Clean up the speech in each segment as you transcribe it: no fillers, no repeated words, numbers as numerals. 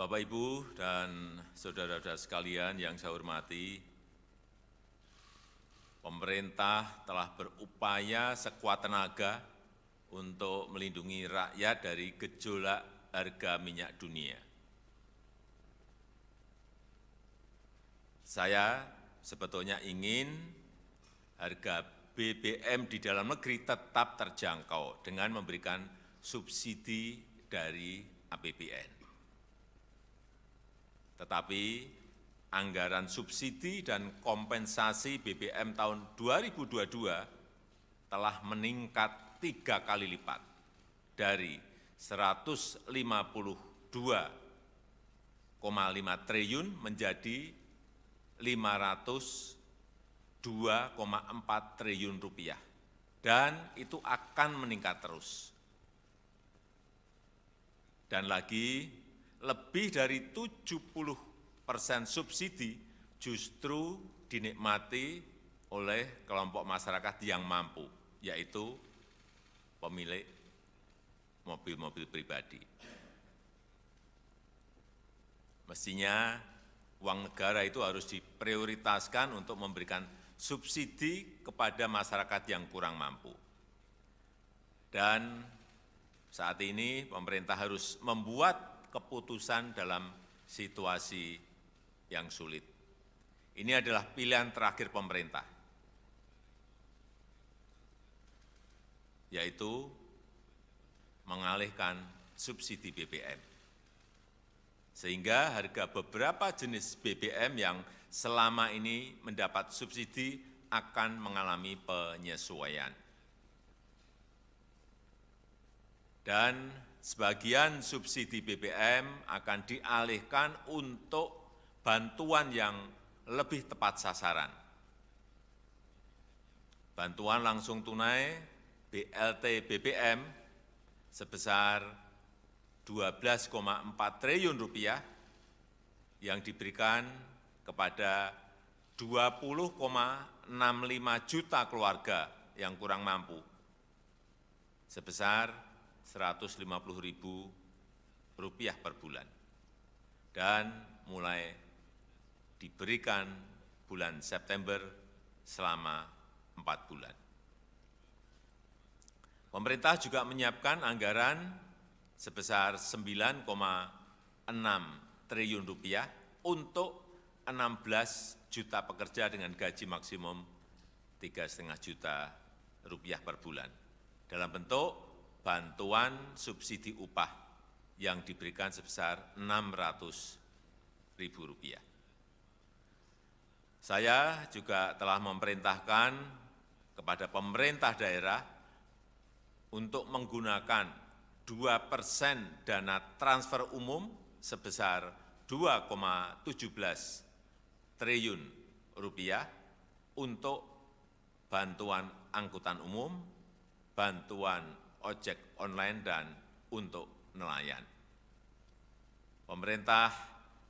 Bapak, Ibu, dan saudara-saudara sekalian yang saya hormati, pemerintah telah berupaya sekuat tenaga untuk melindungi rakyat dari gejolak harga minyak dunia. Saya sebetulnya ingin harga BBM di dalam negeri tetap terjangkau dengan memberikan subsidi dari APBN. Tetapi anggaran subsidi dan kompensasi BBM tahun 2022 telah meningkat 3 kali lipat dari 152,5 triliun menjadi 502,4 triliun rupiah, dan itu akan meningkat terus. Dan lagi, lebih dari 70% subsidi justru dinikmati oleh kelompok masyarakat yang mampu, yaitu pemilik mobil-mobil pribadi. Mestinya uang negara itu harus diprioritaskan untuk memberikan subsidi kepada masyarakat yang kurang mampu. Dan saat ini pemerintah harus membuat keputusan dalam situasi yang sulit. Ini adalah pilihan terakhir pemerintah, yaitu mengalihkan subsidi BBM. Sehingga harga beberapa jenis BBM yang selama ini mendapat subsidi akan mengalami penyesuaian. Dan sebagian subsidi BBM akan dialihkan untuk bantuan yang lebih tepat sasaran. Bantuan langsung tunai BLT BBM sebesar 12,4 triliun rupiah yang diberikan kepada 20,65 juta keluarga yang kurang mampu sebesar Rp150.000 per bulan, dan mulai diberikan bulan September selama 4 bulan. Pemerintah juga menyiapkan anggaran sebesar Rp9,6 triliun untuk 16 juta pekerja dengan gaji maksimum Rp3,5 juta per bulan dalam bentuk bantuan subsidi upah yang diberikan sebesar Rp600.000. Saya juga telah memerintahkan kepada pemerintah daerah untuk menggunakan 2% dana transfer umum sebesar Rp2,17 triliun untuk bantuan angkutan umum, bantuan ojek online, dan untuk nelayan. Pemerintah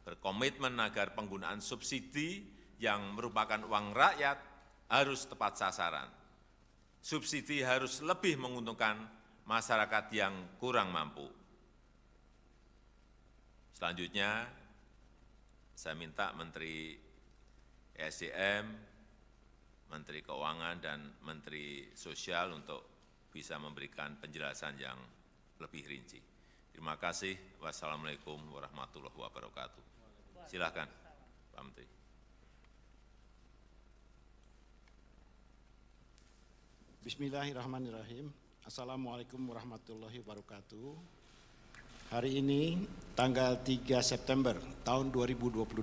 berkomitmen agar penggunaan subsidi yang merupakan uang rakyat harus tepat sasaran. Subsidi harus lebih menguntungkan masyarakat yang kurang mampu. Selanjutnya, saya minta Menteri ESDM, Menteri Keuangan, dan Menteri Sosial untuk bisa memberikan penjelasan yang lebih rinci. Terima kasih. Wassalamualaikum warahmatullahi wabarakatuh. Silakan, Pak Menteri. Bismillahirrahmanirrahim. Assalamualaikum warahmatullahi wabarakatuh. Hari ini, tanggal 3 September tahun 2022,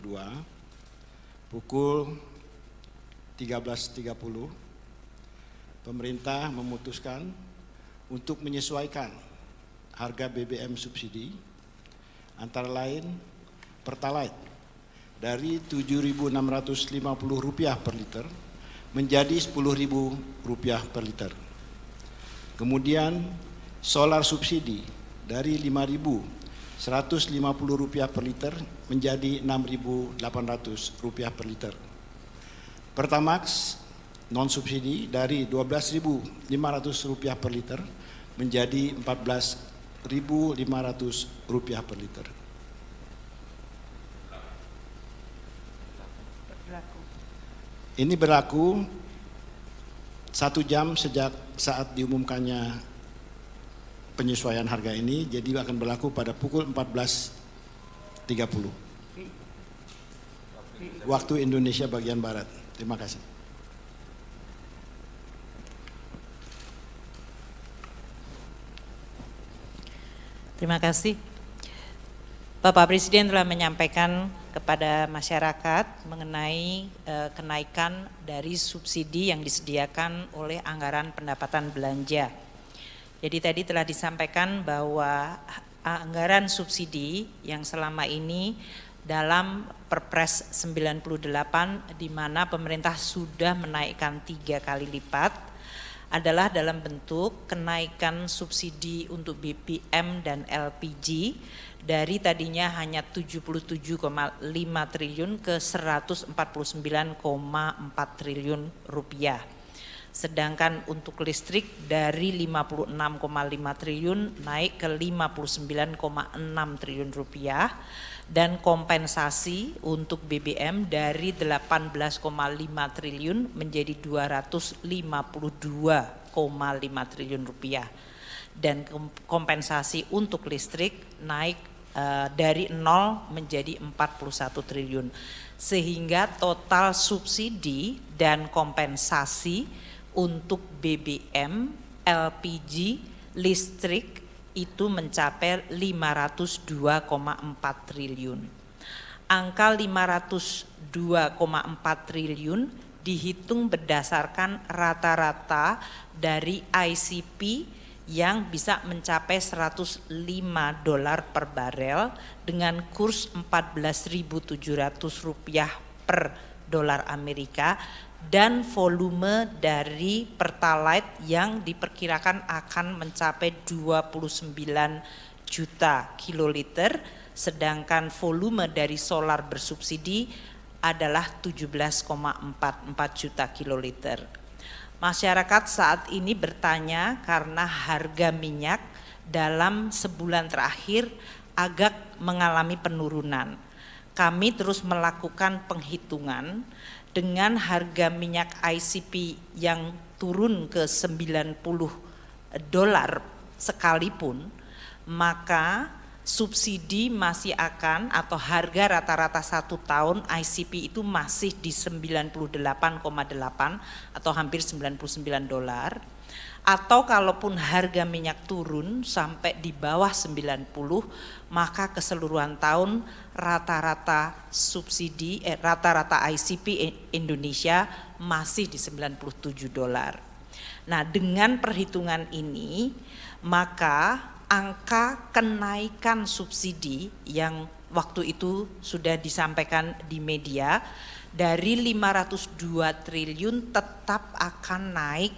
pukul 13.30, pemerintah memutuskan untuk menyesuaikan harga BBM subsidi, antara lain Pertalite dari Rp7.650 per liter menjadi Rp10.000 per liter. Kemudian solar subsidi dari Rp5.150 per liter menjadi Rp6.800 per liter. Pertamax non-subsidi dari Rp12.500 per liter menjadi Rp14.500 per liter. Ini berlaku 1 jam sejak saat diumumkannya penyesuaian harga ini, jadi akan berlaku pada pukul 14.30 waktu Indonesia bagian Barat. Terima kasih. Terima kasih. Bapak Presiden telah menyampaikan kepada masyarakat mengenai kenaikan dari subsidi yang disediakan oleh anggaran pendapatan belanja. Jadi tadi telah disampaikan bahwa anggaran subsidi yang selama ini dalam Perpres 98 di mana pemerintah sudah menaikkan 3 kali lipat adalah dalam bentuk kenaikan subsidi untuk BBM dan LPG dari tadinya hanya 77,5 triliun ke 149,4 triliun rupiah. Sedangkan untuk listrik dari 56,5 triliun naik ke 59,6 triliun rupiah, dan kompensasi untuk BBM dari 18,5 triliun menjadi 252,5 triliun rupiah, dan kompensasi untuk listrik naik dari 0 menjadi 41 triliun, sehingga total subsidi dan kompensasi untuk BBM, LPG, listrik itu mencapai 502,4 triliun. Angka 502,4 triliun dihitung berdasarkan rata-rata dari ICP yang bisa mencapai $105 per barel dengan kurs 14.700 rupiah per dolar Amerika, dan volume dari Pertalite yang diperkirakan akan mencapai 29 juta kiloliter, sedangkan volume dari solar bersubsidi adalah 17,44 juta kiloliter. Masyarakat saat ini bertanya karena harga minyak dalam sebulan terakhir agak mengalami penurunan. Kami terus melakukan penghitungan dengan harga minyak ICP yang turun ke $90 sekalipun, maka subsidi masih akan, atau harga rata-rata 1 tahun ICP itu masih di 98,8 atau hampir $99. Atau kalaupun harga minyak turun sampai di bawah 90, maka keseluruhan tahun rata-rata subsidi rata-rata ICP Indonesia masih di $97. Nah, dengan perhitungan ini maka angka kenaikan subsidi yang waktu itu sudah disampaikan di media dari 502 triliun tetap akan naik,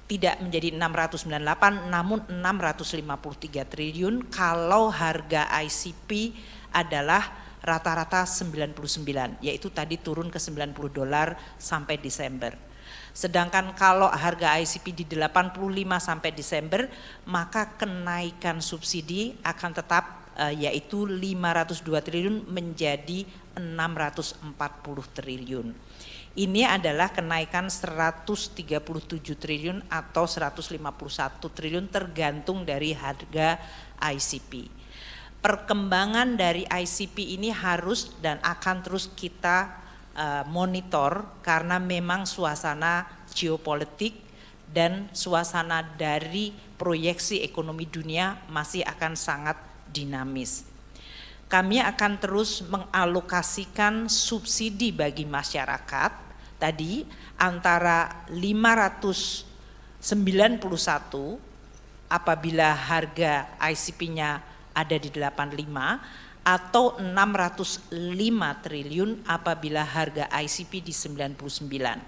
tidak menjadi 698 namun 653 triliun kalau harga ICP adalah rata-rata 99, yaitu tadi turun ke $90 sampai Desember. Sedangkan kalau harga ICP di 85 sampai Desember, maka kenaikan subsidi akan tetap yaitu 502 triliun menjadi 640 triliun. Ini adalah kenaikan 137 triliun atau 151 triliun tergantung dari harga ICP. Perkembangan dari ICP ini harus dan akan terus kita monitor karena memang suasana geopolitik dan suasana dari proyeksi ekonomi dunia masih akan sangat dinamis. Kami akan terus mengalokasikan subsidi bagi masyarakat tadi antara 591 apabila harga ICP-nya ada di 85 atau 605 triliun apabila harga ICP di 99.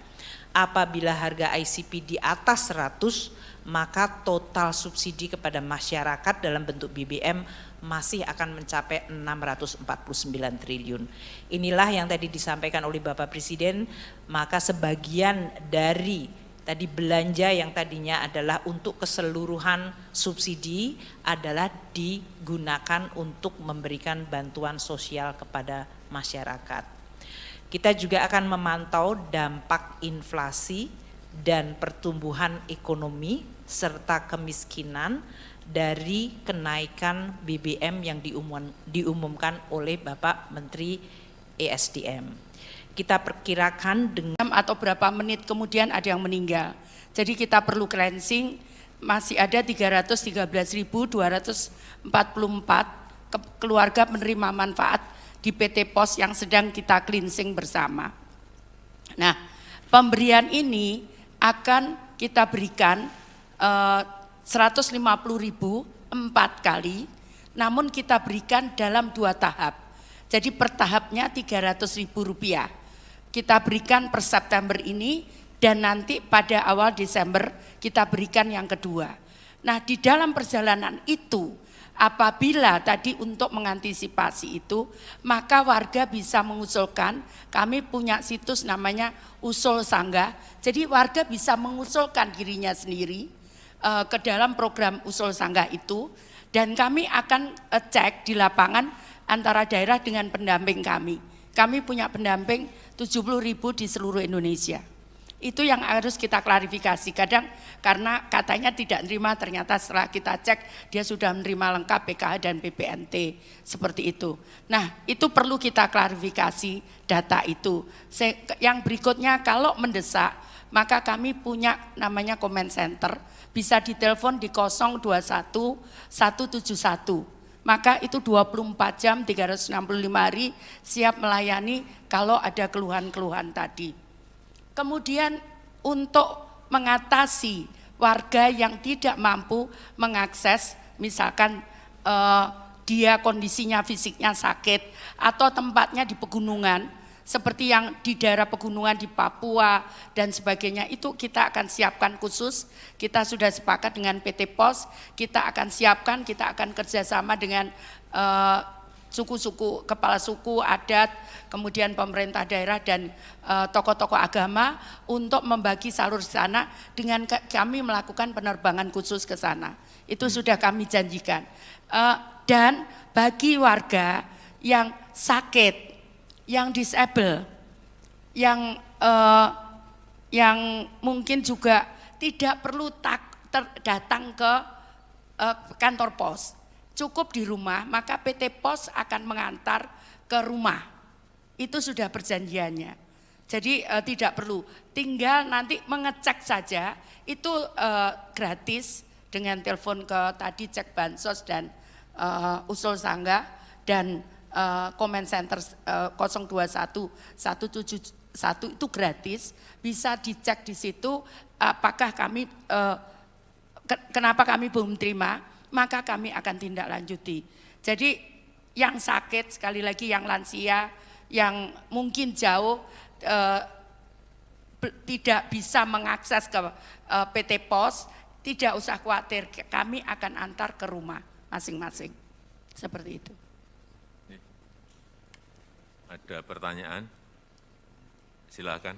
Apabila harga ICP di atas 100, maka total subsidi kepada masyarakat dalam bentuk BBM masih akan mencapai 649 triliun. Inilah yang tadi disampaikan oleh Bapak Presiden, maka sebagian dari tadi belanja yang tadinya adalah untuk keseluruhan subsidi adalah digunakan untuk memberikan bantuan sosial kepada masyarakat. Kita juga akan memantau dampak inflasi dan pertumbuhan ekonomi serta kemiskinan dari kenaikan BBM yang diumumkan oleh Bapak Menteri ESDM. Kita perkirakan dengan atau berapa menit kemudian ada yang meninggal. Jadi kita perlu cleansing, masih ada 313.244 keluarga penerima manfaat di PT POS yang sedang kita cleansing bersama. Nah, pemberian ini akan kita berikan 150.000 4 kali, namun kita berikan dalam 2 tahap. Jadi per tahapnya Rp300.000. Kita berikan per September ini dan nanti pada awal Desember kita berikan yang kedua. Nah, di dalam perjalanan itu apabila tadi untuk mengantisipasi itu, maka warga bisa mengusulkan, kami punya situs namanya Usul Sanggah, jadi warga bisa mengusulkan dirinya sendiri ke dalam program Usul Sanggah itu, dan kami akan cek di lapangan antara daerah dengan pendamping kami. Kami punya pendamping 70.000 di seluruh Indonesia. Itu yang harus kita klarifikasi. Kadang karena katanya tidak menerima, ternyata setelah kita cek dia sudah menerima lengkap PKH dan PPNT, seperti itu. Nah, itu perlu kita klarifikasi data itu. Yang berikutnya, kalau mendesak maka kami punya namanya comment center, bisa ditelepon di 021 171. Maka itu 24 jam 365 hari siap melayani kalau ada keluhan-keluhan tadi. Kemudian untuk mengatasi warga yang tidak mampu mengakses, misalkan dia kondisinya fisiknya sakit atau tempatnya di pegunungan, seperti yang di daerah pegunungan di Papua dan sebagainya, itu kita akan siapkan khusus. Kita sudah sepakat dengan PT POS, kita akan siapkan, kita akan kerjasama dengan suku-suku, kepala suku, adat, kemudian pemerintah daerah dan tokoh-tokoh agama untuk membagi salur di sana dengan kami melakukan penerbangan khusus ke sana. Itu sudah kami janjikan. Dan bagi warga yang sakit, yang disable, yang mungkin juga tidak perlu datang ke kantor pos, cukup di rumah, maka PT POS akan mengantar ke rumah. Itu sudah perjanjiannya. Jadi tidak perlu, tinggal nanti mengecek saja, itu gratis dengan telepon ke tadi cek bansos dan Usul Sanggah dan comment center 021 171 itu gratis, bisa dicek di situ apakah kami kenapa kami belum terima, maka kami akan tindak lanjuti. Jadi yang sakit, sekali lagi yang lansia, yang mungkin jauh tidak bisa mengakses ke PT POS, tidak usah khawatir, kami akan antar ke rumah masing-masing. Seperti itu. Ada pertanyaan? Silakan.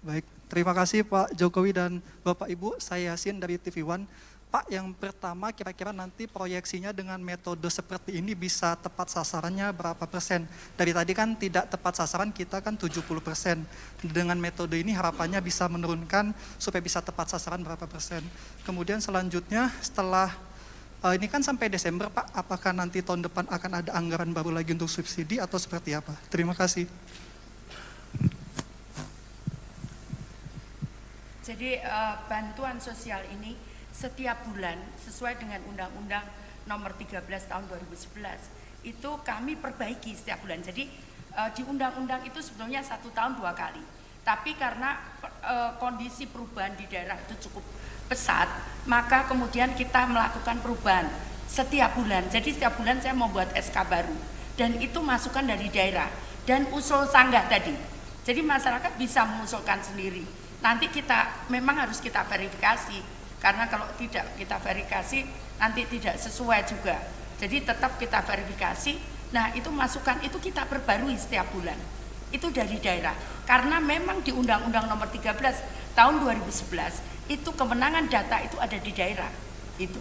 Baik, terima kasih Pak Jokowi dan Bapak Ibu. Saya Yasin dari TV One. Pak, yang pertama kira-kira nanti proyeksinya dengan metode seperti ini bisa tepat sasarannya berapa persen? Dari tadi kan tidak tepat sasaran, kita kan 70%. Dengan metode ini harapannya bisa menurunkan supaya bisa tepat sasaran berapa persen. Kemudian selanjutnya setelah ini kan sampai Desember Pak, apakah nanti tahun depan akan ada anggaran baru lagi untuk subsidi atau seperti apa? Terima kasih. Jadi bantuan sosial ini setiap bulan sesuai dengan Undang-Undang Nomor 13 Tahun 2011 itu kami perbaiki setiap bulan. Jadi di undang-undang itu sebetulnya 1 tahun 2 kali. Tapi karena kondisi perubahan di daerah itu cukup pesat, maka kemudian kita melakukan perubahan setiap bulan. Jadi setiap bulan saya membuat SK baru dan itu masukan dari daerah dan usul sanggah tadi. Jadi masyarakat bisa mengusulkan sendiri. Nanti kita memang harus kita verifikasi, karena kalau tidak kita verifikasi nanti tidak sesuai juga. Jadi tetap kita verifikasi. Nah, itu masukan itu kita perbarui setiap bulan. Itu dari daerah. Karena memang di Undang-Undang Nomor 13 Tahun 2011 itu kemenangan data itu ada di daerah. Itu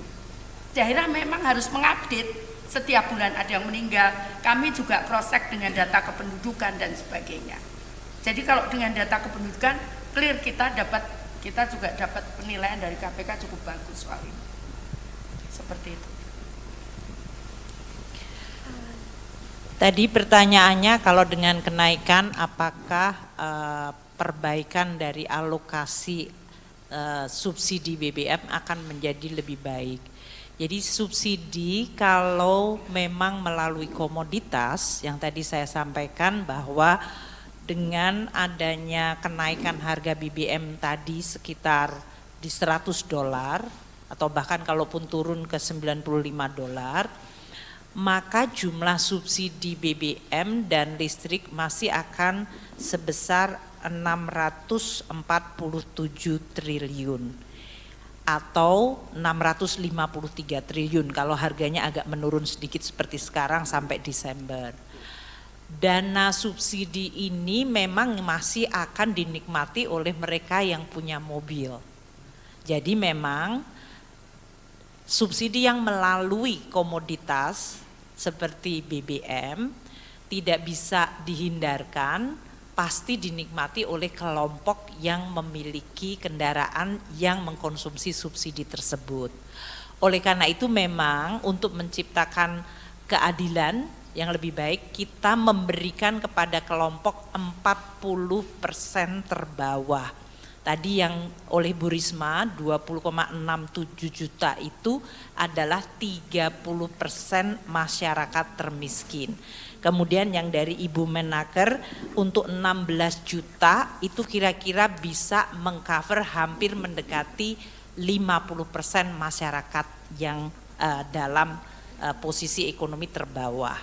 daerah memang harus mengupdate setiap bulan ada yang meninggal. Kami juga cross-check dengan data kependudukan dan sebagainya. Jadi kalau dengan data kependudukan clear, kita juga dapat penilaian dari KPK cukup bagus soal ini. Seperti itu. Tadi pertanyaannya kalau dengan kenaikan apakah perbaikan dari alokasi subsidi BBM akan menjadi lebih baik. Jadi subsidi kalau memang melalui komoditas yang tadi saya sampaikan bahwa dengan adanya kenaikan harga BBM tadi sekitar di $100 atau bahkan kalaupun turun ke $95, maka jumlah subsidi BBM dan listrik masih akan sebesar 647 triliun atau 653 triliun kalau harganya agak menurun sedikit seperti sekarang sampai Desember. Dana subsidi ini memang masih akan dinikmati oleh mereka yang punya mobil. Jadi memang subsidi yang melalui komoditas seperti BBM tidak bisa dihindarkan, pasti dinikmati oleh kelompok yang memiliki kendaraan yang mengkonsumsi subsidi tersebut. Oleh karena itu memang untuk menciptakan keadilan yang lebih baik kita memberikan kepada kelompok 40% terbawah. Tadi yang oleh Bu Risma 20,67 juta itu adalah 30% masyarakat termiskin. Kemudian yang dari Ibu Menaker untuk 16 juta itu kira-kira bisa mengcover hampir mendekati 50% masyarakat yang dalam posisi ekonomi terbawah.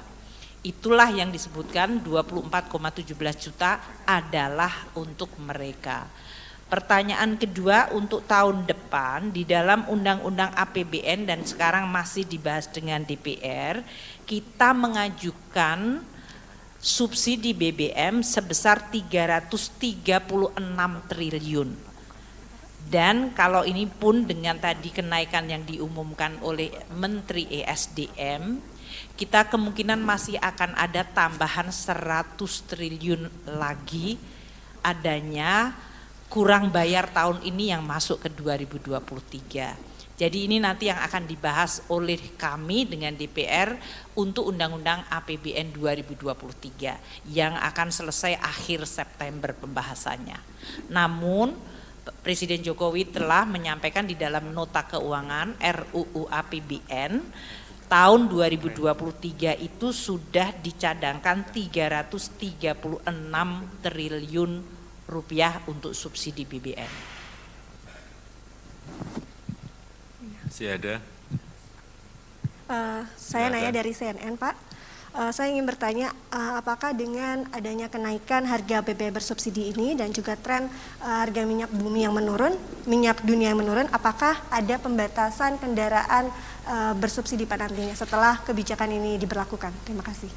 Itulah yang disebutkan 24,17 juta adalah untuk mereka. Pertanyaan kedua untuk tahun depan di dalam Undang-Undang APBN dan sekarang masih dibahas dengan DPR, kita mengajukan subsidi BBM sebesar 336 triliun. Dan kalau ini pun dengan tadi kenaikan yang diumumkan oleh Menteri ESDM, kita kemungkinan masih akan ada tambahan 100 triliun lagi adanya kurang bayar tahun ini yang masuk ke 2023. Jadi ini nanti yang akan dibahas oleh kami dengan DPR untuk Undang-Undang APBN 2023 yang akan selesai akhir September pembahasannya. Namun Presiden Jokowi telah menyampaikan di dalam nota keuangan RUU APBN tahun 2023 itu sudah dicadangkan 336 triliun rupiah untuk subsidi BBM. Masih ada? Saya nanya dari CNN, Pak. Saya ingin bertanya, apakah dengan adanya kenaikan harga BBM bersubsidi ini dan juga tren harga minyak bumi yang menurun, minyak dunia yang menurun, apakah ada pembatasan kendaraan bersubsidi Pak nantinya setelah kebijakan ini diberlakukan? Terima kasih.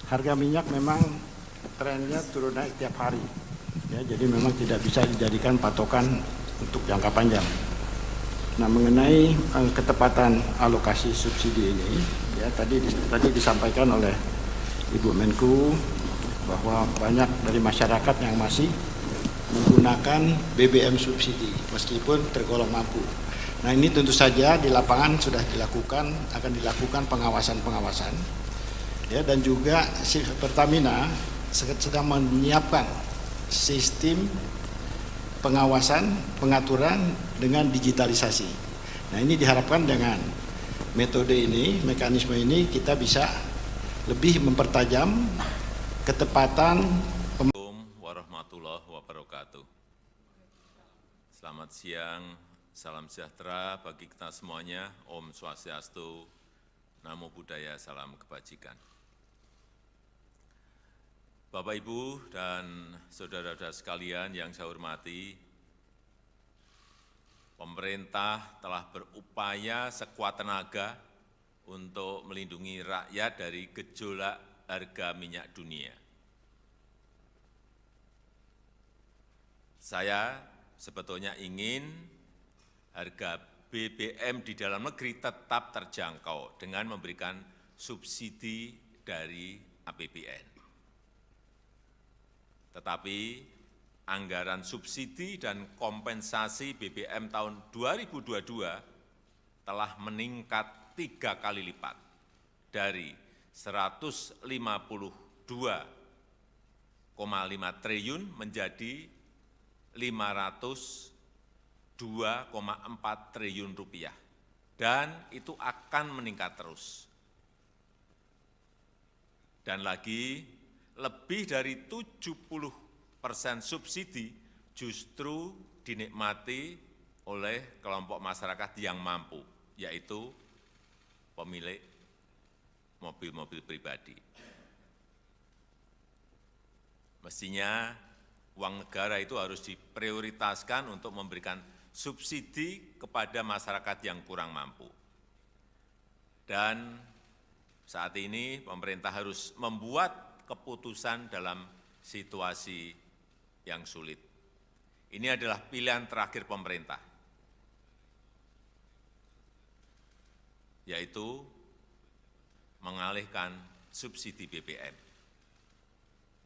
Harga minyak memang trennya turun naik tiap hari, ya, jadi memang tidak bisa dijadikan patokan untuk jangka panjang. Nah, mengenai ketepatan alokasi subsidi ini, ya tadi disampaikan oleh Ibu Menku bahwa banyak dari masyarakat yang masih menggunakan BBM subsidi meskipun tergolong mampu. Nah, ini tentu saja di lapangan sudah dilakukan, akan dilakukan pengawasan-pengawasan. Ya, dan juga Pertamina sedang menyiapkan sistem pengawasan, pengaturan dengan digitalisasi. Nah, ini diharapkan dengan metode ini, mekanisme ini kita bisa lebih mempertajam ketepatan. Assalamualaikum warahmatullahi wabarakatuh. Selamat siang, salam sejahtera bagi kita semuanya. Om Swastiastu, Namo Buddhaya, salam kebajikan. Bapak, Ibu, dan saudara-saudara sekalian yang saya hormati, pemerintah telah berupaya sekuat tenaga untuk melindungi rakyat dari gejolak harga minyak dunia. Saya sebetulnya ingin harga BBM di dalam negeri tetap terjangkau dengan memberikan subsidi dari APBN. Tetapi anggaran subsidi dan kompensasi BBM tahun 2022 telah meningkat 3 kali lipat dari 152,5 triliun menjadi 502,4 triliun rupiah, dan itu akan meningkat terus. Dan lagi, lebih dari 70% subsidi justru dinikmati oleh kelompok masyarakat yang mampu, yaitu pemilik mobil-mobil pribadi. Mestinya uang negara itu harus diprioritaskan untuk memberikan subsidi kepada masyarakat yang kurang mampu. Dan saat ini pemerintah harus membuat keputusan dalam situasi yang sulit. Ini adalah pilihan terakhir pemerintah, yaitu mengalihkan subsidi BBM.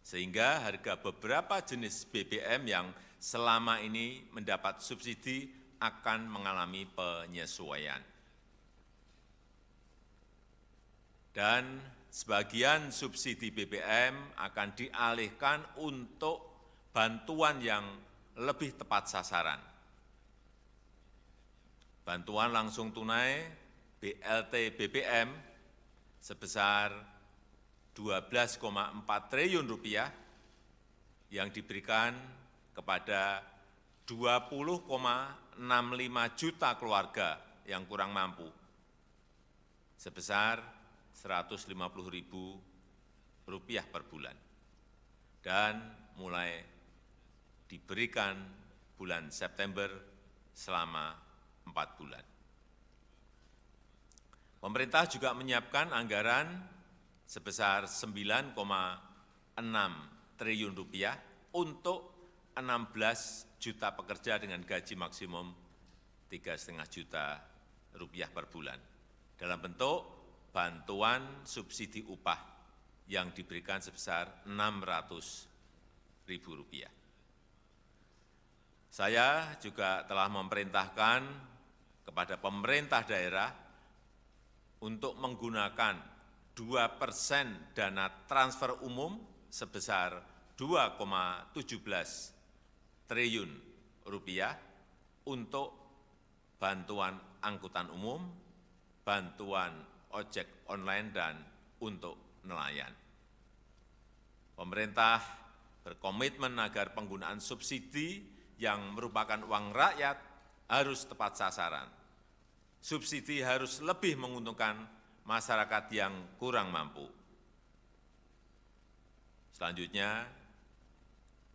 Sehingga harga beberapa jenis BBM yang selama ini mendapat subsidi akan mengalami penyesuaian. Dan sebagian subsidi BBM akan dialihkan untuk bantuan yang lebih tepat sasaran. Bantuan langsung tunai BLT BBM sebesar 12,4 triliun rupiah yang diberikan kepada 20,65 juta keluarga yang kurang mampu sebesar Rp150.000 per bulan, dan mulai diberikan bulan September selama 4 bulan. Pemerintah juga menyiapkan anggaran sebesar 9,6 triliun rupiah untuk 16 juta pekerja dengan gaji maksimum 3,5 juta rupiah per bulan dalam bentuk bantuan subsidi upah yang diberikan sebesar Rp600.000. Saya juga telah memerintahkan kepada pemerintah daerah untuk menggunakan 2% dana transfer umum sebesar 2,17 triliun rupiah untuk bantuan angkutan umum, bantuan ojek online, dan untuk nelayan. Pemerintah berkomitmen agar penggunaan subsidi yang merupakan uang rakyat harus tepat sasaran. Subsidi harus lebih menguntungkan masyarakat yang kurang mampu. Selanjutnya,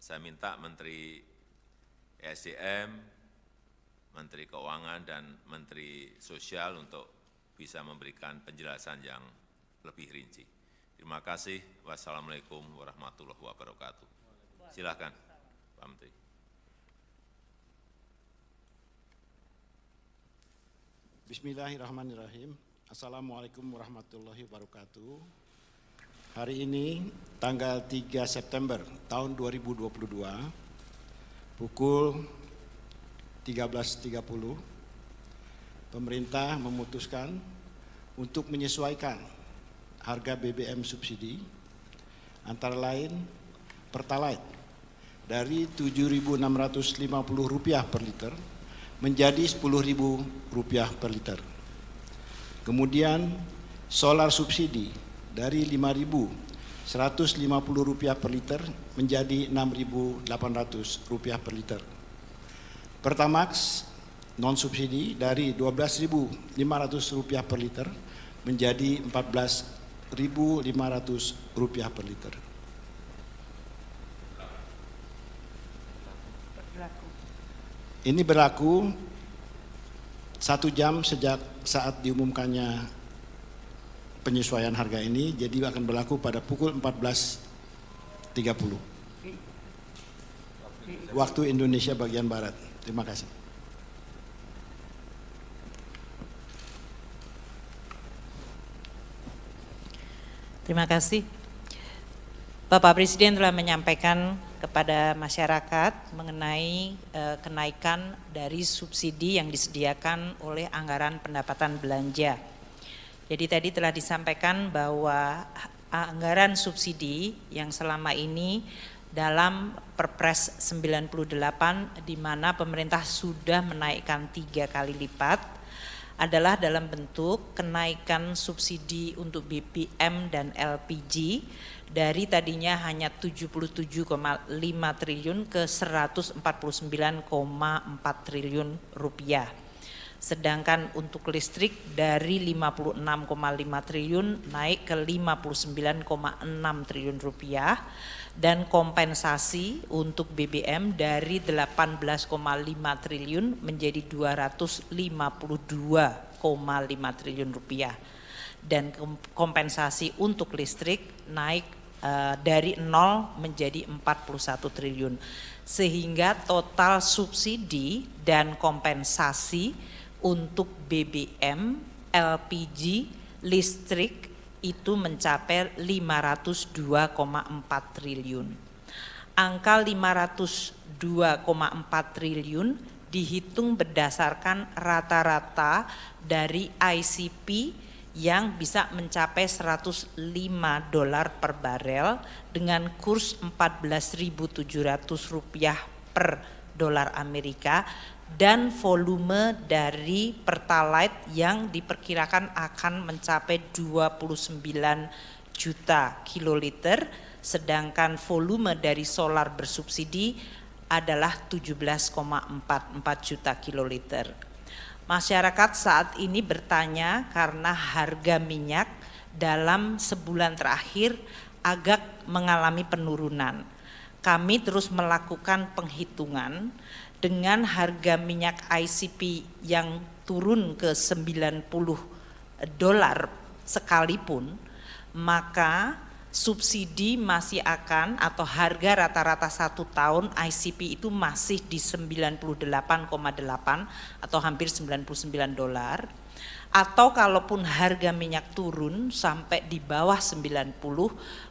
saya minta Menteri ESDM, Menteri Keuangan, dan Menteri Sosial untuk bisa memberikan penjelasan yang lebih rinci. Terima kasih. Wassalamualaikum warahmatullahi wabarakatuh. Silakan, Pak Menteri. Bismillahirrahmanirrahim. Assalamualaikum warahmatullahi wabarakatuh. Hari ini tanggal 3 September tahun 2022 pukul 13.30 pemerintah memutuskan untuk menyesuaikan harga BBM subsidi antara lain Pertalite dari Rp7.650 per liter menjadi Rp10.000 per liter. Kemudian solar subsidi dari Rp5.150 per liter menjadi Rp6.800 per liter. Pertamax non subsidi dari Rp12.500 per liter menjadi Rp14.500 per liter. Ini berlaku 1 jam sejak saat diumumkannya penyesuaian harga ini, jadi akan berlaku pada pukul 14.30. waktu Indonesia bagian Barat. Terima kasih. Terima kasih. Bapak Presiden telah menyampaikan kepada masyarakat mengenai kenaikan dari subsidi yang disediakan oleh anggaran pendapatan belanja. Jadi tadi telah disampaikan bahwa anggaran subsidi yang selama ini dalam Perpres 98 di mana pemerintah sudah menaikkan 3 kali lipat adalah dalam bentuk kenaikan subsidi untuk BBM dan LPG dari tadinya hanya 77,5 triliun ke 149,4 triliun rupiah. Sedangkan untuk listrik dari 56,5 triliun naik ke 59,6 triliun rupiah dan kompensasi untuk BBM dari 18,5 triliun menjadi 252,5 triliun rupiah dan kompensasi untuk listrik naik dari 0 menjadi 41 triliun sehingga total subsidi dan kompensasi untuk BBM, LPG, listrik itu mencapai 502,4 triliun. Angka 502,4 triliun dihitung berdasarkan rata-rata dari ICP yang bisa mencapai 105 dolar per barel dengan kurs 14.700 rupiah per dolar Amerika dan volume dari Pertalite yang diperkirakan akan mencapai 29 juta kiloliter, sedangkan volume dari solar bersubsidi adalah 17,44 juta kiloliter. Masyarakat saat ini bertanya karena harga minyak dalam sebulan terakhir agak mengalami penurunan. Kami terus melakukan penghitungan dengan harga minyak ICP yang turun ke 90 dolar sekalipun, maka subsidi masih akan atau harga rata-rata 1 tahun ICP itu masih di 98,8 atau hampir 99 dolar. Atau kalaupun harga minyak turun sampai di bawah 90,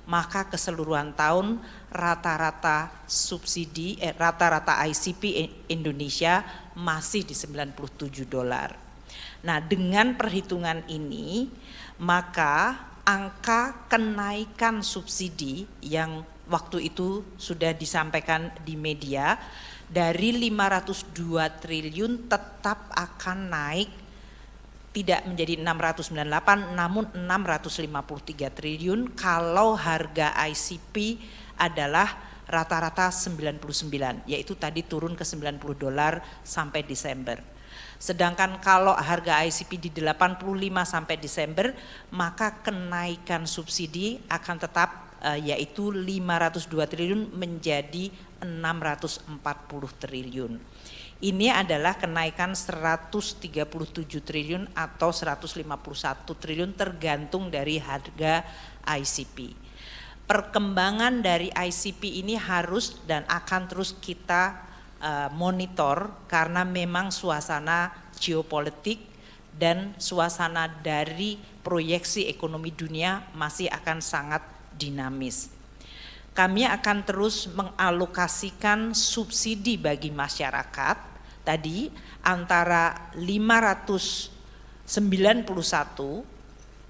maka keseluruhan tahun rata-rata subsidi rata-rata ICP Indonesia masih di 97 dolar. Nah, dengan perhitungan ini maka angka kenaikan subsidi yang waktu itu sudah disampaikan di media dari 502 triliun tetap akan naik tidak menjadi 698 namun 653 triliun kalau harga ICP adalah rata-rata 99, yaitu tadi turun ke 90 dolar sampai Desember. Sedangkan kalau harga ICP di 85 sampai Desember, maka kenaikan subsidi akan tetap yaitu 502 triliun menjadi 640 triliun. Ini adalah kenaikan 137 triliun atau 151 triliun tergantung dari harga ICP. Perkembangan dari ICP ini harus dan akan terus kita monitor karena memang suasana geopolitik dan suasana dari proyeksi ekonomi dunia masih akan sangat dinamis. Kami akan terus mengalokasikan subsidi bagi masyarakat tadi antara 591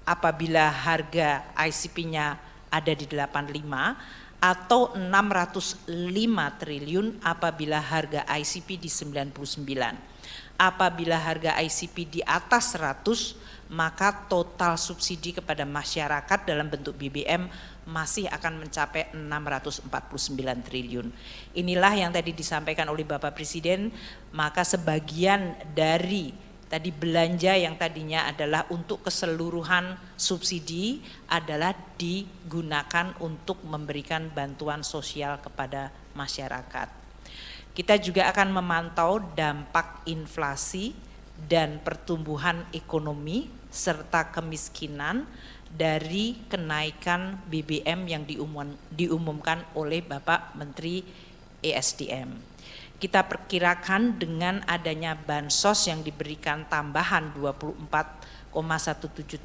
apabila harga ICP-nya ada di 85 atau 605 triliun apabila harga ICP di 99. Apabila harga ICP di atas 100, maka total subsidi kepada masyarakat dalam bentuk BBM masih akan mencapai 649 triliun. Inilah yang tadi disampaikan oleh Bapak Presiden, maka sebagian dari tadi belanja yang tadinya adalah untuk keseluruhan subsidi adalah digunakan untuk memberikan bantuan sosial kepada masyarakat. Kita juga akan memantau dampak inflasi dan pertumbuhan ekonomi serta kemiskinan dari kenaikan BBM yang diumumkan oleh Bapak Menteri ESDM. Kita perkirakan dengan adanya bansos yang diberikan tambahan 24,17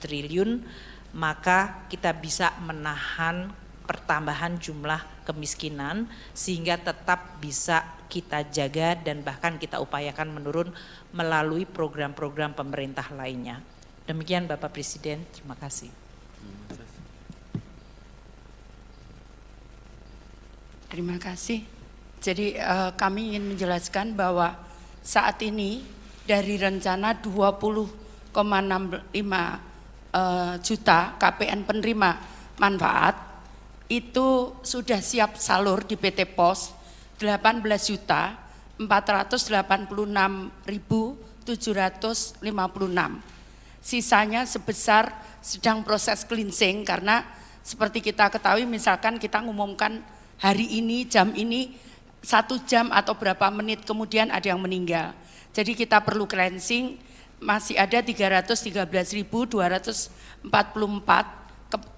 triliun, maka kita bisa menahan pertambahan jumlah kemiskinan sehingga tetap bisa kita jaga dan bahkan kita upayakan menurun melalui program-program pemerintah lainnya. Demikian Bapak Presiden, terima kasih. Terima kasih. Jadi kami ingin menjelaskan bahwa saat ini dari rencana 20,65 juta KPN penerima manfaat itu sudah siap salur di PT Pos 18.486.756. Sisanya sebesar sedang proses cleansing karena seperti kita ketahui misalkan kita ngumumkan hari ini, jam ini, 1 jam atau berapa menit kemudian ada yang meninggal. Jadi kita perlu cleansing, masih ada 313.244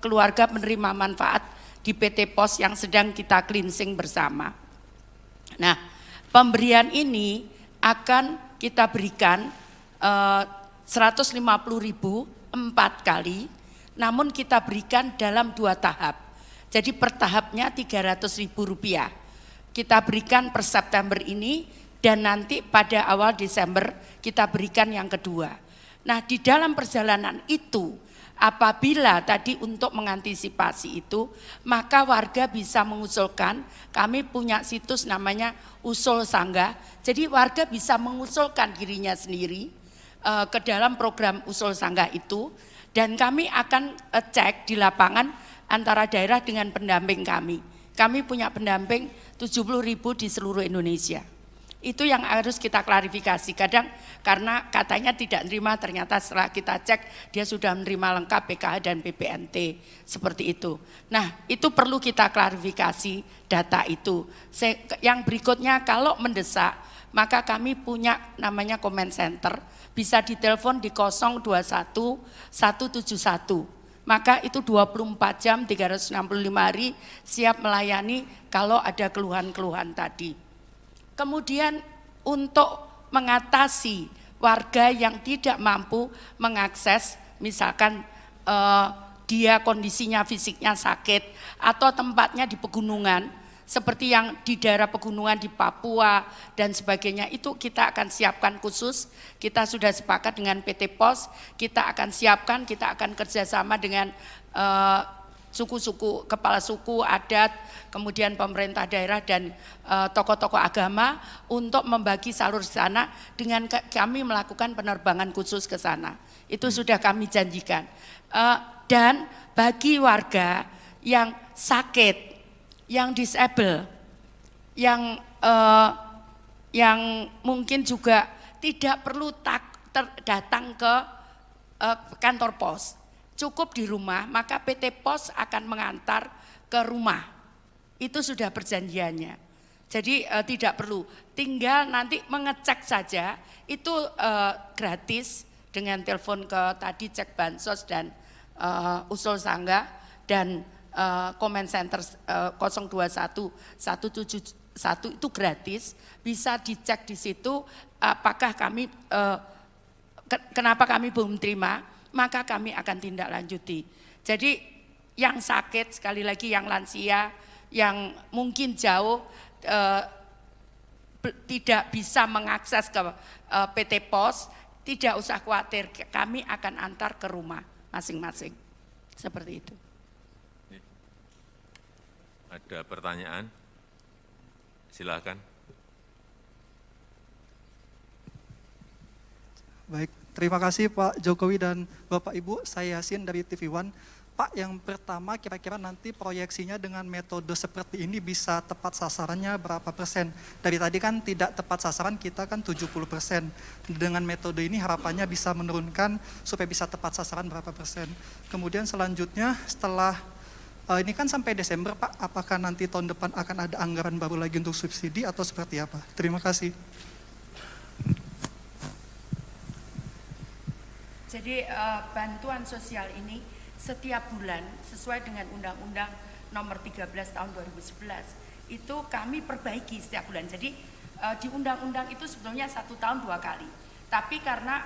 keluarga penerima manfaat di PT Pos yang sedang kita cleansing bersama. Nah, pemberian ini akan kita berikan 150.000 4 kali, namun kita berikan dalam 2 tahap. Jadi per tahapnya Rp300.000. Kita berikan per September ini dan nanti pada awal Desember kita berikan yang kedua. Nah, di dalam perjalanan itu apabila tadi untuk mengantisipasi itu, maka warga bisa mengusulkan, kami punya situs namanya Usul Sanggah, jadi warga bisa mengusulkan dirinya sendiri ke dalam program Usul Sanggah itu, dan kami akan cek di lapangan antara daerah dengan pendamping kami. Kami punya pendamping 70.000 di seluruh Indonesia. Itu yang harus kita klarifikasi. Kadang karena katanya tidak menerima, ternyata setelah kita cek dia sudah menerima lengkap PKH dan PPNT seperti itu. Nah, itu perlu kita klarifikasi data itu. Yang berikutnya kalau mendesak, maka kami punya namanya comment center, bisa ditelepon di 021 171. Maka itu 24 jam 365 hari siap melayani kalau ada keluhan-keluhan tadi. Kemudian untuk mengatasi warga yang tidak mampu mengakses, misalkan dia kondisinya fisiknya sakit atau tempatnya di pegunungan, seperti yang di daerah pegunungan di Papua dan sebagainya, itu kita akan siapkan khusus. Kita sudah sepakat dengan PT Pos, kita akan siapkan, kita akan kerjasama dengan suku-suku, kepala suku, adat, kemudian pemerintah daerah dan tokoh-tokoh agama untuk membagi salur di sana dengan kami melakukan penerbangan khusus ke sana. Itu sudah kami janjikan. Dan bagi warga yang sakit, yang disable, yang mungkin juga tidak perlu datang ke kantor pos, cukup di rumah, maka PT Pos akan mengantar ke rumah. Itu sudah perjanjiannya. Jadi tidak perlu, tinggal nanti mengecek saja, itu gratis dengan telepon ke tadi cek bansos dan usul sanggah dan comment center 021 171 itu gratis, bisa dicek di situ apakah kami kenapa kami belum terima, maka kami akan tindak lanjuti. Jadi yang sakit, sekali lagi yang lansia, yang mungkin jauh tidak bisa mengakses ke PT Pos, tidak usah khawatir, kami akan antar ke rumah masing-masing. Seperti itu. Ada pertanyaan? Silakan. Baik, terima kasih Pak Jokowi dan Bapak Ibu. Saya Yasin dari TV One. Pak, yang pertama kira-kira nanti proyeksinya dengan metode seperti ini bisa tepat sasarannya berapa persen? Dari tadi kan tidak tepat sasaran, kita kan 70%. Dengan metode ini harapannya bisa menurunkan supaya bisa tepat sasaran berapa persen. Kemudian selanjutnya setelah ini kan sampai Desember Pak, apakah nanti tahun depan akan ada anggaran baru lagi untuk subsidi atau seperti apa? Terima kasih. Jadi bantuan sosial ini setiap bulan sesuai dengan Undang-Undang Nomor 13 Tahun 2011 itu kami perbaiki setiap bulan. Jadi di undang-undang itu sebetulnya 1 tahun 2 kali. Tapi karena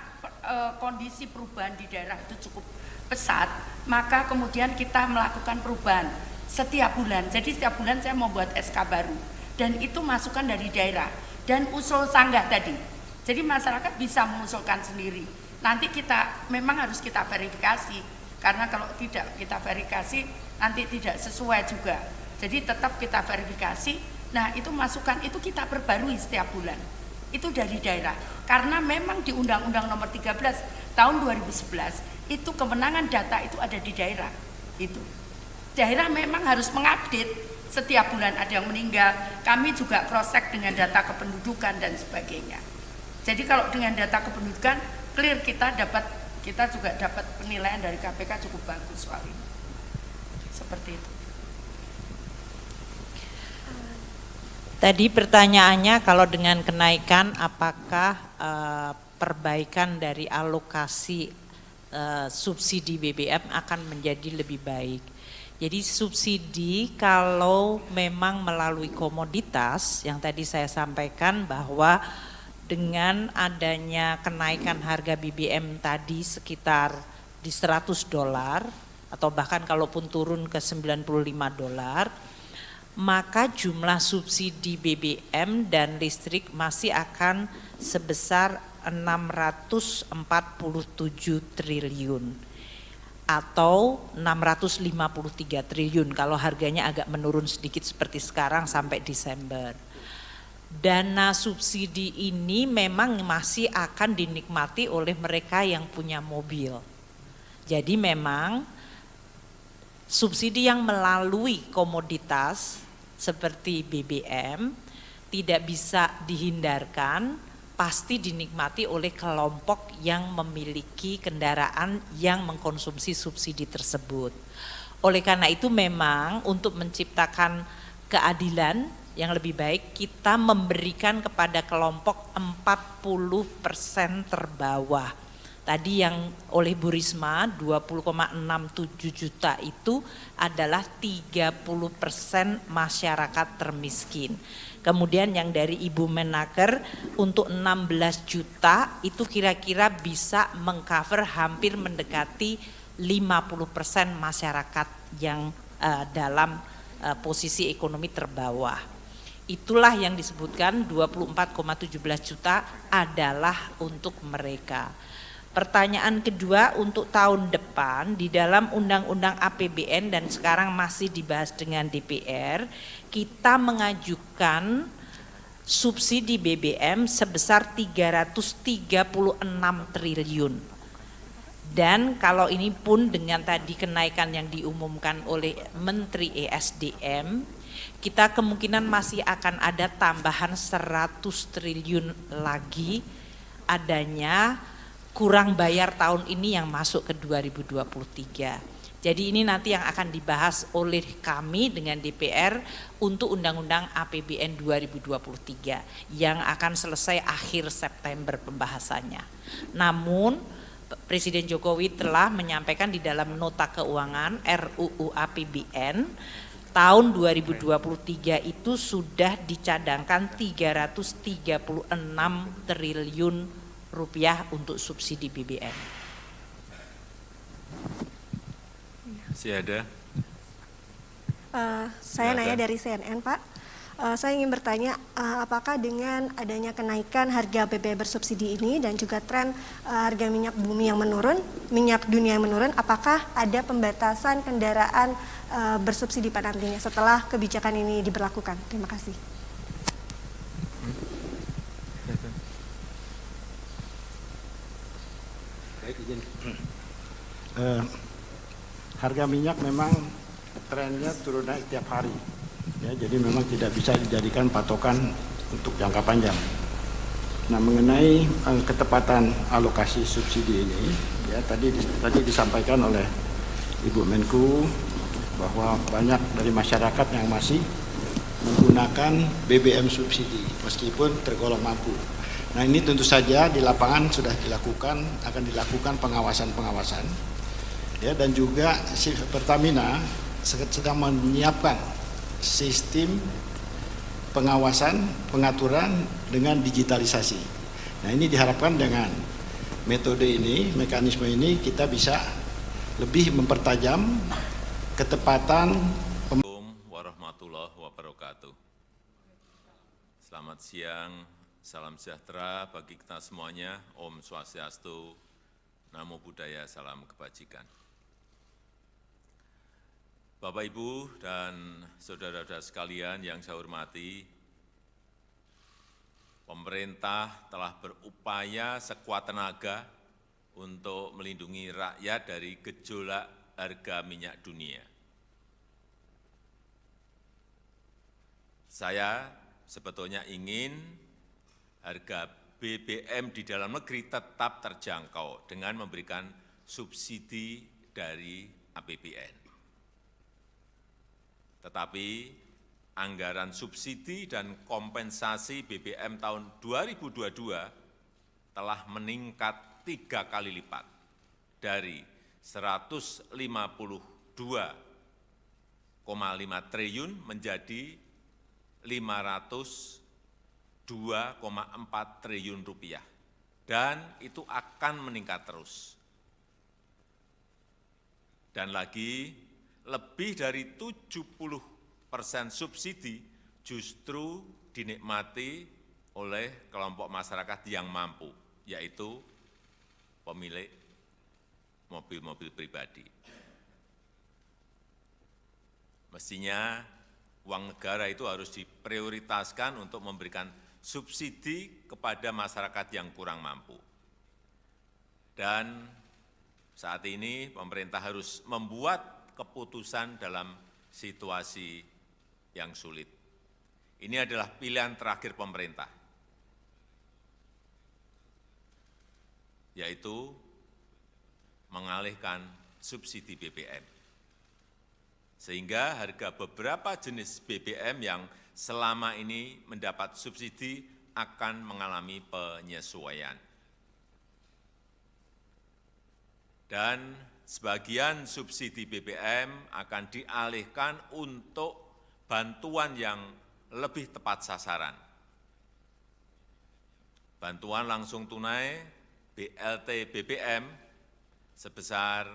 kondisi perubahan di daerah itu cukup pesat, maka kemudian kita melakukan perubahan setiap bulan. Jadi setiap bulan saya mau buat SK baru, dan itu masukan dari daerah dan usul sanggah tadi. Jadi masyarakat bisa mengusulkan sendiri. Nanti kita memang harus kita verifikasi, karena kalau tidak kita verifikasi nanti tidak sesuai juga. Jadi tetap kita verifikasi. Nah, itu masukan itu kita perbarui setiap bulan. Itu dari daerah. Karena memang di Undang-Undang Nomor 13 tahun 2011 itu kewenangan data itu ada di daerah. Itu. Daerah memang harus mengupdate setiap bulan ada yang meninggal. Kami juga cross check dengan data kependudukan dan sebagainya. Jadi kalau dengan data kependudukan clear, kita juga dapat penilaian dari KPK cukup bagus soal ini. Seperti itu. Tadi pertanyaannya kalau dengan kenaikan apakah perbaikan dari alokasi subsidi BBM akan menjadi lebih baik. Jadi subsidi kalau memang melalui komoditas yang tadi saya sampaikan bahwa dengan adanya kenaikan harga BBM tadi sekitar di $100 atau bahkan kalaupun turun ke $95, maka jumlah subsidi BBM dan listrik masih akan sebesar 647 triliun atau 653 triliun kalau harganya agak menurun sedikit seperti sekarang sampai Desember. Dana subsidi ini memang masih akan dinikmati oleh mereka yang punya mobil. Jadi memang subsidi yang melalui komoditas seperti BBM tidak bisa dihindarkan, pasti dinikmati oleh kelompok yang memiliki kendaraan yang mengkonsumsi subsidi tersebut. Oleh karena itu memang untuk menciptakan keadilan yang lebih baik kita memberikan kepada kelompok 40% terbawah. Tadi yang oleh Bu Risma 20,67 juta itu adalah 30% masyarakat termiskin. Kemudian yang dari Ibu Menaker untuk 16 juta itu kira-kira bisa mengcover hampir mendekati 50% masyarakat yang dalam posisi ekonomi terbawah. Itulah yang disebutkan 24,17 juta adalah untuk mereka. Pertanyaan kedua untuk tahun depan di dalam Undang-Undang APBN dan sekarang masih dibahas dengan DPR, kita mengajukan subsidi BBM sebesar 336 triliun. Dan kalau ini pun dengan tadi kenaikan yang diumumkan oleh Menteri ESDM, kita kemungkinan masih akan ada tambahan 100 triliun lagi adanya kurang bayar tahun ini yang masuk ke 2023. Jadi ini nanti yang akan dibahas oleh kami dengan DPR untuk Undang-Undang APBN 2023 yang akan selesai akhir September pembahasannya. Namun Presiden Jokowi telah menyampaikan di dalam nota keuangan RUU APBN tahun 2023 itu sudah dicadangkan 336 triliun rupiah untuk subsidi BBM. Masih ada? Saya nanya dari CNN, Pak. Saya ingin bertanya, apakah dengan adanya kenaikan harga BBM bersubsidi ini dan juga tren harga minyak bumi yang menurun, minyak dunia yang menurun, apakah ada pembatasan kendaraan bersubsidi Pak nantinya setelah kebijakan ini diberlakukan? Terima kasih. Harga minyak memang trennya turun naik tiap hari, ya, jadi memang tidak bisa dijadikan patokan untuk jangka panjang. Nah, mengenai ketepatan alokasi subsidi ini, ya tadi disampaikan oleh Ibu Menku bahwa banyak dari masyarakat yang masih menggunakan BBM subsidi meskipun tergolong mampu. Nah, ini tentu saja di lapangan sudah akan dilakukan pengawasan, ya, dan juga Pertamina sedang menyiapkan sistem pengawasan, pengaturan dengan digitalisasi. Nah, ini diharapkan dengan metode ini, mekanisme ini kita bisa lebih mempertajam ketepatan. Assalamualaikum warahmatullahi wabarakatuh. Selamat siang, salam sejahtera bagi kita semuanya. Om Swastiastu, Namo Buddhaya, salam kebajikan. Bapak, Ibu, dan saudara-saudara sekalian yang saya hormati, pemerintah telah berupaya sekuat tenaga untuk melindungi rakyat dari gejolak harga minyak dunia. Saya sebetulnya ingin harga BBM di dalam negeri tetap terjangkau dengan memberikan subsidi dari APBN. Tetapi anggaran subsidi dan kompensasi BBM tahun 2022 telah meningkat 3 kali lipat dari 152,5 triliun menjadi 502,4 triliun rupiah, dan itu akan meningkat terus. Dan lagi, lebih dari 70% subsidi justru dinikmati oleh kelompok masyarakat yang mampu, yaitu pemilik mobil-mobil pribadi. Mestinya uang negara itu harus diprioritaskan untuk memberikan subsidi kepada masyarakat yang kurang mampu. Dan saat ini pemerintah harus membuat keputusan dalam situasi yang sulit. Ini adalah pilihan terakhir pemerintah, yaitu mengalihkan subsidi BBM. Sehingga harga beberapa jenis BBM yang selama ini mendapat subsidi akan mengalami penyesuaian. Dan sebagian subsidi BBM akan dialihkan untuk bantuan yang lebih tepat sasaran. Bantuan langsung tunai BLT BBM sebesar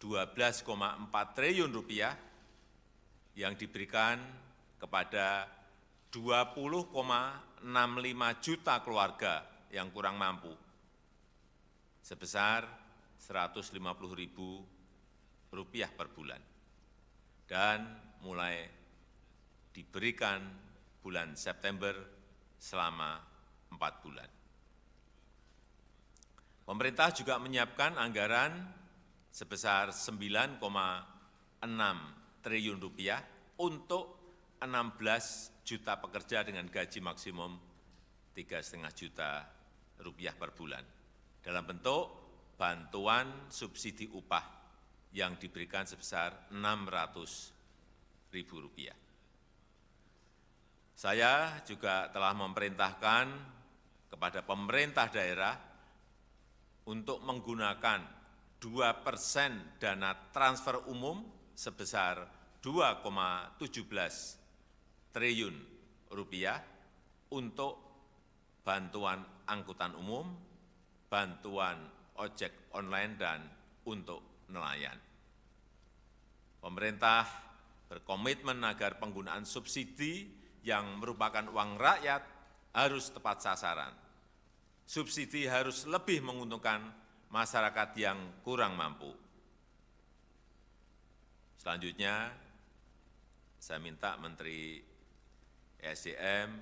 12,4 triliun rupiah yang diberikan kepada 20,65 juta keluarga yang kurang mampu sebesar Rp150.000 per bulan, dan mulai diberikan bulan September selama 4 bulan. Pemerintah juga menyiapkan anggaran sebesar Rp9,6 triliun untuk 16 juta pekerja dengan gaji maksimum Rp3,5 juta per bulan dalam bentuk bantuan subsidi upah yang diberikan sebesar Rp600.000. Saya juga telah memerintahkan kepada pemerintah daerah untuk menggunakan 2% dana transfer umum sebesar Rp2,17 triliun untuk bantuan angkutan umum, bantuan ojek online, dan untuk nelayan. Pemerintah berkomitmen agar penggunaan subsidi yang merupakan uang rakyat harus tepat sasaran. Subsidi harus lebih menguntungkan masyarakat yang kurang mampu. Selanjutnya, saya minta Menteri SDM,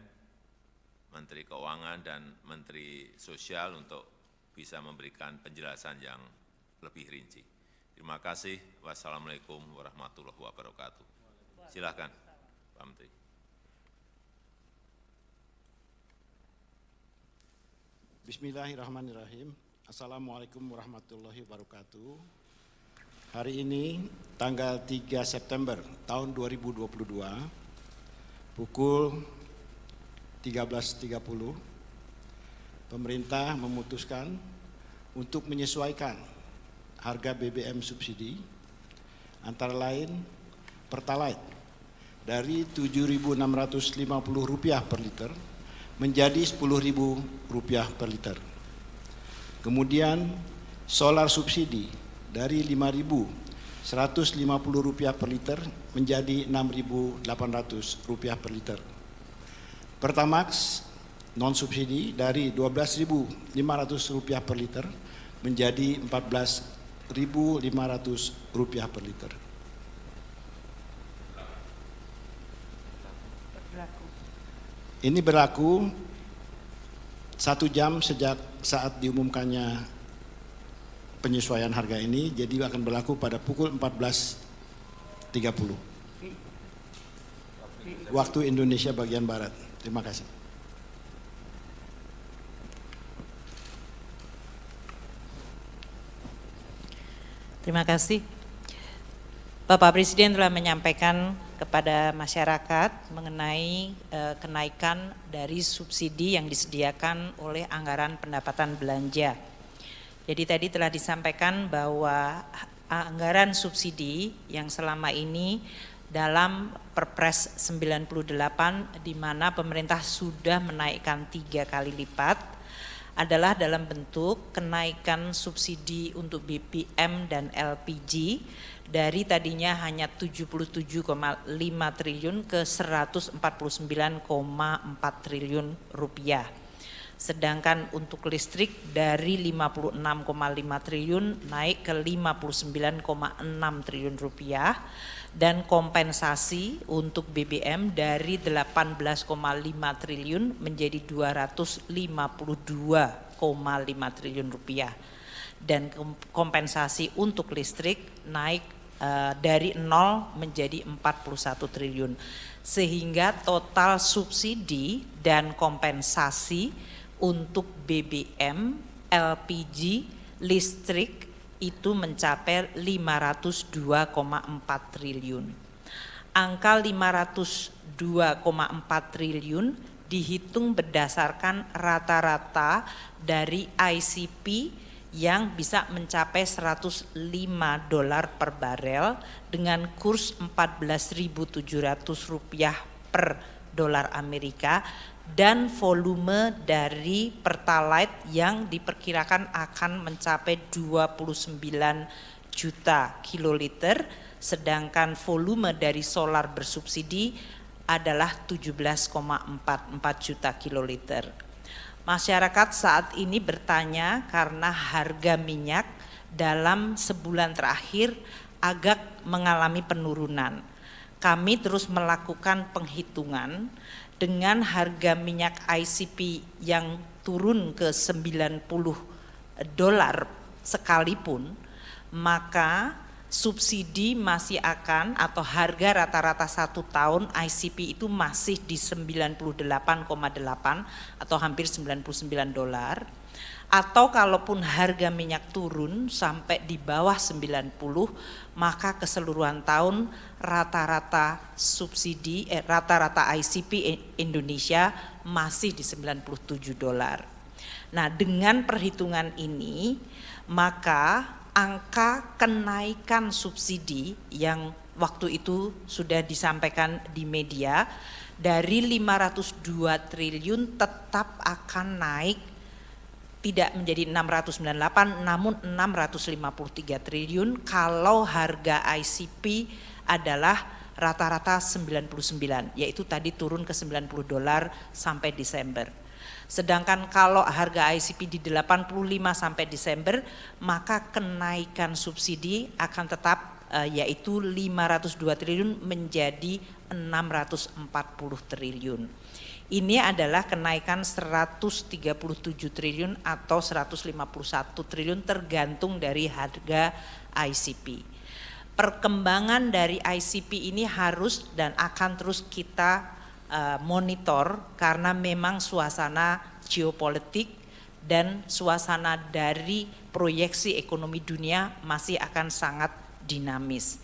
Menteri Keuangan, dan Menteri Sosial untuk bisa memberikan penjelasan yang lebih rinci. Terima kasih. Wassalamualaikum warahmatullahi wabarakatuh. Silakan, Pak Menteri. Bismillahirrahmanirrahim. Assalamualaikum warahmatullahi wabarakatuh. Hari ini, tanggal 3 September tahun 2022, pukul 13.30, pemerintah memutuskan untuk menyesuaikan harga BBM subsidi, antara lain Pertalite dari Rp7.650 per liter menjadi Rp10.000 per liter. Kemudian solar subsidi dari Rp5.150 per liter menjadi Rp6.800 per liter. Pertamax non subsidi dari Rp12.500 per liter menjadi Rp14.500 per liter. Ini berlaku 1 jam sejak saat diumumkannya penyesuaian harga ini, jadi akan berlaku pada pukul 14.30 waktu Indonesia bagian Barat. Terima kasih. Terima kasih. Bapak Presiden telah menyampaikan kepada masyarakat mengenai kenaikan dari subsidi yang disediakan oleh anggaran pendapatan belanja. Jadi tadi telah disampaikan bahwa anggaran subsidi yang selama ini dalam Perpres 98 di mana pemerintah sudah menaikkan 3 kali lipat adalah dalam bentuk kenaikan subsidi untuk BBM dan LPG dari tadinya hanya 77,5 triliun ke 149,4 triliun rupiah. Sedangkan untuk listrik dari 56,5 triliun naik ke 59,6 triliun rupiah dan kompensasi untuk BBM dari 18,5 triliun menjadi 252,5 triliun rupiah dan kompensasi untuk listrik naik dari 0 menjadi 41 triliun sehingga total subsidi dan kompensasi untuk BBM, LPG, listrik itu mencapai 502,4 triliun. Angka 502,4 triliun dihitung berdasarkan rata-rata dari ICP yang bisa mencapai $105 per barel dengan kurs Rp14.700 per dolar Amerika dan volume dari Pertalite yang diperkirakan akan mencapai 29 juta kiloliter, sedangkan volume dari solar bersubsidi adalah 17,44 juta kiloliter. Masyarakat saat ini bertanya karena harga minyak dalam sebulan terakhir agak mengalami penurunan. Kami terus melakukan penghitungan dengan harga minyak ICP yang turun ke $90 sekalipun, maka subsidi masih akan atau harga rata-rata 1 tahun ICP itu masih di 98,8 atau hampir $99. Atau kalaupun harga minyak turun sampai di bawah 90, maka keseluruhan tahun rata-rata subsidi rata-rata ICP Indonesia masih di $97. Nah, dengan perhitungan ini maka angka kenaikan subsidi yang waktu itu sudah disampaikan di media dari 502 triliun tetap akan naik tidak menjadi 698 namun 653 triliun kalau harga ICP adalah rata-rata 99, yaitu tadi turun ke $90 sampai Desember. Sedangkan kalau harga ICP di 85 sampai Desember, maka kenaikan subsidi akan tetap yaitu 502 triliun menjadi 640 triliun. Ini adalah kenaikan 137 triliun atau 151 triliun tergantung dari harga ICP. Perkembangan dari ICP ini harus dan akan terus kita monitor karena memang suasana geopolitik dan suasana dari proyeksi ekonomi dunia masih akan sangat dinamis.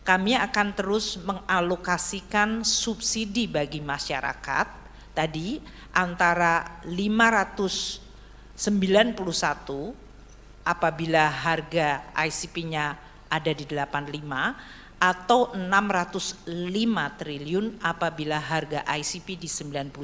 Kami akan terus mengalokasikan subsidi bagi masyarakat tadi antara 591 apabila harga ICP-nya ada di 85 atau 605 triliun apabila harga ICP di 99.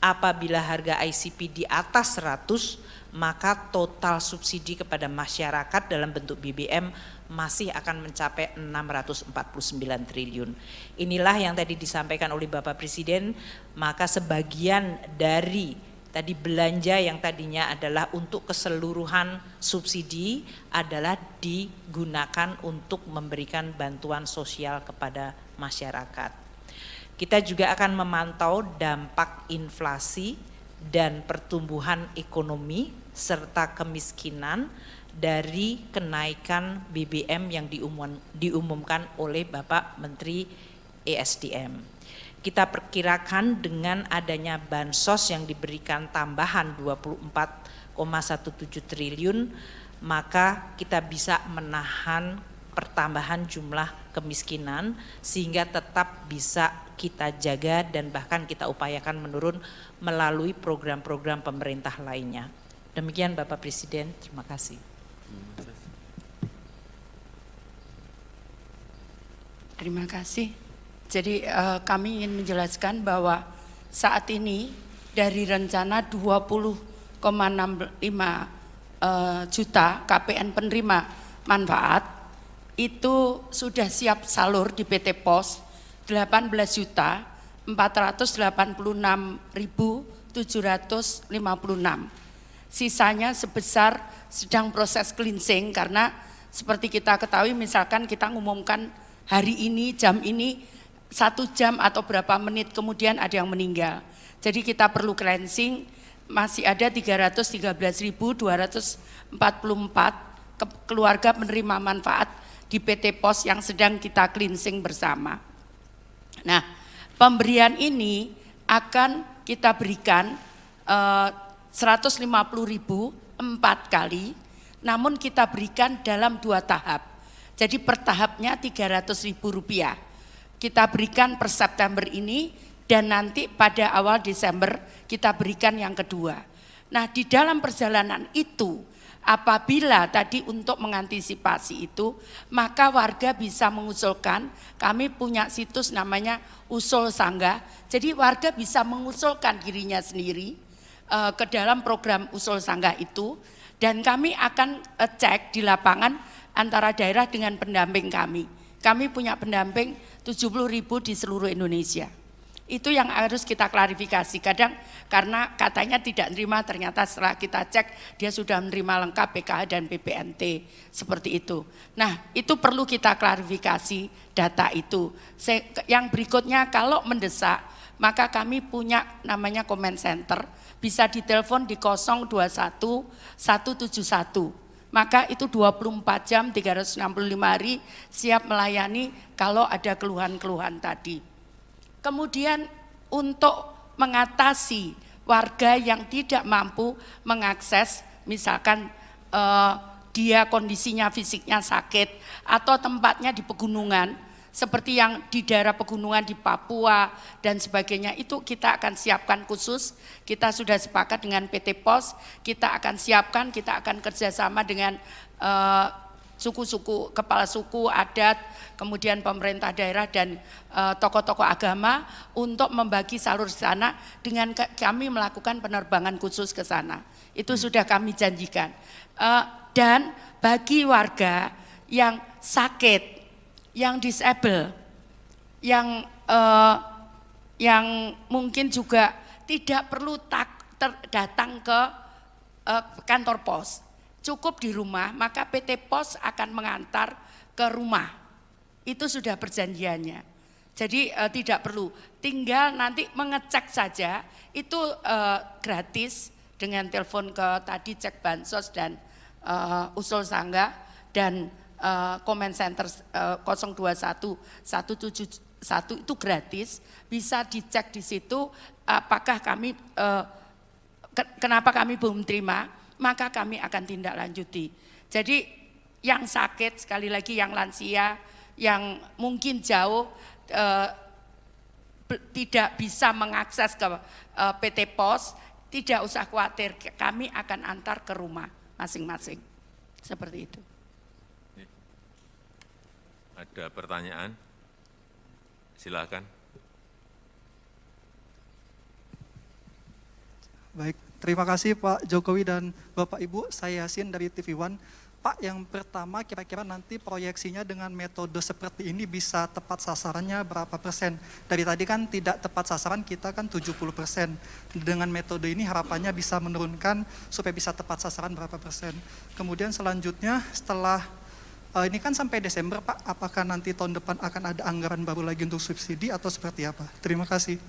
Apabila harga ICP di atas 100, maka total subsidi kepada masyarakat dalam bentuk BBM masih akan mencapai 649 triliun. Inilah yang tadi disampaikan oleh Bapak Presiden, maka sebagian dari tadi belanja yang tadinya adalah untuk keseluruhan subsidi adalah digunakan untuk memberikan bantuan sosial kepada masyarakat. Kita juga akan memantau dampak inflasi dan pertumbuhan ekonomi serta kemiskinan dari kenaikan BBM yang diumumkan oleh Bapak Menteri ESDM. Kita perkirakan dengan adanya bansos yang diberikan tambahan 24,17 triliun, maka kita bisa menahan pertambahan jumlah kemiskinan sehingga tetap bisa kita jaga dan bahkan kita upayakan menurun melalui program-program pemerintah lainnya. Demikian Bapak Presiden, terima kasih. Terima kasih. Jadi kami ingin menjelaskan bahwa saat ini dari rencana 20,65 juta KPN penerima manfaat itu sudah siap salur di PT POS 18.486.756. Sisanya sebesar sedang proses cleansing karena seperti kita ketahui misalkan kita ngumumkan hari ini jam ini 1 jam atau berapa menit kemudian ada yang meninggal. Jadi kita perlu cleansing, masih ada 313.244 keluarga penerima manfaat di PT POS yang sedang kita cleansing bersama. Nah, pemberian ini akan kita berikan 150.000 4 kali, namun kita berikan dalam 2 tahap. Jadi per tahapnya Rp300.000. Kita berikan per September ini dan nanti pada awal Desember kita berikan yang kedua. Nah, di dalam perjalanan itu apabila tadi untuk mengantisipasi itu, maka warga bisa mengusulkan, kami punya situs namanya Usul Sanggah, jadi warga bisa mengusulkan dirinya sendiri ke dalam program Usul Sanggah itu, dan kami akan cek di lapangan antara daerah dengan pendamping kami. Kami punya pendamping 70.000 di seluruh Indonesia. Itu yang harus kita klarifikasi. Kadang karena katanya tidak menerima, ternyata setelah kita cek dia sudah menerima lengkap PKH dan PPNT seperti itu. Nah, itu perlu kita klarifikasi data itu. Yang berikutnya kalau mendesak, maka kami punya namanya comment center, bisa ditelepon di 021 171. Maka itu 24 jam 365 hari siap melayani kalau ada keluhan-keluhan tadi. Kemudian untuk mengatasi warga yang tidak mampu mengakses, misalkan dia kondisinya fisiknya sakit atau tempatnya di pegunungan, seperti yang di daerah pegunungan di Papua dan sebagainya, itu kita akan siapkan khusus. Kita sudah sepakat dengan PT POS, kita akan siapkan, kita akan kerjasama dengan suku-suku, kepala suku, adat, kemudian pemerintah daerah dan tokoh-tokoh agama untuk membagi salur di sana dengan kami melakukan penerbangan khusus ke sana. Itu sudah kami janjikan. Dan bagi warga yang sakit, yang disable, yang mungkin juga tidak perlu datang ke kantor pos, cukup di rumah, maka PT POS akan mengantar ke rumah. Itu sudah perjanjiannya. Jadi tidak perlu, tinggal nanti mengecek saja, itu gratis dengan telepon ke tadi cek bansos dan usul sanggah dan comment center 021 171 itu gratis, bisa dicek di situ apakah kami kenapa kami belum terima, maka kami akan tindak lanjuti. Jadi yang sakit, sekali lagi yang lansia, yang mungkin jauh tidak bisa mengakses ke PT POS, tidak usah khawatir, kami akan antar ke rumah masing-masing. Seperti itu. Ada pertanyaan? Silakan. Baik, terima kasih Pak Jokowi dan Bapak Ibu. Saya Yasin dari TV One. Pak, yang pertama kira-kira nanti proyeksinya dengan metode seperti ini bisa tepat sasarannya berapa persen? Dari tadi kan tidak tepat sasaran, kita kan 70%. Dengan metode ini harapannya bisa menurunkan supaya bisa tepat sasaran berapa persen. Kemudian selanjutnya setelah ini kan sampai Desember Pak, apakah nanti tahun depan akan ada anggaran baru lagi untuk subsidi atau seperti apa? Terima kasih.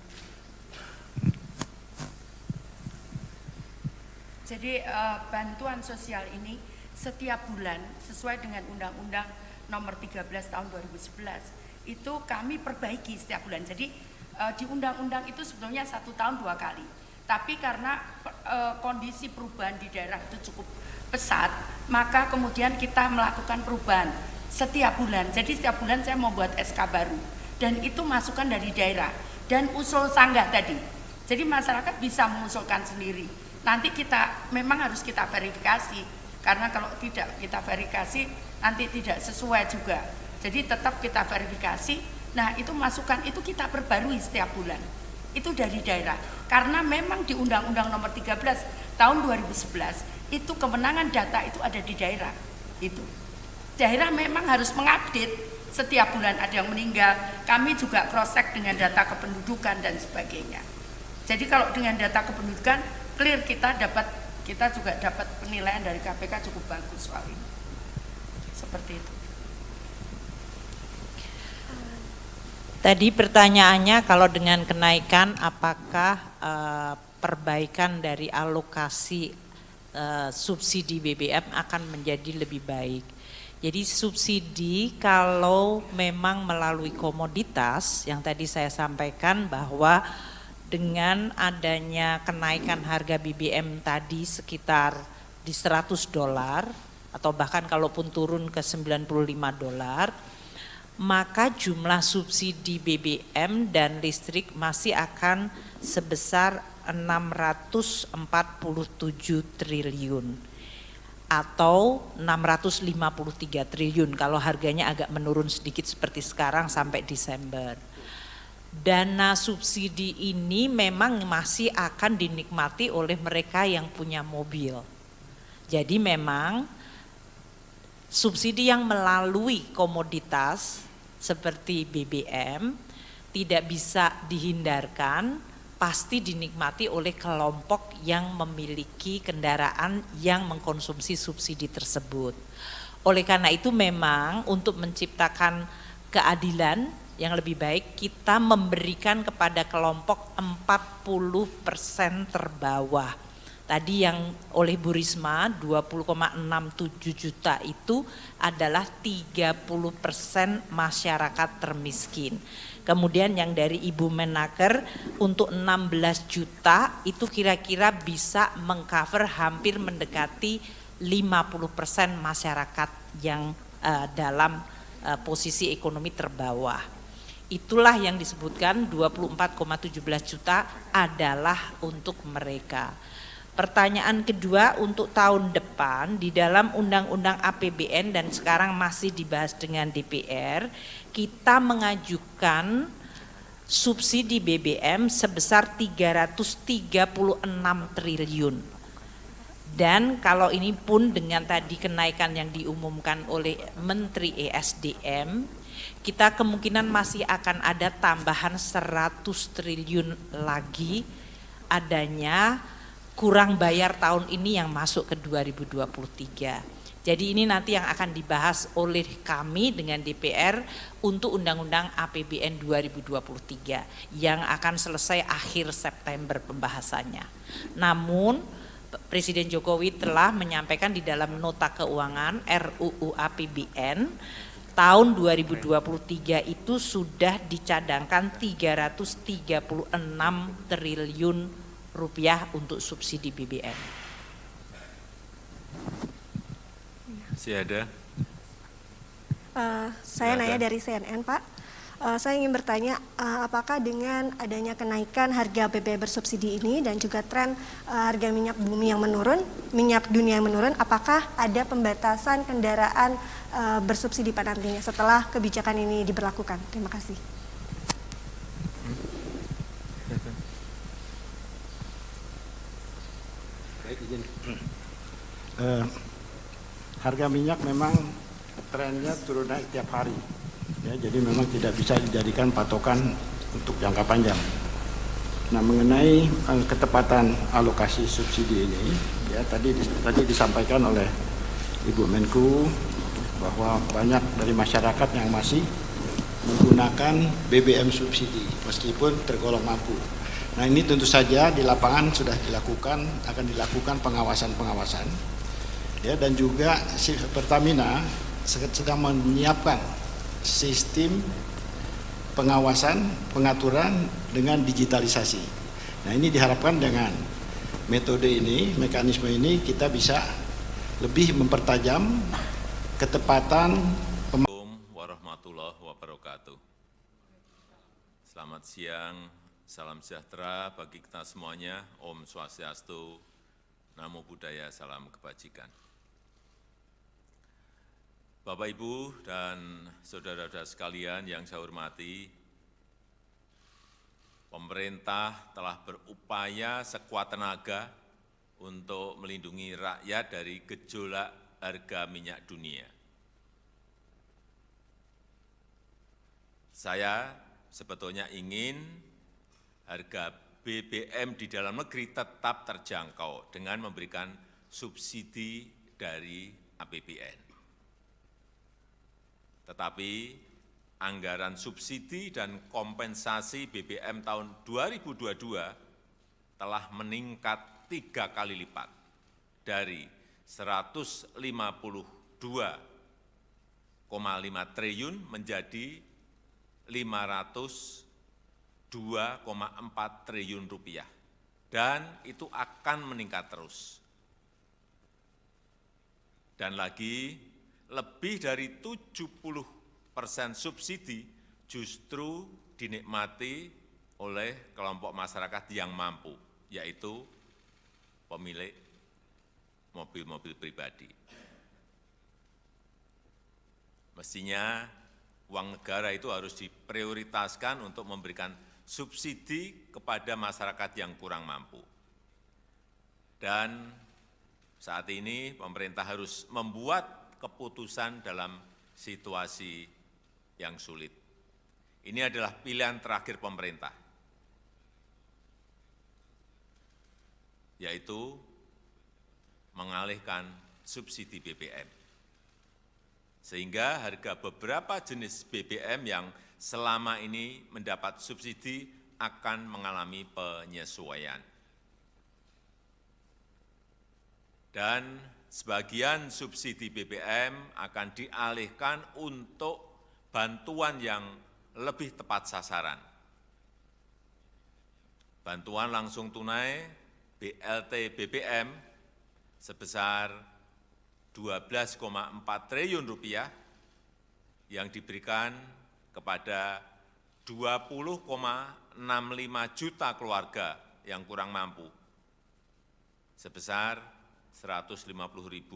Jadi bantuan sosial ini setiap bulan sesuai dengan Undang-Undang Nomor 13 Tahun 2011 itu kami perbaiki setiap bulan. Jadi di undang-undang itu sebetulnya 1 tahun 2 kali. Tapi karena kondisi perubahan di daerah itu cukup pesat, maka kemudian kita melakukan perubahan setiap bulan. Jadi setiap bulan saya membuat SK baru dan itu masukan dari daerah dan usul sanggah tadi. Jadi masyarakat bisa mengusulkan sendiri. Nanti kita memang harus kita verifikasi. Karena kalau tidak kita verifikasi nanti tidak sesuai juga. Jadi tetap kita verifikasi. Nah itu masukan itu kita perbarui setiap bulan. Itu dari daerah. Karena memang di Undang-Undang Nomor 13 Tahun 2011 itu kewenangan data itu ada di daerah. Itu daerah memang harus mengupdate setiap bulan ada yang meninggal. Kami juga cross check dengan data kependudukan dan sebagainya. Jadi kalau dengan data kependudukan clear kita juga dapat penilaian dari KPK cukup bagus soal ini. Seperti itu. Tadi pertanyaannya kalau dengan kenaikan apakah perbaikan dari alokasi subsidi BBM akan menjadi lebih baik. Jadi subsidi kalau memang melalui komoditas yang tadi saya sampaikan bahwa dengan adanya kenaikan harga BBM tadi sekitar di $100 atau bahkan kalaupun turun ke $95, maka jumlah subsidi BBM dan listrik masih akan sebesar 647 triliun atau 653 triliun kalau harganya agak menurun sedikit seperti sekarang sampai Desember. Dana subsidi ini memang masih akan dinikmati oleh mereka yang punya mobil. Jadi memang subsidi yang melalui komoditas seperti BBM tidak bisa dihindarkan, pasti dinikmati oleh kelompok yang memiliki kendaraan yang mengkonsumsi subsidi tersebut. Oleh karena itu memang untuk menciptakan keadilan yang lebih baik kita memberikan kepada kelompok 40% terbawah. Tadi yang oleh Bu Risma 20,67 juta itu adalah 30% masyarakat termiskin. Kemudian yang dari Ibu Menaker untuk 16 juta itu kira-kira bisa mengcover hampir mendekati 50% masyarakat yang dalam posisi ekonomi terbawah. Itulah yang disebutkan 24,17 juta adalah untuk mereka. Pertanyaan kedua untuk tahun depan di dalam Undang-Undang APBN dan sekarang masih dibahas dengan DPR, kita mengajukan subsidi BBM sebesar 336 triliun. Dan kalau ini pun dengan tadi kenaikan yang diumumkan oleh Menteri ESDM, kita kemungkinan masih akan ada tambahan 100 triliun lagi adanya kurang bayar tahun ini yang masuk ke 2023. Jadi ini nanti yang akan dibahas oleh kami dengan DPR untuk Undang-Undang APBN 2023 yang akan selesai akhir September pembahasannya. Namun Presiden Jokowi telah menyampaikan di dalam nota keuangan RUU APBN tahun 2023 itu sudah dicadangkan 336 triliun rupiah untuk subsidi BBM. Masih ada? Saya nanya dari CNN Pak. Saya ingin bertanya, apakah dengan adanya kenaikan harga BBM bersubsidi ini dan juga tren harga minyak bumi yang menurun, minyak dunia yang menurun, apakah ada pembatasan kendaraan bersubsidi pada nantinya setelah kebijakan ini diberlakukan? Terima kasih. Harga minyak memang trennya turun naik tiap hari. Ya, jadi memang tidak bisa dijadikan patokan untuk jangka panjang. Nah, mengenai ketepatan alokasi subsidi ini, ya tadi disampaikan oleh Ibu Menku bahwa banyak dari masyarakat yang masih menggunakan BBM subsidi meskipun tergolong mampu. Nah, ini tentu saja di lapangan sudah akan dilakukan pengawasan. Ya, dan juga Pertamina sedang menyiapkan sistem pengawasan, pengaturan dengan digitalisasi. Nah, ini diharapkan dengan metode ini, mekanisme ini kita bisa lebih mempertajam ketepatan. Assalamualaikum warahmatullahi wabarakatuh. Selamat siang, salam sejahtera bagi kita semuanya. Om Swastiastu, Namo Buddhaya, salam kebajikan. Bapak, Ibu, dan saudara-saudara sekalian yang saya hormati, pemerintah telah berupaya sekuat tenaga untuk melindungi rakyat dari gejolak harga minyak dunia. Saya sebetulnya ingin harga BBM di dalam negeri tetap terjangkau dengan memberikan subsidi dari APBN. Tetapi anggaran subsidi dan kompensasi BBM tahun 2022 telah meningkat 3 kali lipat dari 152,5 triliun menjadi 502,4 triliun rupiah, dan itu akan meningkat terus. Dan lagi, lebih dari 70% subsidi justru dinikmati oleh kelompok masyarakat yang mampu, yaitu pemilik mobil-mobil pribadi. Mestinya uang negara itu harus diprioritaskan untuk memberikan subsidi kepada masyarakat yang kurang mampu. Dan saat ini pemerintah harus membuat keputusan dalam situasi yang sulit. Ini adalah pilihan terakhir pemerintah, yaitu mengalihkan subsidi BBM. Sehingga harga beberapa jenis BBM yang selama ini mendapat subsidi akan mengalami penyesuaian. Dan sebagian subsidi BBM akan dialihkan untuk bantuan yang lebih tepat sasaran. Bantuan langsung tunai BLT BBM sebesar 12,4 triliun rupiah yang diberikan kepada 20,65 juta keluarga yang kurang mampu sebesar Rp150.000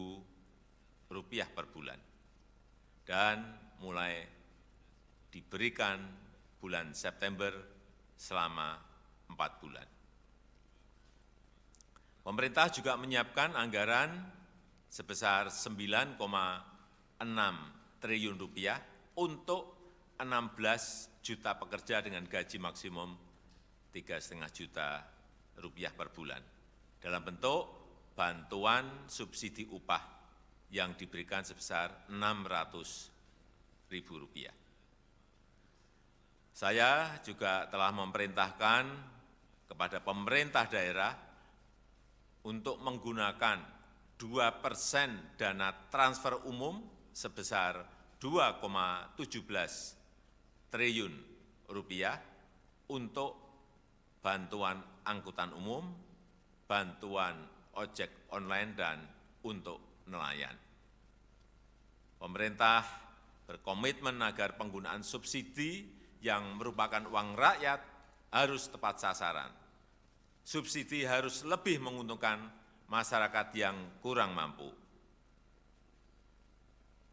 per bulan, dan mulai diberikan bulan September selama 4 bulan. Pemerintah juga menyiapkan anggaran sebesar Rp9,6 triliun untuk 16 juta pekerja dengan gaji maksimum Rp3,5 juta per bulan dalam bentuk bantuan subsidi upah yang diberikan sebesar Rp600.000. Saya juga telah memerintahkan kepada pemerintah daerah untuk menggunakan 2% dana transfer umum sebesar Rp2,17 triliun untuk bantuan angkutan umum, bantuan ojek online, dan untuk nelayan. Pemerintah berkomitmen agar penggunaan subsidi yang merupakan uang rakyat harus tepat sasaran. Subsidi harus lebih menguntungkan masyarakat yang kurang mampu.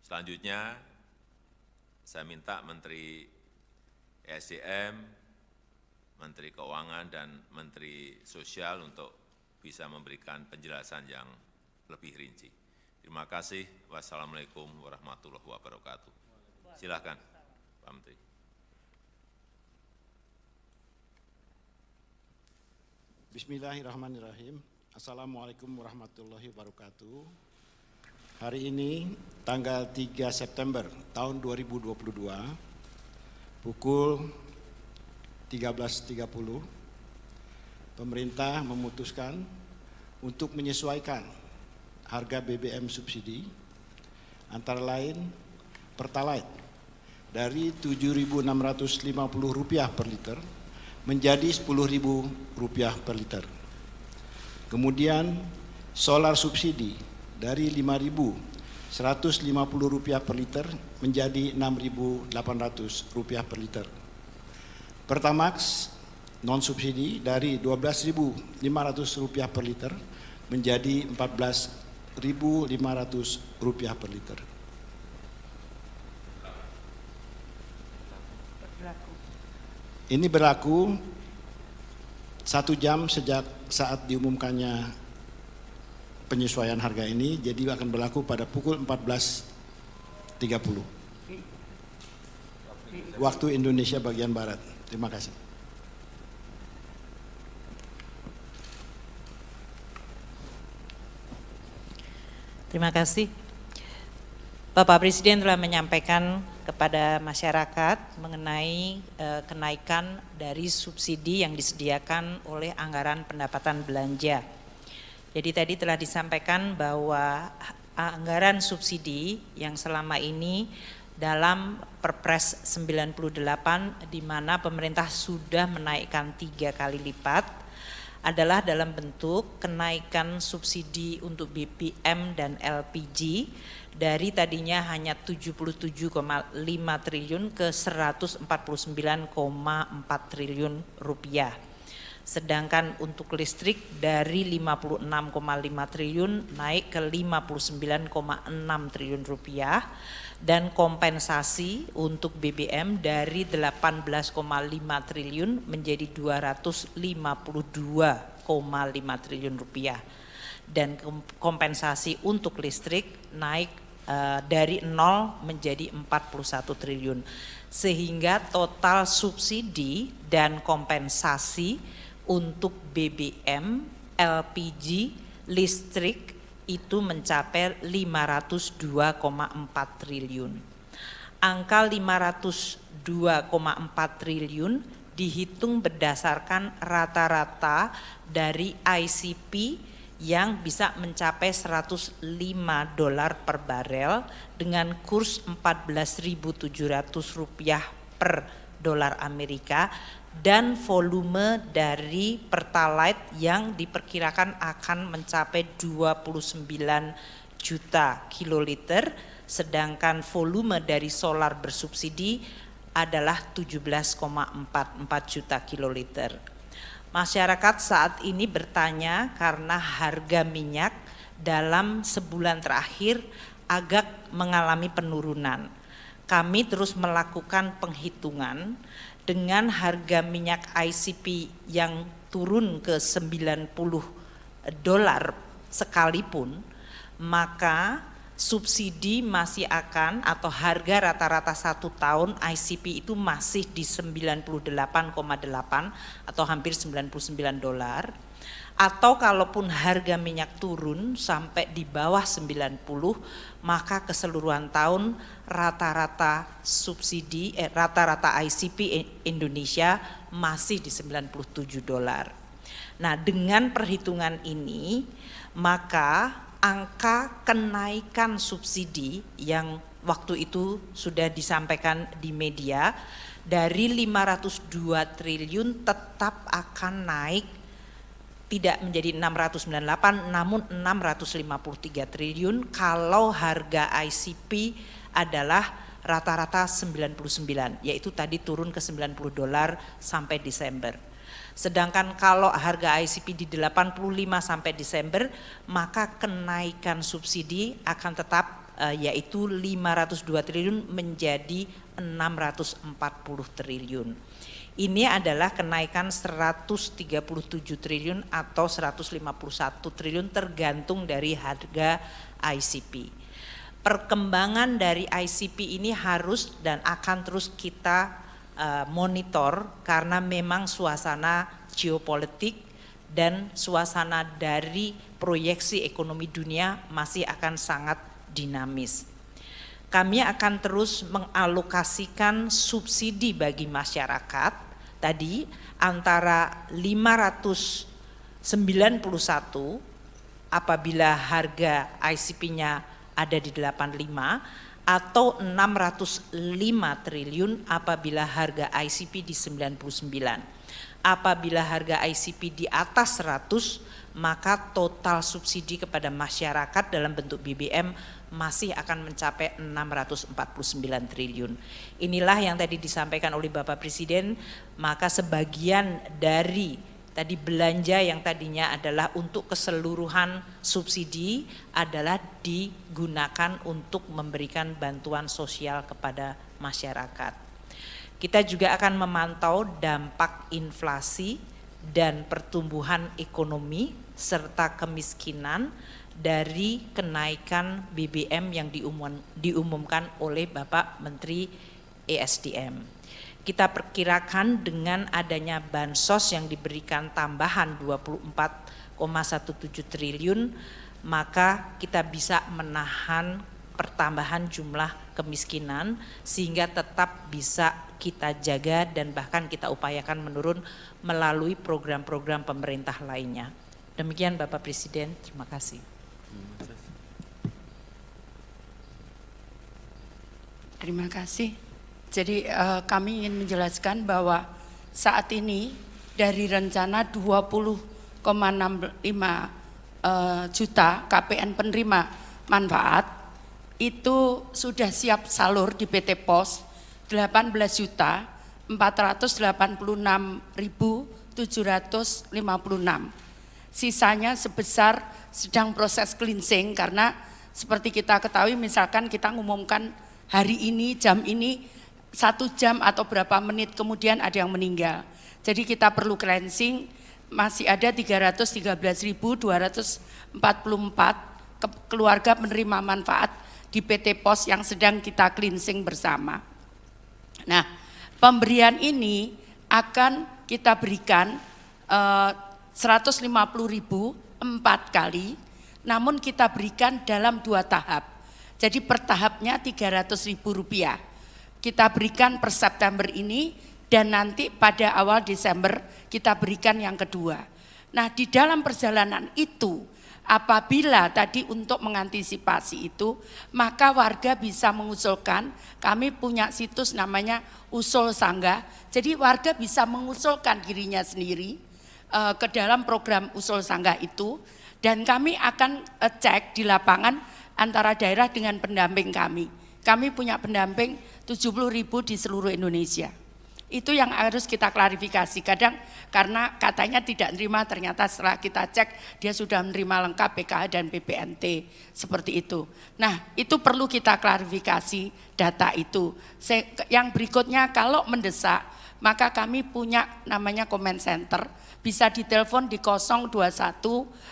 Selanjutnya, saya minta Menteri ESDM, Menteri Keuangan, dan Menteri Sosial untuk bisa memberikan penjelasan yang lebih rinci. Terima kasih. Wassalamualaikum warahmatullahi wabarakatuh. Silakan, Pak Menteri. Bismillahirrahmanirrahim. Assalamualaikum warahmatullahi wabarakatuh. Hari ini tanggal 3 September tahun 2022 pukul 13.30 pemerintah memutuskan untuk menyesuaikan harga BBM subsidi antara lain Pertalite dari Rp7.650 per liter menjadi Rp10.000 per liter. Kemudian solar subsidi dari Rp5.150 per liter menjadi Rp6.800 per liter. Pertamax non subsidi dari Rp12.500 per liter menjadi Rp14.500 per liter. Ini berlaku 1 jam sejak saat diumumkannya penyesuaian harga ini, jadi akan berlaku pada pukul 14.30 waktu Indonesia bagian Barat. Terima kasih. Terima kasih. Bapak Presiden telah menyampaikan kepada masyarakat mengenai kenaikan dari subsidi yang disediakan oleh anggaran pendapatan belanja. Jadi tadi telah disampaikan bahwa anggaran subsidi yang selama ini dalam Perpres 98 di mana pemerintah sudah menaikkan 3 kali lipat adalah dalam bentuk kenaikan subsidi untuk BBM dan LPG dari tadinya hanya 77,5 triliun ke 149,4 triliun rupiah. Sedangkan untuk listrik dari 56,5 triliun naik ke 59,6 triliun rupiah dan kompensasi untuk BBM dari 18,5 triliun menjadi 252,5 triliun rupiah dan kompensasi untuk listrik naik dari 0 menjadi 41 triliun sehingga total subsidi dan kompensasi untuk BBM, LPG, listrik itu mencapai 502,4 triliun. Angka 502,4 triliun dihitung berdasarkan rata-rata dari ICP yang bisa mencapai $105 per barel dengan kurs Rp14.700 per dolar Amerika dan volume dari Pertalite yang diperkirakan akan mencapai 29 juta kiloliter, sedangkan volume dari solar bersubsidi adalah 17,44 juta kiloliter. Masyarakat saat ini bertanya karena harga minyak dalam sebulan terakhir agak mengalami penurunan. Kami terus melakukan penghitungan dengan harga minyak ICP yang turun ke $90 sekalipun, maka subsidi masih akan atau harga rata-rata 1 tahun ICP itu masih di 98,8 atau hampir $99. Atau kalaupun harga minyak turun sampai di bawah 90, maka keseluruhan tahun rata-rata subsidi rata-rata ICP Indonesia masih di $97. Nah, dengan perhitungan ini maka angka kenaikan subsidi yang waktu itu sudah disampaikan di media dari 502 triliun tetap akan naik tidak menjadi 698 namun 653 triliun kalau harga ICP adalah rata-rata 99, yaitu tadi turun ke $90 sampai Desember. Sedangkan kalau harga ICP di 85 sampai Desember, maka kenaikan subsidi akan tetap yaitu 502 triliun menjadi 640 triliun. Ini adalah kenaikan 137 triliun atau 151 triliun tergantung dari harga ICP. Perkembangan dari ICP ini harus dan akan terus kita monitor karena memang suasana geopolitik dan suasana dari proyeksi ekonomi dunia masih akan sangat dinamis. Kami akan terus mengalokasikan subsidi bagi masyarakat tadi antara 591 apabila harga ICP-nya ada di 85 atau 605 triliun apabila harga ICP di 99. Apabila harga ICP di atas 100, maka total subsidi kepada masyarakat dalam bentuk BBM masih akan mencapai 649 triliun. Inilah yang tadi disampaikan oleh Bapak Presiden, maka sebagian dari tadi belanja yang tadinya adalah untuk keseluruhan subsidi adalah digunakan untuk memberikan bantuan sosial kepada masyarakat. Kita juga akan memantau dampak inflasi dan pertumbuhan ekonomi serta kemiskinan dari kenaikan BBM yang diumumkan oleh Bapak Menteri ESDM. Kita perkirakan dengan adanya bansos yang diberikan tambahan 24,17 triliun, maka kita bisa menahan pertambahan jumlah kemiskinan sehingga tetap bisa kita jaga dan bahkan kita upayakan menurun melalui program-program pemerintah lainnya. Demikian Bapak Presiden, terima kasih. Terima kasih. Jadi kami ingin menjelaskan bahwa saat ini dari rencana 20,65 juta KPN penerima manfaat itu sudah siap salur di PT POS 18.486.756. Sisanya sebesar sedang proses cleansing karena seperti kita ketahui misalkan kita ngumumkan hari ini jam ini 1 jam atau berapa menit kemudian ada yang meninggal. Jadi kita perlu cleansing, masih ada 313.244 keluarga penerima manfaat di PT POS yang sedang kita cleansing bersama. Nah, pemberian ini akan kita berikan 150.000 4 kali, namun kita berikan dalam 2 tahap. Jadi per tahapnya Rp300.000. Kita berikan per September ini dan nanti pada awal Desember kita berikan yang kedua. Nah, di dalam perjalanan itu apabila tadi untuk mengantisipasi itu, maka warga bisa mengusulkan, kami punya situs namanya Usul Sanggah, jadi warga bisa mengusulkan dirinya sendiri ke dalam program Usul Sanggah itu, dan kami akan cek di lapangan antara daerah dengan pendamping kami. Kami punya pendamping 70.000 di seluruh Indonesia. Itu yang harus kita klarifikasi. Kadang karena katanya tidak menerima, ternyata setelah kita cek dia sudah menerima lengkap PKH dan PPNT seperti itu. Nah, itu perlu kita klarifikasi data itu. Yang berikutnya kalau mendesak, maka kami punya namanya comment center, bisa ditelepon di 021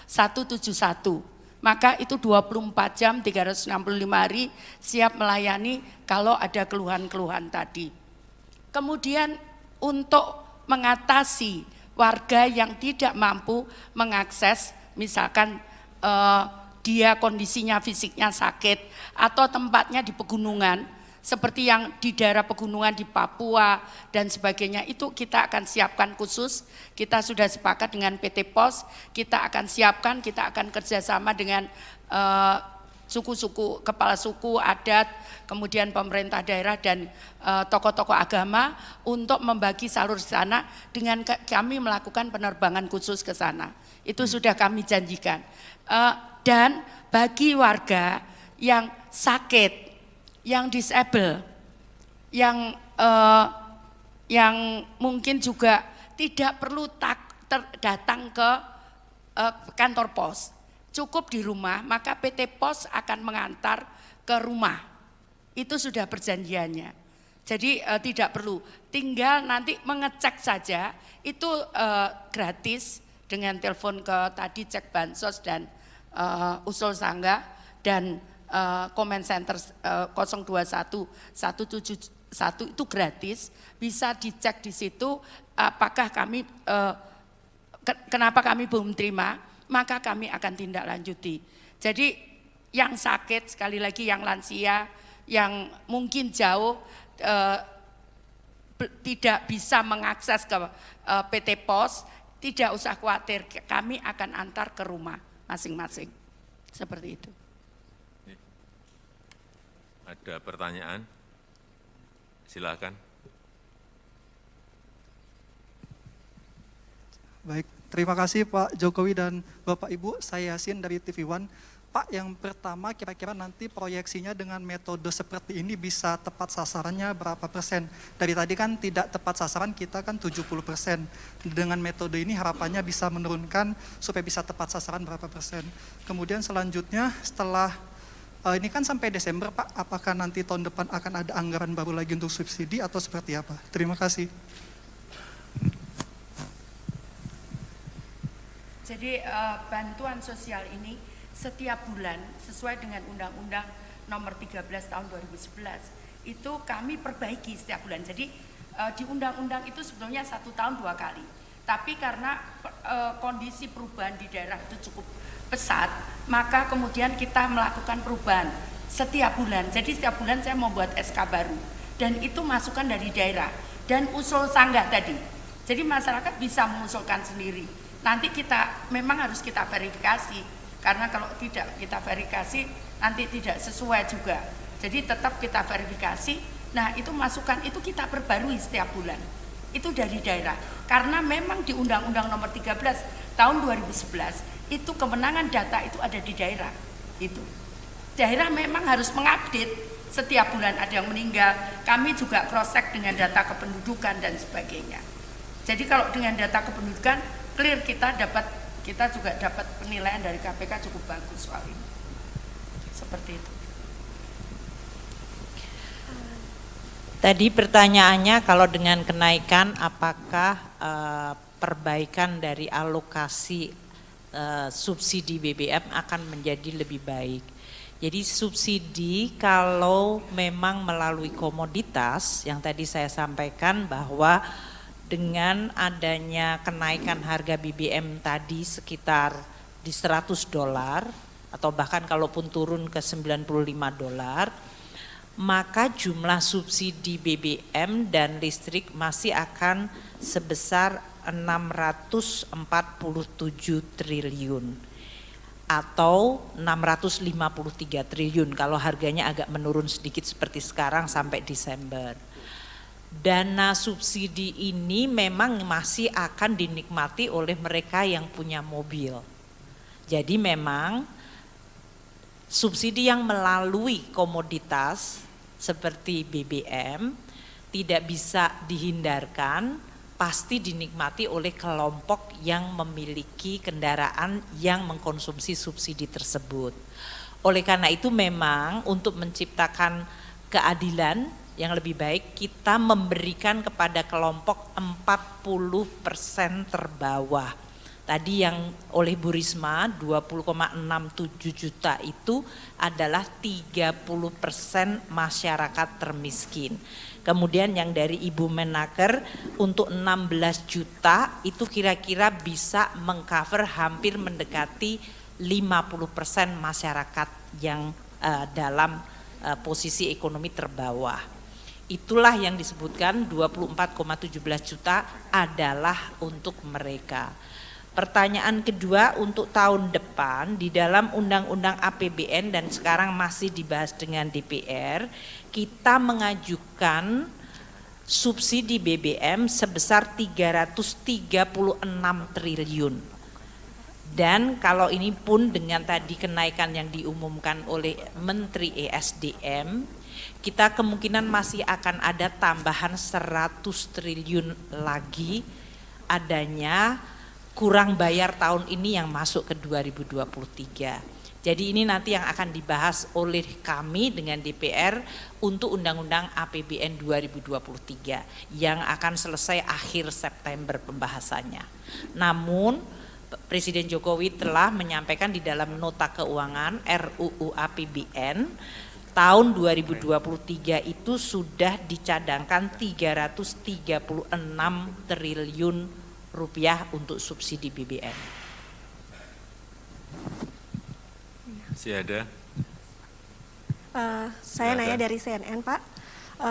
171. Maka itu 24 jam 365 hari siap melayani kalau ada keluhan-keluhan tadi. Kemudian untuk mengatasi warga yang tidak mampu mengakses, misalkan dia kondisinya fisiknya sakit atau tempatnya di pegunungan, seperti yang di daerah pegunungan di Papua dan sebagainya, itu kita akan siapkan khusus. Kita sudah sepakat dengan PT POS, kita akan siapkan, kita akan kerjasama dengan suku-suku, kepala suku, adat, kemudian pemerintah daerah dan tokoh-tokoh agama untuk membagi salur di sana dengan kami melakukan penerbangan khusus ke sana. Itu sudah kami janjikan. Dan bagi warga yang sakit, yang disable, yang mungkin juga tidak perlu datang ke kantor pos, cukup di rumah, maka PT Pos akan mengantar ke rumah. Itu sudah perjanjiannya. Jadi tidak perlu, tinggal nanti mengecek saja, itu gratis dengan telepon ke tadi cek bansos dan usul sanggah dan comment center 021 171 itu gratis, bisa dicek di situ apakah kami kenapa kami belum terima, maka kami akan tindak lanjuti. Jadi yang sakit, sekali lagi yang lansia, yang mungkin jauh tidak bisa mengakses ke PT Pos, tidak usah khawatir, kami akan antar ke rumah masing-masing. Seperti itu. Ada pertanyaan? Silakan. Baik, terima kasih Pak Jokowi dan Bapak Ibu, saya Yasin dari TV One. Pak, yang pertama kira-kira nanti proyeksinya dengan metode seperti ini bisa tepat sasarannya berapa persen? Dari tadi kan tidak tepat sasaran, kita kan 70%. Dengan metode ini harapannya bisa menurunkan supaya bisa tepat sasaran berapa persen. Kemudian selanjutnya setelah ini kan sampai Desember Pak, apakah nanti tahun depan akan ada anggaran baru lagi untuk subsidi atau seperti apa? Terima kasih. Jadi bantuan sosial ini setiap bulan sesuai dengan Undang-Undang Nomor 13 Tahun 2011 itu kami perbaiki setiap bulan. Jadi di undang-undang itu sebetulnya 1 tahun 2 kali. Tapi karena kondisi perubahan di daerah itu cukup pesat, maka kemudian kita melakukan perubahan setiap bulan. Jadi setiap bulan saya membuat SK baru dan itu masukan dari daerah dan usul sanggah tadi. Jadi masyarakat bisa mengusulkan sendiri. Nanti kita memang harus kita verifikasi, karena kalau tidak kita verifikasi nanti tidak sesuai juga. Jadi tetap kita verifikasi. Nah itu masukan itu kita perbarui setiap bulan. Itu dari daerah. Karena memang di Undang-Undang Nomor 13 Tahun 2011 itu kemenangan data itu ada di daerah. Itu daerah memang harus mengupdate setiap bulan ada yang meninggal. Kami juga cross check dengan data kependudukan dan sebagainya. Jadi kalau dengan data kependudukan clear, kita juga dapat penilaian dari KPK cukup bagus soal ini. Seperti itu. Tadi pertanyaannya kalau dengan kenaikan apakah perbaikan dari alokasi subsidi BBM akan menjadi lebih baik. Jadi subsidi kalau memang melalui komoditas yang tadi saya sampaikan bahwa dengan adanya kenaikan harga BBM tadi sekitar di $100 atau bahkan kalaupun turun ke $95, maka jumlah subsidi BBM dan listrik masih akan sebesar 647 triliun atau 653 triliun kalau harganya agak menurun sedikit seperti sekarang sampai Desember. Dana subsidi ini memang masih akan dinikmati oleh mereka yang punya mobil. Jadi memang subsidi yang melalui komoditas seperti BBM tidak bisa dihindarkan, pasti dinikmati oleh kelompok yang memiliki kendaraan yang mengkonsumsi subsidi tersebut. Oleh karena itu memang untuk menciptakan keadilan yang lebih baik kita memberikan kepada kelompok 40% terbawah. Tadi yang oleh Bu Risma 20,67 juta itu adalah 30% masyarakat termiskin. Kemudian yang dari Ibu Menaker untuk 16 juta itu kira-kira bisa mengcover hampir mendekati 50% masyarakat yang dalam posisi ekonomi terbawah. Itulah yang disebutkan 24,17 juta adalah untuk mereka. Pertanyaan kedua untuk tahun depan di dalam Undang-Undang APBN dan sekarang masih dibahas dengan DPR, kita mengajukan subsidi BBM sebesar 336 triliun. Dan kalau ini pun dengan tadi kenaikan yang diumumkan oleh Menteri ESDM, kita kemungkinan masih akan ada tambahan 100 triliun lagi adanya kurang bayar tahun ini yang masuk ke 2023. Jadi ini nanti yang akan dibahas oleh kami dengan DPR untuk Undang-Undang APBN 2023 yang akan selesai akhir September pembahasannya. Namun Presiden Jokowi telah menyampaikan di dalam nota keuangan RUU APBN tahun 2023 itu sudah dicadangkan 336 triliun rupiah untuk subsidi BBM. Masih ada? Saya nanya dari CNN, Pak.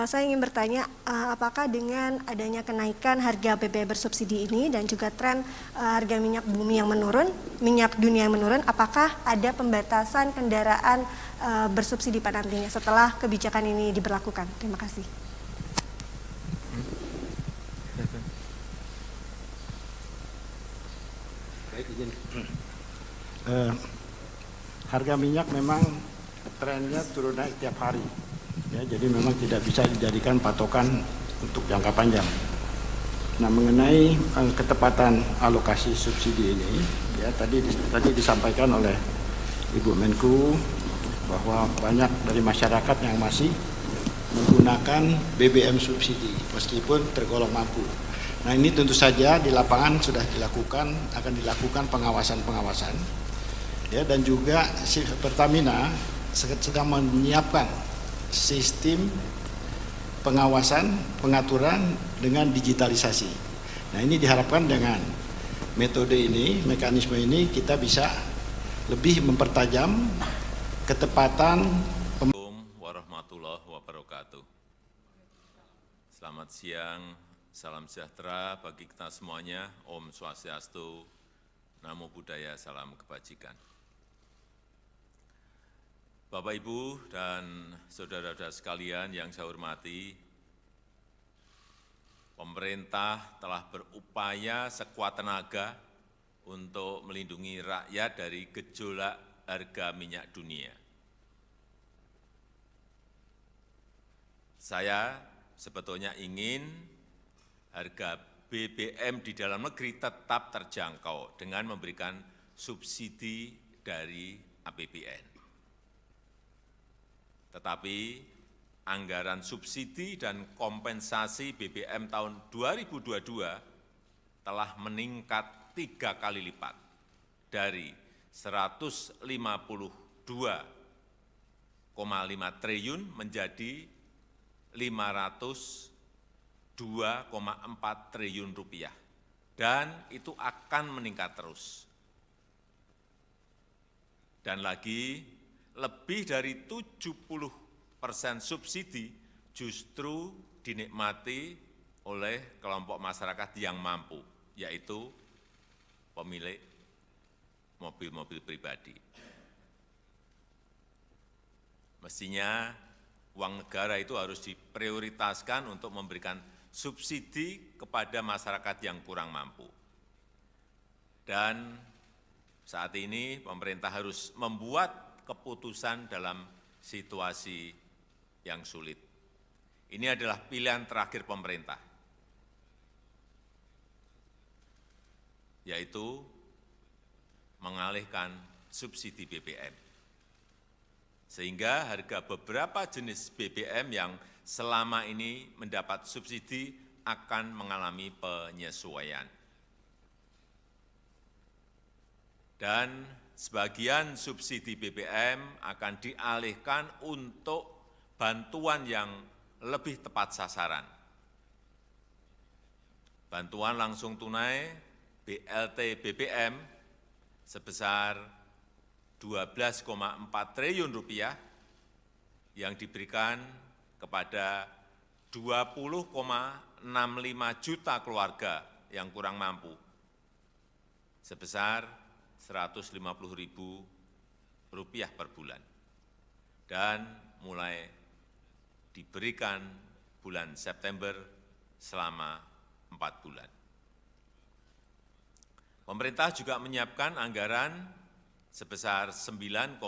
Saya ingin bertanya, apakah dengan adanya kenaikan harga BBM bersubsidi ini dan juga tren harga minyak bumi yang menurun, minyak dunia yang menurun, apakah ada pembatasan kendaraan bersubsidi Pak nantinya setelah kebijakan ini diberlakukan? Terima kasih. Baik, izin. Harga minyak memang trennya turun naik tiap hari, ya, jadi memang tidak bisa dijadikan patokan untuk jangka panjang. Nah, mengenai ketepatan alokasi subsidi ini, ya tadi disampaikan oleh Ibu Menku bahwa banyak dari masyarakat yang masih menggunakan BBM subsidi meskipun tergolong mampu. Nah, ini tentu saja di lapangan sudah akan dilakukan pengawasan. Ya, dan juga Pertamina sedang menyiapkan sistem pengawasan, pengaturan dengan digitalisasi. Nah, ini diharapkan dengan metode ini, mekanisme ini kita bisa lebih mempertajam ketepatan. Assalamualaikum warahmatullahi wabarakatuh. Selamat siang, salam sejahtera bagi kita semuanya. Om Swastiastu, Namo Buddhaya, salam kebajikan. Bapak, Ibu, dan saudara-saudara sekalian yang saya hormati, pemerintah telah berupaya sekuat tenaga untuk melindungi rakyat dari gejolak harga minyak dunia. Saya sebetulnya ingin harga BBM di dalam negeri tetap terjangkau dengan memberikan subsidi dari APBN. Tetapi anggaran subsidi dan kompensasi BBM tahun 2022 telah meningkat 3 kali lipat dari 152,5 triliun menjadi 502,4 triliun rupiah, dan itu akan meningkat terus. Dan lagi, lebih dari 70% subsidi justru dinikmati oleh kelompok masyarakat yang mampu, yaitu pemilik mobil-mobil pribadi. Mestinya uang negara itu harus diprioritaskan untuk memberikan subsidi kepada masyarakat yang kurang mampu. Dan saat ini pemerintah harus membuat keputusan dalam situasi yang sulit. Ini adalah pilihan terakhir pemerintah, yaitu mengalihkan subsidi BBM. Sehingga harga beberapa jenis BBM yang selama ini mendapat subsidi akan mengalami penyesuaian. Dan sebagian subsidi BBM akan dialihkan untuk bantuan yang lebih tepat sasaran. Bantuan langsung tunai BLT BBM sebesar 12,4 triliun rupiah yang diberikan kepada 20,65 juta keluarga yang kurang mampu sebesar Rp150.000 per bulan, dan mulai diberikan bulan September selama 4 bulan. Pemerintah juga menyiapkan anggaran sebesar 9,6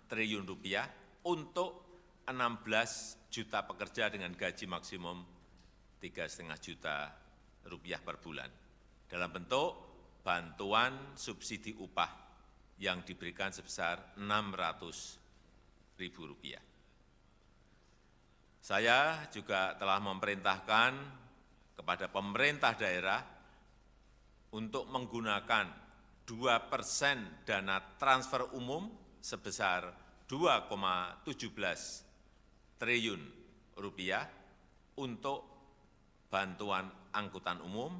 triliun rupiah untuk 16 juta pekerja dengan gaji maksimum 3,5 juta rupiah per bulan dalam bentuk bantuan subsidi upah yang diberikan sebesar 600.000 rupiah. Saya juga telah memerintahkan kepada pemerintah daerah untuk menggunakan 2% dana transfer umum sebesar 2,17 triliun rupiah untuk bantuan angkutan umum,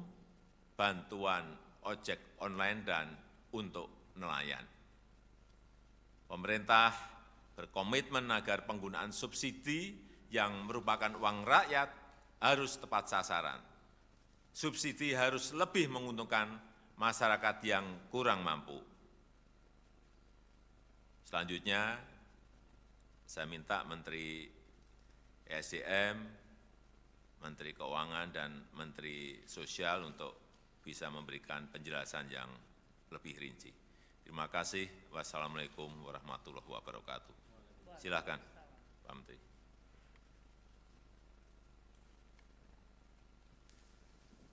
bantuan ojek online, dan untuk nelayan. Pemerintah berkomitmen agar penggunaan subsidi yang merupakan uang rakyat harus tepat sasaran. Subsidi harus lebih menguntungkan masyarakat yang kurang mampu. Selanjutnya, saya minta Menteri ESDM, Menteri Keuangan, dan Menteri Sosial untuk bisa memberikan penjelasan yang lebih rinci. Terima kasih. Wassalamualaikum warahmatullahi wabarakatuh. Silakan, Pak Menteri.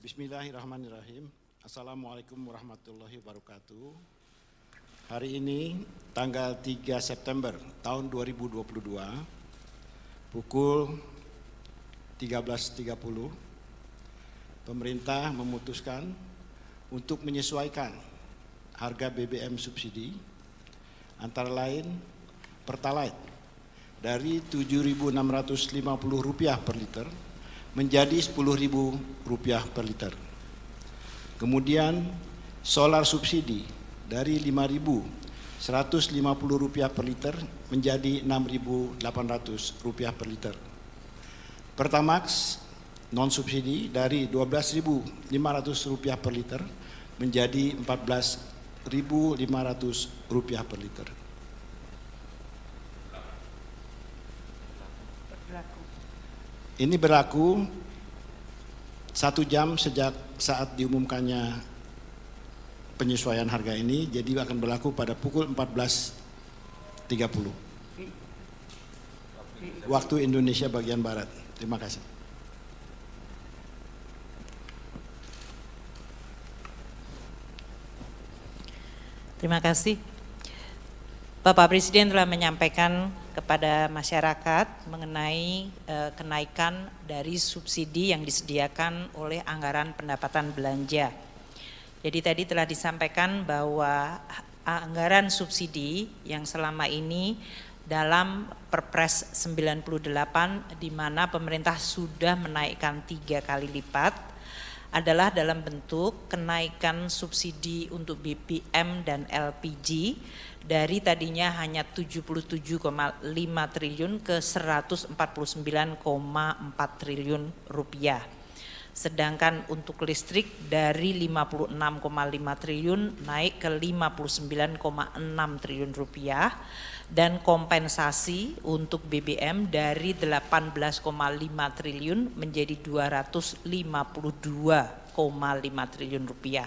Bismillahirrahmanirrahim. Assalamualaikum warahmatullahi wabarakatuh. Hari ini tanggal 3 September tahun 2022 pukul 13.30 pemerintah memutuskan untuk menyesuaikan harga BBM subsidi antara lain Pertalite dari Rp7.650 per liter menjadi Rp10.000 per liter. Kemudian solar subsidi dari Rp5.150 per liter menjadi Rp6.800 per liter. Pertamax non subsidi dari Rp12.500 per liter menjadi Rp14.500 per liter. Ini berlaku 1 jam sejak saat diumumkannya penyesuaian harga ini, jadi akan berlaku pada pukul 14.30 waktu Indonesia bagian Barat. Terima kasih. Terima kasih. Bapak Presiden telah menyampaikan kepada masyarakat mengenai kenaikan dari subsidi yang disediakan oleh anggaran pendapatan belanja. Jadi tadi telah disampaikan bahwa anggaran subsidi yang selama ini dalam Perpres 98 di mana pemerintah sudah menaikkan 3 kali lipat adalah dalam bentuk kenaikan subsidi untuk BBM dan LPG dari tadinya hanya 77,5 triliun ke 149,4 triliun rupiah. Sedangkan untuk listrik dari 56,5 triliun naik ke 59,6 triliun rupiah dan kompensasi untuk BBM dari 18,5 triliun menjadi 252,5 triliun rupiah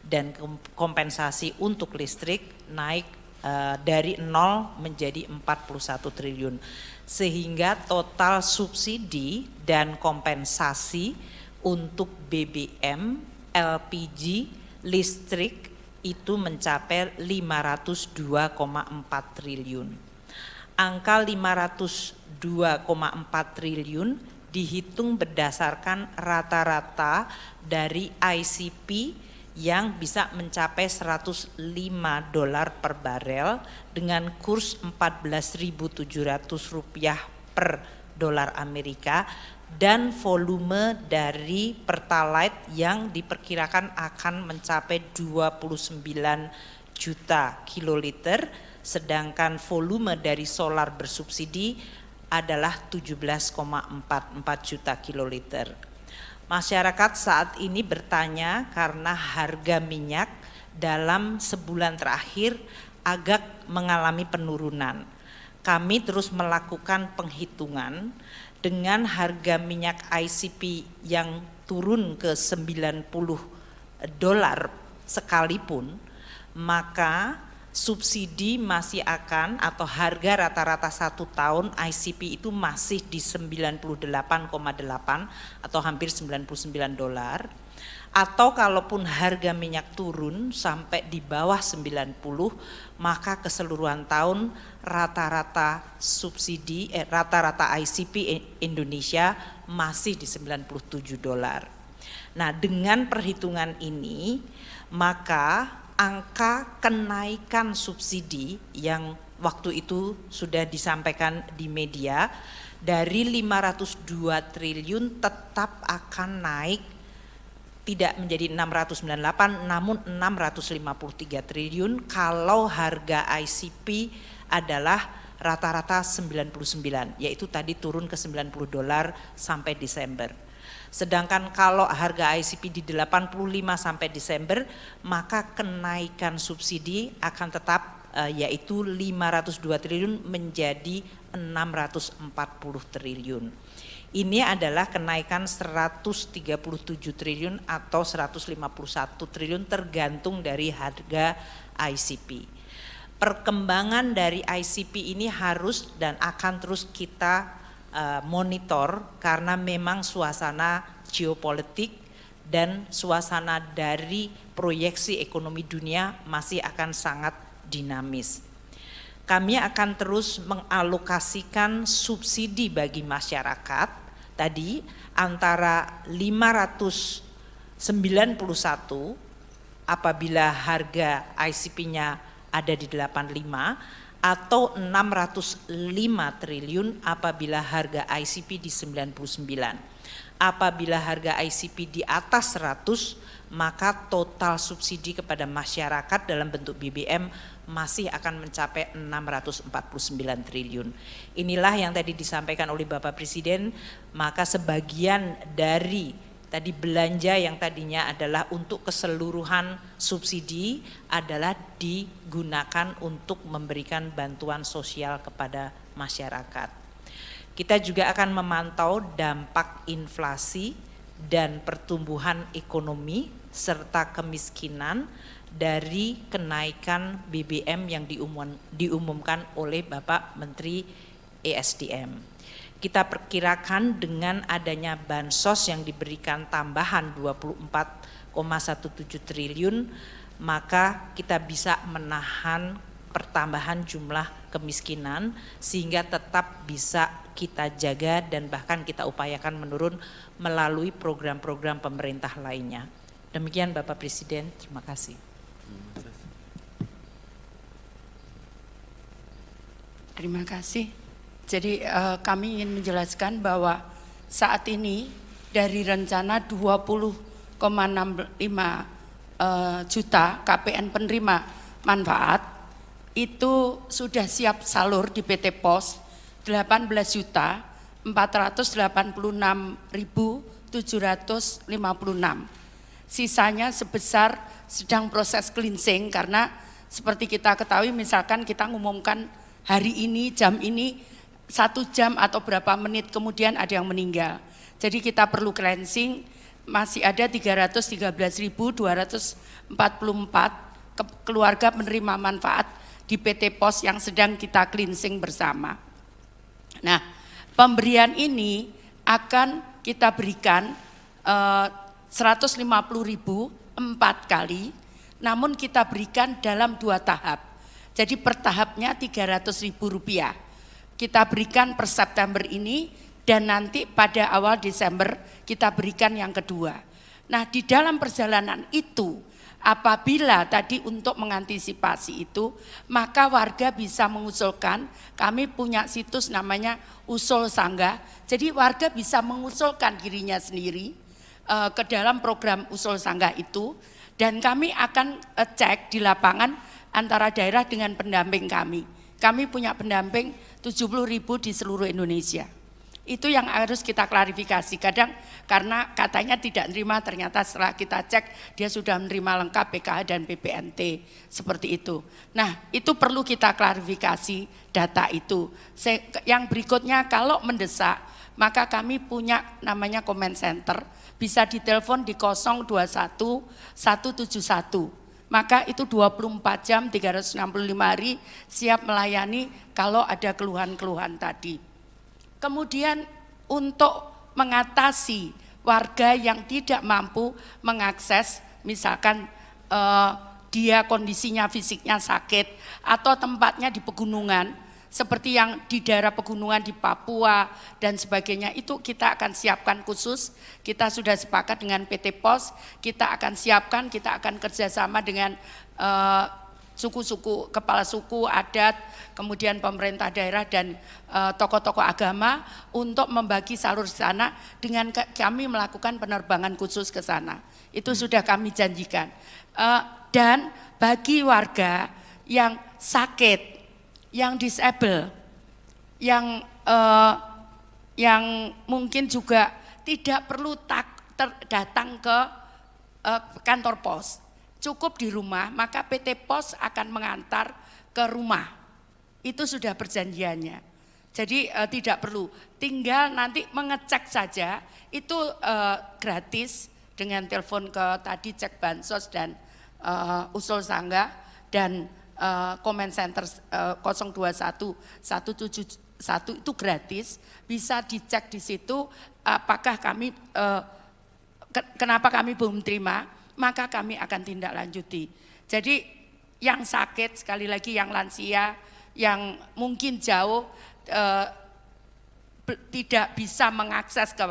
dan kompensasi untuk listrik naik dari 0 menjadi 41 triliun sehingga total subsidi dan kompensasi untuk BBM, LPG, listrik itu mencapai 502,4 triliun. Angka 502,4 triliun dihitung berdasarkan rata-rata dari ICP yang bisa mencapai $105 per barel dengan kurs Rp14.700 per dolar Amerika dan volume dari Pertalite yang diperkirakan akan mencapai 29 juta kiloliter, sedangkan volume dari solar bersubsidi adalah 17,44 juta kiloliter. Masyarakat saat ini bertanya karena harga minyak dalam sebulan terakhir agak mengalami penurunan. Kami terus melakukan penghitungan dengan harga minyak ICP yang turun ke 90 dolar sekalipun, maka subsidi masih akan atau harga rata-rata 1 tahun ICP itu masih di 98,8 atau hampir 99 dolar. Atau kalaupun harga minyak turun sampai di bawah 90, maka keseluruhan tahun rata-rata subsidi rata-rata ICP Indonesia masih di 97 dolar. Nah, dengan perhitungan ini maka angka kenaikan subsidi yang waktu itu sudah disampaikan di media dari 502 triliun tetap akan naik, tidak menjadi 698 namun 653 triliun kalau harga ICP adalah rata-rata 99, yaitu tadi turun ke 90 dolar sampai Desember. Sedangkan kalau harga ICP di 85 sampai Desember, maka kenaikan subsidi akan tetap yaitu 502 triliun menjadi 640 triliun. Ini adalah kenaikan 137 triliun atau 151 triliun tergantung dari harga ICP. Perkembangan dari ICP ini harus dan akan terus kita monitor karena memang suasana geopolitik dan suasana dari proyeksi ekonomi dunia masih akan sangat dinamis. Kami akan terus mengalokasikan subsidi bagi masyarakat tadi antara 591 apabila harga ICP-nya ada di 85 atau 605 triliun apabila harga ICP di 99. Apabila harga ICP di atas 100, maka total subsidi kepada masyarakat dalam bentuk BBM masih akan mencapai 649 triliun. Inilah yang tadi disampaikan oleh Bapak Presiden, maka sebagian dari tadi belanja yang tadinya adalah untuk keseluruhan subsidi adalah digunakan untuk memberikan bantuan sosial kepada masyarakat. Kita juga akan memantau dampak inflasi dan pertumbuhan ekonomi serta kemiskinan dari kenaikan BBM yang diumumkan oleh Bapak Menteri ESDM. Kita perkirakan dengan adanya bansos yang diberikan tambahan 24,17 triliun, maka kita bisa menahan pertambahan jumlah kemiskinan sehingga tetap bisa kita jaga dan bahkan kita upayakan menurun melalui program-program pemerintah lainnya. Demikian Bapak Presiden, terima kasih. Terima kasih. Jadi kami ingin menjelaskan bahwa saat ini dari rencana 20,65 juta KPN penerima manfaat itu sudah siap salur di PT POS 18.486.756. Sisanya sebesar sedang proses cleansing karena seperti kita ketahui misalkan kita ngumumkan hari ini jam ini 1 jam atau berapa menit kemudian ada yang meninggal. Jadi kita perlu cleansing, masih ada 313.244 keluarga penerima manfaat di PT POS yang sedang kita cleansing bersama. Nah, pemberian ini akan kita berikan 150.000 4 kali, namun kita berikan dalam 2 tahap. Jadi per tahapnya Rp300.000. Kita berikan per September ini dan nanti pada awal Desember kita berikan yang kedua. Nah, di dalam perjalanan itu apabila tadi untuk mengantisipasi itu, maka warga bisa mengusulkan, kami punya situs namanya Usul Sanggah, jadi warga bisa mengusulkan dirinya sendiri ke dalam program Usul Sanggah itu, dan kami akan cek di lapangan antara daerah dengan pendamping kami. Kami punya pendamping 70.000 di seluruh Indonesia. Itu yang harus kita klarifikasi. Kadang karena katanya tidak menerima, ternyata setelah kita cek dia sudah menerima lengkap PKH dan PPNT, seperti itu. Nah, itu perlu kita klarifikasi data itu. Yang berikutnya, kalau mendesak, maka kami punya namanya comment center, bisa ditelepon di 021 171. Maka itu 24 jam 365 hari siap melayani kalau ada keluhan-keluhan tadi. Kemudian untuk mengatasi warga yang tidak mampu mengakses, misalkan dia kondisinya fisiknya sakit atau tempatnya di pegunungan, seperti yang di daerah pegunungan di Papua dan sebagainya, itu kita akan siapkan khusus. Kita sudah sepakat dengan PT POS, kita akan siapkan, kita akan kerjasama dengan suku-suku, kepala suku, adat, kemudian pemerintah daerah dan tokoh-tokoh agama untuk membagi salur ke sana dengan kami melakukan penerbangan khusus ke sana. Itu sudah kami janjikan. Dan bagi warga yang sakit, yang disable, yang mungkin juga tidak perlu datang ke kantor pos, cukup di rumah, maka PT POS akan mengantar ke rumah. Itu sudah perjanjiannya. Jadi tidak perlu, tinggal nanti mengecek saja, itu gratis dengan telepon ke tadi cek bansos dan usul sanggah dan comment center 021 171 itu gratis, bisa dicek di situ apakah kami kenapa kami belum terima, maka kami akan tindak lanjuti. Jadi yang sakit, sekali lagi yang lansia, yang mungkin jauh tidak bisa mengakses ke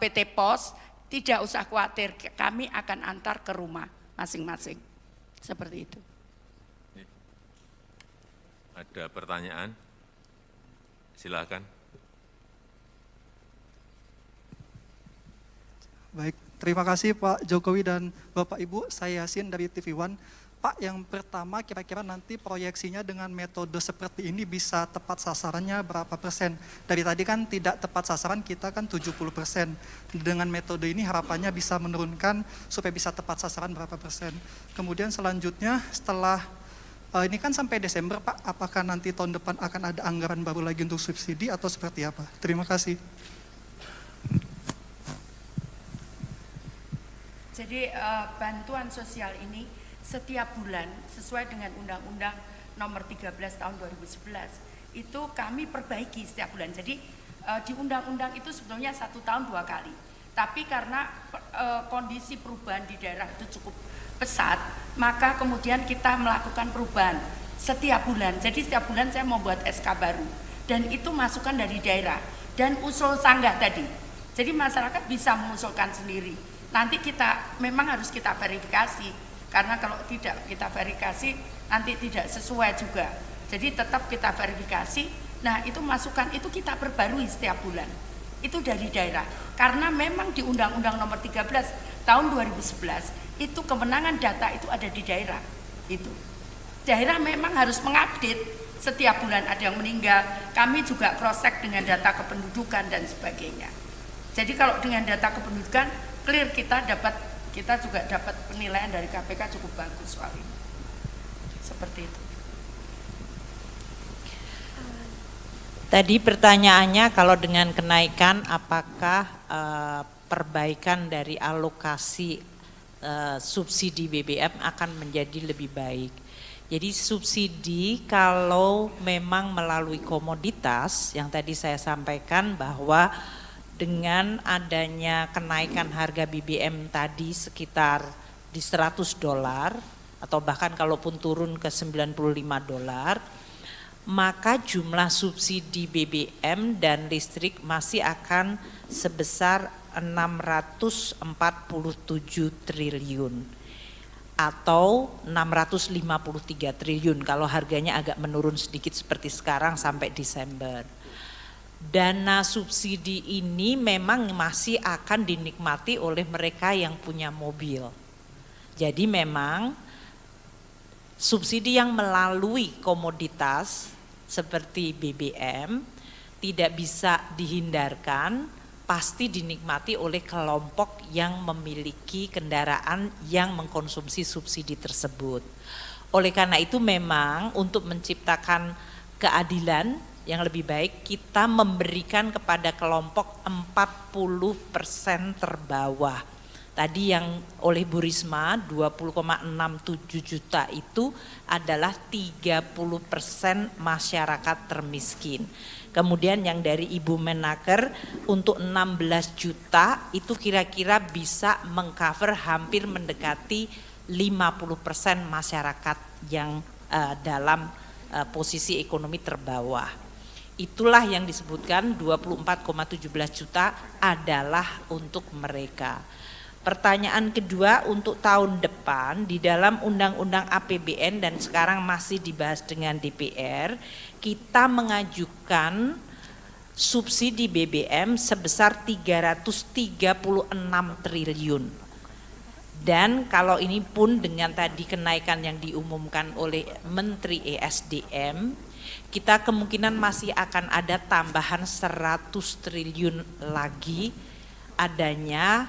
PT POS, tidak usah khawatir, kami akan antar ke rumah masing-masing. Seperti itu. Ada pertanyaan? Silakan. Baik, terima kasih Pak Jokowi dan Bapak Ibu. Saya Yasin dari TV One. Pak, yang pertama kira-kira nanti proyeksinya dengan metode seperti ini bisa tepat sasarannya berapa persen? Dari tadi kan tidak tepat sasaran, kita kan 70%. Dengan metode ini harapannya bisa menurunkan supaya bisa tepat sasaran berapa persen. Kemudian selanjutnya setelah ini kan sampai Desember Pak, apakah nanti tahun depan akan ada anggaran baru lagi untuk subsidi atau seperti apa? Terima kasih. Jadi bantuan sosial ini setiap bulan sesuai dengan Undang-Undang Nomor 13 Tahun 2011 itu kami perbaiki setiap bulan. Jadi di undang-undang itu sebetulnya 1 tahun 2 kali. Tapi karena kondisi perubahan di daerah itu cukup pesat, maka kemudian kita melakukan perubahan setiap bulan. Jadi setiap bulan saya membuat SK baru dan itu masukan dari daerah dan usul sanggah tadi. Jadi masyarakat bisa mengusulkan sendiri. Nanti kita memang harus kita verifikasi. Karena kalau tidak kita verifikasi nanti tidak sesuai juga. Jadi tetap kita verifikasi. Nah itu masukan itu kita perbarui setiap bulan. Itu dari daerah. Karena memang di Undang-Undang Nomor 13 Tahun 2011 itu kewenangan data itu ada di daerah. Itu daerah memang harus mengupdate setiap bulan ada yang meninggal. Kami juga cross check dengan data kependudukan dan sebagainya. Jadi kalau dengan data kependudukan clear kita juga dapat penilaian dari KPK cukup bagus soal ini. Seperti itu. Tadi pertanyaannya kalau dengan kenaikan apakah perbaikan dari alokasi subsidi BBM akan menjadi lebih baik. Jadi subsidi kalau memang melalui komoditas yang tadi saya sampaikan bahwa dengan adanya kenaikan harga BBM tadi sekitar di $100 atau bahkan kalaupun turun ke $95, maka jumlah subsidi BBM dan listrik masih akan sebesar 647 triliun atau 653 triliun kalau harganya agak menurun sedikit seperti sekarang sampai Desember. Dana subsidi ini memang masih akan dinikmati oleh mereka yang punya mobil. Jadi memang subsidi yang melalui komoditas seperti BBM tidak bisa dihindarkan, pasti dinikmati oleh kelompok yang memiliki kendaraan yang mengkonsumsi subsidi tersebut. Oleh karena itu memang untuk menciptakan keadilan yang lebih baik, kita memberikan kepada kelompok 40% terbawah. Tadi yang oleh Bu Risma 20,67 juta itu adalah 30% masyarakat termiskin. Kemudian yang dari Ibu Menaker untuk 16 juta itu kira-kira bisa mengcover hampir mendekati 50% masyarakat yang dalam posisi ekonomi terbawah. Itulah yang disebutkan 24,17 juta adalah untuk mereka. Pertanyaan kedua, untuk tahun depan di dalam Undang-Undang APBN dan sekarang masih dibahas dengan DPR, kita mengajukan subsidi BBM sebesar 336 triliun. Dan kalau ini pun dengan tadi kenaikan yang diumumkan oleh Menteri ESDM, kita kemungkinan masih akan ada tambahan 100 triliun lagi adanya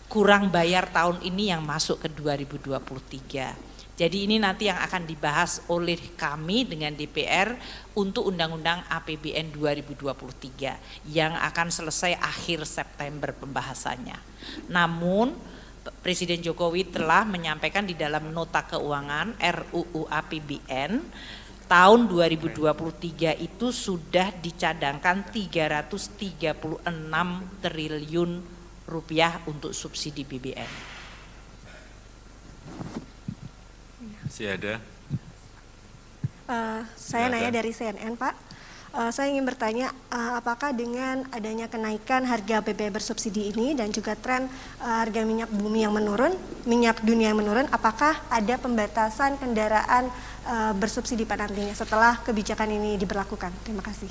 kurang bayar tahun ini yang masuk ke 2023. Jadi ini nanti yang akan dibahas oleh kami dengan DPR untuk Undang-Undang APBN 2023 yang akan selesai akhir September pembahasannya. Namun Presiden Jokowi telah menyampaikan di dalam nota keuangan RUU APBN tahun 2023 itu sudah dicadangkan 336 triliun rupiah untuk subsidi BBM. Masih ada? Saya nanya dari CNN, Pak. Saya ingin bertanya, apakah dengan adanya kenaikan harga BBM bersubsidi ini dan juga tren harga minyak bumi yang menurun, minyak dunia yang menurun, apakah ada pembatasan kendaraan bersubsidi pada nantinya setelah kebijakan ini diberlakukan? Terima kasih.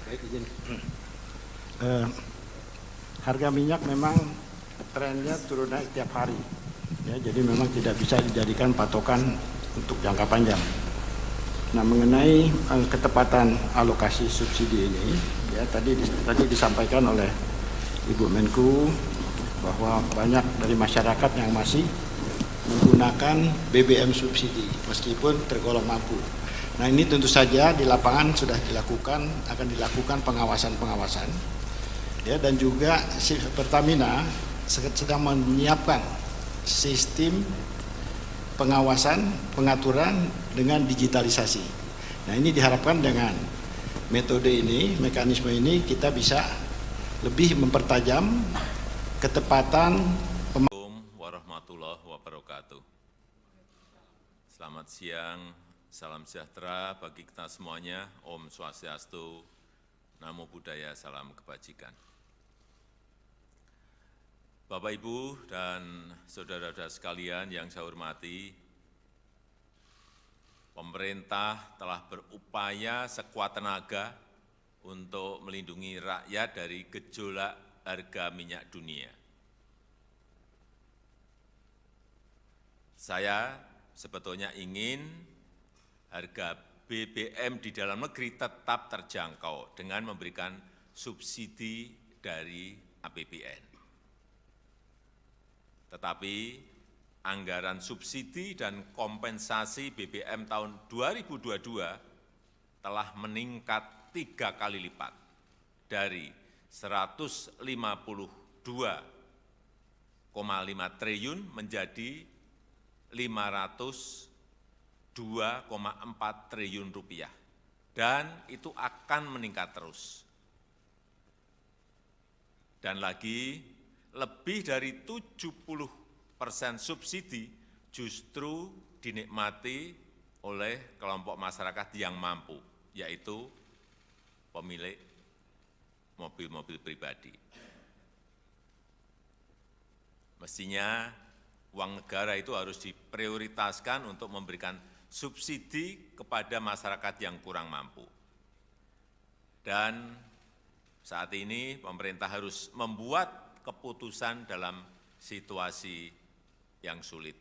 Baik, izin. Harga minyak memang trennya turun naik tiap hari, ya, jadi memang tidak bisa dijadikan patokan untuk jangka panjang. Nah, mengenai ketepatan alokasi subsidi ini, ya tadi disampaikan oleh Ibu Menku bahwa banyak dari masyarakat yang masih menggunakan BBM subsidi meskipun tergolong mampu. Nah, ini tentu saja di lapangan sudah akan dilakukan pengawasan, ya, dan juga Pertamina sedang menyiapkan sistem pengawasan, pengaturan dengan digitalisasi. Nah, ini diharapkan dengan metode ini, mekanisme ini kita bisa lebih mempertajam ketepatan. Assalamualaikum warahmatullahi wabarakatuh. Selamat siang. Salam sejahtera bagi kita semuanya, Om Swastiastu, Namo Buddhaya, salam kebajikan. Bapak, Ibu, dan saudara-saudara sekalian yang saya hormati, pemerintah telah berupaya sekuat tenaga untuk melindungi rakyat dari gejolak harga minyak dunia. Saya sebetulnya ingin harga BBM di dalam negeri tetap terjangkau dengan memberikan subsidi dari APBN. Tetapi anggaran subsidi dan kompensasi BBM tahun 2022 telah meningkat 3 kali lipat dari 152,5 triliun menjadi 502,4 triliun rupiah, dan itu akan meningkat terus. Dan lagi, lebih dari 70% subsidi justru dinikmati oleh kelompok masyarakat yang mampu, yaitu pemilik mobil-mobil pribadi. Mestinya uang negara itu harus diprioritaskan untuk memberikan subsidi kepada masyarakat yang kurang mampu. Dan saat ini pemerintah harus membuat keputusan dalam situasi yang sulit.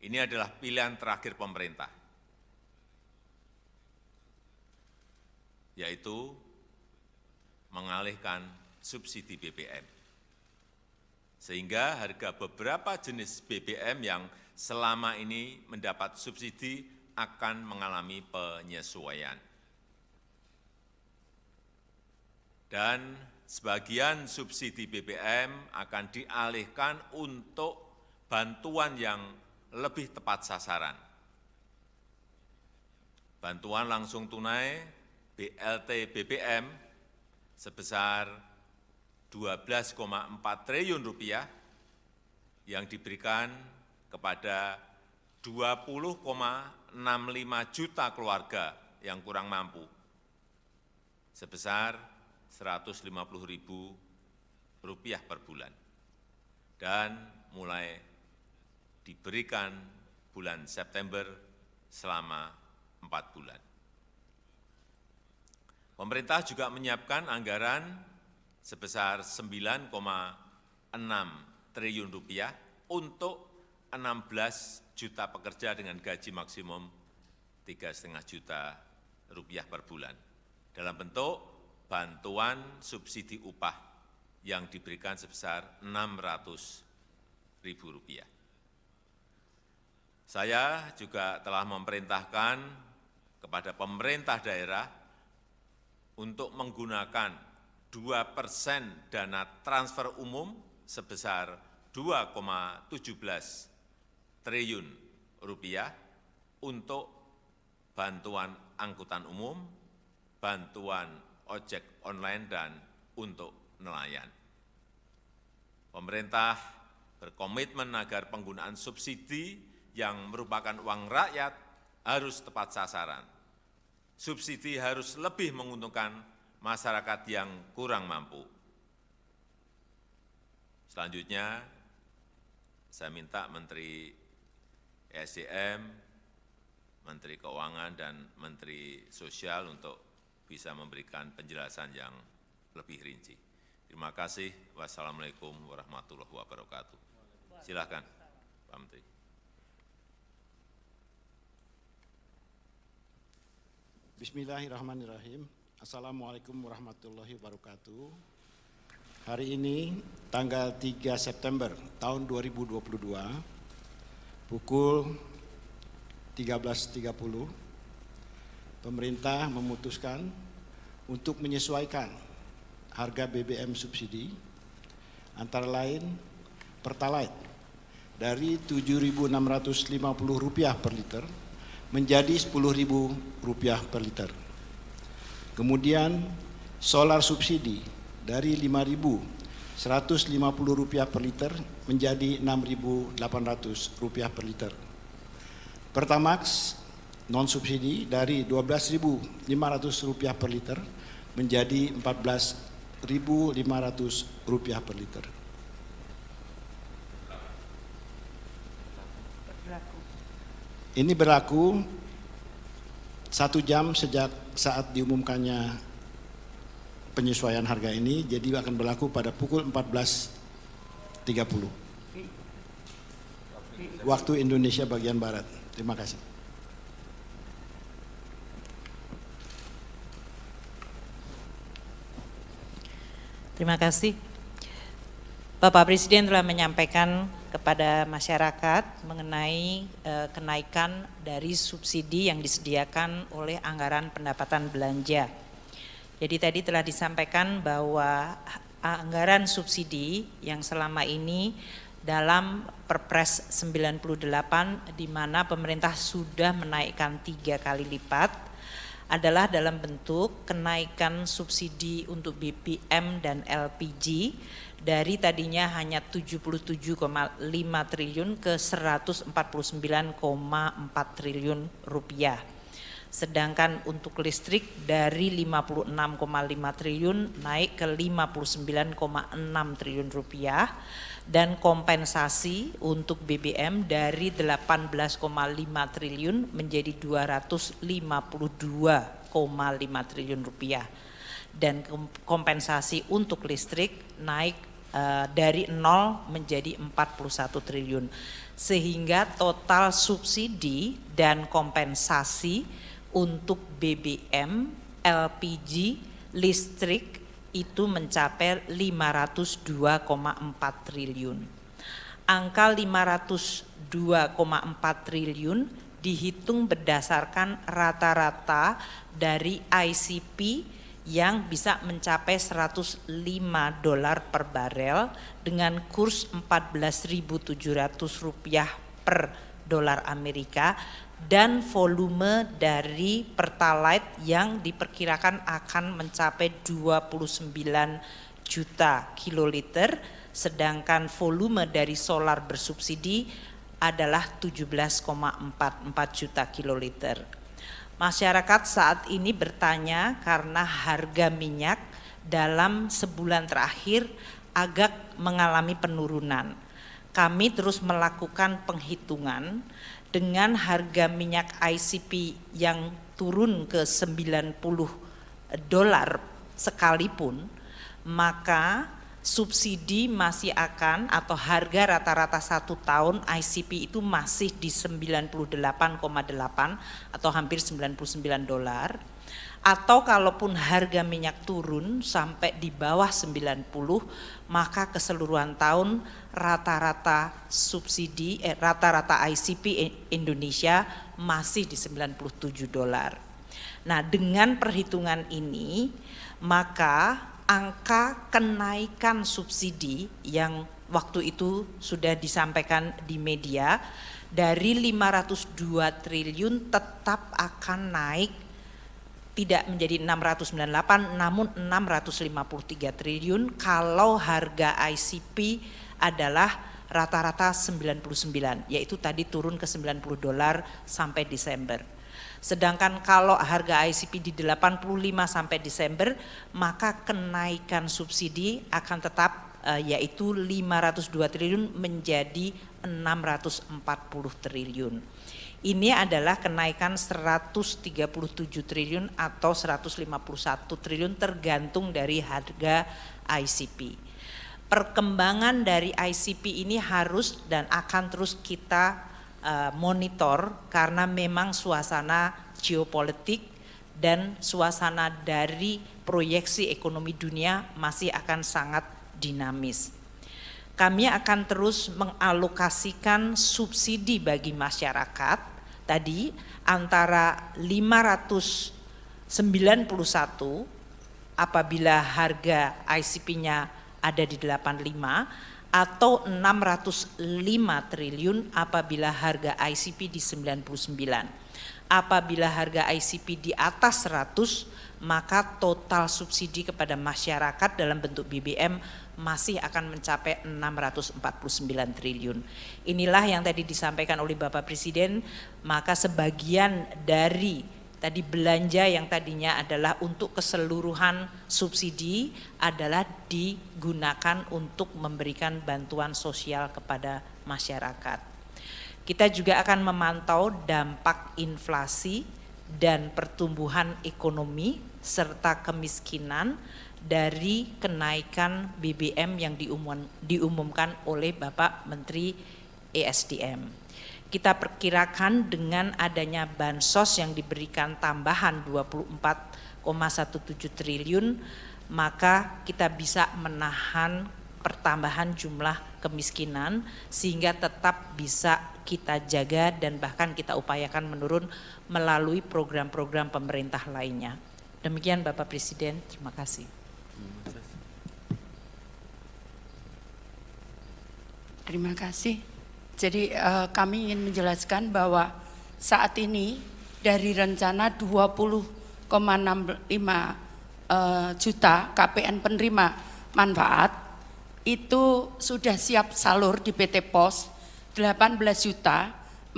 Ini adalah pilihan terakhir pemerintah, yaitu mengalihkan subsidi BBM. Sehingga harga beberapa jenis BBM yang selama ini mendapat subsidi akan mengalami penyesuaian. Dan sebagian subsidi BBM akan dialihkan untuk bantuan yang lebih tepat sasaran. Bantuan langsung tunai BLT BBM sebesar 12,4 triliun rupiah yang diberikan kepada 20,65 juta keluarga yang kurang mampu sebesar Rp150.000 per bulan dan mulai diberikan bulan September selama 4 bulan. Pemerintah juga menyiapkan anggaran sebesar 9,6 triliun rupiah untuk 16 juta pekerja dengan gaji maksimum 3,5 juta rupiah per bulan dalam bentuk bantuan subsidi upah yang diberikan sebesar Rp600.000. Saya juga telah memerintahkan kepada pemerintah daerah untuk menggunakan 2% dana transfer umum sebesar 2,17 triliun rupiah untuk bantuan angkutan umum, bantuan ojek online, dan untuk nelayan. Pemerintah berkomitmen agar penggunaan subsidi yang merupakan uang rakyat harus tepat sasaran. Subsidi harus lebih menguntungkan masyarakat yang kurang mampu. Selanjutnya, saya minta Menteri ESDM, Menteri Keuangan, dan Menteri Sosial untuk bisa memberikan penjelasan yang lebih rinci. Terima kasih. Wassalamualaikum warahmatullahi wabarakatuh. Silakan, Pak Menteri. Bismillahirrahmanirrahim. Assalamualaikum warahmatullahi wabarakatuh. Hari ini tanggal 3 September tahun 2022 pukul 13.30 pemerintah memutuskan untuk menyesuaikan harga BBM subsidi antara lain Pertalite dari Rp7.650 per liter menjadi Rp10.000 per liter. Kemudian solar subsidi dari Rp5.150 per liter menjadi Rp6.800 per liter. Pertamax non subsidi dari Rp12.500 per liter menjadi Rp14.500 per liter. Ini berlaku 1 jam sejak saat diumumkannya penyesuaian harga ini, jadi akan berlaku pada pukul 14.30 waktu Indonesia bagian Barat. Terima kasih. Terima kasih. Bapak Presiden telah menyampaikan kepada masyarakat mengenai kenaikan dari subsidi yang disediakan oleh anggaran pendapatan belanja. Jadi tadi telah disampaikan bahwa anggaran subsidi yang selama ini dalam Perpres 98 di mana pemerintah sudah menaikkan 3 kali lipat adalah dalam bentuk kenaikan subsidi untuk BBM dan LPG dari tadinya hanya 77,5 triliun ke 149,4 triliun rupiah. Sedangkan untuk listrik dari 56,5 triliun naik ke 59,6 triliun rupiah dan kompensasi untuk BBM dari 18,5 triliun menjadi 252,5 triliun rupiah dan kompensasi untuk listrik naik dari 0 menjadi 41 triliun. Sehingga total subsidi dan kompensasi untuk BBM, LPG, listrik itu mencapai 502,4 triliun. Angka 502,4 triliun dihitung berdasarkan rata-rata dari ICP yang bisa mencapai $105 per barel dengan kurs Rp14.700 per dolar Amerika dan volume dari Pertalite yang diperkirakan akan mencapai 29 juta kiloliter, sedangkan volume dari solar bersubsidi adalah 17,44 juta kiloliter. Masyarakat saat ini bertanya karena harga minyak dalam sebulan terakhir agak mengalami penurunan. Kami terus melakukan penghitungan dengan harga minyak ICP yang turun ke $90 sekalipun, maka subsidi masih akan atau harga rata-rata 1 tahun ICP itu masih di 98,8 atau hampir $99, atau kalaupun harga minyak turun sampai di bawah 90, maka keseluruhan tahun rata-rata subsidi rata-rata ICP Indonesia masih di $97. Nah, dengan perhitungan ini maka angka kenaikan subsidi yang waktu itu sudah disampaikan di media dari 502 triliun tetap akan naik, tidak menjadi 698 namun 653 triliun kalau harga ICP adalah rata-rata 99, yaitu tadi turun ke $90 sampai Desember. Sedangkan kalau harga ICP di 85 sampai Desember, maka kenaikan subsidi akan tetap yaitu 502 triliun menjadi 640 triliun. Ini adalah kenaikan 137 triliun atau 151 triliun tergantung dari harga ICP. Perkembangan dari ICP ini harus dan akan terus kita monitor karena memang suasana geopolitik dan suasana dari proyeksi ekonomi dunia masih akan sangat dinamis. Kami akan terus mengalokasikan subsidi bagi masyarakat tadi antara 591 apabila harga ICP-nya ada di 85 atau 605 triliun apabila harga ICP di 99. Apabila harga ICP di atas 100, maka total subsidi kepada masyarakat dalam bentuk BBM masih akan mencapai 649 triliun. Inilah yang tadi disampaikan oleh Bapak Presiden, maka sebagian dari tadi belanja yang tadinya adalah untuk keseluruhan subsidi adalah digunakan untuk memberikan bantuan sosial kepada masyarakat. Kita juga akan memantau dampak inflasi dan pertumbuhan ekonomi serta kemiskinan dari kenaikan BBM yang diumumkan oleh Bapak Menteri ESDM. Kita perkirakan dengan adanya bansos yang diberikan tambahan 24,17 triliun, maka kita bisa menahan pertambahan jumlah kemiskinan sehingga tetap bisa kita jaga dan bahkan kita upayakan menurun melalui program-program pemerintah lainnya. Demikian Bapak Presiden, terima kasih. Terima kasih. Jadi kami ingin menjelaskan bahwa saat ini dari rencana 20,65 juta KPN penerima manfaat itu sudah siap salur di PT POS 18.486.756.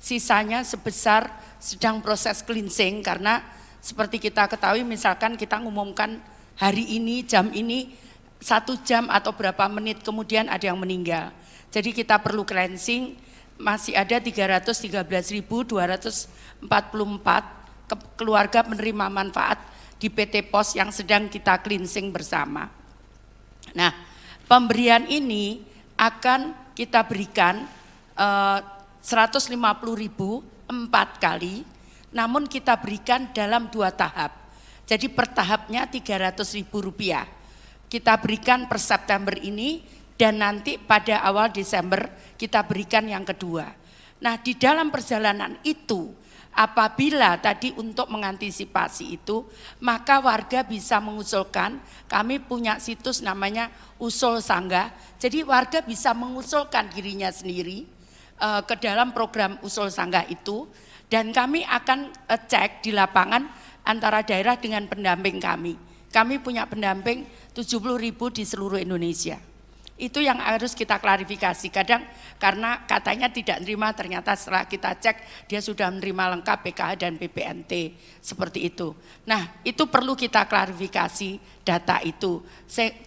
Sisanya sebesar sedang proses cleansing karena seperti kita ketahui misalkan kita ngumumkan hari ini jam ini 1 jam atau berapa menit kemudian ada yang meninggal. Jadi kita perlu cleansing, masih ada 313.244 keluarga penerima manfaat di PT POS yang sedang kita cleansing bersama. Nah, pemberian ini akan kita berikan 150.000 4 kali, namun kita berikan dalam 2 tahap. Jadi per tahapnya Rp300.000. Kita berikan per September ini dan nanti pada awal Desember kita berikan yang kedua. Nah, di dalam perjalanan itu apabila tadi untuk mengantisipasi itu, maka warga bisa mengusulkan, kami punya situs namanya Usul Sanggah. Jadi warga bisa mengusulkan dirinya sendiri ke dalam program Usul Sanggah itu, dan kami akan cek di lapangan antara daerah dengan pendamping kami. Kami punya pendamping 70.000 di seluruh Indonesia. Itu yang harus kita klarifikasi. Kadang karena katanya tidak menerima, ternyata setelah kita cek dia sudah menerima lengkap PKH dan PPNT, seperti itu. Nah, itu perlu kita klarifikasi data itu.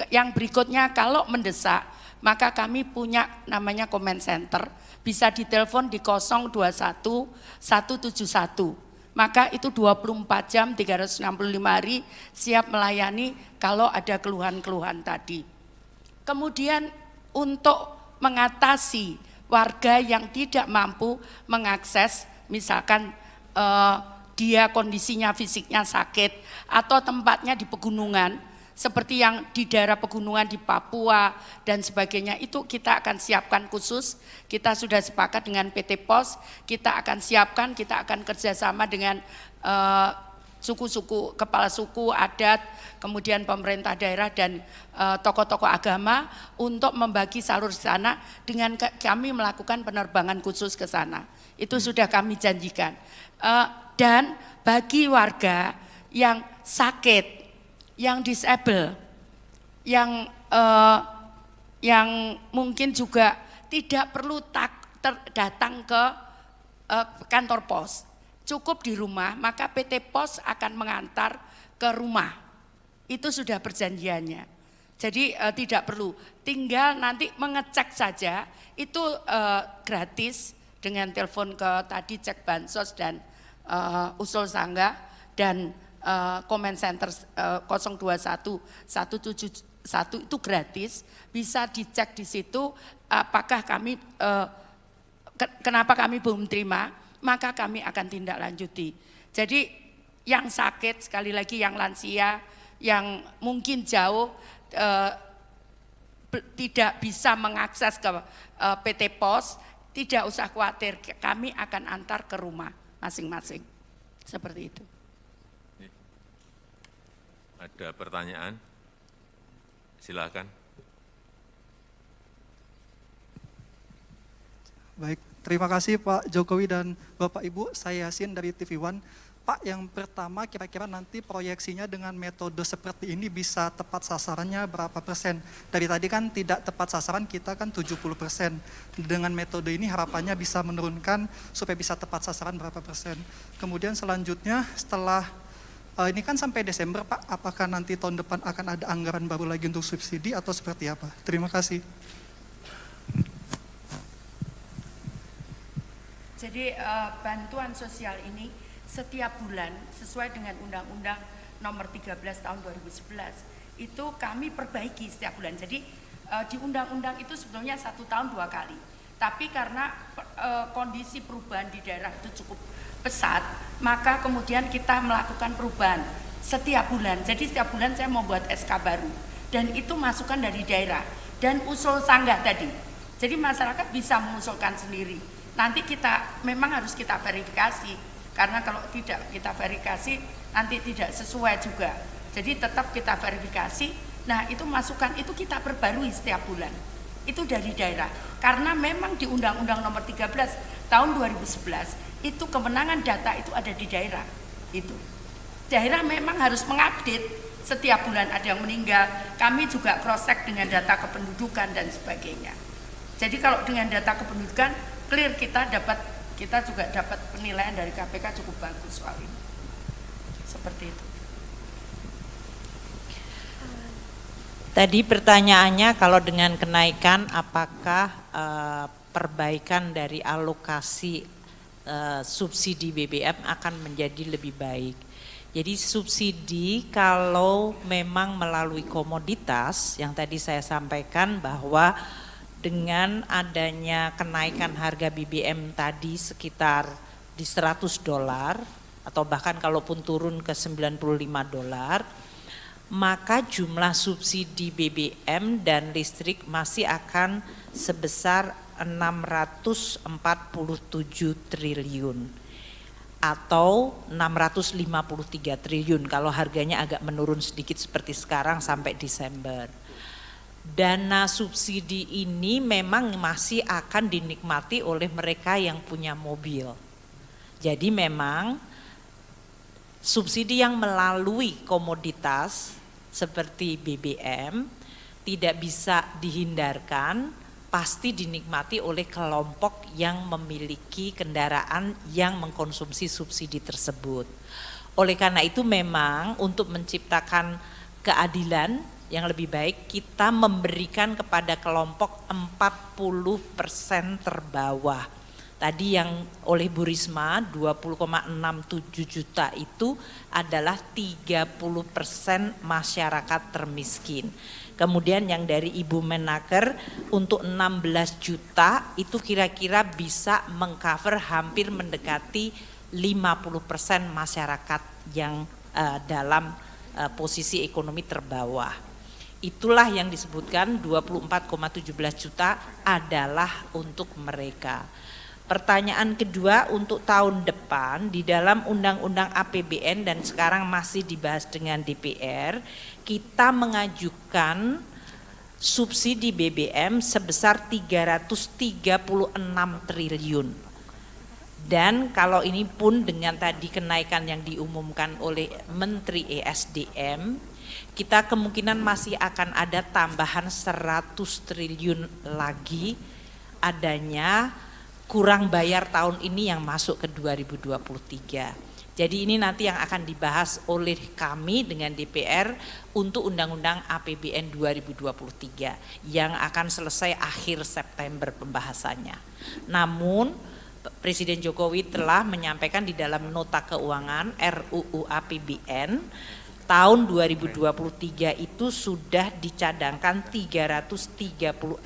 Yang berikutnya, kalau mendesak maka kami punya namanya comment center, bisa ditelepon di 021 171. Maka itu 24 jam 365 hari siap melayani kalau ada keluhan-keluhan tadi. Kemudian untuk mengatasi warga yang tidak mampu mengakses, misalkan dia kondisinya fisiknya sakit atau tempatnya di pegunungan, seperti yang di daerah pegunungan di Papua dan sebagainya, itu kita akan siapkan khusus. Kita sudah sepakat dengan PT POS, kita akan siapkan, kita akan kerjasama dengan suku-suku, kepala suku, adat, kemudian pemerintah daerah dan tokoh-tokoh agama untuk membagi salur ke sana dengan kami melakukan penerbangan khusus ke sana. Itu sudah kami janjikan. Dan bagi warga yang sakit, yang disable, yang mungkin juga tidak perlu datang ke kantor pos, cukup di rumah, maka PT POS akan mengantar ke rumah. Itu sudah perjanjiannya. Jadi tidak perlu, tinggal nanti mengecek saja, itu gratis dengan telepon ke tadi cek bansos dan Usul Sanggah dan comment center 021 171 itu gratis, bisa dicek di situ apakah kami kenapa kami belum terima, maka kami akan tindak lanjuti. Jadi yang sakit, sekali lagi yang lansia, yang mungkin jauh tidak bisa mengakses ke PT POS, tidak usah khawatir, kami akan antar ke rumah masing-masing. Seperti itu. Ada pertanyaan? Silakan. Baik, terima kasih Pak Jokowi dan Bapak Ibu. Saya Yasin dari TV One. Pak, yang pertama kira-kira nanti proyeksinya dengan metode seperti ini bisa tepat sasarannya berapa persen? Dari tadi kan tidak tepat sasaran, kita kan 70%. Dengan metode ini harapannya bisa menurunkan supaya bisa tepat sasaran berapa persen. Kemudian selanjutnya setelah ini kan sampai Desember Pak, apakah nanti tahun depan akan ada anggaran baru lagi untuk subsidi atau seperti apa? Terima kasih. Jadi bantuan sosial ini setiap bulan sesuai dengan Undang-Undang Nomor 13 Tahun 2011 itu kami perbaiki setiap bulan. Jadi di undang-undang itu sebetulnya 1 tahun 2 kali. Tapi karena kondisi perubahan di daerah itu cukup pesat, maka kemudian kita melakukan perubahan setiap bulan. Jadi setiap bulan saya membuat SK baru dan itu masukan dari daerah dan usul sanggah tadi. Jadi masyarakat bisa mengusulkan sendiri. Nanti kita memang harus kita verifikasi, karena kalau tidak kita verifikasi nanti tidak sesuai juga. Jadi tetap kita verifikasi. Nah, itu masukan itu kita perbarui setiap bulan. Itu dari daerah. Karena memang di Undang-Undang Nomor 13 Tahun 2011 itu kemenangan data itu ada di daerah. Itu daerah memang harus mengupdate setiap bulan ada yang meninggal. Kami juga cross check dengan data kependudukan dan sebagainya. Jadi kalau dengan data kependudukan clear, kita juga dapat penilaian dari KPK cukup bagus soal ini. Seperti itu. Tadi pertanyaannya kalau dengan kenaikan apakah perbaikan dari alokasi subsidi BBM akan menjadi lebih baik. Jadi subsidi kalau memang melalui komoditas yang tadi saya sampaikan bahwa dengan adanya kenaikan harga BBM tadi sekitar di $100 atau bahkan kalaupun turun ke $95, maka jumlah subsidi BBM dan listrik masih akan sebesar 647 triliun. Atau 653 triliun kalau harganya agak menurun sedikit seperti sekarang sampai Desember. Dana subsidi ini memang masih akan dinikmati oleh mereka yang punya mobil. Jadi memang subsidi yang melalui komoditas seperti BBM tidak bisa dihindarkan, pasti dinikmati oleh kelompok yang memiliki kendaraan yang mengkonsumsi subsidi tersebut. Oleh karena itu memang untuk menciptakan keadilan yang lebih baik kita memberikan kepada kelompok 40% terbawah. Tadi yang oleh Bu Risma 20,67 juta itu adalah 30% masyarakat termiskin. Kemudian yang dari Ibu Menaker untuk 16 juta itu kira-kira bisa mengcover hampir mendekati 50% masyarakat yang dalam posisi ekonomi terbawah. Itulah yang disebutkan 24,17 juta adalah untuk mereka. Pertanyaan kedua untuk tahun depan di dalam Undang-Undang APBN dan sekarang masih dibahas dengan DPR, kita mengajukan subsidi BBM sebesar 336 triliun. Dan kalau ini pun dengan tadi kenaikan yang diumumkan oleh Menteri ESDM, kita kemungkinan masih akan ada tambahan 100 triliun lagi adanya kurang bayar tahun ini yang masuk ke 2023. Jadi ini nanti yang akan dibahas oleh kami dengan DPR untuk Undang-Undang APBN 2023 yang akan selesai akhir September pembahasannya. Namun Presiden Jokowi telah menyampaikan di dalam nota keuangan RUU APBN tahun 2023 itu sudah dicadangkan 336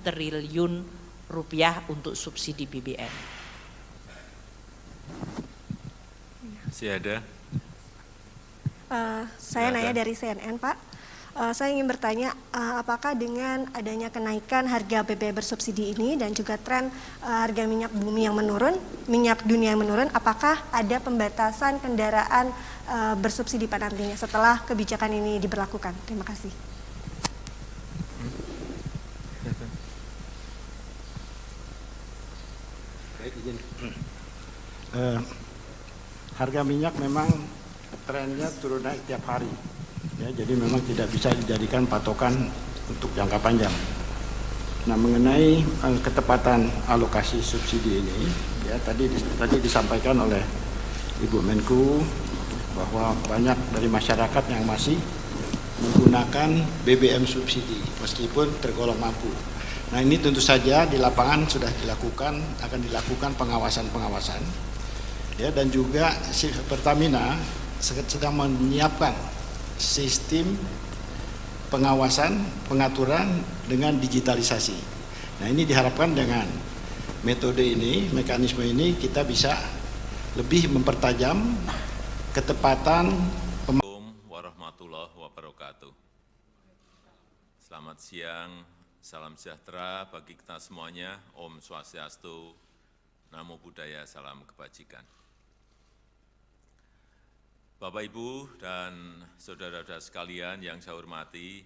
triliun rupiah untuk subsidi BBM. Masih ada? Saya nanya dari CNN, Pak. Saya ingin bertanya, apakah dengan adanya kenaikan harga BBM bersubsidi ini dan juga tren harga minyak bumi yang menurun, minyak dunia yang menurun, apakah ada pembatasan kendaraan bersubsidi Pak nantinya setelah kebijakan ini diberlakukan? Terima kasih. Harga minyak memang trennya turun naik tiap hari, ya, jadi memang tidak bisa dijadikan patokan untuk jangka panjang. Nah, mengenai ketepatan alokasi subsidi ini, ya tadi disampaikan oleh Ibu Menku bahwa banyak dari masyarakat yang masih menggunakan BBM subsidi meskipun tergolong mampu. Nah, ini tentu saja di lapangan sudah akan dilakukan pengawasan. Ya, dan juga Pertamina sedang menyiapkan sistem pengawasan, pengaturan dengan digitalisasi. Nah, ini diharapkan dengan metode ini, mekanisme ini kita bisa lebih mempertajam ketepatan. Assalamualaikum warahmatullahi wabarakatuh. Selamat siang, salam sejahtera bagi kita semuanya. Om Swastiastu, Namo Buddhaya, salam kebajikan. Bapak, Ibu, dan saudara-saudara sekalian yang saya hormati,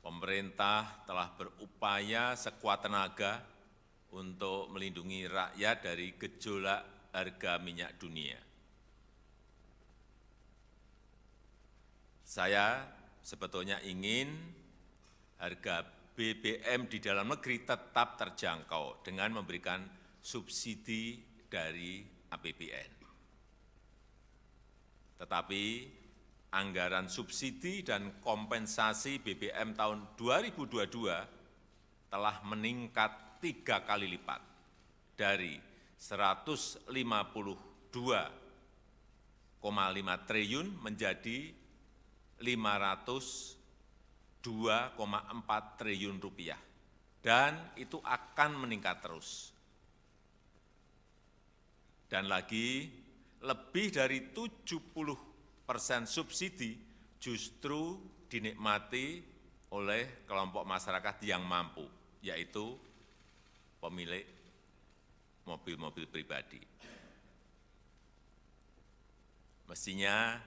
pemerintah telah berupaya sekuat tenaga untuk melindungi rakyat dari gejolak harga minyak dunia. Saya sebetulnya ingin harga BBM di dalam negeri tetap terjangkau dengan memberikan subsidi dari APBN. Tetapi anggaran subsidi dan kompensasi BBM tahun 2022 telah meningkat 3 kali lipat dari 152 triliun menjadi 502,4 triliun rupiah. Dan itu akan meningkat terus. Dan lagi, lebih dari 70% subsidi justru dinikmati oleh kelompok masyarakat yang mampu, yaitu pemilik mobil-mobil pribadi. Mestinya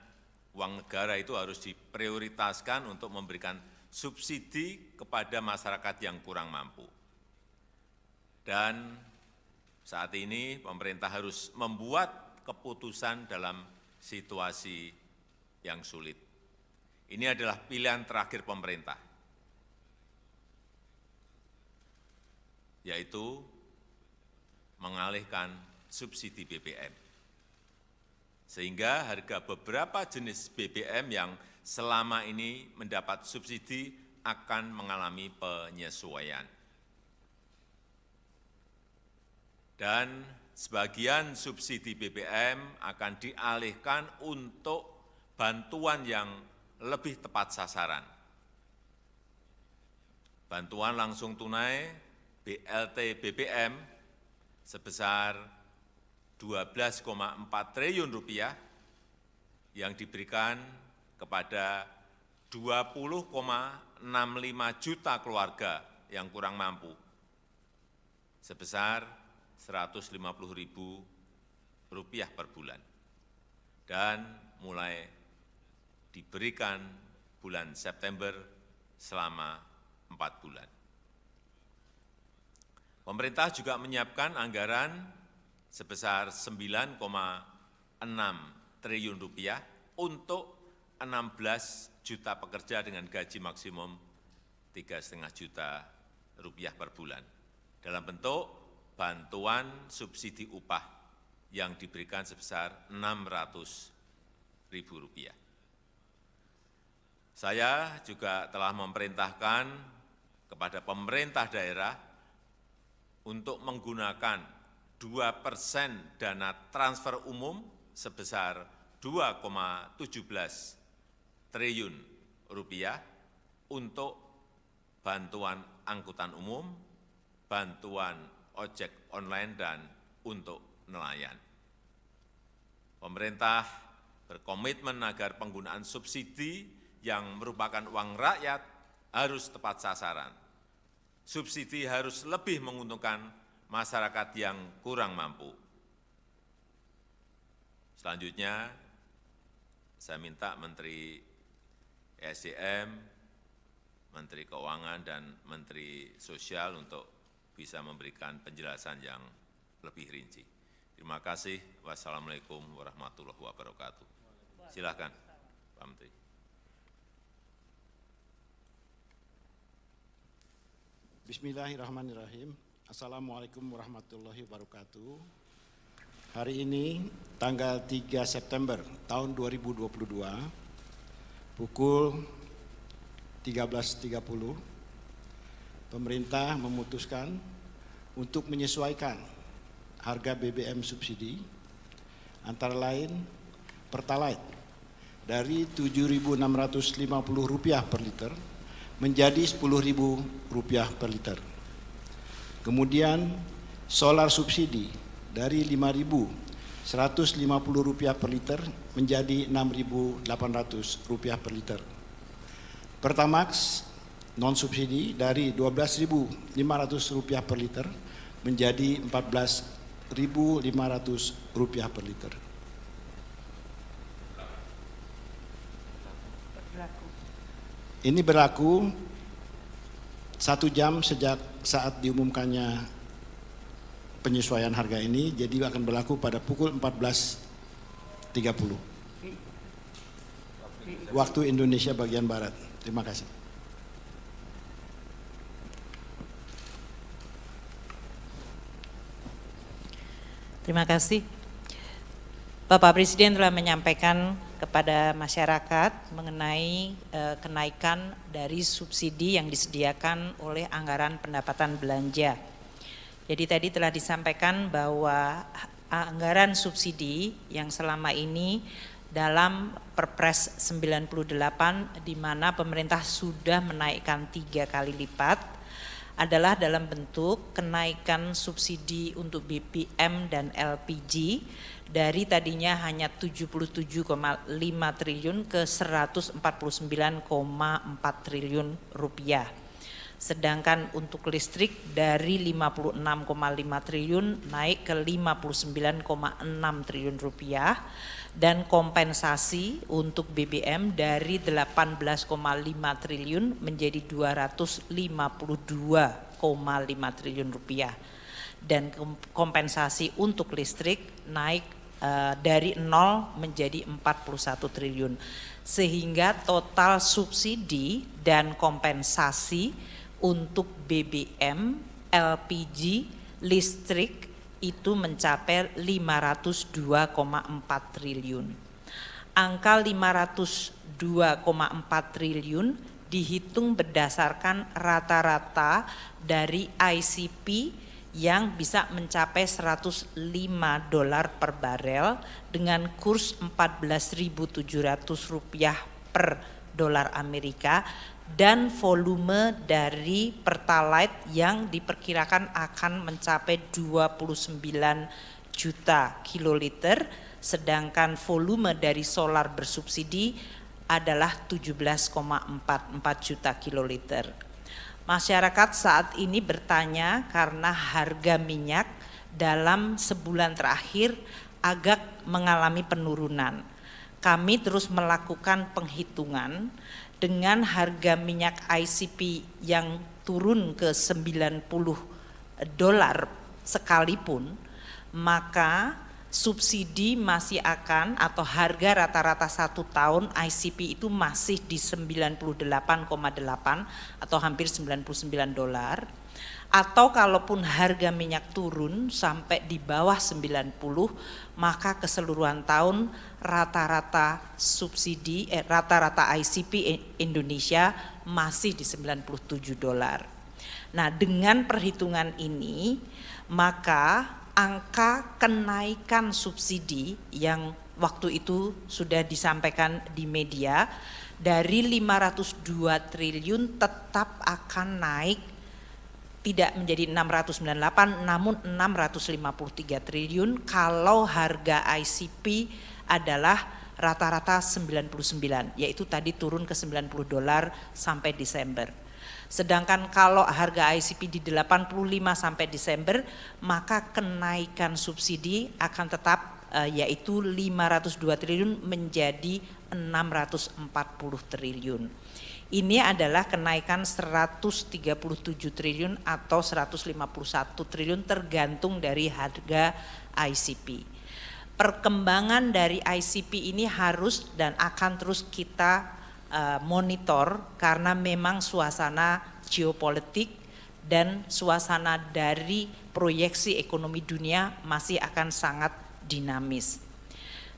uang negara itu harus diprioritaskan untuk memberikan subsidi kepada masyarakat yang kurang mampu. Dan saat ini pemerintah harus membuat keputusan dalam situasi yang sulit. Ini adalah pilihan terakhir pemerintah, yaitu mengalihkan subsidi BBM. Sehingga harga beberapa jenis BBM yang selama ini mendapat subsidi akan mengalami penyesuaian. Dan sebagian subsidi BBM akan dialihkan untuk bantuan yang lebih tepat sasaran. Bantuan langsung tunai BLT BBM sebesar 12,4 triliun rupiah yang diberikan kepada 20,65 juta keluarga yang kurang mampu sebesar Rp150.000 per bulan dan mulai diberikan bulan September selama 4 bulan. Pemerintah juga menyiapkan anggaran sebesar 9,6 triliun rupiah untuk 16 juta pekerja dengan gaji maksimum 3,5 juta rupiah per bulan dalam bentuk bantuan subsidi upah yang diberikan sebesar Rp600.000. Saya juga telah memerintahkan kepada pemerintah daerah untuk menggunakan 2% dana transfer umum sebesar 2,17 triliun rupiah untuk bantuan angkutan umum, bantuan ojek online, dan untuk nelayan. Pemerintah berkomitmen agar penggunaan subsidi yang merupakan uang rakyat harus tepat sasaran. Subsidi harus lebih menguntungkan masyarakat yang kurang mampu. Selanjutnya, saya minta Menteri SDM, Menteri Keuangan, dan Menteri Sosial untuk bisa memberikan penjelasan yang lebih rinci. Terima kasih. Wassalamualaikum warahmatullahi wabarakatuh. Silakan, Pak Menteri. Bismillahirrahmanirrahim. Assalamualaikum warahmatullahi wabarakatuh. Hari ini tanggal 3 September tahun 2022 pukul 13.30 pemerintah memutuskan untuk menyesuaikan harga BBM subsidi antara lain Pertalite dari Rp7.650 per liter menjadi Rp10.000 per liter. Kemudian solar subsidi dari Rp5.150 per liter menjadi Rp6.800 per liter. Pertamax non subsidi dari Rp12.500 per liter menjadi Rp14.500 per liter. Ini berlaku 1 jam sejak saat diumumkannya penyesuaian harga ini, jadi akan berlaku pada pukul 14.30 waktu Indonesia bagian Barat. Terima kasih. Terima kasih. Bapak Presiden telah menyampaikan kepada masyarakat mengenai kenaikan dari subsidi yang disediakan oleh anggaran pendapatan belanja. Jadi tadi telah disampaikan bahwa anggaran subsidi yang selama ini dalam Perpres 98 di mana pemerintah sudah menaikkan 3 kali lipat adalah dalam bentuk kenaikan subsidi untuk BBM dan LPG dari tadinya hanya 77,5 triliun ke 149,4 triliun rupiah. Sedangkan untuk listrik dari 56,5 triliun naik ke 59,6 triliun rupiah dan kompensasi untuk BBM dari 18,5 triliun menjadi 252,5 triliun rupiah dan kompensasi untuk listrik naik dari 0 menjadi 41 triliun sehingga total subsidi dan kompensasi untuk BBM, LPG, listrik itu mencapai 502,4 triliun. Angka 502,4 triliun dihitung berdasarkan rata-rata dari ICP yang bisa mencapai 105 dolar per barel dengan kurs 14.700 rupiah per dolar Amerika dan volume dari Pertalite yang diperkirakan akan mencapai 29 juta kiloliter, sedangkan volume dari solar bersubsidi adalah 17,44 juta kiloliter. Masyarakat saat ini bertanya karena harga minyak dalam sebulan terakhir agak mengalami penurunan. Kami terus melakukan penghitungan dengan harga minyak ICP yang turun ke 90 dolar sekalipun, maka subsidi masih akan atau harga rata-rata 1 tahun ICP itu masih di 98,8 atau hampir 99 dolar. Atau kalaupun harga minyak turun sampai di bawah 90, maka keseluruhan tahun rata-rata subsidi rata-rata ICP Indonesia masih di 97 dolar. Nah, dengan perhitungan ini maka angka kenaikan subsidi yang waktu itu sudah disampaikan di media dari 502 triliun tetap akan naik tidak menjadi 698 namun 653 triliun kalau harga ICP adalah rata-rata 99, yaitu tadi turun ke 90 dolar sampai Desember. Sedangkan kalau harga ICP di 85 sampai Desember, maka kenaikan subsidi akan tetap yaitu 502 triliun menjadi 640 triliun. Ini adalah kenaikan 137 triliun atau 151 triliun tergantung dari harga ICP. Perkembangan dari ICP ini harus dan akan terus kita monitor karena memang suasana geopolitik dan suasana dari proyeksi ekonomi dunia masih akan sangat dinamis.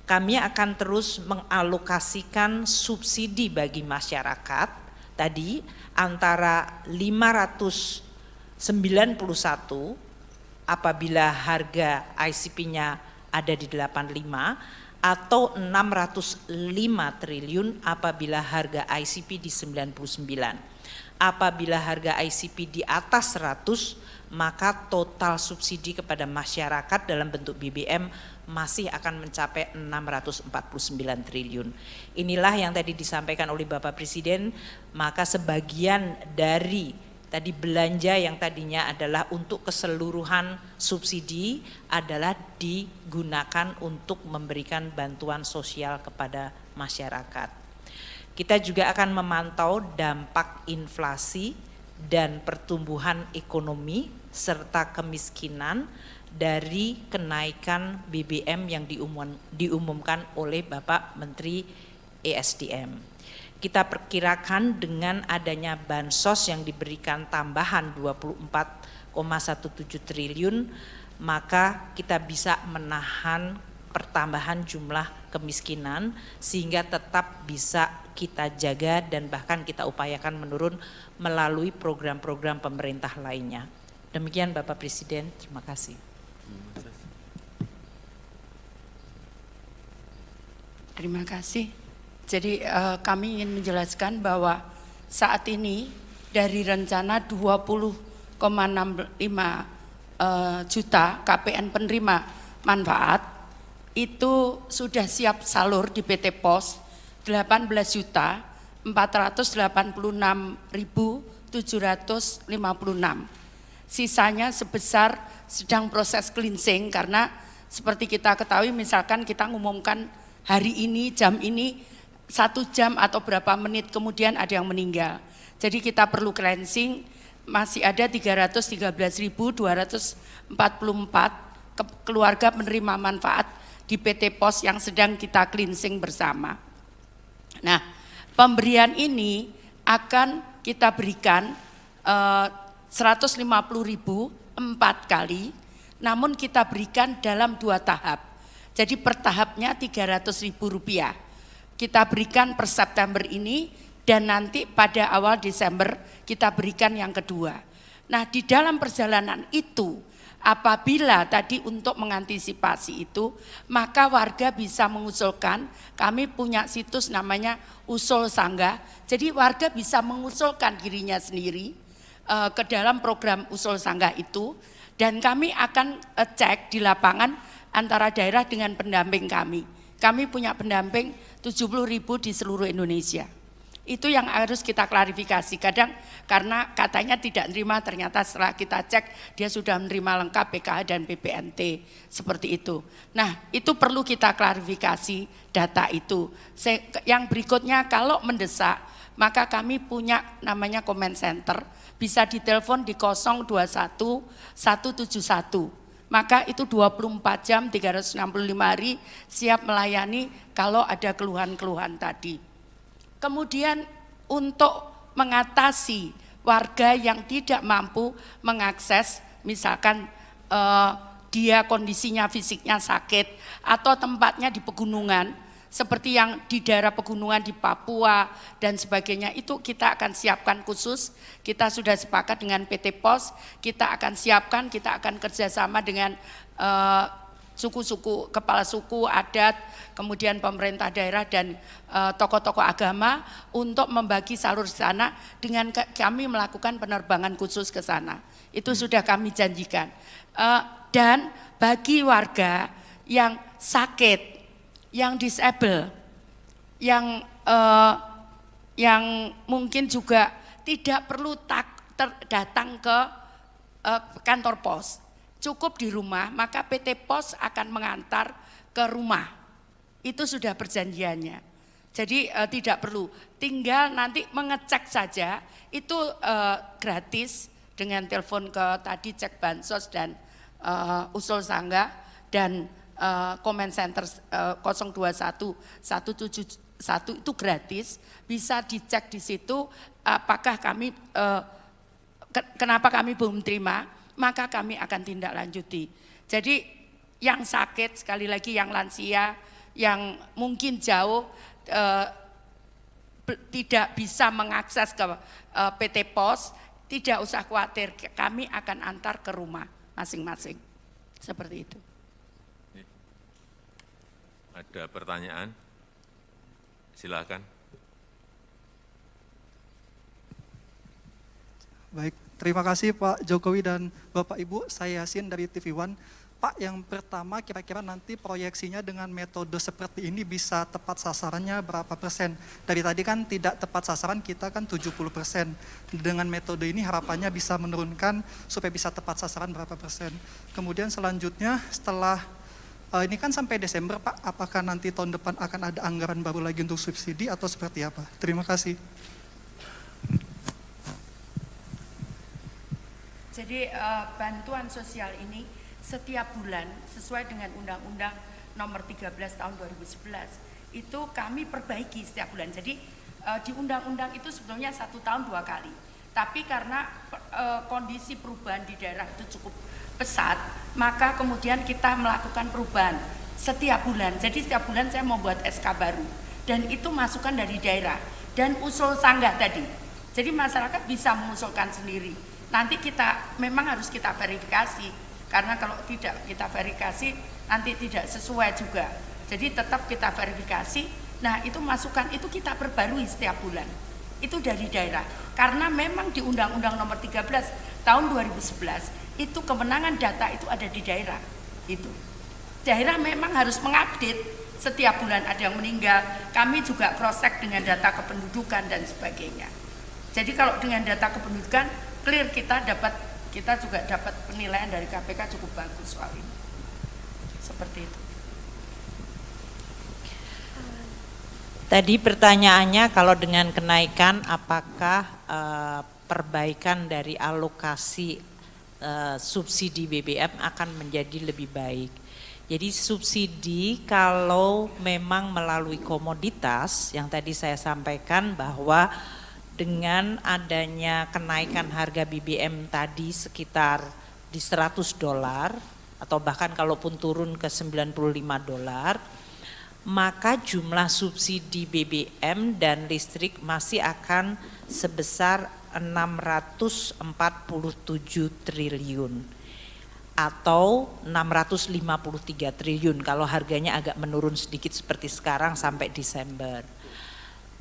Kami akan terus mengalokasikan subsidi bagi masyarakat tadi antara 591 apabila harga ICP-nya ada di 85 atau 605 triliun apabila harga ICP di 99. Apabila harga ICP di atas 100, maka total subsidi kepada masyarakat dalam bentuk BBM masih akan mencapai 649 triliun. Inilah yang tadi disampaikan oleh Bapak Presiden, maka sebagian dari tadi belanja yang tadinya adalah untuk keseluruhan subsidi adalah digunakan untuk memberikan bantuan sosial kepada masyarakat. Kita juga akan memantau dampak inflasi dan pertumbuhan ekonomi serta kemiskinan dari kenaikan BBM yang diumumkan oleh Bapak Menteri ESDM. Kita perkirakan dengan adanya bansos yang diberikan tambahan 24,17 triliun, maka kita bisa menahan pertambahan jumlah kemiskinan sehingga tetap bisa kita jaga dan bahkan kita upayakan menurun melalui program-program pemerintah lainnya. Demikian Bapak Presiden, terima kasih. Terima kasih. Jadi kami ingin menjelaskan bahwa saat ini dari rencana 20,65 juta KPN penerima manfaat itu sudah siap salur di PT POS 18.486.756. Sisanya sebesar sedang proses cleansing karena seperti kita ketahui misalkan kita ngumumkan hari ini jam ini 1 jam atau berapa menit kemudian ada yang meninggal. Jadi kita perlu cleansing, masih ada 313.244 keluarga penerima manfaat di PT POS yang sedang kita cleansing bersama. Nah, pemberian ini akan kita berikan 150.000 4 kali, namun kita berikan dalam 2 tahap. Jadi per tahapnya Rp300.000. Kita berikan per September ini dan nanti pada awal Desember kita berikan yang kedua. Nah, di dalam perjalanan itu apabila tadi untuk mengantisipasi itu, maka warga bisa mengusulkan, kami punya situs namanya Usul Sanggah, jadi warga bisa mengusulkan dirinya sendiri ke dalam program Usul Sanggah itu, dan kami akan cek di lapangan antara daerah dengan pendamping kami. Kami punya pendamping 70.000 di seluruh Indonesia. Itu yang harus kita klarifikasi. Kadang karena katanya tidak menerima, ternyata setelah kita cek dia sudah menerima lengkap PKH dan PPNT seperti itu. Nah, itu perlu kita klarifikasi data itu. Yang berikutnya kalau mendesak, maka kami punya namanya comment center, bisa ditelepon di 021 171. Maka itu 24 jam 365 hari siap melayani kalau ada keluhan-keluhan tadi. Kemudian untuk mengatasi warga yang tidak mampu mengakses, misalkan dia kondisinya fisiknya sakit atau tempatnya di pegunungan, seperti yang di daerah pegunungan di Papua dan sebagainya, itu kita akan siapkan khusus. Kita sudah sepakat dengan PT POS, kita akan siapkan, kita akan kerjasama dengan suku-suku, kepala suku, adat, kemudian pemerintah daerah dan tokoh-tokoh agama untuk membagi salur di sana dengan kami melakukan penerbangan khusus ke sana. Itu sudah kami janjikan. Dan bagi warga yang sakit, yang disable, yang mungkin juga tidak perlu datang ke kantor pos, cukup di rumah, maka PT POS akan mengantar ke rumah. Itu sudah perjanjiannya. Jadi tidak perlu, tinggal nanti mengecek saja, itu gratis dengan telepon ke tadi cek bansos dan Usul Sanggah dan comment center 021 171 itu gratis, bisa dicek di situ apakah kami kenapa kami belum terima, maka kami akan tindak lanjuti. Jadi yang sakit, sekali lagi yang lansia, yang mungkin jauh tidak bisa mengakses ke PT POS, tidak usah khawatir, kami akan antar ke rumah masing-masing. Seperti itu. Ada pertanyaan? Silakan. Baik, terima kasih Pak Jokowi dan Bapak Ibu. Saya Yasin dari TV One. Pak, yang pertama kira-kira nanti proyeksinya dengan metode seperti ini bisa tepat sasarannya berapa persen? Dari tadi kan tidak tepat sasaran, kita kan 70%. Dengan metode ini harapannya bisa menurunkan supaya bisa tepat sasaran berapa persen. Kemudian selanjutnya setelah ini kan sampai Desember Pak, apakah nanti tahun depan akan ada anggaran baru lagi untuk subsidi atau seperti apa? Terima kasih. Jadi bantuan sosial ini setiap bulan sesuai dengan Undang-Undang Nomor 13 Tahun 2011 itu kami perbaiki setiap bulan. Jadi di undang-undang itu sebetulnya 1 tahun 2 kali. Tapi karena kondisi perubahan di daerah itu cukup pesat, maka kemudian kita melakukan perubahan setiap bulan. Jadi setiap bulan saya membuat SK baru dan itu masukan dari daerah dan usul sanggah tadi. Jadi masyarakat bisa mengusulkan sendiri. Nanti kita memang harus kita verifikasi karena kalau tidak kita verifikasi nanti tidak sesuai juga. Jadi tetap kita verifikasi. Nah, itu masukan itu kita perbarui setiap bulan. Itu dari daerah. Karena memang di Undang-Undang Nomor 13 tahun 2011 itu kewenangan data itu ada di daerah. Itu. Daerah memang harus mengupdate setiap bulan ada yang meninggal. Kami juga cross check dengan data kependudukan dan sebagainya. Jadi kalau dengan data kependudukan clear kita juga dapat penilaian dari KPK cukup bagus soal ini. Seperti itu. Tadi pertanyaannya kalau dengan kenaikan apakah perbaikan dari alokasi subsidi BBM akan menjadi lebih baik. Jadi subsidi kalau memang melalui komoditas yang tadi saya sampaikan bahwa dengan adanya kenaikan harga BBM tadi sekitar di $100 atau bahkan kalaupun turun ke $95, maka jumlah subsidi BBM dan listrik masih akan sebesar 647 triliun atau 653 triliun kalau harganya agak menurun sedikit seperti sekarang sampai Desember.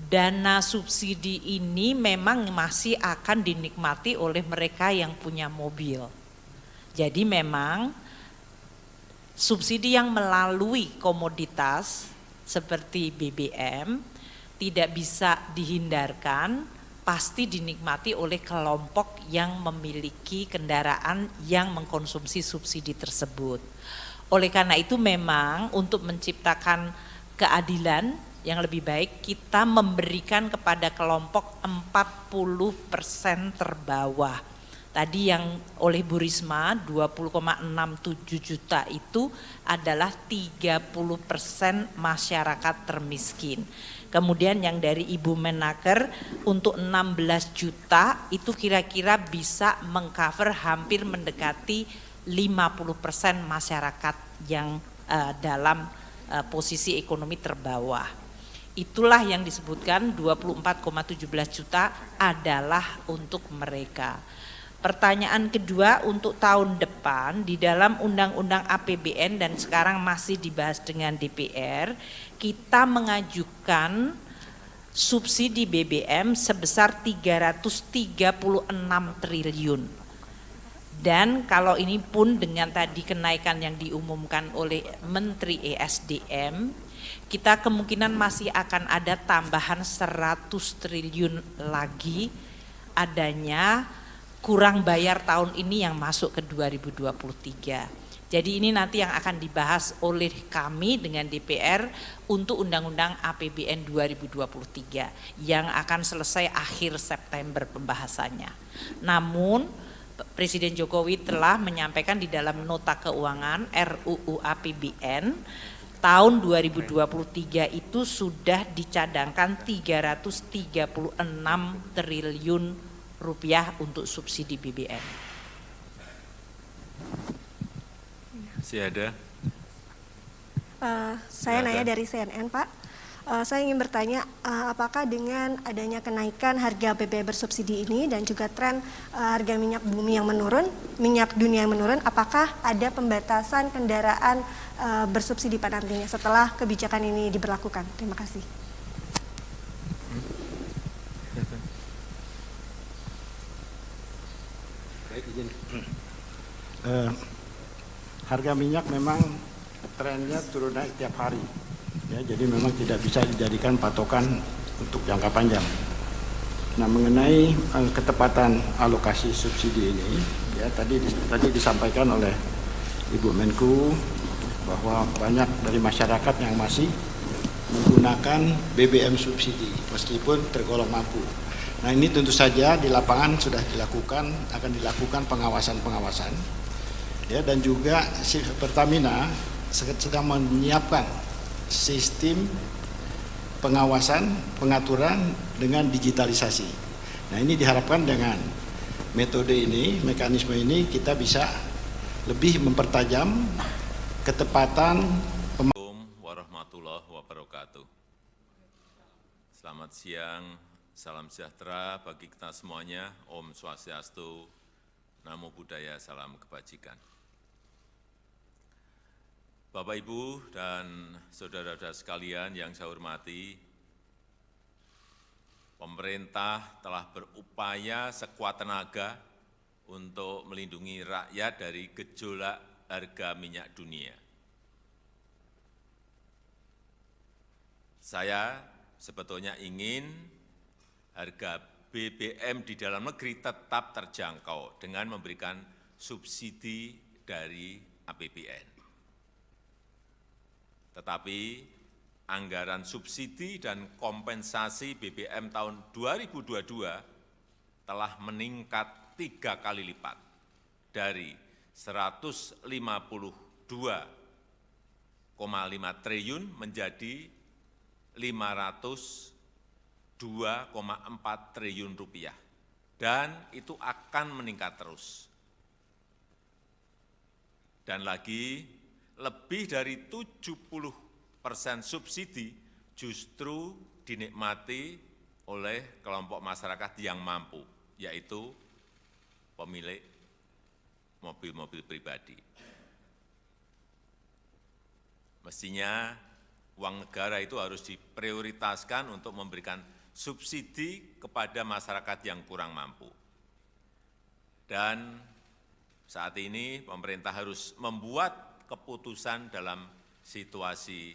Dana subsidi ini memang masih akan dinikmati oleh mereka yang punya mobil. Jadi memang subsidi yang melalui komoditas seperti BBM tidak bisa dihindarkan, pasti dinikmati oleh kelompok yang memiliki kendaraan yang mengkonsumsi subsidi tersebut. Oleh karena itu memang untuk menciptakan keadilan yang lebih baik kita memberikan kepada kelompok 40% terbawah. Tadi yang oleh Bu Risma 20,67 juta itu adalah 30% masyarakat termiskin. Kemudian yang dari Ibu Menaker untuk 16 juta itu kira-kira bisa mengcover hampir mendekati 50% masyarakat yang dalam posisi ekonomi terbawah. Itulah yang disebutkan 24,17 juta adalah untuk mereka. Pertanyaan kedua untuk tahun depan di dalam Undang-Undang APBN dan sekarang masih dibahas dengan DPR, kita mengajukan subsidi BBM sebesar 336 triliun. Dan kalau ini pun dengan tadi kenaikan yang diumumkan oleh Menteri ESDM, kita kemungkinan masih akan ada tambahan 100 triliun lagi adanya kurang bayar tahun ini yang masuk ke 2023. Jadi ini nanti yang akan dibahas oleh kami dengan DPR untuk Undang-Undang APBN 2023 yang akan selesai akhir September pembahasannya. Namun Presiden Jokowi telah menyampaikan di dalam nota keuangan RUU APBN tahun 2023 itu sudah dicadangkan 336 triliun rupiah untuk subsidi BBM. Masih ada? Saya nanya dari CNN, Pak. Saya ingin bertanya, apakah dengan adanya kenaikan harga BBM bersubsidi ini dan juga tren harga minyak bumi yang menurun, minyak dunia yang menurun, apakah ada pembatasan kendaraan bersubsidi Pak nantinya setelah kebijakan ini diberlakukan? Terima kasih. Harga minyak memang trennya turun naik tiap hari, ya, jadi memang tidak bisa dijadikan patokan untuk jangka panjang. Nah, mengenai ketepatan alokasi subsidi ini, ya tadi disampaikan oleh Ibu Menku bahwa banyak dari masyarakat yang masih menggunakan BBM subsidi meskipun tergolong mampu. Nah, ini tentu saja di lapangan sudah akan dilakukan pengawasan. Ya, dan juga Pertamina sedang menyiapkan sistem pengawasan, pengaturan dengan digitalisasi. Nah, ini diharapkan dengan metode ini, mekanisme ini kita bisa lebih mempertajam ketepatan. Assalamualaikum warahmatullahi wabarakatuh. Selamat siang, salam sejahtera bagi kita semuanya. Om Swastiastu, Namo Buddhaya, salam kebajikan. Bapak, Ibu, dan saudara-saudara sekalian yang saya hormati, pemerintah telah berupaya sekuat tenaga untuk melindungi rakyat dari gejolak harga minyak dunia. Saya sebetulnya ingin harga BBM di dalam negeri tetap terjangkau dengan memberikan subsidi dari APBN. Tetapi anggaran subsidi dan kompensasi BBM tahun 2022 telah meningkat 3 kali lipat dari 152,5 triliun menjadi 502,4 triliun rupiah, dan itu akan meningkat terus. Dan lagi, lebih dari 70% subsidi justru dinikmati oleh kelompok masyarakat yang mampu, yaitu pemilik mobil-mobil pribadi. Mestinya uang negara itu harus diprioritaskan untuk memberikan subsidi kepada masyarakat yang kurang mampu. Dan saat ini pemerintah harus membuat keputusan dalam situasi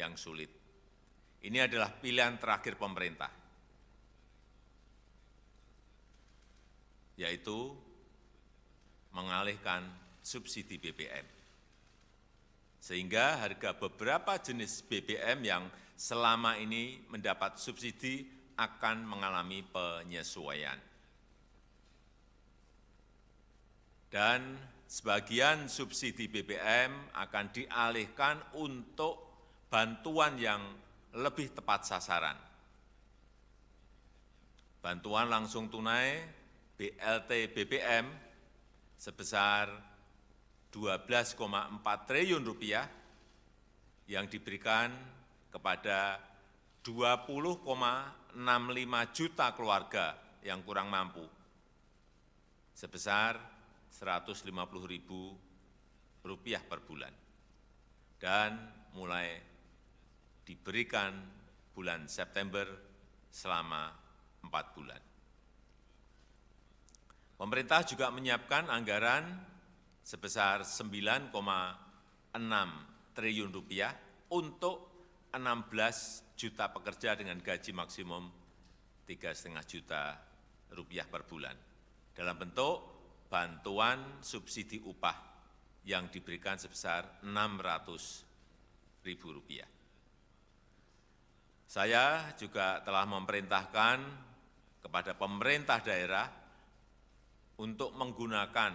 yang sulit. Ini adalah pilihan terakhir pemerintah, yaitu mengalihkan subsidi BBM. Sehingga harga beberapa jenis BBM yang selama ini mendapat subsidi akan mengalami penyesuaian. Dan sebagian subsidi BBM akan dialihkan untuk bantuan yang lebih tepat sasaran. Bantuan langsung tunai BLT BBM sebesar 12,4 triliun rupiah yang diberikan kepada 20,65 juta keluarga yang kurang mampu sebesar Rp150.000 per bulan, dan mulai diberikan bulan September selama 4 bulan. Pemerintah juga menyiapkan anggaran sebesar 9,6 triliun rupiah untuk 16 juta pekerja dengan gaji maksimum 3,5 juta rupiah per bulan dalam bentuk bantuan subsidi upah yang diberikan sebesar Rp600.000. Saya juga telah memerintahkan kepada pemerintah daerah untuk menggunakan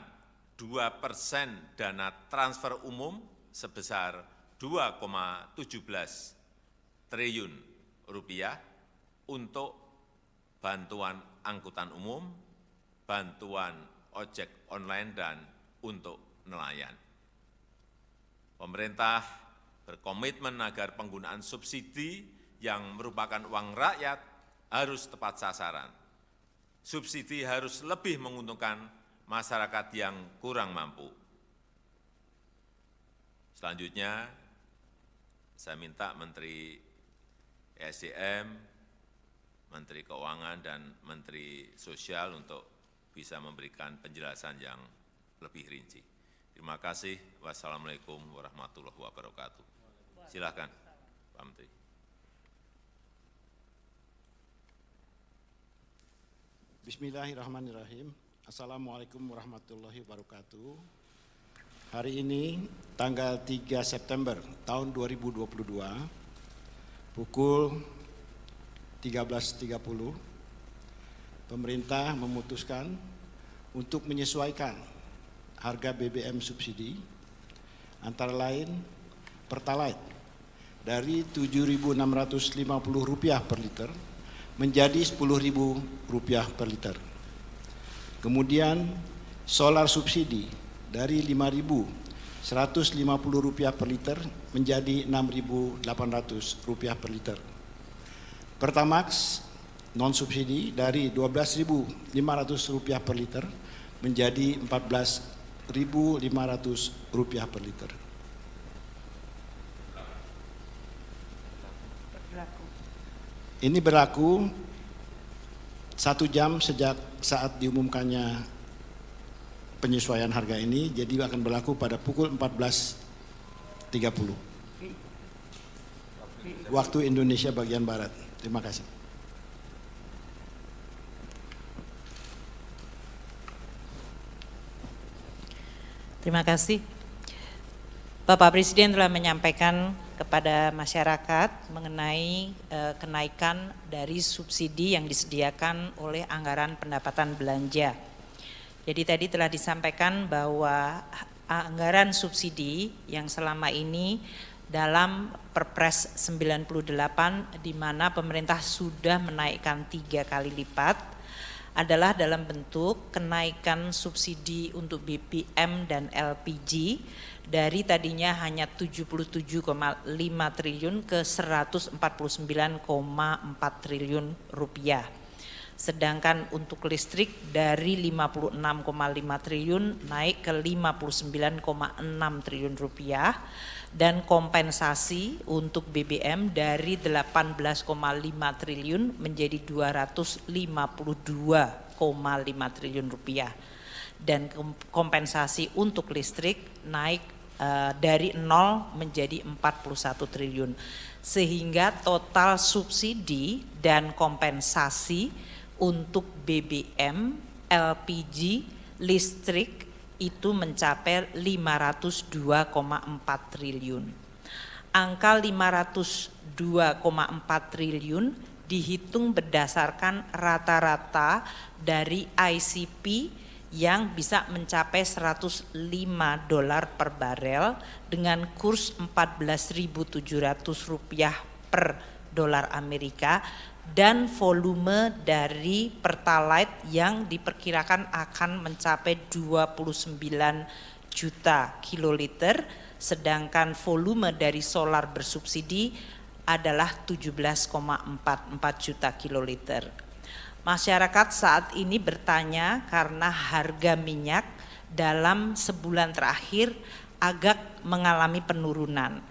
2% dana transfer umum sebesar 2,17 triliun rupiah untuk bantuan angkutan umum, bantuan ojek online, dan untuk nelayan. Pemerintah berkomitmen agar penggunaan subsidi yang merupakan uang rakyat harus tepat sasaran. Subsidi harus lebih menguntungkan masyarakat yang kurang mampu. Selanjutnya, saya minta Menteri ESDM, Menteri Keuangan, dan Menteri Sosial untuk bisa memberikan penjelasan yang lebih rinci. Terima kasih. Wassalamualaikum warahmatullahi wabarakatuh. Silakan, Pak Menteri. Bismillahirrahmanirrahim. Assalamualaikum warahmatullahi wabarakatuh. Hari ini, tanggal 3 September tahun 2022, pukul 13.30, pemerintah memutuskan untuk menyesuaikan harga BBM subsidi, antara lain Pertalite dari Rp7.650 per liter menjadi Rp10.000 per liter. Kemudian solar subsidi dari Rp5.150 per liter menjadi Rp6.800 per liter. Pertamax non subsidi dari Rp12.500 per liter menjadi Rp14.500 per liter. Ini berlaku 1 jam sejak saat diumumkannya penyesuaian harga ini, jadi akan berlaku pada pukul 14.30 waktu Indonesia bagian Barat. Terima kasih. Terima kasih. Bapak Presiden telah menyampaikan kepada masyarakat mengenai kenaikan dari subsidi yang disediakan oleh anggaran pendapatan belanja. Jadi tadi telah disampaikan bahwa anggaran subsidi yang selama ini dalam Perpres 98 di mana pemerintah sudah menaikkan 3 kali lipat adalah dalam bentuk kenaikan subsidi untuk BBM dan LPG dari tadinya hanya 77,5 triliun ke 149,4 triliun rupiah. Sedangkan untuk listrik dari 56,5 triliun naik ke 59,6 triliun rupiah, dan kompensasi untuk BBM dari 18,5 triliun menjadi 252,5 triliun rupiah, dan kompensasi untuk listrik naik dari 0 menjadi 41 triliun, sehingga total subsidi dan kompensasi untuk BBM, LPG, listrik itu mencapai 502,4 triliun. Angka 502,4 triliun dihitung berdasarkan rata-rata dari ICP yang bisa mencapai $105 per barel dengan kurs 14.700 rupiah per dolar Amerika, dan volume dari Pertalite yang diperkirakan akan mencapai 29 juta kiloliter, sedangkan volume dari solar bersubsidi adalah 17,44 juta kiloliter. Masyarakat saat ini bertanya karena harga minyak dalam sebulan terakhir agak mengalami penurunan.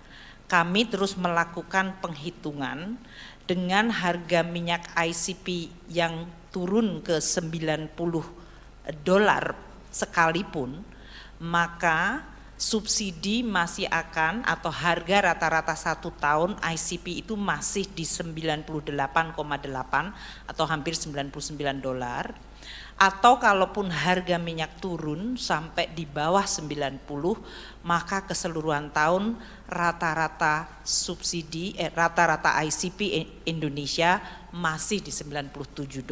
Kami terus melakukan penghitungan dengan harga minyak ICP yang turun ke $90 sekalipun, maka subsidi masih akan, atau harga rata-rata 1 tahun ICP itu masih di 98,8 atau hampir $99. Atau kalaupun harga minyak turun sampai di bawah 90, maka keseluruhan tahun rata-rata subsidi rata-rata ICP Indonesia masih di $97.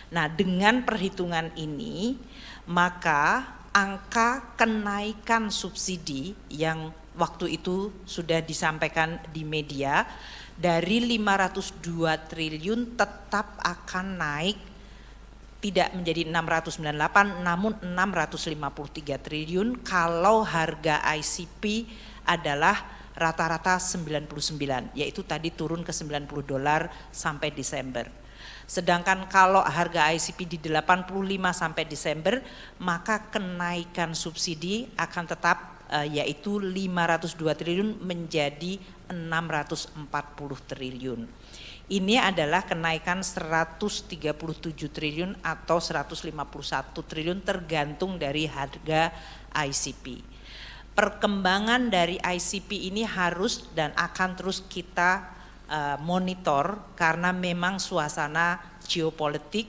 Nah, dengan perhitungan ini maka angka kenaikan subsidi yang waktu itu sudah disampaikan di media dari 502 triliun tetap akan naik, tidak menjadi 698 namun 653 triliun kalau harga ICP adalah rata-rata 99, yaitu tadi turun ke $90 sampai Desember. Sedangkan kalau harga ICP di 85 sampai Desember, maka kenaikan subsidi akan tetap yaitu 502 triliun menjadi 640 triliun. Ini adalah kenaikan 137 triliun atau 151 triliun tergantung dari harga ICP. Perkembangan dari ICP ini harus dan akan terus kita monitor karena memang suasana geopolitik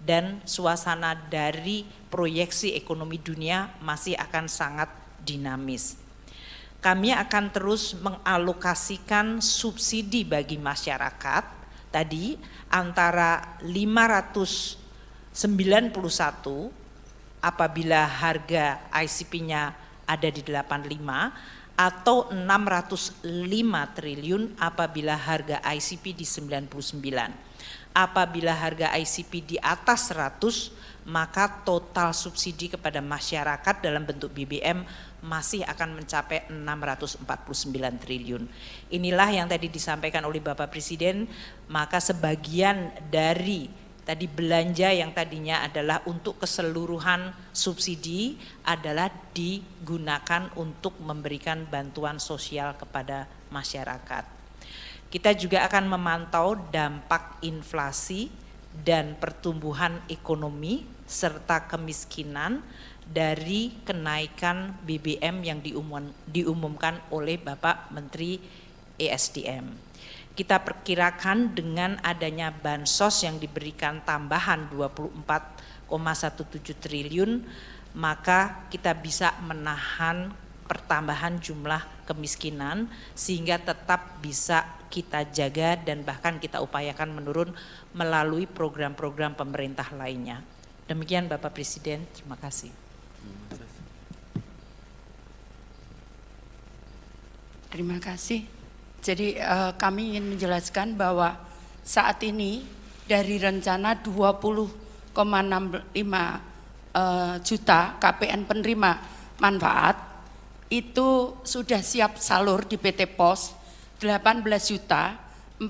dan suasana dari proyeksi ekonomi dunia masih akan sangat dinamis. Kami akan terus mengalokasikan subsidi bagi masyarakat tadi antara 591 apabila harga ICP-nya ada di 85 atau 605 triliun apabila harga ICP di 99. Apabila harga ICP di atas 100, maka total subsidi kepada masyarakat dalam bentuk BBM masih akan mencapai 649 triliun. Inilah yang tadi disampaikan oleh Bapak Presiden, maka sebagian dari tadi belanja yang tadinya adalah untuk keseluruhan subsidi adalah digunakan untuk memberikan bantuan sosial kepada masyarakat. Kita juga akan memantau dampak inflasi dan pertumbuhan ekonomi serta kemiskinan dari kenaikan BBM yang diumumkan oleh Bapak Menteri ESDM. Kita perkirakan dengan adanya bansos yang diberikan tambahan 24,17 triliun, maka kita bisa menahan pertambahan jumlah kemiskinan sehingga tetap bisa kita jaga dan bahkan kita upayakan menurun melalui program-program pemerintah lainnya. Demikian Bapak Presiden, terima kasih. Terima kasih. Jadi kami ingin menjelaskan bahwa saat ini dari rencana 20,65 juta KPN penerima manfaat itu sudah siap salur di PT Pos 18.486.756.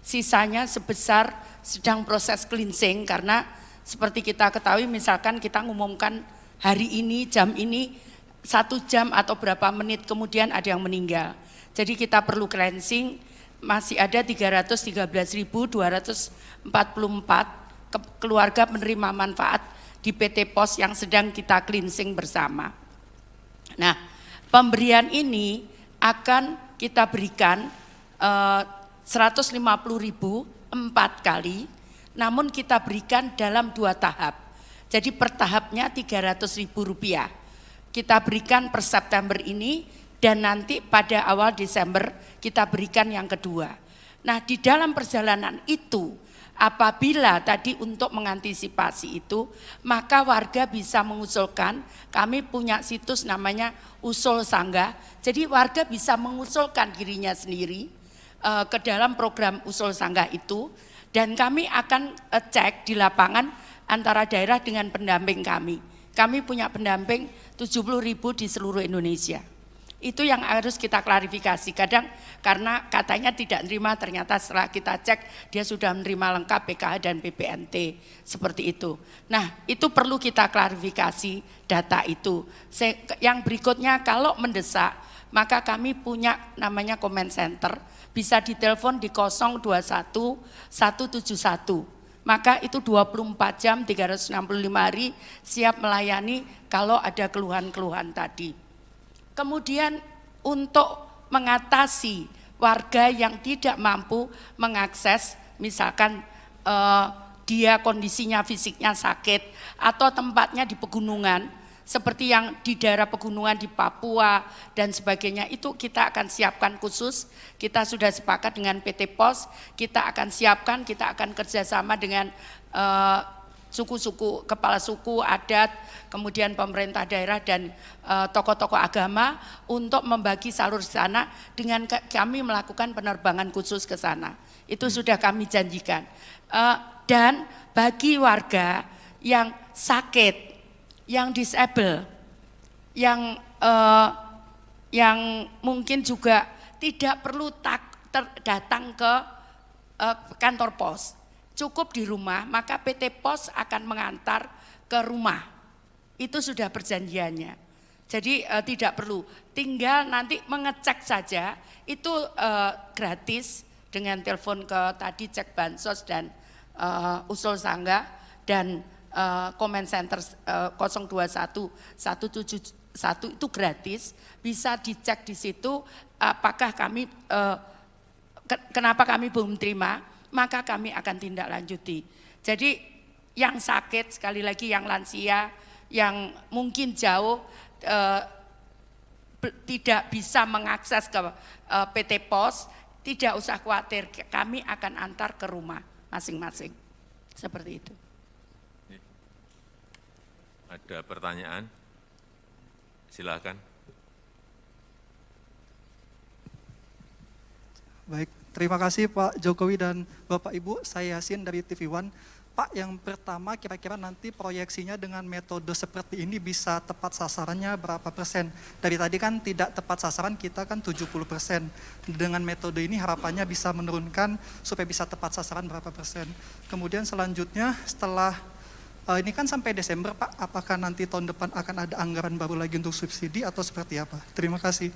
Sisanya sebesar sedang proses cleansing karena seperti kita ketahui misalkan kita ngumumkan hari ini jam ini 1 jam atau berapa menit kemudian ada yang meninggal. Jadi kita perlu cleansing, masih ada 313.244 keluarga penerima manfaat di PT Pos yang sedang kita cleansing bersama. Nah, pemberian ini akan kita berikan 150.000 4 kali, namun kita berikan dalam 2 tahap. Jadi per tahapnya Rp300.000. Kita berikan per September ini dan nanti pada awal Desember kita berikan yang kedua. Nah, di dalam perjalanan itu apabila tadi untuk mengantisipasi itu, maka warga bisa mengusulkan, kami punya situs namanya Usul Sanggah, jadi warga bisa mengusulkan dirinya sendiri ke dalam program Usul Sanggah itu, dan kami akan cek di lapangan antara daerah dengan pendamping kami. Kami punya pendamping 70.000 di seluruh Indonesia. Itu yang harus kita klarifikasi. Kadang karena katanya tidak menerima, ternyata setelah kita cek dia sudah menerima lengkap PKH dan PPNT seperti itu. Nah, itu perlu kita klarifikasi data itu. Yang berikutnya kalau mendesak, maka kami punya namanya comment center, bisa ditelepon di 021 171. Maka itu 24 jam 365 hari siap melayani kalau ada keluhan-keluhan tadi. Kemudian untuk mengatasi warga yang tidak mampu mengakses, misalkan dia kondisinya fisiknya sakit atau tempatnya di pegunungan, seperti yang di daerah pegunungan di Papua dan sebagainya, itu kita akan siapkan khusus. Kita sudah sepakat dengan PT Pos, kita akan siapkan, kita akan kerjasama dengan suku-suku, kepala suku, adat, kemudian pemerintah daerah dan tokoh-tokoh agama untuk membagi salur di sana dengan kami melakukan penerbangan khusus ke sana. Itu sudah kami janjikan. Dan bagi warga yang sakit, yang disable, yang mungkin juga tidak perlu datang ke kantor pos, cukup di rumah, maka PT Pos akan mengantar ke rumah. Itu sudah perjanjiannya. Jadi tidak perlu, tinggal nanti mengecek saja, itu gratis dengan telepon ke tadi cek bansos dan usul sanggah dan comment center 021 171 itu gratis, bisa dicek di situ apakah kami kenapa kami belum terima, maka kami akan tindak lanjuti. Jadi yang sakit, sekali lagi yang lansia, yang mungkin jauh tidak bisa mengakses ke PT Pos, tidak usah khawatir, kami akan antar ke rumah masing-masing. Seperti itu. Ada pertanyaan? Silakan. Baik, terima kasih Pak Jokowi dan Bapak Ibu, saya Yasin dari TV One. Pak, yang pertama kira-kira nanti proyeksinya dengan metode seperti ini bisa tepat sasarannya berapa persen? Dari tadi kan tidak tepat sasaran, kita kan 70%. Dengan metode ini harapannya bisa menurunkan supaya bisa tepat sasaran berapa persen. Kemudian selanjutnya setelah Ini kan sampai Desember Pak, apakah nanti tahun depan akan ada anggaran baru lagi untuk subsidi atau seperti apa? Terima kasih.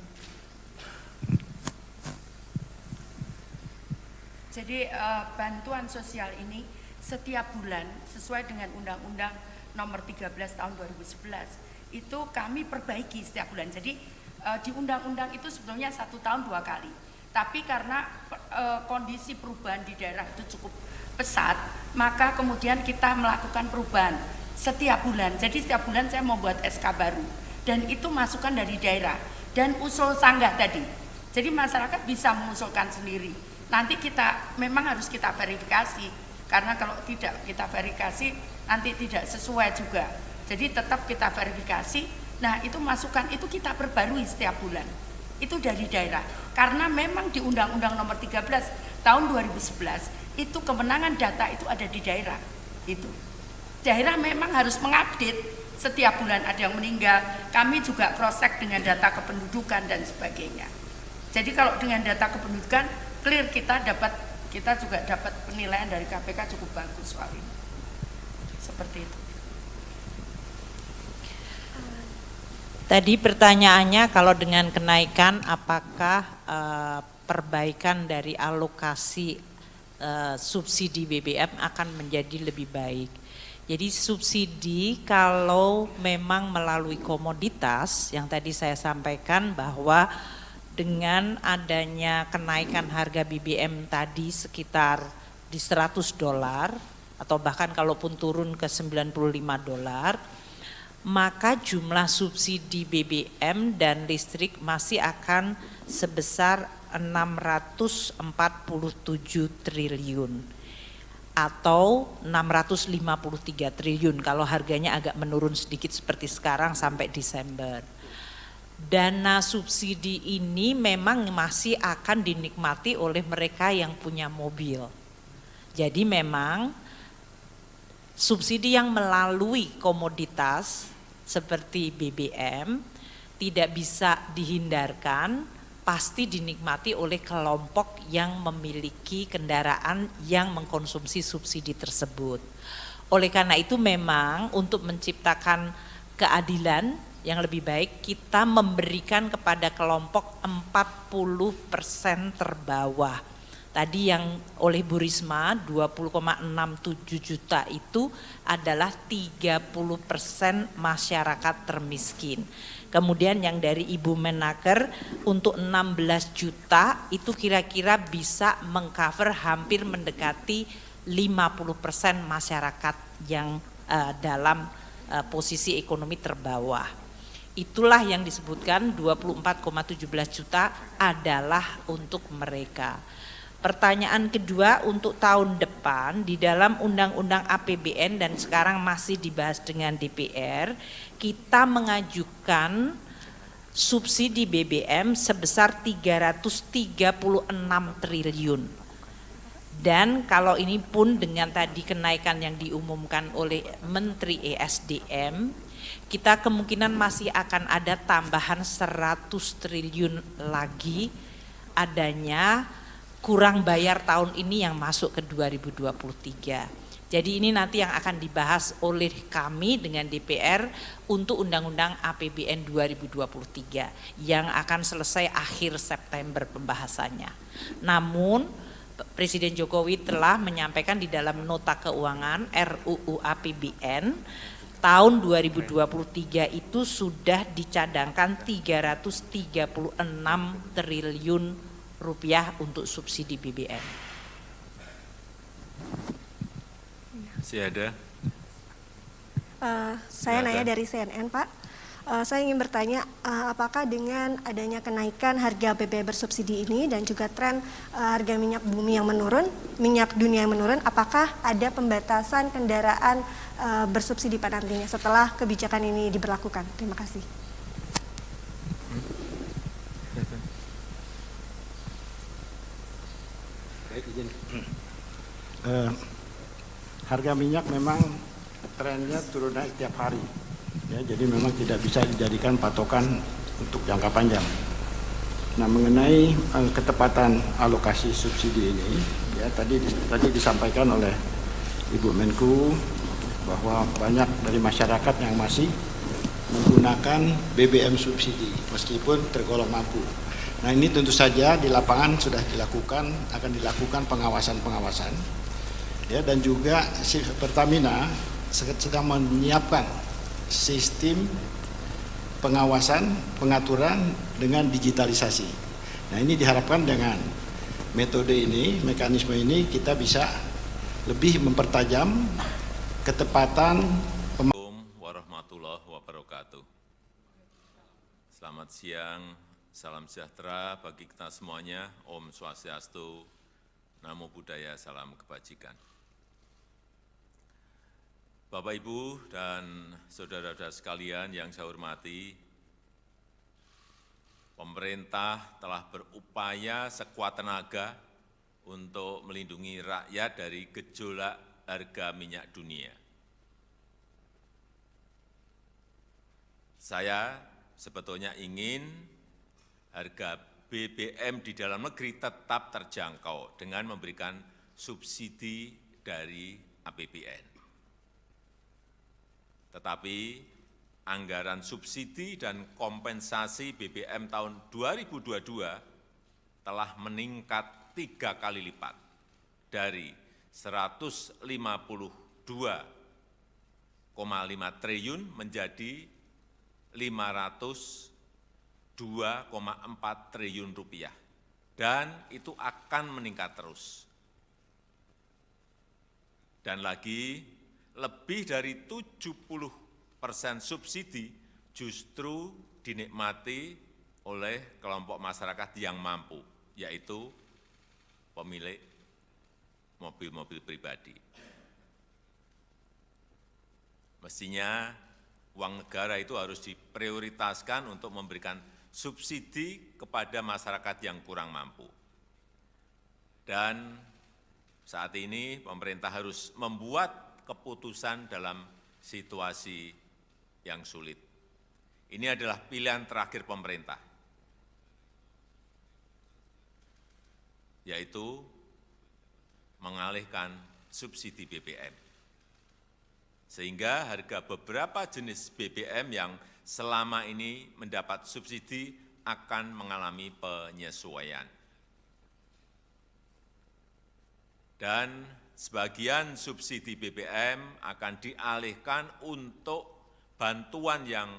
Jadi bantuan sosial ini setiap bulan sesuai dengan Undang-Undang Nomor 13 Tahun 2011 itu kami perbaiki setiap bulan. Jadi di undang-undang itu sebetulnya 1 tahun 2 kali. Tapi karena kondisi perubahan di daerah itu cukup pesat, maka kemudian kita melakukan perubahan setiap bulan. Jadi setiap bulan saya membuat SK baru dan itu masukan dari daerah dan usul sanggah tadi. Jadi masyarakat bisa mengusulkan sendiri. Nanti kita memang harus kita verifikasi, karena kalau tidak kita verifikasi nanti tidak sesuai juga. Jadi tetap kita verifikasi. Nah itu masukan itu kita perbarui setiap bulan. Itu dari daerah. Karena memang di Undang-Undang Nomor 13 Tahun 2011 itu kemenangan data itu ada di daerah. Itu daerah memang harus mengupdate setiap bulan ada yang meninggal. Kami juga cross check dengan data kependudukan dan sebagainya. Jadi kalau dengan data kependudukan clear, kita juga dapat penilaian dari KPK cukup bagus soal ini. Seperti itu. Tadi pertanyaannya kalau dengan kenaikan apakah perbaikan dari alokasi subsidi BBM akan menjadi lebih baik. Jadi subsidi kalau memang melalui komoditas yang tadi saya sampaikan bahwa dengan adanya kenaikan harga BBM tadi sekitar di $100 atau bahkan kalaupun turun ke $95, maka jumlah subsidi BBM dan listrik masih akan sebesar 647 triliun atau 653 triliun kalau harganya agak menurun sedikit seperti sekarang sampai Desember. Dana subsidi ini memang masih akan dinikmati oleh mereka yang punya mobil. Jadi memang subsidi yang melalui komoditas seperti BBM tidak bisa dihindarkan, pasti dinikmati oleh kelompok yang memiliki kendaraan yang mengkonsumsi subsidi tersebut. Oleh karena itu memang untuk menciptakan keadilan yang lebih baik kita memberikan kepada kelompok 40% terbawah. Tadi yang oleh Bu Risma 20,67 juta itu adalah 30% masyarakat termiskin. Kemudian yang dari Ibu Menaker untuk 16 juta itu kira-kira bisa mengcover hampir mendekati 50% masyarakat yang dalam posisi ekonomi terbawah. Itulah yang disebutkan 24,17 juta adalah untuk mereka. Pertanyaan kedua untuk tahun depan di dalam Undang-Undang APBN dan sekarang masih dibahas dengan DPR, kita mengajukan subsidi BBM sebesar 336 triliun. Dan kalau ini pun dengan tadi kenaikan yang diumumkan oleh Menteri ESDM, kita kemungkinan masih akan ada tambahan 100 triliun lagi adanya kurang bayar tahun ini yang masuk ke 2023. Jadi ini nanti yang akan dibahas oleh kami dengan DPR untuk Undang-Undang APBN 2023 yang akan selesai akhir September pembahasannya. Namun Presiden Jokowi telah menyampaikan di dalam nota keuangan RUU APBN tahun 2023 itu sudah dicadangkan 336 triliun rupiah untuk subsidi BBM. Masih ada? Saya nanya dari CNN Pak. Saya ingin bertanya apakah dengan adanya kenaikan harga BBM bersubsidi ini dan juga tren harga minyak bumi yang menurun, minyak dunia yang menurun, apakah ada pembatasan kendaraan bersubsidi Pak nantinya setelah kebijakan ini diberlakukan? Terima kasih. Harga minyak memang trennya turun naik tiap hari. Ya, jadi memang tidak bisa dijadikan patokan untuk jangka panjang. Nah, mengenai ketepatan alokasi subsidi ini, ya tadi disampaikan oleh Ibu Menku bahwa banyak dari masyarakat yang masih menggunakan BBM subsidi meskipun tergolong mampu. Nah, ini tentu saja di lapangan sudah dilakukan, akan dilakukan pengawasan-pengawasan, ya, dan juga Pertamina sedang menyiapkan sistem pengawasan, pengaturan dengan digitalisasi. Nah, ini diharapkan dengan metode ini, mekanisme ini, kita bisa lebih mempertajam ketepatan. Assalamualaikum warahmatullahi wabarakatuh. Selamat siang, salam sejahtera bagi kita semuanya. Om Swastiastu, Namo Buddhaya, salam kebajikan. Bapak, Ibu, dan saudara-saudara sekalian yang saya hormati, pemerintah telah berupaya sekuat tenaga untuk melindungi rakyat dari gejolak harga minyak dunia. Saya sebetulnya ingin harga BBM di dalam negeri tetap terjangkau dengan memberikan subsidi dari APBN. Tetapi anggaran subsidi dan kompensasi BBM tahun 2022 telah meningkat 3 kali lipat dari 152,5 triliun menjadi 502,4 triliun rupiah, dan itu akan meningkat terus. Dan lagi, lebih dari 70% subsidi justru dinikmati oleh kelompok masyarakat yang mampu, yaitu pemilik mobil-mobil pribadi. Mestinya uang negara itu harus diprioritaskan untuk memberikan subsidi kepada masyarakat yang kurang mampu. Dan saat ini pemerintah harus membuat keputusan dalam situasi yang sulit. Ini adalah pilihan terakhir pemerintah, yaitu mengalihkan subsidi BBM. Sehingga harga beberapa jenis BBM yang selama ini mendapat subsidi akan mengalami penyesuaian. Dan sebagian subsidi BBM akan dialihkan untuk bantuan yang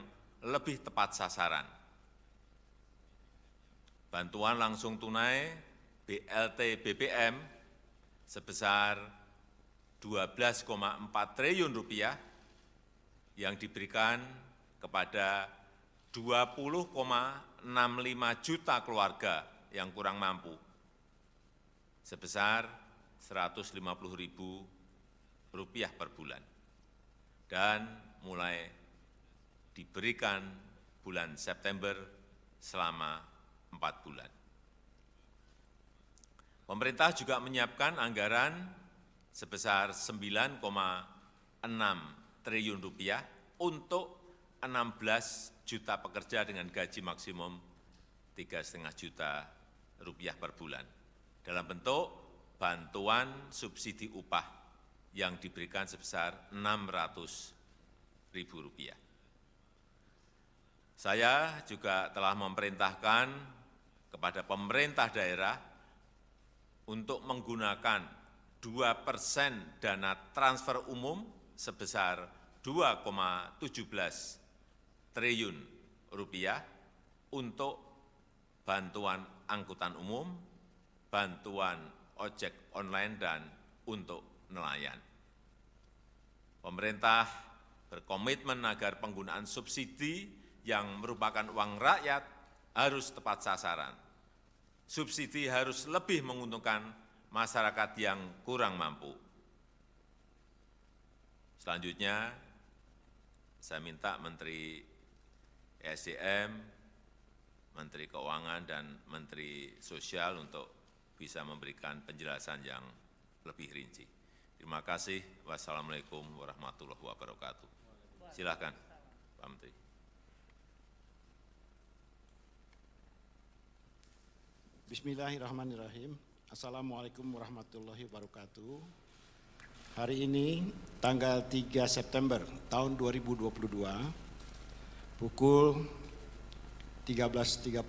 lebih tepat sasaran. Bantuan langsung tunai BLT BBM sebesar 12,4 triliun rupiah yang diberikan kepada 20,65 juta keluarga yang kurang mampu sebesar Rp150.000 per bulan, dan mulai diberikan bulan September selama 4 bulan. Pemerintah juga menyiapkan anggaran sebesar Rp9,6 triliun untuk 16 juta pekerja dengan gaji maksimum Rp3,5 juta per bulan dalam bentuk bantuan subsidi upah yang diberikan sebesar Rp600.000. Saya juga telah memerintahkan kepada pemerintah daerah untuk menggunakan 2% dana transfer umum sebesar Rp2,17 triliun untuk bantuan angkutan umum, bantuan ojek online, dan untuk nelayan. Pemerintah berkomitmen agar penggunaan subsidi yang merupakan uang rakyat harus tepat sasaran. Subsidi harus lebih menguntungkan masyarakat yang kurang mampu. Selanjutnya, saya minta Menteri ESDM, Menteri Keuangan, dan Menteri Sosial untuk bisa memberikan penjelasan yang lebih rinci. Terima kasih. Wassalamualaikum warahmatullahi wabarakatuh. Silakan, Pak Menteri. Bismillahirrahmanirrahim. Assalamualaikum warahmatullahi wabarakatuh. Hari ini tanggal 3 September tahun 2022 pukul 13.30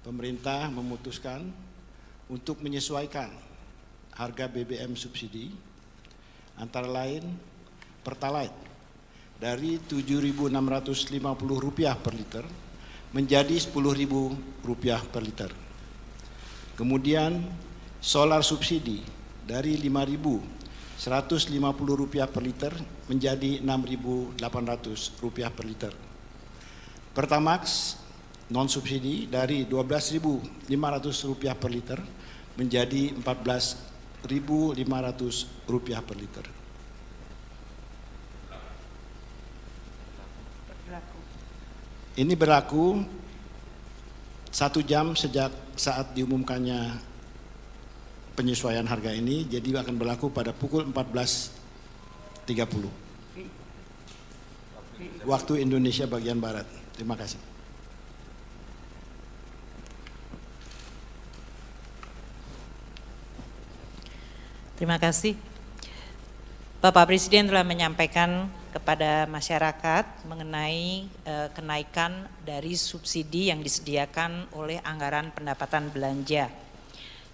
pemerintah memutuskan untuk menyesuaikan harga BBM subsidi antara lain Pertalite dari Rp7.650 per liter menjadi Rp10.000 per liter. Kemudian solar subsidi dari Rp5.150 per liter menjadi Rp6.800 per liter. Pertamax non subsidi dari Rp12.500 per liter menjadi Rp14.500 per liter. Ini berlaku 1 jam sejak saat diumumkannya penyesuaian harga ini, jadi akan berlaku pada pukul 14.30 waktu Indonesia bagian Barat. Terima kasih. Terima kasih. Bapak Presiden telah menyampaikan kepada masyarakat mengenai kenaikan dari subsidi yang disediakan oleh anggaran pendapatan belanja.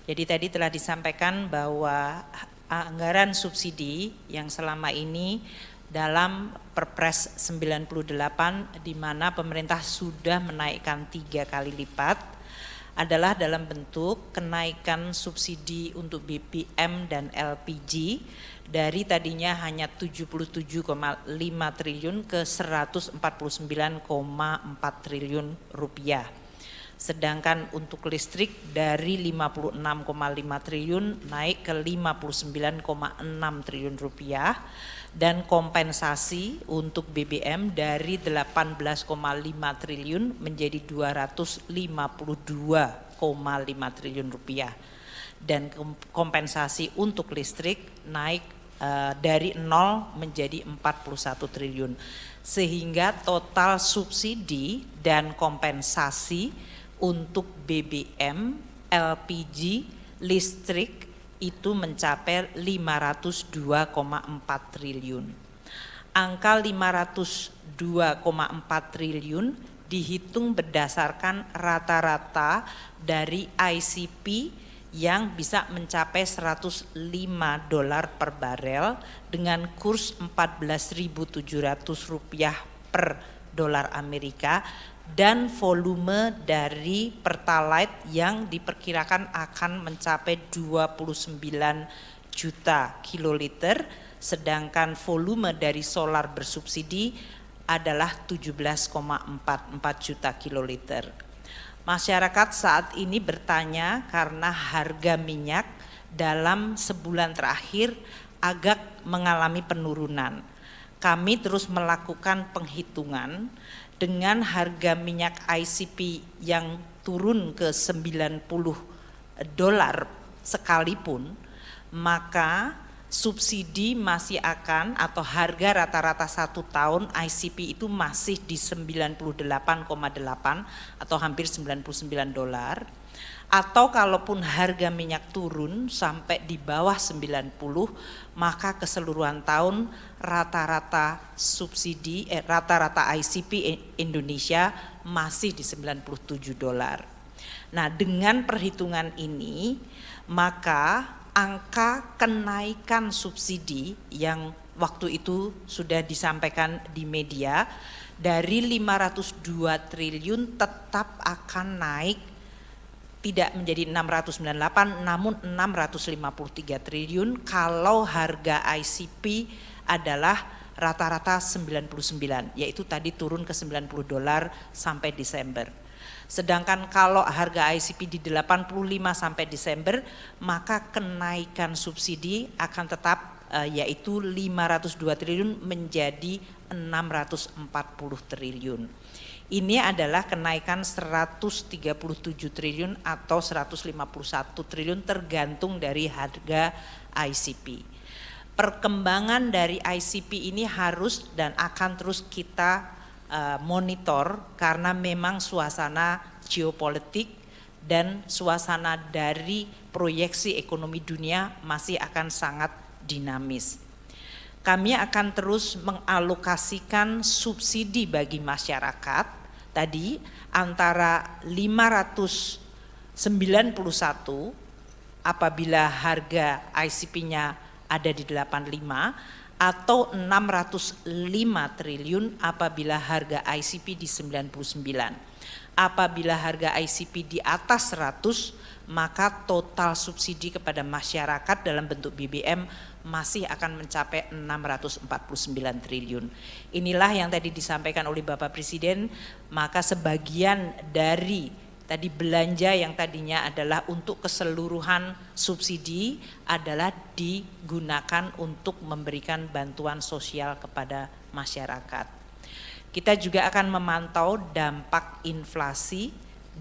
Jadi tadi telah disampaikan bahwa anggaran subsidi yang selama ini dalam Perpres 98 di mana pemerintah sudah menaikkan 3 kali lipat adalah dalam bentuk kenaikan subsidi untuk BBM dan LPG dari tadinya hanya 77,5 triliun ke 149,4 triliun rupiah. Sedangkan untuk listrik dari 56,5 triliun naik ke 59,6 triliun rupiah dan kompensasi untuk BBM dari 18,5 triliun menjadi 252,5 triliun rupiah dan kompensasi untuk listrik naik dari 0 menjadi 41 triliun sehingga total subsidi dan kompensasi untuk BBM, LPG, listrik itu mencapai 502,4 triliun. Angka 502,4 triliun dihitung berdasarkan rata-rata dari ICP yang bisa mencapai $105 per barel dengan kurs Rp14.700 per dolar Amerika dan volume dari Pertalite yang diperkirakan akan mencapai 29 juta kiloliter, sedangkan volume dari solar bersubsidi adalah 17,44 juta kiloliter. Masyarakat saat ini bertanya karena harga minyak dalam sebulan terakhir agak mengalami penurunan. Kami terus melakukan penghitungan dengan harga minyak ICP yang turun ke $90 sekalipun, maka subsidi masih akan atau harga rata-rata 1 tahun ICP itu masih di 98,8 atau hampir $99. Atau kalaupun harga minyak turun sampai di bawah 90, maka keseluruhan tahun rata-rata subsidi rata-rata ICP Indonesia masih di $97. Nah, dengan perhitungan ini maka angka kenaikan subsidi yang waktu itu sudah disampaikan di media dari 502 triliun tetap akan naik tidak menjadi 698 namun 653 triliun kalau harga ICP adalah rata-rata 99, yaitu tadi turun ke $90 sampai Desember. Sedangkan kalau harga ICP di 85 sampai Desember, maka kenaikan subsidi akan tetap yaitu 502 triliun menjadi 640 triliun. Ini adalah kenaikan 137 triliun atau 151 triliun tergantung dari harga ICP. Perkembangan dari ICP ini harus dan akan terus kita monitor karena memang suasana geopolitik dan suasana dari proyeksi ekonomi dunia masih akan sangat dinamis. Kami akan terus mengalokasikan subsidi bagi masyarakat tadi antara 591 apabila harga ICP-nya ada di 85 atau 605 triliun apabila harga ICP di 99. Apabila harga ICP di atas 100 maka total subsidi kepada masyarakat dalam bentuk BBM masih akan mencapai 649 triliun. Inilah yang tadi disampaikan oleh Bapak Presiden, maka sebagian dari tadi belanja yang tadinya adalah untuk keseluruhan subsidi adalah digunakan untuk memberikan bantuan sosial kepada masyarakat. Kita juga akan memantau dampak inflasi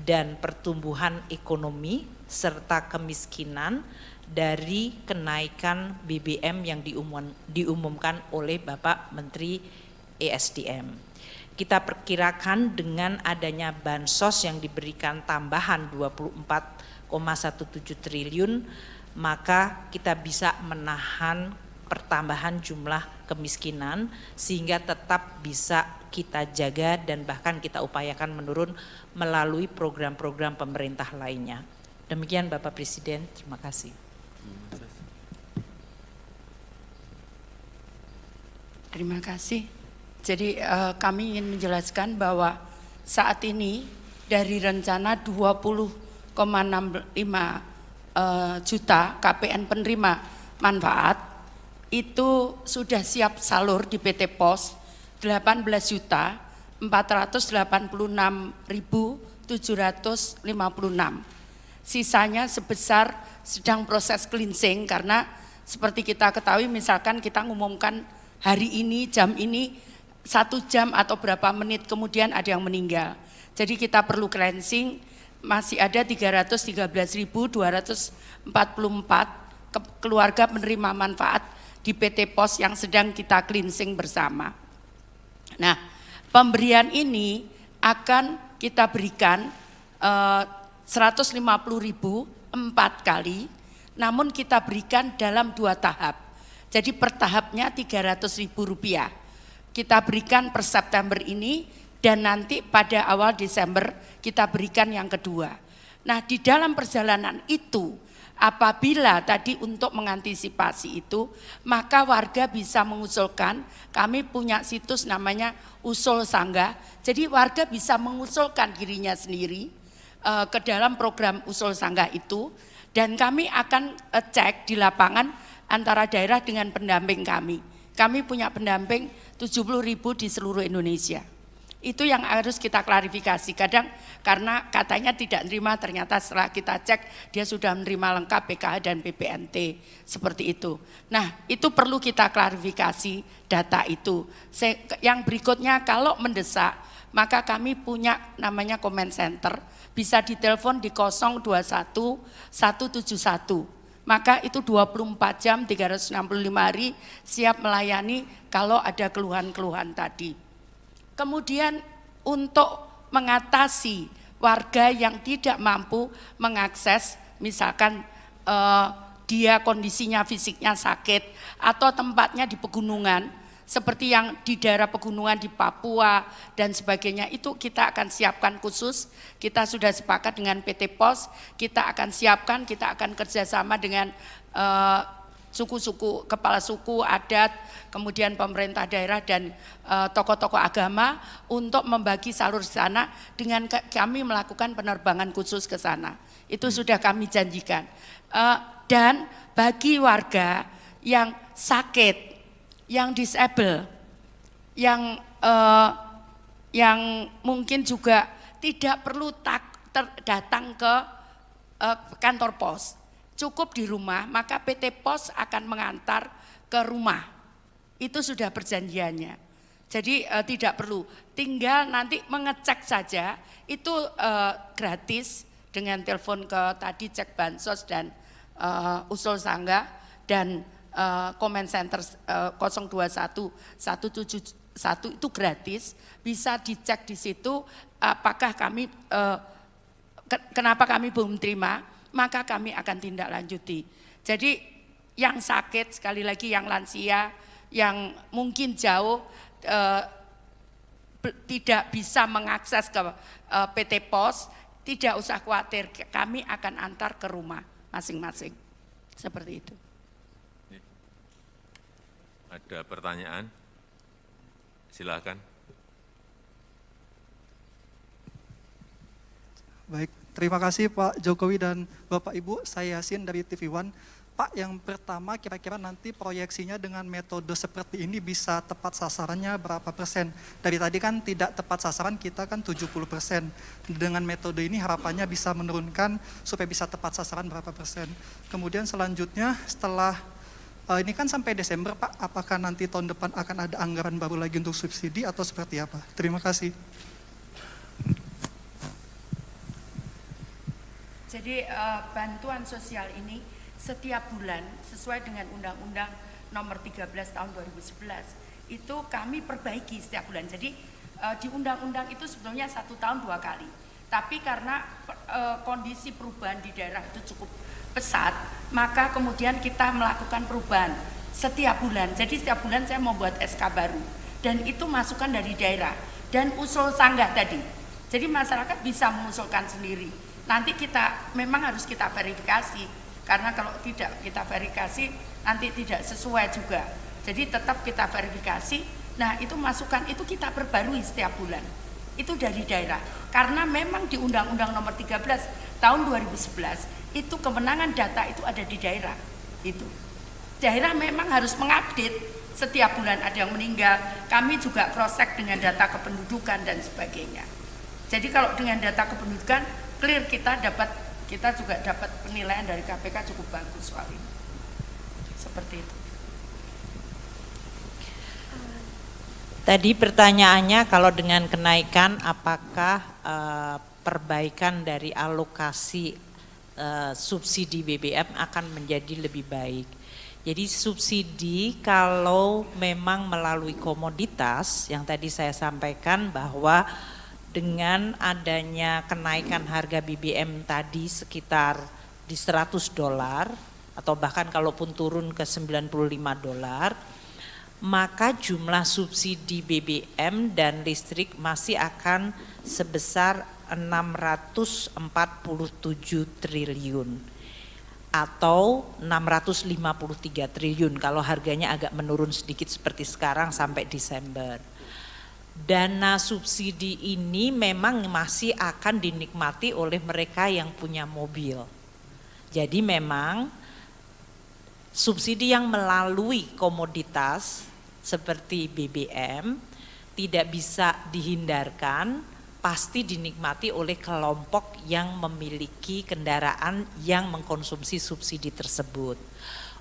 dan pertumbuhan ekonomi serta kemiskinan dari kenaikan BBM yang diumumkan oleh Bapak Menteri ESDM. Kita perkirakan dengan adanya bansos yang diberikan tambahan 24,17 triliun, maka kita bisa menahan pertambahan jumlah kemiskinan sehingga tetap bisa kita jaga dan bahkan kita upayakan menurun melalui program-program pemerintah lainnya. Demikian Bapak Presiden, terima kasih. Terima kasih. Jadi kami ingin menjelaskan bahwa saat ini dari rencana 20,65 juta KPN penerima manfaat itu sudah siap salur di PT Pos 18.486.756. Sisanya sebesar sedang proses cleansing karena seperti kita ketahui misalkan kita ngumumkan hari ini jam ini 1 jam atau berapa menit kemudian ada yang meninggal. Jadi kita perlu cleansing, masih ada 313.244 keluarga penerima manfaat di PT Pos yang sedang kita cleansing bersama. Nah, pemberian ini akan kita berikan 150.000 4 kali, namun kita berikan dalam 2 tahap. Jadi per tahapnya Rp300.000. Kita berikan per September ini dan nanti pada awal Desember kita berikan yang kedua. Nah, di dalam perjalanan itu apabila tadi untuk mengantisipasi itu, maka warga bisa mengusulkan, kami punya situs namanya Usul Sangga, jadi warga bisa mengusulkan dirinya sendiri ke dalam program Usul Sangga itu, dan kami akan cek di lapangan antara daerah dengan pendamping kami. Kami punya pendamping 70.000 di seluruh Indonesia. Itu yang harus kita klarifikasi. Kadang karena katanya tidak menerima, ternyata setelah kita cek dia sudah menerima lengkap PKH dan PPNT seperti itu. Nah, itu perlu kita klarifikasi data itu. Yang berikutnya kalau mendesak, maka kami punya namanya comment center, bisa ditelepon di 021 171. Maka itu 24 jam 365 hari siap melayani kalau ada keluhan-keluhan tadi. Kemudian untuk mengatasi warga yang tidak mampu mengakses, misalkan dia kondisinya fisiknya sakit atau tempatnya di pegunungan, seperti yang di daerah pegunungan di Papua dan sebagainya, itu kita akan siapkan khusus. Kita sudah sepakat dengan PT Pos, kita akan siapkan, kita akan kerjasama dengan suku-suku, kepala suku, adat, kemudian pemerintah daerah dan tokoh-tokoh agama untuk membagi salur di sana dengan kami melakukan penerbangan khusus ke sana. Itu sudah kami janjikan. Dan bagi warga yang sakit, yang disable, yang mungkin juga tidak perlu datang ke kantor pos, cukup di rumah, maka PT Pos akan mengantar ke rumah. Itu sudah perjanjiannya. Jadi tidak perlu, tinggal nanti mengecek saja, itu gratis dengan telepon ke tadi cek bansos dan usul sangga dan comment center 021 171 itu gratis, bisa dicek di situ apakah kami kenapa kami belum terima, maka kami akan tindak lanjuti. Jadi yang sakit, sekali lagi yang lansia, yang mungkin jauh tidak bisa mengakses ke PT Pos, tidak usah khawatir, kami akan antar ke rumah masing-masing. Seperti itu. Ada pertanyaan? Silakan. Baik, terima kasih Pak Jokowi dan Bapak Ibu. Saya Yasin dari TV One. Pak, yang pertama kira-kira nanti proyeksinya dengan metode seperti ini bisa tepat sasarannya berapa persen? Dari tadi kan tidak tepat sasaran, kita kan 70%. Dengan metode ini harapannya bisa menurunkan supaya bisa tepat sasaran berapa persen. Kemudian selanjutnya setelah ini kan sampai Desember Pak, apakah nanti tahun depan akan ada anggaran baru lagi untuk subsidi atau seperti apa? Terima kasih. Jadi bantuan sosial ini setiap bulan sesuai dengan Undang-Undang Nomor 13 Tahun 2011 itu kami perbaiki setiap bulan. Jadi di undang-undang itu sebetulnya 1 tahun 2 kali. Tapi karena kondisi perubahan di daerah itu cukup pesat, maka kemudian kita melakukan perubahan setiap bulan. Jadi setiap bulan saya membuat SK baru dan itu masukan dari daerah dan usul sanggah tadi. Jadi masyarakat bisa mengusulkan sendiri. Nanti kita memang harus kita verifikasi. Karena kalau tidak kita verifikasi nanti tidak sesuai juga. Jadi tetap kita verifikasi. Nah itu masukan itu kita perbarui setiap bulan. Itu dari daerah. Karena memang di Undang-Undang Nomor 13 Tahun 2011 itu kewenangan data itu ada di daerah. Itu daerah memang harus mengupdate setiap bulan ada yang meninggal. Kami juga cross check dengan data kependudukan dan sebagainya. Jadi kalau dengan data kependudukan clear kita juga dapat penilaian dari KPK cukup bagus soal ini. Seperti itu. Tadi pertanyaannya kalau dengan kenaikan apakah perbaikan dari alokasi subsidi BBM akan menjadi lebih baik. Jadi subsidi kalau memang melalui komoditas yang tadi saya sampaikan bahwa dengan adanya kenaikan harga BBM tadi sekitar di $100 atau bahkan kalaupun turun ke $95, maka jumlah subsidi BBM dan listrik masih akan sebesar 647 triliun atau 653 triliun kalau harganya agak menurun sedikit seperti sekarang sampai Desember. Dana subsidi ini memang masih akan dinikmati oleh mereka yang punya mobil. Jadi memang subsidi yang melalui komoditas seperti BBM tidak bisa dihindarkan, pasti dinikmati oleh kelompok yang memiliki kendaraan yang mengkonsumsi subsidi tersebut.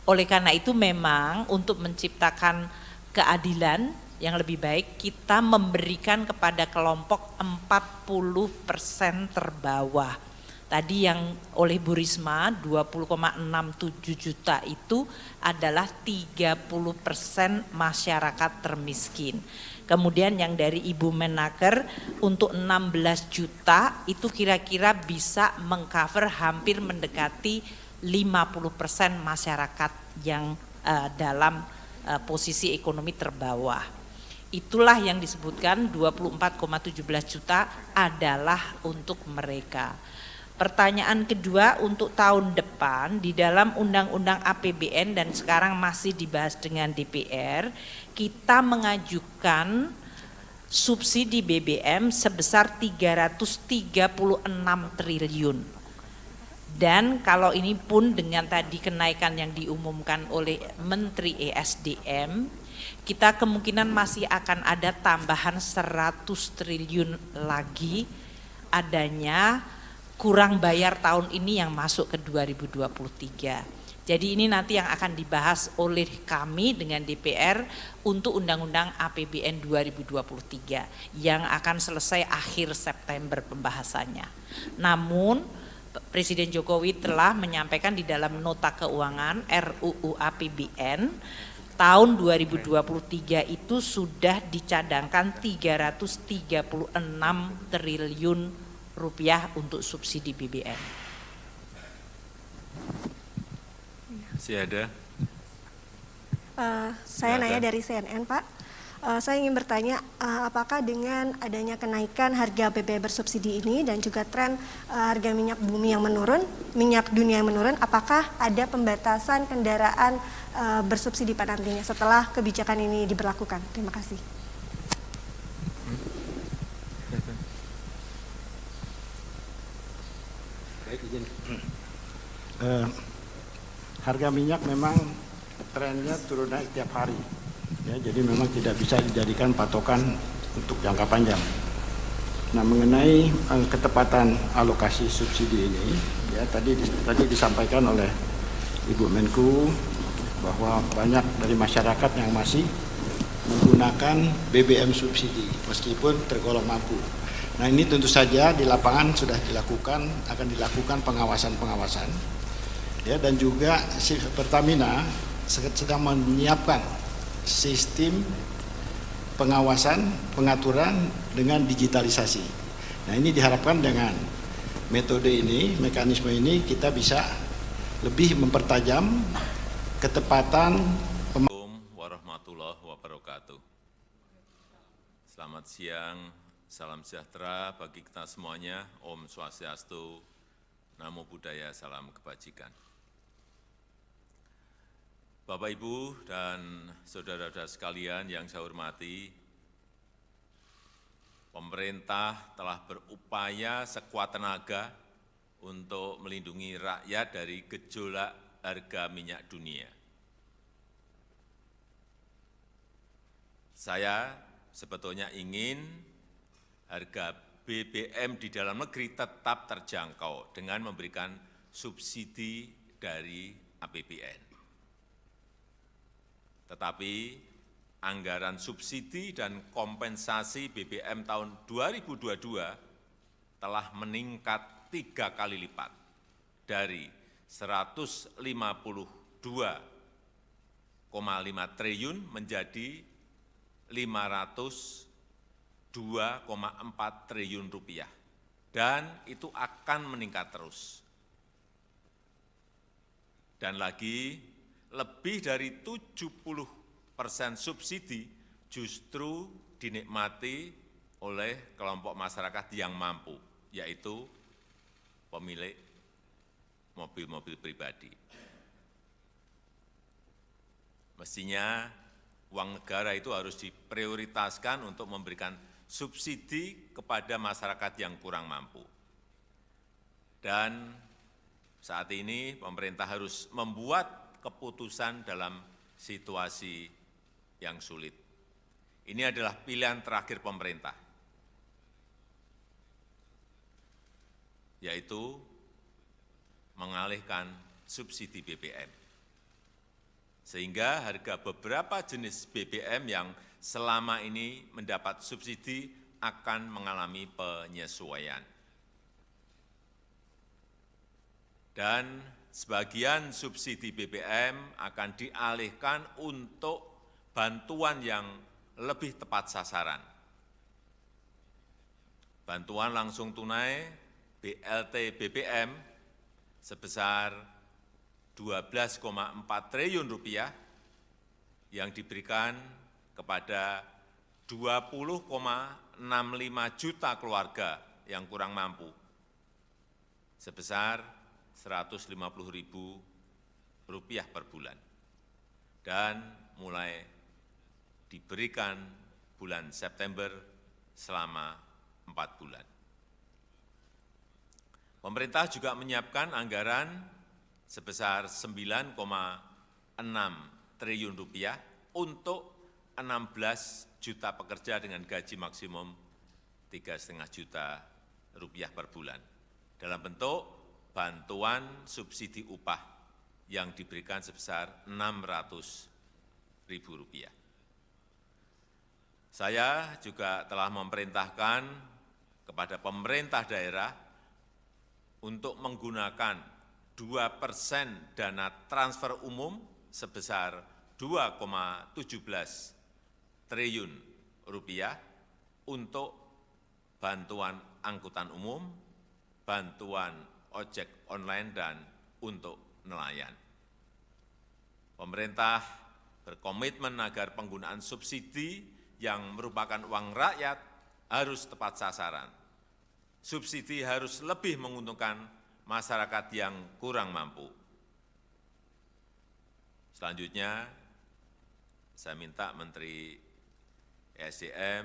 Oleh karena itu memang untuk menciptakan keadilan yang lebih baik kita memberikan kepada kelompok 40% terbawah. Tadi yang oleh Bu Risma 20,67 juta itu adalah 30% masyarakat termiskin. Kemudian yang dari Ibu Menaker untuk 16 juta itu kira-kira bisa mengcover hampir mendekati 50% masyarakat yang dalam posisi ekonomi terbawah. Itulah yang disebutkan 24,17 juta adalah untuk mereka. Pertanyaan kedua untuk tahun depan di dalam Undang-Undang APBN dan sekarang masih dibahas dengan DPR, kita mengajukan subsidi BBM sebesar 336 triliun. Dan kalau ini pun dengan tadi kenaikan yang diumumkan oleh Menteri ESDM, kita kemungkinan masih akan ada tambahan 100 triliun lagi adanya kurang bayar tahun ini yang masuk ke 2023. Jadi ini nanti yang akan dibahas oleh kami dengan DPR untuk Undang-Undang APBN 2023 yang akan selesai akhir September pembahasannya. Namun Presiden Jokowi telah menyampaikan di dalam nota keuangan RUU APBN tahun 2023 itu sudah dicadangkan 336 triliun rupiah untuk subsidi BBM. Masih ada? Saya nanya dari CNN, Pak. Saya ingin bertanya, apakah dengan adanya kenaikan harga BBM bersubsidi ini dan juga tren harga minyak bumi yang menurun, minyak dunia yang menurun, apakah ada pembatasan kendaraan bersubsidi Pak nantinya setelah kebijakan ini diberlakukan? Terima kasih. Baik, izin. Harga minyak memang trennya turun naik tiap hari. Ya, jadi memang tidak bisa dijadikan patokan untuk jangka panjang. Nah, mengenai ketepatan alokasi subsidi ini, ya tadi disampaikan oleh Ibu Menku bahwa banyak dari masyarakat yang masih menggunakan BBM subsidi meskipun tergolong mampu. Nah, ini tentu saja di lapangan sudah akan dilakukan pengawasan. Ya, dan juga Pertamina sedang menyiapkan sistem pengawasan, pengaturan dengan digitalisasi. Nah, ini diharapkan dengan metode ini, mekanisme ini kita bisa lebih mempertajam ketepatan. Assalamualaikum warahmatullahi wabarakatuh. Selamat siang, salam sejahtera bagi kita semuanya. Om Swastiastu, Namo Buddhaya, salam kebajikan. Bapak, Ibu, dan saudara-saudara sekalian yang saya hormati, pemerintah telah berupaya sekuat tenaga untuk melindungi rakyat dari gejolak harga minyak dunia. Saya sebetulnya ingin harga BBM di dalam negeri tetap terjangkau dengan memberikan subsidi dari APBN. Tetapi anggaran subsidi dan kompensasi BBM tahun 2022 telah meningkat 3 kali lipat dari 152,5 triliun menjadi 502,4 triliun rupiah, dan itu akan meningkat terus. Dan lagi, lebih dari 70% subsidi justru dinikmati oleh kelompok masyarakat yang mampu, yaitu pemilik mobil-mobil pribadi. Mestinya uang negara itu harus diprioritaskan untuk memberikan subsidi kepada masyarakat yang kurang mampu. Dan saat ini pemerintah harus membuat keputusan dalam situasi yang sulit. Ini adalah pilihan terakhir pemerintah, yaitu mengalihkan subsidi BBM. Sehingga harga beberapa jenis BBM yang selama ini mendapat subsidi akan mengalami penyesuaian. Dan sebagian subsidi BBM akan dialihkan untuk bantuan yang lebih tepat sasaran. Bantuan langsung tunai BLT BBM sebesar 12,4 triliun rupiah yang diberikan kepada 20,65 juta keluarga yang kurang mampu sebesar Rp150.000 per bulan, dan mulai diberikan bulan September selama 4 bulan. Pemerintah juga menyiapkan anggaran sebesar Rp9,6 triliun untuk 16 juta pekerja dengan gaji maksimum Rp3,5 juta per bulan dalam bentuk bantuan subsidi upah yang diberikan sebesar Rp600.000. Saya juga telah memerintahkan kepada pemerintah daerah untuk menggunakan 2% dana transfer umum sebesar Rp2,17 triliun untuk bantuan angkutan umum, bantuan ojek online, dan untuk nelayan. Pemerintah berkomitmen agar penggunaan subsidi yang merupakan uang rakyat harus tepat sasaran. Subsidi harus lebih menguntungkan masyarakat yang kurang mampu. Selanjutnya, saya minta Menteri ESDM,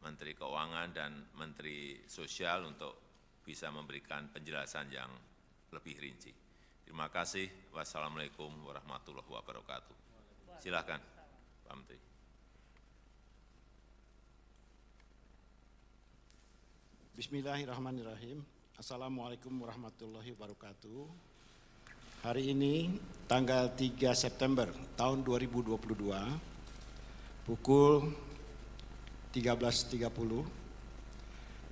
Menteri Keuangan, dan Menteri Sosial untuk bisa memberikan penjelasan yang lebih rinci. Terima kasih. Wassalamualaikum warahmatullahi wabarakatuh. Silakan, Pak Menteri. Bismillahirrahmanirrahim. Assalamualaikum warahmatullahi wabarakatuh. Hari ini tanggal 3 September tahun 2022 pukul 13.30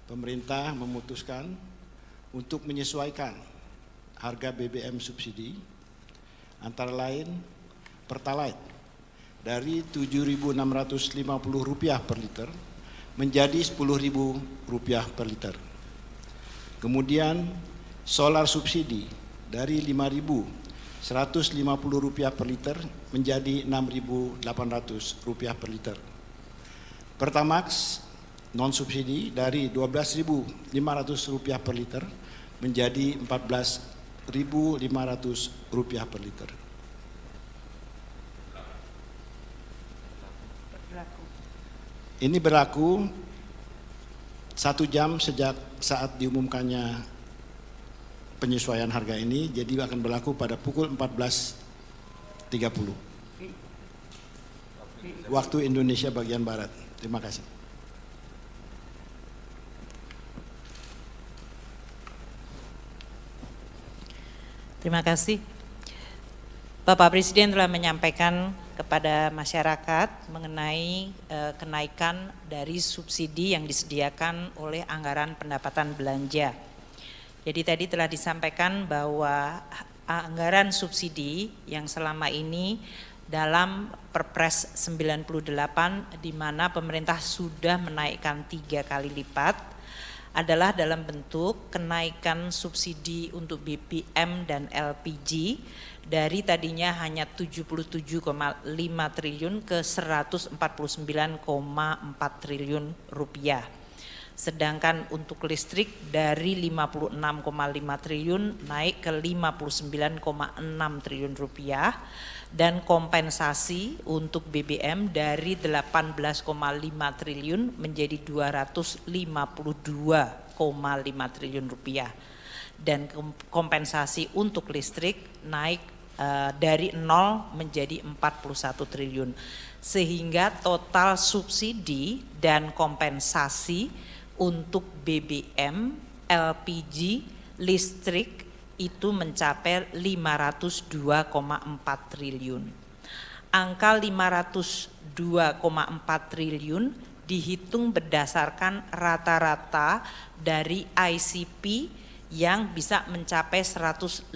pemerintah memutuskan untuk menyesuaikan harga BBM subsidi antara lain Pertalite dari Rp7.650 per liter menjadi Rp10.000 per liter. Kemudian solar subsidi dari Rp5.150 per liter menjadi Rp6.800 per liter. Pertamax non subsidi dari Rp12.500 per liter menjadi Rp14.500 per liter. Ini berlaku 1 jam sejak saat diumumkannya penyesuaian harga ini, jadi akan berlaku pada pukul 14.30 waktu Indonesia bagian Barat. Terima kasih. Terima kasih. Bapak Presiden telah menyampaikan kepada masyarakat mengenai kenaikan dari subsidi yang disediakan oleh anggaran pendapatan belanja. Jadi tadi telah disampaikan bahwa anggaran subsidi yang selama ini dalam Perpres 98 di mana pemerintah sudah menaikkan 3 kali lipat adalah dalam bentuk kenaikan subsidi untuk BBM dan LPG dari tadinya hanya 77,5 triliun ke 149,4 triliun rupiah. Sedangkan untuk listrik dari 56,5 triliun naik ke 59,6 triliun rupiah dan kompensasi untuk BBM dari 18,5 triliun menjadi 252,5 triliun rupiah dan kompensasi untuk listrik naik dari 0 menjadi 41 triliun sehingga total subsidi dan kompensasi untuk BBM, LPG, listrik itu mencapai 502,4 triliun. Angka 502,4 triliun dihitung berdasarkan rata-rata dari ICP yang bisa mencapai $105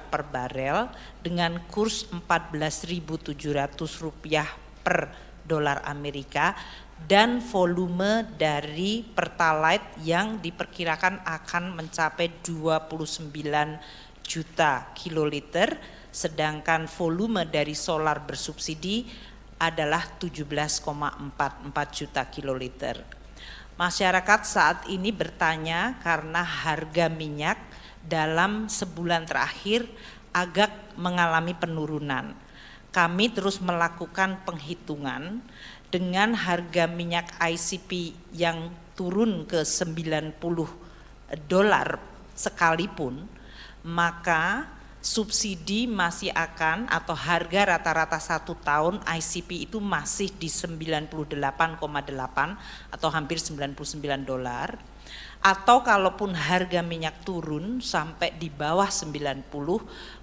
per barel dengan kurs Rp14.700 per dolar Amerika dan volume dari Pertalite yang diperkirakan akan mencapai 29 juta kiloliter, sedangkan volume dari solar bersubsidi adalah 17,44 juta kiloliter. Masyarakat saat ini bertanya karena harga minyak dalam sebulan terakhir agak mengalami penurunan. Kami terus melakukan penghitungan dengan harga minyak ICP yang turun ke $90 sekalipun, maka subsidi masih akan atau harga rata-rata 1 tahun ICP itu masih di 98,8 atau hampir $99. Atau kalaupun harga minyak turun sampai di bawah 90,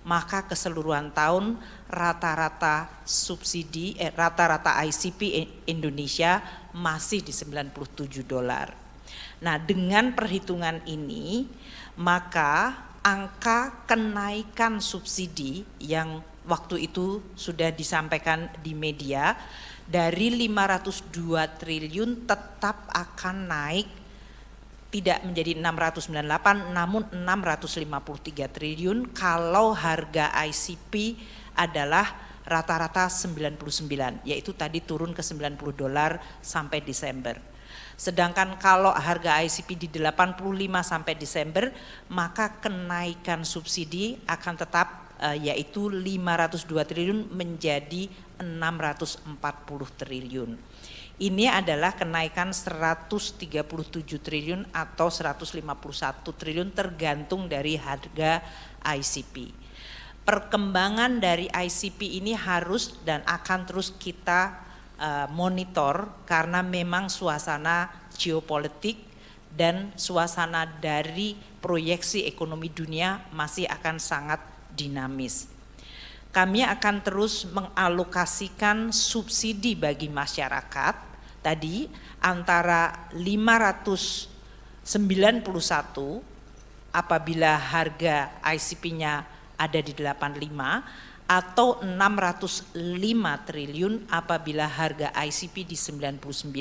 maka keseluruhan tahun rata-rata subsidi rata-rata ICP Indonesia masih di $97. Nah, dengan perhitungan ini maka angka kenaikan subsidi yang waktu itu sudah disampaikan di media dari 502 triliun tetap akan naik tidak menjadi 698 namun 653 triliun kalau harga ICP adalah rata-rata 99, yaitu tadi turun ke $90 sampai Desember. Sedangkan kalau harga ICP di 85 sampai Desember, maka kenaikan subsidi akan tetap yaitu 502 triliun menjadi 640 triliun. Ini adalah kenaikan 137 triliun atau 151 triliun tergantung dari harga ICP. Perkembangan dari ICP ini harus dan akan terus kita monitor karena memang suasana geopolitik dan suasana dari proyeksi ekonomi dunia masih akan sangat dinamis. Kami akan terus mengalokasikan subsidi bagi masyarakat tadi antara 591 apabila harga ICP-nya ada di 85 atau 605 triliun apabila harga ICP di 99.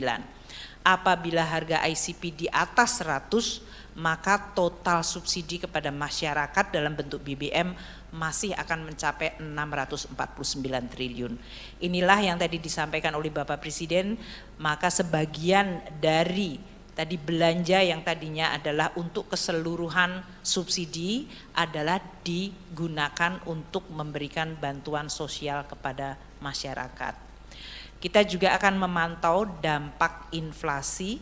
Apabila harga ICP di atas 100, maka total subsidi kepada masyarakat dalam bentuk BBM masih akan mencapai 649 triliun. Inilah yang tadi disampaikan oleh Bapak Presiden, maka sebagian dari tadi belanja yang tadinya adalah untuk keseluruhan subsidi adalah digunakan untuk memberikan bantuan sosial kepada masyarakat. Kita juga akan memantau dampak inflasi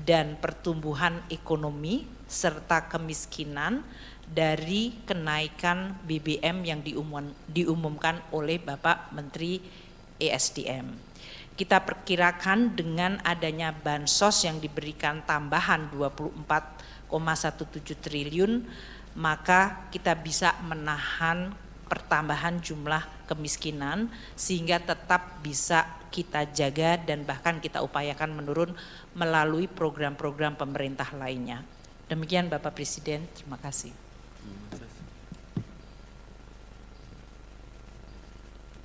dan pertumbuhan ekonomi serta kemiskinan dari kenaikan BBM yang diumumkan oleh Bapak Menteri ESDM. Kita perkirakan dengan adanya bansos yang diberikan tambahan 24,17 triliun, maka kita bisa menahan pertambahan jumlah kemiskinan sehingga tetap bisa kita jaga dan bahkan kita upayakan menurun melalui program-program pemerintah lainnya. Demikian Bapak Presiden, terima kasih.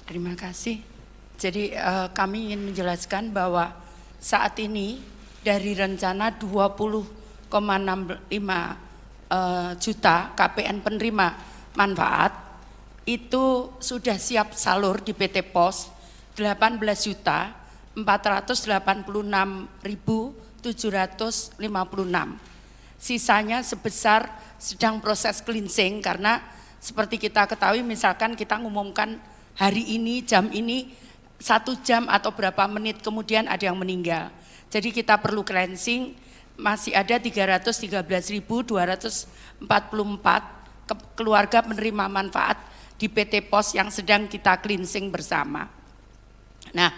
Terima kasih. Jadi kami ingin menjelaskan bahwa saat ini dari rencana 20,65 juta KPN penerima manfaat itu sudah siap salur di PT POS 18.486.756. Sisanya sebesar sedang proses cleansing karena seperti kita ketahui misalkan kita ngumumkan hari ini jam ini 1 jam atau berapa menit kemudian ada yang meninggal. Jadi kita perlu cleansing, masih ada 313.244 keluarga penerima manfaat di PT POS yang sedang kita cleansing bersama. Nah,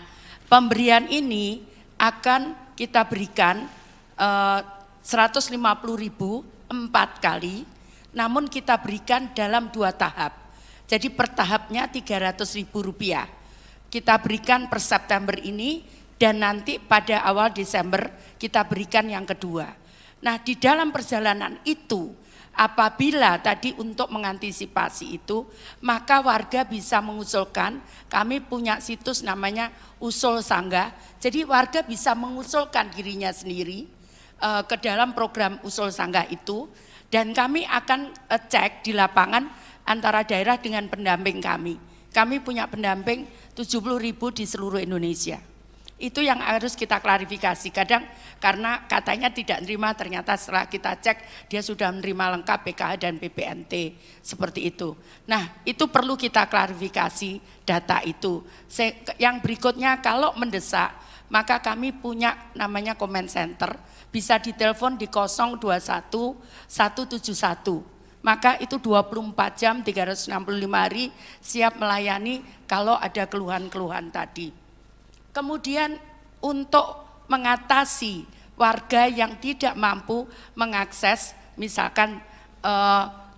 pemberian ini akan kita berikan 150.000 4 kali, namun kita berikan dalam 2 tahap. Jadi per tahapnya Rp300.000. Kita berikan per September ini dan nanti pada awal Desember kita berikan yang kedua. Nah, di dalam perjalanan itu apabila tadi untuk mengantisipasi itu, maka warga bisa mengusulkan, kami punya situs namanya Usul Sanggah, jadi warga bisa mengusulkan dirinya sendiri ke dalam program Usul Sanggah itu, dan kami akan cek di lapangan antara daerah dengan pendamping kami. Kami punya pendamping 70.000 di seluruh Indonesia. Itu yang harus kita klarifikasi. Kadang karena katanya tidak menerima, ternyata setelah kita cek dia sudah menerima lengkap PKH dan PPNT seperti itu. Nah, itu perlu kita klarifikasi data itu. Yang berikutnya kalau mendesak, maka kami punya namanya comment center, bisa ditelepon di 021 171. Maka itu 24 jam 365 hari siap melayani kalau ada keluhan-keluhan tadi. Kemudian untuk mengatasi warga yang tidak mampu mengakses, misalkan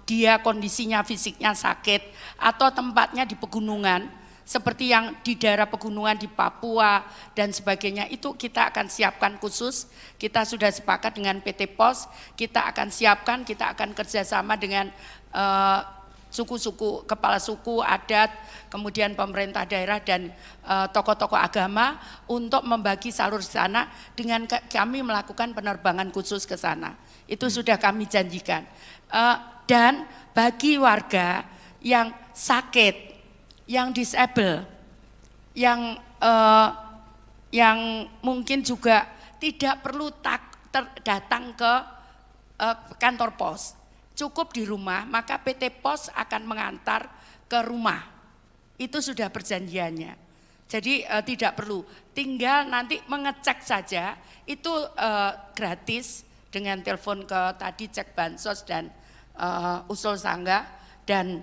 dia kondisinya fisiknya sakit atau tempatnya di pegunungan, seperti yang di daerah pegunungan di Papua dan sebagainya, itu kita akan siapkan khusus. Kita sudah sepakat dengan PT POS, kita akan siapkan, kita akan kerjasama dengan suku-suku, kepala suku, adat, kemudian pemerintah daerah dan tokoh-tokoh agama untuk membagi salur di sana dengan kami melakukan penerbangan khusus ke sana. Itu sudah kami janjikan. Dan bagi warga yang sakit, yang disable, yang mungkin juga tidak perlu datang ke kantor pos, cukup di rumah, maka PT Pos akan mengantar ke rumah. Itu sudah perjanjiannya. Jadi tidak perlu, tinggal nanti mengecek saja, itu gratis dengan telepon ke tadi cek bansos dan usul sanggah dan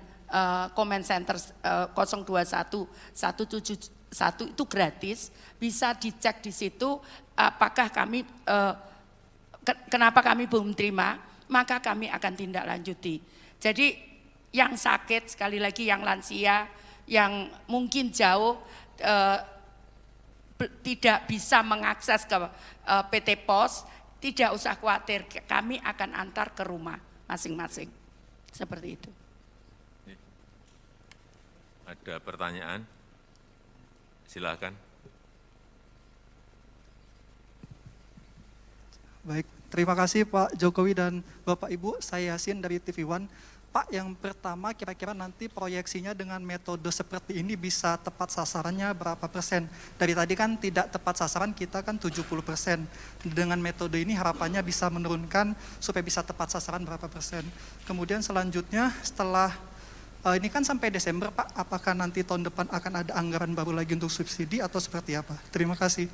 comment center 021 171 itu gratis, bisa dicek di situ apakah kami kenapa kami belum terima, maka kami akan tindak lanjuti. Jadi yang sakit, sekali lagi yang lansia, yang mungkin jauh tidak bisa mengakses ke PT Pos, tidak usah khawatir, kami akan antar ke rumah masing-masing. Seperti itu. Ada pertanyaan? Silakan. Baik, terima kasih Pak Jokowi dan Bapak Ibu, saya Yasin dari TV One. Pak, yang pertama kira-kira nanti proyeksinya dengan metode seperti ini bisa tepat sasarannya berapa persen? Dari tadi kan tidak tepat sasaran, kita kan 70%. Dengan metode ini harapannya bisa menurunkan supaya bisa tepat sasaran berapa persen. Kemudian selanjutnya setelah ini kan sampai Desember Pak, apakah nanti tahun depan akan ada anggaran baru lagi untuk subsidi atau seperti apa? Terima kasih.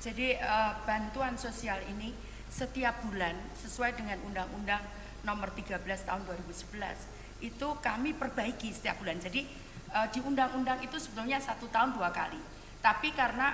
Jadi bantuan sosial ini setiap bulan sesuai dengan Undang-Undang Nomor 13 Tahun 2011 itu kami perbaiki setiap bulan. Jadi di undang-undang itu sebetulnya 1 tahun 2 kali. Tapi karena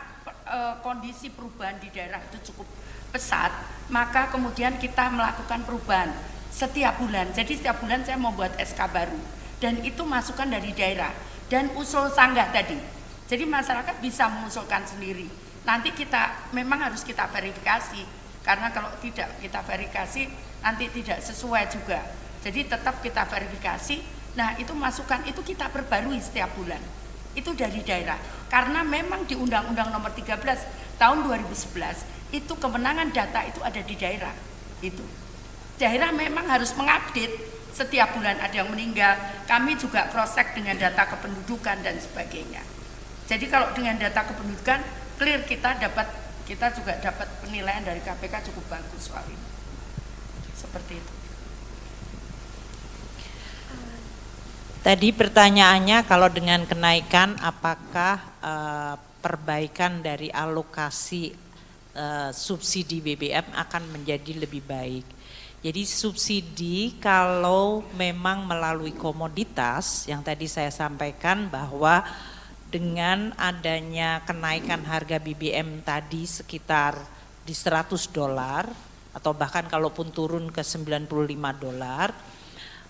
kondisi perubahan di daerah itu cukup pesat, maka kemudian kita melakukan perubahan setiap bulan. Jadi setiap bulan saya membuat SK baru dan itu masukan dari daerah dan usul sanggah tadi. Jadi masyarakat bisa mengusulkan sendiri. Nanti kita memang harus kita verifikasi. Karena kalau tidak kita verifikasi nanti tidak sesuai juga. Jadi tetap kita verifikasi. Nah itu masukan itu kita perbarui setiap bulan. Itu dari daerah. Karena memang di Undang-Undang Nomor 13 Tahun 2011 itu kewenangan data itu ada di daerah. Itu daerah memang harus mengupdate setiap bulan ada yang meninggal. Kami juga cross check dengan data kependudukan dan sebagainya. Jadi kalau dengan data kependudukan clear kita juga dapat penilaian dari KPK cukup bagus soal ini. Seperti itu. Tadi pertanyaannya kalau dengan kenaikan apakah perbaikan dari alokasi subsidi BBM akan menjadi lebih baik. Jadi subsidi kalau memang melalui komoditas yang tadi saya sampaikan bahwa dengan adanya kenaikan harga BBM tadi sekitar di $100 atau bahkan kalaupun turun ke $95,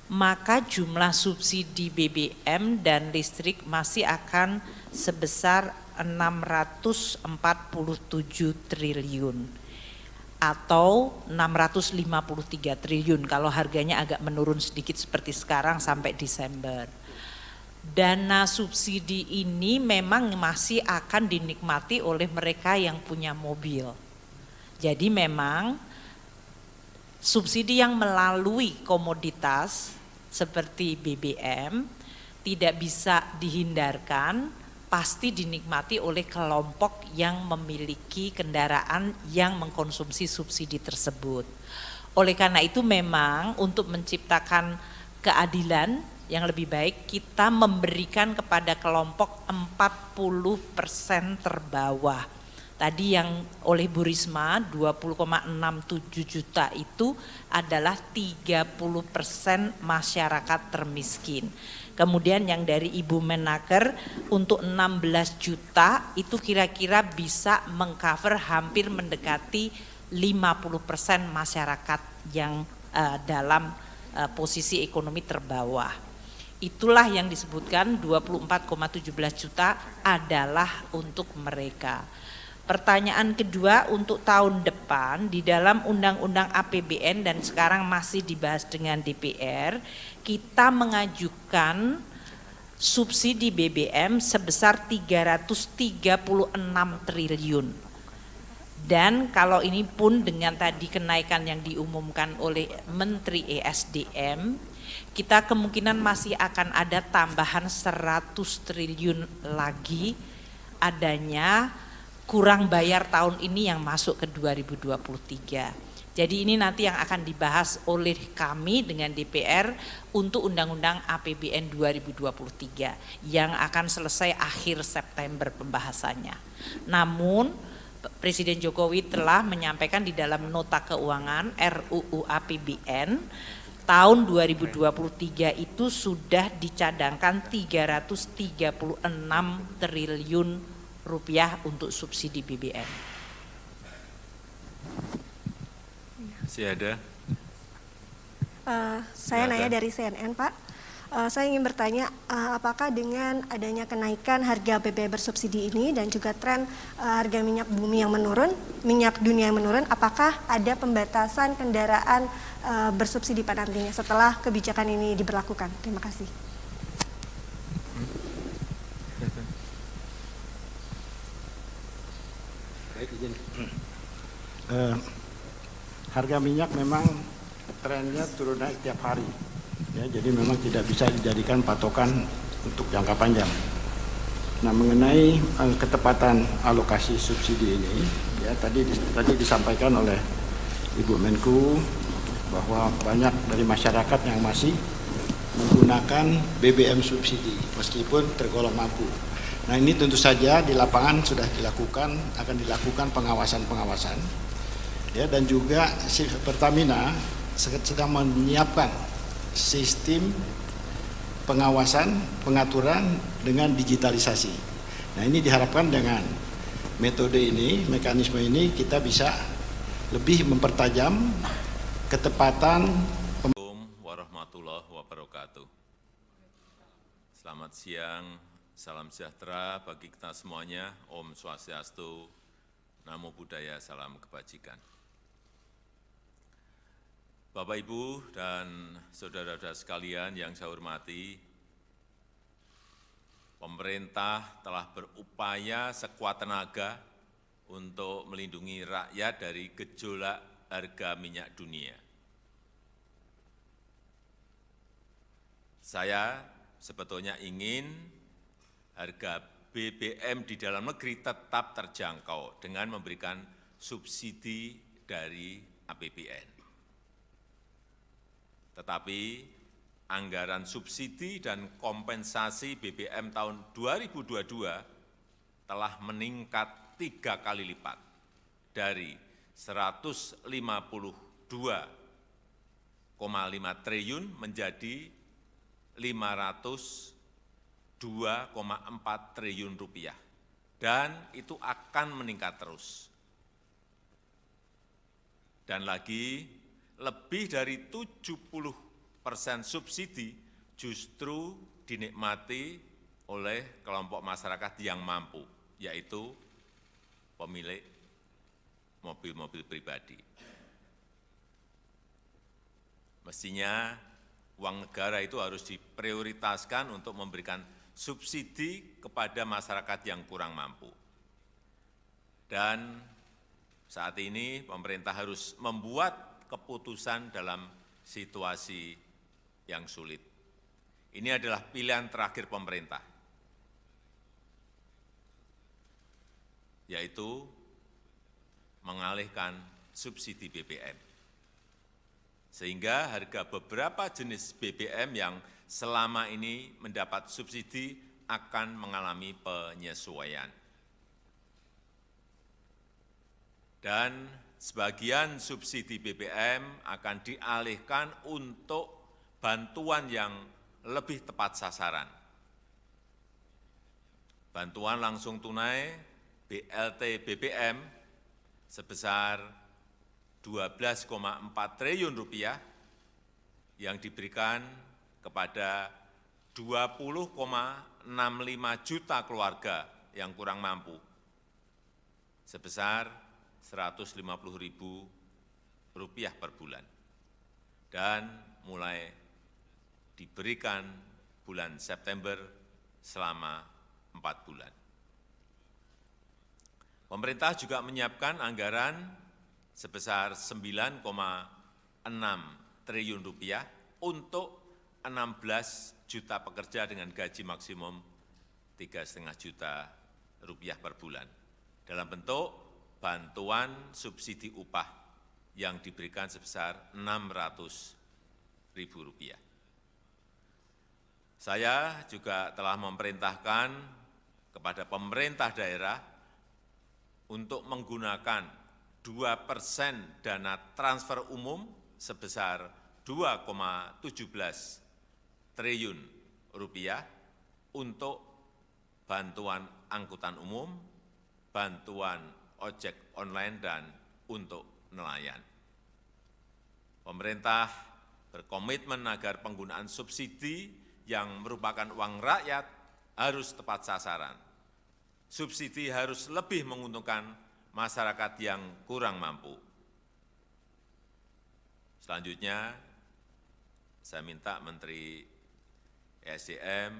maka jumlah subsidi BBM dan listrik masih akan sebesar 647 triliun atau 653 triliun kalau harganya agak menurun sedikit seperti sekarang sampai Desember. Dana subsidi ini memang masih akan dinikmati oleh mereka yang punya mobil. Jadi memang subsidi yang melalui komoditas seperti BBM tidak bisa dihindarkan, pasti dinikmati oleh kelompok yang memiliki kendaraan yang mengkonsumsi subsidi tersebut. Oleh karena itu memang untuk menciptakan keadilan yang lebih baik kita memberikan kepada kelompok 40% terbawah. Tadi yang oleh Bu Risma 20,67 juta itu adalah 30% masyarakat termiskin. Kemudian yang dari Ibu Menaker untuk 16 juta itu kira-kira bisa mengcover hampir mendekati 50% masyarakat yang dalam posisi ekonomi terbawah. Itulah yang disebutkan 24,17 juta adalah untuk mereka. Pertanyaan kedua untuk tahun depan di dalam Undang-Undang APBN dan sekarang masih dibahas dengan DPR, kita mengajukan subsidi BBM sebesar 336 triliun. Dan kalau ini pun dengan tadi kenaikan yang diumumkan oleh Menteri ESDM, kita kemungkinan masih akan ada tambahan 100 triliun lagi adanya kurang bayar tahun ini yang masuk ke 2023. Jadi ini nanti yang akan dibahas oleh kami dengan DPR untuk Undang-Undang APBN 2023 yang akan selesai akhir September pembahasannya. Namun Presiden Jokowi telah menyampaikan di dalam nota keuangan RUU APBN tahun 2023 itu sudah dicadangkan 336 triliun rupiah untuk subsidi BBM. Masih ada? Saya nanya dari CNN, Pak. Saya ingin bertanya, apakah dengan adanya kenaikan harga BBM bersubsidi ini dan juga tren harga minyak bumi yang menurun, minyak dunia yang menurun, apakah ada pembatasan kendaraan bersubsidi Pak nantinya setelah kebijakan ini diberlakukan? Terima kasih. Baik, izin. Harga minyak memang trennya turun naik tiap hari, ya, jadi memang tidak bisa dijadikan patokan untuk jangka panjang. Nah, mengenai ketepatan alokasi subsidi ini, ya tadi disampaikan oleh Ibu Menku bahwa banyak dari masyarakat yang masih menggunakan BBM subsidi meskipun tergolong mampu. Nah, ini tentu saja di lapangan sudah akan dilakukan pengawasan. Ya, dan juga Pertamina sedang menyiapkan sistem pengawasan, pengaturan dengan digitalisasi. Nah, ini diharapkan dengan metode ini, mekanisme ini kita bisa lebih mempertajam ketepatan. Assalamualaikum warahmatullahi wabarakatuh. Selamat siang, salam sejahtera bagi kita semuanya. Om Swastiastu, Namo Buddhaya, salam kebajikan. Bapak, Ibu, dan saudara-saudara sekalian yang saya hormati, pemerintah telah berupaya sekuat tenaga untuk melindungi rakyat dari gejolak harga minyak dunia. Saya sebetulnya ingin harga BBM di dalam negeri tetap terjangkau dengan memberikan subsidi dari APBN. Tetapi anggaran subsidi dan kompensasi BBM tahun 2022 telah meningkat 3 kali lipat dari 152,5 triliun menjadi 502,4 triliun rupiah, dan itu akan meningkat terus. Dan lagi, lebih dari 70% subsidi justru dinikmati oleh kelompok masyarakat yang mampu, yaitu pemilik mobil-mobil pribadi. Mestinya uang negara itu harus diprioritaskan untuk memberikan subsidi kepada masyarakat yang kurang mampu. Dan saat ini pemerintah harus membuat keputusan dalam situasi yang sulit. Ini adalah pilihan terakhir pemerintah, yaitu mengalihkan subsidi BBM. Sehingga harga beberapa jenis BBM yang selama ini mendapat subsidi akan mengalami penyesuaian. Dan sebagian subsidi BBM akan dialihkan untuk bantuan yang lebih tepat sasaran. Bantuan langsung tunai BLT BBM sebesar 12,4 triliun rupiah yang diberikan kepada 20,65 juta keluarga yang kurang mampu sebesar Rp150.000 per bulan, dan mulai diberikan bulan September selama 4 bulan. Pemerintah juga menyiapkan anggaran sebesar 9,6 triliun rupiah untuk 16 juta pekerja dengan gaji maksimum 3,5 juta rupiah per bulan dalam bentuk bantuan subsidi upah yang diberikan sebesar Rp600.000. Saya juga telah memerintahkan kepada pemerintah daerah untuk menggunakan 2% dana transfer umum sebesar 2,17 triliun rupiah untuk bantuan angkutan umum, bantuan ojek online, dan untuk nelayan. Pemerintah berkomitmen agar penggunaan subsidi yang merupakan uang rakyat harus tepat sasaran. Subsidi harus lebih menguntungkan masyarakat yang kurang mampu. Selanjutnya, saya minta Menteri ESDM,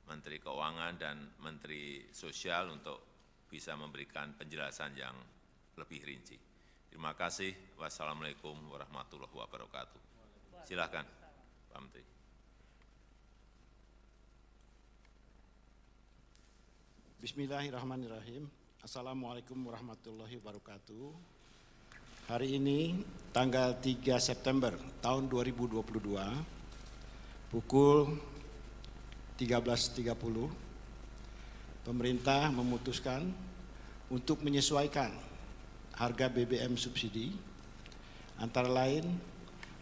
Menteri Keuangan, dan Menteri Sosial untuk bisa memberikan penjelasan yang lebih rinci. Terima kasih. Wassalamualaikum warahmatullahi wabarakatuh. Silakan, Pak Menteri. Bismillahirrahmanirrahim. Assalamualaikum warahmatullahi wabarakatuh. Hari ini tanggal 3 September tahun 2022 pukul 13.30 pemerintah memutuskan untuk menyesuaikan harga BBM subsidi antara lain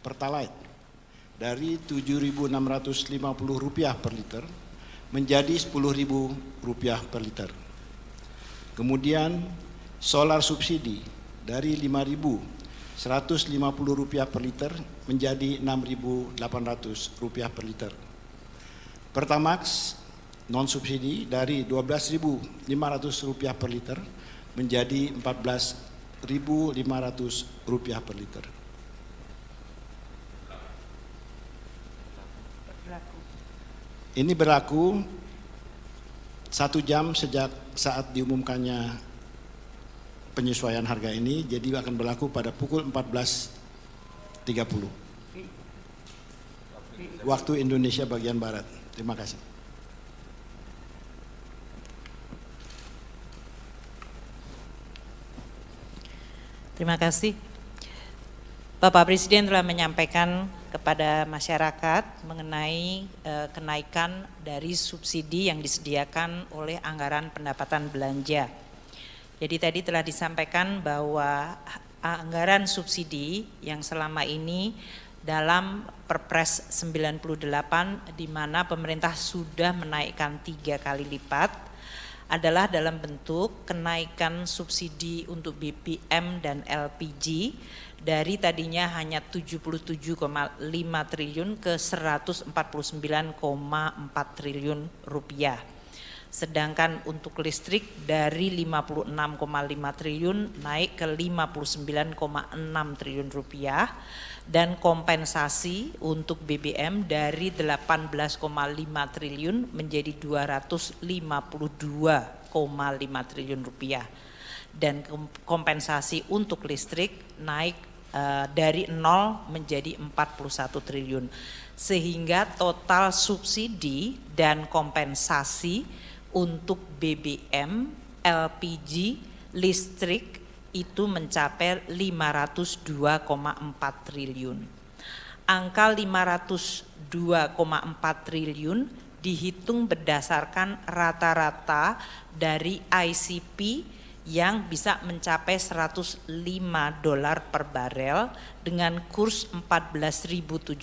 Pertalite dari Rp7.650 per liter menjadi Rp10.000 per liter. Kemudian solar subsidi dari Rp5.150 per liter menjadi Rp6.800 per liter. Pertamax non subsidi dari Rp12.500 per liter menjadi Rp14.500 per liter. Ini berlaku 1 jam sejak saat diumumkannya penyesuaian harga ini, jadi akan berlaku pada pukul 14.30 waktu Indonesia bagian Barat. Terima kasih. Terima kasih. Bapak Presiden telah menyampaikan kepada masyarakat mengenai kenaikan dari subsidi yang disediakan oleh anggaran pendapatan belanja. Jadi tadi telah disampaikan bahwa anggaran subsidi yang selama ini dalam Perpres 98 di mana pemerintah sudah menaikkan 3 kali lipat adalah dalam bentuk kenaikan subsidi untuk BBM dan LPG dari tadinya hanya 77,5 triliun ke 149,4 triliun rupiah. Sedangkan untuk listrik dari 56,5 triliun naik ke 59,6 triliun rupiah dan kompensasi untuk BBM dari 18,5 triliun menjadi 252,5 triliun rupiah dan kompensasi untuk listrik naik dari 0 menjadi 41 triliun sehingga total subsidi dan kompensasi untuk BBM, LPG, listrik itu mencapai 502,4 triliun. Angka 502,4 triliun dihitung berdasarkan rata-rata dari ICP yang bisa mencapai $105 per barel dengan kurs Rp14.700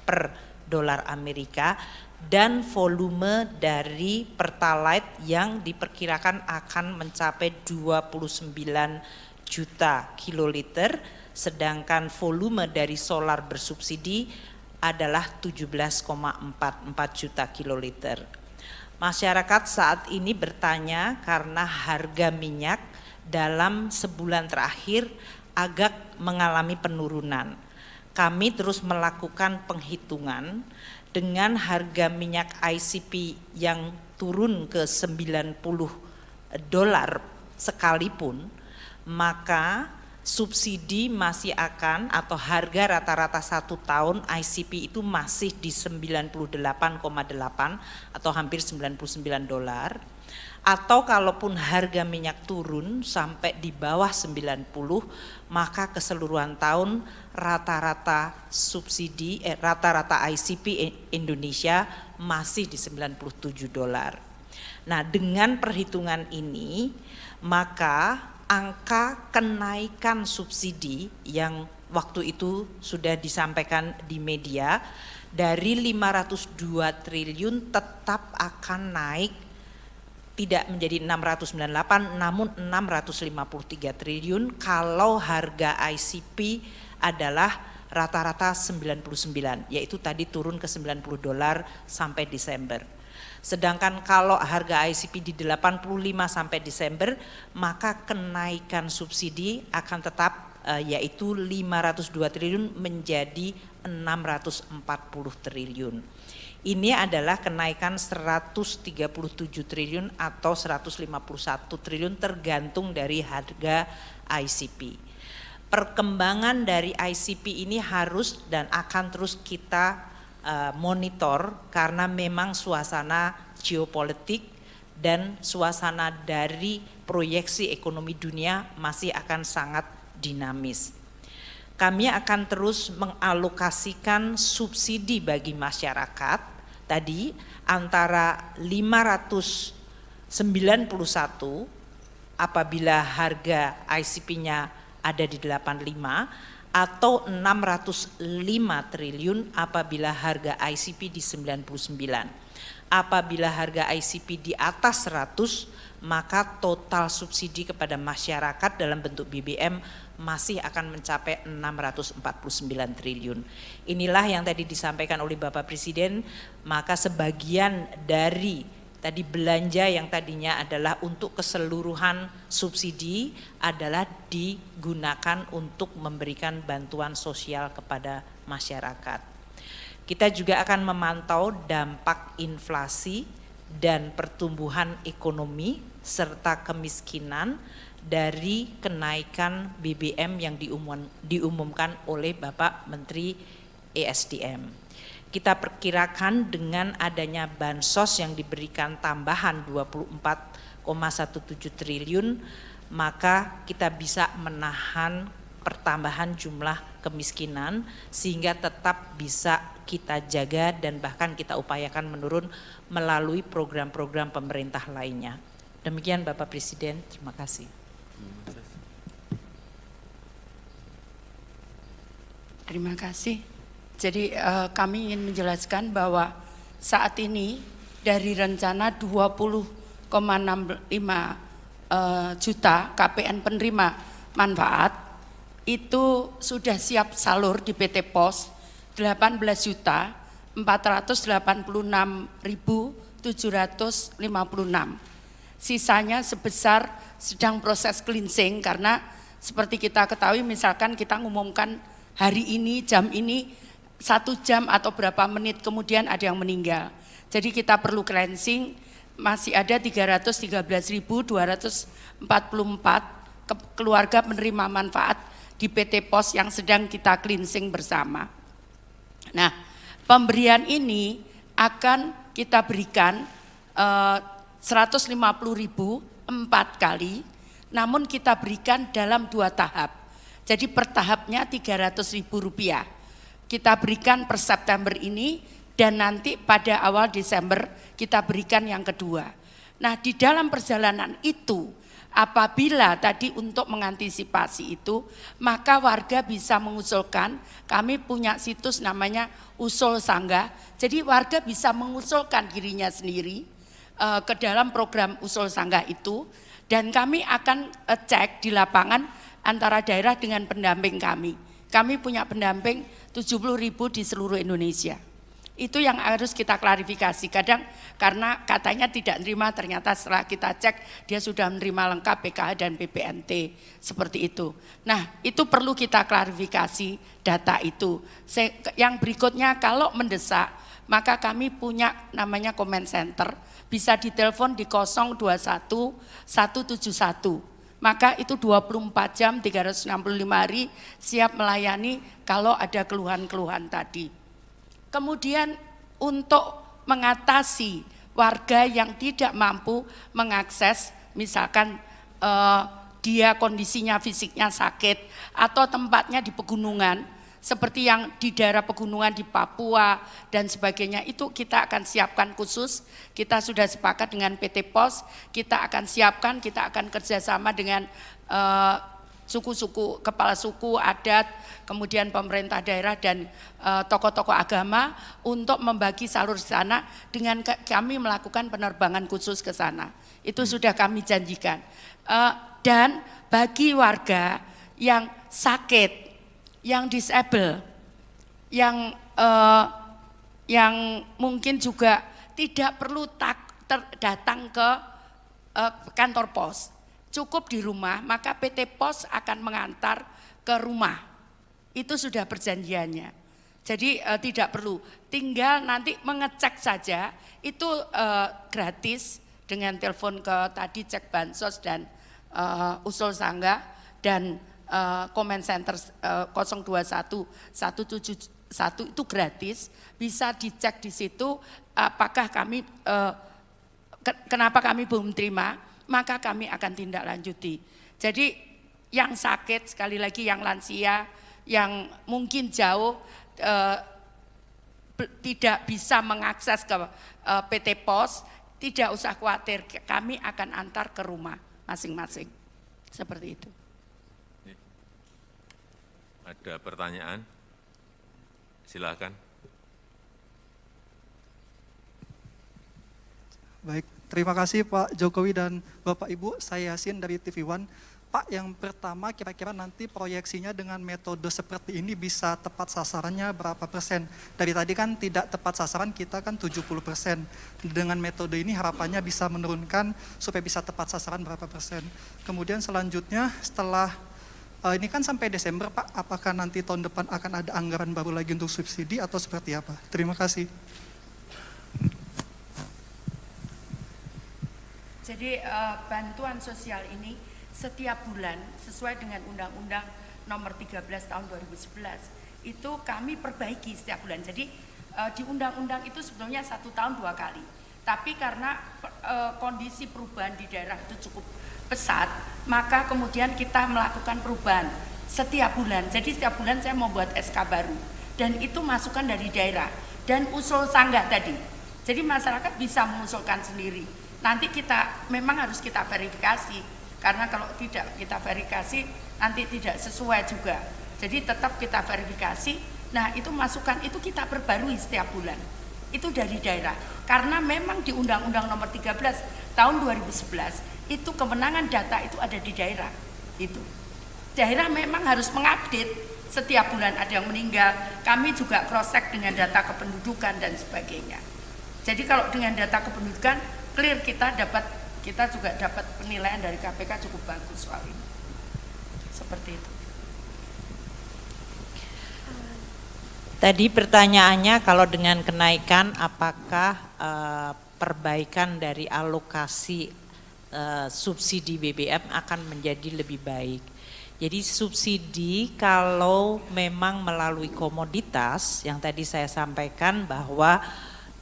per dolar Amerika dan volume dari Pertalite yang diperkirakan akan mencapai 29 juta kiloliter, sedangkan volume dari solar bersubsidi adalah 17,44 juta kiloliter. Masyarakat saat ini bertanya karena harga minyak dalam sebulan terakhir agak mengalami penurunan. Kami terus melakukan penghitungan dengan harga minyak ICP yang turun ke $90 sekalipun, maka subsidi masih akan atau harga rata-rata 1 tahun ICP itu masih di 98,8 atau hampir $99. Atau kalaupun harga minyak turun sampai di bawah 90, maka keseluruhan tahun rata-rata subsidi rata-rata ICP Indonesia masih di $97. Nah, dengan perhitungan ini maka angka kenaikan subsidi yang waktu itu sudah disampaikan di media dari 502 triliun tetap akan naik, tidak menjadi 698 namun 653 triliun kalau harga ICP adalah rata-rata 99, yaitu tadi turun ke $90 sampai Desember. Sedangkan kalau harga ICP di 85 sampai Desember, maka kenaikan subsidi akan tetap yaitu 502 triliun menjadi 640 triliun. Ini adalah kenaikan 137 triliun atau 151 triliun tergantung dari harga ICP. Perkembangan dari ICP ini harus dan akan terus kita monitor karena memang suasana geopolitik dan suasana dari proyeksi ekonomi dunia masih akan sangat dinamis. Kami akan terus mengalokasikan subsidi bagi masyarakat tadi antara 591 apabila harga ICP-nya ada di 85 atau 605 triliun apabila harga ICP di 99. Apabila harga ICP di atas 100, maka total subsidi kepada masyarakat dalam bentuk BBM masih akan mencapai 649 triliun. Inilah yang tadi disampaikan oleh Bapak Presiden, maka sebagian dari tadi belanja yang tadinya adalah untuk keseluruhan subsidi adalah digunakan untuk memberikan bantuan sosial kepada masyarakat. Kita juga akan memantau dampak inflasi dan pertumbuhan ekonomi serta kemiskinan dari kenaikan BBM yang diumumkan oleh Bapak Menteri ESDM. Kita perkirakan dengan adanya bansos yang diberikan tambahan 24,17 triliun, maka kita bisa menahan pertambahan jumlah kemiskinan sehingga tetap bisa kita jaga dan bahkan kita upayakan menurun melalui program-program pemerintah lainnya. Demikian Bapak Presiden, terima kasih. Terima kasih. Jadi kami ingin menjelaskan bahwa saat ini dari rencana 20,65 juta KPN penerima manfaat itu sudah siap salur di PT POS 18.486.756. Sisanya sebesar sedang proses cleansing karena seperti kita ketahui misalkan kita ngumumkan hari ini jam ini 1 jam atau berapa menit kemudian ada yang meninggal. Jadi kita perlu cleansing, masih ada 313.244 keluarga penerima manfaat di PT POS yang sedang kita cleansing bersama. Nah, pemberian ini akan kita berikan 150.000 4 kali, namun kita berikan dalam 2 tahap. Jadi per tahapnya Rp300.000. Kita berikan per September ini dan nanti pada awal Desember kita berikan yang kedua. Nah, di dalam perjalanan itu apabila tadi untuk mengantisipasi itu, maka warga bisa mengusulkan, kami punya situs namanya Usul Sanggah, jadi warga bisa mengusulkan dirinya sendiri ke dalam program Usul Sanggah itu, dan kami akan cek di lapangan antara daerah dengan pendamping kami. Kami punya pendamping 70.000 di seluruh Indonesia. Itu yang harus kita klarifikasi. Kadang karena katanya tidak menerima, ternyata setelah kita cek dia sudah menerima lengkap PKH dan PPNT seperti itu. Nah, itu perlu kita klarifikasi data itu. Yang berikutnya kalau mendesak, maka kami punya namanya comment center, bisa ditelepon di 021 171 maka itu 24 jam 365 hari siap melayani kalau ada keluhan-keluhan tadi. Kemudian untuk mengatasi warga yang tidak mampu mengakses, misalkan dia kondisinya fisiknya sakit atau tempatnya di pegunungan, seperti yang di daerah pegunungan di Papua dan sebagainya, itu kita akan siapkan khusus. Kita sudah sepakat dengan PT POS, kita akan siapkan, kita akan kerjasama dengan suku-suku, kepala suku, adat, kemudian pemerintah daerah dan tokoh-tokoh agama untuk membagi salur di sana dengan kami melakukan penerbangan khusus ke sana. Itu sudah kami janjikan. Dan bagi warga yang sakit, yang disable, yang mungkin juga tidak perlu datang ke kantor pos, cukup di rumah, maka PT POS akan mengantar ke rumah. Itu sudah perjanjiannya. Jadi tidak perlu, tinggal nanti mengecek saja, itu gratis dengan telepon ke tadi cek bansos dan usul sanggah dan comment center 021 171 itu gratis, bisa dicek di situ apakah kami kenapa kami belum terima, maka kami akan tindak lanjuti. Jadi yang sakit, sekali lagi yang lansia, yang mungkin jauh tidak bisa mengakses ke PT POS, tidak usah khawatir, kami akan antar ke rumah masing-masing. Seperti itu. Ada pertanyaan? Silakan. Baik, terima kasih Pak Jokowi dan Bapak Ibu. Saya Yasin dari TV One. Pak, yang pertama kira-kira nanti proyeksinya dengan metode seperti ini bisa tepat sasarannya berapa persen? Dari tadi kan tidak tepat sasaran, kita kan 70%. Dengan metode ini harapannya bisa menurunkan supaya bisa tepat sasaran berapa persen. Kemudian selanjutnya setelah ini kan sampai Desember Pak, apakah nanti tahun depan akan ada anggaran baru lagi untuk subsidi atau seperti apa? Terima kasih. Jadi bantuan sosial ini setiap bulan sesuai dengan Undang-Undang Nomor 13 Tahun 2011 itu kami perbaiki setiap bulan. Jadi di undang-undang itu sebetulnya 1 tahun 2 kali. Tapi karena kondisi perubahan di daerah itu cukup pesat, maka kemudian kita melakukan perubahan setiap bulan. Jadi setiap bulan saya membuat SK baru dan itu masukan dari daerah dan usul sanggah tadi. Jadi masyarakat bisa mengusulkan sendiri. Nanti kita memang harus kita verifikasi, karena kalau tidak kita verifikasi nanti tidak sesuai juga. Jadi tetap kita verifikasi. Nah, itu masukan itu kita perbarui setiap bulan. Itu dari daerah. Karena memang di Undang-Undang Nomor 13 Tahun 2011 itu kemenangan data itu ada di daerah. Itu. Daerah memang harus mengupdate setiap bulan ada yang meninggal. Kami juga cross check dengan data kependudukan dan sebagainya. Jadi kalau dengan data kependudukan clear, kita juga dapat penilaian dari KPK cukup bagus soal ini. Seperti itu. Tadi pertanyaannya kalau dengan kenaikan apakah perbaikan dari alokasi subsidi BBM akan menjadi lebih baik. Jadi subsidi kalau memang melalui komoditas yang tadi saya sampaikan bahwa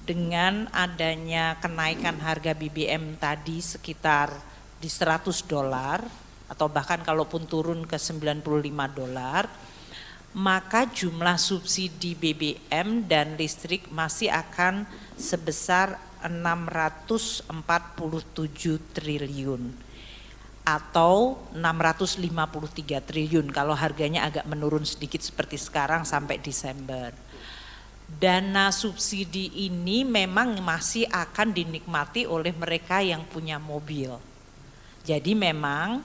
dengan adanya kenaikan harga BBM tadi sekitar di $100 atau bahkan kalaupun turun ke $95, maka jumlah subsidi BBM dan listrik masih akan sebesar 647 triliun atau 653 triliun kalau harganya agak menurun sedikit seperti sekarang sampai Desember. Dana subsidi ini memang masih akan dinikmati oleh mereka yang punya mobil. Jadi memang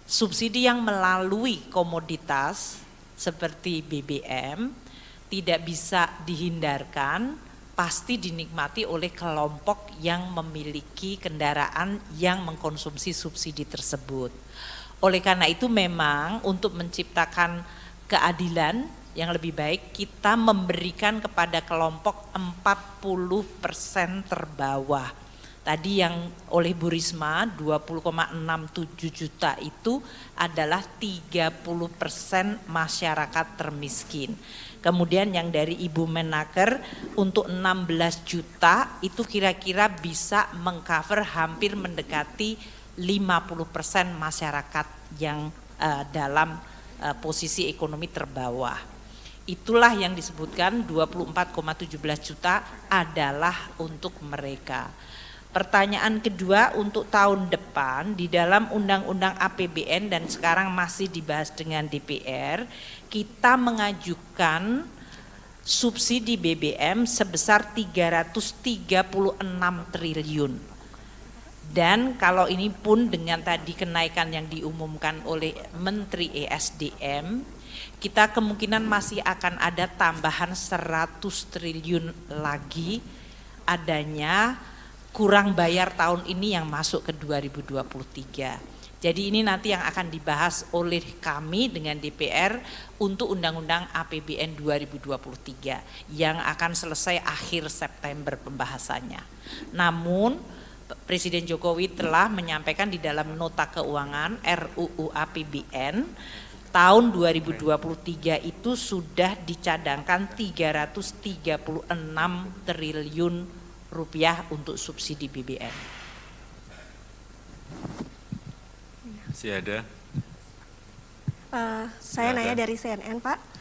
subsidi yang melalui komoditas seperti BBM tidak bisa dihindarkan, pasti dinikmati oleh kelompok yang memiliki kendaraan yang mengkonsumsi subsidi tersebut. Oleh karena itu memang untuk menciptakan keadilan yang lebih baik kita memberikan kepada kelompok 40% terbawah Tadi yang oleh Bu Risma 20,67 juta itu adalah 30% masyarakat termiskin. Kemudian yang dari Ibu Menaker untuk 16 juta itu kira-kira bisa mengcover hampir mendekati 50% masyarakat yang dalam posisi ekonomi terbawah. Itulah yang disebutkan 24,17 juta adalah untuk mereka. Pertanyaan kedua, untuk tahun depan di dalam Undang-Undang APBN dan sekarang masih dibahas dengan DPR, kita mengajukan subsidi BBM sebesar 336 triliun. Dan kalau ini pun dengan tadi kenaikan yang diumumkan oleh Menteri ESDM, kita kemungkinan masih akan ada tambahan 100 triliun lagi adanya kurang bayar tahun ini yang masuk ke 2023. Jadi ini nanti yang akan dibahas oleh kami dengan DPR untuk Undang-Undang APBN 2023 yang akan selesai akhir September pembahasannya. Namun Presiden Jokowi telah menyampaikan di dalam nota keuangan RUU APBN tahun 2023 itu sudah dicadangkan 336 triliun rupiah untuk subsidi BBM. Masih ada? Saya nanya dari CNN, Pak.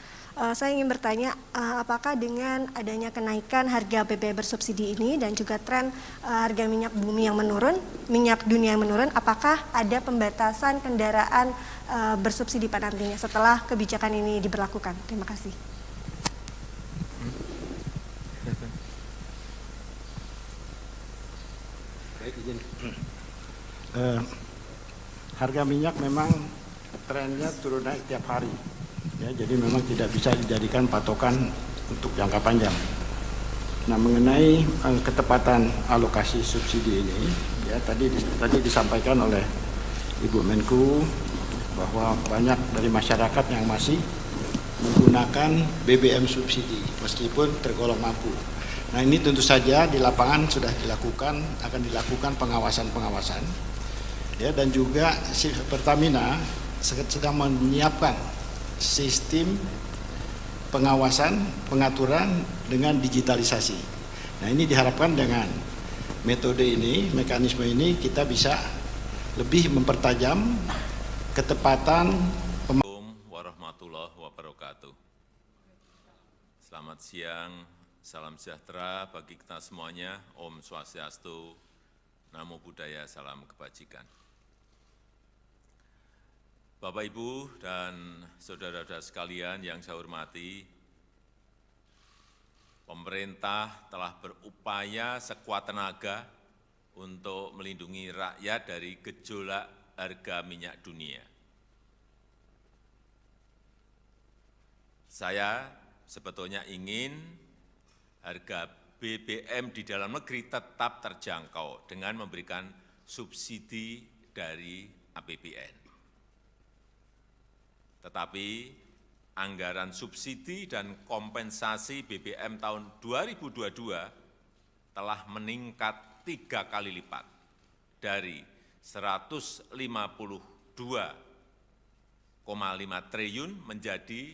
Saya ingin bertanya, apakah dengan adanya kenaikan harga BBM bersubsidi ini dan juga tren harga minyak bumi yang menurun, minyak dunia yang menurun, apakah ada pembatasan kendaraan bersubsidi Pak nantinya setelah kebijakan ini diberlakukan? Terima kasih. Harga minyak memang trennya turun naik tiap hari, ya, jadi memang tidak bisa dijadikan patokan untuk jangka panjang. Nah, mengenai ketepatan alokasi subsidi ini, ya tadi disampaikan oleh Ibu Menku bahwa banyak dari masyarakat yang masih menggunakan BBM subsidi meskipun tergolong mampu. Nah, ini tentu saja di lapangan sudah akan dilakukan pengawasan. Ya, dan juga Pertamina sedang menyiapkan sistem pengawasan, pengaturan dengan digitalisasi. Nah, ini diharapkan dengan metode ini, mekanisme ini kita bisa lebih mempertajam ketepatan. Assalamualaikum warahmatullahi wabarakatuh. Selamat siang, salam sejahtera bagi kita semuanya. Om Swastiastu, Namo Buddhaya, salam kebajikan. Bapak, Ibu, dan saudara-saudara sekalian yang saya hormati, pemerintah telah berupaya sekuat tenaga untuk melindungi rakyat dari gejolak harga minyak dunia. Saya sebetulnya ingin harga BBM di dalam negeri tetap terjangkau dengan memberikan subsidi dari APBN. Tetapi anggaran subsidi dan kompensasi BBM tahun 2022 telah meningkat 3 kali lipat dari 152,5 triliun menjadi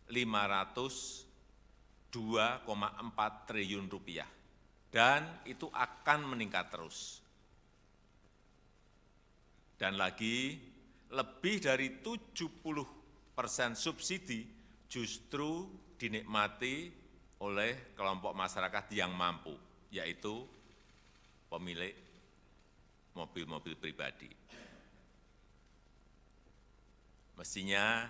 502,4 triliun rupiah, dan itu akan meningkat terus. Dan lagi, lebih dari 70% subsidi justru dinikmati oleh kelompok masyarakat yang mampu, yaitu pemilik mobil-mobil pribadi. Mestinya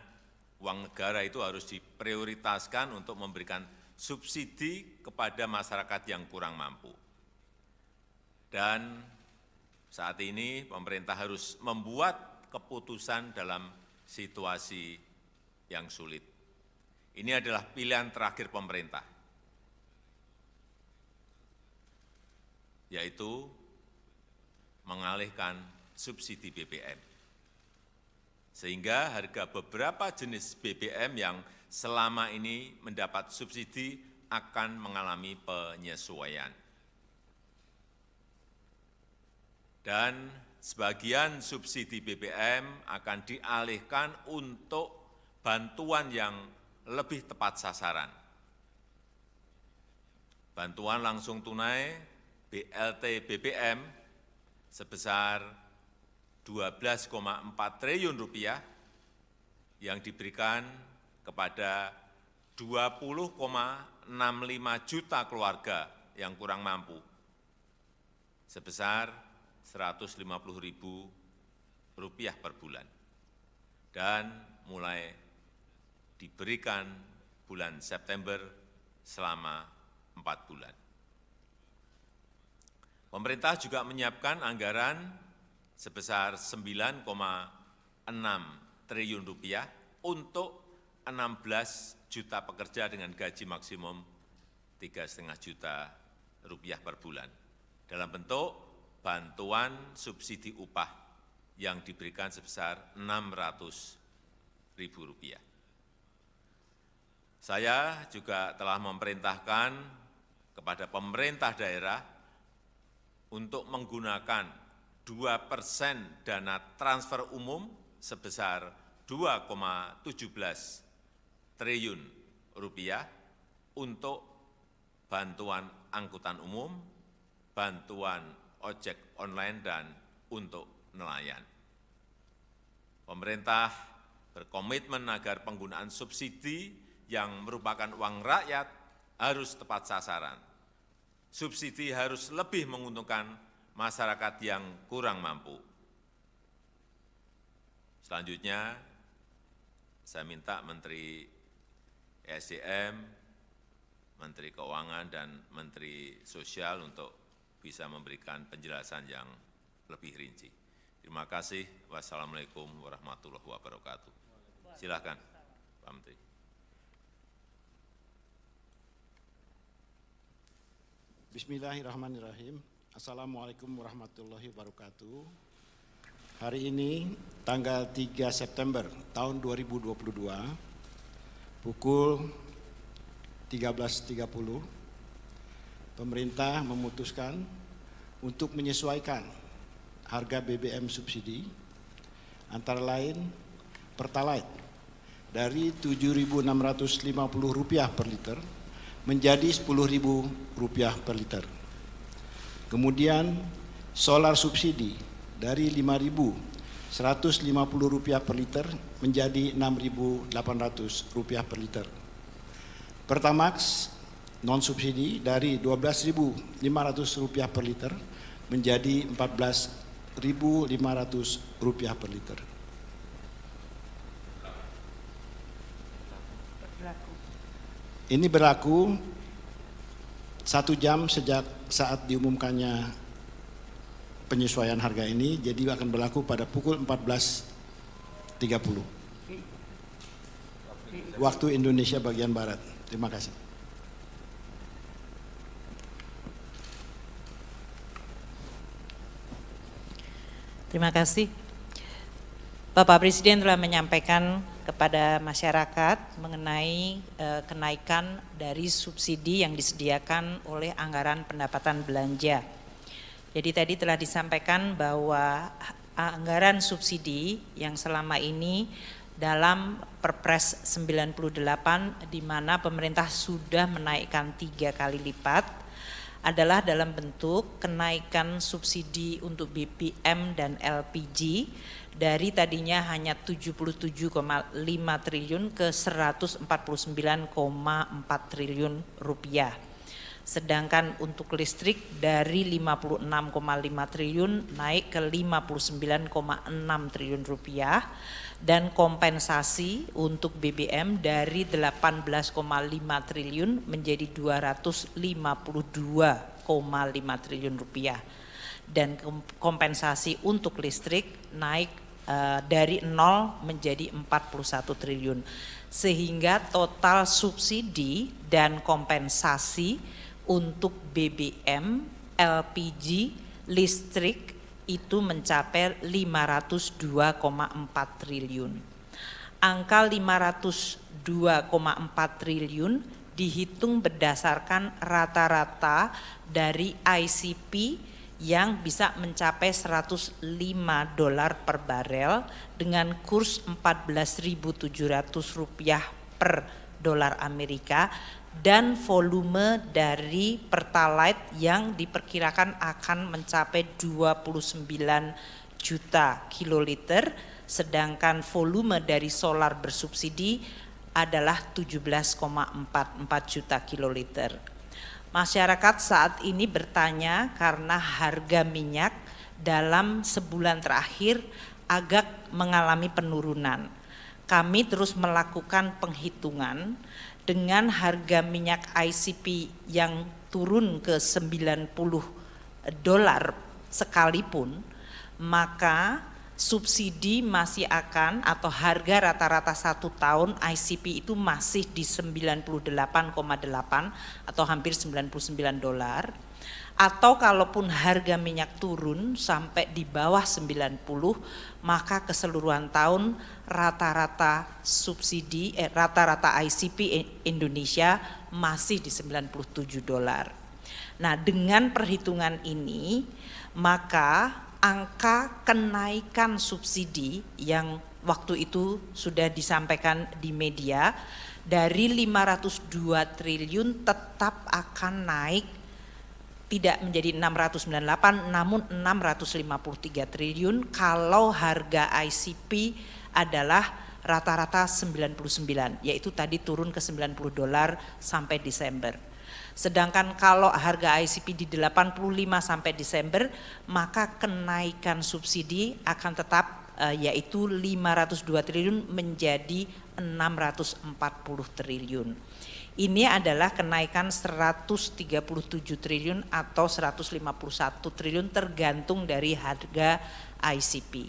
uang negara itu harus diprioritaskan untuk memberikan subsidi kepada masyarakat yang kurang mampu. Dan saat ini pemerintah harus membuat keputusan dalam situasi yang sulit. Ini adalah pilihan terakhir pemerintah, yaitu mengalihkan subsidi BBM. Sehingga harga beberapa jenis BBM yang selama ini mendapat subsidi akan mengalami penyesuaian. Dan sebagian subsidi BBM akan dialihkan untuk bantuan yang lebih tepat sasaran. Bantuan langsung tunai BLT BBM sebesar 12,4 triliun rupiah yang diberikan kepada 20,65 juta keluarga yang kurang mampu sebesar Rp150.000 per bulan dan mulai diberikan bulan September selama 4 bulan. Pemerintah juga menyiapkan anggaran sebesar 9,6 triliun rupiah untuk 16 juta pekerja dengan gaji maksimum 3,5 juta rupiah per bulan dalam bentuk bantuan subsidi upah yang diberikan sebesar Rp600.000. Saya juga telah memerintahkan kepada pemerintah daerah untuk menggunakan 2% dana transfer umum sebesar 2,17 triliun rupiah untuk bantuan angkutan umum, bantuan ojek online, dan untuk nelayan. Pemerintah berkomitmen agar penggunaan subsidi yang merupakan uang rakyat harus tepat sasaran. Subsidi harus lebih menguntungkan masyarakat yang kurang mampu. Selanjutnya, saya minta Menteri ESDM, Menteri Keuangan, dan Menteri Sosial untuk bisa memberikan penjelasan yang lebih rinci. Terima kasih. Wassalamualaikum warahmatullahi wabarakatuh. Silakan, Pak Menteri. Bismillahirrahmanirrahim. Assalamualaikum warahmatullahi wabarakatuh. Hari ini tanggal 3 September tahun 2022 pukul 13.30 pemerintah memutuskan untuk menyesuaikan harga BBM subsidi antara lain Pertalite dari Rp7.650 per liter menjadi Rp10.000 per liter. Kemudian solar subsidi dari Rp5.150 per liter menjadi Rp6.800 per liter. Pertamax non subsidi dari Rp12.500 per liter menjadi Rp14.500 per liter. Ini berlaku 1 jam sejak saat diumumkannya penyesuaian harga ini, jadi akan berlaku pada pukul 14.30 waktu Indonesia bagian Barat. Terima kasih. Terima kasih. Bapak Presiden telah menyampaikan kepada masyarakat mengenai kenaikan dari subsidi yang disediakan oleh anggaran pendapatan belanja. Jadi tadi telah disampaikan bahwa anggaran subsidi yang selama ini dalam Perpres 98 di mana pemerintah sudah menaikkan 3 kali lipat adalah dalam bentuk kenaikan subsidi untuk BBM dan LPG dari tadinya hanya 77,5 triliun ke 149,4 triliun rupiah. Sedangkan untuk listrik dari 56,5 triliun naik ke 59,6 triliun rupiah dan kompensasi untuk BBM dari 18,5 triliun menjadi 252,5 triliun rupiah dan kompensasi untuk listrik naik dari 0 menjadi 41 triliun sehingga total subsidi dan kompensasi untuk BBM, LPG, listrik itu mencapai 502,4 triliun. Angka 502,4 triliun dihitung berdasarkan rata-rata dari ICP yang bisa mencapai 105 dolar per barel dengan kurs 14.700 rupiah per dolar Amerika, dan volume dari Pertalite yang diperkirakan akan mencapai 29 juta kiloliter, sedangkan volume dari solar bersubsidi adalah 17,44 juta kiloliter. Masyarakat saat ini bertanya karena harga minyak dalam sebulan terakhir agak mengalami penurunan. Kami terus melakukan penghitungan dengan harga minyak ICP yang turun ke 90 dolar sekalipun, maka subsidi masih akan, atau harga rata-rata 1 tahun ICP itu masih di 98,8 atau hampir 99 dolar. Atau kalaupun harga minyak turun sampai di bawah 90, maka keseluruhan tahun rata-rata subsidi rata-rata ICP Indonesia masih di 97 dolar. Nah, dengan perhitungan ini maka angka kenaikan subsidi yang waktu itu sudah disampaikan di media dari 502 triliun tetap akan naik, tidak menjadi 698 namun 653 triliun kalau harga ICP adalah rata-rata 99, yaitu tadi turun ke 90 dolar sampai Desember. Sedangkan kalau harga ICP di 85 sampai Desember, maka kenaikan subsidi akan tetap yaitu 502 triliun menjadi 640 triliun. Ini adalah kenaikan 137 triliun atau 151 triliun tergantung dari harga ICP.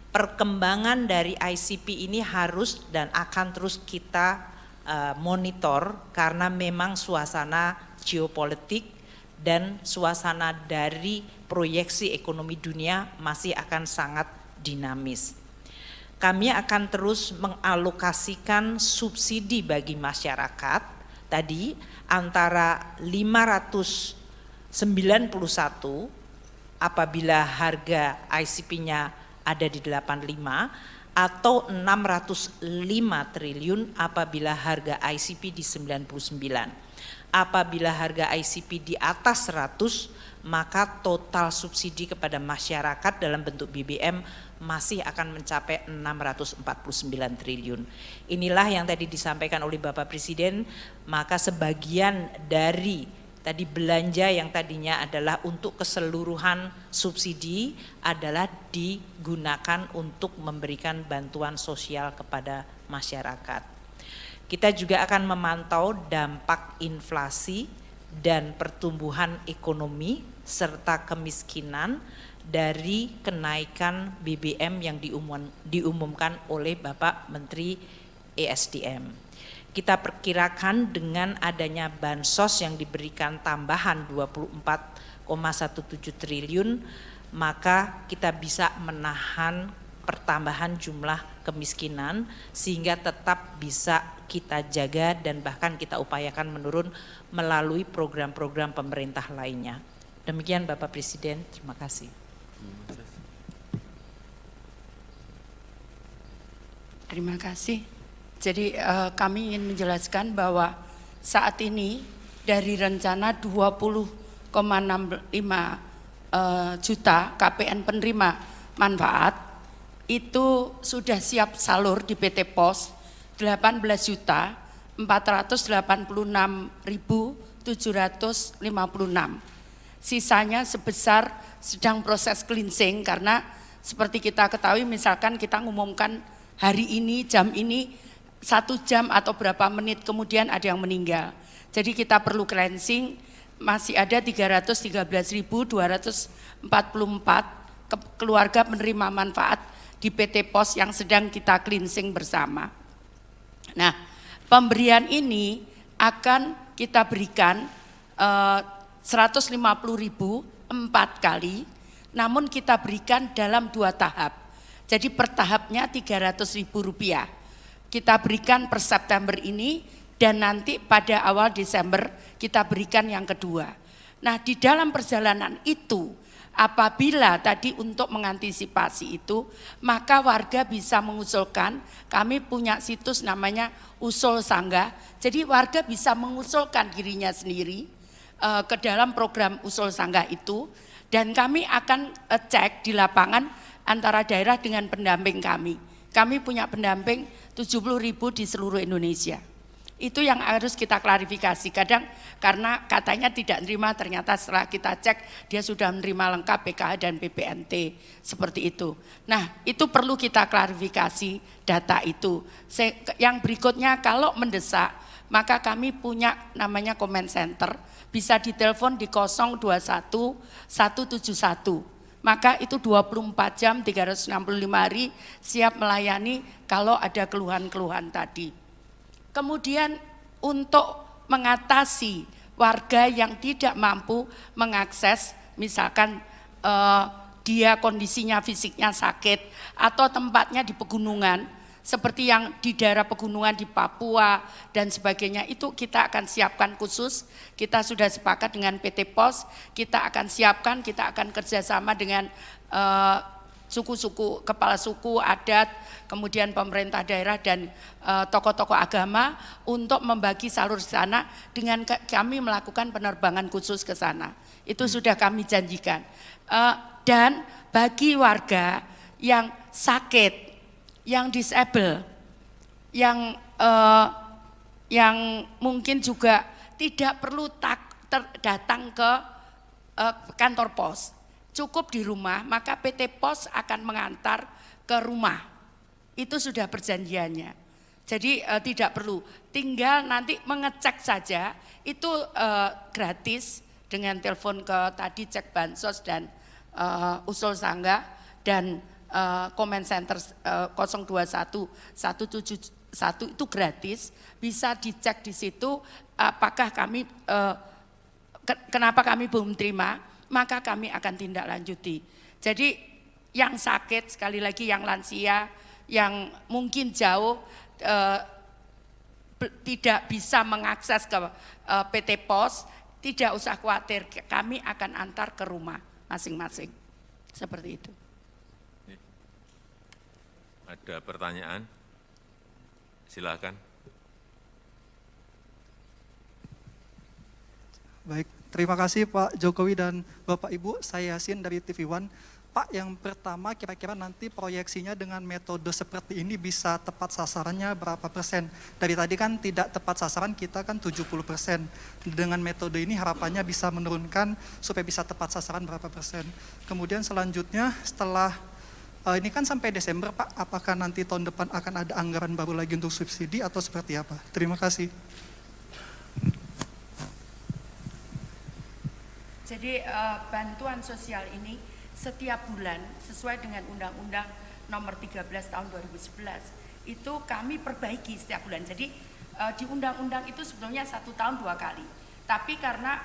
Perkembangan dari ICP ini harus dan akan terus kita monitor karena memang suasana geopolitik dan suasana dari proyeksi ekonomi dunia masih akan sangat dinamis. Kami akan terus mengalokasikan subsidi bagi masyarakat tadi antara 591 apabila harga ICP-nya ada di 85 atau 605 triliun apabila harga ICP di 99. Apabila harga ICP di atas 100, maka total subsidi kepada masyarakat dalam bentuk BBM masih akan mencapai 649 triliun. Inilah yang tadi disampaikan oleh Bapak Presiden, maka sebagian dari tadi belanja yang tadinya adalah untuk keseluruhan subsidi adalah digunakan untuk memberikan bantuan sosial kepada masyarakat. Kita juga akan memantau dampak inflasi dan pertumbuhan ekonomi serta kemiskinan dari kenaikan BBM yang diumumkan oleh Bapak Menteri ESDM. Kita perkirakan dengan adanya bansos yang diberikan tambahan 24,17 triliun, maka kita bisa menahan pertambahan jumlah kemiskinan sehingga tetap bisa kita jaga dan bahkan kita upayakan menurun melalui program-program pemerintah lainnya. Demikian Bapak Presiden, terima kasih. Terima kasih. Jadi kami ingin menjelaskan bahwa saat ini dari rencana 20,65 juta KPN penerima manfaat itu sudah siap salur di PT POS 18.486.756. Sisanya sebesar sedang proses cleansing karena seperti kita ketahui misalkan kita ngumumkan hari ini jam ini 1 jam atau berapa menit kemudian ada yang meninggal. Jadi kita perlu cleansing, masih ada 313.244 keluarga penerima manfaat di PT POS yang sedang kita cleansing bersama. Nah, pemberian ini akan kita berikan 150.000 4 kali, namun kita berikan dalam 2 tahap. Jadi per tahapnya Rp300.000. Kita berikan per September ini dan nanti pada awal Desember kita berikan yang kedua. Nah, di dalam perjalanan itu apabila tadi untuk mengantisipasi itu, maka warga bisa mengusulkan, kami punya situs namanya Usul Sanggah, jadi warga bisa mengusulkan dirinya sendiri ke dalam program Usul Sanggah itu, dan kami akan cek di lapangan antara daerah dengan pendamping kami. Kami punya pendamping 70.000 di seluruh Indonesia. Itu yang harus kita klarifikasi. Kadang karena katanya tidak menerima, ternyata setelah kita cek dia sudah menerima lengkap PKH dan PPNT, seperti itu. Nah, itu perlu kita klarifikasi data itu. Yang berikutnya, kalau mendesak, maka kami punya namanya comment center, bisa ditelepon di 021 171. Maka itu 24 jam 365 hari siap melayani kalau ada keluhan-keluhan tadi. Kemudian untuk mengatasi warga yang tidak mampu mengakses, misalkan dia kondisinya fisiknya sakit atau tempatnya di pegunungan, seperti yang di daerah pegunungan di Papua dan sebagainya, itu kita akan siapkan khusus. Kita sudah sepakat dengan PT POS, kita akan siapkan, kita akan kerjasama dengan suku-suku, kepala suku, adat, kemudian pemerintah daerah dan tokoh-tokoh agama untuk membagi salur ke sana dengan kami melakukan penerbangan khusus ke sana. Itu sudah kami janjikan. Dan bagi warga yang sakit, yang disable, yang mungkin juga tidak perlu datang ke kantor pos, cukup di rumah, maka PT POS akan mengantar ke rumah. Itu sudah perjanjiannya. Jadi tidak perlu, tinggal nanti mengecek saja, itu gratis dengan telepon ke tadi cek bansos dan Usul Sanggah dan comment center 021 171 itu gratis, bisa dicek di situ apakah kami kenapa kami belum terima, maka kami akan tindak lanjuti. Jadi yang sakit, sekali lagi yang lansia, yang mungkin jauh tidak bisa mengakses ke PT POS, tidak usah khawatir, kami akan antar ke rumah masing-masing. Seperti itu. Ada pertanyaan? Silakan. Baik, terima kasih Pak Jokowi dan Bapak Ibu. Saya Yasin dari TV One. Pak, yang pertama kira-kira nanti proyeksinya dengan metode seperti ini bisa tepat sasarannya berapa persen? Dari tadi kan tidak tepat sasaran, kita kan 70%. Dengan metode ini harapannya bisa menurunkan supaya bisa tepat sasaran berapa persen. Kemudian selanjutnya setelah ini kan sampai Desember Pak, apakah nanti tahun depan akan ada anggaran baru lagi untuk subsidi atau seperti apa? Terima kasih. Jadi bantuan sosial ini setiap bulan sesuai dengan Undang-Undang Nomor 13 Tahun 2011 itu kami perbaiki setiap bulan. Jadi di undang-undang itu sebetulnya 1 tahun 2 kali. Tapi karena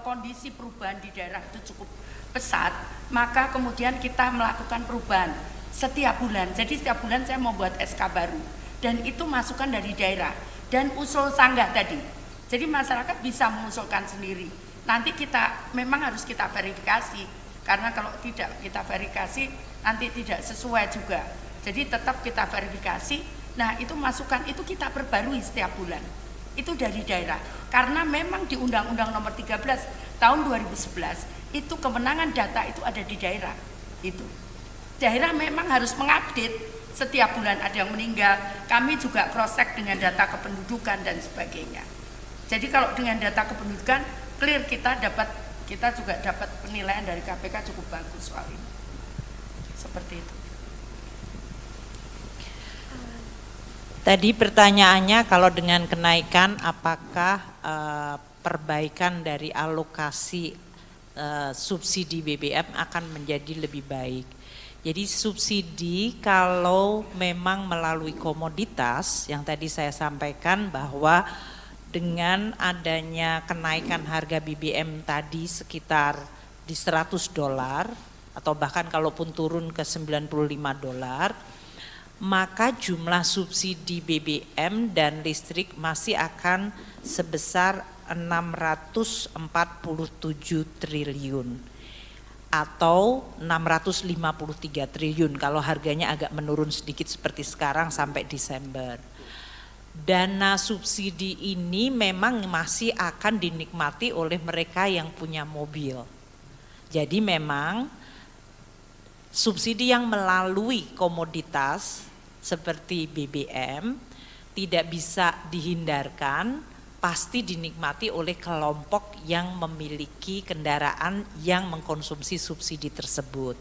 kondisi perubahan di daerah itu cukup pesat, maka kemudian kita melakukan perubahan setiap bulan. Jadi setiap bulan saya membuat SK baru dan itu masukan dari daerah dan usul sanggah tadi. Jadi masyarakat bisa mengusulkan sendiri. Nanti kita memang harus kita verifikasi. Karena kalau tidak kita verifikasi nanti tidak sesuai juga. Jadi tetap kita verifikasi. Nah itu masukan itu kita perbarui setiap bulan. Itu dari daerah. Karena memang di Undang-Undang Nomor 13 Tahun 2011 itu kewenangan data itu ada di daerah. Itu daerah memang harus mengupdate setiap bulan ada yang meninggal. Kami juga cross check dengan data kependudukan dan sebagainya. Jadi kalau dengan data kependudukan clear kita juga dapat penilaian dari KPK cukup bagus soal ini. Seperti itu. Tadi pertanyaannya kalau dengan kenaikan apakah perbaikan dari alokasi subsidi BBM akan menjadi lebih baik. Jadi subsidi kalau memang melalui komoditas yang tadi saya sampaikan bahwa dengan adanya kenaikan harga BBM tadi sekitar di $100 atau bahkan kalaupun turun ke $95, maka jumlah subsidi BBM dan listrik masih akan sebesar 647 triliun. atau 653 triliun kalau harganya agak menurun sedikit seperti sekarang sampai Desember. Dana subsidi ini memang masih akan dinikmati oleh mereka yang punya mobil. Jadi memang subsidi yang melalui komoditas seperti BBM tidak bisa dihindarkan, pasti dinikmati oleh kelompok yang memiliki kendaraan yang mengkonsumsi subsidi tersebut.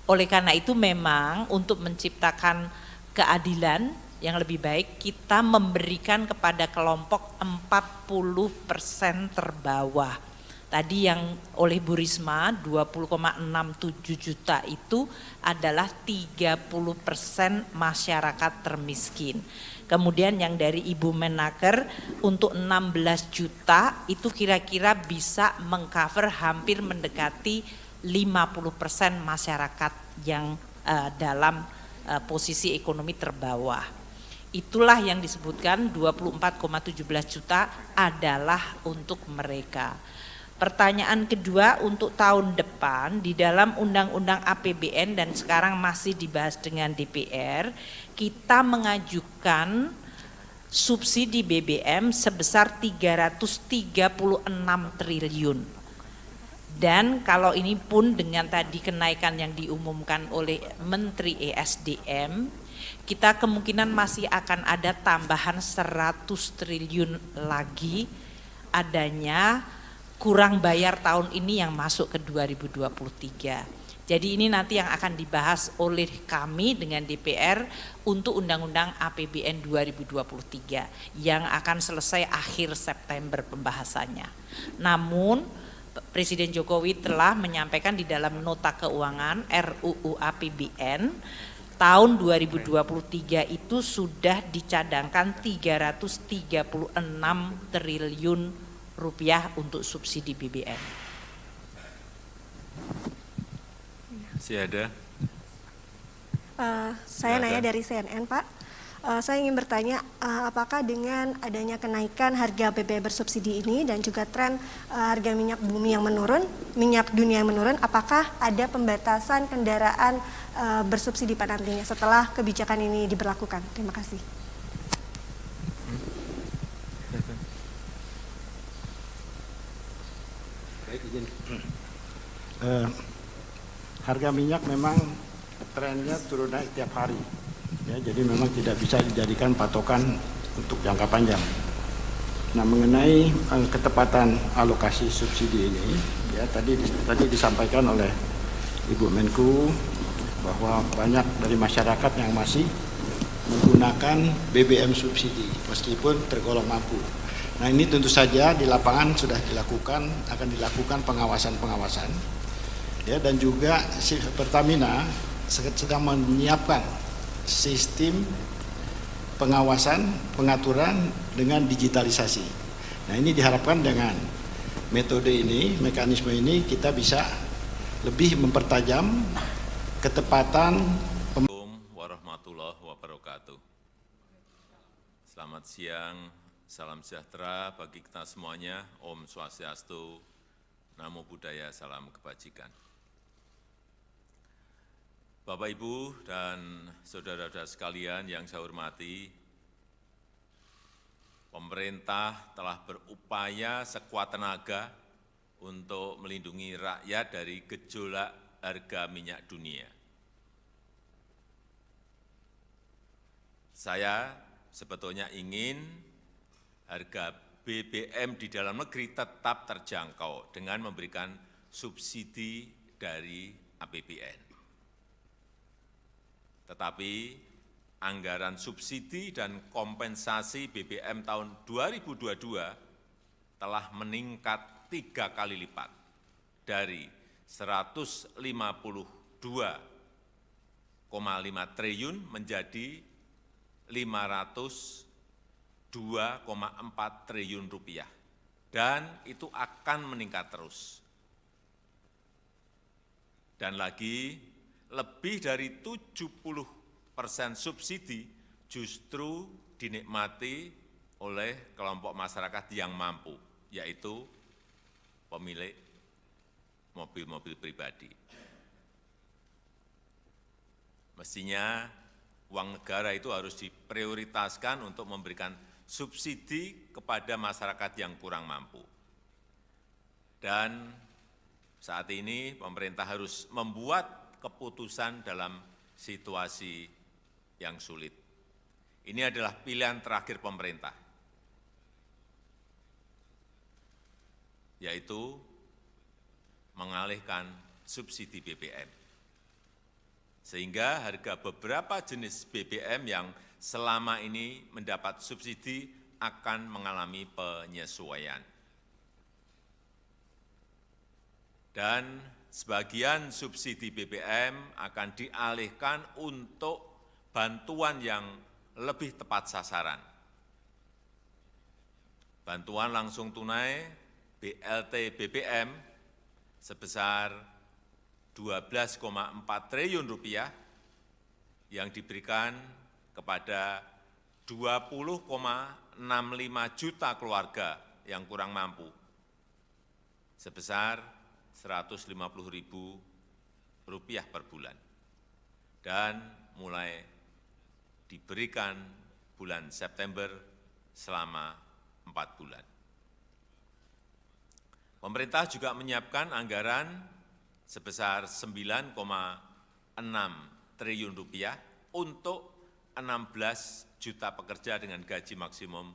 Oleh karena itu memang untuk menciptakan keadilan yang lebih baik kita memberikan kepada kelompok 40% terbawah. Tadi yang oleh Bu Risma 20,67 juta itu adalah 30% masyarakat termiskin. Kemudian yang dari Ibu Menaker untuk 16 juta itu kira-kira bisa mengcover hampir mendekati 50% masyarakat yang dalam posisi ekonomi terbawah. Itulah yang disebutkan 24,17 juta adalah untuk mereka. Pertanyaan kedua untuk tahun depan di dalam Undang-Undang APBN dan sekarang masih dibahas dengan DPR, kita mengajukan subsidi BBM sebesar 336 triliun. Dan kalau ini pun dengan tadi kenaikan yang diumumkan oleh Menteri ESDM, kita kemungkinan masih akan ada tambahan 100 triliun lagi adanya kurang bayar tahun ini yang masuk ke 2023. Jadi ini nanti yang akan dibahas oleh kami dengan DPR untuk Undang-Undang APBN 2023 yang akan selesai akhir September pembahasannya. Namun Presiden Jokowi telah menyampaikan di dalam nota keuangan RUU APBN tahun 2023 itu sudah dicadangkan 336 triliun rupiah untuk subsidi BBM. Masih ada? Saya nanya dari CNN, Pak. Saya ingin bertanya, apakah dengan adanya kenaikan harga BBM bersubsidi ini dan juga tren harga minyak bumi yang menurun, minyak dunia yang menurun, apakah ada pembatasan kendaraan bersubsidi Pak nantinya setelah kebijakan ini diberlakukan? Terima kasih. Harga minyak memang trennya turun naik tiap hari, ya, jadi memang tidak bisa dijadikan patokan untuk jangka panjang. Nah, mengenai ketepatan alokasi subsidi ini, ya tadi disampaikan oleh Ibu Menku bahwa banyak dari masyarakat yang masih menggunakan BBM subsidi meskipun tergolong mampu. Nah, ini tentu saja di lapangan sudah akan dilakukan pengawasan. Ya, dan juga Pertamina sedang menyiapkan sistem pengawasan, pengaturan dengan digitalisasi. Nah, ini diharapkan dengan metode ini, mekanisme ini kita bisa lebih mempertajam ketepatan. Assalamualaikum warahmatullahi wabarakatuh. Selamat siang, salam sejahtera bagi kita semuanya. Om Swastiastu, Namo Buddhaya, salam kebajikan. Bapak, Ibu, dan saudara-saudara sekalian yang saya hormati, pemerintah telah berupaya sekuat tenaga untuk melindungi rakyat dari gejolak harga minyak dunia. Saya sebetulnya ingin harga BBM di dalam negeri tetap terjangkau dengan memberikan subsidi dari APBN. Tetapi anggaran subsidi dan kompensasi BBM tahun 2022 telah meningkat 3 kali lipat dari 152,5 triliun menjadi 502,4 triliun rupiah, dan itu akan meningkat terus. Dan lagi, lebih dari 70% subsidi justru dinikmati oleh kelompok masyarakat yang mampu, yaitu pemilik mobil-mobil pribadi. Mestinya uang negara itu harus diprioritaskan untuk memberikan subsidi kepada masyarakat yang kurang mampu. Dan saat ini pemerintah harus membuat keputusan dalam situasi yang sulit. Ini adalah pilihan terakhir pemerintah, yaitu mengalihkan subsidi BBM. Sehingga harga beberapa jenis BBM yang selama ini mendapat subsidi akan mengalami penyesuaian. Dan sebagian subsidi BBM akan dialihkan untuk bantuan yang lebih tepat sasaran. Bantuan langsung tunai BLT BBM sebesar 12,4 triliun rupiah yang diberikan kepada 20,65 juta keluarga yang kurang mampu sebesar Rp150.000 per bulan dan mulai diberikan bulan September selama 4 bulan. Pemerintah juga menyiapkan anggaran sebesar 9,6 triliun rupiah untuk 16 juta pekerja dengan gaji maksimum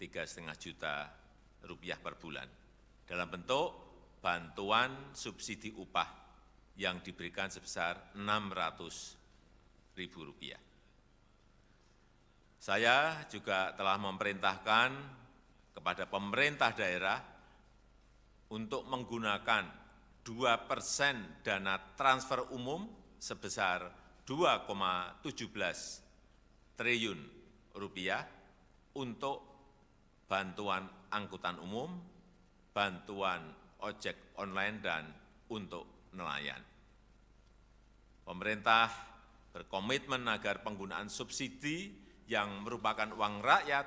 3,5 juta rupiah per bulan dalam bentuk bantuan subsidi upah yang diberikan sebesar Rp600.000. Saya juga telah memerintahkan kepada pemerintah daerah untuk menggunakan 2% dana transfer umum sebesar 2,17 triliun rupiah untuk bantuan angkutan umum, bantuan ojek online, dan untuk nelayan. Pemerintah berkomitmen agar penggunaan subsidi yang merupakan uang rakyat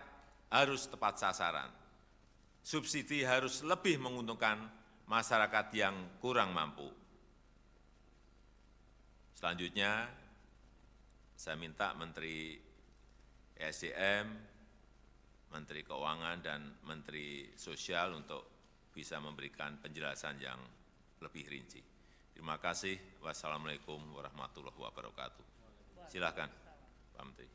harus tepat sasaran. Subsidi harus lebih menguntungkan masyarakat yang kurang mampu. Selanjutnya, saya minta Menteri ESDM, Menteri Keuangan, dan Menteri Sosial untuk bisa memberikan penjelasan yang lebih rinci. Terima kasih. Wassalamualaikum warahmatullahi wabarakatuh. Silakan, Pak Menteri.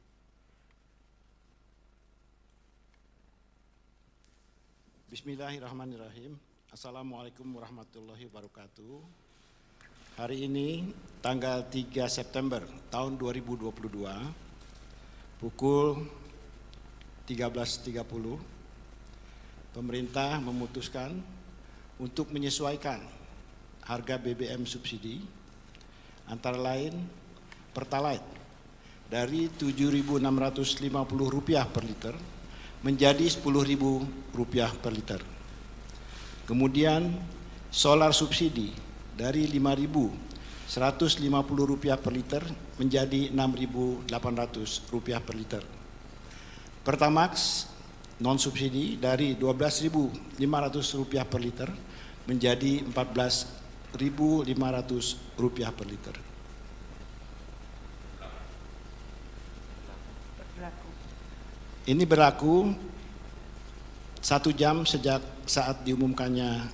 Bismillahirrahmanirrahim. Assalamualaikum warahmatullahi wabarakatuh. Hari ini tanggal 3 September tahun 2022 pukul 13.30 pemerintah memutuskan untuk menyesuaikan harga BBM subsidi antara lain Pertalite dari Rp7.650 per liter menjadi Rp10.000 per liter. Kemudian solar subsidi dari Rp5.150 per liter menjadi Rp6.800 per liter. Pertamax non subsidi dari Rp12.500 per liter menjadi Rp14.500 per liter. Ini berlaku 1 jam sejak saat diumumkannya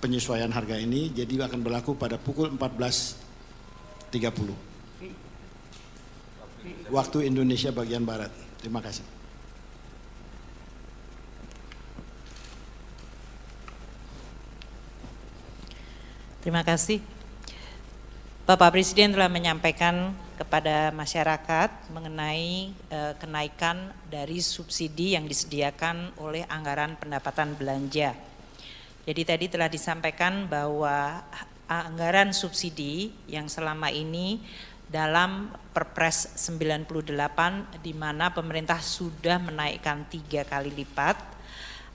penyesuaian harga ini, jadi akan berlaku pada pukul 14.30 waktu Indonesia bagian Barat. Terima kasih. Terima kasih. Bapak Presiden telah menyampaikan kepada masyarakat mengenai kenaikan dari subsidi yang disediakan oleh anggaran pendapatan belanja. Jadi tadi telah disampaikan bahwa anggaran subsidi yang selama ini dalam Perpres 98 di mana pemerintah sudah menaikkan 3 kali lipat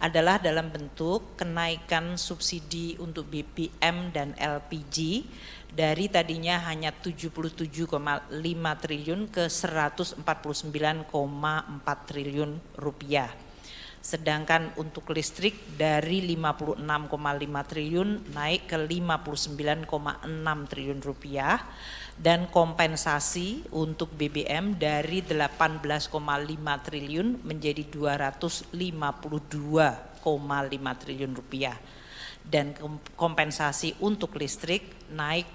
adalah dalam bentuk kenaikan subsidi untuk BBM dan LPG dari tadinya hanya 77,5 triliun ke 149,4 triliun rupiah. Sedangkan untuk listrik dari 56,5 triliun naik ke 59,6 triliun rupiah, dan kompensasi untuk BBM dari 18,5 triliun menjadi 252,5 triliun rupiah, dan kompensasi untuk listrik naik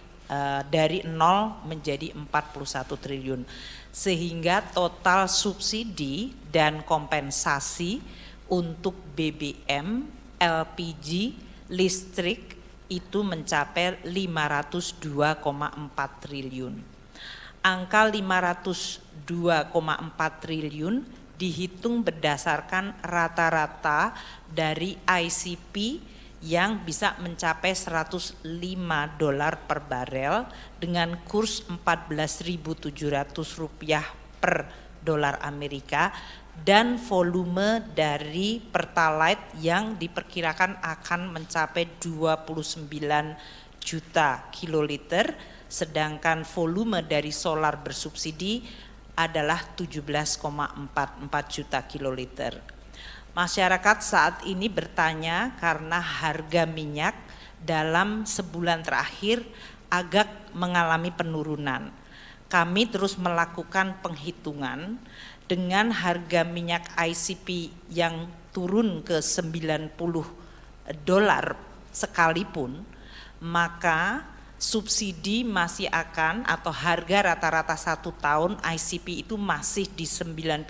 dari 0 menjadi 41 triliun, sehingga total subsidi dan kompensasi untuk BBM, LPG, listrik itu mencapai 502,4 triliun. Angka 502,4 triliun dihitung berdasarkan rata-rata dari ICP yang bisa mencapai $105 per barel dengan kurs Rp14.700 per dolar Amerika, dan volume dari Pertalite yang diperkirakan akan mencapai 29 juta kiloliter, sedangkan volume dari solar bersubsidi adalah 17,44 juta kiloliter. Masyarakat saat ini bertanya karena harga minyak dalam sebulan terakhir agak mengalami penurunan. Kami terus melakukan penghitungan dengan harga minyak ICP yang turun ke $90 sekalipun, maka subsidi masih akan, atau harga rata-rata 1 tahun ICP itu masih di 98,8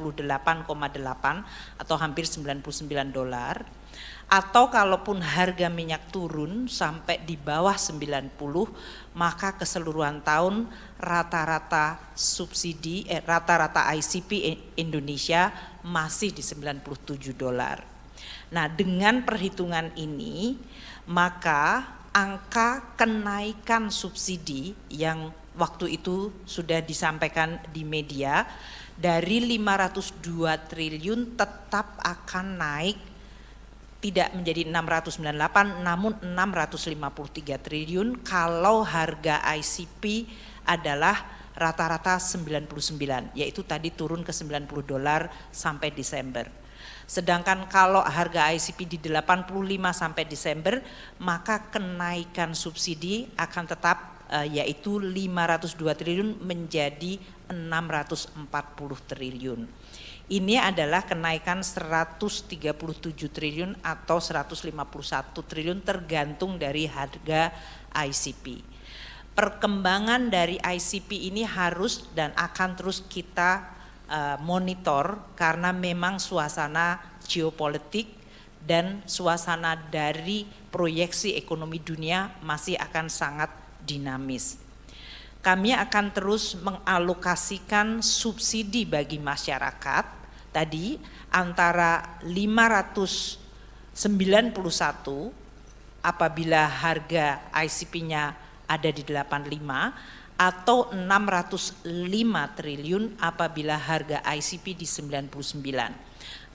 atau hampir $99. Atau kalaupun harga minyak turun sampai di bawah 90, maka keseluruhan tahun rata-rata subsidi rata-rata ICP Indonesia masih di $97. Nah, dengan perhitungan ini maka angka kenaikan subsidi yang waktu itu sudah disampaikan di media dari 502 triliun tetap akan naik, tidak menjadi 698 namun 653 triliun kalau harga ICP adalah rata-rata 99, yaitu tadi turun ke $90 sampai Desember. Sedangkan kalau harga ICP di 85 sampai Desember, maka kenaikan subsidi akan tetap yaitu 502 triliun menjadi 640 triliun. Ini adalah kenaikan 137 triliun atau 151 triliun tergantung dari harga ICP. Perkembangan dari ICP ini harus dan akan terus kita monitor karena memang suasana geopolitik dan suasana dari proyeksi ekonomi dunia masih akan sangat dinamis. Kami akan terus mengalokasikan subsidi bagi masyarakat tadi antara 591 apabila harga ICP-nya ada di 85 atau 605 triliun apabila harga ICP di 99.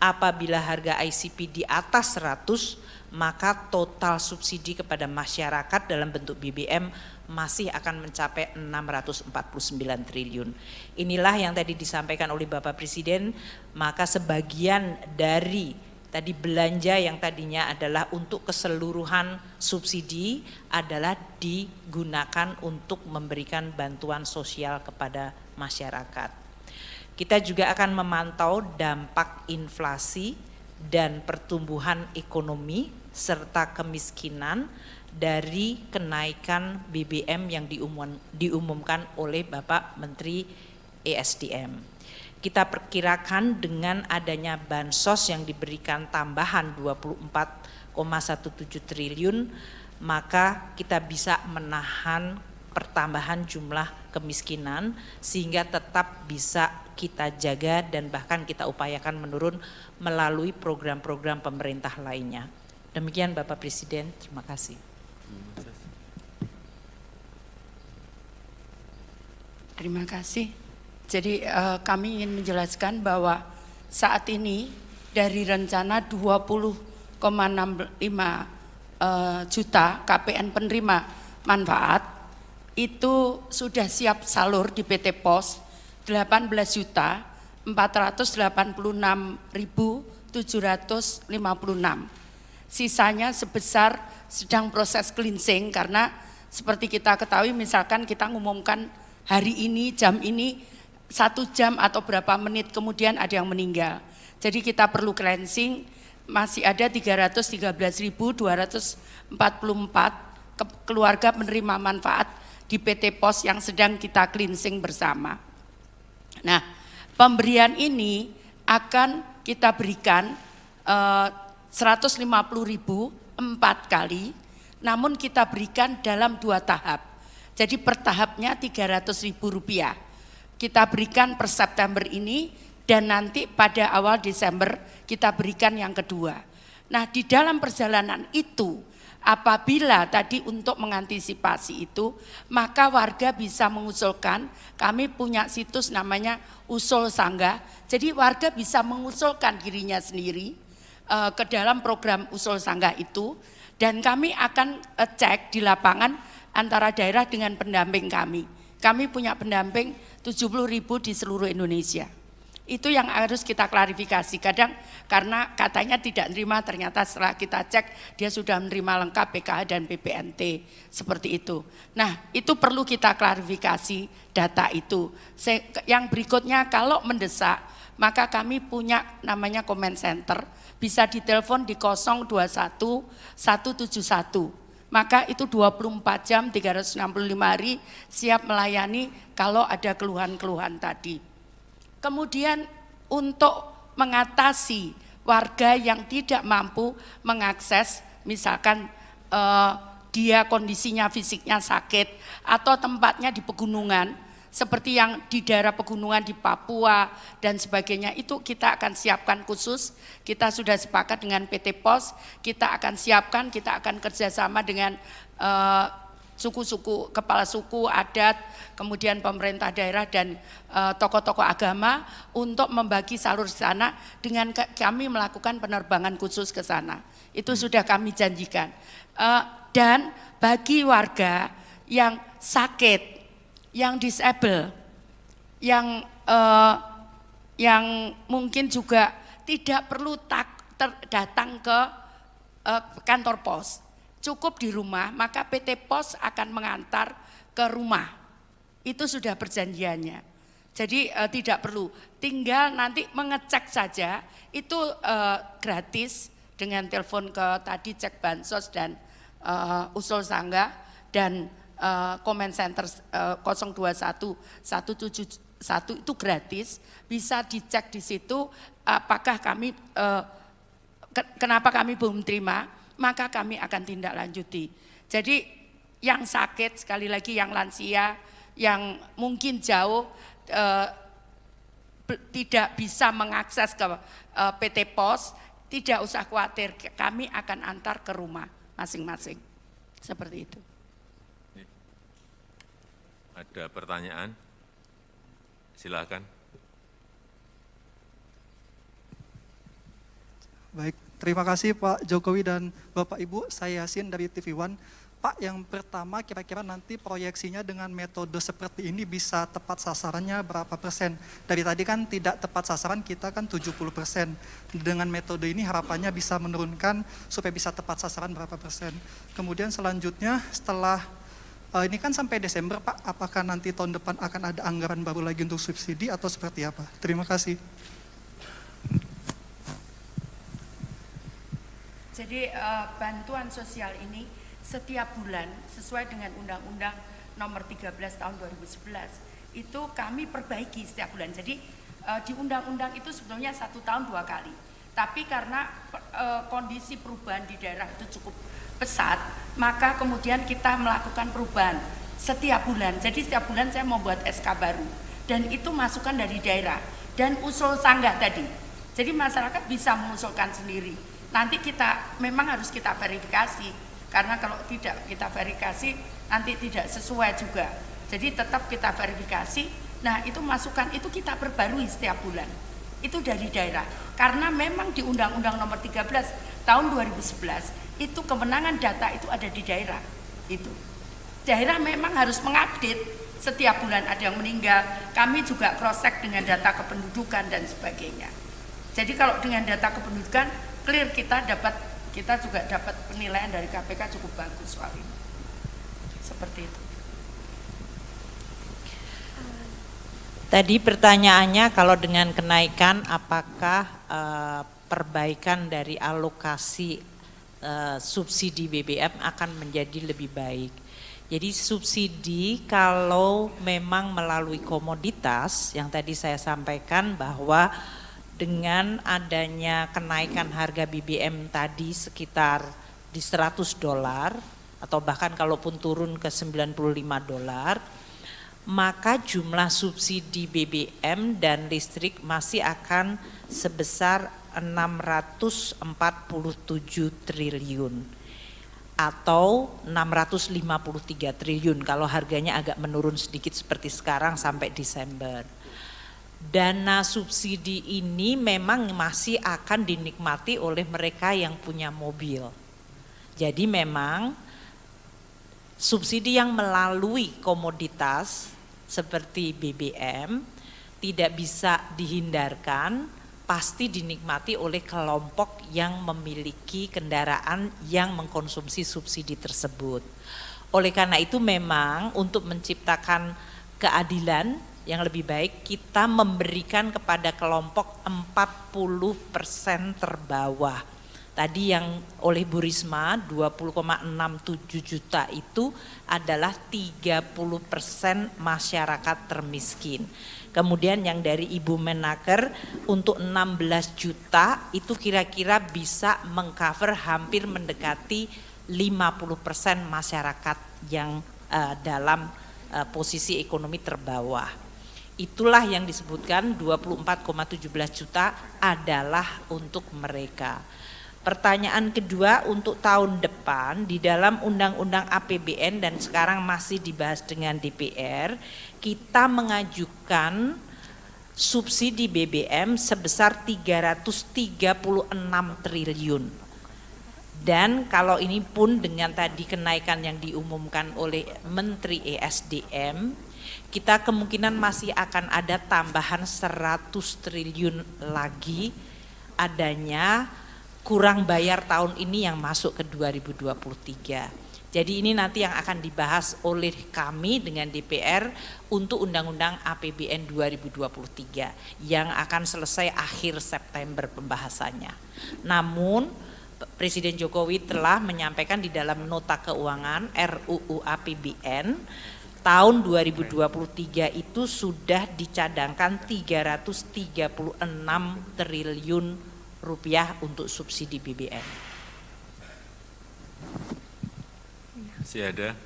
Apabila harga ICP di atas 100, maka total subsidi kepada masyarakat dalam bentuk BBM masih akan mencapai 649 triliun. Inilah yang tadi disampaikan oleh Bapak Presiden, maka sebagian dari tadi belanja yang tadinya adalah untuk keseluruhan subsidi adalah digunakan untuk memberikan bantuan sosial kepada masyarakat. Kita juga akan memantau dampak inflasi dan pertumbuhan ekonomi serta kemiskinan dari kenaikan BBM yang diumumkan oleh Bapak Menteri ESDM. Kita perkirakan dengan adanya bansos yang diberikan tambahan 24,17 triliun, maka kita bisa menahan pertambahan jumlah kemiskinan sehingga tetap bisa kita jaga dan bahkan kita upayakan menurun melalui program-program pemerintah lainnya. Demikian Bapak Presiden, terima kasih. Terima kasih. Jadi kami ingin menjelaskan bahwa saat ini dari rencana 20,65 juta KPN penerima manfaat itu sudah siap salur di PT POS 18.486.700 756. Sisanya sebesar sedang proses cleansing karena seperti kita ketahui misalkan kita ngumumkan hari ini, jam ini, 1 jam atau berapa menit kemudian ada yang meninggal. Jadi kita perlu cleansing, masih ada 313.244 keluarga penerima manfaat di PT POS yang sedang kita cleansing bersama. Nah, pemberian ini akan kita berikan 150.000 4 kali, namun kita berikan dalam 2 tahap. Jadi per tahapnya Rp300.000. Kita berikan per September ini dan nanti pada awal Desember kita berikan yang kedua. Nah, di dalam perjalanan itu apabila tadi untuk mengantisipasi itu, maka warga bisa mengusulkan, kami punya situs namanya Usul Sanggah. Jadi warga bisa mengusulkan dirinya sendiri ke dalam program Usul Sanggah itu, dan kami akan cek di lapangan antara daerah dengan pendamping kami. Kami punya pendamping 70.000 di seluruh Indonesia. Itu yang harus kita klarifikasi. Kadang karena katanya tidak menerima, ternyata setelah kita cek dia sudah menerima lengkap PKH dan PPNT, seperti itu. Nah, itu perlu kita klarifikasi data itu. Yang berikutnya, kalau mendesak, maka kami punya namanya comment center, bisa ditelepon di 021 171. Maka itu 24 jam 365 hari siap melayani kalau ada keluhan-keluhan tadi. Kemudian untuk mengatasi warga yang tidak mampu mengakses, misalkan dia kondisinya fisiknya sakit atau tempatnya di pegunungan, seperti yang di daerah pegunungan di Papua dan sebagainya, itu kita akan siapkan khusus. Kita sudah sepakat dengan PT POS, kita akan siapkan, kita akan kerjasama dengan suku-suku, kepala suku, adat, kemudian pemerintah daerah dan tokoh-tokoh agama untuk membagi salur ke sana dengan kami melakukan penerbangan khusus ke sana. Itu sudah kami janjikan. Dan bagi warga yang sakit, yang disable, yang mungkin juga tidak perlu datang ke kantor pos, cukup di rumah, maka PT POS akan mengantar ke rumah. Itu sudah perjanjiannya. Jadi tidak perlu, tinggal nanti mengecek saja, itu gratis dengan telepon ke tadi cek bansos dan Usul Sanggah dan comment center 021 171 itu gratis, bisa dicek di situ apakah kami kenapa kami belum terima, maka kami akan tindak lanjuti. Jadi yang sakit, sekali lagi yang lansia, yang mungkin jauh tidak bisa mengakses ke PT POS, tidak usah khawatir, kami akan antar ke rumah masing-masing. Seperti itu. Ada pertanyaan? Silakan. Baik, terima kasih Pak Jokowi dan Bapak Ibu. Saya Yasin dari TV One. Pak, yang pertama kira-kira nanti proyeksinya dengan metode seperti ini bisa tepat sasarannya berapa persen? Dari tadi kan tidak tepat sasaran, kita kan 70%. Dengan metode ini harapannya bisa menurunkan supaya bisa tepat sasaran berapa persen. Kemudian selanjutnya setelah ini kan sampai Desember Pak, apakah nanti tahun depan akan ada anggaran baru lagi untuk subsidi atau seperti apa? Terima kasih. Jadi bantuan sosial ini setiap bulan sesuai dengan Undang-Undang Nomor 13 Tahun 2011 itu kami perbaiki setiap bulan. Jadi di undang-undang itu sebetulnya 1 tahun 2 kali. Tapi karena kondisi perubahan di daerah itu cukup pesat, maka kemudian kita melakukan perubahan setiap bulan. Jadi setiap bulan saya membuat SK baru dan itu masukan dari daerah dan usul sanggah tadi. Jadi masyarakat bisa mengusulkan sendiri. Nanti kita memang harus kita verifikasi karena kalau tidak kita verifikasi nanti tidak sesuai juga. Jadi tetap kita verifikasi. Nah, itu masukan itu kita perbarui setiap bulan. Itu dari daerah. Karena memang di Undang-Undang Nomor 13 Tahun 2011 itu kewenangan data itu ada di daerah. Itu daerah memang harus mengupdate setiap bulan ada yang meninggal. Kami juga cross check dengan data kependudukan dan sebagainya. Jadi kalau dengan data kependudukan clear, kita juga dapat penilaian dari KPK cukup bagus soal ini. Seperti itu. Tadi pertanyaannya kalau dengan kenaikan apakah perbaikan dari alokasi subsidi BBM akan menjadi lebih baik. Jadi subsidi kalau memang melalui komoditas yang tadi saya sampaikan bahwa dengan adanya kenaikan harga BBM tadi sekitar di $100 atau bahkan kalaupun turun ke $95, maka jumlah subsidi BBM dan listrik masih akan sebesar 647 triliun atau 653 triliun kalau harganya agak menurun sedikit seperti sekarang sampai Desember. Dana subsidi ini memang masih akan dinikmati oleh mereka yang punya mobil. Jadi memang subsidi yang melalui komoditas seperti BBM tidak bisa dihindarkan, pasti dinikmati oleh kelompok yang memiliki kendaraan yang mengkonsumsi subsidi tersebut. Oleh karena itu memang untuk menciptakan keadilan yang lebih baik kita memberikan kepada kelompok 40% terbawah. Tadi yang oleh Bu Risma 20,67 juta itu adalah 30% masyarakat termiskin. Kemudian yang dari Ibu Menaker untuk 16 juta itu kira-kira bisa mengcover hampir mendekati 50% masyarakat yang dalam posisi ekonomi terbawah. Itulah yang disebutkan 24,17 juta adalah untuk mereka. Pertanyaan kedua untuk tahun depan di dalam Undang-Undang APBN dan sekarang masih dibahas dengan DPR, kita mengajukan subsidi BBM sebesar 336 triliun. Dan kalau ini pun dengan tadi kenaikan yang diumumkan oleh Menteri ESDM, kita kemungkinan masih akan ada tambahan 100 triliun lagi adanya kurang bayar tahun ini yang masuk ke 2023. Jadi ini nanti yang akan dibahas oleh kami dengan DPR untuk Undang-Undang APBN 2023 yang akan selesai akhir September pembahasannya. Namun Presiden Jokowi telah menyampaikan di dalam nota keuangan RUU APBN tahun 2023 itu sudah dicadangkan 336 triliun rupiah untuk subsidi BBM. Masih ada?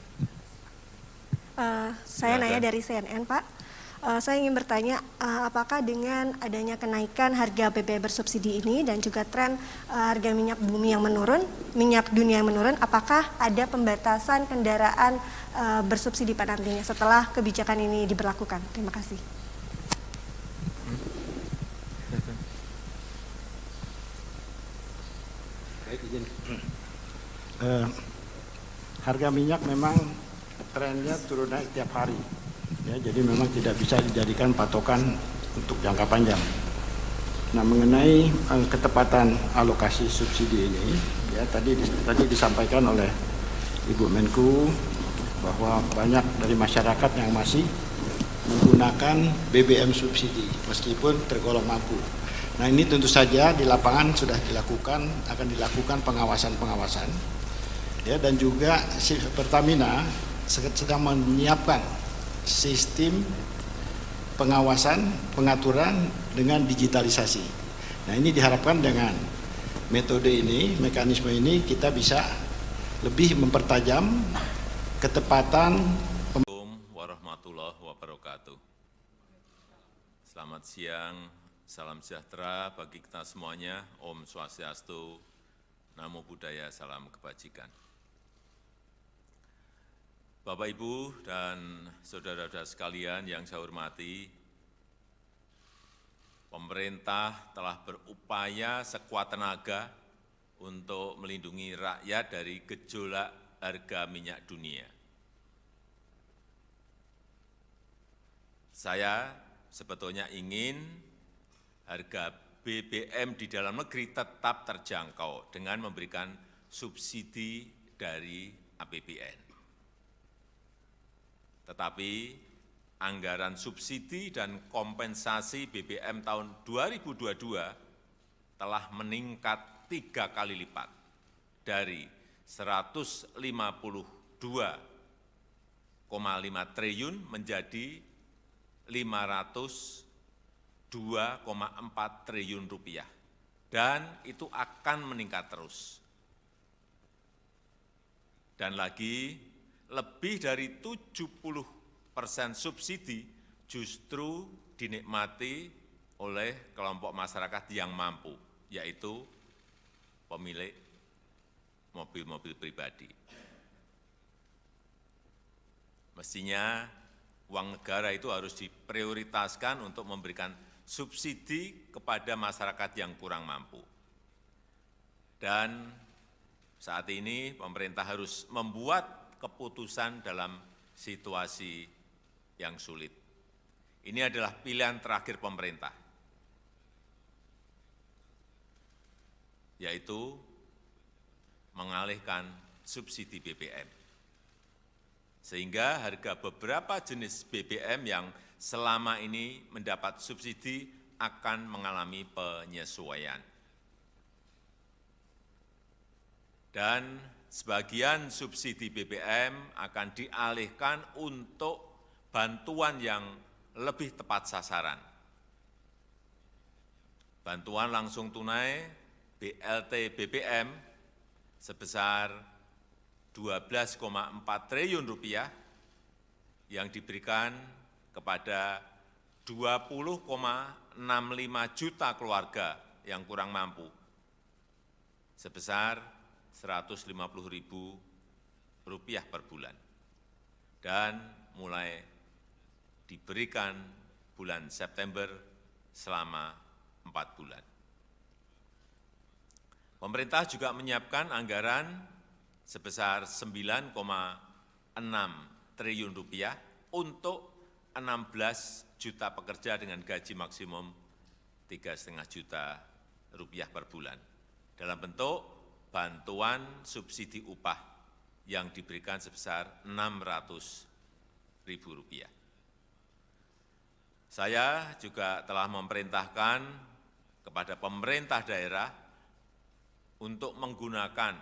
Saya Naya dari CNN, Pak. Saya ingin bertanya, apakah dengan adanya kenaikan harga BBM bersubsidi ini dan juga tren harga minyak bumi yang menurun, minyak dunia yang menurun, apakah ada pembatasan kendaraan bersubsidi pada nantinya setelah kebijakan ini diberlakukan? Terima kasih. Baik, izin. Harga minyak memang trennya turun naik tiap hari, ya, jadi memang tidak bisa dijadikan patokan untuk jangka panjang. Nah, mengenai ketepatan alokasi subsidi ini, ya tadi disampaikan oleh Ibu Menku bahwa banyak dari masyarakat yang masih menggunakan BBM subsidi meskipun tergolong mampu. Nah, ini tentu saja di lapangan sudah akan dilakukan pengawasan, ya, dan juga Pertamina sedang menyiapkan sistem pengawasan, pengaturan dengan digitalisasi. Nah, ini diharapkan dengan metode ini, mekanisme ini kita bisa lebih mempertajam ketepatan. Assalamualaikum warahmatullahi wabarakatuh. Selamat siang. Salam sejahtera bagi kita semuanya, Om Swastiastu, Namo Buddhaya, salam kebajikan. Bapak, Ibu, dan saudara-saudara sekalian yang saya hormati, pemerintah telah berupaya sekuat tenaga untuk melindungi rakyat dari gejolak harga minyak dunia. Saya sebetulnya ingin harga BBM di dalam negeri tetap terjangkau dengan memberikan subsidi dari APBN. Tetapi anggaran subsidi dan kompensasi BBM tahun 2022 telah meningkat 3 kali lipat dari 152,5 triliun menjadi 502,4 triliun rupiah, dan itu akan meningkat terus. Dan lagi, lebih dari 70% subsidi justru dinikmati oleh kelompok masyarakat yang mampu, yaitu pemilik mobil-mobil pribadi. Mestinya uang negara itu harus diprioritaskan untuk memberikan subsidi kepada masyarakat yang kurang mampu. Dan saat ini pemerintah harus membuat keputusan dalam situasi yang sulit. Ini adalah pilihan terakhir pemerintah, yaitu mengalihkan subsidi BBM. Sehingga harga beberapa jenis BBM yang selama ini mendapat subsidi akan mengalami penyesuaian. Dan sebagian subsidi BBM akan dialihkan untuk bantuan yang lebih tepat sasaran. Bantuan langsung tunai BLT BBM sebesar 12,4 triliun rupiah yang diberikan kepada 20,65 juta keluarga yang kurang mampu sebesar Rp150.000 per bulan, dan mulai diberikan bulan September selama 4 bulan. Pemerintah juga menyiapkan anggaran sebesar 9,6 triliun rupiah untuk 16 juta pekerja dengan gaji maksimum 3,5 juta rupiah per bulan dalam bentuk bantuan subsidi upah yang diberikan sebesar Rp600.000. Saya juga telah memerintahkan kepada pemerintah daerah untuk menggunakan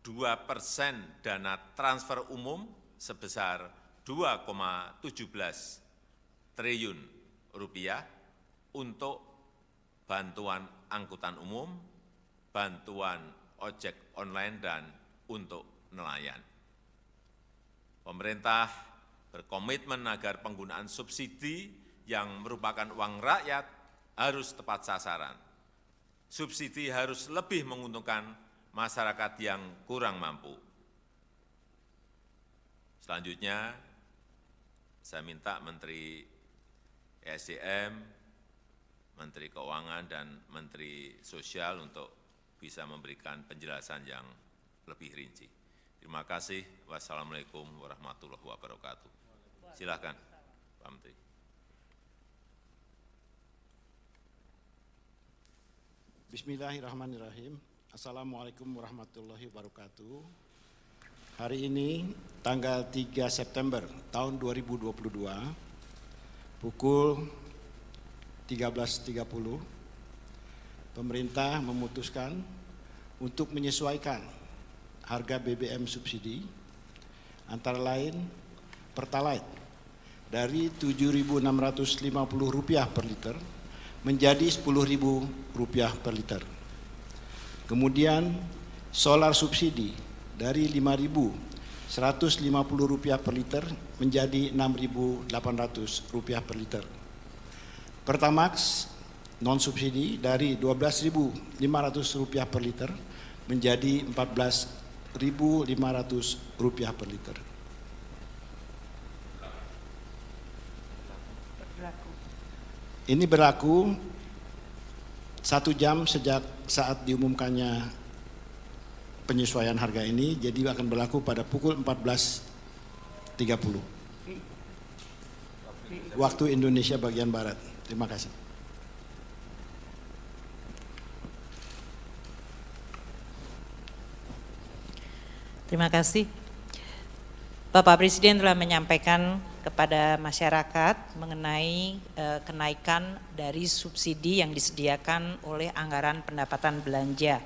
2% dana transfer umum sebesar 2,17 triliun rupiah untuk bantuan angkutan umum, bantuan ojek online, dan untuk nelayan. Pemerintah berkomitmen agar penggunaan subsidi yang merupakan uang rakyat harus tepat sasaran. Subsidi harus lebih menguntungkan masyarakat yang kurang mampu. Selanjutnya, saya minta Menteri ESDM, Menteri Keuangan, dan Menteri Sosial untuk bisa memberikan penjelasan yang lebih rinci. Terima kasih. Wassalamualaikum warahmatullahi wabarakatuh. Silakan, Pak Menteri. Bismillahirrahmanirrahim. Assalamualaikum warahmatullahi wabarakatuh. Hari ini tanggal 3 September tahun 2022 pukul 13.30 pemerintah memutuskan untuk menyesuaikan harga BBM subsidi antara lain Pertalite dari Rp7.650 per liter menjadi Rp10.000 per liter. Kemudian solar subsidi dari Rp5.150 per liter menjadi Rp6.800 per liter. Pertamax non subsidi dari Rp12.500 per liter menjadi Rp14.500 per liter. Ini berlaku 1 jam sejak saat diumumkannya penyesuaian harga ini, jadi akan berlaku pada pukul 14.30 waktu Indonesia bagian Barat. Terima kasih. Terima kasih. Bapak Presiden telah menyampaikan kepada masyarakat mengenai kenaikan dari subsidi yang disediakan oleh anggaran pendapatan belanja.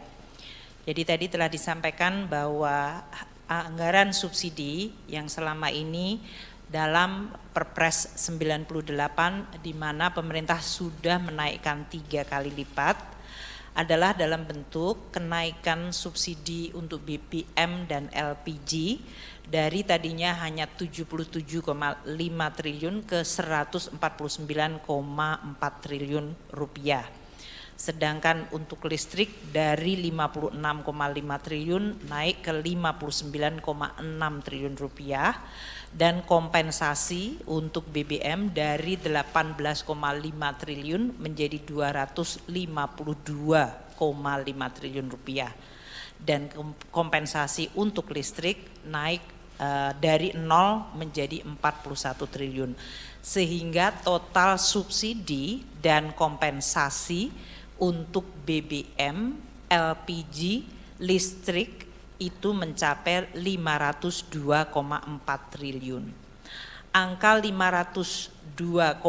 Jadi tadi telah disampaikan bahwa anggaran subsidi yang selama ini dalam Perpres 98 di mana pemerintah sudah menaikkan 3 kali lipat adalah dalam bentuk kenaikan subsidi untuk BBM dan LPG dari tadinya hanya 77,5 triliun ke 149,4 triliun rupiah. Sedangkan untuk listrik dari 56,5 triliun naik ke 59,6 triliun rupiah dan kompensasi untuk BBM dari 18,5 triliun menjadi 252,5 triliun rupiah dan kompensasi untuk listrik naik dari 0 menjadi 41 triliun sehingga total subsidi dan kompensasi untuk BBM, LPG, listrik itu mencapai 502,4 triliun. Angka 502,4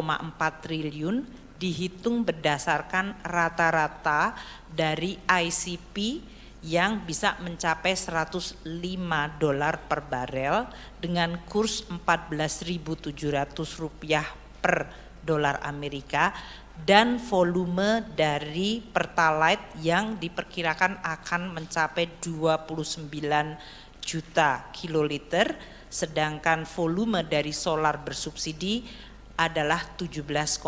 triliun dihitung berdasarkan rata-rata dari ICP yang bisa mencapai $105 per barel dengan kurs Rp14.700 per dolar Amerika dan volume dari Pertalite yang diperkirakan akan mencapai 29 juta kiloliter, sedangkan volume dari solar bersubsidi adalah 17,44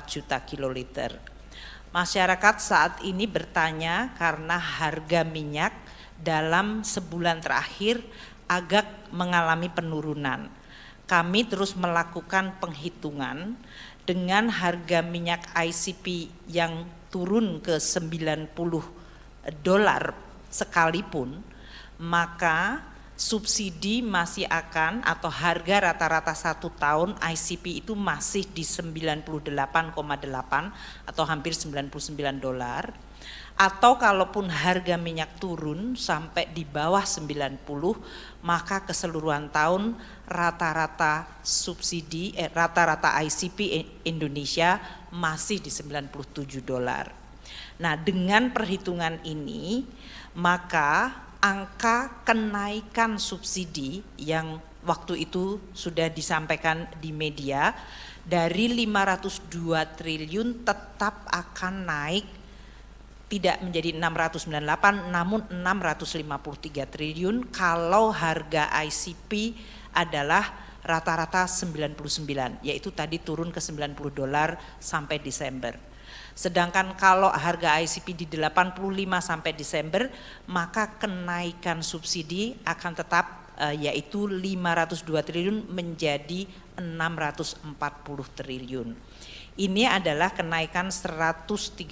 juta kiloliter. Masyarakat saat ini bertanya karena harga minyak dalam sebulan terakhir agak mengalami penurunan. Kami terus melakukan penghitungan dengan harga minyak ICP yang turun ke $90 sekalipun, maka subsidi masih akan atau harga rata-rata 1 tahun ICP itu masih di 98,8 atau hampir $99, atau kalaupun harga minyak turun sampai di bawah 90 maka keseluruhan tahun rata-rata subsidi rata-rata ICP Indonesia masih di $97. Nah, dengan perhitungan ini maka angka kenaikan subsidi yang waktu itu sudah disampaikan di media dari 502 triliun tetap akan naik tidak menjadi 698 namun 653 triliun kalau harga ICP adalah rata-rata 99, yaitu tadi turun ke $90 sampai Desember. Sedangkan kalau harga ICP di 85 sampai Desember, maka kenaikan subsidi akan tetap yaitu 502 triliun menjadi 640 triliun. Ini adalah kenaikan 137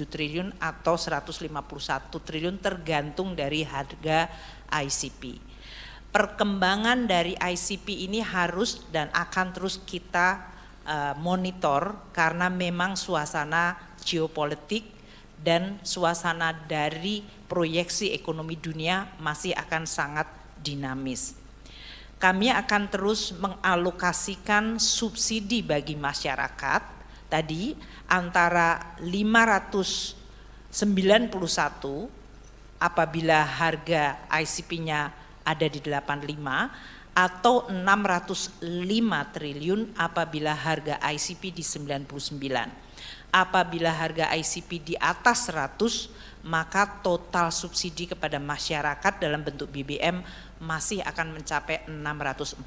triliun atau 151 triliun tergantung dari harga ICP. Perkembangan dari ICP ini harus dan akan terus kita monitor karena memang suasana geopolitik dan suasana dari proyeksi ekonomi dunia masih akan sangat dinamis. Kami akan terus mengalokasikan subsidi bagi masyarakat tadi antara 591 apabila harga ICP-nya ada di 85 atau 605 triliun apabila harga ICP di 99. Apabila harga ICP di atas 100, maka total subsidi kepada masyarakat dalam bentuk BBM masih akan mencapai 649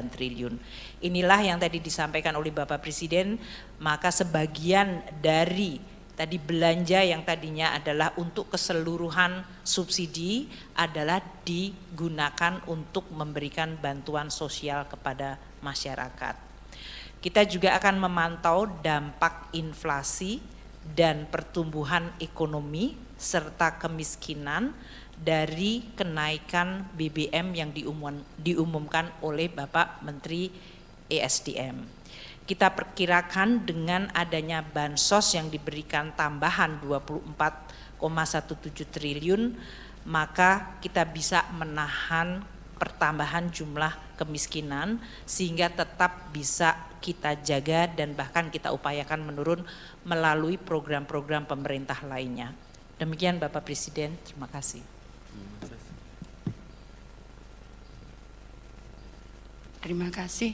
triliun. Inilah yang tadi disampaikan oleh Bapak Presiden, maka sebagian dari tadi belanja yang tadinya adalah untuk keseluruhan subsidi adalah digunakan untuk memberikan bantuan sosial kepada masyarakat. Kita juga akan memantau dampak inflasi dan pertumbuhan ekonomi serta kemiskinan dari kenaikan BBM yang diumumkan oleh Bapak Menteri ESDM. Kita perkirakan dengan adanya bansos yang diberikan tambahan 24,17 triliun, maka kita bisa menahan pertambahan jumlah kemiskinan sehingga tetap bisa kita jaga dan bahkan kita upayakan menurun melalui program-program pemerintah lainnya. Demikian Bapak Presiden, terima kasih. Terima kasih.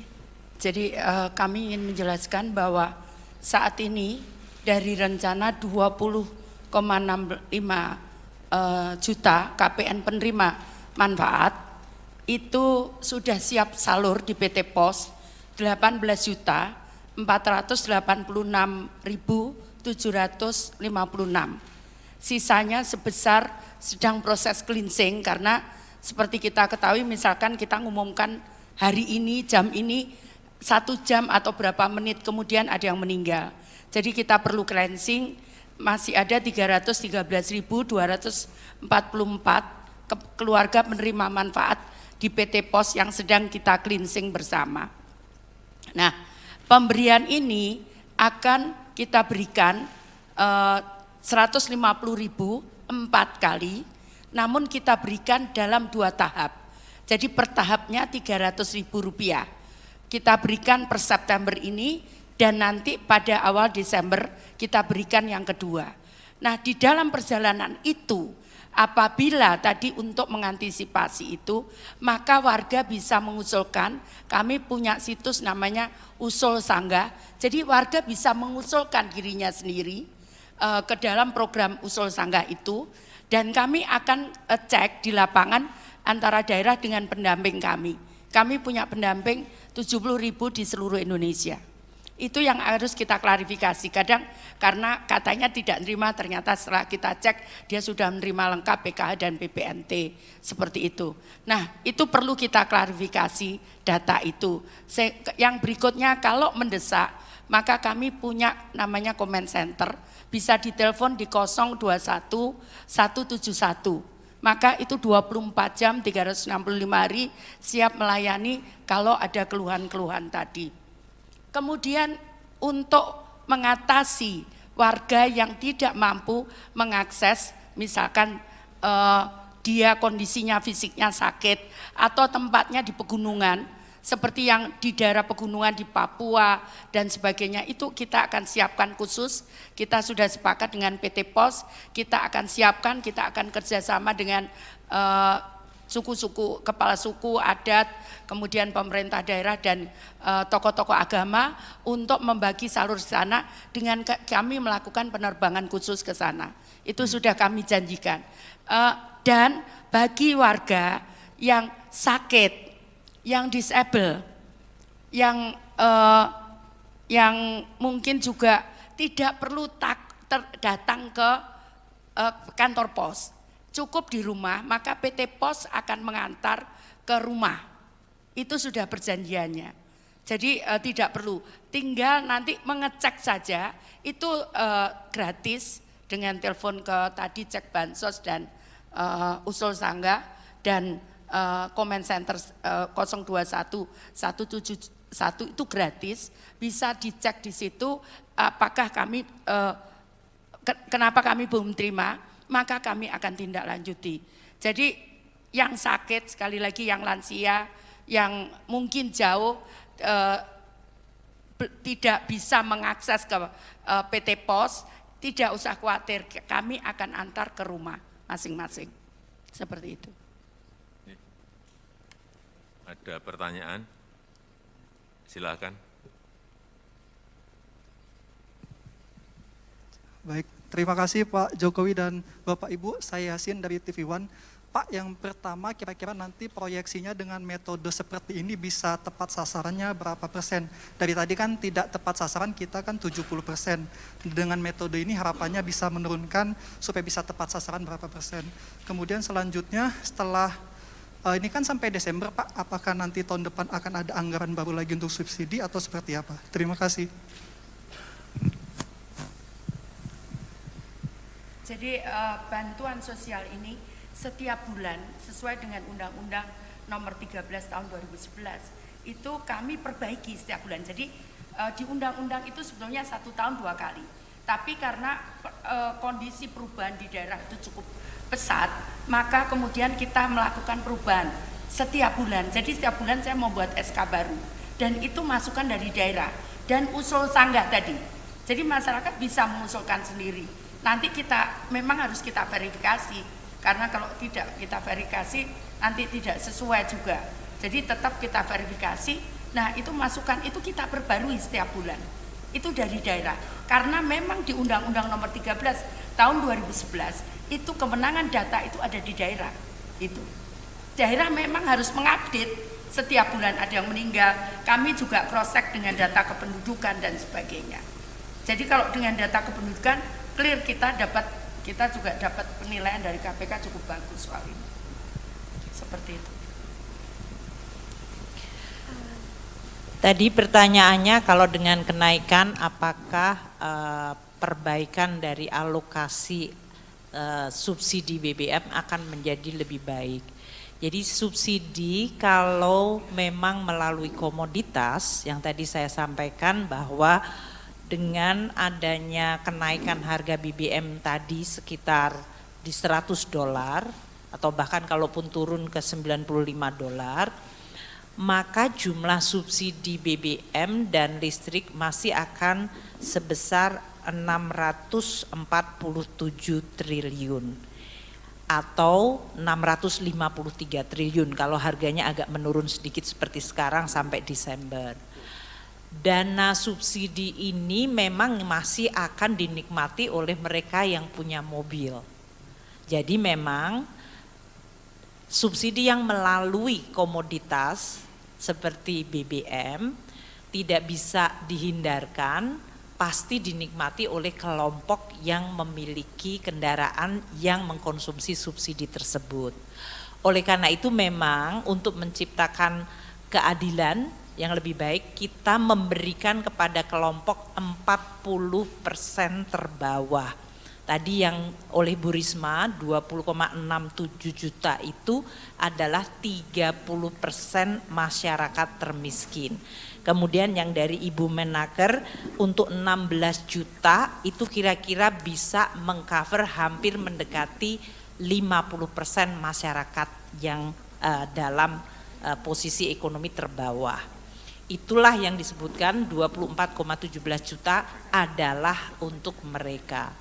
Jadi kami ingin menjelaskan bahwa saat ini dari rencana 20,65 juta KPN penerima manfaat itu sudah siap salur di PT POS 18.486.756. Sisanya sebesar sedang proses cleansing karena seperti kita ketahui misalkan kita ngumumkan hari ini jam ini 1 jam atau berapa menit kemudian ada yang meninggal. Jadi kita perlu cleansing, masih ada 313.244 keluarga penerima manfaat di PT POS yang sedang kita cleansing bersama. Nah, pemberian ini akan kita berikan 150.000 4 kali, namun kita berikan dalam 2 tahap. Jadi per tahapnya Rp300.000. Kita berikan per September ini dan nanti pada awal Desember kita berikan yang kedua. Nah, di dalam perjalanan itu apabila tadi untuk mengantisipasi itu, maka warga bisa mengusulkan, kami punya situs namanya Usul Sanggah, jadi warga bisa mengusulkan dirinya sendiri ke dalam program Usul Sanggah itu, dan kami akan cek di lapangan antara daerah dengan pendamping kami. Kami punya pendamping 70.000 di seluruh Indonesia. Itu yang harus kita klarifikasi. Kadang karena katanya tidak menerima, ternyata setelah kita cek dia sudah menerima lengkap PKH dan PPNT seperti itu. Nah, itu perlu kita klarifikasi data itu. Yang berikutnya kalau mendesak, maka kami punya namanya comment center, bisa ditelepon di 021 171. Maka itu 24 jam 365 hari siap melayani kalau ada keluhan-keluhan tadi. Kemudian untuk mengatasi warga yang tidak mampu mengakses, misalkan dia kondisinya fisiknya sakit atau tempatnya di pegunungan, seperti yang di daerah pegunungan di Papua dan sebagainya, itu kita akan siapkan khusus. Kita sudah sepakat dengan PT POS, kita akan siapkan, kita akan kerjasama dengan suku-suku, kepala suku, adat, kemudian pemerintah daerah dan tokoh-tokoh agama untuk membagi salur di sana dengan kami melakukan penerbangan khusus ke sana. Itu sudah kami janjikan. Dan bagi warga yang sakit, yang disable, yang mungkin juga tidak perlu datang ke kantor pos, cukup di rumah, maka PT POS akan mengantar ke rumah. Itu sudah perjanjiannya. Jadi tidak perlu, tinggal nanti mengecek saja, itu gratis dengan telepon ke tadi cek bansos dan usul sanggah dan comment center 021 171 itu gratis, bisa dicek di situ apakah kami kenapa kami belum terima, maka kami akan tindak lanjuti. Jadi yang sakit, sekali lagi yang lansia, yang mungkin jauh tidak bisa mengakses ke PT POS, tidak usah khawatir, kami akan antar ke rumah masing-masing. Seperti itu. Ada pertanyaan? Silakan. Baik, terima kasih Pak Jokowi dan Bapak Ibu. Saya Yasin dari TV One. Pak, yang pertama kira-kira nanti proyeksinya dengan metode seperti ini bisa tepat sasarannya berapa persen? Dari tadi kan tidak tepat sasaran, kita kan 70%. Dengan metode ini harapannya bisa menurunkan supaya bisa tepat sasaran berapa persen. Kemudian selanjutnya setelah ini kan sampai Desember Pak, apakah nanti tahun depan akan ada anggaran baru lagi untuk subsidi atau seperti apa? Terima kasih. Jadi bantuan sosial ini setiap bulan sesuai dengan Undang-Undang Nomor 13 Tahun 2011 itu kami perbaiki setiap bulan. Jadi di undang-undang itu sebetulnya 1 tahun 2 kali. Tapi karena kondisi perubahan di daerah itu cukup pesat, maka kemudian kita melakukan perubahan setiap bulan. Jadi setiap bulan saya membuat SK baru dan itu masukan dari daerah dan usul sanggah tadi. Jadi masyarakat bisa mengusulkan sendiri. Nanti kita memang harus kita verifikasi karena kalau tidak kita verifikasi nanti tidak sesuai juga. Jadi tetap kita verifikasi. Nah, itu masukan itu kita perbarui setiap bulan. Itu dari daerah. Karena memang di Undang-Undang Nomor 13 tahun 2011 itu kewenangan data itu ada di daerah. Itu. Daerah memang harus mengupdate setiap bulan ada yang meninggal. Kami juga cross check dengan data kependudukan dan sebagainya. Jadi kalau dengan data kependudukan clear kita juga dapat penilaian dari KPK cukup bagus soal ini. Seperti itu. Tadi pertanyaannya kalau dengan kenaikan apakah perbaikan dari alokasi subsidi BBM akan menjadi lebih baik. Jadi subsidi kalau memang melalui komoditas yang tadi saya sampaikan bahwa dengan adanya kenaikan harga BBM tadi sekitar di $100 atau bahkan kalaupun turun ke $95, maka jumlah subsidi BBM dan listrik masih akan sebesar 647 triliun atau 653 triliun kalau harganya agak menurun sedikit seperti sekarang sampai Desember. Dana subsidi ini memang masih akan dinikmati oleh mereka yang punya mobil. Jadi memang subsidi yang melalui komoditas seperti BBM tidak bisa dihindarkan, pasti dinikmati oleh kelompok yang memiliki kendaraan yang mengkonsumsi subsidi tersebut. Oleh karena itu memang untuk menciptakan keadilan yang lebih baik kita memberikan kepada kelompok 40% terbawah. Tadi yang oleh Bu Risma 20,67 juta itu adalah 30% masyarakat termiskin. Kemudian yang dari Ibu Menaker untuk 16 juta itu kira-kira bisa mengcover hampir mendekati 50% masyarakat yang dalam posisi ekonomi terbawah. Itulah yang disebutkan 24,17 juta adalah untuk mereka.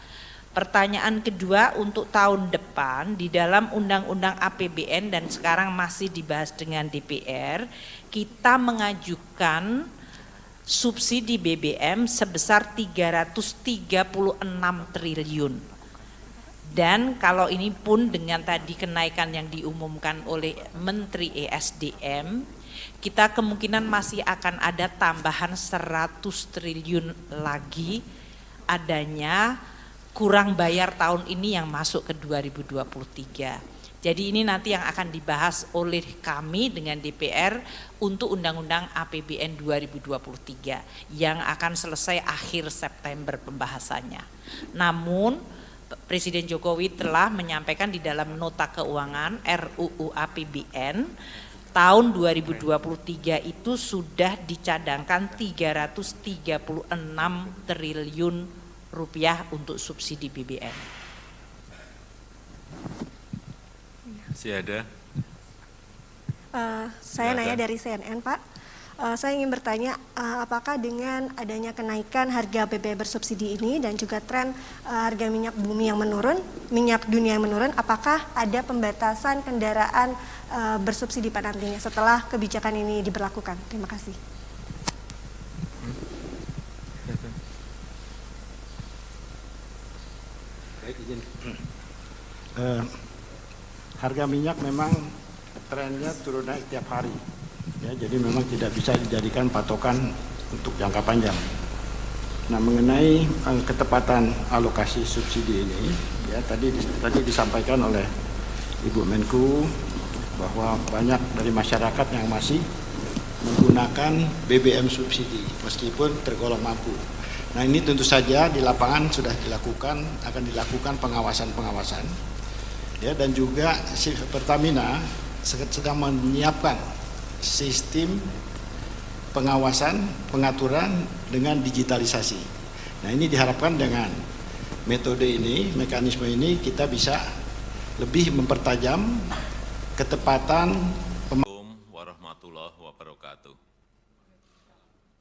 Pertanyaan kedua untuk tahun depan di dalam Undang-Undang APBN dan sekarang masih dibahas dengan DPR, kita mengajukan subsidi BBM sebesar 336 triliun. Dan kalau ini pun dengan tadi kenaikan yang diumumkan oleh Menteri ESDM, kita kemungkinan masih akan ada tambahan 100 triliun lagi adanya kurang bayar tahun ini yang masuk ke 2023. Jadi ini nanti yang akan dibahas oleh kami dengan DPR untuk Undang-Undang APBN 2023 yang akan selesai akhir September pembahasannya. Namun Presiden Jokowi telah menyampaikan di dalam nota keuangan RUU APBN tahun 2023 itu sudah dicadangkan 336 triliun rupiah untuk subsidi BBM. Masih ada? Saya nanya dari CNN, Pak. Saya ingin bertanya, apakah dengan adanya kenaikan harga BBM bersubsidi ini dan juga tren harga minyak bumi yang menurun, minyak dunia yang menurun, apakah ada pembatasan kendaraan bersubsidi Pak nantinya setelah kebijakan ini diberlakukan? Terima kasih. Baik, izin. Harga minyak memang trennya turun naik tiap hari, ya, jadi memang tidak bisa dijadikan patokan untuk jangka panjang. Nah, mengenai ketepatan alokasi subsidi ini, ya tadi disampaikan oleh Ibu Menku bahwa banyak dari masyarakat yang masih menggunakan BBM subsidi meskipun tergolong mampu. Nah, ini tentu saja di lapangan sudah akan dilakukan pengawasan, ya, dan juga Pertamina sedang menyiapkan sistem pengawasan, pengaturan dengan digitalisasi. Nah, ini diharapkan dengan metode ini, mekanisme ini kita bisa lebih mempertajam ketepatan Assalamualaikum warahmatullahi wabarakatuh.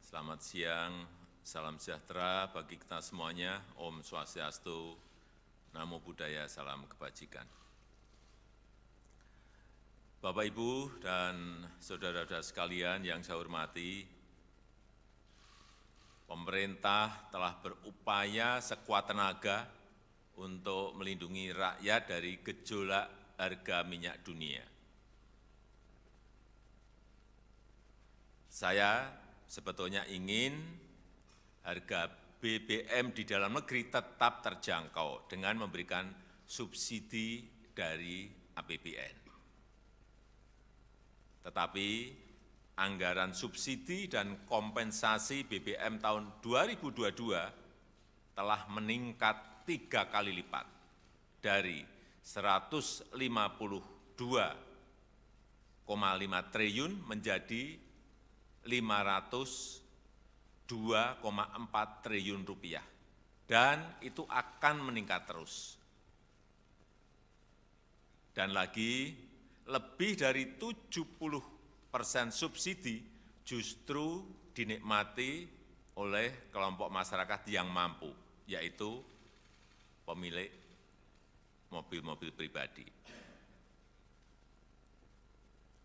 Selamat siang, salam sejahtera bagi kita semuanya. Om Swastiastu, Namo Buddhaya, salam kebajikan. Bapak, Ibu, dan saudara-saudara sekalian yang saya hormati, pemerintah telah berupaya sekuat tenaga untuk melindungi rakyat dari gejolak harga minyak dunia. Saya sebetulnya ingin harga BBM di dalam negeri tetap terjangkau dengan memberikan subsidi dari APBN. Tetapi anggaran subsidi dan kompensasi BBM tahun 2022 telah meningkat 3 kali lipat dari 152,5 triliun menjadi 502,4 triliun rupiah, dan itu akan meningkat terus. Dan lagi, lebih dari 70% subsidi justru dinikmati oleh kelompok masyarakat yang mampu, yaitu pemilik mobil-mobil pribadi.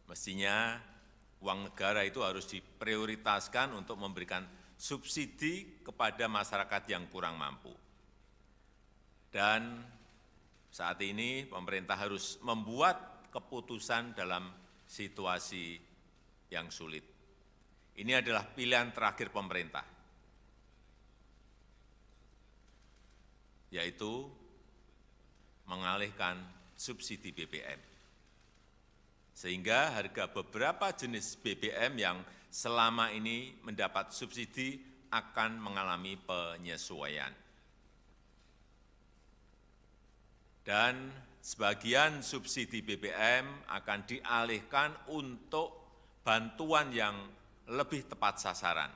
Mestinya uang negara itu harus diprioritaskan untuk memberikan subsidi kepada masyarakat yang kurang mampu. Dan saat ini pemerintah harus membuat keputusan dalam situasi yang sulit. Ini adalah pilihan terakhir pemerintah, yaitu mengalihkan subsidi BBM. Sehingga harga beberapa jenis BBM yang selama ini mendapat subsidi akan mengalami penyesuaian. Dan sebagian subsidi BBM akan dialihkan untuk bantuan yang lebih tepat sasaran.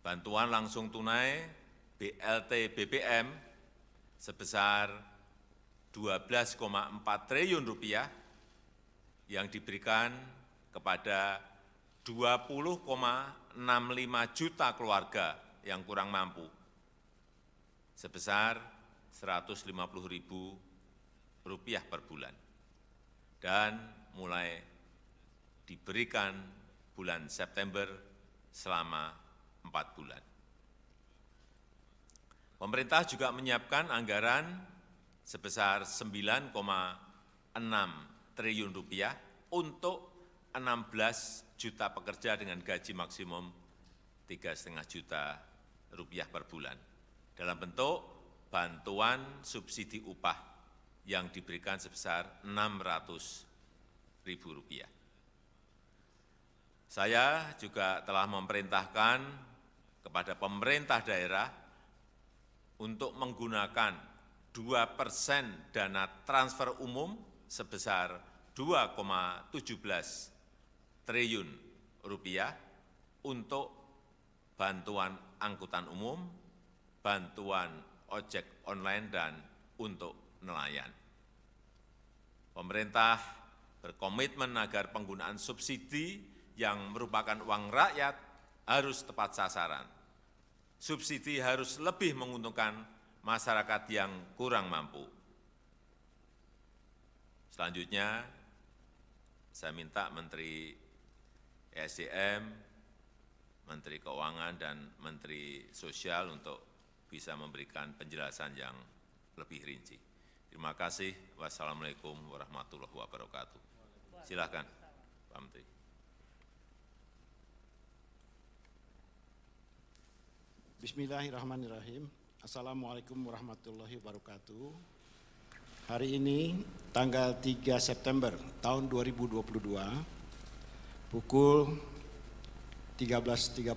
Bantuan langsung tunai BLT BBM sebesar 12,4 triliun rupiah yang diberikan kepada 20,65 juta keluarga yang kurang mampu sebesar Rp150.000 per bulan, dan mulai diberikan bulan September selama 4 bulan. Pemerintah juga menyiapkan anggaran sebesar 9,6 triliun rupiah untuk 16 juta pekerja dengan gaji maksimum 3,5 juta rupiah per bulan dalam bentuk bantuan subsidi upah yang diberikan sebesar Rp600.000. Saya juga telah memerintahkan kepada pemerintah daerah untuk menggunakan 2% dana transfer umum sebesar 2,17 triliun rupiah untuk bantuan angkutan umum, bantuan ojek online, dan untuk nelayan. Pemerintah berkomitmen agar penggunaan subsidi yang merupakan uang rakyat harus tepat sasaran. Subsidi harus lebih menguntungkan masyarakat yang kurang mampu. Selanjutnya, saya minta Menteri ESDM, Menteri Keuangan, dan Menteri Sosial untuk bisa memberikan penjelasan yang lebih rinci. Terima kasih. Wassalamualaikum warahmatullahi wabarakatuh. Silakan, Pak Menteri. Bismillahirrahmanirrahim. Assalamualaikum warahmatullahi wabarakatuh. Hari ini tanggal 3 September tahun 2022 pukul 13.30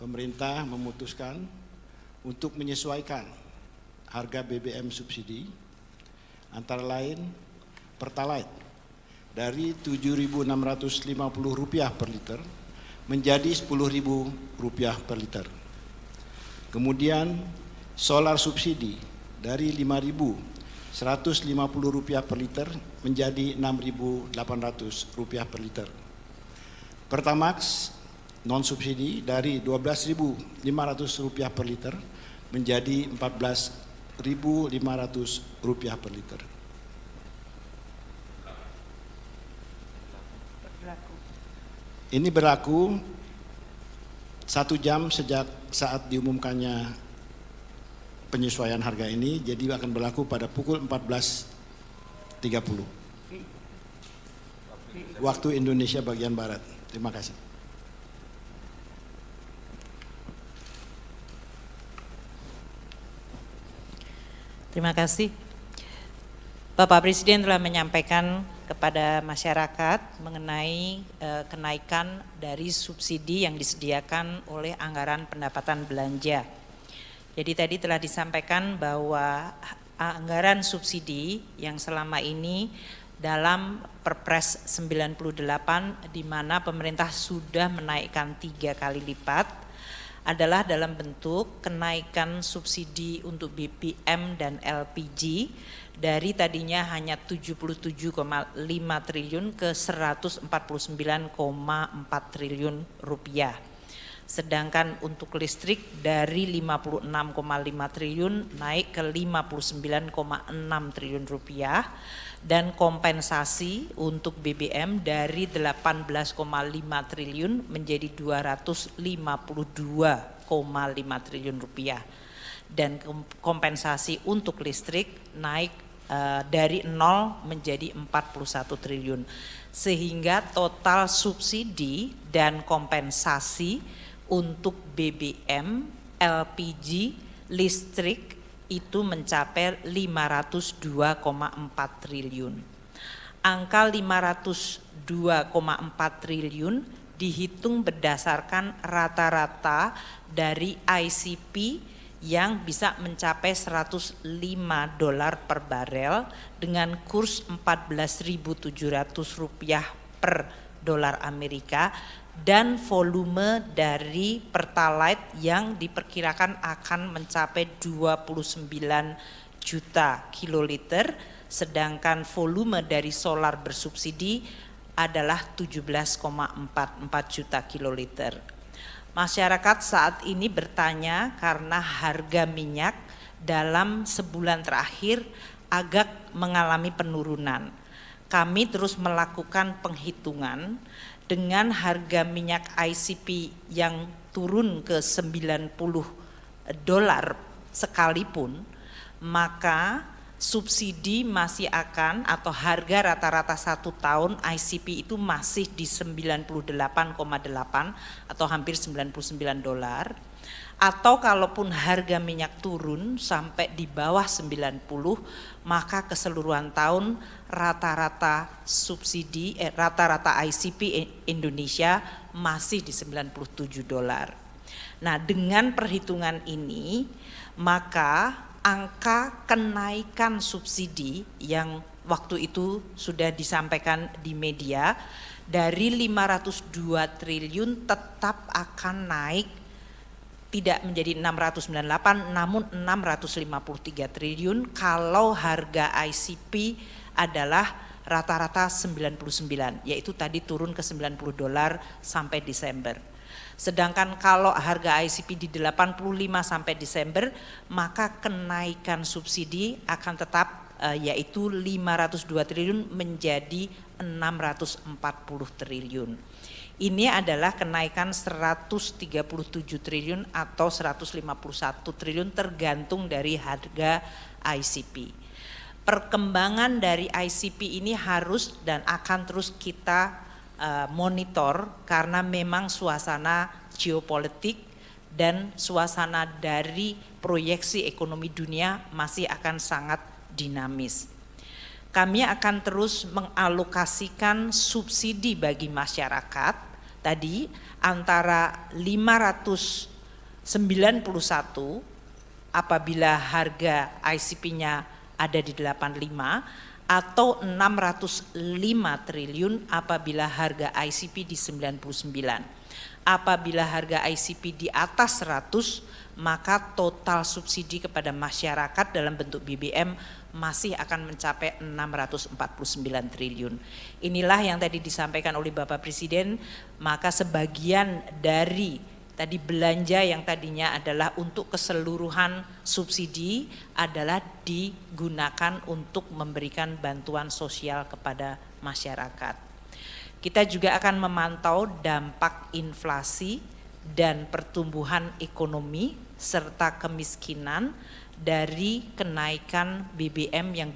pemerintah memutuskan untuk menyesuaikan harga BBM subsidi antara lain Pertalite dari Rp7.650 per liter menjadi Rp10.000 per liter. Kemudian solar subsidi dari Rp5.150 per liter menjadi Rp6.800 per liter. Pertamax non subsidi dari Rp12.500 per liter menjadi Rp14.500 per liter. Ini berlaku 1 jam sejak saat diumumkannya penyesuaian harga ini, jadi akan berlaku pada pukul 14.30 waktu Indonesia bagian Barat. Terima kasih. Terima kasih. Bapak Presiden telah menyampaikan kepada masyarakat mengenai kenaikan dari subsidi yang disediakan oleh anggaran pendapatan belanja. Jadi tadi telah disampaikan bahwa anggaran subsidi yang selama ini dalam Perpres 98 di mana pemerintah sudah menaikkan 3 kali lipat adalah dalam bentuk kenaikan subsidi untuk BBM dan LPG dari tadinya hanya 77,5 triliun ke 149,4 triliun rupiah. Sedangkan untuk listrik dari 56,5 triliun naik ke 59,6 triliun rupiah dan kompensasi untuk BBM dari 18,5 triliun menjadi 252,5 triliun rupiah dan kompensasi untuk listrik naik dari 0 menjadi 41 triliun sehingga total subsidi dan kompensasi untuk BBM, LPG, listrik itu mencapai 502,4 triliun. Angka 502,4 triliun dihitung berdasarkan rata-rata dari ICP yang bisa mencapai $105 per barel dengan kurs Rp14.700 per dolar Amerika dan volume dari Pertalite yang diperkirakan akan mencapai 29 juta kiloliter, sedangkan volume dari solar bersubsidi adalah 17,44 juta kiloliter. Masyarakat saat ini bertanya karena harga minyak dalam sebulan terakhir agak mengalami penurunan. Kami terus melakukan penghitungan dengan harga minyak ICP yang turun ke $90 sekalipun, maka subsidi masih akan atau harga rata-rata 1 tahun ICP itu masih di 98,8 atau hampir $99, atau kalaupun harga minyak turun sampai di bawah 90 maka keseluruhan tahun rata-rata subsidi rata-rata ICP Indonesia masih di $97. Nah, dengan perhitungan ini maka angka kenaikan subsidi yang waktu itu sudah disampaikan di media dari 502 triliun tetap akan naik tidak menjadi 698 namun 653 triliun kalau harga ICP adalah rata-rata 99, yaitu tadi turun ke $90 sampai Desember. Sedangkan kalau harga ICP di 85 sampai Desember, maka kenaikan subsidi akan tetap yaitu 502 triliun menjadi 640 triliun. Ini adalah kenaikan 137 triliun atau 151 triliun tergantung dari harga ICP. Perkembangan dari ICP ini harus dan akan terus kita monitor karena memang suasana geopolitik dan suasana dari proyeksi ekonomi dunia masih akan sangat dinamis. Kami akan terus mengalokasikan subsidi bagi masyarakat tadi antara 591 apabila harga ICP-nya ada di 85 atau 605 triliun apabila harga ICP di 99. Apabila harga ICP di atas 100, maka total subsidi kepada masyarakat dalam bentuk BBM masih akan mencapai 649 triliun. Inilah yang tadi disampaikan oleh Bapak Presiden, maka sebagian dari tadi belanja yang tadinya adalah untuk keseluruhan subsidi adalah digunakan untuk memberikan bantuan sosial kepada masyarakat. Kita juga akan memantau dampak inflasi dan pertumbuhan ekonomi serta kemiskinan dari kenaikan BBM yang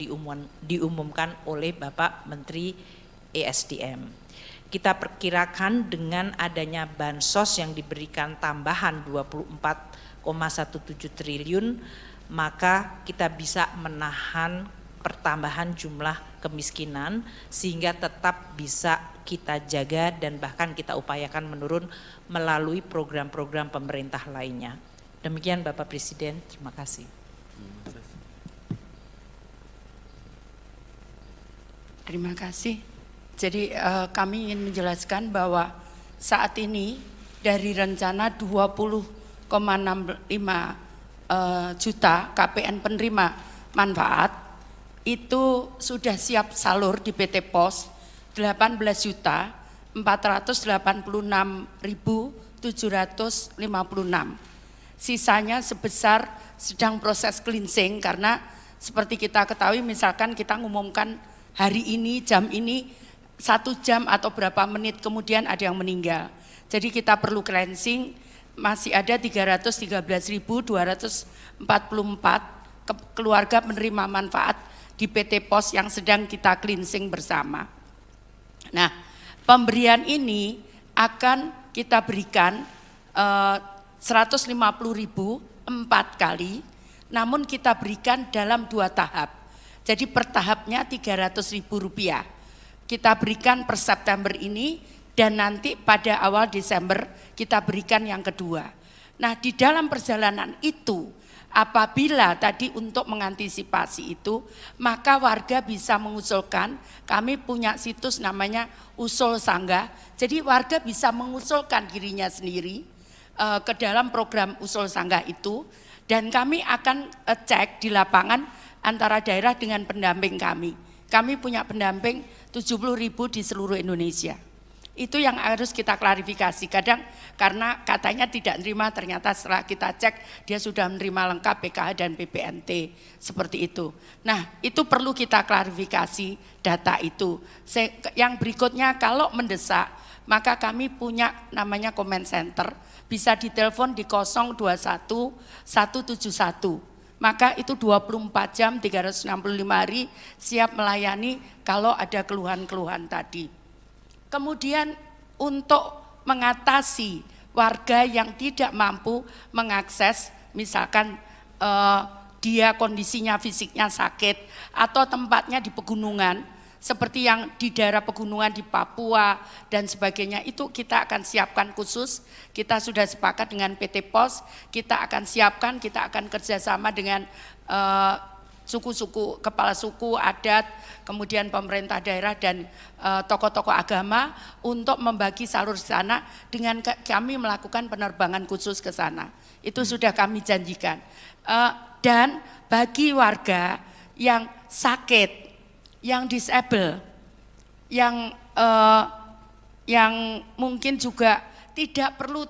diumumkan oleh Bapak Menteri ESDM. Kita perkirakan dengan adanya bansos yang diberikan tambahan 24,17 triliun, maka kita bisa menahan pertambahan jumlah kemiskinan sehingga tetap bisa kita jaga dan bahkan kita upayakan menurun melalui program-program pemerintah lainnya. Demikian Bapak Presiden, terima kasih. Terima kasih. Jadi kami ingin menjelaskan bahwa saat ini dari rencana 20,65 juta KPN penerima manfaat itu sudah siap salur di PT POS 18.486.756. Sisanya sebesar sedang proses cleansing karena seperti kita ketahui misalkan kita ngumumkan hari ini jam ini 1 jam atau berapa menit kemudian ada yang meninggal. Jadi kita perlu cleansing, masih ada 313.244 keluarga penerima manfaat di PT POS yang sedang kita cleansing bersama. Nah, pemberian ini akan kita berikan 150.000 4 kali, namun kita berikan dalam 2 tahap. Jadi per tahapnya Rp300.000. Kita berikan per September ini dan nanti pada awal Desember kita berikan yang kedua. Nah, di dalam perjalanan itu apabila tadi untuk mengantisipasi itu, maka warga bisa mengusulkan, kami punya situs namanya Usul Sanggah, jadi warga bisa mengusulkan dirinya sendiri ke dalam program Usul Sanggah itu, dan kami akan cek di lapangan antara daerah dengan pendamping kami. Kami punya pendamping 70.000 di seluruh Indonesia. Itu yang harus kita klarifikasi. Kadang karena katanya tidak menerima, ternyata setelah kita cek dia sudah menerima lengkap PKH dan PPNT seperti itu. Nah, itu perlu kita klarifikasi data itu. Yang berikutnya kalau mendesak, maka kami punya namanya comment center, bisa ditelepon di 021 171. Maka itu 24 jam 365 hari siap melayani kalau ada keluhan-keluhan tadi. Kemudian untuk mengatasi warga yang tidak mampu mengakses, misalkan dia kondisinya fisiknya sakit atau tempatnya di pegunungan, seperti yang di daerah pegunungan di Papua dan sebagainya, itu kita akan siapkan khusus. Kita sudah sepakat dengan PT POS, kita akan siapkan, kita akan kerjasama dengan suku-suku, kepala suku, adat, kemudian pemerintah daerah dan tokoh-tokoh agama untuk membagi salur di sana dengan kami melakukan penerbangan khusus ke sana. Itu sudah kami janjikan. Dan bagi warga yang sakit, yang disable, yang mungkin juga tidak perlu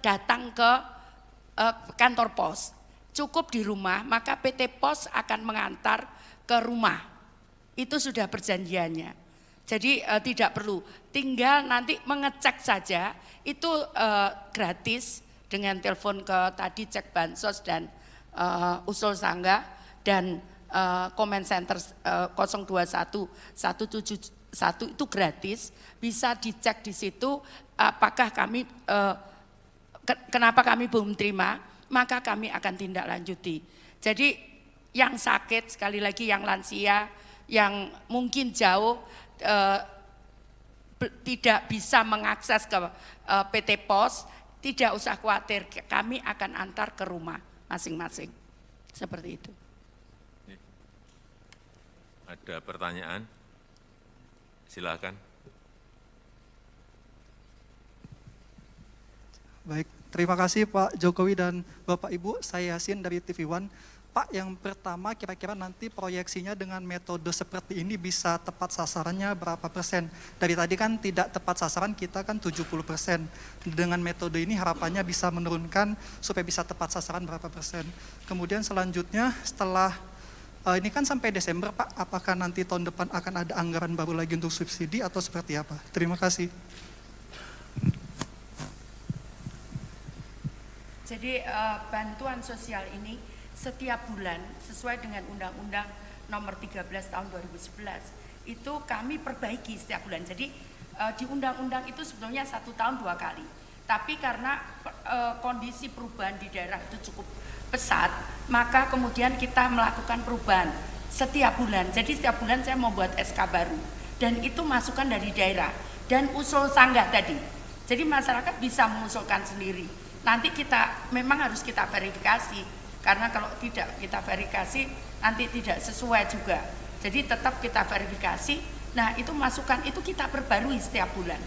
datang ke kantor pos, cukup di rumah, maka PT POS akan mengantar ke rumah. Itu sudah perjanjiannya. Jadi tidak perlu, tinggal nanti mengecek saja, itu gratis dengan telepon ke tadi cek bansos dan usul sanggah dan comment center 021 171 itu gratis, bisa dicek di situ apakah kami kenapa kami belum terima, maka kami akan tindak lanjuti. Jadi yang sakit, sekali lagi yang lansia, yang mungkin jauh tidak bisa mengakses ke PT POS, tidak usah khawatir, kami akan antar ke rumah masing-masing. Seperti itu. Ada pertanyaan? Silakan. Baik, terima kasih Pak Jokowi dan Bapak Ibu. Saya Yasin dari TV One. Pak, yang pertama kira-kira nanti proyeksinya dengan metode seperti ini bisa tepat sasarannya berapa persen? Dari tadi kan tidak tepat sasaran kita kan 70%. Dengan metode ini harapannya bisa menurunkan supaya bisa tepat sasaran berapa persen. Kemudian selanjutnya setelah ini kan sampai Desember Pak, apakah nanti tahun depan akan ada anggaran baru lagi untuk subsidi atau seperti apa? Terima kasih. Jadi bantuan sosial ini setiap bulan sesuai dengan Undang-Undang Nomor 13 Tahun 2011 itu kami perbaiki setiap bulan. Jadi di undang-undang itu sebetulnya 1 tahun 2 kali. Tapi karena kondisi perubahan di daerah itu cukup pesat, maka kemudian kita melakukan perubahan setiap bulan. Jadi setiap bulan saya membuat SK baru dan itu masukan dari daerah dan usul sanggah tadi. Jadi masyarakat bisa mengusulkan sendiri. Nanti kita memang harus kita verifikasi, karena kalau tidak kita verifikasi nanti tidak sesuai juga. Jadi tetap kita verifikasi. Nah itu masukan itu kita perbarui setiap bulan.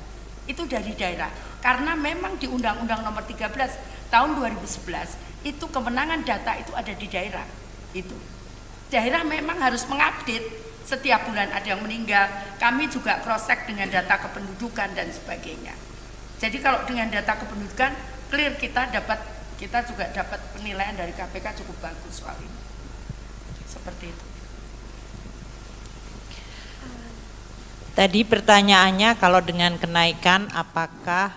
Itu dari daerah. Karena memang di Undang-Undang Nomor 13 Tahun 2011 itu kewenangan data itu ada di daerah. Itu daerah memang harus mengupdate setiap bulan ada yang meninggal. Kami juga cross check dengan data kependudukan dan sebagainya. Jadi kalau dengan data kependudukan clear, kita juga dapat penilaian dari KPK cukup bagus soal ini. Seperti itu. Tadi pertanyaannya kalau dengan kenaikan apakah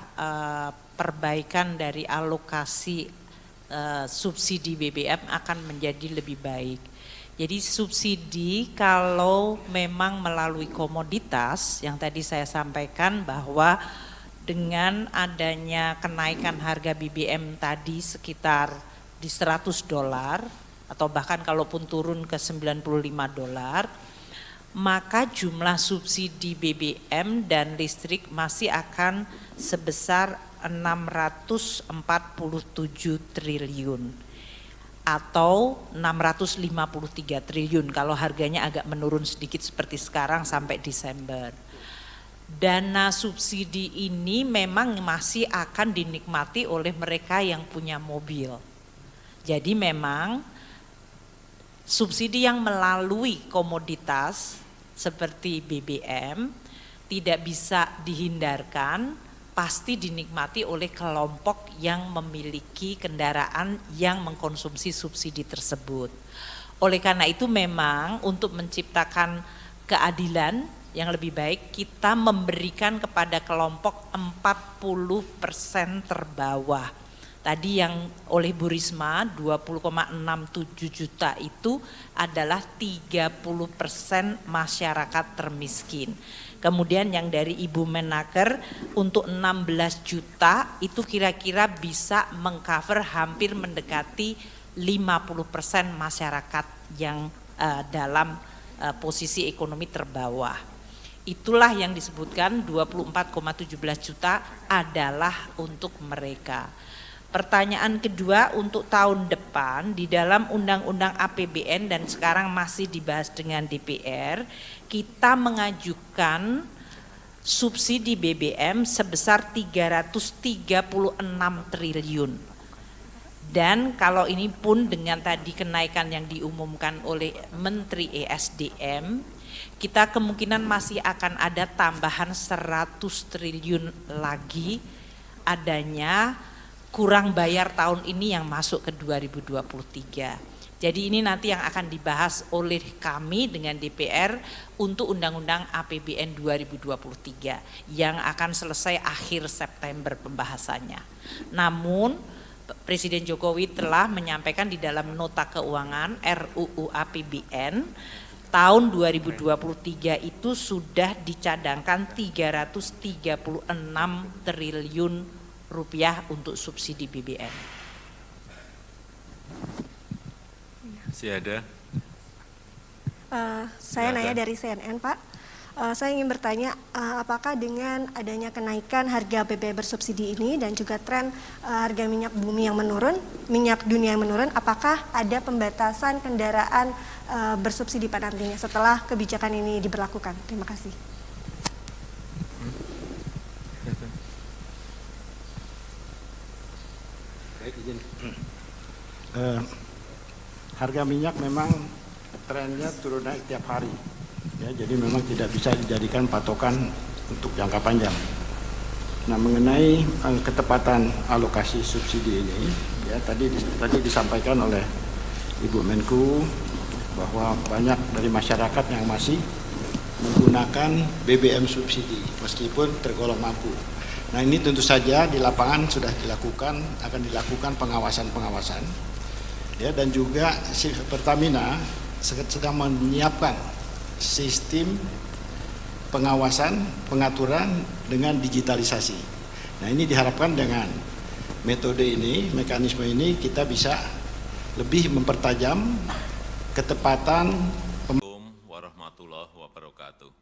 perbaikan dari alokasi subsidi BBM akan menjadi lebih baik. Jadi subsidi kalau memang melalui komoditas yang tadi saya sampaikan bahwa dengan adanya kenaikan harga BBM tadi sekitar di $100 atau bahkan kalaupun turun ke $95, maka jumlah subsidi BBM dan listrik masih akan sebesar 647 triliun atau 653 triliun kalau harganya agak menurun sedikit seperti sekarang sampai Desember. Dana subsidi ini memang masih akan dinikmati oleh mereka yang punya mobil. Jadi memang subsidi yang melalui komoditas seperti BBM tidak bisa dihindarkan, pasti dinikmati oleh kelompok yang memiliki kendaraan yang mengkonsumsi subsidi tersebut. Oleh karena itu memang untuk menciptakan keadilan yang lebih baik kita memberikan kepada kelompok 40% terbawah. Tadi yang oleh Bu Risma 20,67 juta itu adalah 30% masyarakat termiskin. Kemudian yang dari Ibu Menaker untuk 16 juta itu kira-kira bisa mengcover hampir mendekati 50% masyarakat yang dalam posisi ekonomi terbawah. Itulah yang disebutkan 24,17 juta adalah untuk mereka. Pertanyaan kedua untuk tahun depan di dalam Undang-Undang APBN dan sekarang masih dibahas dengan DPR, kita mengajukan subsidi BBM sebesar 336 triliun. Dan kalau ini pun dengan tadi kenaikan yang diumumkan oleh Menteri ESDM, kita kemungkinan masih akan ada tambahan 100 triliun lagi adanya kurang bayar tahun ini yang masuk ke 2023. Jadi ini nanti yang akan dibahas oleh kami dengan DPR untuk Undang-Undang APBN 2023 yang akan selesai akhir September pembahasannya. Namun Presiden Jokowi telah menyampaikan di dalam nota keuangan RUU APBN tahun 2023 itu sudah dicadangkan 336 triliun rupiah untuk subsidi BBM. Masih ada? Saya nanya dari CNN, Pak. Saya ingin bertanya, apakah dengan adanya kenaikan harga BBM bersubsidi ini dan juga tren harga minyak bumi yang menurun, minyak dunia yang menurun, apakah ada pembatasan kendaraan bersubsidi pada nantinya setelah kebijakan ini diberlakukan? Terima kasih. Baik, izin. Harga minyak memang trennya turun naik tiap hari, ya, jadi memang tidak bisa dijadikan patokan untuk jangka panjang. Nah, mengenai ketepatan alokasi subsidi ini, ya tadi disampaikan oleh Ibu Menku bahwa banyak dari masyarakat yang masih menggunakan BBM subsidi meskipun tergolong mampu. Nah, ini tentu saja di lapangan sudah akan dilakukan pengawasan, ya, dan juga Pertamina sedang menyiapkan sistem pengawasan, pengaturan dengan digitalisasi. Nah, ini diharapkan dengan metode ini, mekanisme ini kita bisa lebih mempertajam ketepatan. Assalamualaikum warahmatullahi wabarakatuh.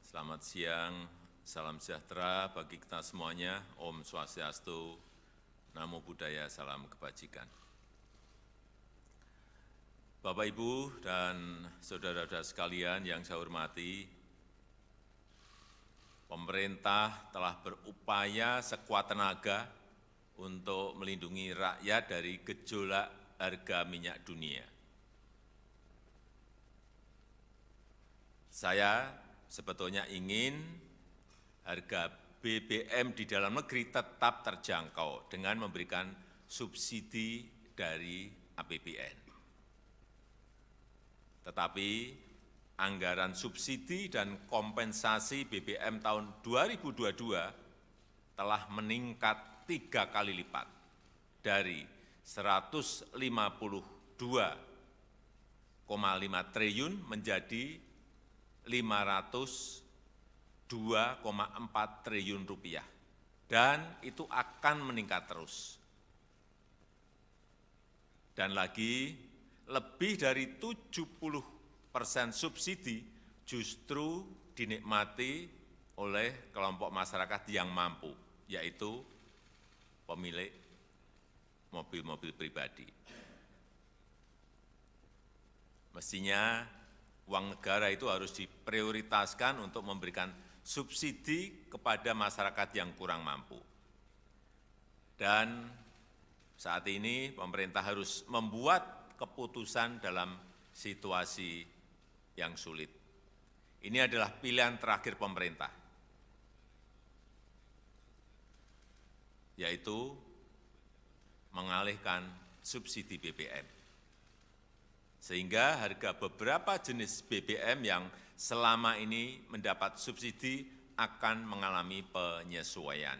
Selamat siang, salam sejahtera bagi kita semuanya. Om Swastiastu, Namo Buddhaya, salam kebajikan. Bapak, Ibu, dan saudara-saudara sekalian yang saya hormati, pemerintah telah berupaya sekuat tenaga untuk melindungi rakyat dari gejolak harga minyak dunia. Saya sebetulnya ingin harga BBM di dalam negeri tetap terjangkau dengan memberikan subsidi dari APBN. Tetapi anggaran subsidi dan kompensasi BBM tahun 2022 telah meningkat 3 kali lipat dari 152,5 triliun menjadi 502,4 triliun rupiah, dan itu akan meningkat terus. Dan lagi, lebih dari 70% subsidi justru dinikmati oleh kelompok masyarakat yang mampu, yaitu pemilik mobil-mobil pribadi. Mestinya uang negara itu harus diprioritaskan untuk memberikan subsidi kepada masyarakat yang kurang mampu. Dan saat ini pemerintah harus membuat keputusan dalam situasi yang sulit. Ini adalah pilihan terakhir pemerintah, yaitu mengalihkan subsidi BBM. Sehingga harga beberapa jenis BBM yang selama ini mendapat subsidi akan mengalami penyesuaian.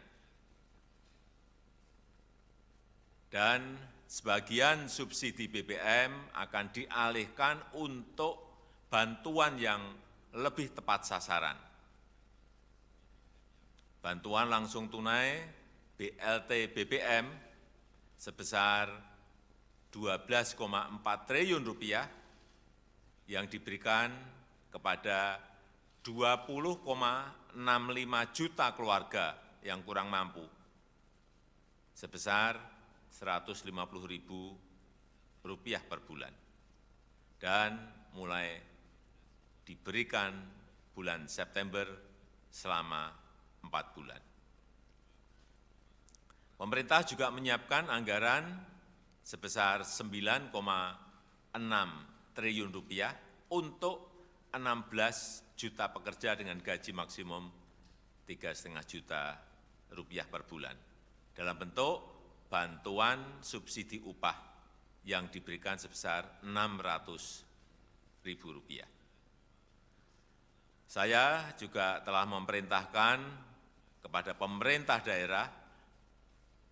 Dan sebagian subsidi BBM akan dialihkan untuk bantuan yang lebih tepat sasaran. Bantuan langsung tunai BLT BBM sebesar 12,4 triliun rupiah yang diberikan kepada 20,65 juta keluarga yang kurang mampu sebesar Rp150.000 per bulan, dan mulai diberikan bulan September selama 4 bulan. Pemerintah juga menyiapkan anggaran sebesar Rp9,6 triliun untuk 16 juta pekerja dengan gaji maksimum Rp3,5 juta per bulan, dalam bentuk bantuan subsidi upah yang diberikan sebesar Rp600.000. Saya juga telah memerintahkan kepada pemerintah daerah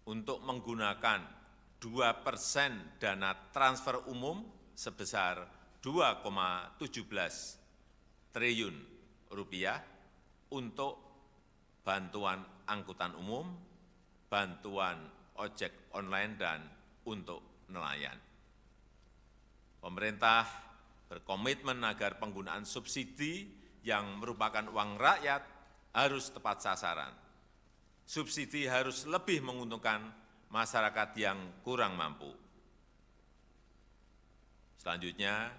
untuk menggunakan 2% dana transfer umum sebesar Rp2,17 triliun untuk bantuan angkutan umum, bantuan ojek online, dan untuk nelayan. Pemerintah berkomitmen agar penggunaan subsidi yang merupakan uang rakyat harus tepat sasaran. Subsidi harus lebih menguntungkan masyarakat yang kurang mampu. Selanjutnya,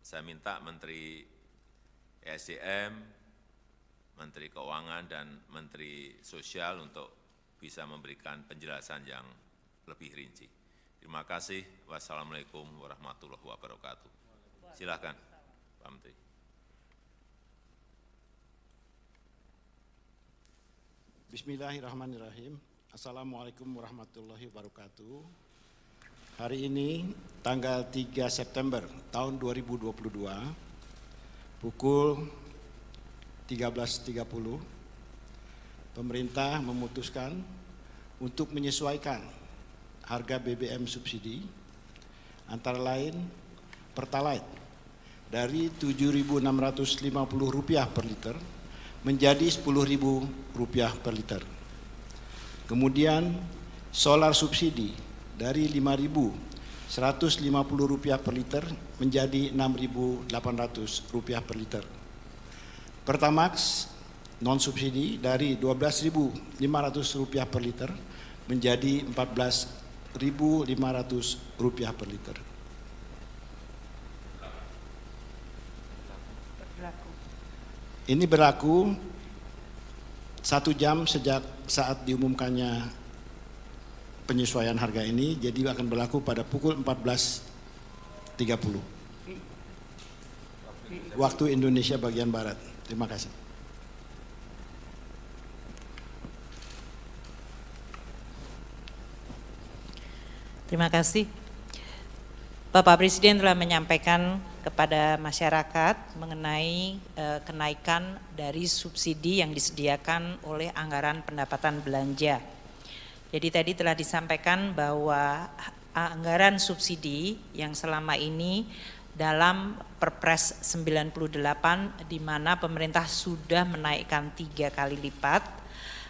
saya minta Menteri ESDM, Menteri Keuangan, dan Menteri Sosial untuk bisa memberikan penjelasan yang lebih rinci. Terima kasih. Wassalamualaikum warahmatullahi wabarakatuh. Silakan, Pak Menteri. Bismillahirrahmanirrahim. Assalamualaikum warahmatullahi wabarakatuh. Hari ini tanggal 3 September tahun 2022 pukul 13.30 pemerintah memutuskan untuk menyesuaikan harga BBM subsidi antara lain Pertalite dari Rp7.650 per liter menjadi Rp10.000 per liter. Kemudian solar subsidi dari Rp5.150 per liter menjadi Rp6.800 per liter. Pertamax non subsidi dari Rp12.500 per liter menjadi Rp14.500 per liter. Ini berlaku 1 jam sejak saat diumumkannya penyesuaian harga ini, jadi akan berlaku pada pukul 14.30 waktu Indonesia bagian Barat. Terima kasih. Terima kasih. Bapak Presiden telah menyampaikan kepada masyarakat mengenai kenaikan dari subsidi yang disediakan oleh anggaran pendapatan belanja. Jadi tadi telah disampaikan bahwa anggaran subsidi yang selama ini dalam Perpres 98 di mana pemerintah sudah menaikkan 3 kali lipat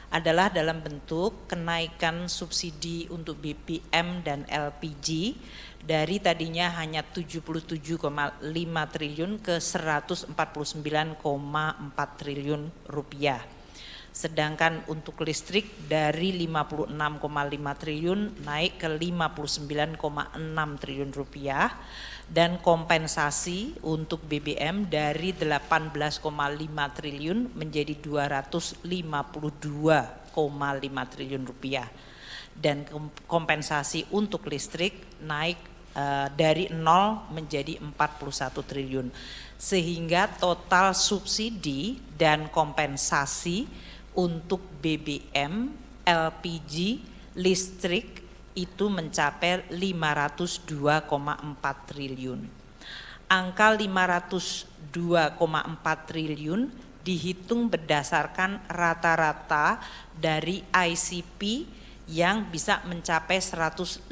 adalah dalam bentuk kenaikan subsidi untuk BBM dan LPG dari tadinya hanya 77,5 triliun ke 149,4 triliun rupiah. Sedangkan untuk listrik dari 56,5 triliun naik ke 59,6 triliun rupiah dan kompensasi untuk BBM dari 18,5 triliun menjadi 252,5 triliun rupiah dan kompensasi untuk listrik naik dari 0 menjadi 41 triliun sehingga total subsidi dan kompensasi untuk BBM, LPG, listrik itu mencapai 502,4 triliun. Angka 502,4 triliun dihitung berdasarkan rata-rata dari ICP yang bisa mencapai $105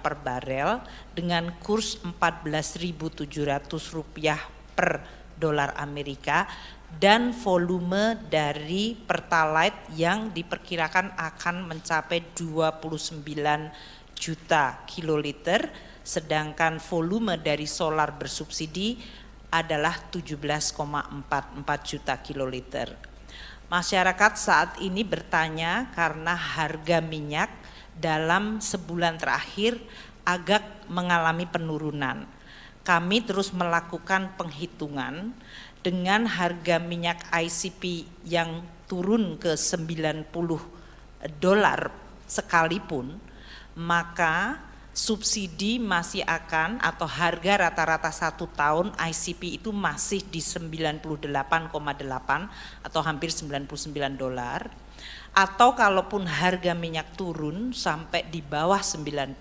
per barel dengan kurs Rp14.700 per dolar Amerika dan volume dari Pertalite yang diperkirakan akan mencapai 29 juta kiloliter, sedangkan volume dari solar bersubsidi adalah 17,44 juta kiloliter. Masyarakat saat ini bertanya karena harga minyak dalam sebulan terakhir agak mengalami penurunan. Kami terus melakukan penghitungan dengan harga minyak ICP yang turun ke $90 sekalipun, maka subsidi masih akan atau harga rata-rata 1 tahun ICP itu masih di 98,8 atau hampir $99. Atau kalaupun harga minyak turun sampai di bawah 90,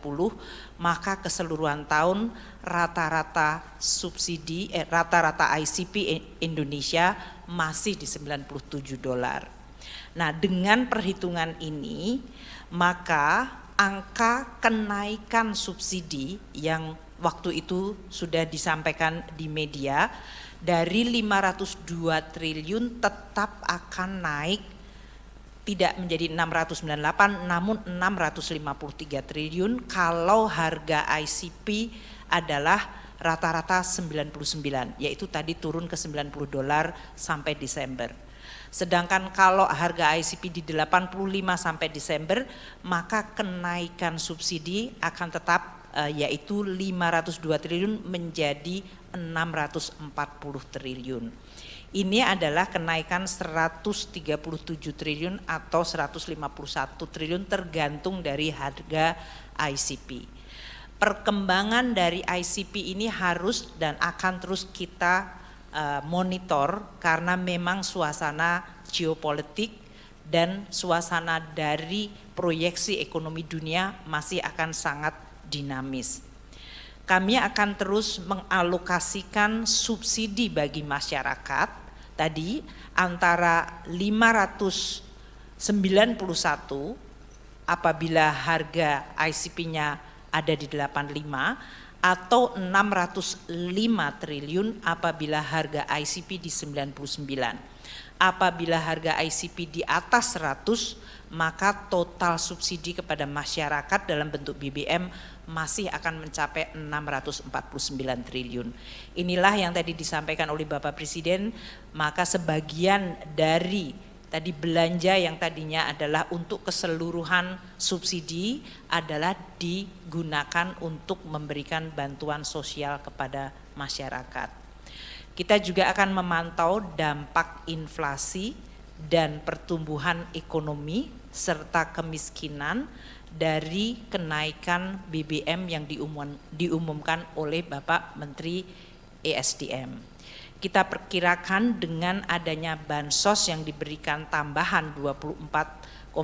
maka keseluruhan tahun rata-rata subsidi rata-rata ICP Indonesia masih di $97. Nah, dengan perhitungan ini maka angka kenaikan subsidi yang waktu itu sudah disampaikan di media dari 502 triliun tetap akan naik tidak menjadi 698 namun 653 triliun kalau harga ICP adalah rata-rata 99, yaitu tadi turun ke $90 sampai Desember. Sedangkan kalau harga ICP di 85 sampai Desember, maka kenaikan subsidi akan tetap yaitu 502 triliun menjadi 640 triliun. Ini adalah kenaikan 137 triliun atau 151 triliun tergantung dari harga ICP. Perkembangan dari ICP ini harus dan akan terus kita monitor karena memang suasana geopolitik dan suasana dari proyeksi ekonomi dunia masih akan sangat dinamis. Kami akan terus mengalokasikan subsidi bagi masyarakat tadi antara 591 apabila harga ICP-nya ada di 85 atau 605 triliun apabila harga ICP di 99. Apabila harga ICP di atas 100 maka total subsidi kepada masyarakat dalam bentuk BBM masih akan mencapai 649 triliun. Inilah yang tadi disampaikan oleh Bapak Presiden, maka sebagian dari tadi belanja yang tadinya adalah untuk keseluruhan subsidi adalah digunakan untuk memberikan bantuan sosial kepada masyarakat. Kita juga akan memantau dampak inflasi dan pertumbuhan ekonomi serta kemiskinan dari kenaikan BBM yang diumumkan oleh Bapak Menteri ESDM. Kita perkirakan dengan adanya bansos yang diberikan tambahan 24,17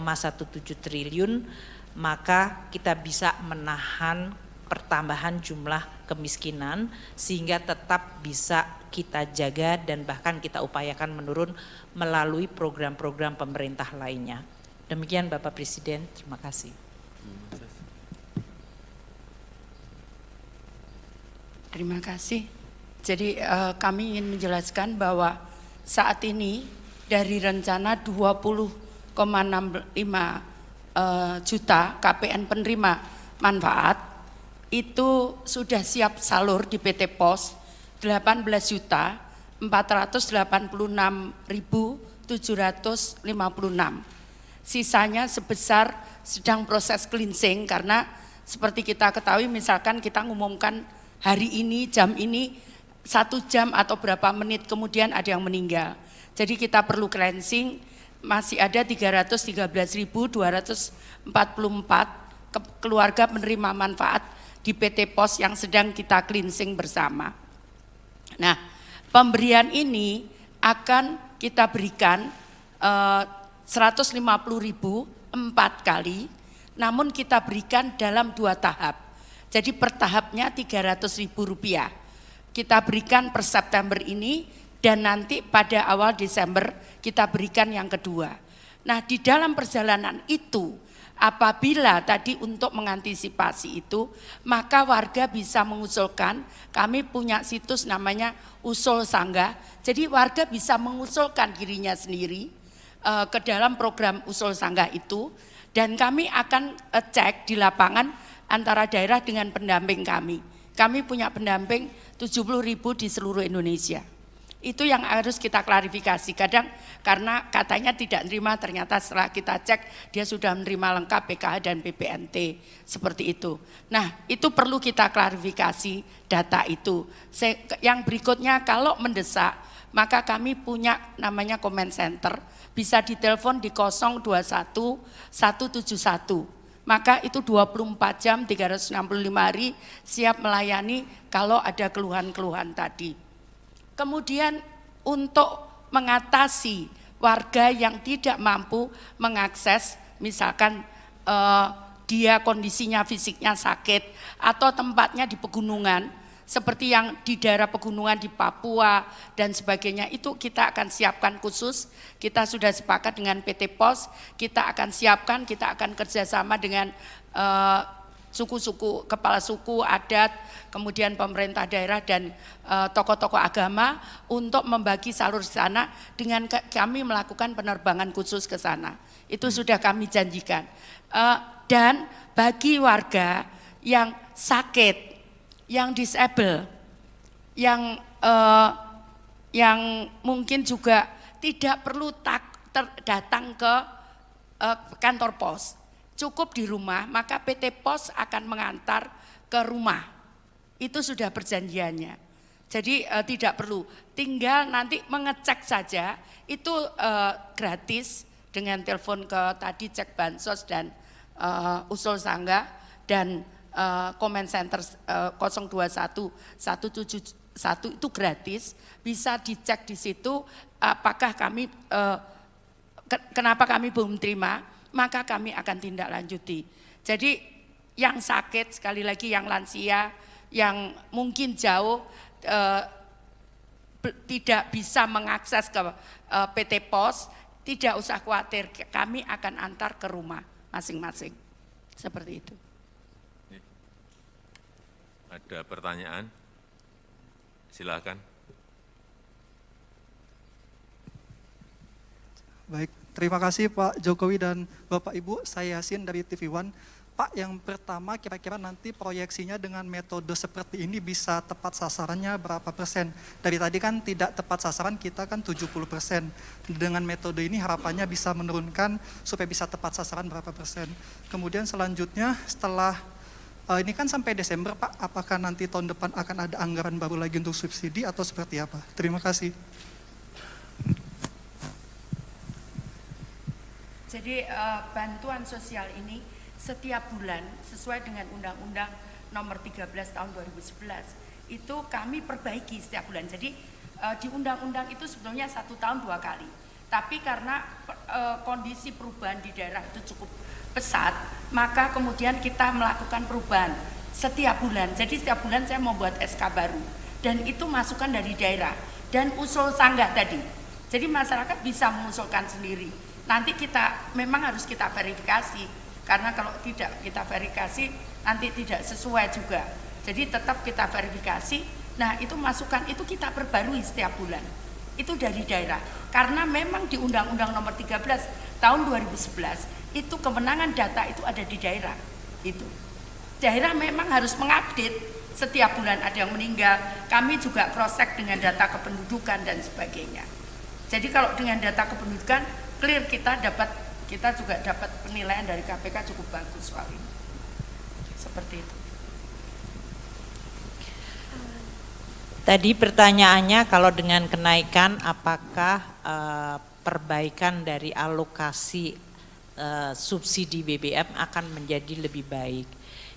triliun, maka kita bisa menahan pertambahan jumlah kemiskinan sehingga tetap bisa kita jaga dan bahkan kita upayakan menurun melalui program-program pemerintah lainnya. Demikian Bapak Presiden, terima kasih. Terima kasih. Jadi kami ingin menjelaskan bahwa saat ini dari rencana 20,65 juta KPN penerima manfaat itu sudah siap salur di PT POS 18.486.756. Sisanya sebesar sedang proses cleansing karena seperti kita ketahui misalkan kita ngumumkan hari ini jam ini 1 jam atau berapa menit kemudian ada yang meninggal. Jadi kita perlu cleansing, masih ada 313.244 keluarga penerima manfaat di PT POS yang sedang kita cleansing bersama. Nah, pemberian ini akan kita berikan 150.000 4 kali, namun kita berikan dalam 2 tahap. Jadi per tahapnya Rp300.000. Kita berikan per September ini dan nanti pada awal Desember kita berikan yang kedua. Nah, di dalam perjalanan itu apabila tadi untuk mengantisipasi itu, maka warga bisa mengusulkan, kami punya situs namanya Usul Sanggah, jadi warga bisa mengusulkan dirinya sendiri ke dalam program Usul Sanggah itu, dan kami akan cek di lapangan antara daerah dengan pendamping kami. Kami punya pendamping 70.000 di seluruh Indonesia. Itu yang harus kita klarifikasi. Kadang karena katanya tidak menerima, ternyata setelah kita cek dia sudah menerima lengkap PKH dan PPNT seperti itu. Nah, itu perlu kita klarifikasi data itu. Yang berikutnya kalau mendesak, maka kami punya namanya comment center, bisa ditelepon di 021 171. Maka itu 24 jam 365 hari siap melayani kalau ada keluhan-keluhan tadi. Kemudian untuk mengatasi warga yang tidak mampu mengakses, misalkan dia kondisinya fisiknya sakit atau tempatnya di pegunungan, seperti yang di daerah pegunungan di Papua dan sebagainya, itu kita akan siapkan khusus. Kita sudah sepakat dengan PT POS, kita akan siapkan, kita akan kerjasama dengan suku-suku, kepala suku, adat, kemudian pemerintah daerah dan tokoh-tokoh agama untuk membagi salur di sana dengan kami melakukan penerbangan khusus ke sana. Itu sudah kami janjikan. Dan bagi warga yang sakit, yang disable, yang mungkin juga tidak perlu datang ke kantor pos, cukup di rumah, maka PT POS akan mengantar ke rumah. Itu sudah perjanjiannya. Jadi tidak perlu, tinggal nanti mengecek saja, itu gratis dengan telepon ke tadi cek bansos dan usul sanggah dan comment center 021 171 itu gratis, bisa dicek di situ apakah kami kenapa kami belum terima, maka kami akan tindak lanjuti. Jadi yang sakit, sekali lagi yang lansia, yang mungkin jauh tidak bisa mengakses ke PT Pos, tidak usah khawatir, kami akan antar ke rumah masing-masing. Seperti itu. Ada pertanyaan? Silakan. Baik, terima kasih Pak Jokowi dan Bapak Ibu, saya Yasin dari TV One. Pak, yang pertama kira-kira nanti proyeksinya dengan metode seperti ini bisa tepat sasarannya berapa persen? Dari tadi kan tidak tepat sasaran, kita kan 70%. Dengan metode ini harapannya bisa menurunkan supaya bisa tepat sasaran berapa persen. Kemudian selanjutnya setelah ini kan sampai Desember Pak, apakah nanti tahun depan akan ada anggaran baru lagi untuk subsidi atau seperti apa? Terima kasih. Jadi bantuan sosial ini setiap bulan sesuai dengan Undang-Undang Nomor 13 Tahun 2011 itu kami perbaiki setiap bulan. Jadi di undang-undang itu sebetulnya 1 tahun 2 kali. Tapi karena kondisi perubahan di daerah itu cukup pesat, maka kemudian kita melakukan perubahan setiap bulan. Jadi setiap bulan saya membuat SK baru dan itu masukan dari daerah dan usul sanggah tadi. Jadi masyarakat bisa mengusulkan sendiri. Nanti kita memang harus kita verifikasi. Karena kalau tidak kita verifikasi nanti tidak sesuai juga. Jadi tetap kita verifikasi. Nah itu masukan itu kita perbarui setiap bulan. Itu dari daerah. Karena memang di Undang-Undang Nomor 13 Tahun 2011 itu kewenangan data itu ada di daerah. Itu daerah memang harus mengupdate setiap bulan ada yang meninggal. Kami juga proses dengan data kependudukan dan sebagainya. Jadi kalau dengan data kependudukan clear kita juga dapat penilaian dari KPK cukup bagus soal ini. Seperti itu. Tadi pertanyaannya kalau dengan kenaikan apakah perbaikan dari alokasi subsidi BBM akan menjadi lebih baik.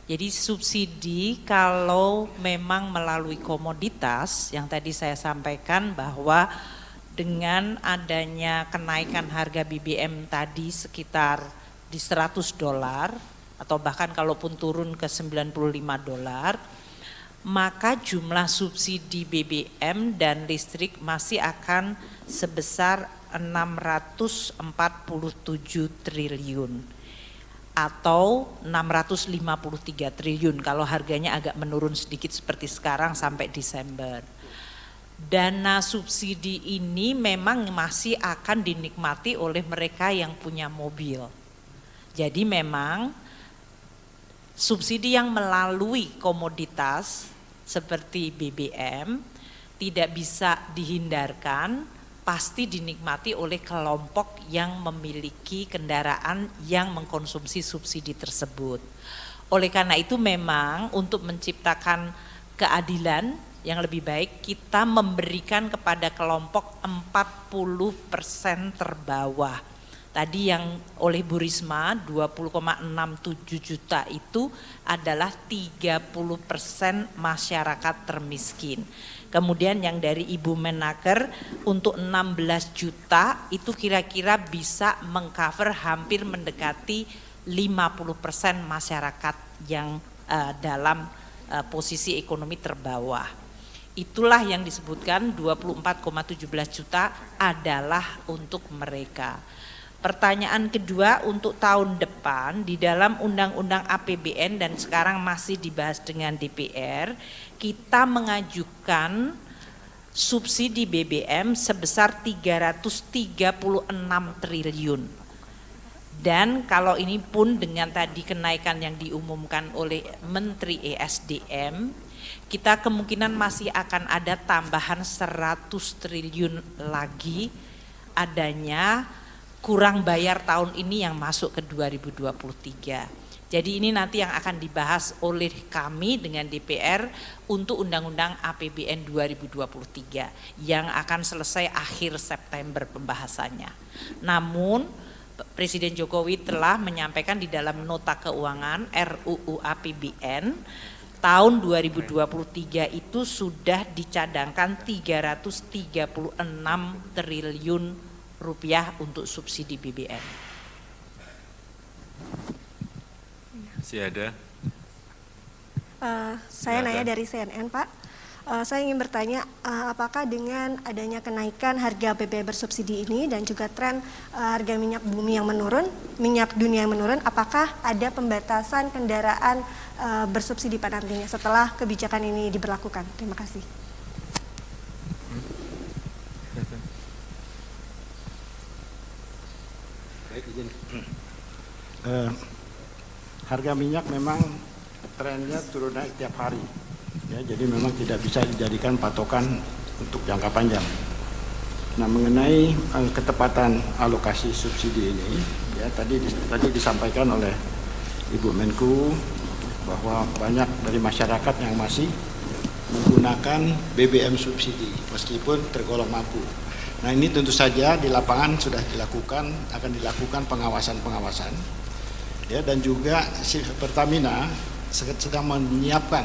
Jadi subsidi kalau memang melalui komoditas yang tadi saya sampaikan bahwa dengan adanya kenaikan harga BBM tadi sekitar di $100 atau bahkan kalaupun turun ke $95, maka jumlah subsidi BBM dan listrik masih akan sebesar 647 triliun atau 653 triliun kalau harganya agak menurun sedikit seperti sekarang sampai Desember. Dana subsidi ini memang masih akan dinikmati oleh mereka yang punya mobil. Jadi memang subsidi yang melalui komoditas seperti BBM tidak bisa dihindarkan, pasti dinikmati oleh kelompok yang memiliki kendaraan yang mengkonsumsi subsidi tersebut. Oleh karena itu memang untuk menciptakan keadilan yang lebih baik kita memberikan kepada kelompok 40% terbawah. Tadi yang oleh Bu Risma 20,67 juta itu adalah 30% masyarakat termiskin. Kemudian yang dari Ibu Menaker untuk 16 juta itu kira-kira bisa mengcover hampir mendekati 50% masyarakat yang dalam posisi ekonomi terbawah. Itulah yang disebutkan 24,17 juta adalah untuk mereka. Pertanyaan kedua untuk tahun depan di dalam Undang-Undang APBN dan sekarang masih dibahas dengan DPR, kita mengajukan subsidi BBM sebesar 336 triliun. Dan kalau ini pun dengan tadi kenaikan yang diumumkan oleh Menteri ESDM, kita kemungkinan masih akan ada tambahan 100 triliun lagi adanya kurang bayar tahun ini yang masuk ke 2023. Jadi ini nanti yang akan dibahas oleh kami dengan DPR untuk Undang-Undang APBN 2023 yang akan selesai akhir September pembahasannya. Namun Presiden Jokowi telah menyampaikan di dalam nota keuangan RUU APBN tahun 2023 itu sudah dicadangkan 336 triliun rupiah untuk subsidi BBM. Masih ada? Saya nanya dari CNN, Pak. Saya ingin bertanya, apakah dengan adanya kenaikan harga BBM bersubsidi ini dan juga tren harga minyak bumi yang menurun, minyak dunia yang menurun, apakah ada pembatasan kendaraan bersubsidi pada nantinya setelah kebijakan ini diberlakukan? Terima kasih. Baik, izin. Harga minyak memang trennya turun naik tiap hari, ya, jadi memang tidak bisa dijadikan patokan untuk jangka panjang. Nah, mengenai ketepatan alokasi subsidi ini, ya tadi disampaikan oleh Ibu Menku bahwa banyak dari masyarakat yang masih menggunakan BBM subsidi meskipun tergolong mampu. Nah, ini tentu saja di lapangan sudah akan dilakukan pengawasan. Ya, dan juga Pertamina sedang menyiapkan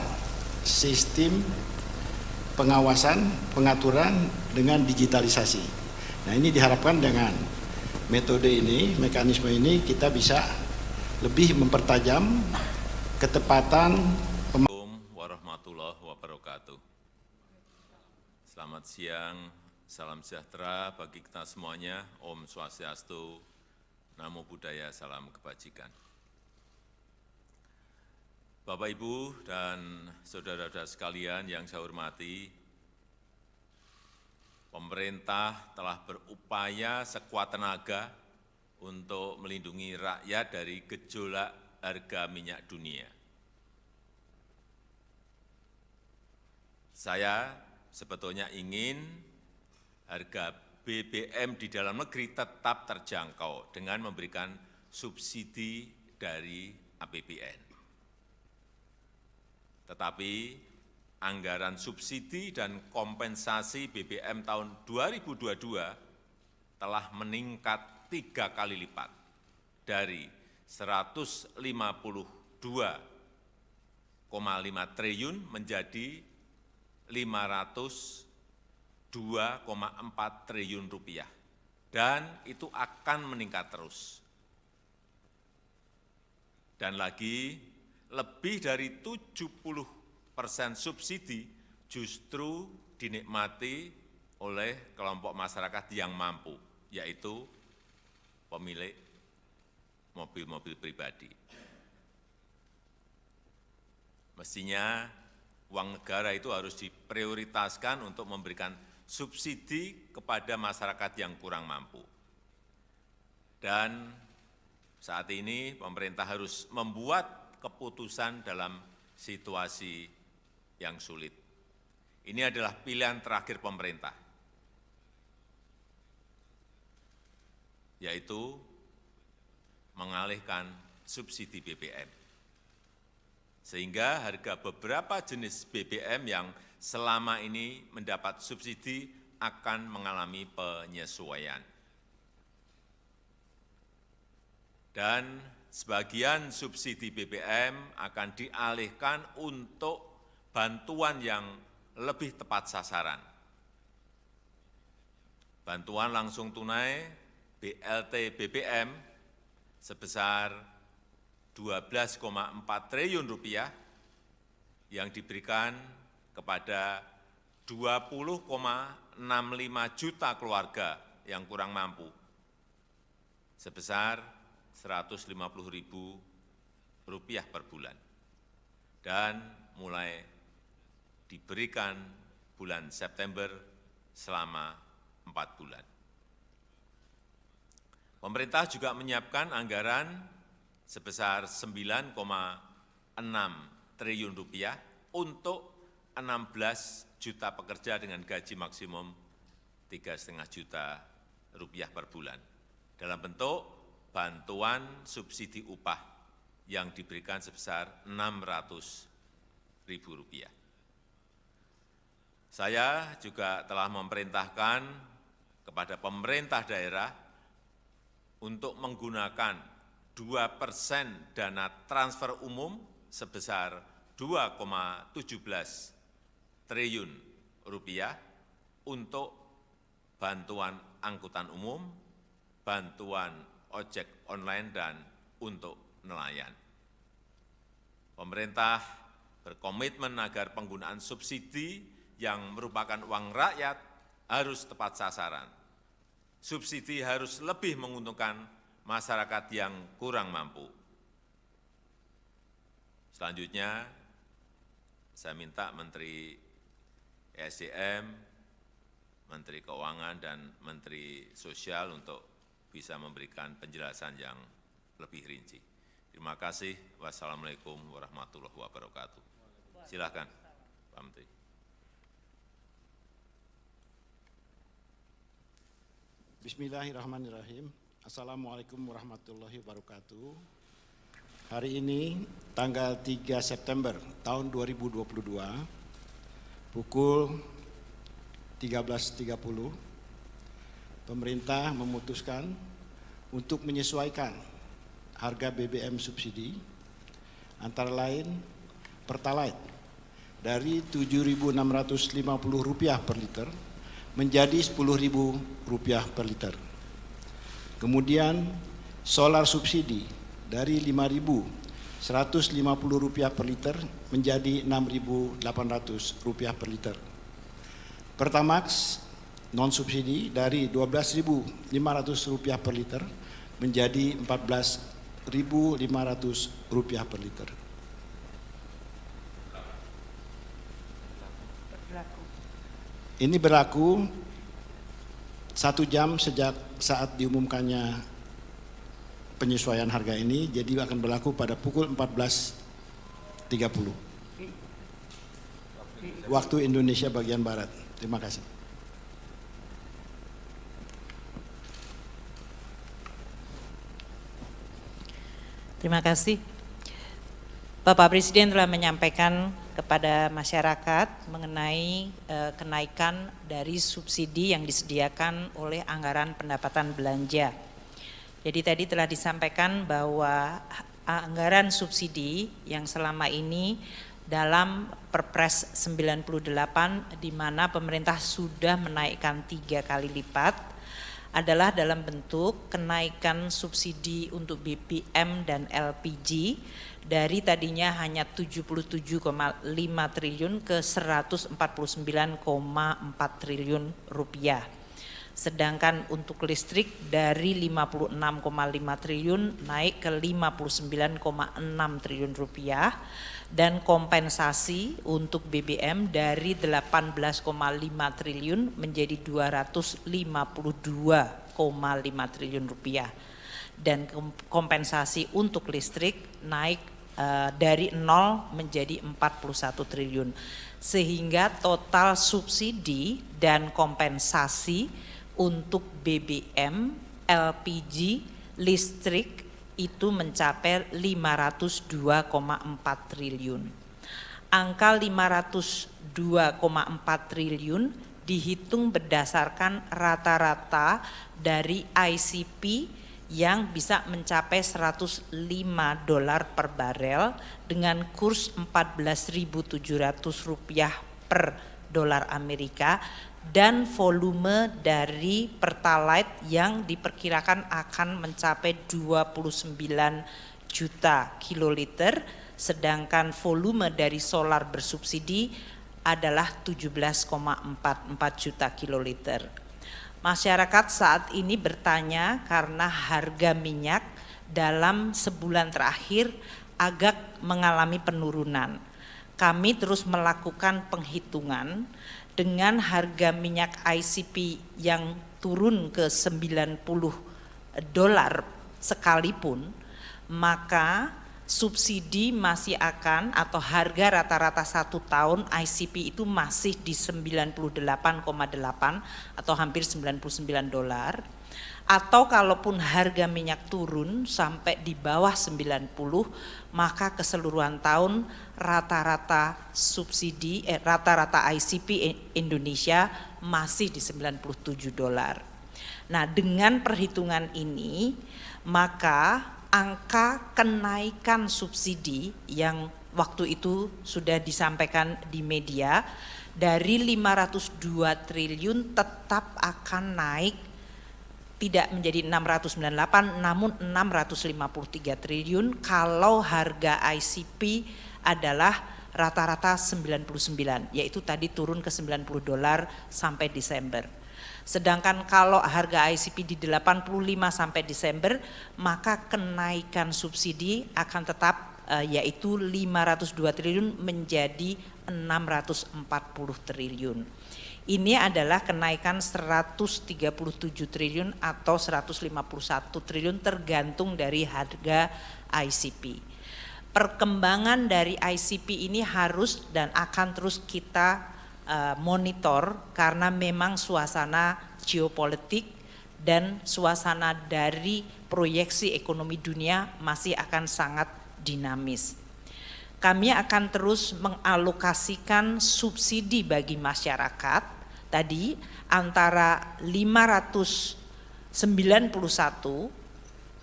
sistem pengawasan, pengaturan dengan digitalisasi. Nah, ini diharapkan dengan metode ini, mekanisme ini kita bisa lebih mempertajam ketepatan. Assalamualaikum warahmatullahi wabarakatuh. Selamat siang, salam sejahtera bagi kita semuanya. Om Swastiastu, Namo Buddhaya, salam kebajikan. Bapak, Ibu, dan saudara-saudara sekalian yang saya hormati, pemerintah telah berupaya sekuat tenaga untuk melindungi rakyat dari gejolak harga minyak dunia. Saya sebetulnya ingin harga BBM di dalam negeri tetap terjangkau dengan memberikan subsidi dari APBN. Tetapi anggaran subsidi dan kompensasi BBM tahun 2022 telah meningkat 3 kali lipat dari 152,5 triliun menjadi 502,4 triliun rupiah, dan itu akan meningkat terus. Dan lagi, lebih dari 70% subsidi justru dinikmati oleh kelompok masyarakat yang mampu, yaitu pemilik mobil-mobil pribadi. Mestinya uang negara itu harus diprioritaskan untuk memberikan subsidi kepada masyarakat yang kurang mampu. Dan saat ini pemerintah harus membuat keputusan dalam situasi yang sulit. Ini adalah pilihan terakhir pemerintah, yaitu mengalihkan subsidi BBM. Sehingga harga beberapa jenis BBM yang selama ini mendapat subsidi akan mengalami penyesuaian. Dan sebagian subsidi BBM akan dialihkan untuk bantuan yang lebih tepat sasaran. Bantuan langsung tunai BLT BBM sebesar 12,4 triliun rupiah yang diberikan kepada 20,65 juta keluarga yang kurang mampu sebesar Rp150.000 per bulan, dan mulai diberikan bulan September selama 4 bulan. Pemerintah juga menyiapkan anggaran sebesar Rp9,6 triliun untuk 16 juta pekerja dengan gaji maksimum Rp3,5 juta per bulan dalam bentuk bantuan subsidi upah yang diberikan sebesar Rp600.000. Saya juga telah memerintahkan kepada pemerintah daerah untuk menggunakan 2% dana transfer umum sebesar Rp2,17 triliun untuk bantuan angkutan umum, bantuan ojek online, dan untuk nelayan. Pemerintah berkomitmen agar penggunaan subsidi yang merupakan uang rakyat harus tepat sasaran. Subsidi harus lebih menguntungkan masyarakat yang kurang mampu. Selanjutnya, saya minta Menteri ESDM, Menteri Keuangan, dan Menteri Sosial untuk bisa memberikan penjelasan yang lebih rinci. Terima kasih. Wassalamualaikum warahmatullahi wabarakatuh. Silakan, Pak Menteri. Bismillahirrahmanirrahim. Assalamualaikum warahmatullahi wabarakatuh. Hari ini tanggal 3 September tahun 2022 pukul 13.30 pemerintah memutuskan untuk menyesuaikan harga BBM subsidi antara lain Pertalite dari Rp7.650 per liter menjadi Rp10.000 per liter. Kemudian solar subsidi dari Rp5.150 per liter menjadi Rp6.800 per liter. Pertamax non subsidi dari Rp12.500 per liter menjadi Rp14.500 per liter. Ini berlaku 1 jam sejak saat diumumkannya penyesuaian harga ini, jadi akan berlaku pada pukul 14.30 waktu Indonesia bagian Barat. Terima kasih. Terima kasih. Bapak Presiden telah menyampaikan kepada masyarakat mengenai kenaikan dari subsidi yang disediakan oleh anggaran pendapatan belanja. Jadi tadi telah disampaikan bahwa anggaran subsidi yang selama ini dalam Perpres 98 di mana pemerintah sudah menaikkan 3 kali lipat adalah dalam bentuk kenaikan subsidi untuk BBM dan LPG dari tadinya hanya 77,5 triliun ke 149,4 triliun rupiah. Sedangkan untuk listrik dari 56,5 triliun naik ke 59,6 triliun rupiah dan kompensasi untuk BBM dari 18,5 triliun menjadi 252,5 triliun rupiah. Dan kompensasi untuk listrik naik dari 0 menjadi 41 triliun. Sehingga total subsidi dan kompensasi untuk BBM, LPG, listrik itu mencapai 502,4 triliun. Angka 502,4 triliun dihitung berdasarkan rata-rata dari ICP yang bisa mencapai $105 per barel dengan kurs Rp14.700 per dolar Amerika dan volume dari Pertalite yang diperkirakan akan mencapai 29 juta kiloliter, sedangkan volume dari solar bersubsidi adalah 17,44 juta kiloliter. Masyarakat saat ini bertanya karena harga minyak dalam sebulan terakhir agak mengalami penurunan. Kami terus melakukan penghitungan dengan harga minyak ICP yang turun ke $90 sekalipun, maka subsidi masih akan atau harga rata-rata 1 tahun ICP itu masih di 98,8 atau hampir $99. Atau kalaupun harga minyak turun sampai di bawah 90, maka keseluruhan tahun rata-rata subsidi, rata-rata ICP Indonesia masih di $97. Nah, dengan perhitungan ini, maka angka kenaikan subsidi yang waktu itu sudah disampaikan di media dari 502 triliun tetap akan naik, tidak menjadi 698 namun 653 triliun kalau harga ICP adalah rata-rata 99, yaitu tadi turun ke $90 sampai Desember. Sedangkan kalau harga ICP di 85 sampai Desember, maka kenaikan subsidi akan tetap yaitu 502 triliun menjadi 640 triliun. Ini adalah kenaikan 137 triliun atau 151 triliun tergantung dari harga ICP. Perkembangan dari ICP ini harus dan akan terus kita monitor karena memang suasana geopolitik dan suasana dari proyeksi ekonomi dunia masih akan sangat dinamis. Kami akan terus mengalokasikan subsidi bagi masyarakat tadi antara 591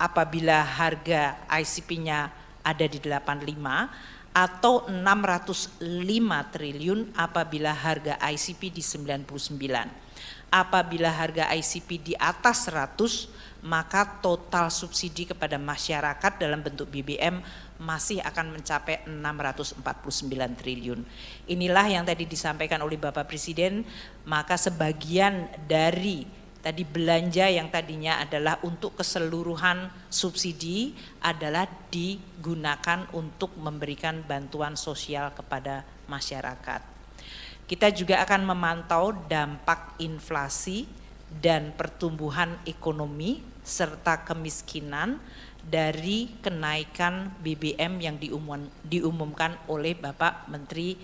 apabila harga ICP-nya ada di 85 atau 605 triliun apabila harga ICP di 99. Apabila harga ICP di atas 100, maka total subsidi kepada masyarakat dalam bentuk BBM masih akan mencapai 649 triliun. Inilah yang tadi disampaikan oleh Bapak Presiden, maka sebagian dari tadi belanja yang tadinya adalah untuk keseluruhan subsidi adalah digunakan untuk memberikan bantuan sosial kepada masyarakat. Kita juga akan memantau dampak inflasi dan pertumbuhan ekonomi serta kemiskinan dari kenaikan BBM yang diumumkan oleh Bapak Menteri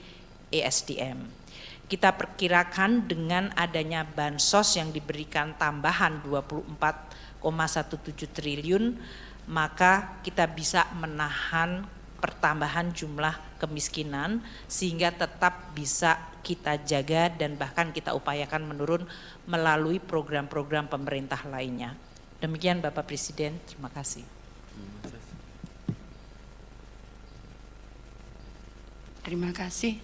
ESDM. Kita perkirakan dengan adanya bansos yang diberikan tambahan 24,17 triliun, maka kita bisa menahan pertambahan jumlah kemiskinan sehingga tetap bisa kita jaga dan bahkan kita upayakan menurun melalui program-program pemerintah lainnya. Demikian Bapak Presiden, terima kasih. Terima kasih.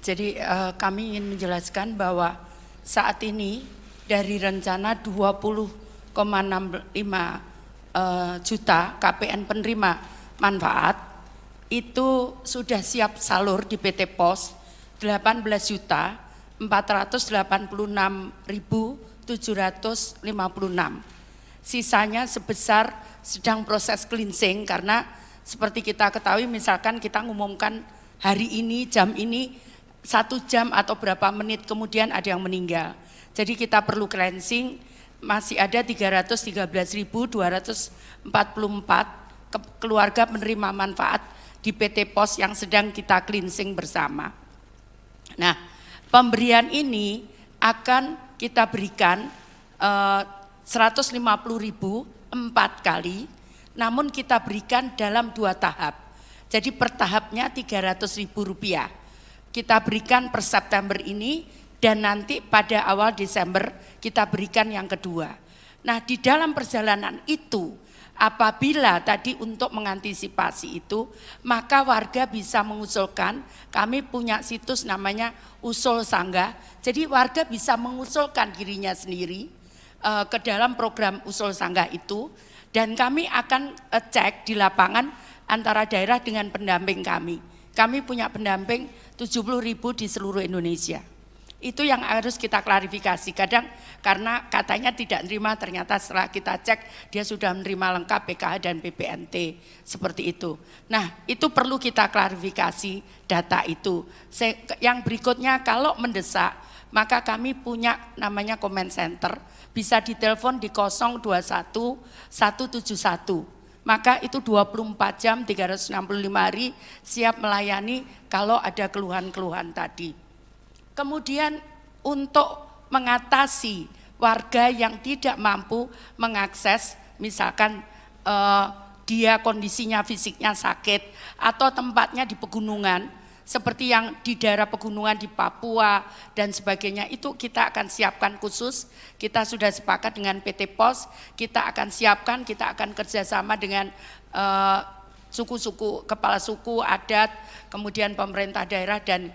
Jadi kami ingin menjelaskan bahwa saat ini dari rencana 20,65 juta KPN penerima manfaat itu sudah siap salur di PT POS 18.486.756. Sisanya sebesar sedang proses cleansing karena seperti kita ketahui misalkan kita ngumumkan hari ini jam ini 1 jam atau berapa menit kemudian ada yang meninggal. Jadi kita perlu cleansing, masih ada 313.244 keluarga penerima manfaat di PT POS yang sedang kita cleansing bersama. Nah, pemberian ini akan kita berikan 150.000 4 kali, namun kita berikan dalam 2 tahap. Jadi per tahapnya Rp300.000. Kita berikan per September ini dan nanti pada awal Desember kita berikan yang kedua. Nah, di dalam perjalanan itu apabila tadi untuk mengantisipasi itu, maka warga bisa mengusulkan, kami punya situs namanya Usul Sanggah, jadi warga bisa mengusulkan dirinya sendiri ke dalam program Usul Sanggah itu, dan kami akan cek di lapangan antara daerah dengan pendamping kami. Kami punya pendamping 70.000 di seluruh Indonesia. Itu yang harus kita klarifikasi. Kadang karena katanya tidak menerima, ternyata setelah kita cek dia sudah menerima lengkap PKH dan PPNT seperti itu. Nah, itu perlu kita klarifikasi data itu. Yang berikutnya kalau mendesak, maka kami punya namanya comment center, bisa ditelepon di 021 171. Maka itu 24 jam 365 hari siap melayani kalau ada keluhan-keluhan tadi. Kemudian untuk mengatasi warga yang tidak mampu mengakses, misalkan dia kondisinya fisiknya sakit atau tempatnya di pegunungan, seperti yang di daerah pegunungan di Papua dan sebagainya, itu kita akan siapkan khusus. Kita sudah sepakat dengan PT POS, kita akan siapkan, kita akan kerjasama dengan suku-suku, kepala suku, adat, kemudian pemerintah daerah dan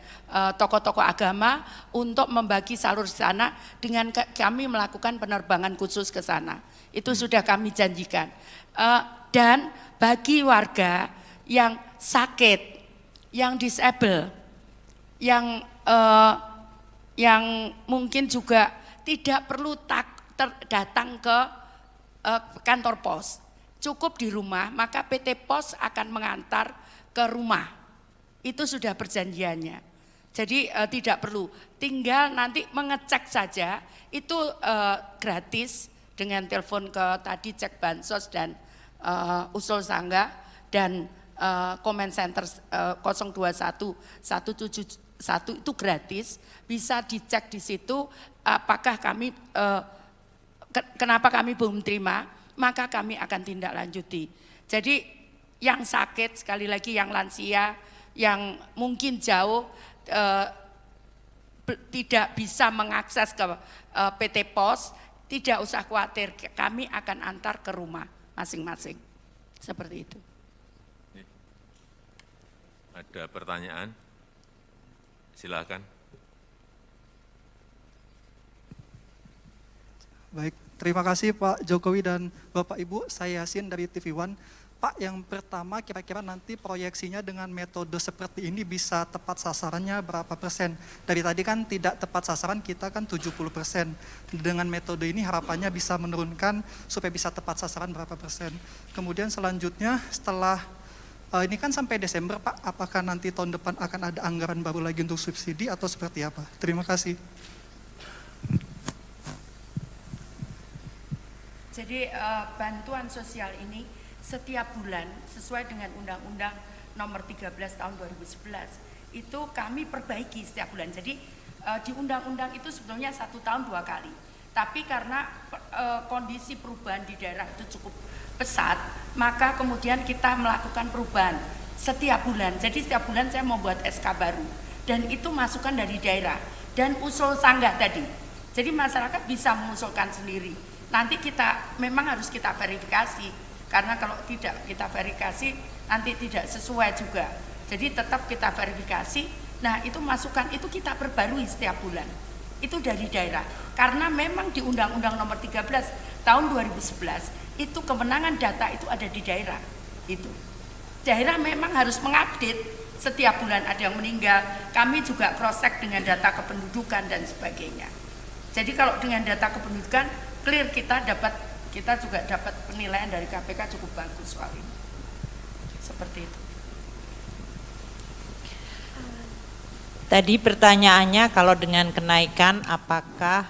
tokoh-tokoh agama untuk membagi salur di sana dengan kami melakukan penerbangan khusus ke sana. Itu sudah kami janjikan. Dan bagi warga yang sakit, yang disable, yang mungkin juga tidak perlu datang ke kantor pos, cukup di rumah, maka PT POS akan mengantar ke rumah. Itu sudah perjanjiannya. Jadi tidak perlu, tinggal nanti mengecek saja, itu gratis dengan telepon ke tadi cek bansos dan usul sangga dan comment center 021 171 itu gratis, bisa dicek di situ apakah kami kenapa kami belum terima, maka kami akan tindak lanjuti. Jadi yang sakit, sekali lagi yang lansia, yang mungkin jauh tidak bisa mengakses ke PT POS, tidak usah khawatir, kami akan antar ke rumah masing-masing. Seperti itu. Ada pertanyaan? Silakan. Baik, terima kasih Pak Jokowi dan Bapak Ibu. Saya Yasin dari TV One. Pak, yang pertama kira-kira nanti proyeksinya dengan metode seperti ini bisa tepat sasarannya berapa persen? Dari tadi kan tidak tepat sasaran, kita kan 70%. Dengan metode ini harapannya bisa menurunkan supaya bisa tepat sasaran berapa persen. Kemudian selanjutnya setelah ini kan sampai Desember Pak, apakah nanti tahun depan akan ada anggaran baru lagi untuk subsidi atau seperti apa? Terima kasih. Jadi bantuan sosial ini setiap bulan sesuai dengan Undang-Undang Nomor 13 Tahun 2011 itu kami perbaiki setiap bulan. Jadi di undang-undang itu sebetulnya 1 tahun 2 kali. Tapi karena kondisi perubahan di daerah itu cukup pesat, maka kemudian kita melakukan perubahan setiap bulan. Jadi setiap bulan saya membuat SK baru dan itu masukan dari daerah dan usul sanggah tadi. Jadi masyarakat bisa mengusulkan sendiri. Nanti kita memang harus kita verifikasi, karena kalau tidak kita verifikasi nanti tidak sesuai juga. Jadi tetap kita verifikasi. Nah, itu masukan itu kita perbarui setiap bulan. Itu dari daerah. Karena memang di Undang-Undang Nomor 13 Tahun 2011 itu kewenangan data itu ada di daerah. Itu daerah memang harus mengupdate setiap bulan ada yang meninggal. Kami juga cross-check dengan data kependudukan dan sebagainya. Jadi kalau dengan data kependudukan clear, kita juga dapat penilaian dari KPK cukup bagus soal ini. Seperti itu. Tadi pertanyaannya kalau dengan kenaikan apakah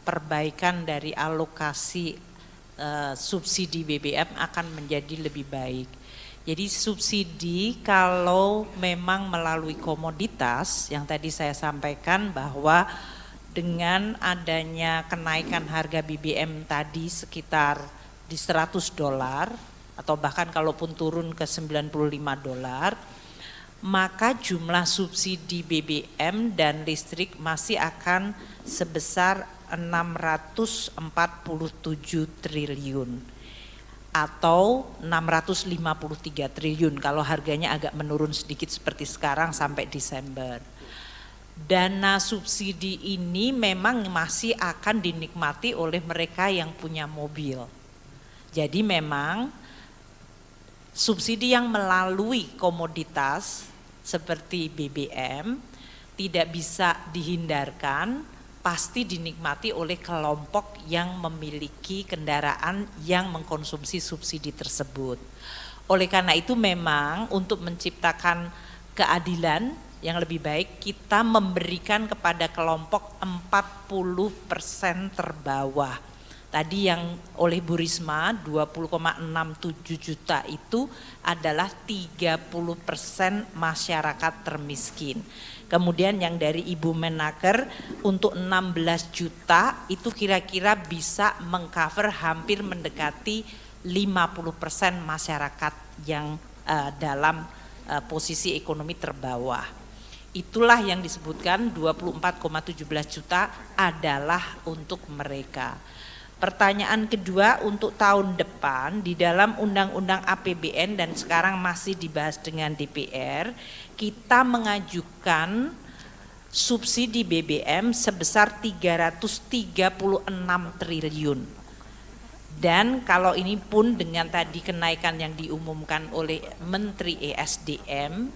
perbaikan dari alokasi subsidi BBM akan menjadi lebih baik. Jadi subsidi kalau memang melalui komoditas yang tadi saya sampaikan bahwa dengan adanya kenaikan harga BBM tadi sekitar di $100 atau bahkan kalaupun turun ke $95, maka jumlah subsidi BBM dan listrik masih akan sebesar 647 triliun atau 653 triliun kalau harganya agak menurun sedikit seperti sekarang sampai Desember. Dana subsidi ini memang masih akan dinikmati oleh mereka yang punya mobil. Jadi memang subsidi yang melalui komoditas seperti BBM tidak bisa dihindarkan, pasti dinikmati oleh kelompok yang memiliki kendaraan yang mengkonsumsi subsidi tersebut. Oleh karena itu memang untuk menciptakan keadilan yang lebih baik kita memberikan kepada kelompok 40% terbawah. Tadi yang oleh Bu Risma 20,67 juta itu adalah 30% masyarakat termiskin. Kemudian yang dari Ibu Menaker untuk 16 juta itu kira-kira bisa mengcover hampir mendekati 50% masyarakat yang dalam posisi ekonomi terbawah. Itulah yang disebutkan 24,17 juta adalah untuk mereka. Pertanyaan kedua, untuk tahun depan di dalam Undang-Undang APBN dan sekarang masih dibahas dengan DPR, kita mengajukan subsidi BBM sebesar 336 triliun. Dan kalau ini pun dengan tadi kenaikan yang diumumkan oleh Menteri ESDM,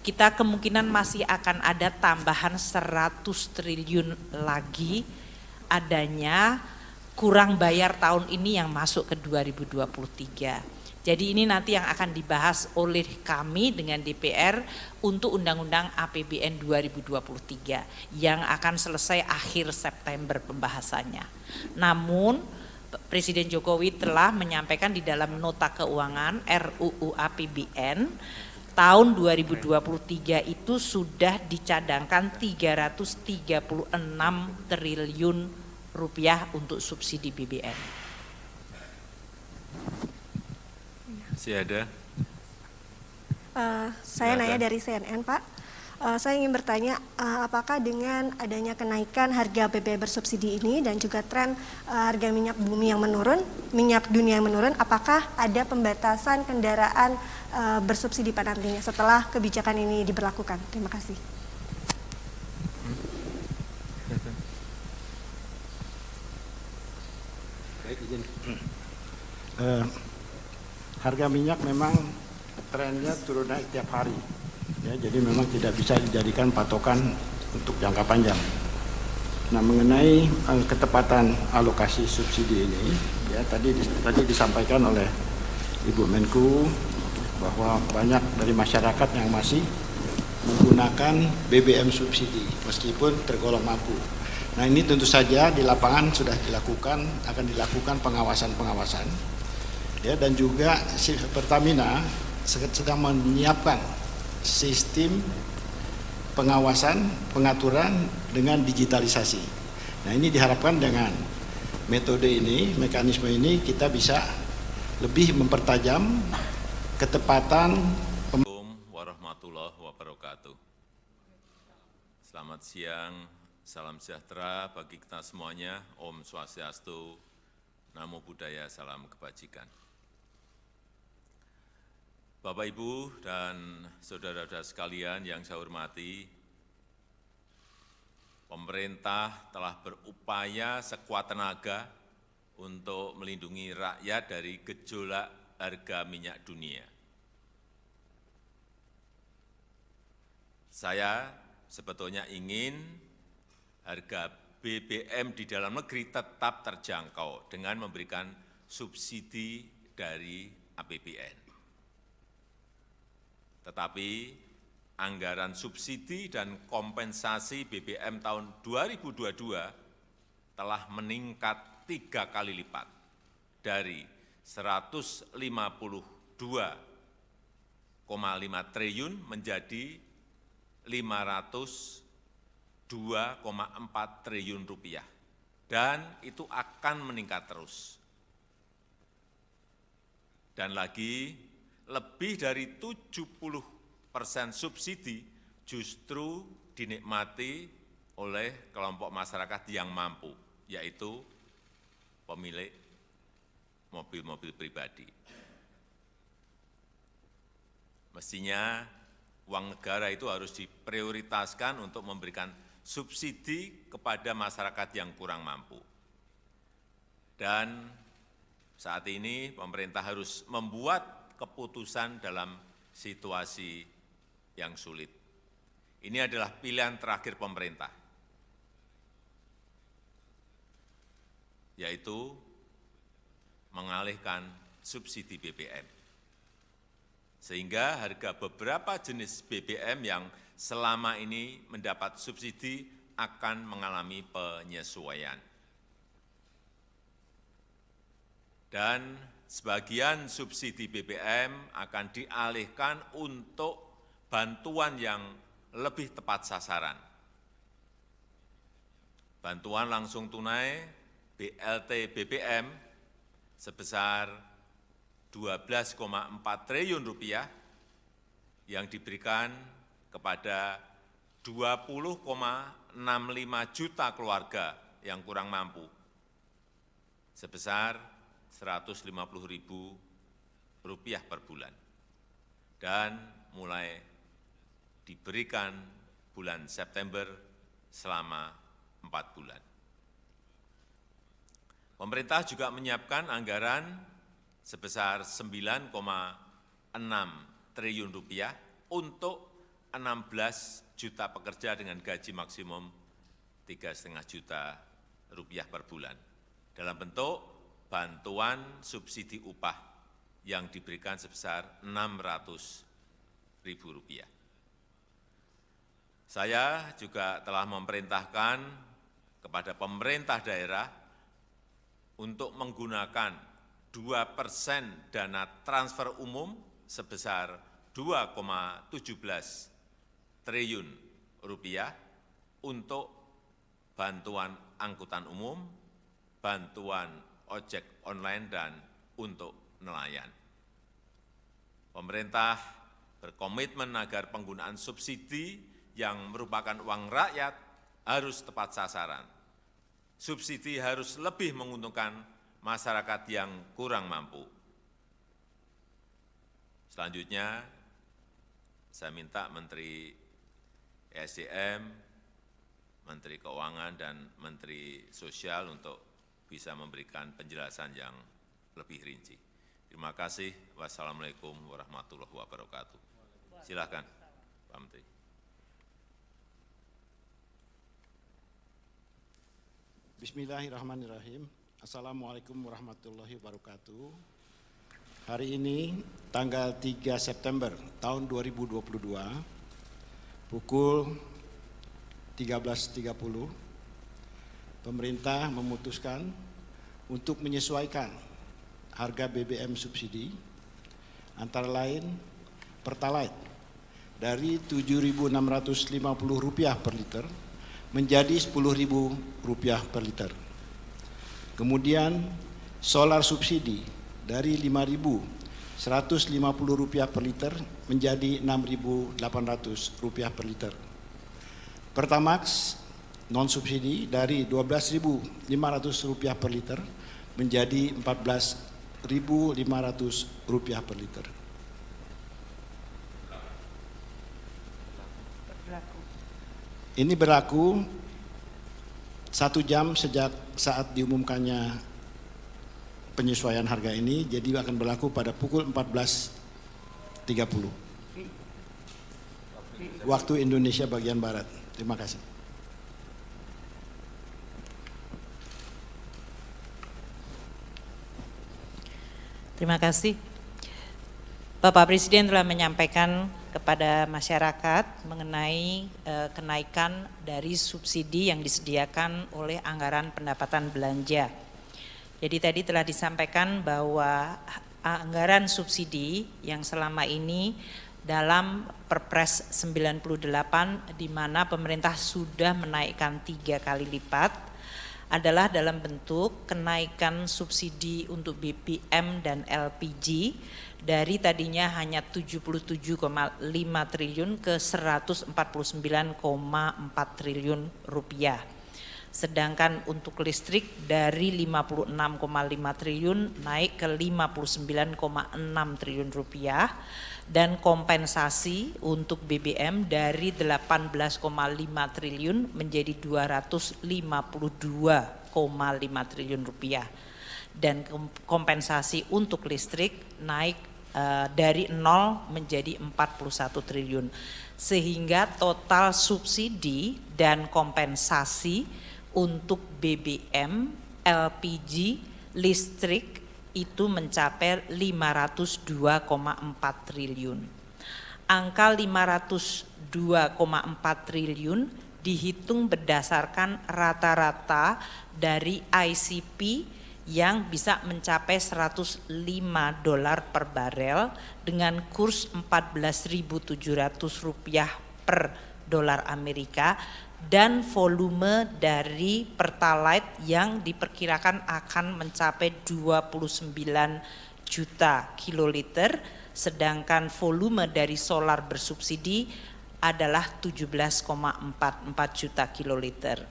kita kemungkinan masih akan ada tambahan 100 triliun lagi adanya kurang bayar tahun ini yang masuk ke 2023. Jadi ini nanti yang akan dibahas oleh kami dengan DPR untuk Undang-Undang APBN 2023 yang akan selesai akhir September pembahasannya. Namun Presiden Jokowi telah menyampaikan di dalam nota keuangan RUU APBN tahun 2023 itu sudah dicadangkan 336 triliun rupiah untuk subsidi BBM. Masih ada? Saya nanya dari CNN, Pak. Saya ingin bertanya, apakah dengan adanya kenaikan harga BBM bersubsidi ini dan juga tren harga minyak bumi yang menurun, minyak dunia yang menurun, apakah ada pembatasan kendaraan bersubsidi pada nantinya setelah kebijakan ini diberlakukan? Terima kasih. Harga minyak memang trennya turun naik tiap hari, ya, jadi memang tidak bisa dijadikan patokan untuk jangka panjang. Nah, mengenai ketepatan alokasi subsidi ini, ya tadi disampaikan oleh Ibu Menku bahwa banyak dari masyarakat yang masih menggunakan BBM subsidi meskipun tergolong mampu. Nah, ini tentu saja di lapangan sudah dilakukan, akan dilakukan pengawasan-pengawasan, ya, dan juga Pertamina sedang menyiapkan sistem pengawasan, pengaturan dengan digitalisasi. Nah, ini diharapkan dengan metode ini, mekanisme ini kita bisa lebih mempertajam ketepatan. Assalamualaikum warahmatullahi wabarakatuh. Selamat siang. Salam sejahtera bagi kita semuanya. Om Swastiastu, Namo Buddhaya, salam kebajikan. Bapak, Ibu, dan saudara-saudara sekalian yang saya hormati, pemerintah telah berupaya sekuat tenaga untuk melindungi rakyat dari gejolak harga minyak dunia. Saya sebetulnya ingin harga BBM di dalam negeri tetap terjangkau dengan memberikan subsidi dari APBN. Tetapi anggaran subsidi dan kompensasi BBM tahun 2022 telah meningkat 3 kali lipat dari 152,5 triliun menjadi 502,4 triliun rupiah, dan itu akan meningkat terus. Dan lagi, lebih dari 70% subsidi justru dinikmati oleh kelompok masyarakat yang mampu, yaitu pemilik mobil-mobil pribadi. Mestinya uang negara itu harus diprioritaskan untuk memberikan subsidi kepada masyarakat yang kurang mampu. Dan saat ini pemerintah harus membuat keputusan dalam situasi yang sulit. Ini adalah pilihan terakhir pemerintah, yaitu mengalihkan subsidi BBM. Sehingga harga beberapa jenis BBM yang selama ini mendapat subsidi akan mengalami penyesuaian. Dan sebagian subsidi BBM akan dialihkan untuk bantuan yang lebih tepat sasaran. Bantuan langsung tunai BLT BBM sebesar 12,4 triliun rupiah yang diberikan kepada 20,65 juta keluarga yang kurang mampu sebesar Rp150.000 per bulan dan mulai diberikan bulan September selama 4 bulan. Pemerintah juga menyiapkan anggaran sebesar 9,6 triliun rupiah untuk 16 juta pekerja dengan gaji maksimum 3,5 juta rupiah per bulan dalam bentuk bantuan subsidi upah yang diberikan sebesar Rp600.000. Saya juga telah memerintahkan kepada pemerintah daerah untuk menggunakan 2% dana transfer umum sebesar 2,17 triliun rupiah untuk bantuan angkutan umum, bantuan ojek online, dan untuk nelayan. Pemerintah berkomitmen agar penggunaan subsidi yang merupakan uang rakyat harus tepat sasaran. Subsidi harus lebih menguntungkan masyarakat yang kurang mampu. Selanjutnya, saya minta Menteri ESDM, Menteri Keuangan, dan Menteri Sosial untuk bisa memberikan penjelasan yang lebih rinci. Terima kasih. Wassalamualaikum warahmatullahi wabarakatuh. Silakan, Pak Menteri. Bismillahirrahmanirrahim. Assalamualaikum warahmatullahi wabarakatuh. Hari ini tanggal 3 September tahun 2022 pukul 13.30 pemerintah memutuskan untuk menyesuaikan harga BBM subsidi antara lain Pertalite dari Rp7.650 per liter menjadi Rp10.000 per liter. Kemudian solar subsidi dari Rp5.150 per liter menjadi Rp6.800 per liter. Pertamax non subsidi dari Rp12.500 per liter menjadi Rp14.500 per liter. Ini berlaku 1 jam sejak saat diumumkannya penyesuaian harga ini, jadi akan berlaku pada pukul 14.30 waktu Indonesia bagian Barat. Terima kasih. Terima kasih. Bapak Presiden telah menyampaikan kepada masyarakat mengenai kenaikan dari subsidi yang disediakan oleh anggaran pendapatan belanja. Jadi tadi telah disampaikan bahwa anggaran subsidi yang selama ini dalam Perpres 98 di mana pemerintah sudah menaikkan 3 kali lipat adalah dalam bentuk kenaikan subsidi untuk BBM dan LPG dari tadinya hanya 77,5 triliun ke 149,4 triliun rupiah. Sedangkan untuk listrik dari 56,5 triliun naik ke 59,6 triliun rupiah dan kompensasi untuk BBM dari 18,5 triliun menjadi 252,5 triliun rupiah dan kompensasi untuk listrik naik dari 0 menjadi 41 triliun sehingga total subsidi dan kompensasi untuk BBM, LPG, listrik itu mencapai 502,4 triliun. Angka 502,4 triliun dihitung berdasarkan rata-rata dari ICP yang bisa mencapai 105 dolar per barel dengan kurs 14.700 rupiah per dolar Amerika, dan volume dari Pertalite yang diperkirakan akan mencapai 29 juta kiloliter, sedangkan volume dari solar bersubsidi adalah 17,44 juta kiloliter.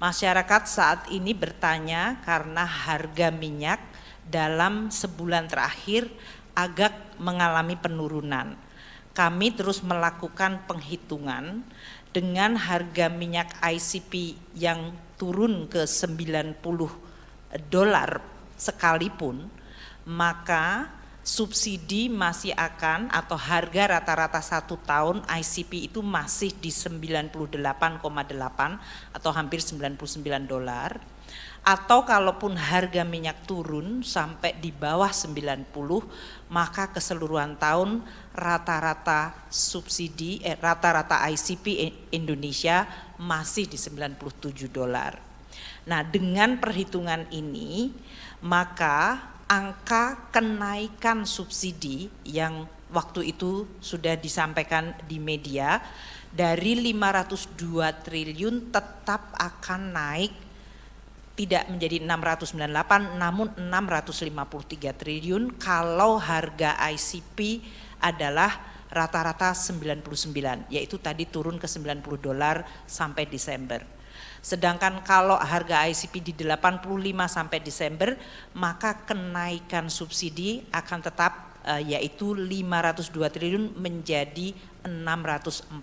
Masyarakat saat ini bertanya karena harga minyak dalam sebulan terakhir agak mengalami penurunan. Kami terus melakukan penghitungan dengan harga minyak ICP yang turun ke 90 dolar sekalipun, maka subsidi masih akan, atau harga rata-rata 1 tahun ICP itu masih di 98,8 atau hampir 99 dolar. Atau kalaupun harga minyak turun sampai di bawah 90, maka keseluruhan tahun rata-rata subsidi, rata-rata ICP Indonesia masih di 97 dolar. Nah, dengan perhitungan ini, maka angka kenaikan subsidi yang waktu itu sudah disampaikan di media dari 502 triliun tetap akan naik, tidak menjadi 698 namun 653 triliun kalau harga ICP adalah rata-rata 99, yaitu tadi turun ke 90 dolar sampai Desember. Sedangkan kalau harga ICP di 85 sampai Desember, maka kenaikan subsidi akan tetap yaitu 502 triliun menjadi 640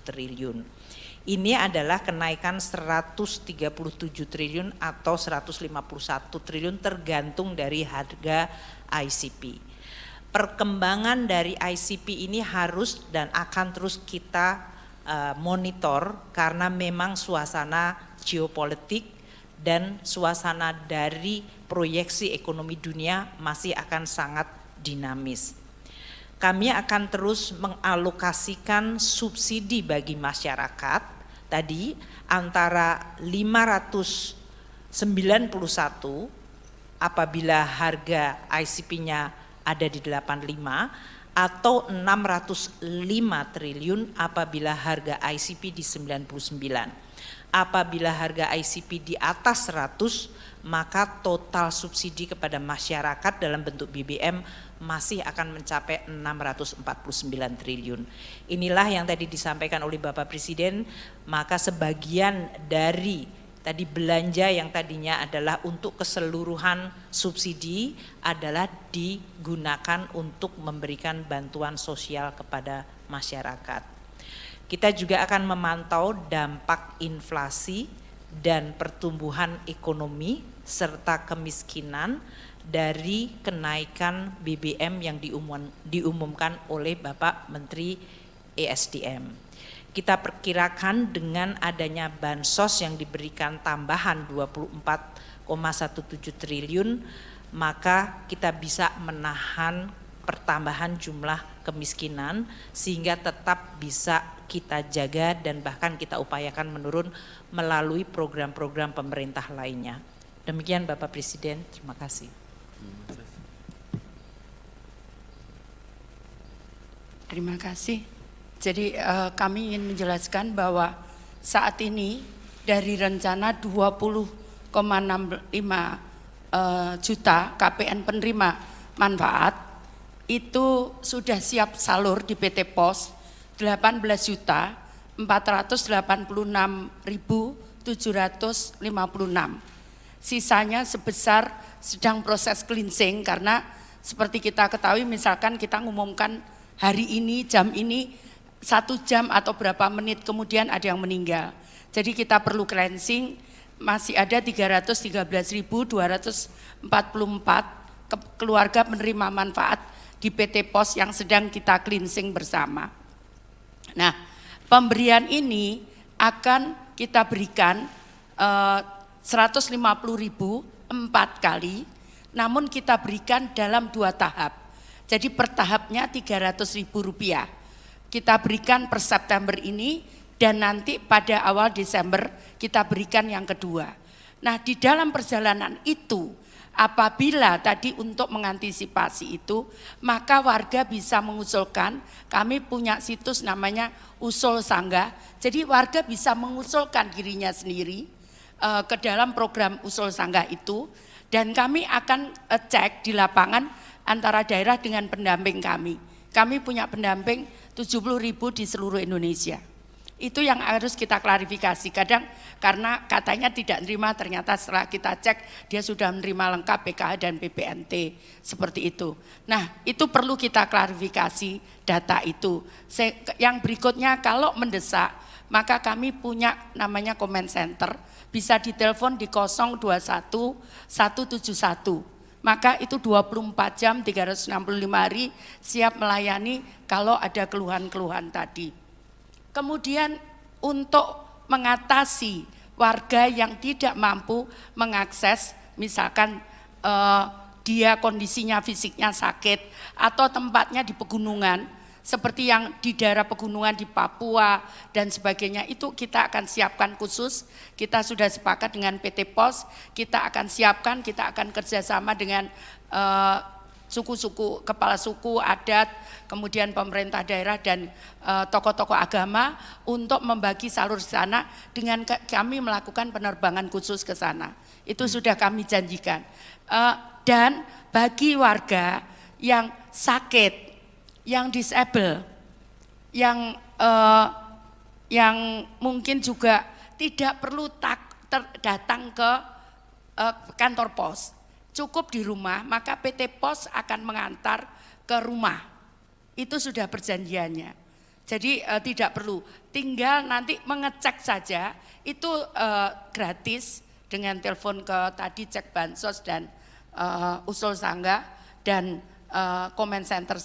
triliun. Ini adalah kenaikan 137 triliun atau 151 triliun tergantung dari harga ICP. Perkembangan dari ICP ini harus dan akan terus kita monitor karena memang suasana geopolitik dan suasana dari proyeksi ekonomi dunia masih akan sangat dinamis. Kami akan terus mengalokasikan subsidi bagi masyarakat tadi antara 591 apabila harga ICP-nya ada di 85 atau 605 triliun apabila harga ICP di 99. Apabila harga ICP di atas 100, maka total subsidi kepada masyarakat dalam bentuk BBM masih akan mencapai 649 triliun. Inilah yang tadi disampaikan oleh Bapak Presiden, maka sebagian dari tadi belanja yang tadinya adalah untuk keseluruhan subsidi adalah digunakan untuk memberikan bantuan sosial kepada masyarakat. Kita juga akan memantau dampak inflasi dan pertumbuhan ekonomi serta kemiskinan dari kenaikan BBM yang diumumkan oleh Bapak Menteri ESDM. Kita perkirakan dengan adanya bansos yang diberikan tambahan 24,17 triliun, maka kita bisa menahan pertambahan jumlah kemiskinan sehingga tetap bisa kita jaga dan bahkan kita upayakan menurun melalui program-program pemerintah lainnya. Demikian Bapak Presiden, terima kasih. Terima kasih. Jadi kami ingin menjelaskan bahwa saat ini dari rencana 20,65 juta KPN penerima manfaat itu sudah siap salur di PT POS 18.486.756. Sisanya sebesar sedang proses cleansing karena seperti kita ketahui misalkan kita ngumumkan hari ini jam ini 1 jam atau berapa menit kemudian ada yang meninggal. Jadi kita perlu cleansing, masih ada 313.244 keluarga penerima manfaat di PT POS yang sedang kita cleansing bersama. Nah, pemberian ini akan kita berikan 150.000 4 kali, namun kita berikan dalam 2 tahap. Jadi per tahapnya Rp300.000. Kita berikan per September ini dan nanti pada awal Desember kita berikan yang kedua. Nah, di dalam perjalanan itu apabila tadi untuk mengantisipasi itu, maka warga bisa mengusulkan, kami punya situs namanya Usul Sanggah, jadi warga bisa mengusulkan dirinya sendiri ke dalam program Usul Sanggah itu, dan kami akan cek di lapangan antara daerah dengan pendamping kami. Kami punya pendamping 70.000 di seluruh Indonesia. Itu yang harus kita klarifikasi. Kadang karena katanya tidak menerima, ternyata setelah kita cek dia sudah menerima lengkap PKH dan PPNT, seperti itu. Nah, itu perlu kita klarifikasi data itu. Yang berikutnya, kalau mendesak, maka kami punya namanya comment center, bisa ditelepon di 021 171. Maka itu 24 jam 365 hari siap melayani kalau ada keluhan-keluhan tadi. Kemudian untuk mengatasi warga yang tidak mampu mengakses, misalkan dia kondisinya fisiknya sakit atau tempatnya di pegunungan, seperti yang di daerah pegunungan di Papua dan sebagainya, itu kita akan siapkan khusus. Kita sudah sepakat dengan PT POS, kita akan siapkan, kita akan kerjasama dengan suku-suku, kepala suku, adat, kemudian pemerintah daerah dan tokoh-tokoh agama untuk membagi salur di sana dengan kami melakukan penerbangan khusus ke sana. Itu sudah kami janjikan. Dan bagi warga yang sakit, yang disable, yang mungkin juga tidak perlu datang ke kantor pos, cukup di rumah, maka PT POS akan mengantar ke rumah. Itu sudah perjanjiannya. Jadi tidak perlu, tinggal nanti mengecek saja, itu gratis dengan telepon ke tadi cek bansos dan Usul Sanggah dan comment center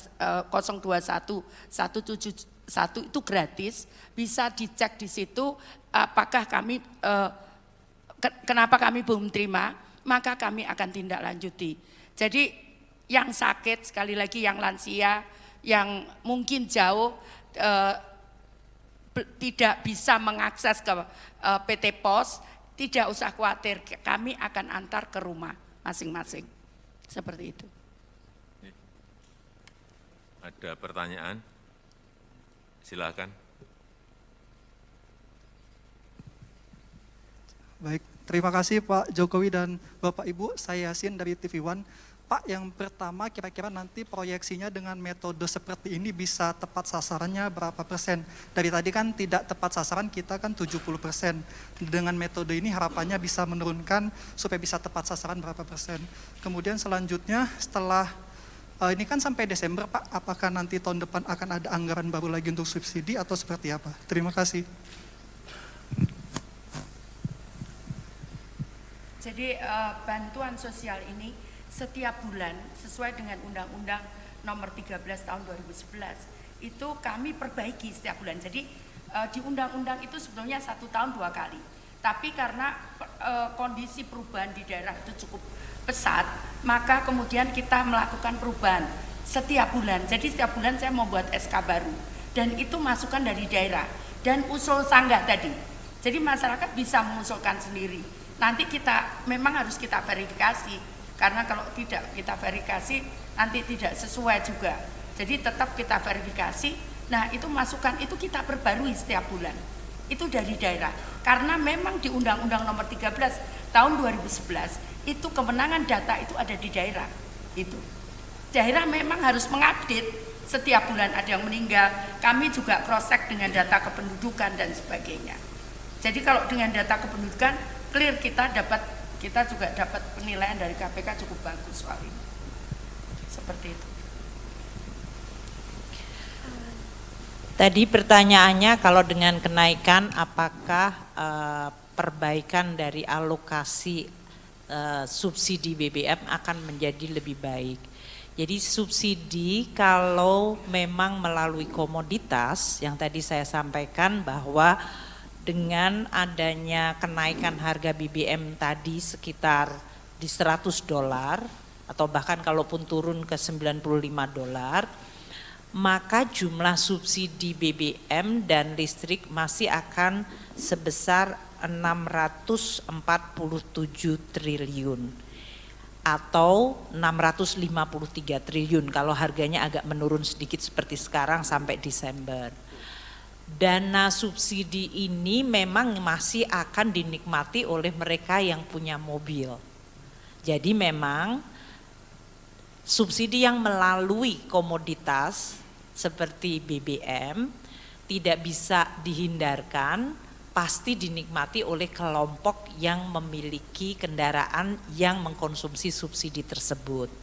021 171 itu gratis, bisa dicek di situ apakah kami kenapa kami belum terima, maka kami akan tindak lanjuti. Jadi yang sakit, sekali lagi yang lansia, yang mungkin jauh tidak bisa mengakses ke PT POS, tidak usah khawatir, kami akan antar ke rumah masing-masing. Seperti itu. Ada pertanyaan? Silakan. Baik, terima kasih Pak Jokowi dan Bapak Ibu. Saya Yasin dari TV One. Pak, yang pertama kira-kira nanti proyeksinya dengan metode seperti ini bisa tepat sasarannya berapa persen? Dari tadi kan tidak tepat sasaran, kita kan 70%. Dengan metode ini harapannya bisa menurunkan supaya bisa tepat sasaran berapa persen. Kemudian selanjutnya setelah ini kan sampai Desember Pak, apakah nanti tahun depan akan ada anggaran baru lagi untuk subsidi atau seperti apa? Terima kasih. Jadi bantuan sosial ini setiap bulan sesuai dengan Undang-Undang Nomor 13 Tahun 2011 itu kami perbaiki setiap bulan. Jadi di undang-undang itu sebetulnya 1 tahun 2 kali. Tapi karena kondisi perubahan di daerah itu cukup pesat, maka kemudian kita melakukan perubahan setiap bulan. Jadi setiap bulan saya membuat SK baru dan itu masukan dari daerah dan usul sanggah tadi. Jadi masyarakat bisa mengusulkan sendiri. Nanti kita memang harus kita verifikasi, karena kalau tidak kita verifikasi nanti tidak sesuai juga. Jadi tetap kita verifikasi. Nah, itu masukan itu kita perbarui setiap bulan. Itu dari daerah. Karena memang di Undang-Undang Nomor 13 Tahun 2011 itu kewenangan data itu ada di daerah. Itu. Daerah memang harus mengupdate setiap bulan ada yang meninggal. Kami juga cross check dengan data kependudukan dan sebagainya. Jadi kalau dengan data kependudukan clear, kita juga dapat penilaian dari KPK cukup bagus soal ini. Seperti itu. Tadi pertanyaannya kalau dengan kenaikan apakah perbaikan dari alokasi subsidi BBM akan menjadi lebih baik. Jadi subsidi kalau memang melalui komoditas yang tadi saya sampaikan bahwa dengan adanya kenaikan harga BBM tadi sekitar di $100 atau bahkan kalaupun turun ke $95, maka jumlah subsidi BBM dan listrik masih akan sebesar 647 triliun. atau 653 triliun kalau harganya agak menurun sedikit seperti sekarang sampai Desember. Dana subsidi ini memang masih akan dinikmati oleh mereka yang punya mobil. Jadi memang subsidi yang melalui komoditas seperti BBM tidak bisa dihindarkan, pasti dinikmati oleh kelompok yang memiliki kendaraan yang mengkonsumsi subsidi tersebut.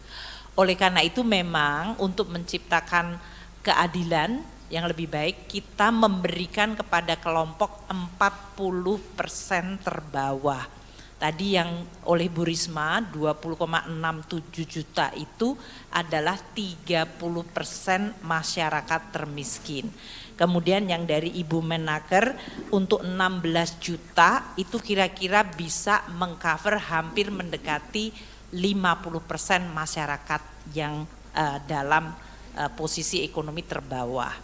Oleh karena itu memang untuk menciptakan keadilan yang lebih baik kita memberikan kepada kelompok 40% terbawah. Tadi yang oleh Bu Risma 20,67 juta itu adalah 30% masyarakat termiskin. Kemudian yang dari Ibu Menaker untuk 16 juta itu kira-kira bisa mengcover hampir mendekati 50% masyarakat yang dalam posisi ekonomi terbawah.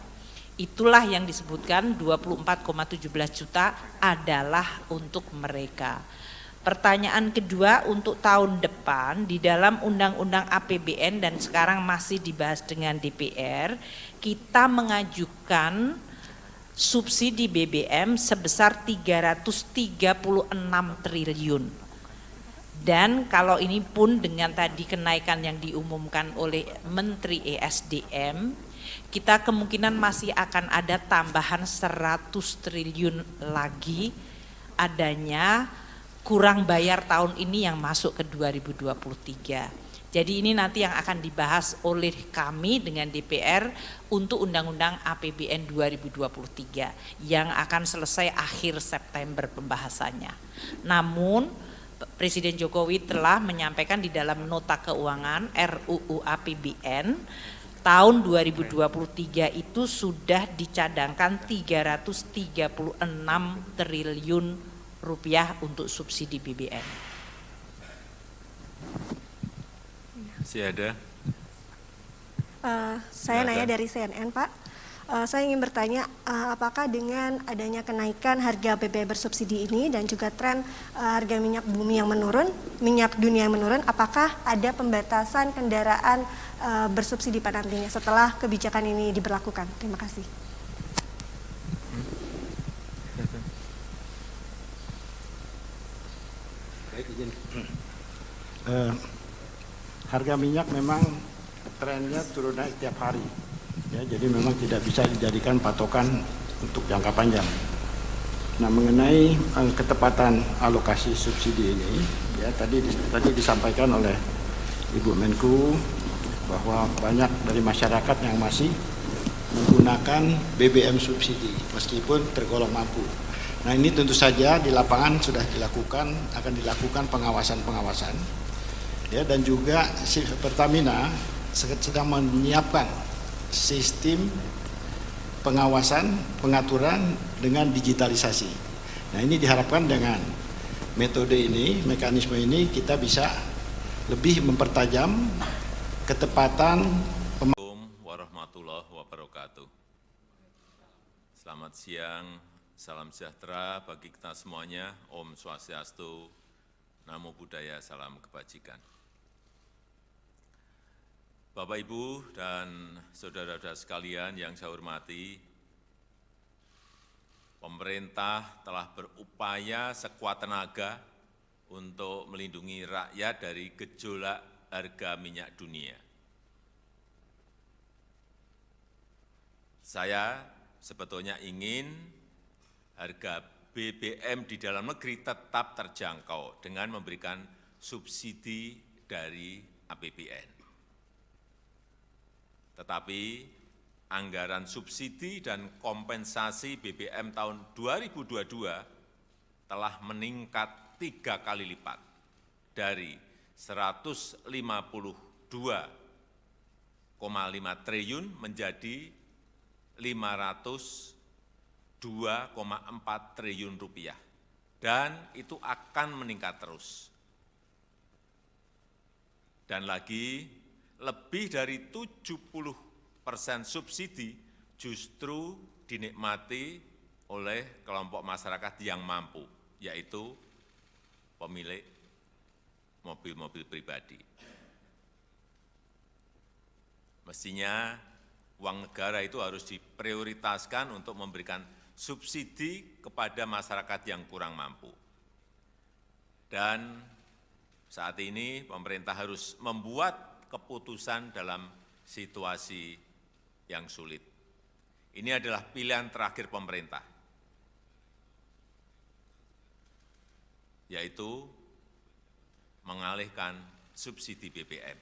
Itulah yang disebutkan 24,17 juta adalah untuk mereka. Pertanyaan kedua untuk tahun depan di dalam Undang-Undang APBN dan sekarang masih dibahas dengan DPR, kita mengajukan subsidi BBM sebesar 336 triliun. Dan kalau ini pun dengan tadi kenaikan yang diumumkan oleh Menteri ESDM, kita kemungkinan masih akan ada tambahan 100 triliun lagi adanya kurang bayar tahun ini yang masuk ke 2023. Jadi ini nanti yang akan dibahas oleh kami dengan DPR untuk Undang-Undang APBN 2023 yang akan selesai akhir September pembahasannya. Namun Presiden Jokowi telah menyampaikan di dalam nota keuangan RUU APBN tahun 2023 itu sudah dicadangkan 336 triliun rupiah untuk subsidi BBM. Masih ada? Saya nanya dari CNN, Pak. Saya ingin bertanya, apakah dengan adanya kenaikan harga BBM bersubsidi ini dan juga tren harga minyak bumi yang menurun, minyak dunia yang menurun, apakah ada pembatasan kendaraan bersubsidi pada nantinya setelah kebijakan ini diberlakukan? Terima kasih. Harga minyak memang trennya turun naik tiap hari, ya, jadi memang tidak bisa dijadikan patokan untuk jangka panjang. Nah, mengenai ketepatan alokasi subsidi ini, ya tadi disampaikan oleh Ibu Menku bahwa banyak dari masyarakat yang masih menggunakan BBM subsidi meskipun tergolong mampu. Nah, ini tentu saja di lapangan sudah dilakukan, akan dilakukan pengawasan-pengawasan, ya, dan juga Pertamina sedang menyiapkan sistem pengawasan, pengaturan dengan digitalisasi. Nah, ini diharapkan dengan metode ini, mekanisme ini kita bisa lebih mempertajam ketepatan. Assalamualaikum warahmatullahi wabarakatuh. Selamat siang, salam sejahtera bagi kita semuanya. Om Swastiastu, Namo Buddhaya, salam kebajikan. Bapak, Ibu, dan saudara-saudara sekalian yang saya hormati, pemerintah telah berupaya sekuat tenaga untuk melindungi rakyat dari gejolak harga minyak dunia. Saya sebetulnya ingin harga BBM di dalam negeri tetap terjangkau dengan memberikan subsidi dari APBN. Tetapi anggaran subsidi dan kompensasi BBM tahun 2022 telah meningkat 3 kali lipat dari 152,5 triliun menjadi 502,4 triliun rupiah, dan itu akan meningkat terus. Dan lagi, lebih dari 70% subsidi justru dinikmati oleh kelompok masyarakat yang mampu, yaitu pemilik mobil-mobil pribadi. Mestinya uang negara itu harus diprioritaskan untuk memberikan subsidi kepada masyarakat yang kurang mampu. Dan saat ini pemerintah harus membuat keputusan dalam situasi yang sulit. Ini adalah pilihan terakhir pemerintah, yaitu mengalihkan subsidi BBM.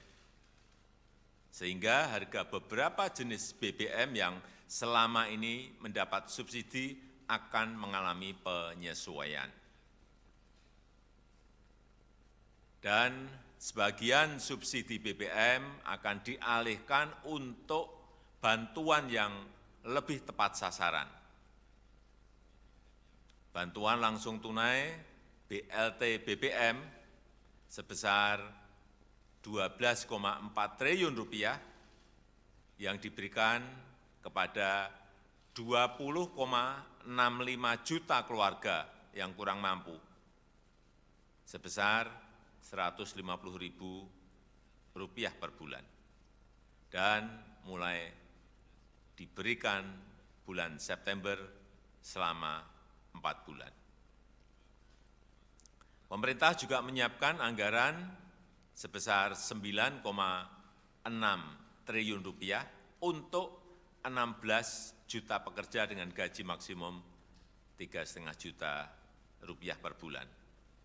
Sehingga harga beberapa jenis BBM yang selama ini mendapat subsidi akan mengalami penyesuaian. Dan sebagian subsidi BBM akan dialihkan untuk bantuan yang lebih tepat sasaran. Bantuan langsung tunai BLT BBM sebesar 12,4 triliun rupiah yang diberikan kepada 20,65 juta keluarga yang kurang mampu sebesar Rp150.000 per bulan dan mulai diberikan bulan September selama 4 bulan. Pemerintah juga menyiapkan anggaran sebesar 9,6 triliun rupiah untuk 16 juta pekerja dengan gaji maksimum 3,5 juta rupiah per bulan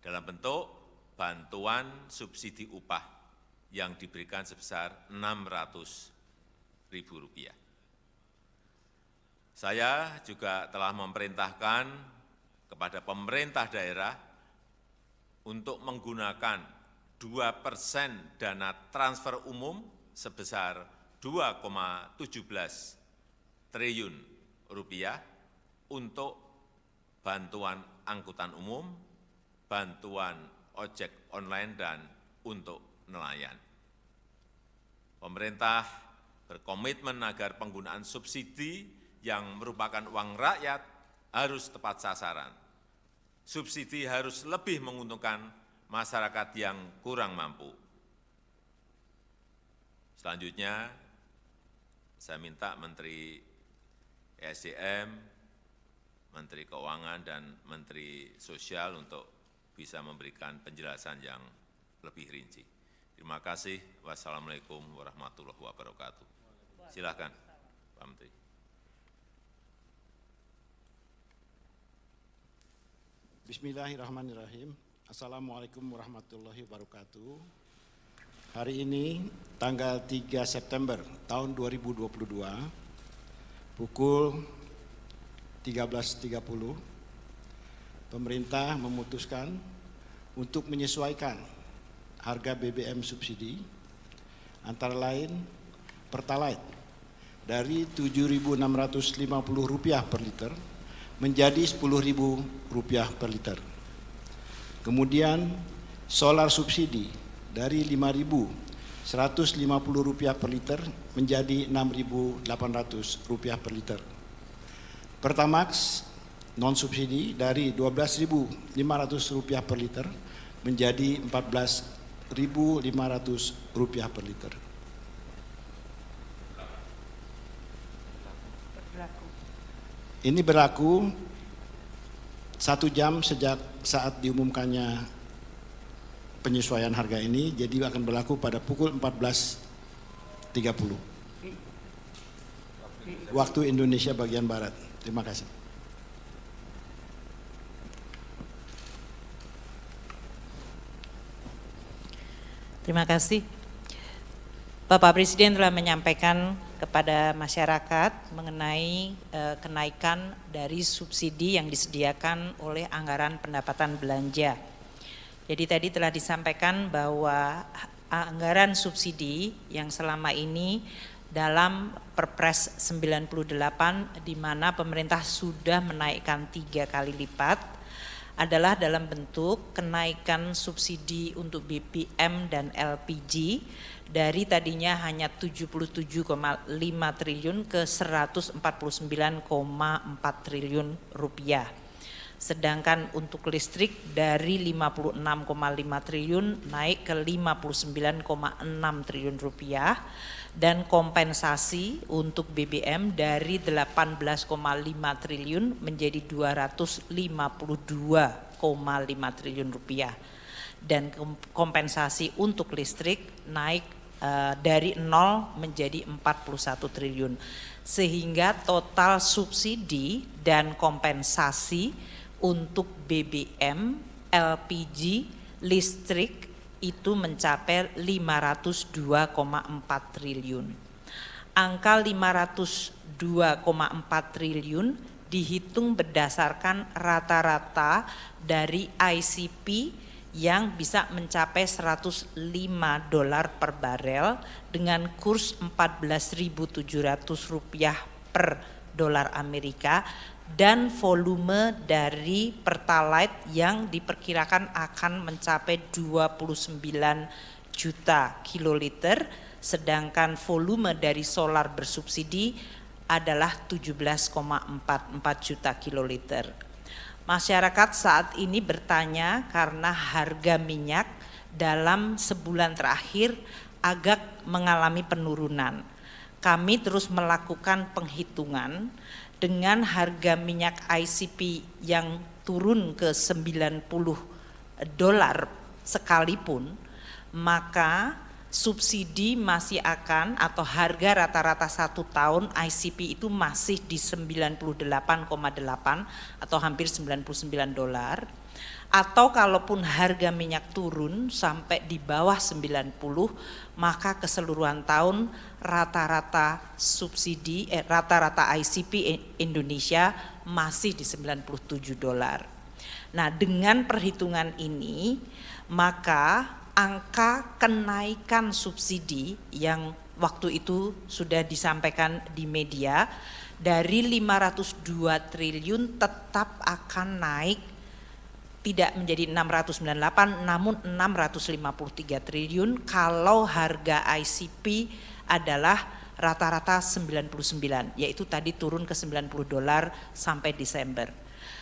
dalam bentuk bantuan subsidi upah yang diberikan sebesar Rp600.000. Saya juga telah memerintahkan kepada pemerintah daerah untuk menggunakan 2% dana transfer umum sebesar 2,17 triliun rupiah untuk bantuan angkutan umum, bantuan ojek online, dan untuk nelayan. Pemerintah berkomitmen agar penggunaan subsidi yang merupakan uang rakyat harus tepat sasaran. Subsidi harus lebih menguntungkan masyarakat yang kurang mampu. Selanjutnya, saya minta Menteri ESDM, Menteri Keuangan, dan Menteri Sosial untuk bisa memberikan penjelasan yang lebih rinci. Terima kasih. Wassalamualaikum warahmatullahi wabarakatuh. Silakan, Pak Menteri. Bismillahirrahmanirrahim. Assalamualaikum warahmatullahi wabarakatuh. Hari ini tanggal 3 September tahun 2022 pukul 13.30 pemerintah memutuskan untuk menyesuaikan harga BBM subsidi antara lain Pertalite dari Rp7.650 per liter menjadi Rp10.000 per liter. Kemudian solar subsidi dari Rp5.150 per liter menjadi Rp6.800 per liter. Pertamax non subsidi dari Rp12.500 per liter menjadi Rp14.500 per liter. Ini berlaku 1 jam sejak saat diumumkannya penyesuaian harga ini, jadi akan berlaku pada pukul 14.30 waktu Indonesia bagian Barat. Terima kasih. Terima kasih. Bapak Presiden telah menyampaikan kepada masyarakat mengenai kenaikan dari subsidi yang disediakan oleh anggaran pendapatan belanja. Jadi tadi telah disampaikan bahwa anggaran subsidi yang selama ini dalam Perpres 98 di mana pemerintah sudah menaikkan 3 kali lipat adalah dalam bentuk kenaikan subsidi untuk BBM dan LPG dari tadinya hanya 77,5 triliun ke 149,4 triliun rupiah. Sedangkan untuk listrik dari 56,5 triliun naik ke 59,6 triliun rupiah, dan kompensasi untuk BBM dari 18,5 triliun menjadi 252,5 triliun rupiah, dan kompensasi untuk listrik naik dari 0 menjadi 41 triliun, sehingga total subsidi dan kompensasi untuk BBM, LPG, listrik itu mencapai 502,4 triliun. Angka 502,4 triliun dihitung berdasarkan rata-rata dari ICP yang bisa mencapai $105 per barel dengan kurs Rp14.700 per dolar Amerika, dan volume dari Pertalite yang diperkirakan akan mencapai 29 juta kiloliter, sedangkan volume dari solar bersubsidi adalah 17,44 juta kiloliter. Masyarakat saat ini bertanya karena harga minyak dalam sebulan terakhir agak mengalami penurunan. Kami terus melakukan penghitungan dengan harga minyak ICP yang turun ke $90 sekalipun, maka subsidi masih akan, atau harga rata-rata 1 tahun ICP itu masih di 98,8 atau hampir $99. Atau kalaupun harga minyak turun sampai di bawah 90, maka keseluruhan tahun rata-rata subsidi, rata-rata ICP Indonesia masih di $97. Nah, dengan perhitungan ini, maka angka kenaikan subsidi yang waktu itu sudah disampaikan di media dari 502 triliun tetap akan naik, tidak menjadi 698 namun 653 triliun kalau harga ICP adalah rata-rata 99, yaitu tadi turun ke $90 sampai Desember.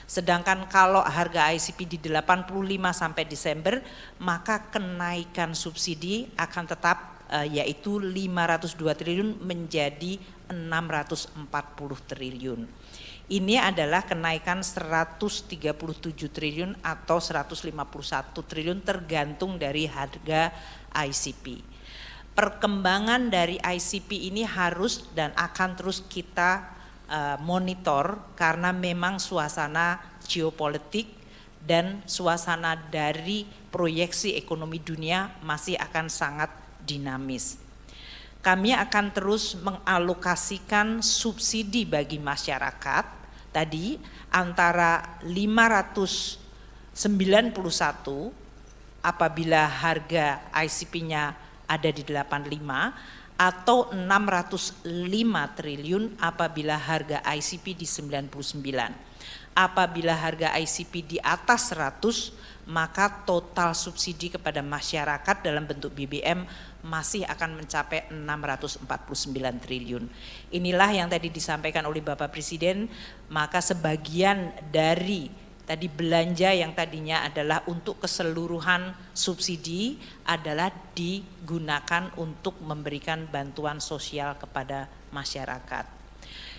Sedangkan kalau harga ICP di 85 sampai Desember, maka kenaikan subsidi akan tetap yaitu 502 triliun menjadi 640 triliun. Ini adalah kenaikan 137 triliun atau 151 triliun tergantung dari harga ICP. Perkembangan dari ICP ini harus dan akan terus kita monitor karena memang suasana geopolitik dan suasana dari proyeksi ekonomi dunia masih akan sangat dinamis. Kami akan terus mengalokasikan subsidi bagi masyarakat tadi antara 591 apabila harga ICP-nya ada di 85 atau 605 triliun apabila harga ICP di 99. Apabila harga ICP di atas 100, maka total subsidi kepada masyarakat dalam bentuk BBM masih akan mencapai 649 triliun. Inilah yang tadi disampaikan oleh Bapak Presiden, maka sebagian dari tadi belanja yang tadinya adalah untuk keseluruhan subsidi adalah digunakan untuk memberikan bantuan sosial kepada masyarakat.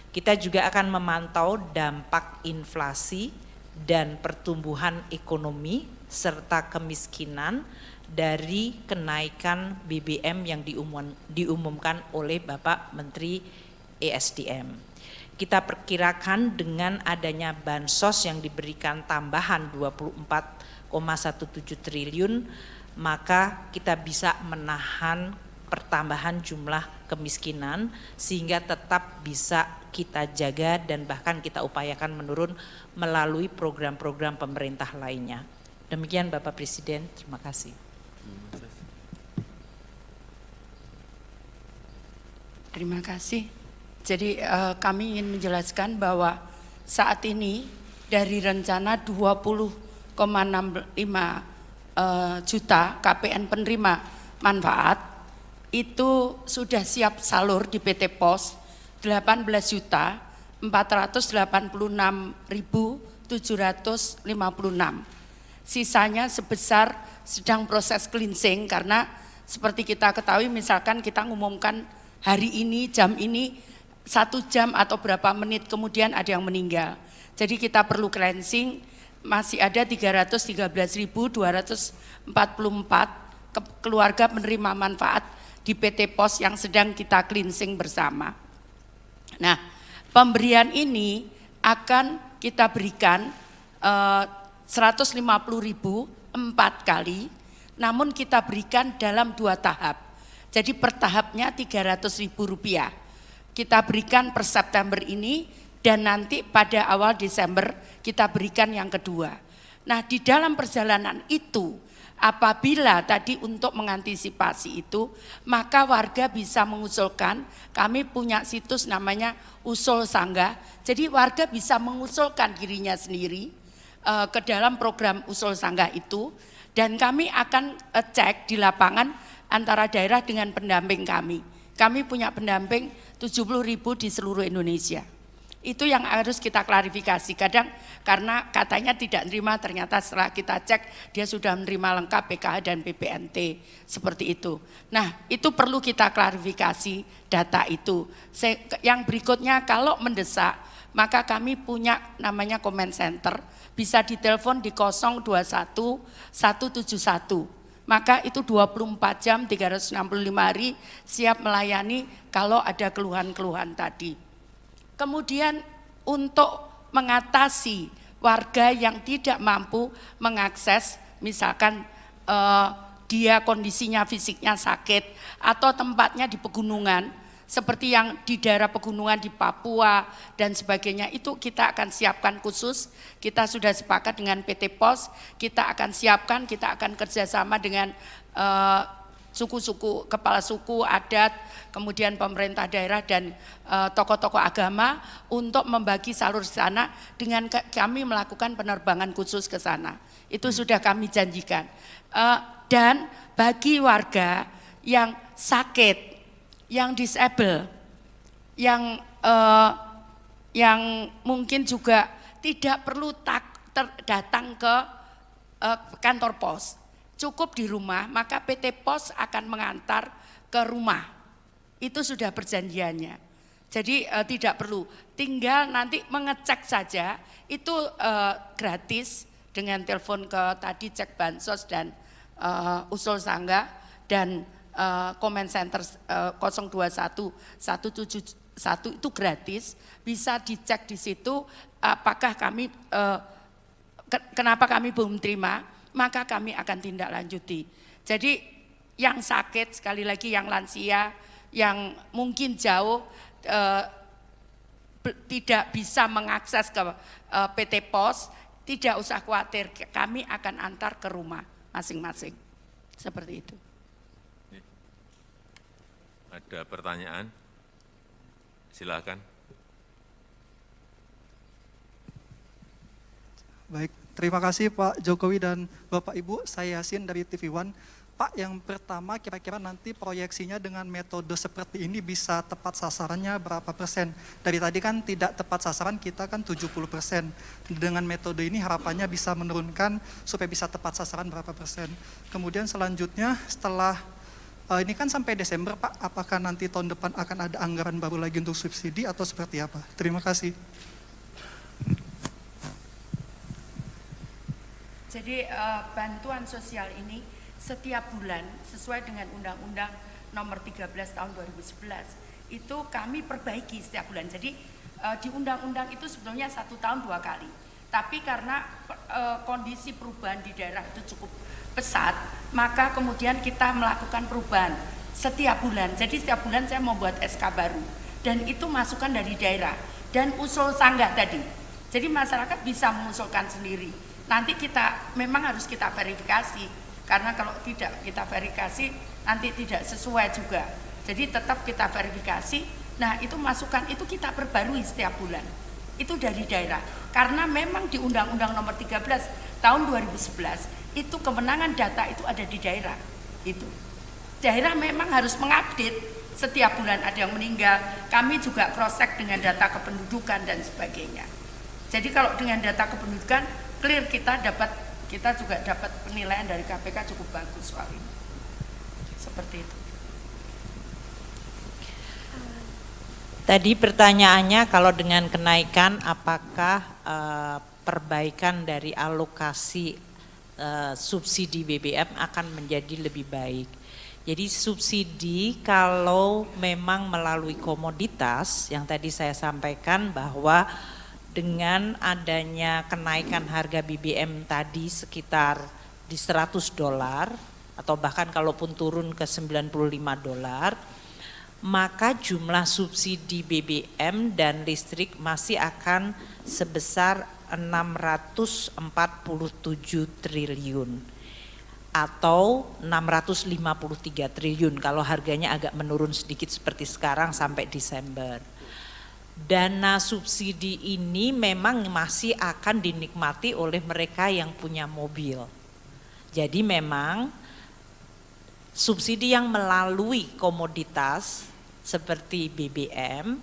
Kita juga akan memantau dampak inflasi dan pertumbuhan ekonomi serta kemiskinan dari kenaikan BBM yang diumumkan oleh Bapak Menteri ESDM. Kita perkirakan dengan adanya bansos yang diberikan tambahan 24,17 triliun, maka kita bisa menahan pertambahan jumlah kemiskinan sehingga tetap bisa kita jaga dan bahkan kita upayakan menurun melalui program-program pemerintah lainnya. Demikian Bapak Presiden, terima kasih. Terima kasih. Jadi kami ingin menjelaskan bahwa saat ini dari rencana 20,65 juta KPN penerima manfaat itu sudah siap salur di PT POS 18.486.700 Sisanya sebesar sedang proses cleansing, karena seperti kita ketahui misalkan kita ngumumkan hari ini, jam ini, 1 jam atau berapa menit kemudian ada yang meninggal. Jadi kita perlu cleansing, masih ada 313.244 keluarga penerima manfaat di PT POS yang sedang kita cleansing bersama. Nah, pemberian ini akan kita berikan 150.000 4 kali, namun kita berikan dalam 2 tahap. Jadi per tahapnya Rp300.000. Kita berikan per September ini dan nanti pada awal Desember kita berikan yang kedua. Nah, di dalam perjalanan itu apabila tadi untuk mengantisipasi itu, maka warga bisa mengusulkan, kami punya situs namanya Usul Sanggah. Jadi warga bisa mengusulkan dirinya sendiri ke dalam program Usul Sanggah itu, dan kami akan cek di lapangan antara daerah dengan pendamping kami. Kami punya pendamping 70.000 di seluruh Indonesia. Itu yang harus kita klarifikasi. Kadang karena katanya tidak menerima, ternyata setelah kita cek dia sudah menerima lengkap PKH dan PPNT, seperti itu. Nah, itu perlu kita klarifikasi data itu. Yang berikutnya, kalau mendesak, maka kami punya namanya comment center, bisa ditelepon di 021 171. Maka itu 24 jam 365 hari siap melayani kalau ada keluhan-keluhan tadi. Kemudian untuk mengatasi warga yang tidak mampu mengakses, misalkan dia kondisinya fisiknya sakit atau tempatnya di pegunungan, seperti yang di daerah pegunungan di Papua dan sebagainya, itu kita akan siapkan khusus. Kita sudah sepakat dengan PT POS, kita akan siapkan, kita akan kerjasama dengan suku-suku, kepala suku, adat, kemudian pemerintah daerah dan tokoh-tokoh agama untuk membagi salur di sana dengan kami melakukan penerbangan khusus ke sana. Itu sudah kami janjikan. Dan bagi warga yang sakit, yang disable, yang mungkin juga tidak perlu datang ke kantor pos, cukup di rumah, maka PT POS akan mengantar ke rumah. Itu sudah perjanjiannya. Jadi tidak perlu, tinggal nanti mengecek saja, itu gratis dengan telepon ke tadi cek bansos dan Usul Sanggah dan comment center 021 171 itu gratis, bisa dicek di situ apakah kami kenapa kami belum terima, maka kami akan tindak lanjuti. Jadi yang sakit, sekali lagi yang lansia, yang mungkin jauh tidak bisa mengakses ke PT POS, tidak usah khawatir, kami akan antar ke rumah masing-masing. Seperti itu. Ada pertanyaan? Silakan. Baik, terima kasih Pak Jokowi dan Bapak Ibu. Saya Yasin dari TV One. Pak, yang pertama kira-kira nanti proyeksinya dengan metode seperti ini bisa tepat sasarannya berapa persen? Dari tadi kan tidak tepat sasaran, kita kan 70%. Dengan metode ini harapannya bisa menurunkan supaya bisa tepat sasaran berapa persen. Kemudian selanjutnya setelah ini kan sampai Desember Pak, apakah nanti tahun depan akan ada anggaran baru lagi untuk subsidi atau seperti apa? Terima kasih. Jadi bantuan sosial ini setiap bulan sesuai dengan Undang-Undang Nomor 13 Tahun 2011 itu kami perbaiki setiap bulan. Jadi di undang-undang itu sebetulnya 1 tahun 2 kali. Tapi karena kondisi perubahan di daerah itu cukup pesat, maka kemudian kita melakukan perubahan setiap bulan. Jadi setiap bulan saya membuat SK baru dan itu masukan dari daerah dan Usul Sanggah tadi. Jadi masyarakat bisa mengusulkan sendiri. Nanti kita memang harus kita verifikasi, karena kalau tidak kita verifikasi nanti tidak sesuai juga. Jadi tetap kita verifikasi. Nah, itu masukan itu kita perbarui setiap bulan. Itu dari daerah. Karena memang di Undang-Undang Nomor 13 Tahun 2011 itu kewenangan data itu ada di daerah. Itu daerah memang harus mengupdate setiap bulan ada yang meninggal. Kami juga cross check dengan data kependudukan dan sebagainya. Jadi kalau dengan data kependudukan clear, kita juga dapat penilaian dari KPK cukup bagus soal ini. Seperti itu. Tadi pertanyaannya kalau dengan kenaikan apakah perbaikan dari alokasi subsidi BBM akan menjadi lebih baik. Jadi subsidi kalau memang melalui komoditas yang tadi saya sampaikan bahwa dengan adanya kenaikan harga BBM tadi sekitar di $100 atau bahkan kalaupun turun ke $95, maka jumlah subsidi BBM dan listrik masih akan sebesar 647 triliun atau 653 triliun kalau harganya agak menurun sedikit seperti sekarang sampai Desember. Dana subsidi ini memang masih akan dinikmati oleh mereka yang punya mobil. Jadi memang subsidi yang melalui komoditas seperti BBM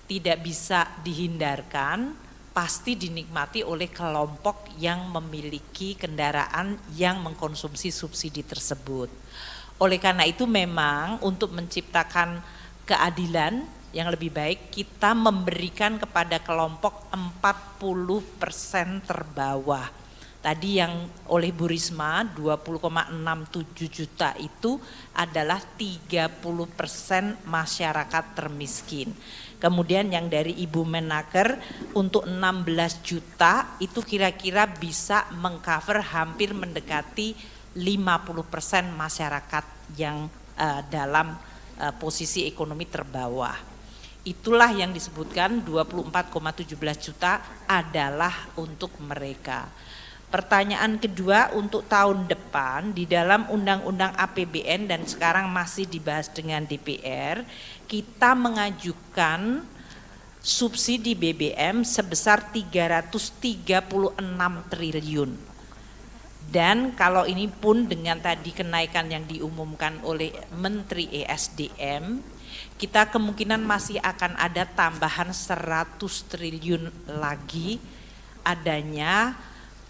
tidak bisa dihindarkan, pasti dinikmati oleh kelompok yang memiliki kendaraan yang mengkonsumsi subsidi tersebut. Oleh karena itu memang untuk menciptakan keadilan yang lebih baik kita memberikan kepada kelompok 40% terbawah. Tadi yang oleh Bu Risma 20,67 juta itu adalah 30% masyarakat termiskin. Kemudian yang dari Ibu Menaker untuk 16 juta itu kira-kira bisa mengcover hampir mendekati 50% masyarakat yang dalam posisi ekonomi terbawah. Itulah yang disebutkan 24,17 juta adalah untuk mereka. Pertanyaan kedua untuk tahun depan di dalam Undang-Undang APBN dan sekarang masih dibahas dengan DPR, kita mengajukan subsidi BBM sebesar 336 triliun. Dan kalau ini pun dengan tadi kenaikan yang diumumkan oleh Menteri ESDM, kita kemungkinan masih akan ada tambahan 100 triliun lagi adanya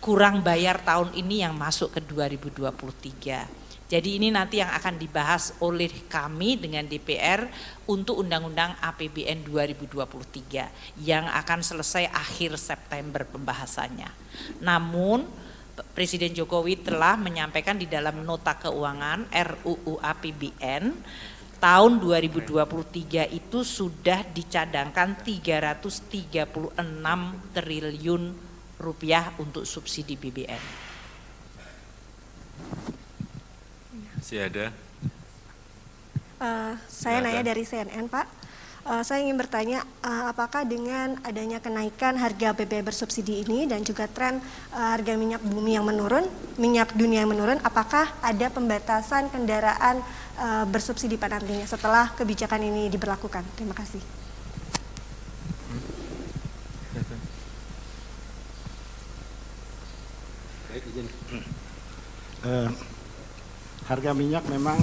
kurang bayar tahun ini yang masuk ke 2023. Jadi ini nanti yang akan dibahas oleh kami dengan DPR untuk Undang-Undang APBN 2023 yang akan selesai akhir September pembahasannya. Namun Presiden Jokowi telah menyampaikan di dalam nota keuangan RUU APBN tahun 2023 itu sudah dicadangkan 336 triliun rupiah untuk subsidi BBM. Masih ada? Saya nanya dari CNN, Pak. Saya ingin bertanya, apakah dengan adanya kenaikan harga BBM bersubsidi ini dan juga tren harga minyak bumi yang menurun, minyak dunia yang menurun, apakah ada pembatasan kendaraan bersubsidi pada nantinya setelah kebijakan ini diberlakukan? Terima kasih. Harga minyak memang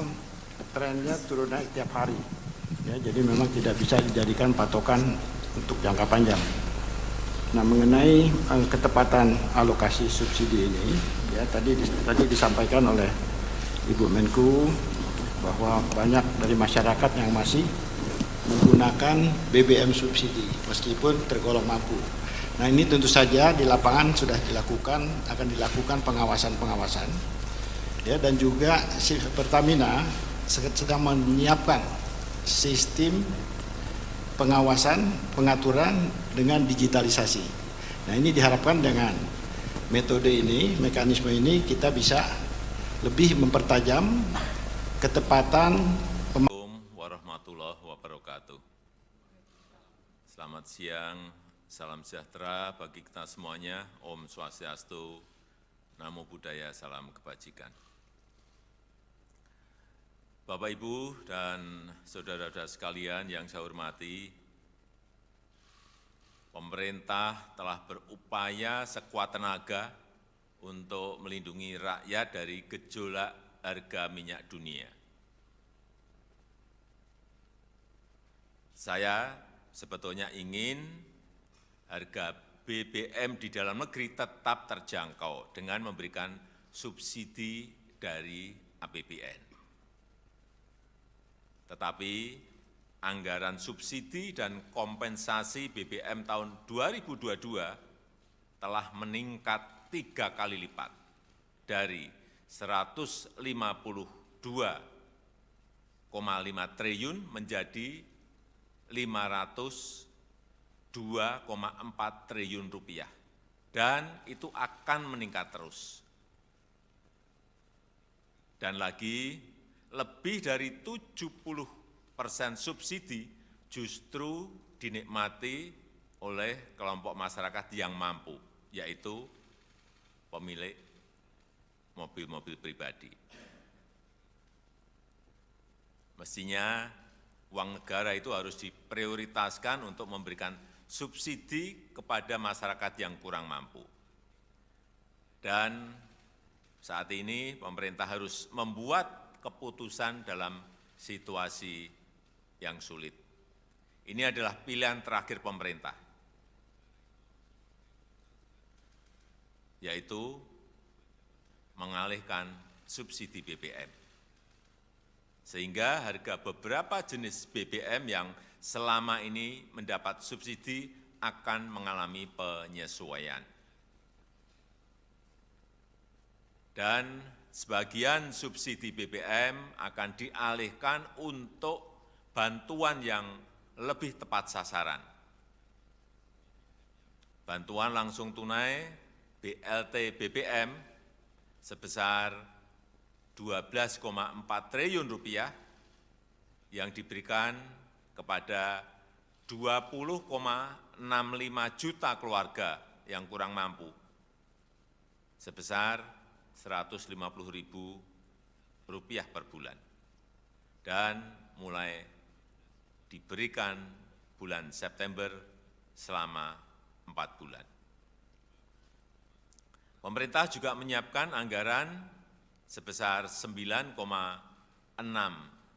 trennya turun naik tiap hari, ya, jadi memang tidak bisa dijadikan patokan untuk jangka panjang. Nah, mengenai ketepatan alokasi subsidi ini, ya tadi disampaikan oleh Ibu Menku bahwa banyak dari masyarakat yang masih menggunakan BBM subsidi meskipun tergolong mampu. Nah, ini tentu saja di lapangan sudah akan dilakukan pengawasan. Ya, dan juga Pertamina sedang menyiapkan sistem pengawasan, pengaturan dengan digitalisasi. Nah, ini diharapkan dengan metode ini, mekanisme ini kita bisa lebih mempertajam ketepatan. Assalamualaikum warahmatullahi wabarakatuh. Selamat siang, salam sejahtera bagi kita semuanya. Om Swastiastu, Namo Buddhaya, salam kebajikan. Bapak, Ibu, dan saudara-saudara sekalian yang saya hormati, pemerintah telah berupaya sekuat tenaga untuk melindungi rakyat dari gejolak harga minyak dunia. Saya sebetulnya ingin harga BBM di dalam negeri tetap terjangkau dengan memberikan subsidi dari APBN. Tetapi anggaran subsidi dan kompensasi BBM tahun 2022 telah meningkat 3 kali lipat dari 152,5 triliun menjadi 502,4 triliun rupiah, dan itu akan meningkat terus. Dan lagi, lebih dari 70% subsidi justru dinikmati oleh kelompok masyarakat yang mampu, yaitu pemilik mobil-mobil pribadi. Mestinya uang negara itu harus diprioritaskan untuk memberikan subsidi kepada masyarakat yang kurang mampu. Dan saat ini pemerintah harus membuat keputusan dalam situasi yang sulit. Ini adalah pilihan terakhir pemerintah, yaitu mengalihkan subsidi BBM. Sehingga harga beberapa jenis BBM yang selama ini mendapat subsidi akan mengalami penyesuaian. Dan sebagian subsidi BBM akan dialihkan untuk bantuan yang lebih tepat sasaran. Bantuan langsung tunai BLT BBM sebesar 12,4 triliun rupiah yang diberikan kepada 20,65 juta keluarga yang kurang mampu sebesar Rp150.000 per bulan, dan mulai diberikan bulan September selama 4 bulan. Pemerintah juga menyiapkan anggaran sebesar 9,6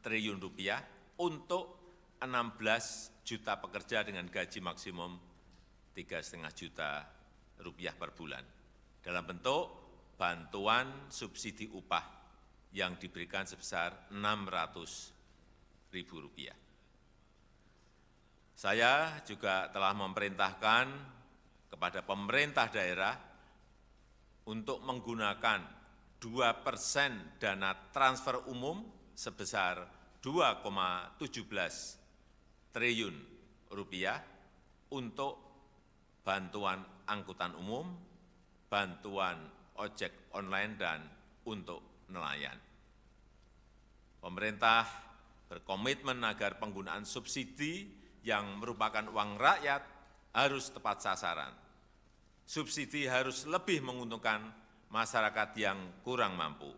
triliun rupiah untuk 16 juta pekerja dengan gaji maksimum 3,5 juta rupiah per bulan dalam bentuk bantuan subsidi upah yang diberikan sebesar Rp600.000. Saya juga telah memerintahkan kepada pemerintah daerah untuk menggunakan 2% dana transfer umum sebesar 2,17 triliun rupiah untuk bantuan angkutan umum, bantuan ojek online, dan untuk nelayan. Pemerintah berkomitmen agar penggunaan subsidi yang merupakan uang rakyat harus tepat sasaran. Subsidi harus lebih menguntungkan masyarakat yang kurang mampu.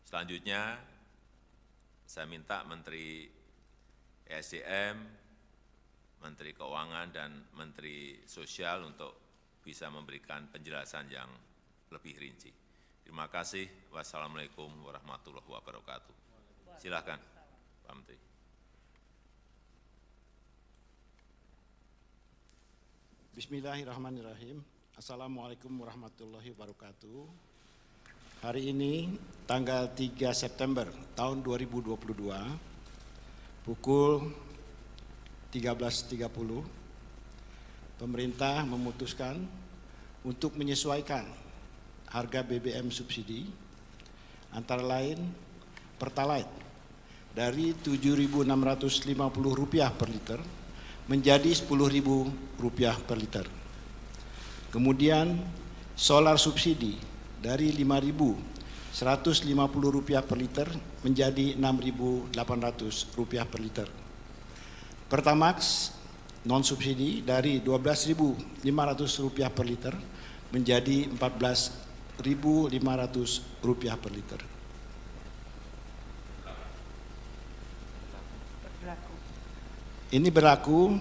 Selanjutnya, saya minta Menteri ESDM, Menteri Keuangan, dan Menteri Sosial untuk bisa memberikan penjelasan yang lebih rinci. Terima kasih. Wassalamualaikum warahmatullahi wabarakatuh. Silakan, Pak Menteri. Bismillahirrahmanirrahim. Assalamualaikum warahmatullahi wabarakatuh. Hari ini tanggal 3 September tahun 2022 pukul 13.30 pemerintah memutuskan untuk menyesuaikan harga BBM subsidi antara lain Pertalite dari Rp7.650 per liter menjadi Rp10.000 per liter. Kemudian solar subsidi dari Rp5.150 per liter menjadi Rp6.800 per liter. Pertamax non subsidi dari Rp12.500 per liter menjadi Rp14.500 per liter. Ini berlaku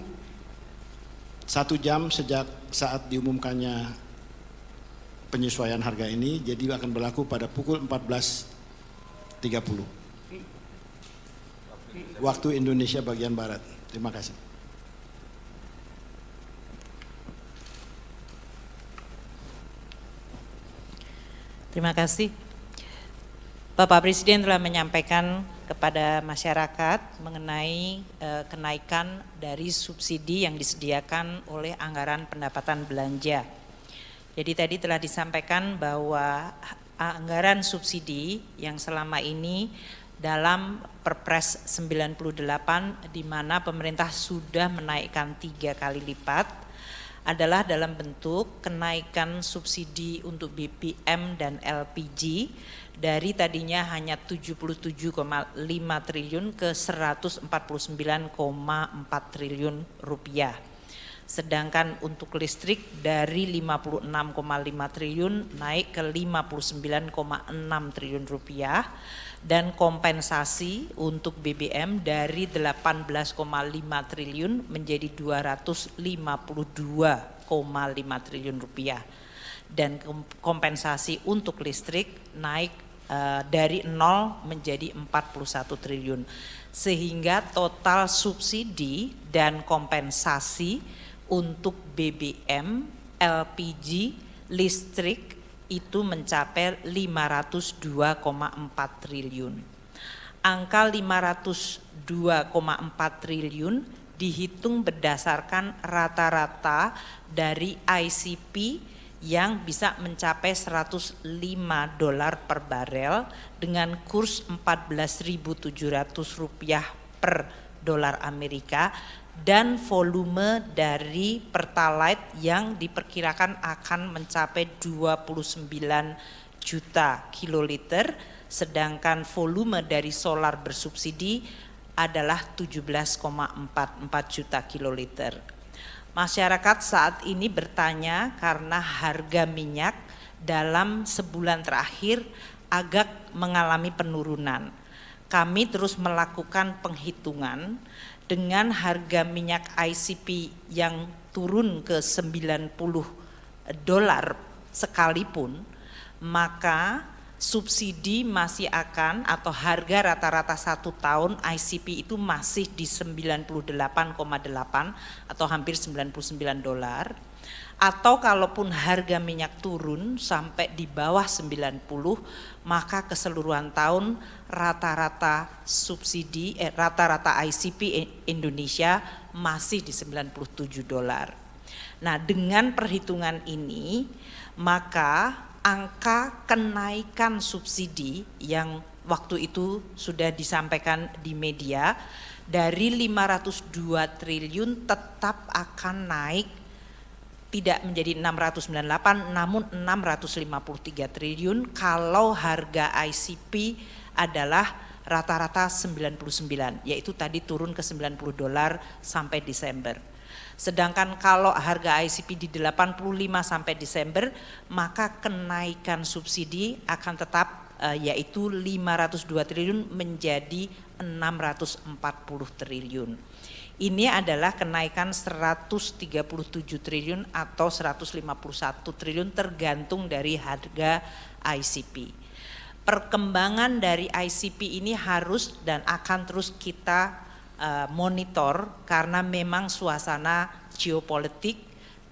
1 jam sejak saat diumumkannya penyesuaian harga ini, jadi akan berlaku pada pukul 14.30 waktu Indonesia bagian Barat. Terima kasih. Terima kasih. Bapak Presiden telah menyampaikan kepada masyarakat mengenai kenaikan dari subsidi yang disediakan oleh anggaran pendapatan belanja. Jadi tadi telah disampaikan bahwa anggaran subsidi yang selama ini dalam Perpres 98 di mana pemerintah sudah menaikkan 3 kali lipat adalah dalam bentuk kenaikan subsidi untuk BBM dan LPG dari tadinya hanya 77,5 triliun ke 149,4 triliun rupiah. Sedangkan untuk listrik dari 56,5 triliun naik ke 59,6 triliun rupiah dan kompensasi untuk BBM dari 18,5 triliun menjadi 252,5 triliun rupiah dan kompensasi untuk listrik naik dari 0 menjadi 41 triliun sehingga total subsidi dan kompensasi untuk BBM, LPG, listrik itu mencapai 502,4 triliun. Angka 502,4 triliun dihitung berdasarkan rata-rata dari ICP yang bisa mencapai $105 per barel dengan kurs Rp14.700 per dolar Amerika dan volume dari Pertalite yang diperkirakan akan mencapai 29 juta kiloliter, sedangkan volume dari solar bersubsidi adalah 17,44 juta kiloliter. Masyarakat saat ini bertanya karena harga minyak dalam sebulan terakhir agak mengalami penurunan. Kami terus melakukan penghitungan dengan harga minyak ICP yang turun ke $90 sekalipun, maka subsidi masih akan atau harga rata-rata 1 tahun ICP itu masih di 98,8 atau hampir $99. Atau kalaupun harga minyak turun sampai di bawah 90, maka keseluruhan tahun rata-rata subsidi rata-rata ICP Indonesia masih di $97. Nah, dengan perhitungan ini maka angka kenaikan subsidi yang waktu itu sudah disampaikan di media dari 502 triliun tetap akan naik tidak menjadi 698 namun 653 triliun kalau harga ICP adalah rata-rata 99, yaitu tadi turun ke $90 sampai Desember. Sedangkan kalau harga ICP di 85 sampai Desember, maka kenaikan subsidi akan tetap yaitu 502 triliun menjadi 640 triliun. Ini adalah kenaikan 137 triliun atau 151 triliun tergantung dari harga ICP. Perkembangan dari ICP ini harus dan akan terus kita monitor karena memang suasana geopolitik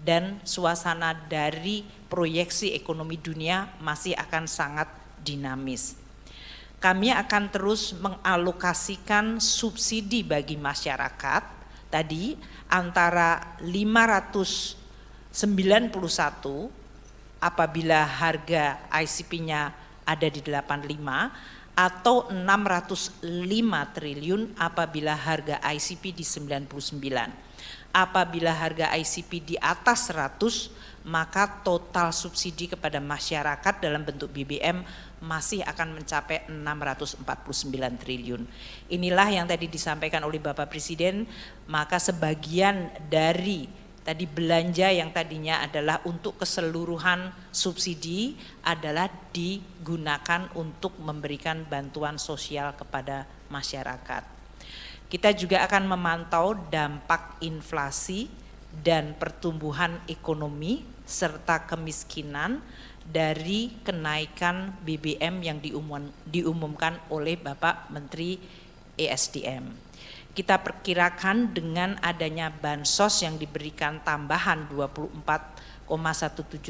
dan suasana dari proyeksi ekonomi dunia masih akan sangat dinamis. Kami akan terus mengalokasikan subsidi bagi masyarakat tadi antara 591 apabila harga ICP-nya ada di 85 atau 605 triliun apabila harga ICP di 99. Apabila harga ICP di atas 100 maka total subsidi kepada masyarakat dalam bentuk BBM masih akan mencapai 649 triliun. Inilah yang tadi disampaikan oleh Bapak Presiden, maka sebagian dari tadi belanja yang tadinya adalah untuk keseluruhan subsidi adalah digunakan untuk memberikan bantuan sosial kepada masyarakat. Kita juga akan memantau dampak inflasi dan pertumbuhan ekonomi serta kemiskinan dari kenaikan BBM yang diumumkan oleh Bapak Menteri ESDM. Kita perkirakan dengan adanya bansos yang diberikan tambahan 24,17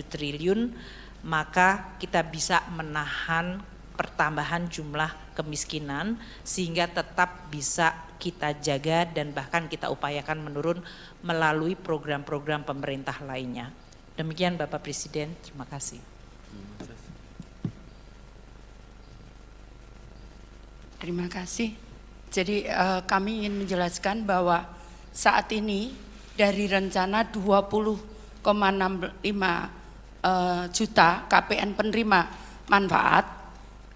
triliun, maka kita bisa menahan pertambahan jumlah kemiskinan sehingga tetap bisa kita jaga dan bahkan kita upayakan menurun melalui program-program pemerintah lainnya. Demikian Bapak Presiden, terima kasih. Terima kasih. Jadi kami ingin menjelaskan bahwa saat ini dari rencana 20,65 juta KPN penerima manfaat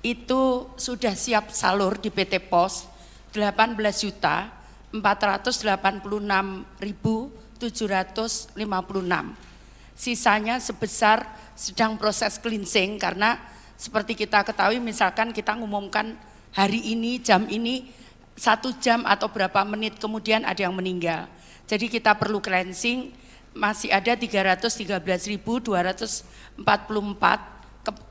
itu sudah siap salur di PT POS 18.486.756. Sisanya sebesar sedang proses cleansing karena seperti kita ketahui misalkan kita ngumumkan hari ini, jam ini, 1 jam atau berapa menit kemudian ada yang meninggal. Jadi kita perlu cleansing, masih ada 313.244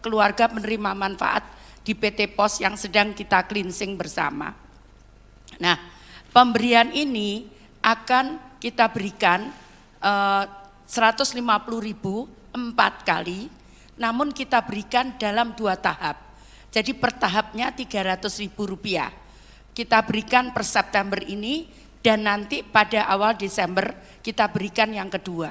keluarga penerima manfaat di PT POS yang sedang kita cleansing bersama. Nah, pemberian ini akan kita berikan 150.000 4 kali, namun kita berikan dalam 2 tahap. Jadi per tahapnya Rp300.000. Kita berikan per September ini dan nanti pada awal Desember kita berikan yang kedua.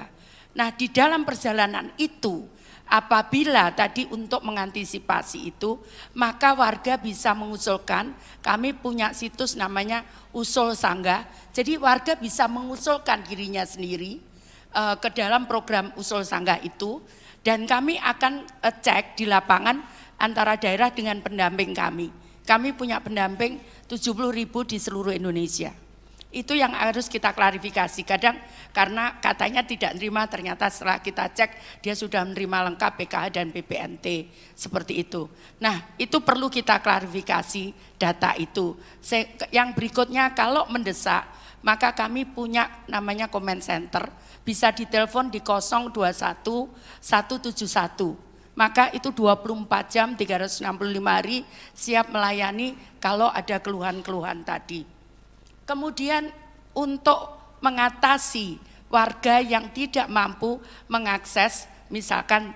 Nah, di dalam perjalanan itu apabila tadi untuk mengantisipasi itu, maka warga bisa mengusulkan, kami punya situs namanya Usul Sangga, jadi warga bisa mengusulkan dirinya sendiri ke dalam program Usul Sangga itu, dan kami akan cek di lapangan antara daerah dengan pendamping kami. Kami punya pendamping 70.000 di seluruh Indonesia. Itu yang harus kita klarifikasi. Kadang karena katanya tidak menerima, ternyata setelah kita cek dia sudah menerima lengkap PKH dan PPNT, seperti itu. Nah, itu perlu kita klarifikasi data itu. Yang berikutnya, kalau mendesak, maka kami punya namanya comment center, bisa ditelepon di 021 171. Maka itu 24 jam 365 hari siap melayani kalau ada keluhan-keluhan tadi. Kemudian untuk mengatasi warga yang tidak mampu mengakses, misalkan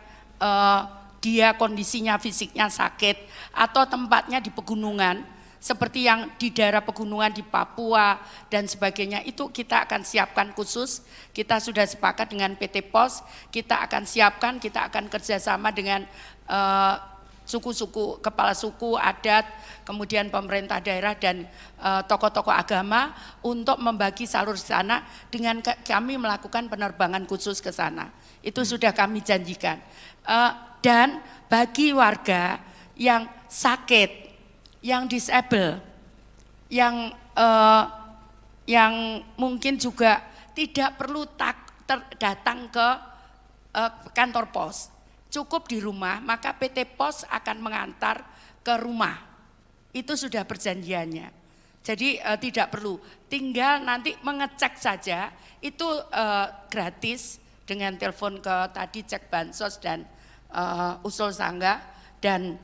dia kondisinya fisiknya sakit atau tempatnya di pegunungan, seperti yang di daerah pegunungan di Papua dan sebagainya, itu kita akan siapkan khusus. Kita sudah sepakat dengan PT POS, kita akan siapkan, kita akan kerjasama dengan suku-suku, kepala suku, adat, kemudian pemerintah daerah dan tokoh-tokoh agama untuk membagi salur di sana dengan kami melakukan penerbangan khusus ke sana. Itu sudah kami janjikan. Dan bagi warga yang sakit, yang disable, yang mungkin juga tidak perlu datang ke kantor pos, cukup di rumah, maka PT POS akan mengantar ke rumah. Itu sudah perjanjiannya. Jadi tidak perlu, tinggal nanti mengecek saja, itu gratis dengan telepon ke tadi cek bansos dan usul sangga dan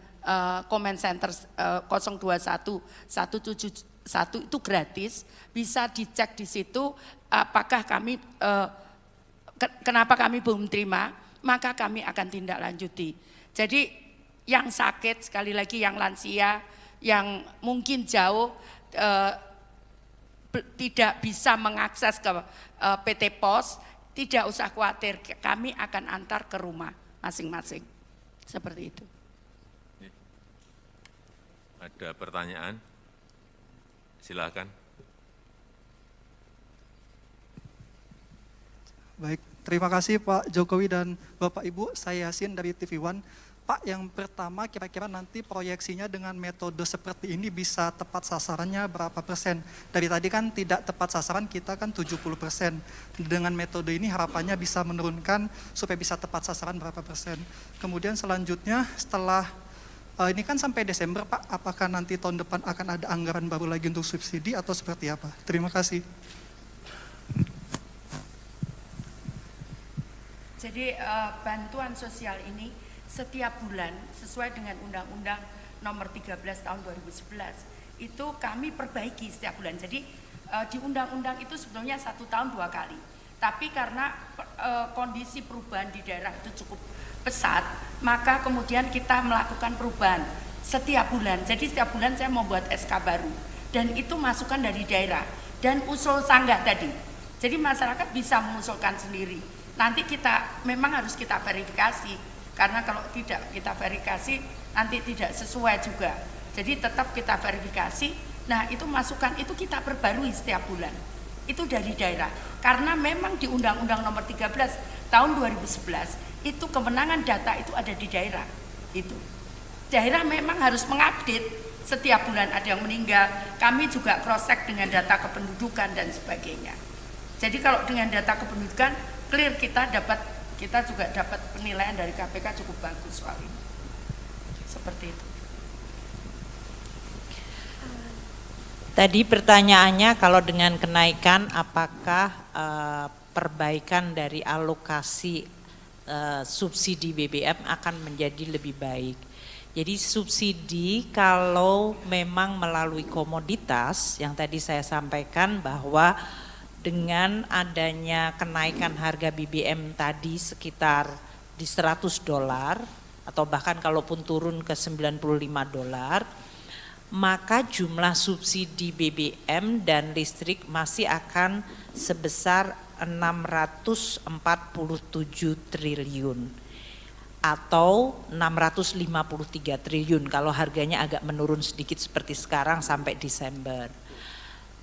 comment center 021 171 itu gratis, bisa dicek di situ apakah kami kenapa kami belum terima, maka kami akan tindak lanjuti. Jadi yang sakit, sekali lagi yang lansia, yang mungkin jauh tidak bisa mengakses ke PT POS, tidak usah khawatir, kami akan antar ke rumah masing-masing. Seperti itu. Ada pertanyaan? Silakan. Baik, terima kasih Pak Jokowi dan Bapak Ibu. Saya Yasin dari TV One. Pak, yang pertama kira-kira nanti proyeksinya dengan metode seperti ini bisa tepat sasarannya berapa persen? Dari tadi kan tidak tepat sasaran, kita kan 70%. Dengan metode ini harapannya bisa menurunkan supaya bisa tepat sasaran berapa persen. Kemudian selanjutnya setelah ini kan sampai Desember Pak, apakah nanti tahun depan akan ada anggaran baru lagi untuk subsidi atau seperti apa? Terima kasih. Jadi bantuan sosial ini setiap bulan sesuai dengan Undang-Undang Nomor 13 Tahun 2011 itu kami perbaiki setiap bulan. Jadi di undang-undang itu sebetulnya 1 tahun 2 kali. Tapi karena kondisi perubahan di daerah itu cukup pesat, maka kemudian kita melakukan perubahan setiap bulan. Jadi setiap bulan saya membuat SK baru dan itu masukan dari daerah dan usul sanggah tadi. Jadi masyarakat bisa mengusulkan sendiri. Nanti kita memang harus kita verifikasi, karena kalau tidak kita verifikasi nanti tidak sesuai juga. Jadi tetap kita verifikasi. Nah, itu masukan itu kita perbarui setiap bulan. Itu dari daerah. Karena memang di Undang-Undang Nomor 13 tahun 2011 itu kewenangan data itu ada di daerah. Itu. Daerah memang harus mengupdate setiap bulan ada yang meninggal. Kami juga cross-check dengan data kependudukan dan sebagainya. Jadi kalau dengan data kependudukan clear, kita juga dapat penilaian dari KPK cukup bagus soal ini. Seperti itu. Tadi pertanyaannya kalau dengan kenaikan apakah perbaikan dari alokasi subsidi BBM akan menjadi lebih baik. Jadi subsidi kalau memang melalui komoditas yang tadi saya sampaikan bahwa dengan adanya kenaikan harga BBM tadi sekitar di $100 atau bahkan kalaupun turun ke $95, maka jumlah subsidi BBM dan listrik masih akan sebesar 647 triliun atau 653 triliun kalau harganya agak menurun sedikit seperti sekarang sampai Desember.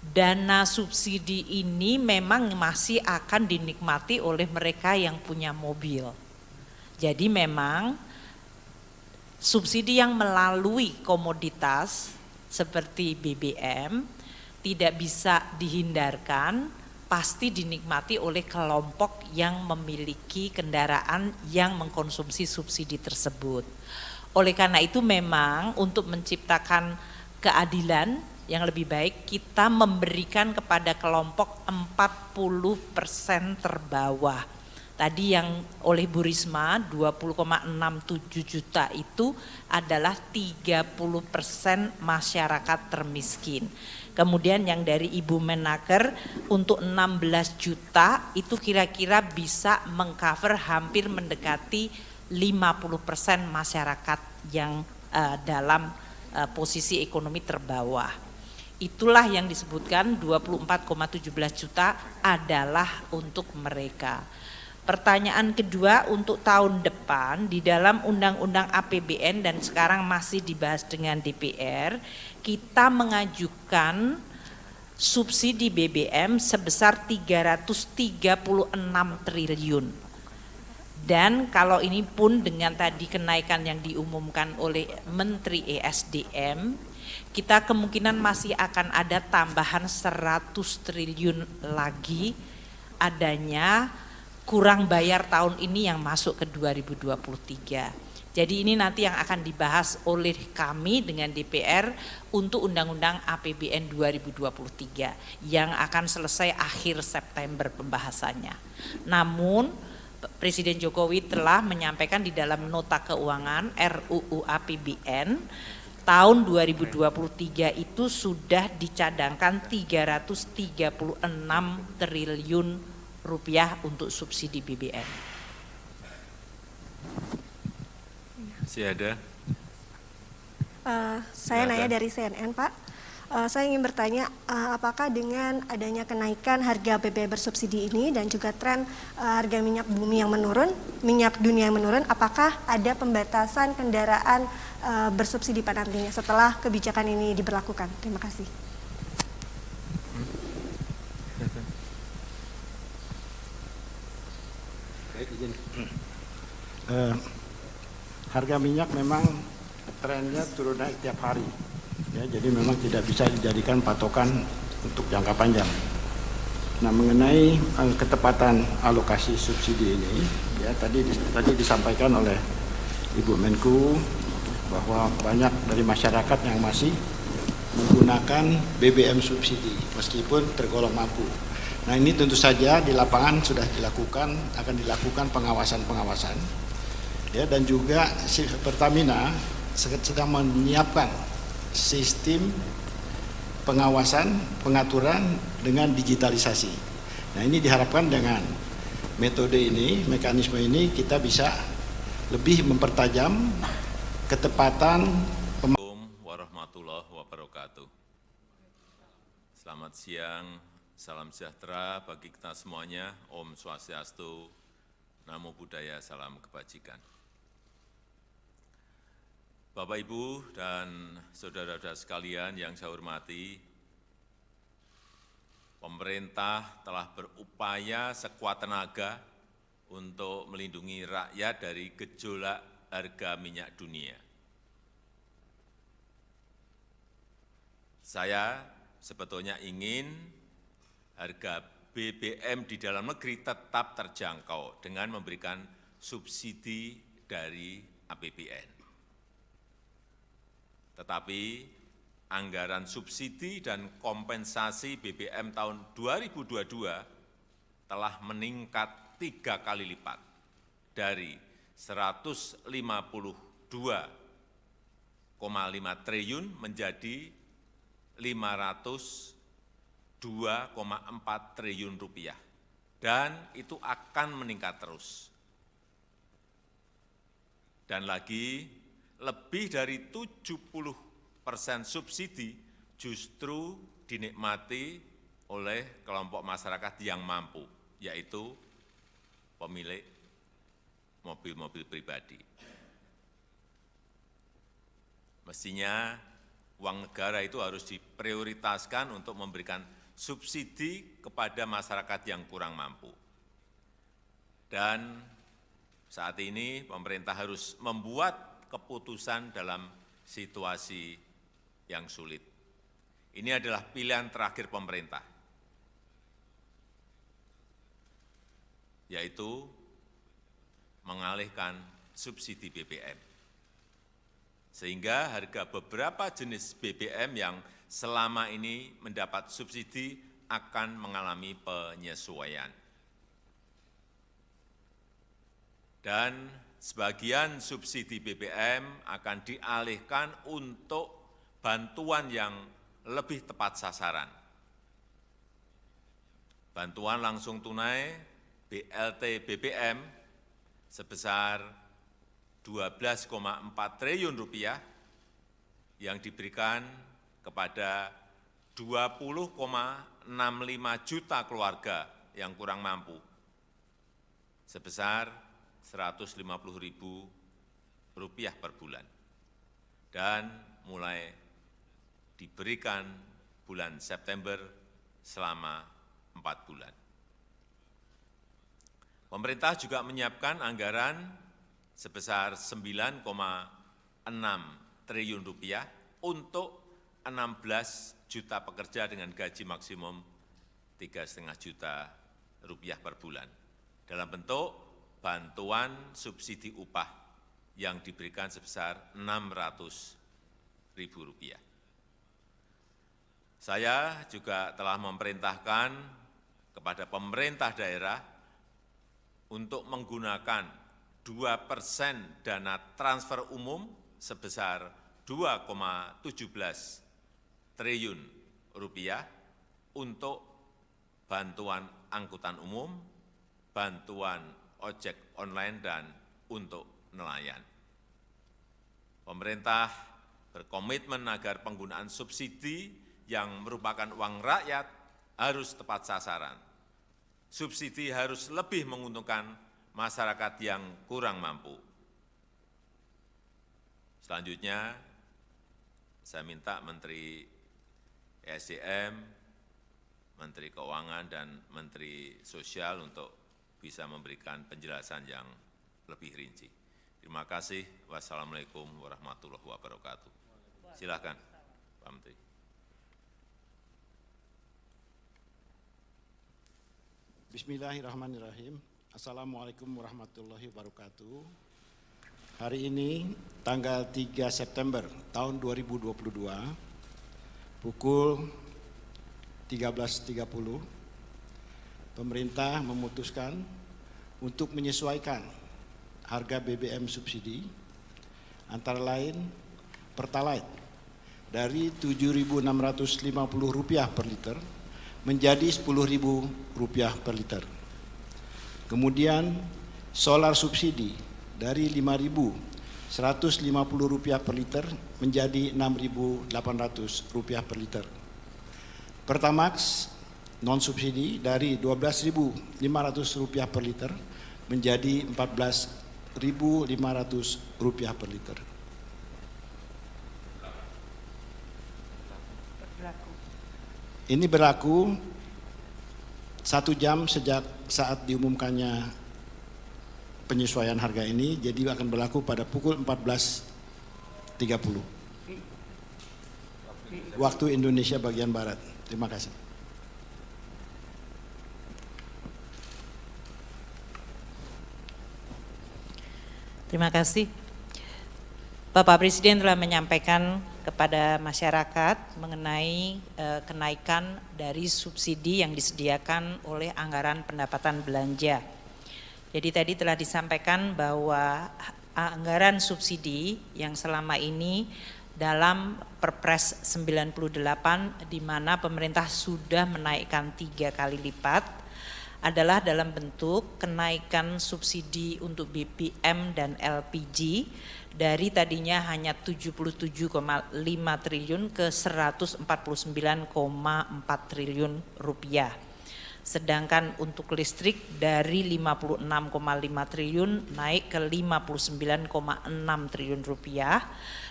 Dana subsidi ini memang masih akan dinikmati oleh mereka yang punya mobil. Jadi memang subsidi yang melalui komoditas seperti BBM tidak bisa dihindarkan, pasti dinikmati oleh kelompok yang memiliki kendaraan yang mengkonsumsi subsidi tersebut. Oleh karena itu memang untuk menciptakan keadilan yang lebih baik kita memberikan kepada kelompok 40% terbawah. Tadi yang oleh Bu Risma 20,67 juta itu adalah 30% masyarakat termiskin. Kemudian yang dari Ibu Menaker untuk 16 juta itu kira-kira bisa mengcover hampir mendekati 50% masyarakat yang dalam posisi ekonomi terbawah. Itulah yang disebutkan 24,17 juta adalah untuk mereka. Pertanyaan kedua untuk tahun depan di dalam Undang-Undang APBN dan sekarang masih dibahas dengan DPR, kita mengajukan subsidi BBM sebesar 336 triliun. Dan kalau ini pun dengan tadi kenaikan yang diumumkan oleh Menteri ESDM, kita kemungkinan masih akan ada tambahan 100 triliun lagi adanya kurang bayar tahun ini yang masuk ke 2023. Jadi ini nanti yang akan dibahas oleh kami dengan DPR untuk Undang-Undang APBN 2023 yang akan selesai akhir September pembahasannya. Namun Presiden Jokowi telah menyampaikan di dalam nota keuangan RUU APBN tahun 2023 itu sudah dicadangkan 336 triliun rupiah untuk subsidi BBM. Masih ada? Saya nanya dari CNN, Pak. Saya ingin bertanya, apakah dengan adanya kenaikan harga BBM bersubsidi ini dan juga tren harga minyak bumi yang menurun, minyak dunia yang menurun, apakah ada pembatasan kendaraan bersubsidi pada nantinya setelah kebijakan ini diberlakukan? Terima kasih. Harga minyak memang trennya turun naik tiap hari, ya, jadi memang tidak bisa dijadikan patokan untuk jangka panjang. Nah, mengenai ketepatan alokasi subsidi ini, ya tadi disampaikan oleh Ibu Menku bahwa banyak dari masyarakat yang masih menggunakan BBM subsidi meskipun tergolong mampu. Nah, ini tentu saja di lapangan sudah dilakukan, akan dilakukan pengawasan-pengawasan, ya, dan juga Pertamina sedang menyiapkan sistem pengawasan, pengaturan dengan digitalisasi. Nah, ini diharapkan dengan metode ini, mekanisme ini kita bisa lebih mempertajam ketepatan. Assalamualaikum warahmatullahi wabarakatuh. Selamat siang, salam sejahtera bagi kita semuanya. Om Swastiastu, Namo Buddhaya, salam kebajikan. Bapak, Ibu, dan saudara-saudara sekalian yang saya hormati, pemerintah telah berupaya sekuat tenaga untuk melindungi rakyat dari gejolak harga minyak dunia. Saya sebetulnya ingin harga BBM di dalam negeri tetap terjangkau dengan memberikan subsidi dari APBN. Tetapi anggaran subsidi dan kompensasi BBM tahun 2022 telah meningkat 3 kali lipat dari 152,5 triliun menjadi 502,4 triliun rupiah, dan itu akan meningkat terus. Dan lagi, lebih dari 70% subsidi justru dinikmati oleh kelompok masyarakat yang mampu, yaitu pemilik mobil-mobil pribadi. Mestinya uang negara itu harus diprioritaskan untuk memberikan subsidi kepada masyarakat yang kurang mampu. Dan saat ini pemerintah harus membuat keputusan dalam situasi yang sulit. Ini adalah pilihan terakhir pemerintah, yaitu mengalihkan subsidi BBM. Sehingga harga beberapa jenis BBM yang selama ini mendapat subsidi akan mengalami penyesuaian. Dan sebagian subsidi BBM akan dialihkan untuk bantuan yang lebih tepat sasaran. Bantuan langsung tunai BLT BBM sebesar 12,4 triliun rupiah yang diberikan kepada 20,65 juta keluarga yang kurang mampu sebesar Rp150.000 per bulan, dan mulai diberikan bulan September selama 4 bulan. Pemerintah juga menyiapkan anggaran sebesar 9,6 triliun rupiah untuk 16 juta pekerja dengan gaji maksimum 3,5 juta rupiah per bulan dalam bentuk bantuan subsidi upah yang diberikan sebesar Rp600.000. Saya juga telah memerintahkan kepada pemerintah daerah untuk menggunakan 2% dana transfer umum sebesar 2,17 triliun rupiah untuk bantuan angkutan umum, bantuan ojek online, dan untuk nelayan. Pemerintah berkomitmen agar penggunaan subsidi yang merupakan uang rakyat harus tepat sasaran. Subsidi harus lebih menguntungkan masyarakat yang kurang mampu. Selanjutnya, saya minta Menteri ESDM, Menteri Keuangan, dan Menteri Sosial untuk bisa memberikan penjelasan yang lebih rinci. Terima kasih. Wassalamualaikum warahmatullahi wabarakatuh. Silakan, Pak Menteri. Bismillahirrahmanirrahim. Assalamualaikum warahmatullahi wabarakatuh. Hari ini tanggal 3 September tahun 2022 pukul 13.30 pemerintah memutuskan untuk menyesuaikan harga BBM subsidi antara lain Pertalite dari Rp7.650 per liter menjadi Rp10.000 per liter. Kemudian solar subsidi dari Rp5.150 per liter menjadi Rp6.800 per liter. Pertamax non subsidi dari Rp12.500 per liter menjadi Rp14.500 per liter. Ini berlaku 1 jam sejak saat diumumkannya penyesuaian harga ini, jadi akan berlaku pada pukul 14.30 waktu Indonesia bagian Barat. Terima kasih. Terima kasih. Bapak Presiden telah menyampaikan kepada masyarakat mengenai kenaikan dari subsidi yang disediakan oleh anggaran pendapatan belanja. Jadi tadi telah disampaikan bahwa anggaran subsidi yang selama ini dalam Perpres 98 di mana pemerintah sudah menaikkan 3 kali lipat adalah dalam bentuk kenaikan subsidi untuk BBM dan LPG dari tadinya hanya 77,5 triliun ke 149,4 triliun rupiah. Sedangkan untuk listrik dari 56,5 triliun naik ke 59,6 triliun rupiah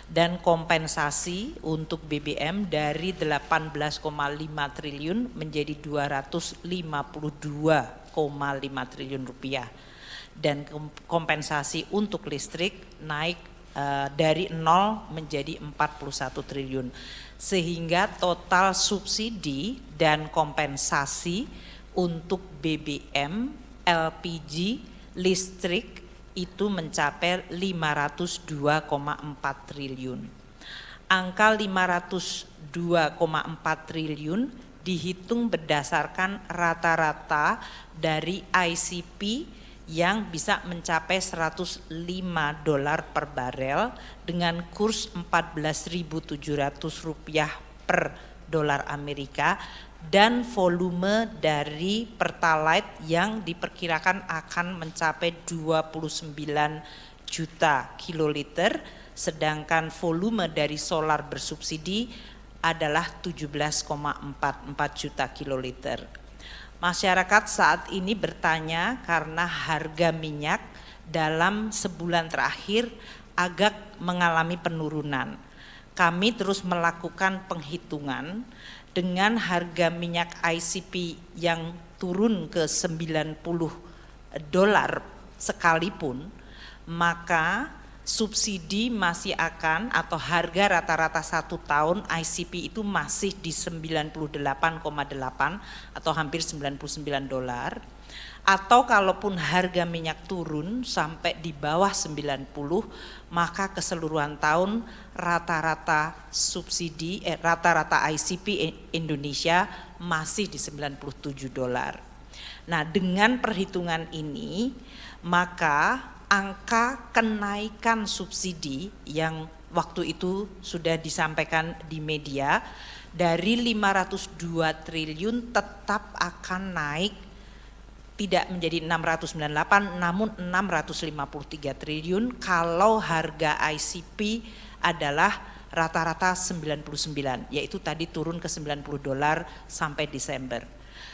dan kompensasi untuk BBM dari 18,5 triliun menjadi 252,5 triliun rupiah dan kompensasi untuk listrik naik dari 0 menjadi 41 triliun sehingga total subsidi dan kompensasi untuk BBM, LPG, listrik itu mencapai 502,4 triliun. Angka 502,4 triliun dihitung berdasarkan rata-rata dari ICP yang bisa mencapai $105 per barel dengan kurs Rp14.700 per dolar Amerika dan volume dari Pertalite yang diperkirakan akan mencapai 29 juta kiloliter, sedangkan volume dari solar bersubsidi adalah 17,44 juta kiloliter. Masyarakat saat ini bertanya karena harga minyak dalam sebulan terakhir agak mengalami penurunan. Kami terus melakukan penghitungan dengan harga minyak ICP yang turun ke $90 sekalipun, maka subsidi masih akan atau harga rata-rata 1 tahun ICP itu masih di 98,8 atau hampir $99. Atau kalaupun harga minyak turun sampai di bawah 90, maka keseluruhan tahun rata-rata subsidi rata-rata ICP Indonesia masih di $97. Nah, dengan perhitungan ini maka angka kenaikan subsidi yang waktu itu sudah disampaikan di media dari 502 triliun tetap akan naik tidak menjadi 698 namun 653 triliun kalau harga ICP adalah rata-rata 99, yaitu tadi turun ke $90 sampai Desember.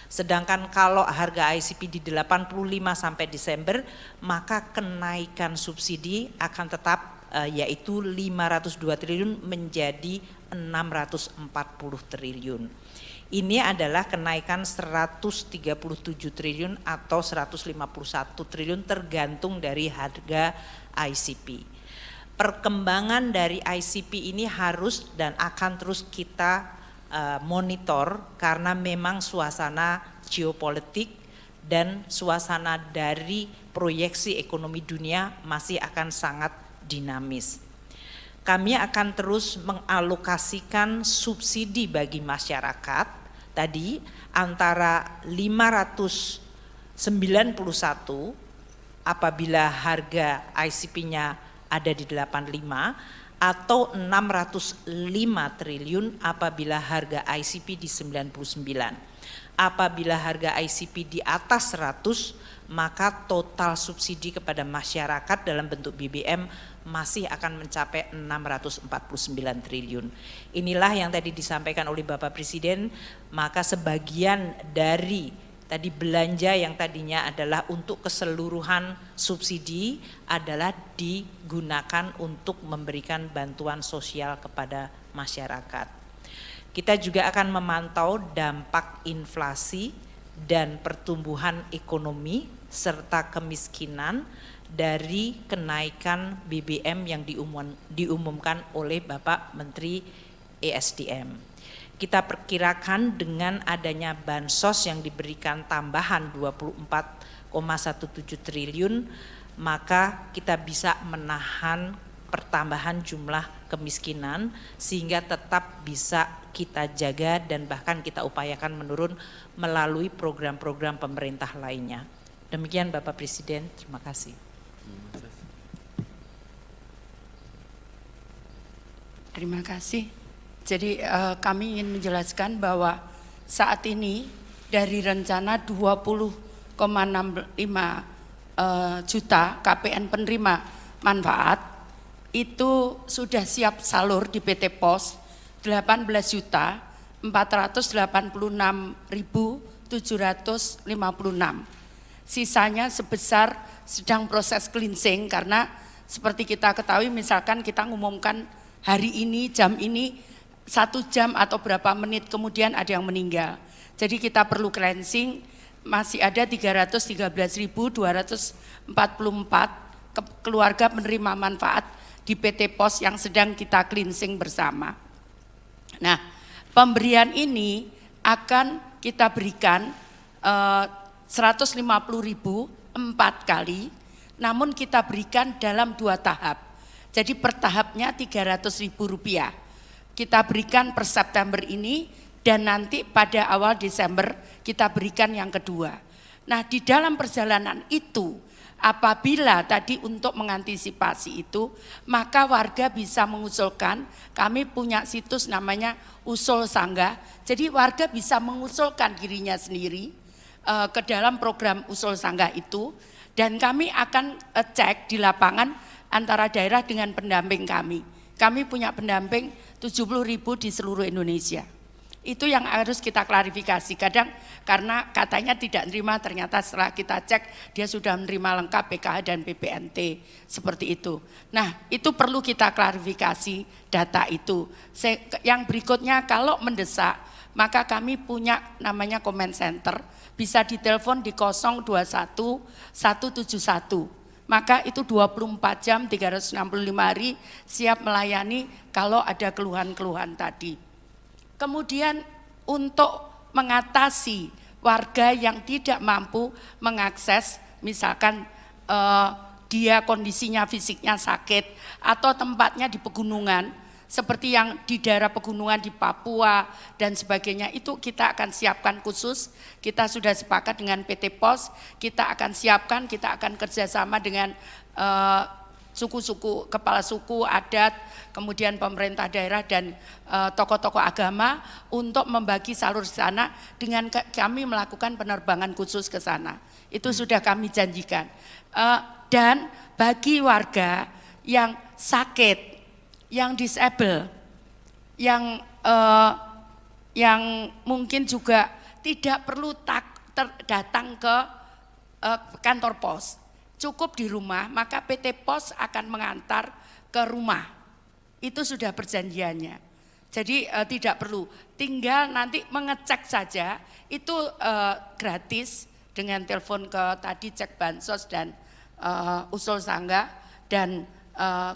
Sedangkan kalau harga ICP di 85 sampai Desember, maka kenaikan subsidi akan tetap yaitu 502 triliun menjadi 640 triliun. Ini adalah kenaikan 137 triliun atau 151 triliun tergantung dari harga ICP. Perkembangan dari ICP ini harus dan akan terus kita monitor karena memang suasana geopolitik dan suasana dari proyeksi ekonomi dunia masih akan sangat dinamis. Kami akan terus mengalokasikan subsidi bagi masyarakat tadi antara 591 apabila harga ICP-nya ada di 85 atau 605 triliun apabila harga ICP di 99. Apabila harga ICP di atas 100, maka total subsidi kepada masyarakat dalam bentuk BBM masih akan mencapai 649 triliun. Inilah yang tadi disampaikan oleh Bapak Presiden, maka sebagian dari tadi belanja yang tadinya adalah untuk keseluruhan subsidi adalah digunakan untuk memberikan bantuan sosial kepada masyarakat. Kita juga akan memantau dampak inflasi dan pertumbuhan ekonomi serta kemiskinan dari kenaikan BBM yang diumumkan oleh Bapak Menteri ESDM. Kita perkirakan dengan adanya bansos yang diberikan tambahan 24,17 triliun, maka kita bisa menahan pertambahan jumlah kemiskinan sehingga tetap bisa kita jaga dan bahkan kita upayakan menurun melalui program-program pemerintah lainnya. Demikian Bapak Presiden, terima kasih. Terima kasih. Jadi kami ingin menjelaskan bahwa saat ini dari rencana 20,65 juta KPN penerima manfaat itu sudah siap salur di PT POS 18.486.756. Sisanya sebesar sedang proses cleansing karena seperti kita ketahui misalkan kita ngumumkan hari ini jam ini 1 jam atau berapa menit kemudian ada yang meninggal. Jadi kita perlu cleansing, masih ada 313.244 keluarga penerima manfaat di PT POS yang sedang kita cleansing bersama. Nah, pemberian ini akan kita berikan 150.000 4 kali, namun kita berikan dalam 2 tahap. Jadi per tahapnya Rp300.000. Kita berikan per September ini dan nanti pada awal Desember kita berikan yang kedua. Nah, di dalam perjalanan itu apabila tadi untuk mengantisipasi itu, maka warga bisa mengusulkan, kami punya situs namanya Usul Sangga, jadi warga bisa mengusulkan dirinya sendiri ke dalam program Usul Sangga itu, dan kami akan cek di lapangan antara daerah dengan pendamping kami. Kami punya pendamping 70.000 di seluruh Indonesia. Itu yang harus kita klarifikasi. Kadang karena katanya tidak menerima, ternyata setelah kita cek dia sudah menerima lengkap PKH dan PPNT seperti itu. Nah, itu perlu kita klarifikasi data itu. Yang berikutnya kalau mendesak, maka kami punya namanya comment center, bisa ditelepon di 021 171. Maka itu 24 jam 365 hari siap melayani kalau ada keluhan-keluhan tadi. Kemudian untuk mengatasi warga yang tidak mampu mengakses, misalkan dia kondisinya fisiknya sakit atau tempatnya di pegunungan, seperti yang di daerah pegunungan di Papua dan sebagainya, itu kita akan siapkan khusus. Kita sudah sepakat dengan PT POS, kita akan siapkan, kita akan kerjasama dengan suku-suku, kepala suku, adat, kemudian pemerintah daerah dan tokoh-tokoh agama untuk membagi salur di sana dengan kami melakukan penerbangan khusus ke sana. Itu sudah kami janjikan. Dan bagi warga yang sakit, yang disable, yang mungkin juga tidak perlu datang ke kantor pos, cukup di rumah, maka PT POS akan mengantar ke rumah. Itu sudah perjanjiannya. Jadi tidak perlu, tinggal nanti mengecek saja, itu gratis dengan telepon ke tadi cek bansos dan usul sangga dan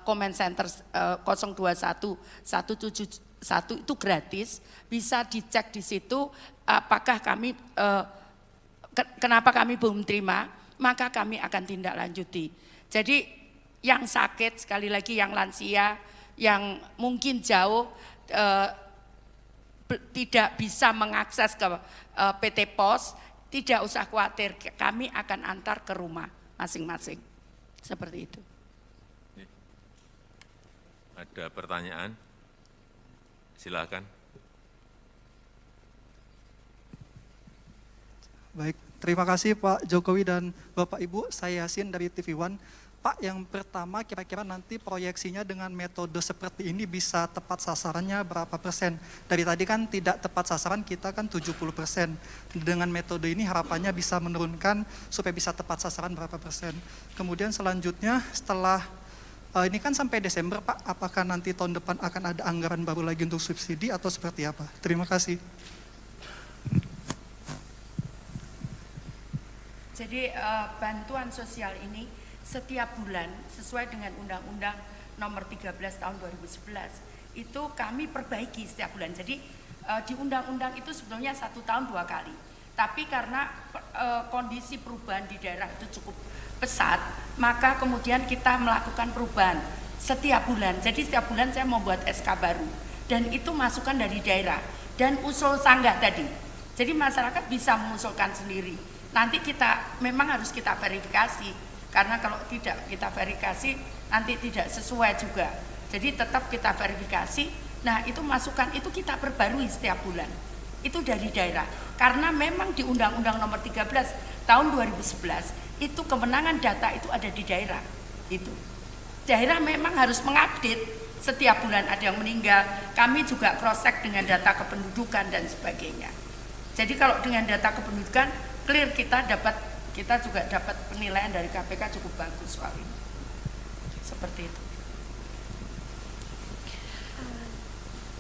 comment center 021 171 itu gratis, bisa dicek di situ apakah kami kenapa kami belum terima, maka kami akan tindak lanjuti. Jadi yang sakit, sekali lagi yang lansia, yang mungkin jauh tidak bisa mengakses ke PT POS, tidak usah khawatir, kami akan antar ke rumah masing-masing. Seperti itu. Ada pertanyaan? Silakan. Baik, terima kasih Pak Jokowi dan Bapak Ibu. Saya Yasin dari TV One. Pak, yang pertama kira-kira nanti proyeksinya dengan metode seperti ini bisa tepat sasarannya berapa persen? Dari tadi kan tidak tepat sasaran, kita kan 70%. Dengan metode ini harapannya bisa menurunkan supaya bisa tepat sasaran berapa persen. Kemudian selanjutnya setelah ini kan sampai Desember Pak, apakah nanti tahun depan akan ada anggaran baru lagi untuk subsidi atau seperti apa? Terima kasih. Jadi bantuan sosial ini setiap bulan sesuai dengan Undang-Undang Nomor 13 Tahun 2011 itu kami perbaiki setiap bulan. Jadi di undang-undang itu sebetulnya 1 tahun 2 kali. Tapi karena kondisi perubahan di daerah itu cukup pesat, maka kemudian kita melakukan perubahan setiap bulan. Jadi setiap bulan saya membuat SK baru dan itu masukan dari daerah dan usul sanggah tadi. Jadi masyarakat bisa mengusulkan sendiri. Nanti kita memang harus kita verifikasi. Karena kalau tidak kita verifikasi nanti tidak sesuai juga. Jadi tetap kita verifikasi. Nah itu masukan itu kita perbarui setiap bulan. Itu dari daerah. Karena memang di Undang-Undang Nomor 13 Tahun 2011 itu kewenangan data itu ada di daerah. Itu daerah memang harus mengupdate setiap bulan ada yang meninggal. Kami juga cross-check dengan data kependudukan dan sebagainya. Jadi kalau dengan data kependudukan clear kita juga dapat penilaian dari KPK cukup bagus soal ini. Seperti itu.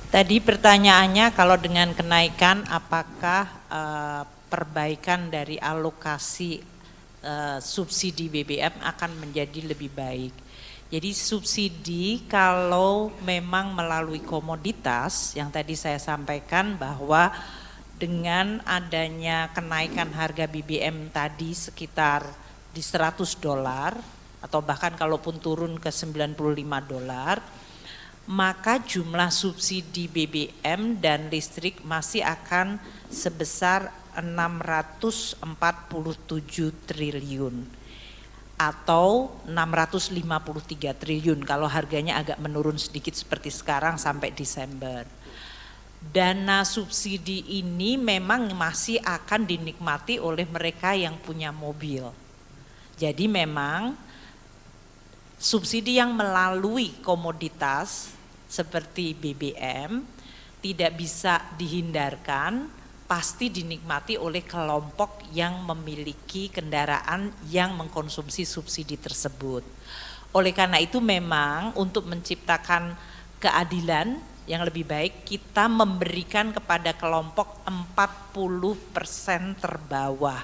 Tadi pertanyaannya kalau dengan kenaikan apakah perbaikan dari alokasi subsidi BBM akan menjadi lebih baik. Jadi subsidi kalau memang melalui komoditas yang tadi saya sampaikan bahwa dengan adanya kenaikan harga BBM tadi sekitar di $100 atau bahkan kalaupun turun ke $95, maka jumlah subsidi BBM dan listrik masih akan sebesar 647 triliun atau 653 triliun kalau harganya agak menurun sedikit seperti sekarang sampai Desember. Dana subsidi ini memang masih akan dinikmati oleh mereka yang punya mobil. Jadi memang subsidi yang melalui komoditas seperti BBM tidak bisa dihindarkan, pasti dinikmati oleh kelompok yang memiliki kendaraan yang mengkonsumsi subsidi tersebut. Oleh karena itu memang untuk menciptakan keadilan yang lebih baik kita memberikan kepada kelompok 40% terbawah.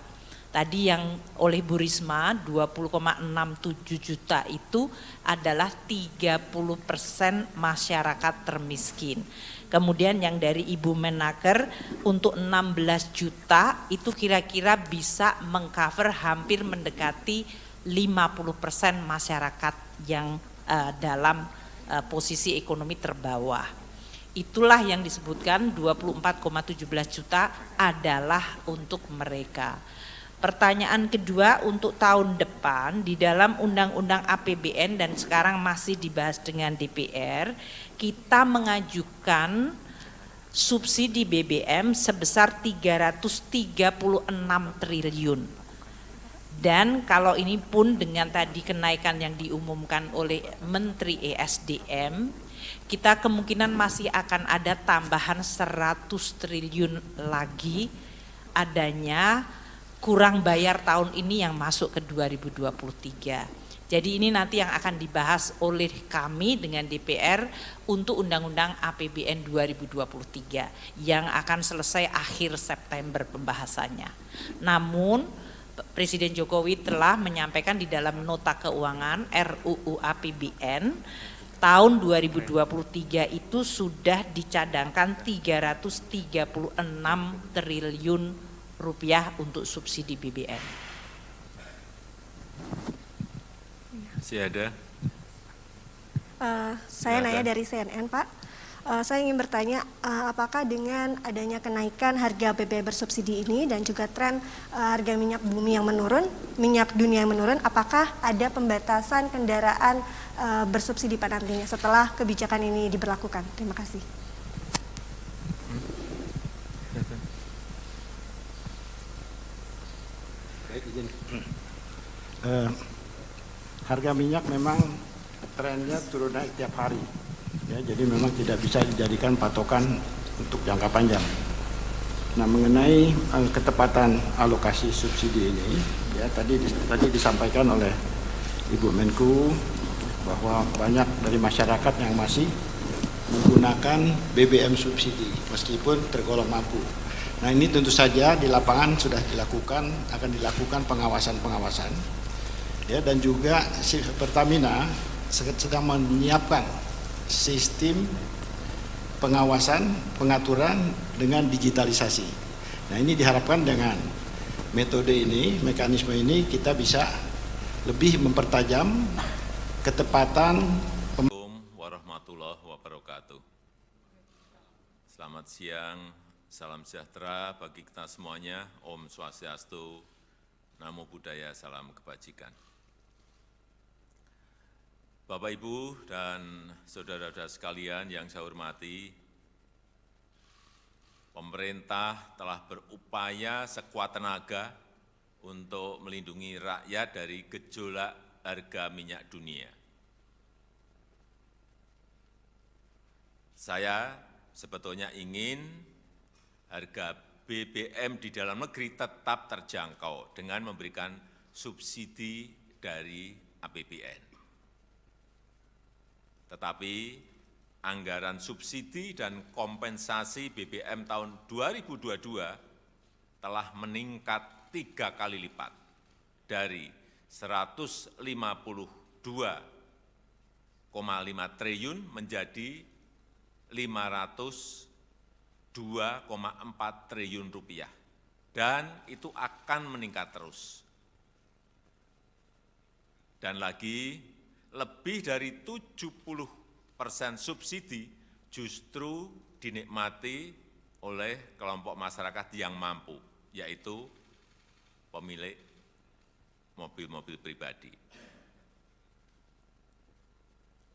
Tadi yang oleh Bu Risma 20,67 juta itu adalah 30% masyarakat termiskin. Kemudian yang dari Ibu Menaker untuk 16 juta itu kira-kira bisa mengcover hampir mendekati 50% masyarakat yang dalam posisi ekonomi terbawah. Itulah yang disebutkan 24,17 juta adalah untuk mereka. Pertanyaan kedua untuk tahun depan di dalam Undang-Undang APBN dan sekarang masih dibahas dengan DPR, kita mengajukan subsidi BBM sebesar 336 triliun. Dan kalau ini pun dengan tadi kenaikan yang diumumkan oleh Menteri ESDM, kita kemungkinan masih akan ada tambahan 100 triliun lagi adanya kurang bayar tahun ini yang masuk ke 2023. Jadi ini nanti yang akan dibahas oleh kami dengan DPR untuk Undang-Undang APBN 2023 yang akan selesai akhir September pembahasannya. Namun Presiden Jokowi telah menyampaikan di dalam nota keuangan RUU APBN tahun 2023 itu sudah dicadangkan 336 triliun rupiah untuk subsidi BBM. Masih ada? Saya nanya dari CNN Pak. Saya ingin bertanya apakah dengan adanya kenaikan harga BBM bersubsidi ini dan juga tren harga minyak bumi yang menurun, minyak dunia yang menurun, apakah ada pembatasan kendaraan bersubsidi pada nantinya setelah kebijakan ini diberlakukan? Terima kasih. harga minyak memang trennya turun naik tiap hari. Ya, jadi memang tidak bisa dijadikan patokan untuk jangka panjang. Nah, mengenai ketepatan alokasi subsidi ini, ya tadi disampaikan oleh Ibu Menku bahwa banyak dari masyarakat yang masih menggunakan BBM subsidi meskipun tergolong mampu. Nah, ini tentu saja di lapangan sudah akan dilakukan pengawasan, ya, dan juga Pertamina sedang menyiapkan sistem pengawasan, pengaturan dengan digitalisasi. Nah, ini diharapkan dengan metode ini, mekanisme ini kita bisa lebih mempertajam ketepatan. Assalamualaikum warahmatullahi wabarakatuh. Selamat siang, salam sejahtera bagi kita semuanya. Om Swastiastu, Namo Buddhaya, salam kebajikan. Bapak, Ibu, dan saudara-saudara sekalian yang saya hormati, pemerintah telah berupaya sekuat tenaga untuk melindungi rakyat dari gejolak harga minyak dunia. Saya sebetulnya ingin harga BBM di dalam negeri tetap terjangkau dengan memberikan subsidi dari APBN. Tetapi anggaran subsidi dan kompensasi BBM tahun 2022 telah meningkat 3 kali lipat dari 152,5 triliun menjadi 502,4 triliun rupiah, dan itu akan meningkat terus. Dan lagi, lebih dari 70% subsidi justru dinikmati oleh kelompok masyarakat yang mampu, yaitu pemilik mobil-mobil pribadi.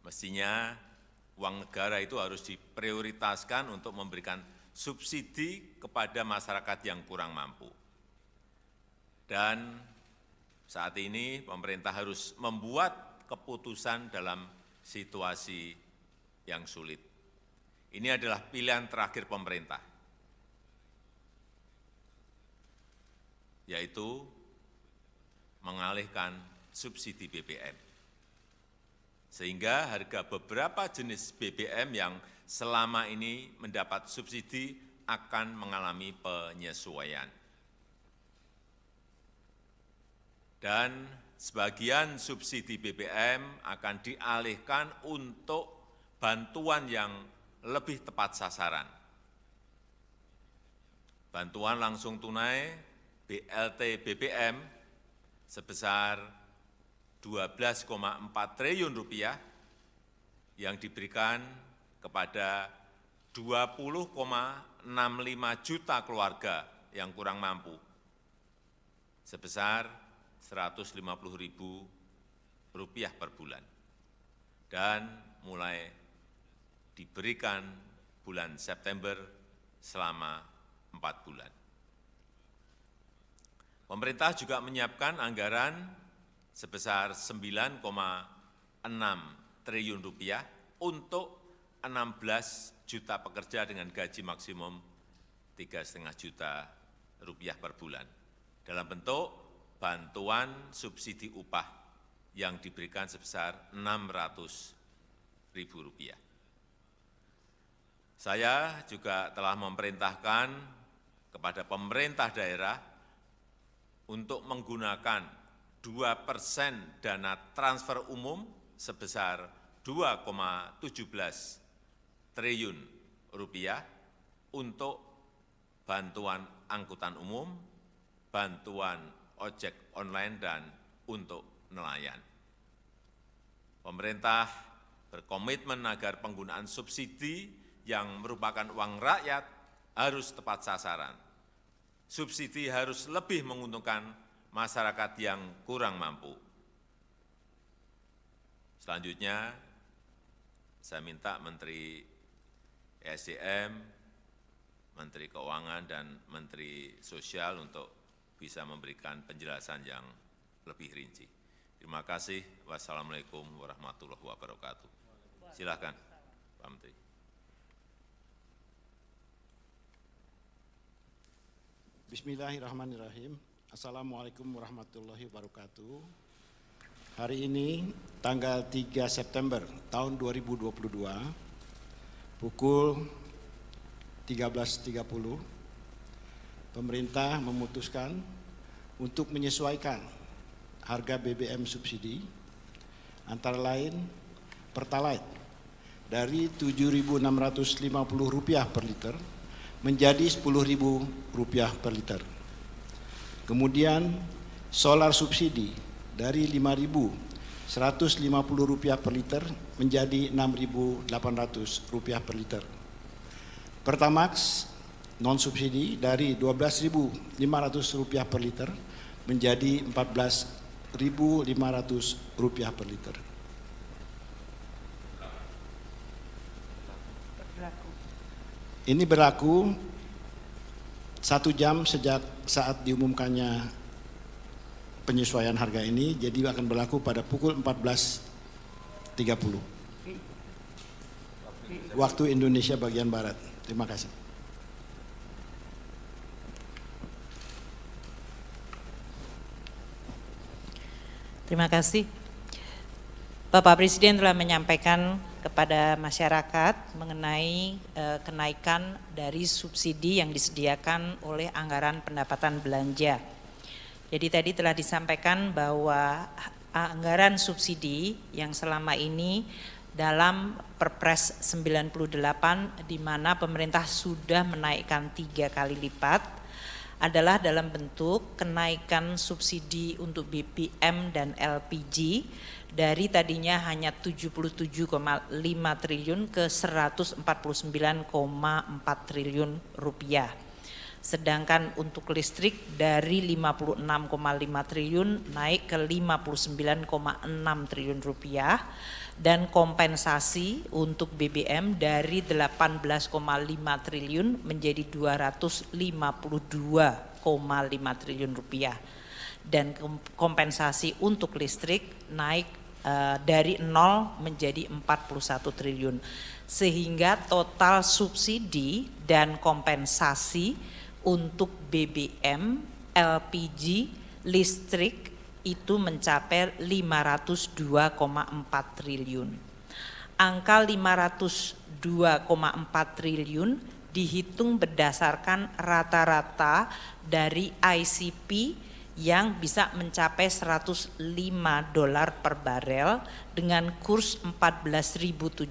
Mestinya uang negara itu harus diprioritaskan untuk memberikan subsidi kepada masyarakat yang kurang mampu. Dan saat ini pemerintah harus membuat keputusan dalam situasi yang sulit. Ini adalah pilihan terakhir pemerintah, yaitu mengalihkan subsidi BBM. Sehingga harga beberapa jenis BBM yang selama ini mendapat subsidi akan mengalami penyesuaian. Dan sebagian subsidi BBM akan dialihkan untuk bantuan yang lebih tepat sasaran. Bantuan langsung tunai BLT BBM sebesar 12,4 triliun rupiah yang diberikan kepada 20,65 juta keluarga yang kurang mampu sebesar Rp150.000 per bulan, dan mulai diberikan bulan September selama 4 bulan. Pemerintah juga menyiapkan anggaran sebesar Rp9,6 triliun untuk 16 juta pekerja dengan gaji maksimum Rp3,5 juta per bulan dalam bentuk bantuan subsidi upah yang diberikan sebesar Rp600.000. Saya juga telah memerintahkan kepada pemerintah daerah untuk menggunakan 2% dana transfer umum sebesar Rp2,17 triliun untuk bantuan angkutan umum, bantuan ojek online, dan untuk nelayan. Pemerintah berkomitmen agar penggunaan subsidi yang merupakan uang rakyat harus tepat sasaran. Subsidi harus lebih menguntungkan masyarakat yang kurang mampu. Selanjutnya, saya minta Menteri ESDM, Menteri Keuangan, dan Menteri Sosial untuk bisa memberikan penjelasan yang lebih rinci. Terima kasih. Wassalamualaikum warahmatullahi wabarakatuh. Silakan, Pak Menteri. Bismillahirrahmanirrahim. Assalamualaikum warahmatullahi wabarakatuh. Hari ini tanggal 3 September tahun 2022 pukul 13.30 pemerintah memutuskan untuk menyesuaikan harga BBM subsidi antara lain Pertalite dari Rp7.650 per liter menjadi Rp10.000 per liter. Kemudian solar subsidi dari Rp5.150 per liter menjadi Rp6.800 per liter. Pertamax non subsidi dari Rp12.500 per liter menjadi Rp14.500 per liter. Ini berlaku 1 jam sejak saat diumumkannya penyesuaian harga ini, jadi akan berlaku pada pukul 14.30 waktu Indonesia bagian Barat. Terima kasih. Terima kasih. Bapak Presiden telah menyampaikan kepada masyarakat mengenai kenaikan dari subsidi yang disediakan oleh anggaran pendapatan belanja. Jadi tadi telah disampaikan bahwa anggaran subsidi yang selama ini dalam Perpres 98 di mana pemerintah sudah menaikkan 3 kali lipat adalah dalam bentuk kenaikan subsidi untuk BBM dan LPG dari tadinya hanya 77,5 triliun ke 149,4 triliun rupiah. Sedangkan untuk listrik dari 56,5 triliun naik ke 59,6 triliun rupiah dan kompensasi untuk BBM dari 18,5 triliun menjadi 252,5 triliun rupiah dan kompensasi untuk listrik naik dari 0 menjadi 41 triliun sehingga total subsidi dan kompensasi untuk BBM, LPG, listrik itu mencapai 502,4 triliun. Angka 502,4 triliun dihitung berdasarkan rata-rata dari ICP yang bisa mencapai $105 per barel dengan kurs Rp14.700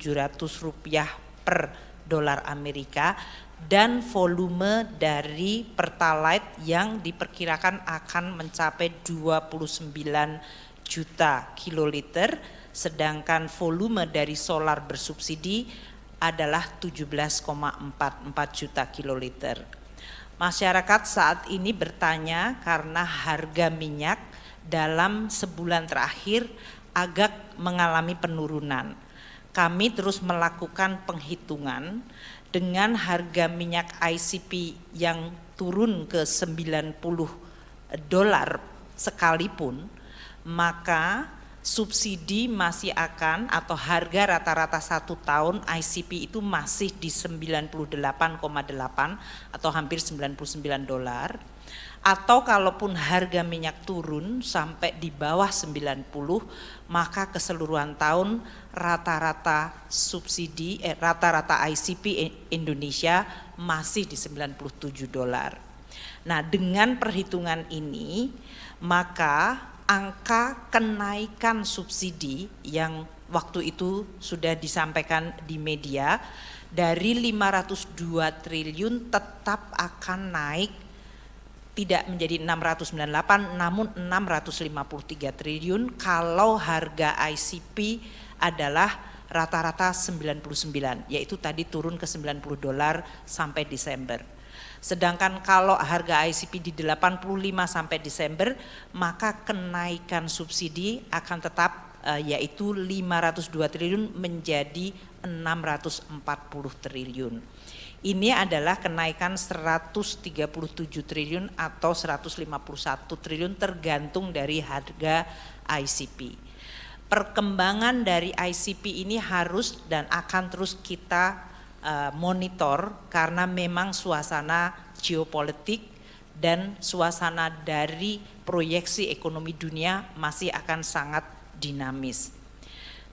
per dolar Amerika dan volume dari Pertalite yang diperkirakan akan mencapai 29 juta kiloliter, sedangkan volume dari solar bersubsidi adalah 17,44 juta kiloliter. Masyarakat saat ini bertanya karena harga minyak dalam sebulan terakhir agak mengalami penurunan. Kami terus melakukan penghitungan dengan harga minyak ICP yang turun ke $90 sekalipun, maka subsidi masih akan atau harga rata-rata 1 tahun ICP itu masih di 98,8 atau hampir $99. Atau kalaupun harga minyak turun sampai di bawah 90, maka keseluruhan tahun rata-rata subsidi rata-rata ICP Indonesia masih di $97. Nah, dengan perhitungan ini maka angka kenaikan subsidi yang waktu itu sudah disampaikan di media dari 502 triliun tetap akan naik tidak menjadi 698 namun 653 triliun kalau harga ICP adalah rata-rata 99, yaitu tadi turun ke $90 sampai Desember. Sedangkan kalau harga ICP di 85 sampai Desember, maka kenaikan subsidi akan tetap yaitu 502 triliun menjadi 640 triliun. Ini adalah kenaikan 137 triliun atau 151 triliun tergantung dari harga ICP. Perkembangan dari ICP ini harus dan akan terus kita monitor karena memang suasana geopolitik dan suasana dari proyeksi ekonomi dunia masih akan sangat dinamis.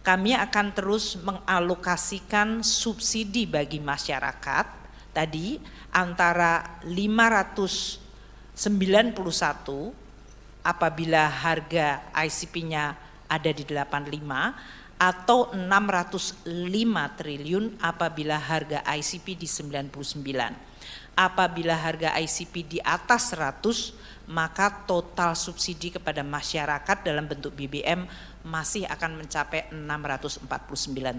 Kami akan terus mengalokasikan subsidi bagi masyarakat tadi antara 591 apabila harga ICP-nya ada di 85 atau 605 triliun apabila harga ICP di 99. Apabila harga ICP di atas 100, maka total subsidi kepada masyarakat dalam bentuk BBM masih akan mencapai 649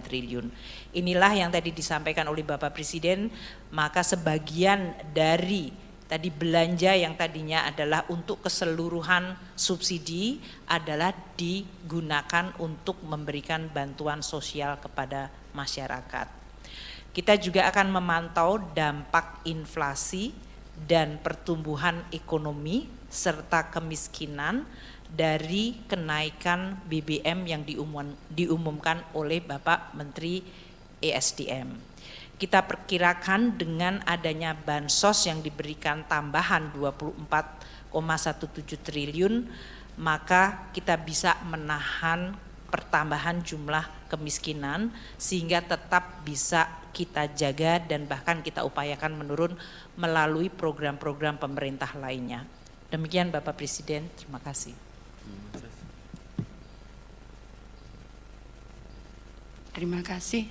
triliun. Inilah yang tadi disampaikan oleh Bapak Presiden, maka sebagian dari tadi belanja yang tadinya adalah untuk keseluruhan subsidi adalah digunakan untuk memberikan bantuan sosial kepada masyarakat. Kita juga akan memantau dampak inflasi dan pertumbuhan ekonomi serta kemiskinan dari kenaikan BBM yang diumumkan oleh Bapak Menteri ESDM. Kita perkirakan dengan adanya bansos yang diberikan tambahan 24,17 triliun, maka kita bisa menahan pertambahan jumlah kemiskinan sehingga tetap bisa kita jaga dan bahkan kita upayakan menurun melalui program-program pemerintah lainnya. Demikian Bapak Presiden, terima kasih. Terima kasih.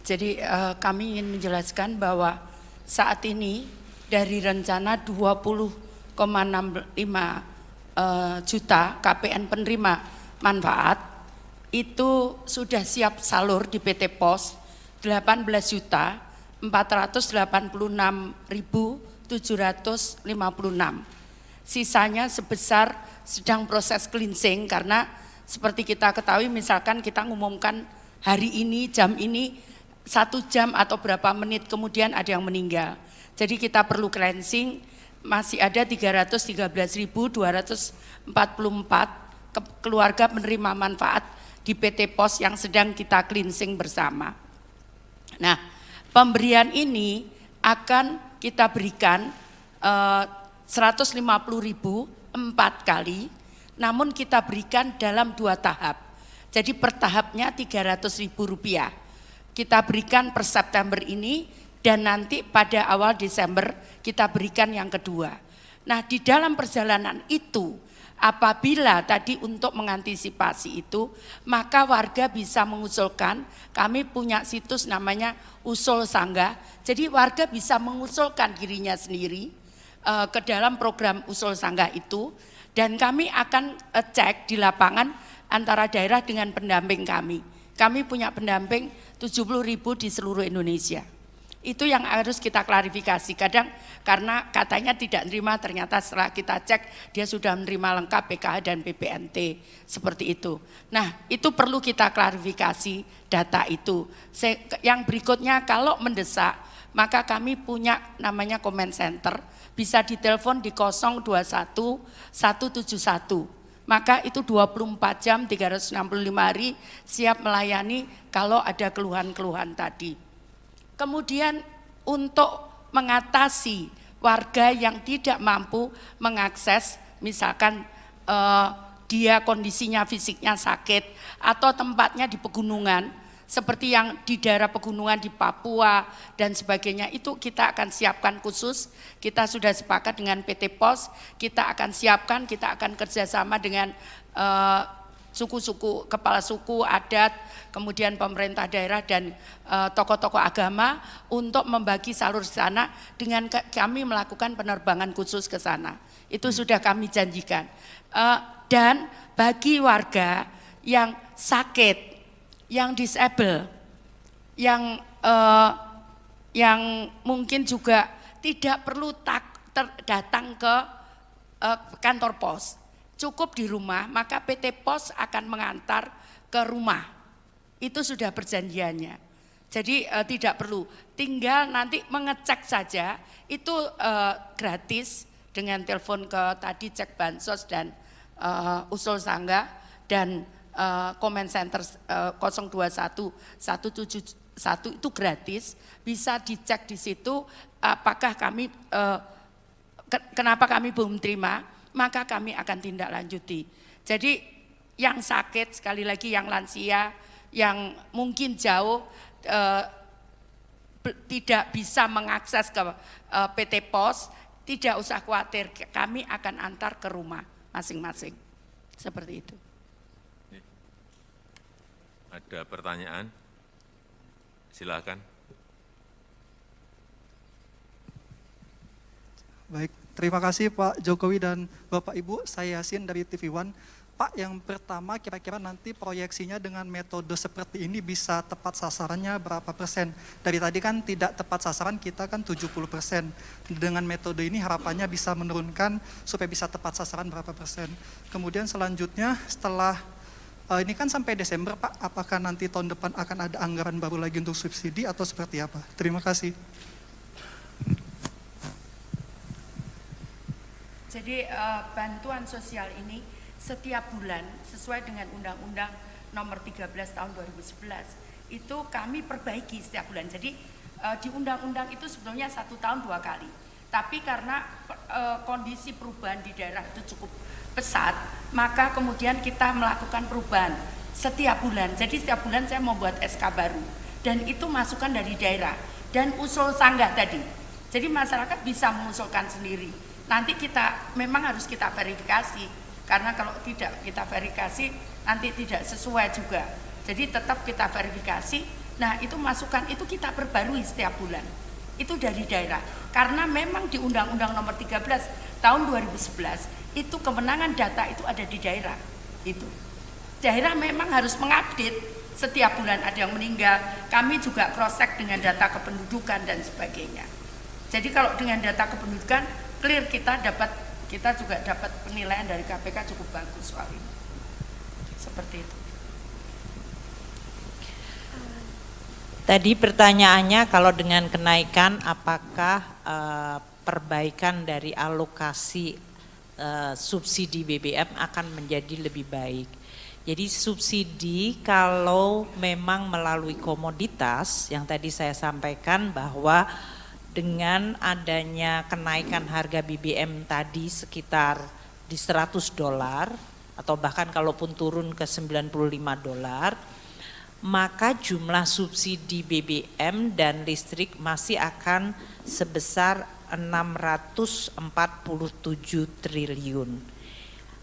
Jadi kami ingin menjelaskan bahwa saat ini dari rencana 20,65 juta KPN penerima manfaat itu sudah siap salur di PT Pos 18.486.756. Sisanya sebesar sedang proses cleansing karena seperti kita ketahui misalkan kita ngumumkan hari ini jam ini 1 jam atau berapa menit kemudian ada yang meninggal. Jadi kita perlu cleansing, masih ada 313.244 keluarga penerima manfaat di PT Pos yang sedang kita cleansing bersama. Nah, pemberian ini akan kita berikan 150.000 4 kali, namun kita berikan dalam 2 tahap. Jadi per tahapnya Rp300.000. Kita berikan per September ini dan nanti pada awal Desember kita berikan yang kedua. Nah, di dalam perjalanan itu apabila tadi untuk mengantisipasi itu, maka warga bisa mengusulkan, kami punya situs namanya Usul Sanggah, jadi warga bisa mengusulkan dirinya sendiri ke dalam program Usul Sanggah itu, dan kami akan cek di lapangan antara daerah dengan pendamping kami. Kami punya pendamping 70.000 di seluruh Indonesia. Itu yang harus kita klarifikasi. Kadang karena katanya tidak menerima, ternyata setelah kita cek dia sudah menerima lengkap PKH dan PPNT seperti itu. Nah, itu perlu kita klarifikasi data itu. Yang berikutnya kalau mendesak, maka kami punya namanya comment center, bisa ditelepon di 021 171. Maka itu 24 jam 365 hari siap melayani kalau ada keluhan-keluhan tadi. Kemudian untuk mengatasi warga yang tidak mampu mengakses, misalkan dia kondisinya fisiknya sakit atau tempatnya di pegunungan, seperti yang di daerah pegunungan di Papua dan sebagainya, itu kita akan siapkan khusus. Kita sudah sepakat dengan PT Pos, kita akan siapkan, kita akan kerjasama dengan suku-suku, kepala suku, adat, kemudian pemerintah daerah dan tokoh-tokoh agama untuk membagi salur di sana dengan kami melakukan penerbangan khusus ke sana. Itu sudah kami janjikan. Dan bagi warga yang sakit, yang disable, yang mungkin juga tidak perlu datang ke kantor pos, cukup di rumah, maka PT Pos akan mengantar ke rumah. Itu sudah perjanjiannya. Jadi tidak perlu, tinggal nanti mengecek saja, itu gratis dengan telepon ke tadi cek bansos dan usul sanggah dan comment center 021 171 itu gratis, bisa dicek di situ apakah kami kenapa kami belum terima, maka kami akan tindak lanjuti. Jadi yang sakit, sekali lagi yang lansia, yang mungkin jauh tidak bisa mengakses ke PT Pos, tidak usah khawatir, kami akan antar ke rumah masing-masing. Seperti itu. Ada pertanyaan? Silakan. Baik, terima kasih Pak Jokowi dan Bapak Ibu, saya Yasin dari TV One. Pak, yang pertama kira-kira nanti proyeksinya dengan metode seperti ini bisa tepat sasarannya berapa persen? Dari tadi kan tidak tepat sasaran, kita kan 70%. Dengan metode ini harapannya bisa menurunkan supaya bisa tepat sasaran berapa persen. Kemudian selanjutnya setelah ini kan sampai Desember Pak, apakah nanti tahun depan akan ada anggaran baru lagi untuk subsidi atau seperti apa? Terima kasih. Jadi bantuan sosial ini setiap bulan sesuai dengan Undang-Undang Nomor 13 Tahun 2011 itu kami perbaiki setiap bulan. Jadi di undang-undang itu sebetulnya 1 tahun 2 kali. Tapi karena kondisi perubahan di daerah itu cukup pesat, maka kemudian kita melakukan perubahan setiap bulan. Jadi setiap bulan saya membuat SK baru dan itu masukan dari daerah dan usul sanggah tadi. Jadi masyarakat bisa mengusulkan sendiri. Nanti kita memang harus kita verifikasi. Karena kalau tidak kita verifikasi nanti tidak sesuai juga. Jadi tetap kita verifikasi. Nah itu masukan itu kita perbarui setiap bulan. Itu dari daerah. Karena memang di Undang-Undang Nomor 13 Tahun 2011 itu kewenangan data itu ada di daerah. Itu daerah memang harus mengupdate setiap bulan ada yang meninggal. Kami juga cross check dengan data kependudukan dan sebagainya. Jadi kalau dengan data kependudukan clear kita juga dapat penilaian dari KPK cukup bagus soal ini. Seperti itu. Tadi pertanyaannya kalau dengan kenaikan apakah perbaikan dari alokasi subsidi BBM akan menjadi lebih baik. Jadi subsidi kalau memang melalui komoditas yang tadi saya sampaikan bahwa dengan adanya kenaikan harga BBM tadi sekitar di $100 atau bahkan kalaupun turun ke $95, maka jumlah subsidi BBM dan listrik masih akan sebesar 647 triliun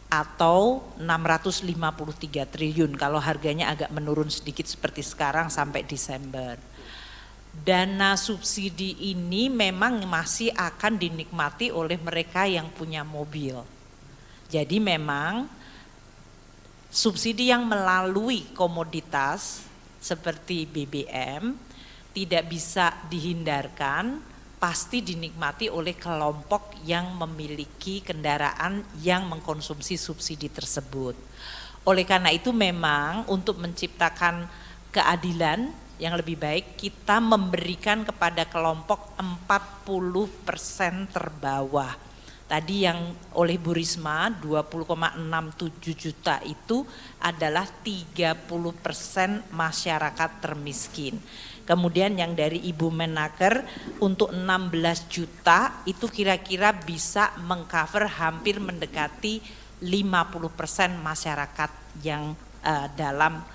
atau 653 triliun kalau harganya agak menurun sedikit seperti sekarang sampai Desember. Dana subsidi ini memang masih akan dinikmati oleh mereka yang punya mobil. Jadi memang subsidi yang melalui komoditas seperti BBM tidak bisa dihindarkan, pasti dinikmati oleh kelompok yang memiliki kendaraan yang mengkonsumsi subsidi tersebut. Oleh karena itu memang untuk menciptakan keadilan yang lebih baik kita memberikan kepada kelompok 40% terbawah. Tadi yang oleh Bu Risma 20,67 juta itu adalah 30% masyarakat termiskin. Kemudian yang dari Ibu Menaker untuk 16 juta itu kira-kira bisa mengcover hampir mendekati 50% masyarakat yang dalam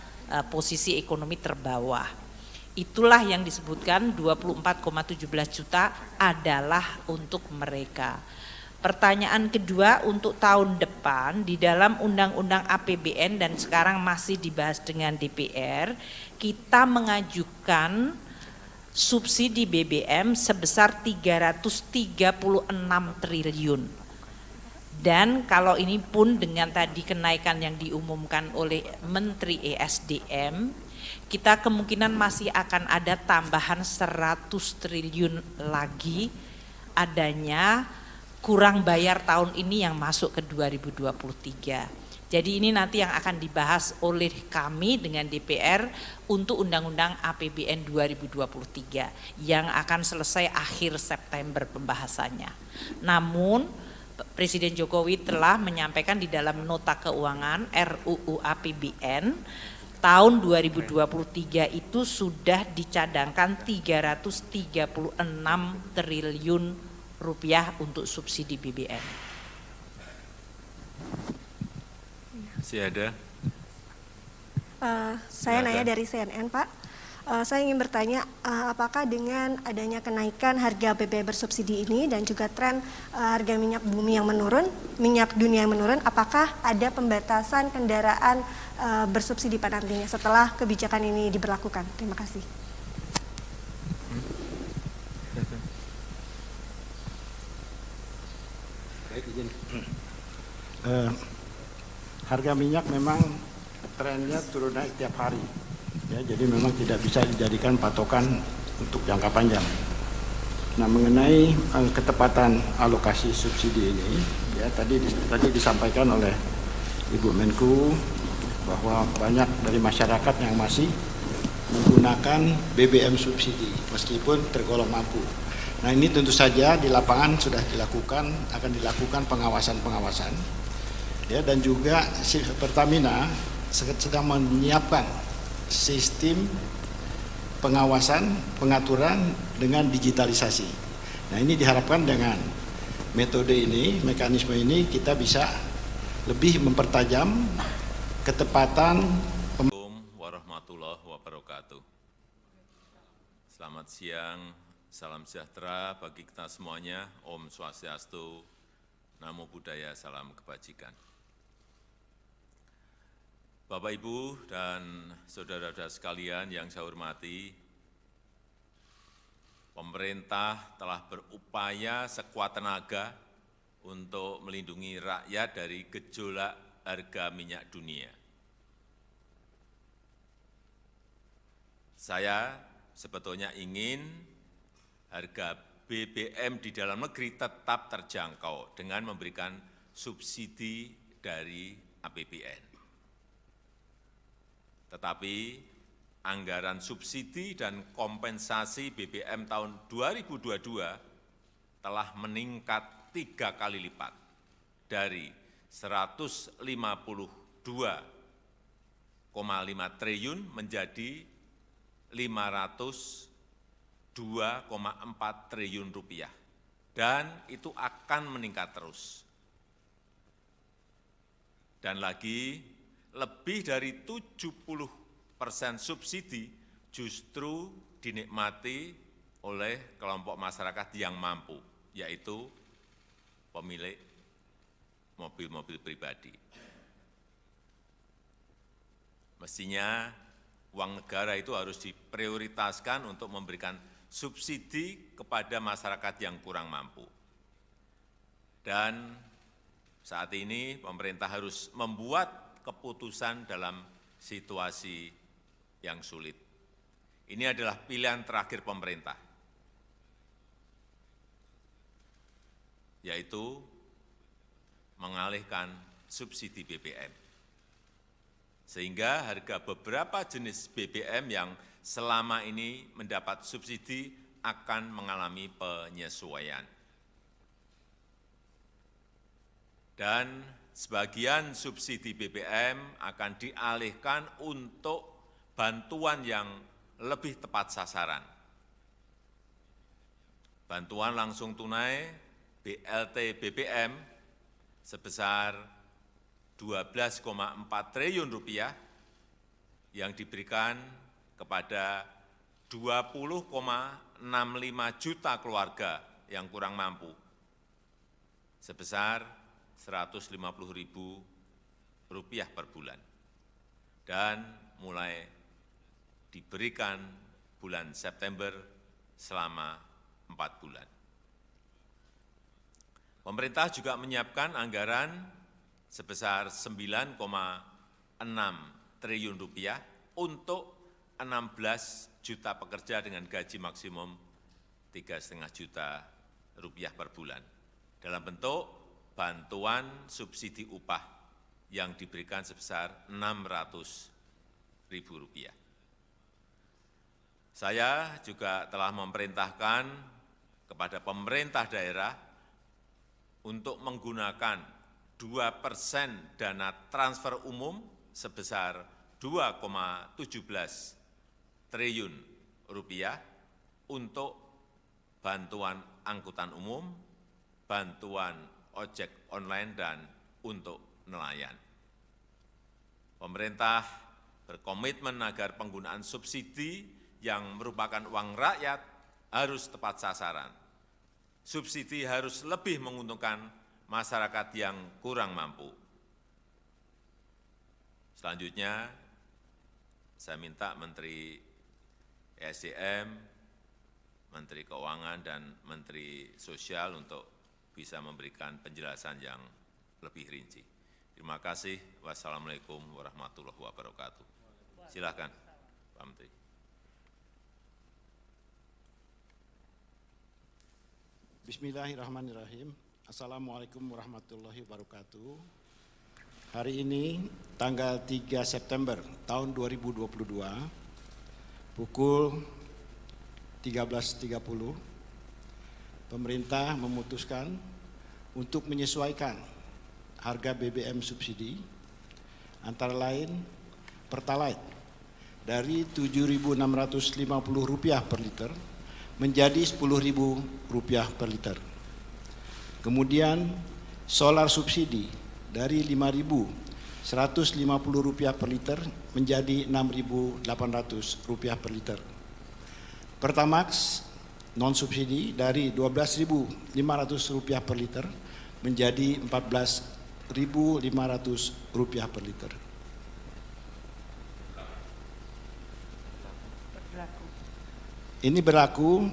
posisi ekonomi terbawah. Itulah yang disebutkan 24,17 juta adalah untuk mereka. Pertanyaan kedua untuk tahun depan di dalam Undang-Undang APBN dan sekarang masih dibahas dengan DPR, kita mengajukan subsidi BBM sebesar 336 triliun. Dan kalau ini pun dengan tadi kenaikan yang diumumkan oleh Menteri ESDM, kita kemungkinan masih akan ada tambahan 100 triliun lagi adanya kurang bayar tahun ini yang masuk ke 2023. Jadi ini nanti yang akan dibahas oleh kami dengan DPR untuk Undang-Undang APBN 2023 yang akan selesai akhir September pembahasannya. Namun Presiden Jokowi telah menyampaikan di dalam nota keuangan RUU APBN tahun 2023 itu sudah dicadangkan 336 triliun rupiah untuk subsidi BBM. Masih ada? Saya nanya dari CNN, Pak. Saya ingin bertanya, apakah dengan adanya kenaikan harga BBM bersubsidi ini dan juga tren harga minyak bumi yang menurun, minyak dunia yang menurun, apakah ada pembatasan kendaraan bersubsidi Pak nantinya setelah kebijakan ini diberlakukan? Terima kasih. Baik, izin. Harga minyak memang trennya turun naik tiap hari, ya, jadi memang tidak bisa dijadikan patokan untuk jangka panjang. Nah, mengenai ketepatan alokasi subsidi ini, ya tadi disampaikan oleh Ibu Menku bahwa banyak dari masyarakat yang masih menggunakan BBM subsidi meskipun tergolong mampu. Nah, ini tentu saja di lapangan sudah akan dilakukan pengawasan. Ya, dan juga Pertamina sedang menyiapkan sistem pengawasan, pengaturan dengan digitalisasi. Nah, ini diharapkan dengan metode ini, mekanisme ini kita bisa lebih mempertajam ketepatan. Assalamualaikum warahmatullahi wabarakatuh. Selamat siang, salam sejahtera bagi kita semuanya. Om Swastiastu, Namo Buddhaya, salam kebajikan. Bapak, Ibu, dan saudara-saudara sekalian yang saya hormati, pemerintah telah berupaya sekuat tenaga untuk melindungi rakyat dari gejolak harga minyak dunia. Saya sebetulnya ingin harga BBM di dalam negeri tetap terjangkau dengan memberikan subsidi dari APBN. Tetapi anggaran subsidi dan kompensasi BBM tahun 2022 telah meningkat 3 kali lipat dari 152,5 triliun menjadi 502,4 triliun rupiah, dan itu akan meningkat terus. Dan lagi, lebih dari 70% subsidi justru dinikmati oleh kelompok masyarakat yang mampu, yaitu pemilik mobil-mobil pribadi. Mestinya uang negara itu harus diprioritaskan untuk memberikan subsidi kepada masyarakat yang kurang mampu. Dan saat ini pemerintah harus membuat keputusan dalam situasi yang sulit. Ini adalah pilihan terakhir pemerintah, yaitu mengalihkan subsidi BBM. Sehingga harga beberapa jenis BBM yang selama ini mendapat subsidi akan mengalami penyesuaian. Dan sebagian subsidi BBM akan dialihkan untuk bantuan yang lebih tepat sasaran. Bantuan langsung tunai BLT BBM sebesar 12,4 triliun rupiah yang diberikan kepada 20,65 juta keluarga yang kurang mampu sebesar Rp150.000 per bulan, dan mulai diberikan bulan September selama 4 bulan. Pemerintah juga menyiapkan anggaran sebesar Rp9,6 triliun untuk 16 juta pekerja dengan gaji maksimum Rp3,5 juta per bulan dalam bentuk bantuan subsidi upah yang diberikan sebesar Rp600.000. Saya juga telah memerintahkan kepada pemerintah daerah untuk menggunakan 2% dana transfer umum sebesar Rp2,17 triliun untuk bantuan angkutan umum, bantuan ojek online, dan untuk nelayan. Pemerintah berkomitmen agar penggunaan subsidi yang merupakan uang rakyat harus tepat sasaran. Subsidi harus lebih menguntungkan masyarakat yang kurang mampu. Selanjutnya, saya minta Menteri ESDM, Menteri Keuangan, dan Menteri Sosial untuk bisa memberikan penjelasan yang lebih rinci. Terima kasih. Wassalamualaikum warahmatullahi wabarakatuh. Silakan, Pak Menteri. Bismillahirrahmanirrahim. Assalamualaikum warahmatullahi wabarakatuh. Hari ini tanggal 3 September tahun 2022 pukul 13.30 pemerintah memutuskan untuk menyesuaikan harga BBM subsidi antara lain Pertalite dari Rp7.650 per liter menjadi Rp10.000 per liter. Kemudian solar subsidi dari Rp5.150 per liter menjadi Rp6.800 per liter. Pertamax non subsidi dari Rp12.500 per liter menjadi Rp14.500 per liter. Ini berlaku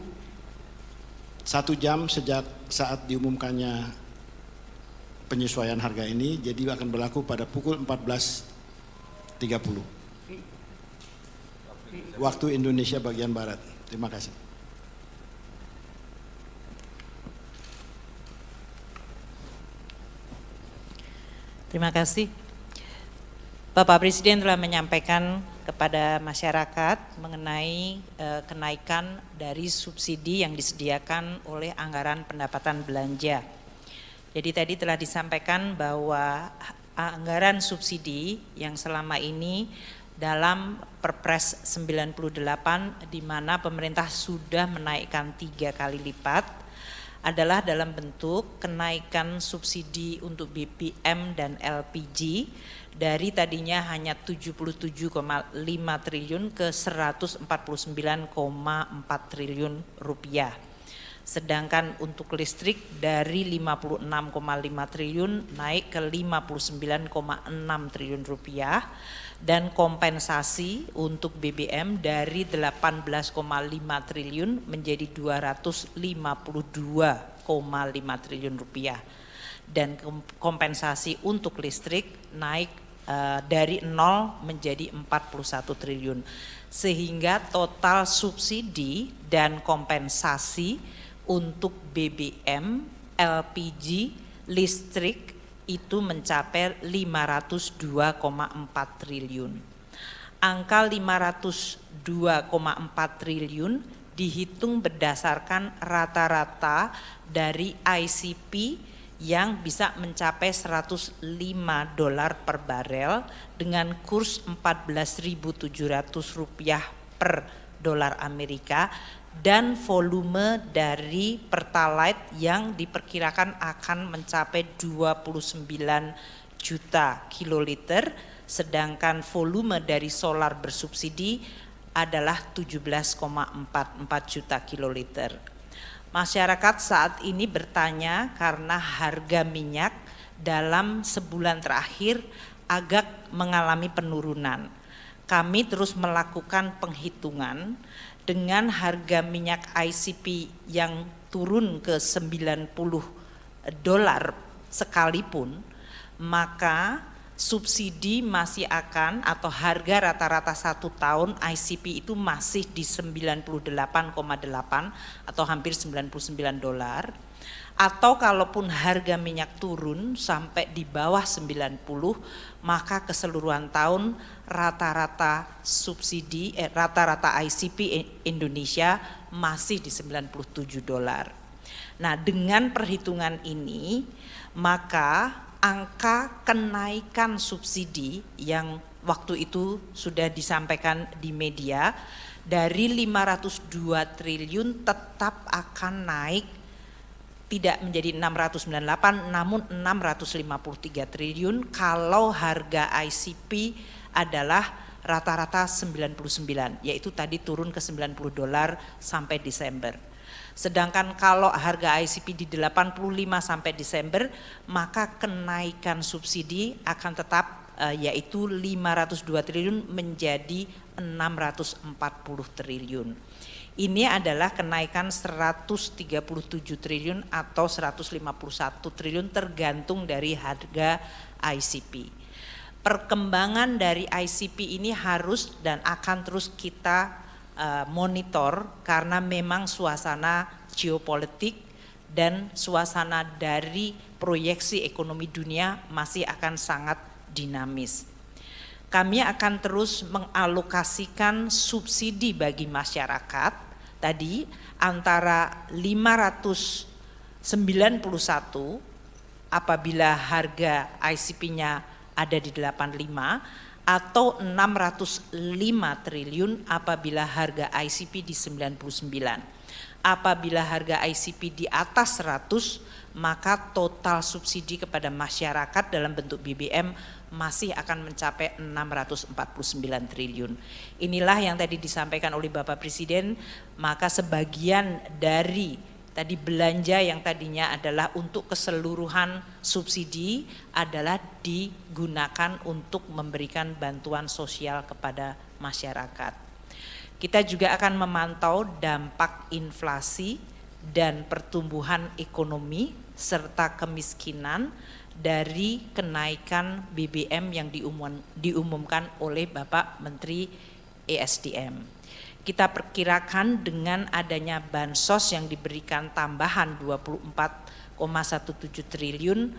1 jam sejak saat diumumkannya penyesuaian harga ini, jadi akan berlaku pada pukul 14.30 waktu Indonesia bagian Barat. Terima kasih. Terima kasih. Bapak Presiden telah menyampaikan kepada masyarakat mengenai kenaikan dari subsidi yang disediakan oleh anggaran pendapatan belanja. Jadi tadi telah disampaikan bahwa anggaran subsidi yang selama ini dalam Perpres 98 di mana pemerintah sudah menaikkan 3 kali lipat adalah dalam bentuk kenaikan subsidi untuk BBM dan LPG dari tadinya hanya 77,5 triliun ke 149,4 triliun rupiah. Sedangkan untuk listrik dari 56,5 triliun naik ke 59,6 triliun rupiah dan kompensasi untuk BBM dari 18,5 triliun menjadi 252,5 triliun rupiah dan kompensasi untuk listrik naik dari 0 menjadi 41 triliun sehingga total subsidi dan kompensasi untuk BBM, LPG, listrik itu mencapai 502,4 triliun. Angka 502,4 triliun dihitung berdasarkan rata-rata dari ICP yang bisa mencapai $105 per barel dengan kurs Rp14.700 per dolar Amerika dan volume dari Pertalite yang diperkirakan akan mencapai 29 juta kiloliter, sedangkan volume dari solar bersubsidi adalah 17,44 juta kiloliter. Masyarakat saat ini bertanya karena harga minyak dalam sebulan terakhir agak mengalami penurunan. Kami terus melakukan penghitungan dengan harga minyak ICP yang turun ke $90 sekalipun, maka subsidi masih akan atau harga rata-rata 1 tahun ICP itu masih di 98,8 atau hampir $99 Atau kalaupun harga minyak turun sampai di bawah 90, maka keseluruhan tahun rata-rata subsidi, rata-rata ICP Indonesia masih di $97. Nah, dengan perhitungan ini, maka angka kenaikan subsidi yang waktu itu sudah disampaikan di media dari 502 triliun tetap akan naik, tidak menjadi 698 namun 653 triliun kalau harga ICP adalah rata-rata 99, yaitu tadi turun ke $90 sampai Desember. Sedangkan kalau harga ICP di 85 sampai Desember, maka kenaikan subsidi akan tetap yaitu 502 triliun menjadi 640 triliun. Ini adalah kenaikan 137 triliun atau 151 triliun tergantung dari harga ICP. Perkembangan dari ICP ini harus dan akan terus kita monitor karena memang suasana geopolitik dan suasana dari proyeksi ekonomi dunia masih akan sangat dinamis. Kami akan terus mengalokasikan subsidi bagi masyarakat tadi antara 591 apabila harga ICP-nya ada di 85 atau 605 triliun apabila harga ICP di 99. Apabila harga ICP di atas 100, maka total subsidi kepada masyarakat dalam bentuk BBM masih akan mencapai 649 triliun. Inilah yang tadi disampaikan oleh Bapak Presiden, maka sebagian dari tadi belanja yang tadinya adalah untuk keseluruhan subsidi adalah digunakan untuk memberikan bantuan sosial kepada masyarakat. Kita juga akan memantau dampak inflasi dan pertumbuhan ekonomi serta kemiskinan dari kenaikan BBM yang diumumkan oleh Bapak Menteri ESDM. Kita perkirakan dengan adanya bansos yang diberikan tambahan 24,17 triliun,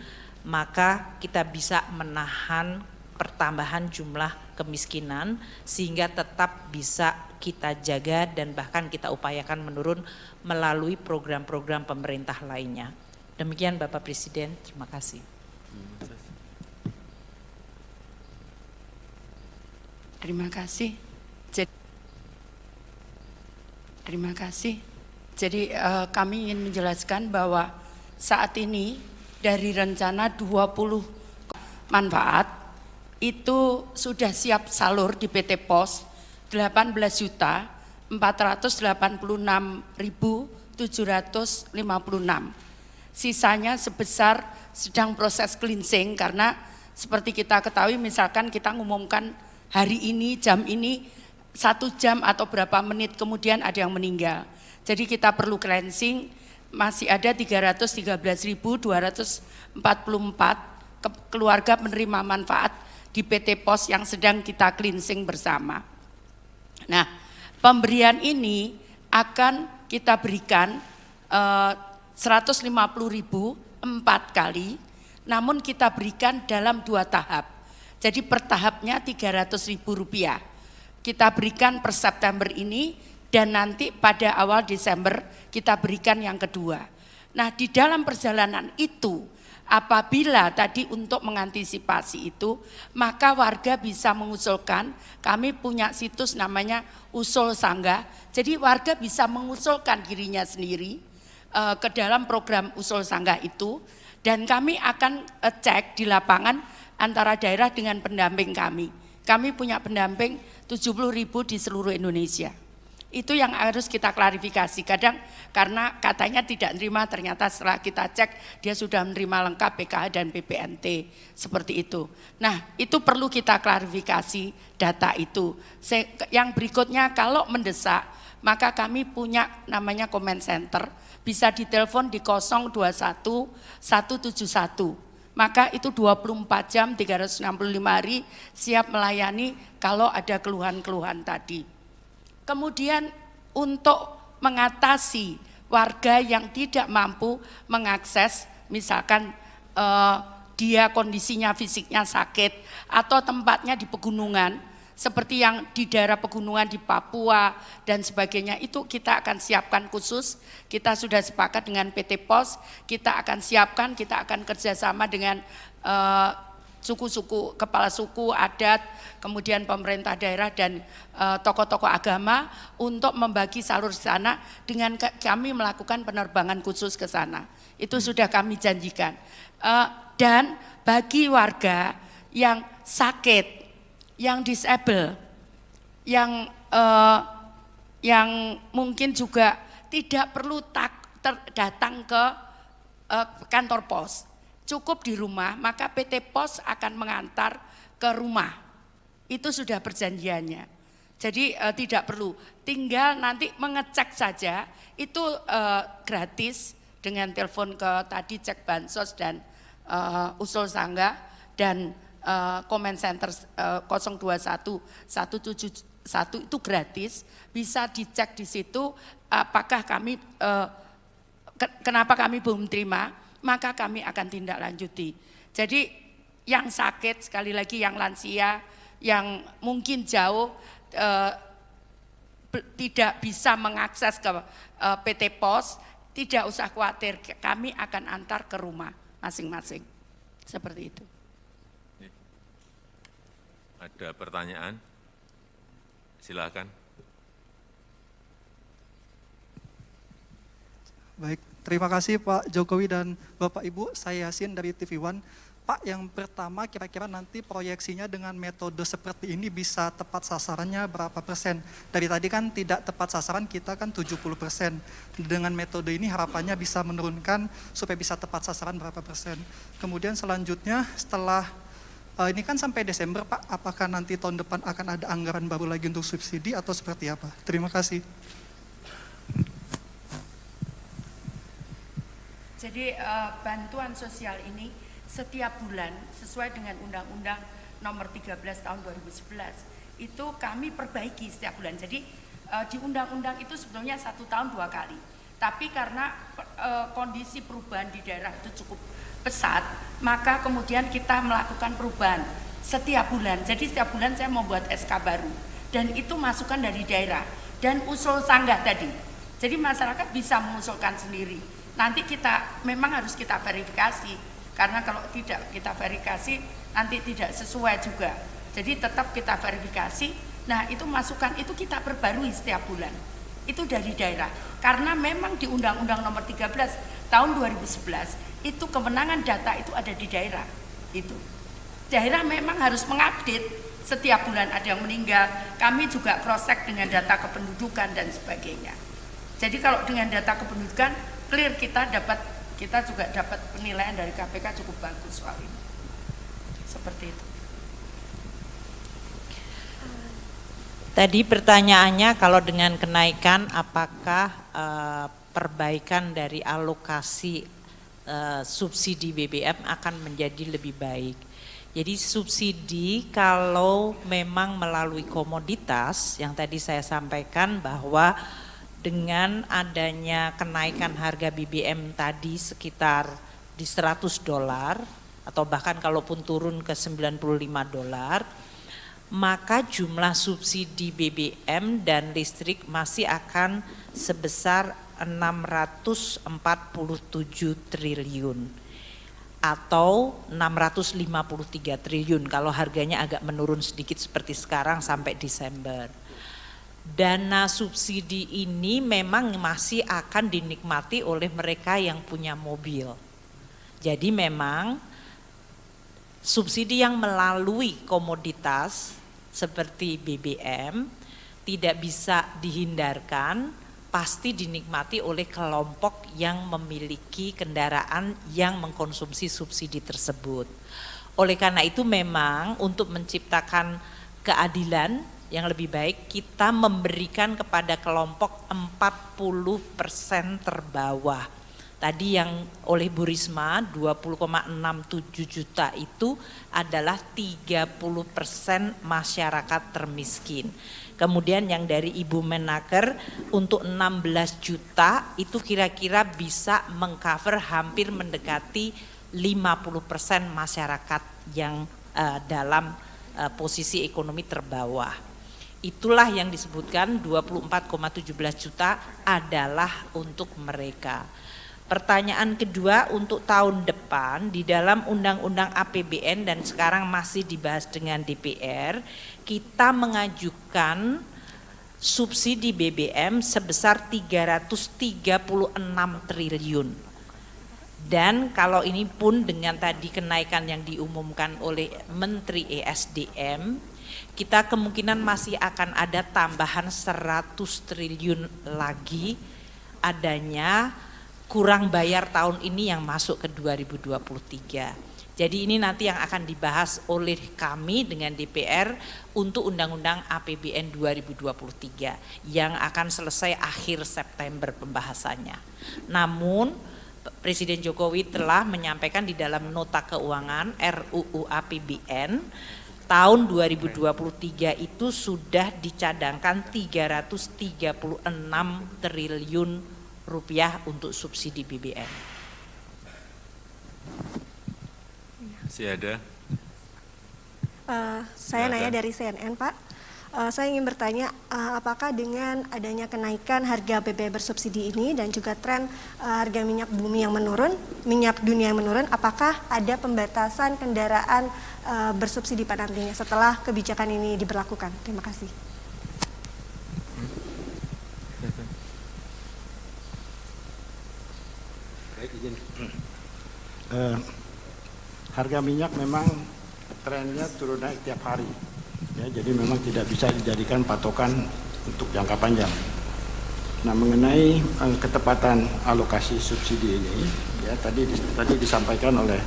maka kita bisa menahan pertambahan jumlah kemiskinan sehingga tetap bisa kita jaga dan bahkan kita upayakan menurun melalui program-program pemerintah lainnya. Demikian Bapak Presiden, terima kasih. Terima kasih. Terima kasih. Jadi kami ingin menjelaskan bahwa saat ini dari rencana 20 manfaat itu sudah siap salur di PT POS 18.486.756. Sisanya sebesar sedang proses cleansing karena seperti kita ketahui misalkan kita ngumumkan hari ini jam ini 1 jam atau berapa menit kemudian ada yang meninggal. Jadi kita perlu cleansing, masih ada 313.244 keluarga penerima manfaat di PT POS yang sedang kita cleansing bersama. Nah, pemberian ini akan kita berikan 150.000 4 kali, namun kita berikan dalam 2 tahap. Jadi per tahapnya Rp300.000. Kita berikan per September ini dan nanti pada awal Desember kita berikan yang kedua. Nah, di dalam perjalanan itu apabila tadi untuk mengantisipasi itu, maka warga bisa mengusulkan, kami punya situs namanya Usul Sanggah, jadi warga bisa mengusulkan dirinya sendiri ke dalam program Usul Sanggah itu, dan kami akan cek di lapangan antara daerah dengan pendamping kami. Kami punya pendamping 70.000 di seluruh Indonesia. Itu yang harus kita klarifikasi. Kadang karena katanya tidak menerima, ternyata setelah kita cek dia sudah menerima lengkap PKH dan PPNT seperti itu. Nah, itu perlu kita klarifikasi data itu. Yang berikutnya kalau mendesak, maka kami punya namanya comment center, bisa ditelepon di 021 171. Maka itu 24 jam 365 hari siap melayani kalau ada keluhan-keluhan tadi. Kemudian untuk mengatasi warga yang tidak mampu mengakses, misalkan dia kondisinya fisiknya sakit atau tempatnya di pegunungan, seperti yang di daerah pegunungan di Papua dan sebagainya, itu kita akan siapkan khusus. Kita sudah sepakat dengan PT POS, kita akan siapkan, kita akan kerjasama dengan suku-suku, kepala suku, adat, kemudian pemerintah daerah dan tokoh-tokoh agama untuk membagi salur ke sana dengan kami melakukan penerbangan khusus ke sana. Itu sudah kami janjikan. Dan bagi warga yang sakit, yang disable, yang mungkin juga tidak perlu datang ke kantor pos, cukup di rumah, maka PT POS akan mengantar ke rumah. Itu sudah perjanjiannya. Jadi tidak perlu, tinggal nanti mengecek saja, itu gratis dengan telepon ke tadi cek bansos dan usul sanggah dan comment center 021 171 itu gratis, bisa dicek di situ apakah kami kenapa kami belum terima, maka kami akan tindak lanjuti. Jadi yang sakit, sekali lagi yang lansia, yang mungkin jauh tidak bisa mengakses ke PT POS, tidak usah khawatir, kami akan antar ke rumah masing-masing. Seperti itu. Ada pertanyaan? Silakan. Baik, terima kasih Pak Jokowi dan Bapak Ibu. Saya Yasin dari TV One. Pak, yang pertama kira-kira nanti proyeksinya dengan metode seperti ini bisa tepat sasarannya berapa persen? Dari tadi kan tidak tepat sasaran, kita kan 70%. Dengan metode ini harapannya bisa menurunkan supaya bisa tepat sasaran berapa persen. Kemudian selanjutnya setelah ini kan sampai Desember Pak, apakah nanti tahun depan akan ada anggaran baru lagi untuk subsidi atau seperti apa? Terima kasih. Jadi bantuan sosial ini setiap bulan sesuai dengan Undang-Undang Nomor 13 Tahun 2011 itu kami perbaiki setiap bulan. Jadi di undang-undang itu sebetulnya 1 tahun 2 kali. Tapi karena kondisi perubahan di daerah itu cukup pesat, maka kemudian kita melakukan perubahan setiap bulan. Jadi setiap bulan saya membuat SK baru dan itu masukan dari daerah dan usul sanggah tadi. Jadi masyarakat bisa mengusulkan sendiri. Nanti kita memang harus kita verifikasi. Karena kalau tidak kita verifikasi nanti tidak sesuai juga. Jadi tetap kita verifikasi. Nah itu masukan itu kita perbarui setiap bulan. Itu dari daerah. Karena memang di Undang-Undang Nomor 13 Tahun 2011 itu kewenangan data itu ada di daerah. Itu daerah memang harus mengupdate setiap bulan ada yang meninggal. Kami juga cross-check dengan data kependudukan dan sebagainya. Jadi kalau dengan data kependudukan clear kita juga dapat penilaian dari KPK cukup bagus soal ini. Seperti itu. Tadi pertanyaannya kalau dengan kenaikan apakah perbaikan dari alokasi subsidi BBM akan menjadi lebih baik. Jadi subsidi kalau memang melalui komoditas yang tadi saya sampaikan bahwa dengan adanya kenaikan harga BBM tadi sekitar di $100 atau bahkan kalaupun turun ke $95, maka jumlah subsidi BBM dan listrik masih akan sebesar 647 triliun atau 653 triliun kalau harganya agak menurun sedikit seperti sekarang sampai Desember. Dana subsidi ini memang masih akan dinikmati oleh mereka yang punya mobil. Jadi memang subsidi yang melalui komoditas seperti BBM tidak bisa dihindarkan, pasti dinikmati oleh kelompok yang memiliki kendaraan yang mengkonsumsi subsidi tersebut. Oleh karena itu memang untuk menciptakan keadilan yang lebih baik kita memberikan kepada kelompok 40% terbawah Tadi yang oleh Bu Risma 20,67 juta itu adalah 30% masyarakat termiskin. Kemudian yang dari Ibu Menaker untuk 16 juta itu kira-kira bisa mengcover hampir mendekati 50% masyarakat yang dalam posisi ekonomi terbawah. Itulah yang disebutkan 24,17 juta adalah untuk mereka. Pertanyaan kedua, untuk tahun depan di dalam Undang-Undang APBN dan sekarang masih dibahas dengan DPR, kita mengajukan subsidi BBM sebesar 336 triliun. Dan kalau ini pun dengan tadi kenaikan yang diumumkan oleh Menteri ESDM, kita kemungkinan masih akan ada tambahan 100 triliun lagi adanya kurang bayar tahun ini yang masuk ke 2023. Jadi ini nanti yang akan dibahas oleh kami dengan DPR untuk Undang-Undang APBN 2023 yang akan selesai akhir September pembahasannya. Namun Presiden Jokowi telah menyampaikan di dalam nota keuangan RUU APBN tahun 2023 itu sudah dicadangkan 336 triliun rupiah untuk subsidi BBM. Masih ada? Saya nanya dari CNN, Pak. Saya ingin bertanya, apakah dengan adanya kenaikan harga BBM bersubsidi ini dan juga tren harga minyak bumi yang menurun, minyak dunia yang menurun, apakah ada pembatasan kendaraan bersubsidi Pak nantinya setelah kebijakan ini diberlakukan? Terima kasih. Harga minyak memang trennya turun naik tiap hari, ya, jadi memang tidak bisa dijadikan patokan untuk jangka panjang. Nah, mengenai ketepatan alokasi subsidi ini, ya tadi disampaikan oleh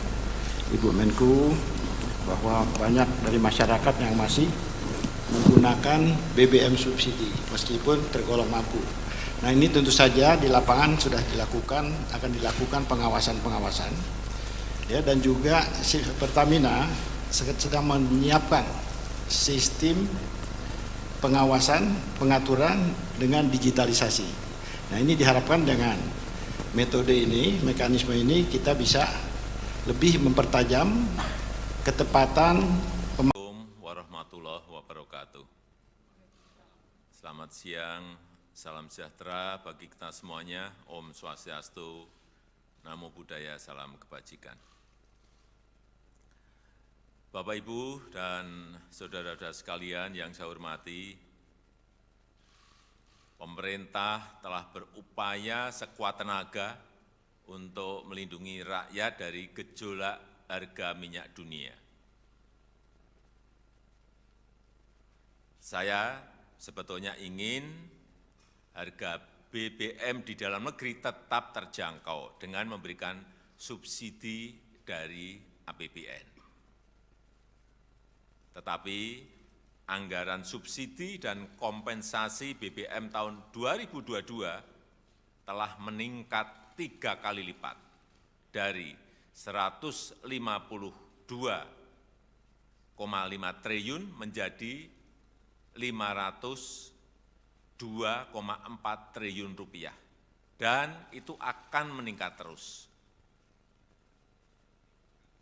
Ibu Menku bahwa banyak dari masyarakat yang masih menggunakan BBM subsidi meskipun tergolong mampu. Nah, ini tentu saja di lapangan sudah akan dilakukan pengawasan, ya, dan juga Pertamina sedang menyiapkan sistem pengawasan, pengaturan dengan digitalisasi. Nah, ini diharapkan dengan metode ini, mekanisme ini kita bisa lebih mempertajam ketepatan. Assalamualaikum warahmatullahi wabarakatuh. Selamat siang, salam sejahtera bagi kita semuanya. Om Swastiastu, Namo Buddhaya, salam kebajikan. Bapak, Ibu, dan saudara-saudara sekalian yang saya hormati, pemerintah telah berupaya sekuat tenaga untuk melindungi rakyat dari gejolak harga minyak dunia. Saya sebetulnya ingin harga BBM di dalam negeri tetap terjangkau dengan memberikan subsidi dari APBN. Tetapi anggaran subsidi dan kompensasi BBM tahun 2022 telah meningkat 3 kali lipat dari 152,5 triliun menjadi 502,4 triliun rupiah, dan itu akan meningkat terus.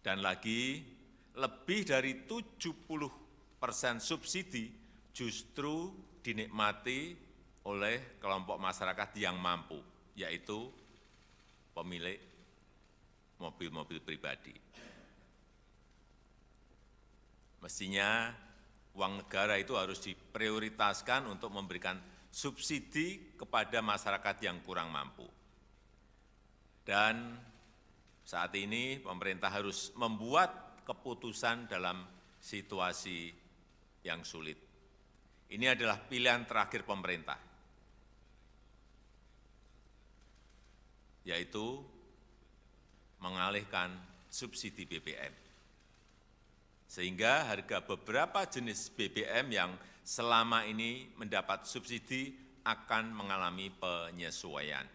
Dan lagi, lebih dari 70% subsidi justru dinikmati oleh kelompok masyarakat yang mampu, yaitu pemilik mobil-mobil pribadi. Mestinya uang negara itu harus diprioritaskan untuk memberikan subsidi kepada masyarakat yang kurang mampu. Dan saat ini pemerintah harus membuat keputusan dalam situasi yang sulit. Ini adalah pilihan terakhir pemerintah, yaitu mengalihkan subsidi BBM. Sehingga harga beberapa jenis BBM yang selama ini mendapat subsidi akan mengalami penyesuaian.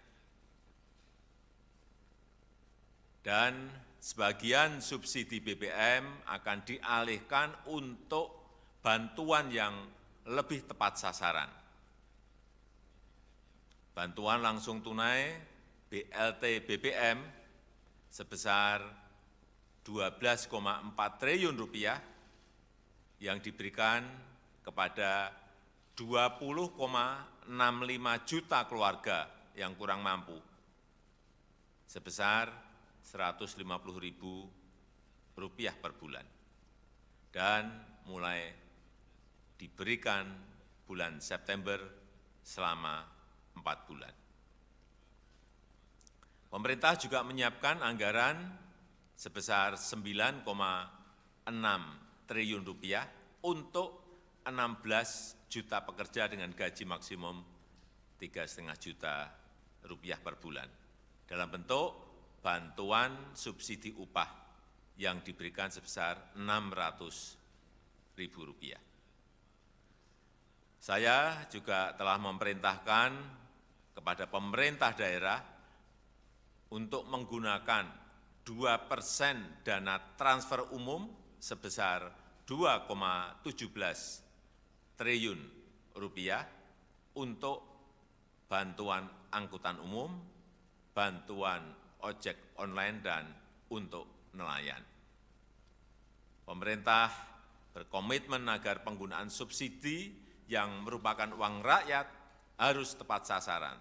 Dan sebagian subsidi BBM akan dialihkan untuk bantuan yang lebih tepat sasaran. Bantuan langsung tunai BLT BBM sebesar 12,4 triliun rupiah yang diberikan kepada 20,65 juta keluarga yang kurang mampu sebesar Rp150.000 per bulan dan mulai diberikan bulan September selama 4 bulan. Pemerintah juga menyiapkan anggaran sebesar 9,6 triliun rupiah untuk 16 juta pekerja dengan gaji maksimum 3,5 juta rupiah per bulan dalam bentuk bantuan subsidi upah yang diberikan sebesar Rp600.000. Saya juga telah memerintahkan kepada pemerintah daerah untuk menggunakan 2% dana transfer umum sebesar 2,17 triliun rupiah untuk bantuan angkutan umum, bantuan ojek online, dan untuk nelayan. Pemerintah berkomitmen agar penggunaan subsidi yang merupakan uang rakyat harus tepat sasaran.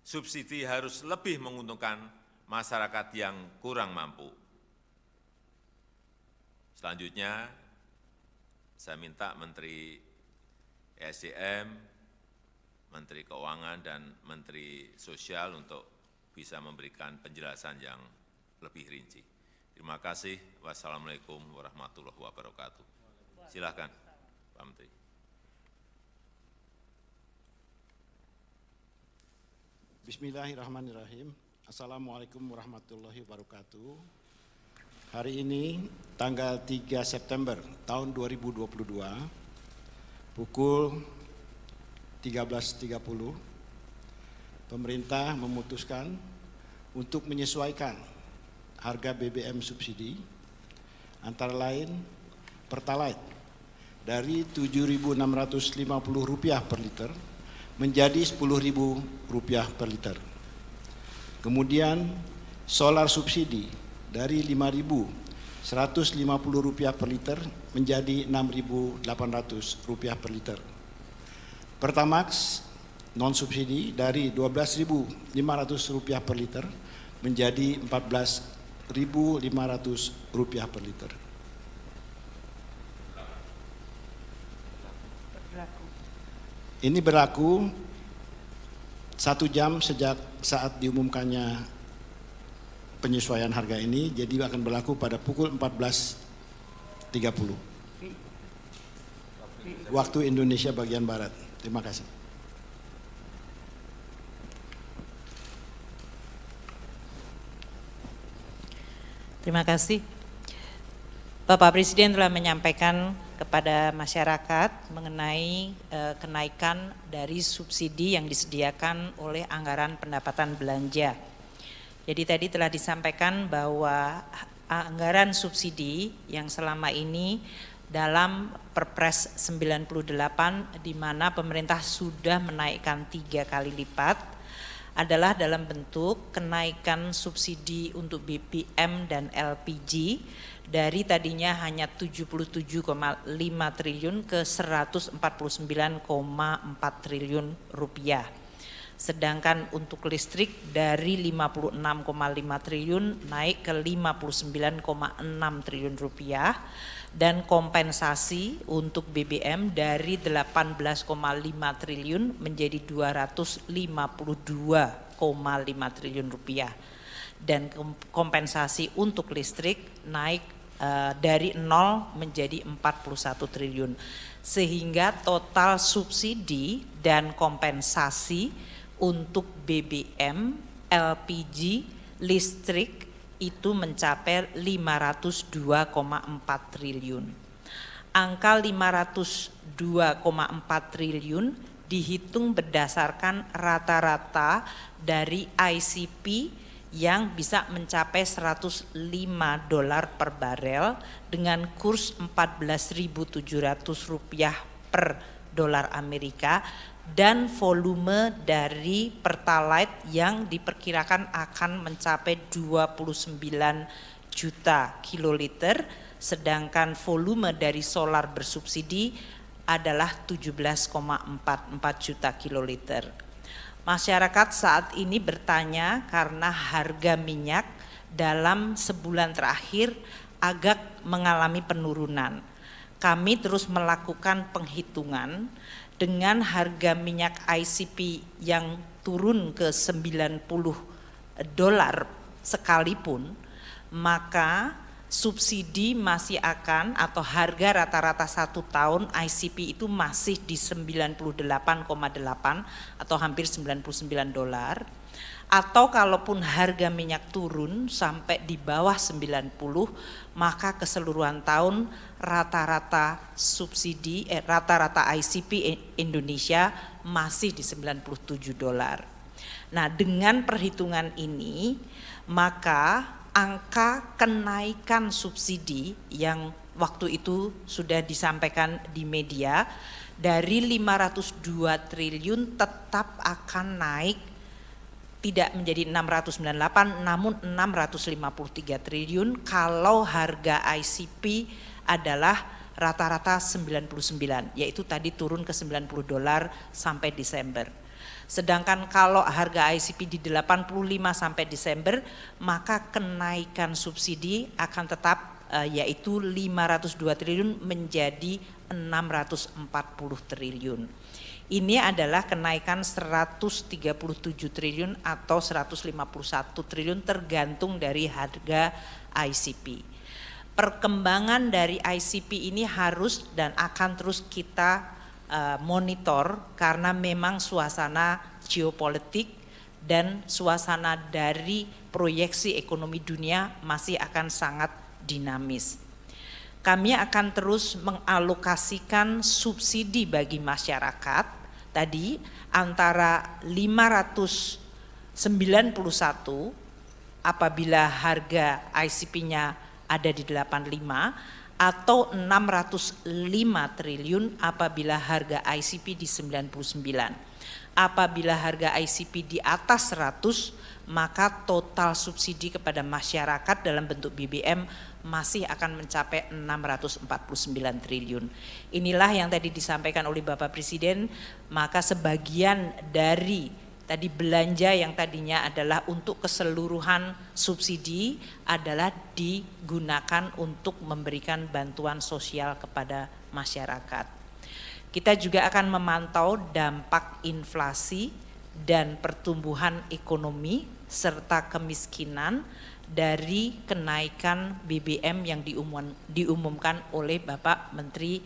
Subsidi harus lebih menguntungkan masyarakat yang kurang mampu. Selanjutnya, saya minta Menteri ESDM, Menteri Keuangan, dan Menteri Sosial untuk bisa memberikan penjelasan yang lebih rinci. Terima kasih. Wassalamualaikum warahmatullahi wabarakatuh. Silakan, Pak Menteri. Bismillahirrahmanirrahim. Assalamualaikum warahmatullahi wabarakatuh. Hari ini tanggal 3 September tahun 2022 pukul 13.30 pemerintah memutuskan untuk menyesuaikan harga BBM subsidi antara lain Pertalite dari Rp7.650 per liter menjadi Rp10.000 per liter. Kemudian solar subsidi dari Rp5.150 per liter menjadi Rp6.800 per liter. Pertamax non subsidi dari Rp12.500 per liter menjadi Rp14.500 per liter. Ini berlaku 1 jam sejak saat diumumkannya penyesuaian harga ini, jadi akan berlaku pada pukul 14.30 waktu Indonesia bagian Barat. Terima kasih. Terima kasih. Bapak Presiden telah menyampaikan kepada masyarakat mengenai kenaikan dari subsidi yang disediakan oleh anggaran pendapatan belanja. Jadi tadi telah disampaikan bahwa anggaran subsidi yang selama ini dalam Perpres 98 di mana pemerintah sudah menaikkan 3 kali lipat adalah dalam bentuk kenaikan subsidi untuk BBM dan LPG dari tadinya hanya 77,5 triliun ke 149,4 triliun rupiah. Sedangkan untuk listrik dari 56,5 triliun naik ke 59,6 triliun rupiah dan kompensasi untuk BBM dari 18,5 triliun menjadi 252,5 triliun rupiah dan kompensasi untuk listrik naik dari 0 menjadi 41 triliun sehingga total subsidi dan kompensasi untuk BBM, LPG, listrik itu mencapai 502,4 triliun. Angka 502,4 triliun dihitung berdasarkan rata-rata dari ICP yang bisa mencapai 105 dolar per barel dengan kurs 14.700 rupiah per dolar Amerika, dan volume dari Pertalite yang diperkirakan akan mencapai 29 juta kiloliter, sedangkan volume dari solar bersubsidi adalah 17,44 juta kiloliter. Masyarakat saat ini bertanya karena harga minyak dalam sebulan terakhir agak mengalami penurunan. Kami terus melakukan penghitungan dengan harga minyak ICP yang turun ke 90 dolar sekalipun, maka subsidi masih akan, atau harga rata-rata 1 tahun ICP itu masih di 98,8 atau hampir 99 dolar. Atau kalaupun harga minyak turun sampai di bawah 90, maka keseluruhan tahun rata-rata subsidi, rata-rata ICP Indonesia masih di 97 dolar. Nah, dengan perhitungan ini, maka angka kenaikan subsidi yang waktu itu sudah disampaikan di media dari 502 triliun tetap akan naik, tidak menjadi 698 namun 653 triliun kalau harga ICP adalah rata-rata 99, yaitu tadi turun ke 90 dolar sampai Desember. Sedangkan kalau harga ICP di 85 sampai Desember, maka kenaikan subsidi akan tetap yaitu 502 triliun menjadi 640 triliun. Ini adalah kenaikan 137 triliun atau 151 triliun tergantung dari harga ICP. Perkembangan dari ICP ini harus dan akan terus kita monitor karena memang suasana geopolitik dan suasana dari proyeksi ekonomi dunia masih akan sangat dinamis. Kami akan terus mengalokasikan subsidi bagi masyarakat tadi antara 591 apabila harga ICP-nya ada di 85 atau 605 triliun apabila harga ICP di 99. Apabila harga ICP di atas 100, maka total subsidi kepada masyarakat dalam bentuk BBM masih akan mencapai 649 triliun. Inilah yang tadi disampaikan oleh Bapak Presiden, maka sebagian dari tadi belanja yang tadinya adalah untuk keseluruhan subsidi adalah digunakan untuk memberikan bantuan sosial kepada masyarakat. Kita juga akan memantau dampak inflasi dan pertumbuhan ekonomi serta kemiskinan dari kenaikan BBM yang diumumkan oleh Bapak Menteri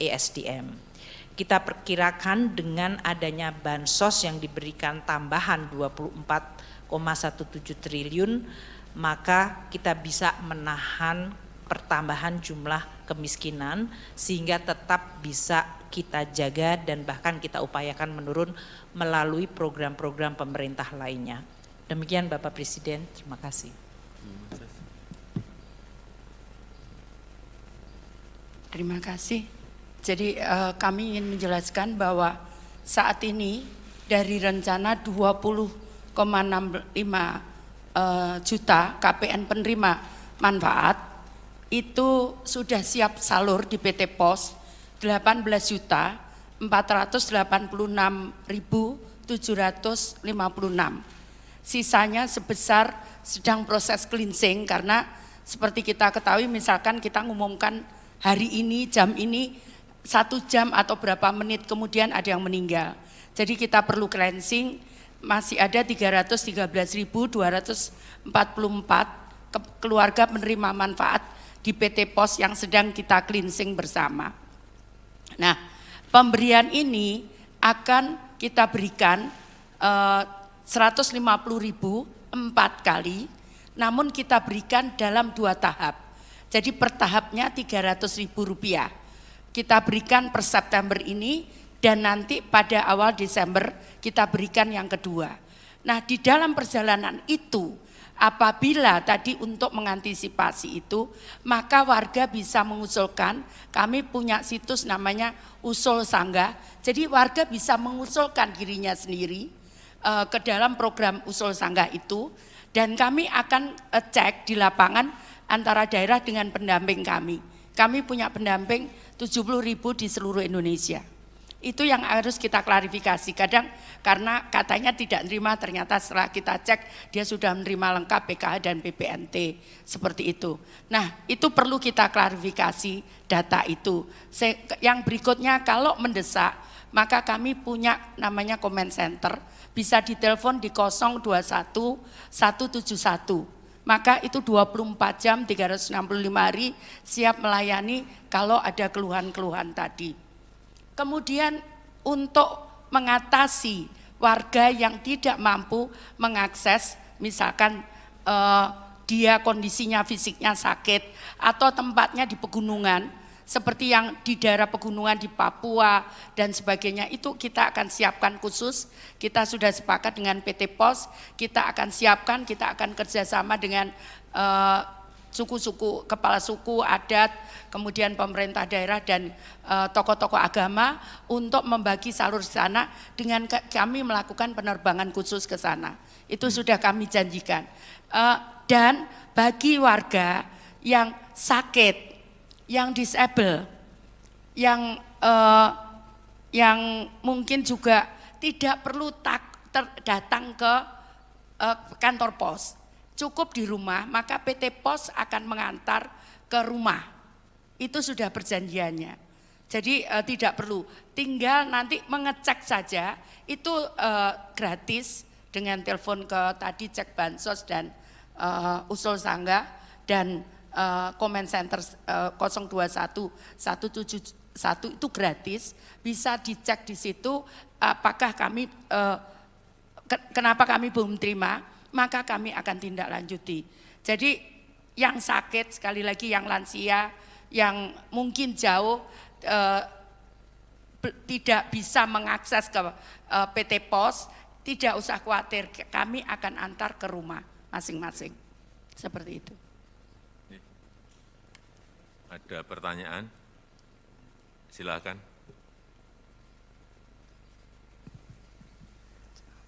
ESDM. Kita perkirakan dengan adanya bansos yang diberikan tambahan 24,17 triliun, maka kita bisa menahan pertambahan jumlah kemiskinan sehingga tetap bisa kita jaga dan bahkan kita upayakan menurun melalui program-program pemerintah lainnya. Demikian Bapak Presiden, terima kasih. Terima kasih. Jadi kami ingin menjelaskan bahwa saat ini dari rencana 20,65 juta KPN penerima manfaat itu sudah siap salur di PT Pos 18.486.756. Sisanya sebesar sedang proses cleansing karena seperti kita ketahui misalkan kita ngumumkan hari ini jam ini 1 jam atau berapa menit kemudian ada yang meninggal. Jadi kita perlu cleansing, masih ada 313.244 keluarga penerima manfaat di PT Pos yang sedang kita cleansing bersama. Nah, pemberian ini akan kita berikan 150.000 4 kali, namun kita berikan dalam 2 tahap. Jadi per tahapnya Rp300.000. Kita berikan per September ini dan nanti pada awal Desember kita berikan yang kedua. Nah, di dalam perjalanan itu apabila tadi untuk mengantisipasi itu, maka warga bisa mengusulkan, kami punya situs namanya Usul Sanggah, jadi warga bisa mengusulkan dirinya sendiri ke dalam program Usul Sanggah itu, dan kami akan cek di lapangan antara daerah dengan pendamping kami. Kami punya pendamping 70.000 di seluruh Indonesia. Itu yang harus kita klarifikasi. Kadang karena katanya tidak menerima, ternyata setelah kita cek dia sudah menerima lengkap PKH dan PPNT, seperti itu. Nah, itu perlu kita klarifikasi data itu. Yang berikutnya, kalau mendesak, maka kami punya namanya comment center, bisa ditelepon di 021 171. Maka itu 24 jam 365 hari siap melayani kalau ada keluhan-keluhan tadi. Kemudian untuk mengatasi warga yang tidak mampu mengakses, misalkan dia kondisinya fisiknya sakit atau tempatnya di pegunungan, seperti yang di daerah pegunungan di Papua dan sebagainya, itu kita akan siapkan khusus. Kita sudah sepakat dengan PT POS, kita akan siapkan, kita akan kerjasama dengan suku-suku, kepala suku, adat, kemudian pemerintah daerah dan tokoh-tokoh agama untuk membagi salur di sana dengan kami melakukan penerbangan khusus ke sana. Itu sudah kami janjikan. Dan bagi warga yang sakit, yang disable, yang mungkin juga tidak perlu datang ke kantor pos, cukup di rumah, maka PT POS akan mengantar ke rumah. Itu sudah perjanjiannya. Jadi tidak perlu, tinggal nanti mengecek saja, itu gratis dengan telepon ke tadi cek bansos dan Usul Sanggah dan comment center 021 171 itu gratis, bisa dicek di situ apakah kami kenapa kami belum terima, maka kami akan tindak lanjuti. Jadi yang sakit, sekali lagi yang lansia, yang mungkin jauh tidak bisa mengakses ke PT POS, tidak usah khawatir, kami akan antar ke rumah masing-masing. Seperti itu. Ada pertanyaan? Silakan.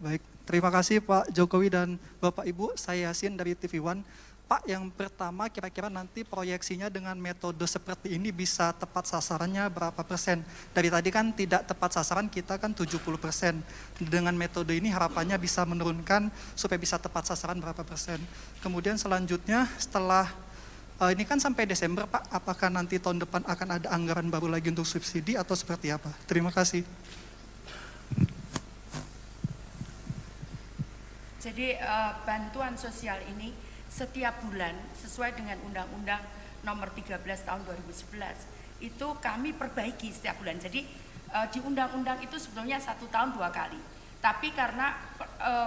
Baik, terima kasih Pak Jokowi dan Bapak Ibu. Saya Yasin dari TV One. Pak, yang pertama kira-kira nanti proyeksinya dengan metode seperti ini bisa tepat sasarannya berapa persen? Dari tadi kan tidak tepat sasaran, kita kan 70%. Dengan metode ini harapannya bisa menurunkan supaya bisa tepat sasaran berapa persen. Kemudian selanjutnya setelah ini kan sampai Desember Pak, apakah nanti tahun depan akan ada anggaran baru lagi untuk subsidi atau seperti apa? Terima kasih. Jadi bantuan sosial ini setiap bulan sesuai dengan Undang-Undang Nomor 13 Tahun 2011 itu kami perbaiki setiap bulan. Jadi di undang-undang itu sebetulnya 1 tahun 2 kali. Tapi karena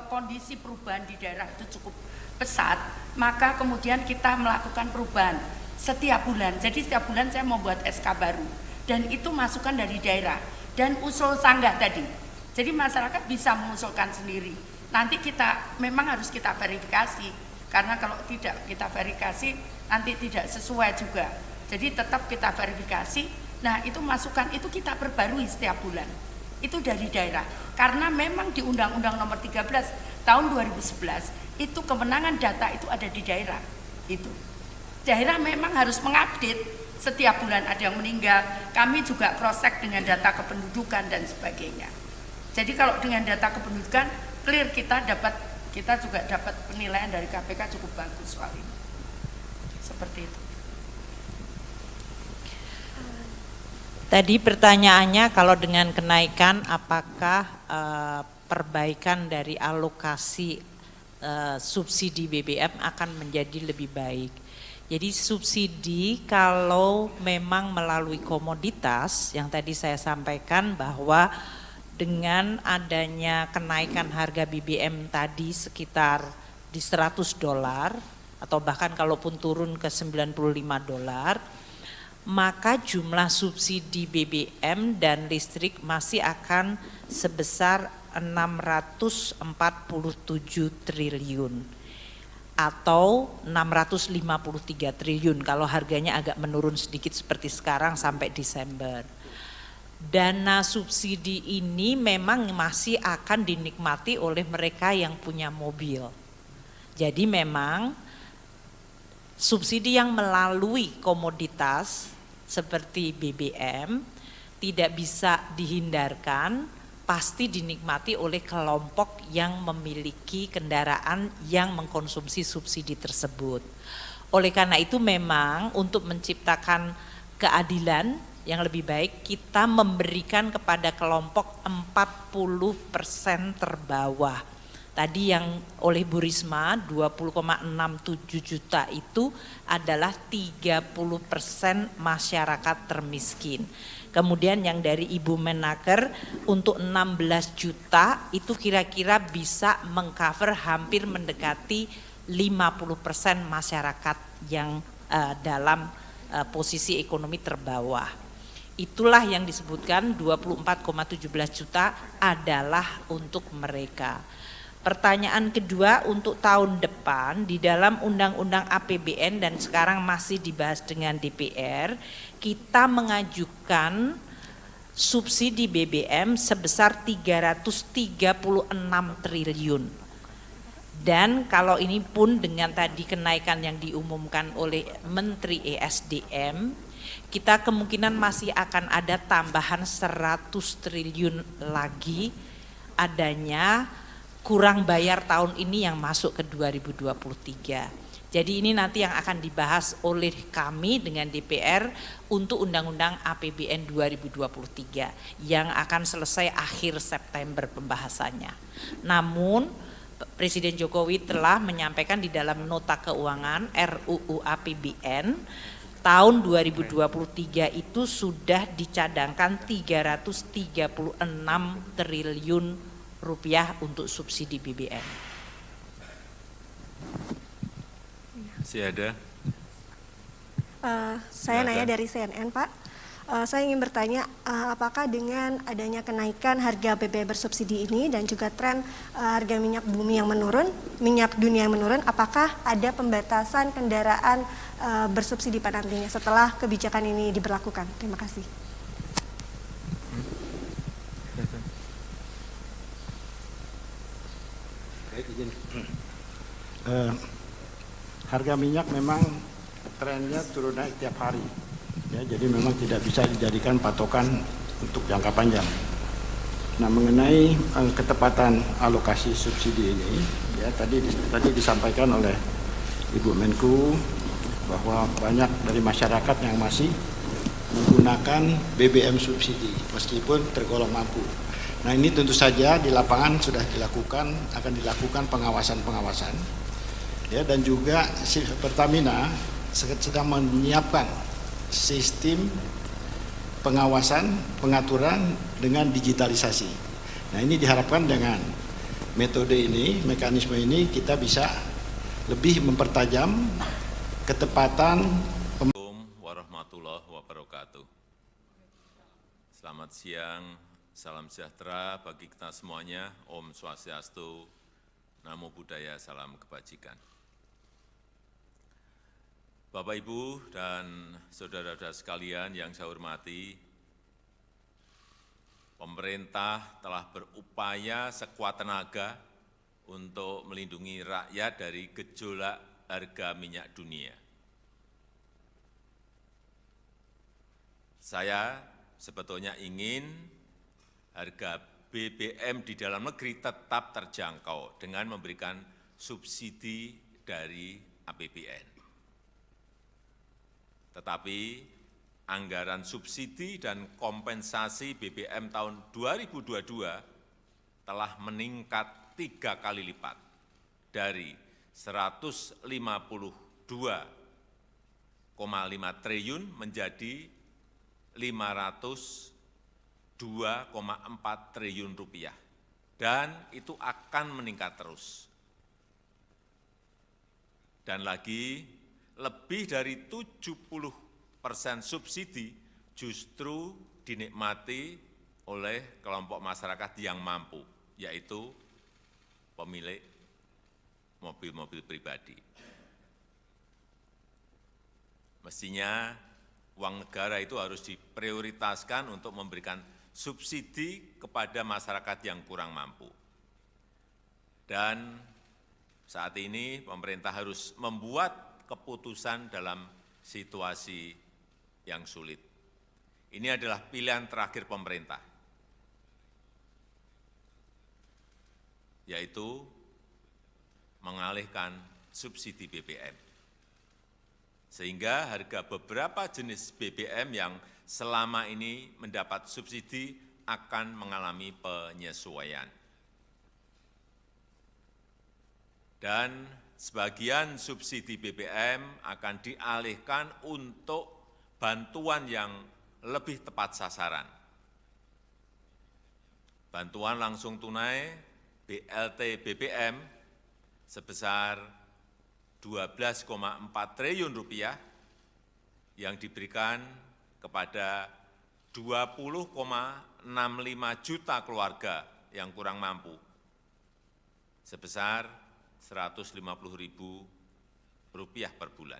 kondisi perubahan di daerah itu cukup pesat, maka kemudian kita melakukan perubahan setiap bulan. Jadi setiap bulan saya membuat SK baru dan itu masukan dari daerah dan usul sanggah tadi. Jadi masyarakat bisa mengusulkan sendiri. Nanti kita memang harus kita verifikasi, karena kalau tidak kita verifikasi nanti tidak sesuai juga. Jadi tetap kita verifikasi. Nah, itu masukan itu kita perbarui setiap bulan. Itu dari daerah. Karena memang di Undang-Undang Nomor 13 Tahun 2011 itu kewenangan data itu ada di daerah. Itu. Daerah memang harus mengupdate setiap bulan ada yang meninggal. Kami juga cross check dengan data kependudukan dan sebagainya. Jadi kalau dengan data kependudukan clear, kita juga dapat penilaian dari KPK cukup bagus soal ini. Seperti itu. Tadi pertanyaannya kalau dengan kenaikan apakah perbaikan dari alokasi subsidi BBM akan menjadi lebih baik. Jadi subsidi kalau memang melalui komoditas yang tadi saya sampaikan bahwa dengan adanya kenaikan harga BBM tadi sekitar di $100 atau bahkan kalaupun turun ke $95, maka jumlah subsidi BBM dan listrik masih akan sebesar 647 triliun. atau 653 triliun kalau harganya agak menurun sedikit seperti sekarang sampai Desember. Dana subsidi ini memang masih akan dinikmati oleh mereka yang punya mobil. Jadi memang subsidi yang melalui komoditas seperti BBM tidak bisa dihindarkan, pasti dinikmati oleh kelompok yang memiliki kendaraan yang mengkonsumsi subsidi tersebut. Oleh karena itu memang untuk menciptakan keadilan yang lebih baik kita memberikan kepada kelompok 40% terbawah. Tadi yang oleh Bu Risma 20,67 juta itu adalah 30% masyarakat termiskin. Kemudian yang dari Ibu Menaker untuk 16 juta itu kira-kira bisa mengcover hampir mendekati 50% masyarakat yang dalam posisi ekonomi terbawah. Itulah yang disebutkan 24,17 juta adalah untuk mereka. Pertanyaan kedua untuk tahun depan di dalam Undang-Undang APBN dan sekarang masih dibahas dengan DPR, kita mengajukan subsidi BBM sebesar 336 triliun. Dan kalau ini pun dengan tadi kenaikan yang diumumkan oleh Menteri ESDM, kita kemungkinan masih akan ada tambahan 100 triliun lagi adanya kurang bayar tahun ini yang masuk ke 2023. Jadi ini nanti yang akan dibahas oleh kami dengan DPR untuk Undang-Undang APBN 2023 yang akan selesai akhir September pembahasannya. Namun Presiden Jokowi telah menyampaikan di dalam nota keuangan RUU APBN tahun 2023 itu sudah dicadangkan 336 triliun rupiah untuk subsidi BBM. Masih ada? Saya nanya dari CNN, Pak. Saya ingin bertanya, apakah dengan adanya kenaikan harga BBM bersubsidi ini dan juga tren harga minyak bumi yang menurun, minyak dunia yang menurun, apakah ada pembatasan kendaraan bersubsidi pada nantinya setelah kebijakan ini diberlakukan? Terima kasih. Harga minyak memang trennya turun naik tiap hari, ya, jadi memang tidak bisa dijadikan patokan untuk jangka panjang. Nah, mengenai ketepatan alokasi subsidi ini, ya tadi disampaikan oleh Ibu Menku bahwa banyak dari masyarakat yang masih menggunakan BBM subsidi meskipun tergolong mampu. Nah, ini tentu saja di lapangan sudah dilakukan, akan dilakukan pengawasan-pengawasan, ya, dan juga Pertamina sedang menyiapkan sistem pengawasan, pengaturan dengan digitalisasi. Nah, ini diharapkan dengan metode ini, mekanisme ini kita bisa lebih mempertajam ketepatan. Assalamualaikum warahmatullahi wabarakatuh. Selamat siang. Salam sejahtera bagi kita semuanya, Om Swastiastu, Namo Buddhaya, salam kebajikan. Bapak, Ibu, dan saudara-saudara sekalian yang saya hormati, pemerintah telah berupaya sekuat tenaga untuk melindungi rakyat dari gejolak harga minyak dunia. Saya sebetulnya ingin harga BBM di dalam negeri tetap terjangkau dengan memberikan subsidi dari APBN. Tetapi anggaran subsidi dan kompensasi BBM tahun 2022 telah meningkat 3 kali lipat dari 152,5 triliun menjadi 502,4 triliun rupiah, dan itu akan meningkat terus. Dan lagi, lebih dari 70% subsidi justru dinikmati oleh kelompok masyarakat yang mampu, yaitu pemilik mobil-mobil pribadi. Mestinya uang negara itu harus diprioritaskan untuk memberikan subsidi kepada masyarakat yang kurang mampu. Dan saat ini pemerintah harus membuat keputusan dalam situasi yang sulit. Ini adalah pilihan terakhir pemerintah, yaitu mengalihkan subsidi BBM. Sehingga harga beberapa jenis BBM yang selama ini mendapat subsidi akan mengalami penyesuaian. Dan sebagian subsidi BBM akan dialihkan untuk bantuan yang lebih tepat sasaran. Bantuan langsung tunai BLT BBM sebesar 12,4 triliun rupiah yang diberikan kepada 20,65 juta keluarga yang kurang mampu sebesar Rp150.000 per bulan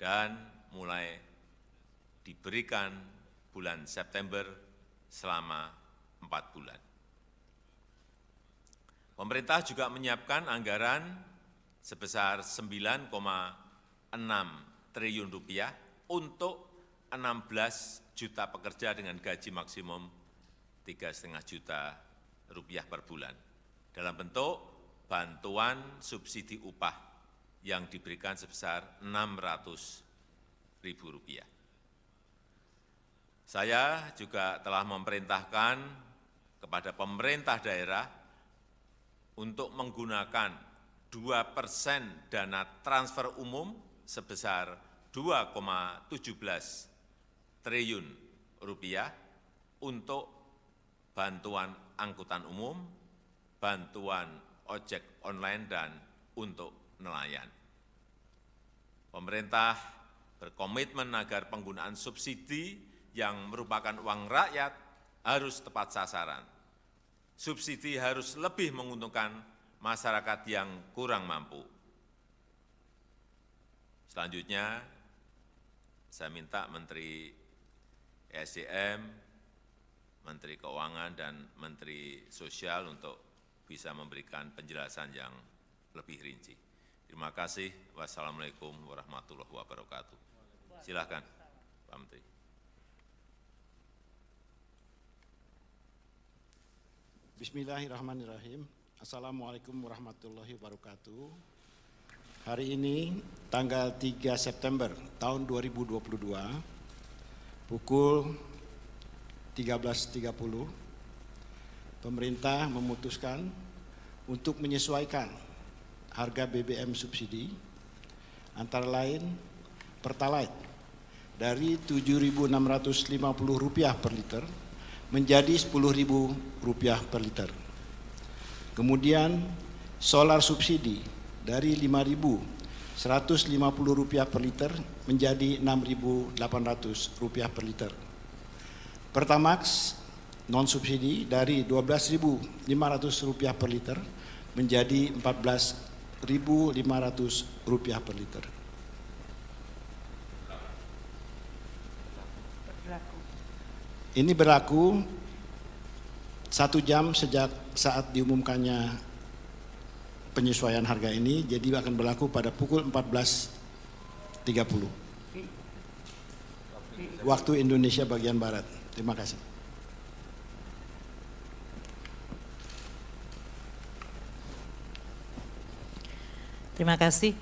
dan mulai diberikan bulan September selama 4 bulan. Pemerintah juga menyiapkan anggaran sebesar 9,6 triliun rupiah untuk 16 juta pekerja dengan gaji maksimum 3,5 juta rupiah per bulan dalam bentuk bantuan subsidi upah yang diberikan sebesar Rp600.000. Saya juga telah memerintahkan kepada pemerintah daerah untuk menggunakan 2% dana transfer umum sebesar 2,17 triliun rupiah untuk bantuan angkutan umum, bantuan ojek online, dan untuk nelayan. Pemerintah berkomitmen agar penggunaan subsidi yang merupakan uang rakyat harus tepat sasaran. Subsidi harus lebih menguntungkan masyarakat yang kurang mampu. Selanjutnya, saya minta Menteri ESDM, Menteri Keuangan, dan Menteri Sosial untuk bisa memberikan penjelasan yang lebih rinci. Terima kasih. Wassalamualaikum warahmatullahi wabarakatuh. Silakan, Pak Menteri. Bismillahirrahmanirrahim. Assalamualaikum warahmatullahi wabarakatuh. Hari ini tanggal 3 September tahun 2022 pukul 13.30 pemerintah memutuskan untuk menyesuaikan harga BBM subsidi antara lain Pertalite dari Rp7.650 per liter menjadi Rp10.000 per liter. Kemudian solar subsidi dari Rp5.150 per liter menjadi Rp6.800 per liter. Pertamax non subsidi dari Rp12.500 per liter menjadi Rp14.500 per liter. Ini berlaku 1 jam sejak saat diumumkannya penyesuaian harga ini, jadi akan berlaku pada pukul 14.30 waktu Indonesia bagian Barat. Terima kasih. Terima kasih.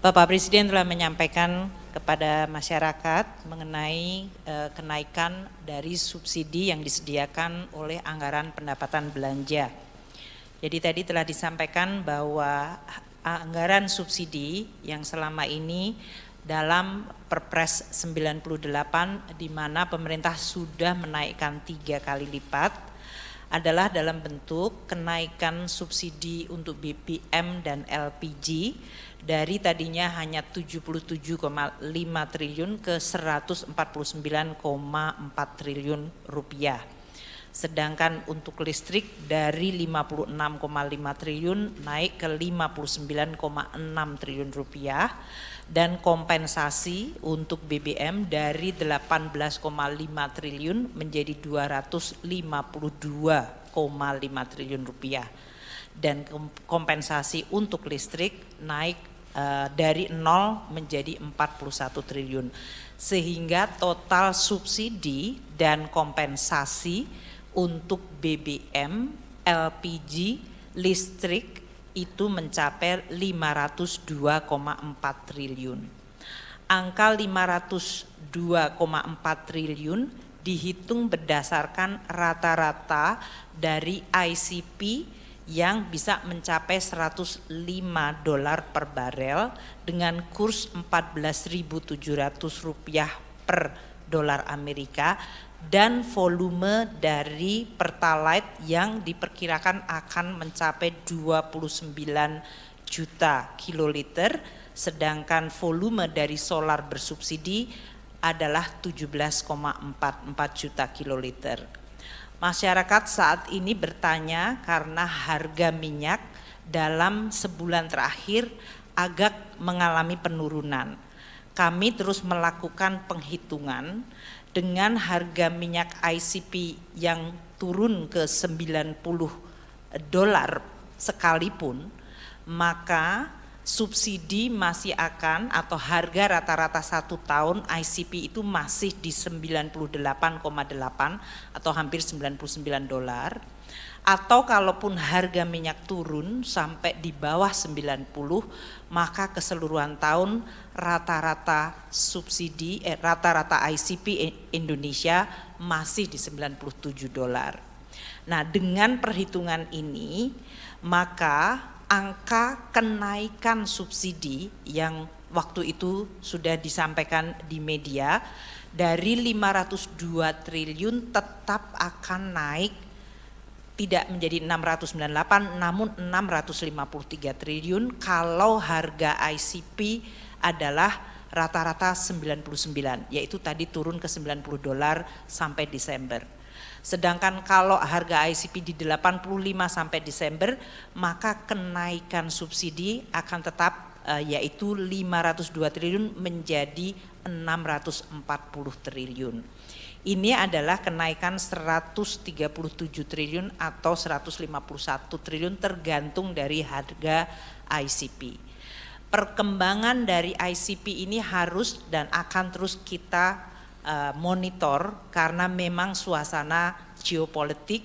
Bapak Presiden telah menyampaikan kepada masyarakat mengenai kenaikan dari subsidi yang disediakan oleh anggaran pendapatan belanja. Jadi tadi telah disampaikan bahwa anggaran subsidi yang selama ini dalam Perpres 98 di mana pemerintah sudah menaikkan 3 kali lipat adalah dalam bentuk kenaikan subsidi untuk BBM dan LPG dari tadinya hanya 77,5 triliun ke 149,4 triliun rupiah. Sedangkan untuk listrik dari 56,5 triliun naik ke 59,6 triliun rupiah, dan kompensasi untuk BBM dari 18,5 triliun menjadi 252,5 triliun rupiah. Dan kompensasi untuk listrik naik dari 0 menjadi 41 triliun. Sehingga total subsidi dan kompensasi untuk BBM, LPG, listrik itu mencapai 502,4 triliun. Angka 502,4 triliun dihitung berdasarkan rata-rata dari ICP yang bisa mencapai $105 per barel dengan kurs 14.700 rupiah per dolar Amerika, dan volume dari Pertalite yang diperkirakan akan mencapai 29 juta kiloliter, sedangkan volume dari solar bersubsidi adalah 17,44 juta kiloliter. Masyarakat saat ini bertanya karena harga minyak dalam sebulan terakhir agak mengalami penurunan. Kami terus melakukan penghitungan dengan harga minyak ICP yang turun ke $90 sekalipun, maka subsidi masih akan, atau harga rata-rata 1 tahun ICP itu masih di 98,8 atau hampir $99. Atau kalaupun harga minyak turun sampai di bawah 90, maka keseluruhan tahun rata-rata subsidi, rata-rata ICP Indonesia masih di $97. Nah, dengan perhitungan ini, maka angka kenaikan subsidi yang waktu itu sudah disampaikan di media dari 502 triliun tetap akan naik, tidak menjadi 698 namun 653 triliun kalau harga ICP adalah rata-rata 99, yaitu tadi turun ke $90 sampai Desember. Sedangkan kalau harga ICP di 85 sampai Desember, maka kenaikan subsidi akan tetap yaitu 502 triliun menjadi 640 triliun. Ini adalah kenaikan 137 triliun atau 151 triliun tergantung dari harga ICP. Perkembangan dari ICP ini harus dan akan terus kita monitor karena memang suasana geopolitik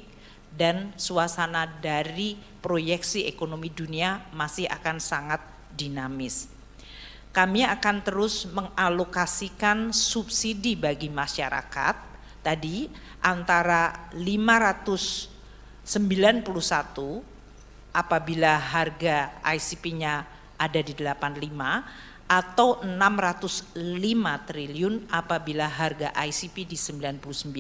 dan suasana dari proyeksi ekonomi dunia masih akan sangat dinamis. Kami akan terus mengalokasikan subsidi bagi masyarakat tadi antara 591 apabila harga ICP-nya ada di 85 atau 605 triliun apabila harga ICP di 99.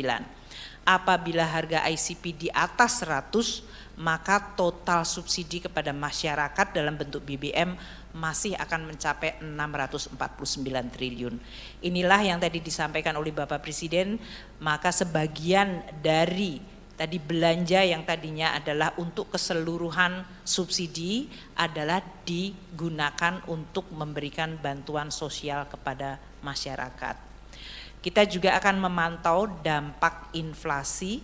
Apabila harga ICP di atas 100, maka total subsidi kepada masyarakat dalam bentuk BBM masih akan mencapai 649 triliun. Inilah yang tadi disampaikan oleh Bapak Presiden, maka sebagian dari tadi belanja yang tadinya adalah untuk keseluruhan subsidi adalah digunakan untuk memberikan bantuan sosial kepada masyarakat. Kita juga akan memantau dampak inflasi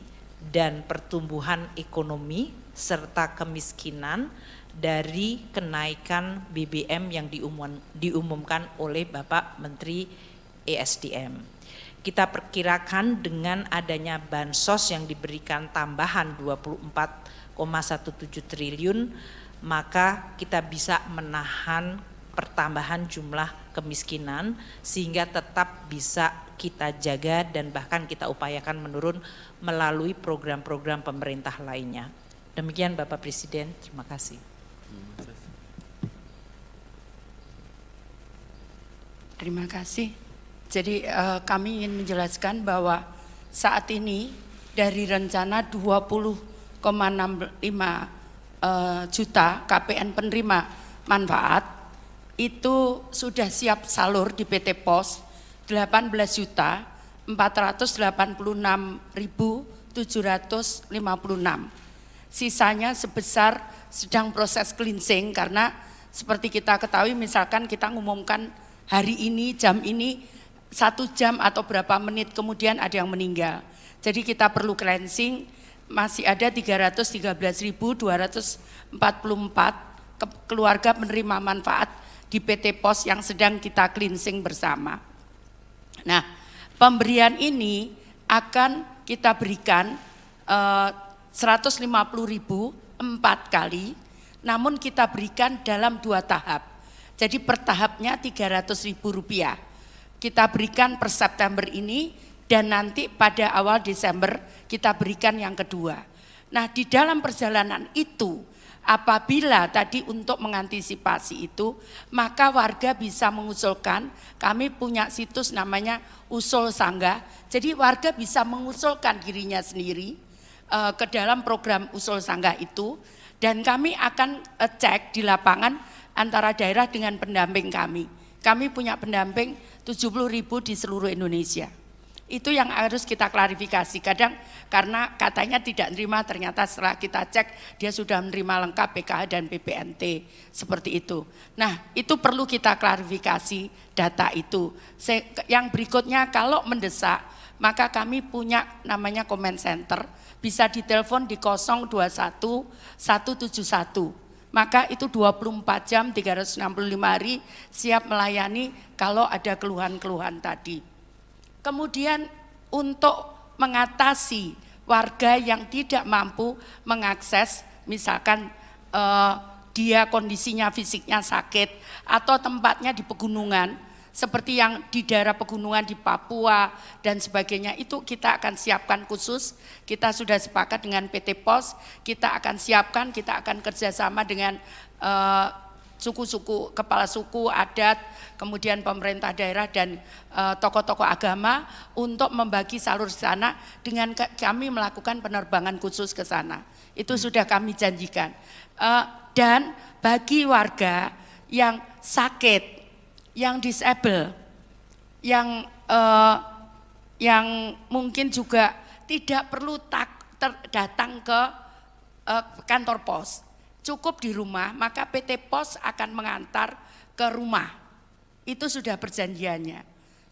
dan pertumbuhan ekonomi serta kemiskinan dari kenaikan BBM yang diumumkan oleh Bapak Menteri ESDM. Kita perkirakan dengan adanya bansos yang diberikan tambahan 24,17 triliun, maka kita bisa menahan pertambahan jumlah kemiskinan sehingga tetap bisa kita jaga dan bahkan kita upayakan menurun melalui program-program pemerintah lainnya. Demikian Bapak Presiden, terima kasih. Terima kasih. Jadi kami ingin menjelaskan bahwa saat ini dari rencana 20,65 juta KPN penerima manfaat itu sudah siap salur di PT POS 18.486.100 Sisanya sebesar sedang proses cleansing, karena seperti kita ketahui misalkan kita ngumumkan hari ini, jam ini, 1 jam atau berapa menit kemudian ada yang meninggal. Jadi kita perlu cleansing, masih ada 313.244 keluarga penerima manfaat di PT POS yang sedang kita cleansing bersama. Nah, pemberian ini akan kita berikan 150.000 4 kali, namun kita berikan dalam 2 tahap. Jadi per tahapnya Rp300.000. Kita berikan per September ini dan nanti pada awal Desember kita berikan yang kedua. Nah, di dalam perjalanan itu apabila tadi untuk mengantisipasi itu, maka warga bisa mengusulkan, kami punya situs namanya Usul Sanggah, jadi warga bisa mengusulkan dirinya sendiri ke dalam program Usul Sanggah itu, dan kami akan cek di lapangan antara daerah dengan pendamping kami. Kami punya pendamping 70.000 di seluruh Indonesia. Itu yang harus kita klarifikasi. Kadang karena katanya tidak menerima, ternyata setelah kita cek dia sudah menerima lengkap PKH dan PPNT, seperti itu. Nah, itu perlu kita klarifikasi data itu. Yang berikutnya, kalau mendesak, maka kami punya namanya comment center, bisa ditelepon di 021 171. Maka itu 24 jam 365 hari siap melayani kalau ada keluhan-keluhan tadi. Kemudian untuk mengatasi warga yang tidak mampu mengakses, misalkan dia kondisinya fisiknya sakit atau tempatnya di pegunungan, seperti yang di daerah pegunungan di Papua dan sebagainya, itu kita akan siapkan khusus. Kita sudah sepakat dengan PT POS, kita akan siapkan, kita akan kerjasama dengan suku-suku, kepala suku, adat, kemudian pemerintah daerah dan tokoh-tokoh agama untuk membagi salur di sana dengan kami melakukan penerbangan khusus ke sana. Itu sudah kami janjikan. Dan bagi warga yang sakit, yang disable, yang mungkin juga tidak perlu datang ke kantor pos, cukup di rumah, maka PT POS akan mengantar ke rumah. Itu sudah perjanjiannya.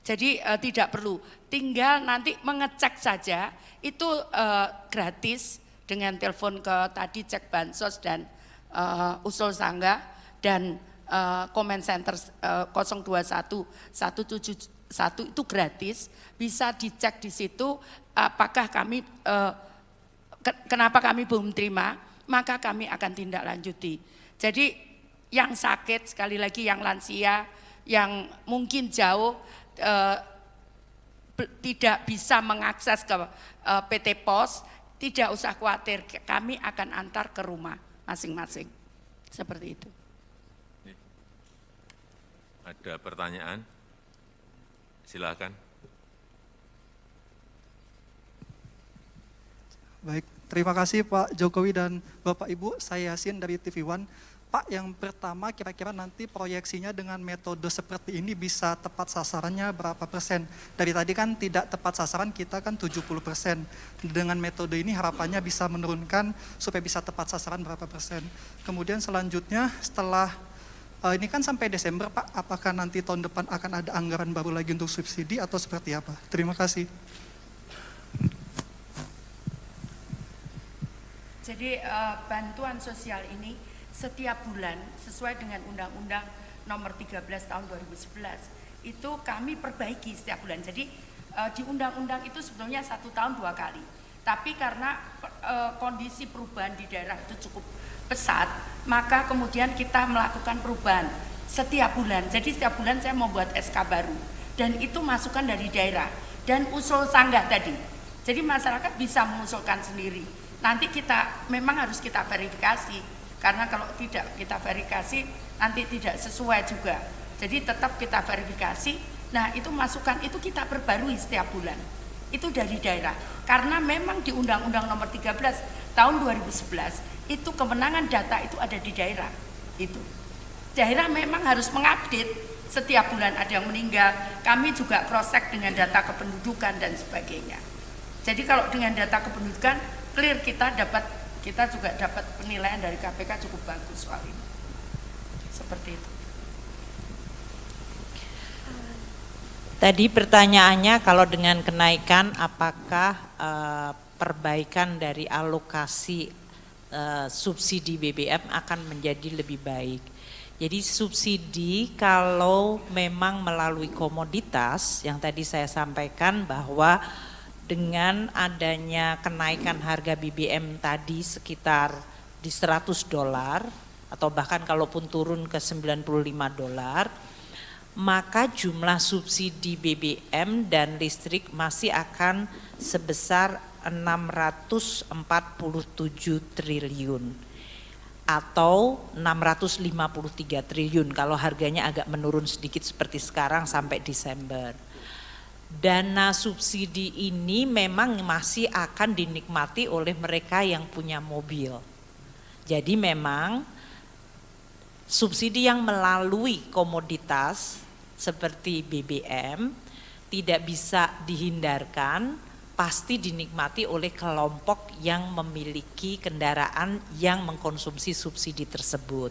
Jadi tidak perlu, tinggal nanti mengecek saja, itu gratis dengan telepon ke tadi cek bansos dan Usul Sanggah dan comment center 021 171 itu gratis, bisa dicek di situ apakah kami kenapa kami belum terima, maka kami akan tindak lanjuti. Jadi yang sakit, sekali lagi yang lansia, yang mungkin jauh tidak bisa mengakses ke PT POS, tidak usah khawatir, kami akan antar ke rumah masing-masing. Seperti itu. Ada pertanyaan? Silakan. Baik, terima kasih Pak Jokowi dan Bapak Ibu. Saya Yasin dari TV One. Pak, yang pertama kira-kira nanti proyeksinya dengan metode seperti ini bisa tepat sasarannya berapa persen? Dari tadi kan tidak tepat sasaran, kita kan 70%. Dengan metode ini harapannya bisa menurunkan supaya bisa tepat sasaran berapa persen. Kemudian selanjutnya setelah ini kan sampai Desember Pak, apakah nanti tahun depan akan ada anggaran baru lagi untuk subsidi atau seperti apa? Terima kasih. Jadi bantuan sosial ini setiap bulan sesuai dengan Undang-Undang Nomor 13 Tahun 2011 itu kami perbaiki setiap bulan. Jadi di undang-undang itu sebetulnya 1 tahun 2 kali. Tapi karena kondisi perubahan di daerah itu cukup pesat, maka kemudian kita melakukan perubahan setiap bulan. Jadi setiap bulan saya membuat SK baru dan itu masukan dari daerah dan Usul Sanggah tadi. Jadi masyarakat bisa mengusulkan sendiri. Nanti kita memang harus kita verifikasi, karena kalau tidak kita verifikasi nanti tidak sesuai juga. Jadi tetap kita verifikasi. Nah, itu masukan itu kita perbarui setiap bulan. Itu dari daerah. Karena memang di Undang-Undang Nomor 13 Tahun 2011 itu kemenangan data itu ada di daerah. Itu daerah memang harus mengupdate setiap bulan ada yang meninggal. Kami juga cross check dengan data kependudukan dan sebagainya. Jadi kalau dengan data kependudukan clear, kita juga dapat penilaian dari KPK cukup bagus soal ini. Seperti itu. Tadi pertanyaannya kalau dengan kenaikan apakah perbaikan dari alokasi subsidi BBM akan menjadi lebih baik. Jadi subsidi kalau memang melalui komoditas yang tadi saya sampaikan bahwa dengan adanya kenaikan harga BBM tadi sekitar di $100 atau bahkan kalaupun turun ke $95, maka jumlah subsidi BBM dan listrik masih akan sebesar 647 triliun atau 653 triliun kalau harganya agak menurun sedikit seperti sekarang sampai Desember. Dana subsidi ini memang masih akan dinikmati oleh mereka yang punya mobil. Jadi memang subsidi yang melalui komoditas seperti BBM tidak bisa dihindarkan, pasti dinikmati oleh kelompok yang memiliki kendaraan yang mengkonsumsi subsidi tersebut.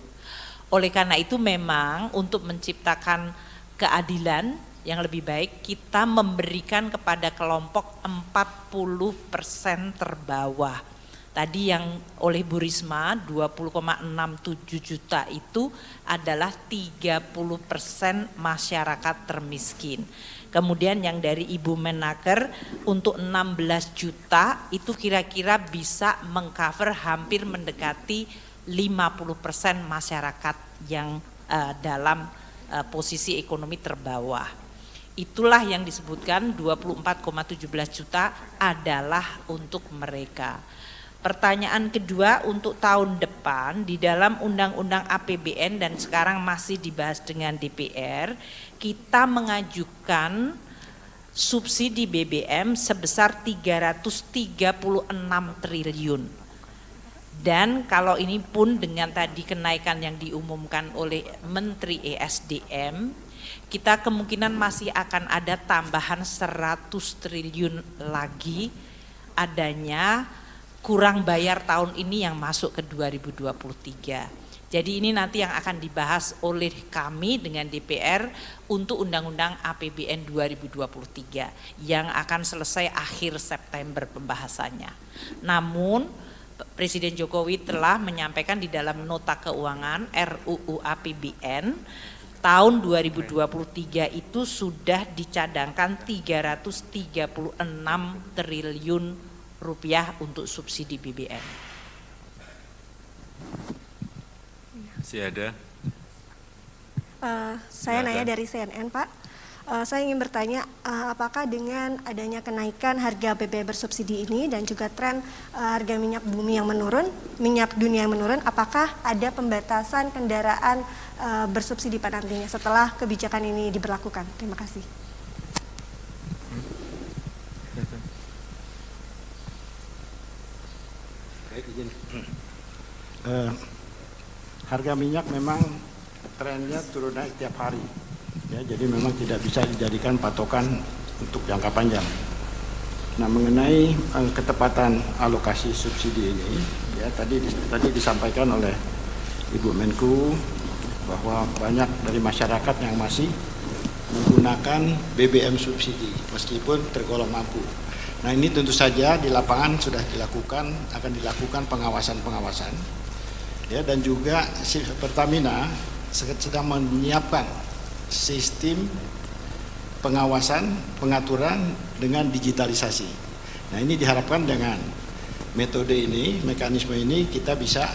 Oleh karena itu memang untuk menciptakan keadilan yang lebih baik kita memberikan kepada kelompok 40% terbawah. Tadi yang oleh Bu Risma 20,67 juta itu adalah 30% masyarakat termiskin. Kemudian yang dari Ibu Menaker untuk 16 juta itu kira-kira bisa mengcover hampir mendekati 50% masyarakat yang dalam posisi ekonomi terbawah. Itulah yang disebutkan 24,17 juta adalah untuk mereka. Pertanyaan kedua untuk tahun depan di dalam Undang-Undang APBN dan sekarang masih dibahas dengan DPR, kita mengajukan subsidi BBM sebesar 336 triliun. Dan kalau ini pun dengan tadi kenaikan yang diumumkan oleh Menteri ESDM, kita kemungkinan masih akan ada tambahan 100 triliun lagi adanya kurang bayar tahun ini yang masuk ke 2023. Jadi ini nanti yang akan dibahas oleh kami dengan DPR untuk Undang-Undang APBN 2023 yang akan selesai akhir September pembahasannya. Namun Presiden Jokowi telah menyampaikan di dalam nota keuangan RUU APBN tahun 2023 itu sudah dicadangkan 336 triliun rupiah untuk subsidi BBM. Masih ada? Saya nanya dari CNN, Pak. Saya ingin bertanya, apakah dengan adanya kenaikan harga BBM bersubsidi ini dan juga tren harga minyak bumi yang menurun, minyak dunia yang menurun, apakah ada pembatasan kendaraan bersubsidi pada nantinya setelah kebijakan ini diberlakukan? Terima kasih. Harga minyak memang trennya turun naik tiap hari, ya, jadi memang tidak bisa dijadikan patokan untuk jangka panjang. Nah, mengenai ketepatan alokasi subsidi ini, ya tadi disampaikan oleh Ibu Menku bahwa banyak dari masyarakat yang masih menggunakan BBM subsidi meskipun tergolong mampu. Nah, ini tentu saja di lapangan sudah akan dilakukan pengawasan, ya, dan juga Pertamina sedang menyiapkan sistem pengawasan, pengaturan dengan digitalisasi. Nah, ini diharapkan dengan metode ini, mekanisme ini kita bisa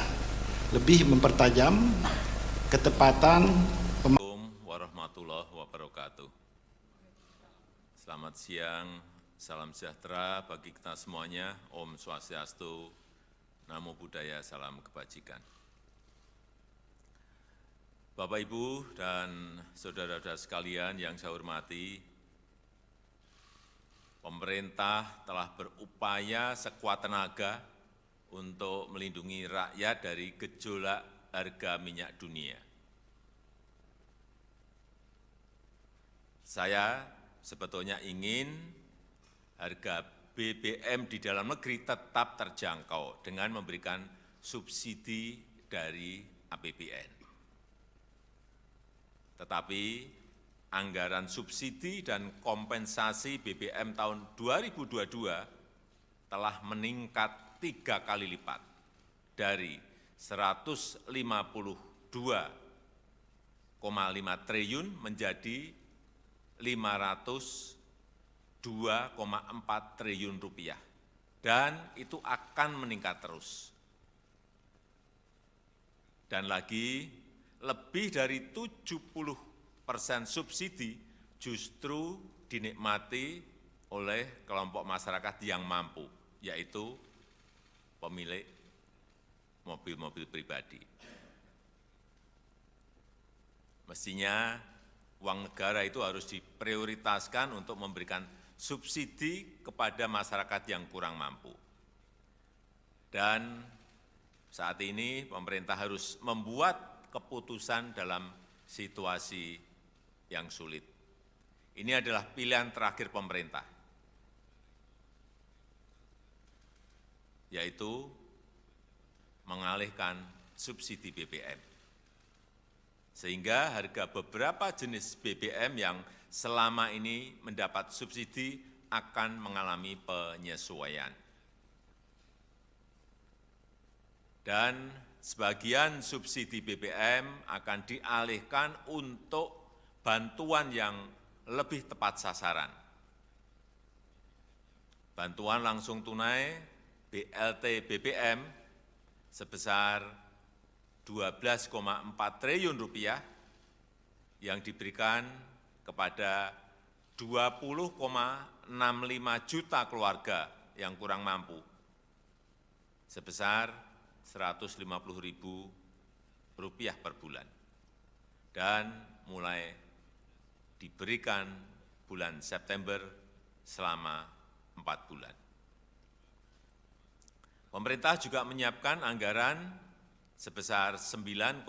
lebih mempertajam ketepatan. Assalamualaikum warahmatullahi wabarakatuh. Selamat siang, salam sejahtera bagi kita semuanya. Om Swastiastu, Namo Buddhaya, salam kebajikan. Bapak, Ibu, dan saudara-saudara sekalian yang saya hormati, pemerintah telah berupaya sekuat tenaga untuk melindungi rakyat dari gejolak harga minyak dunia. Saya sebetulnya ingin harga BBM di dalam negeri tetap terjangkau dengan memberikan subsidi dari APBN. Tetapi anggaran subsidi dan kompensasi BBM tahun 2022 telah meningkat 3 kali lipat dari 152,5 triliun menjadi 502,4 triliun rupiah, dan itu akan meningkat terus. Dan lagi, lebih dari 70% subsidi justru dinikmati oleh kelompok masyarakat yang mampu, yaitu pemilik mobil-mobil pribadi. Mestinya uang negara itu harus diprioritaskan untuk memberikan subsidi kepada masyarakat yang kurang mampu. Dan saat ini pemerintah harus membuat keputusan dalam situasi yang sulit. Ini adalah pilihan terakhir pemerintah, yaitu mengalihkan subsidi BBM. Sehingga harga beberapa jenis BBM yang selama ini mendapat subsidi akan mengalami penyesuaian. Dan sebagian subsidi BBM akan dialihkan untuk bantuan yang lebih tepat sasaran. Bantuan langsung tunai BLT BBM sebesar 12,4 triliun rupiah yang diberikan kepada 20,65 juta keluarga yang kurang mampu sebesar Rp150.000 per bulan, dan mulai diberikan bulan September selama 4 bulan. Pemerintah juga menyiapkan anggaran sebesar 9,6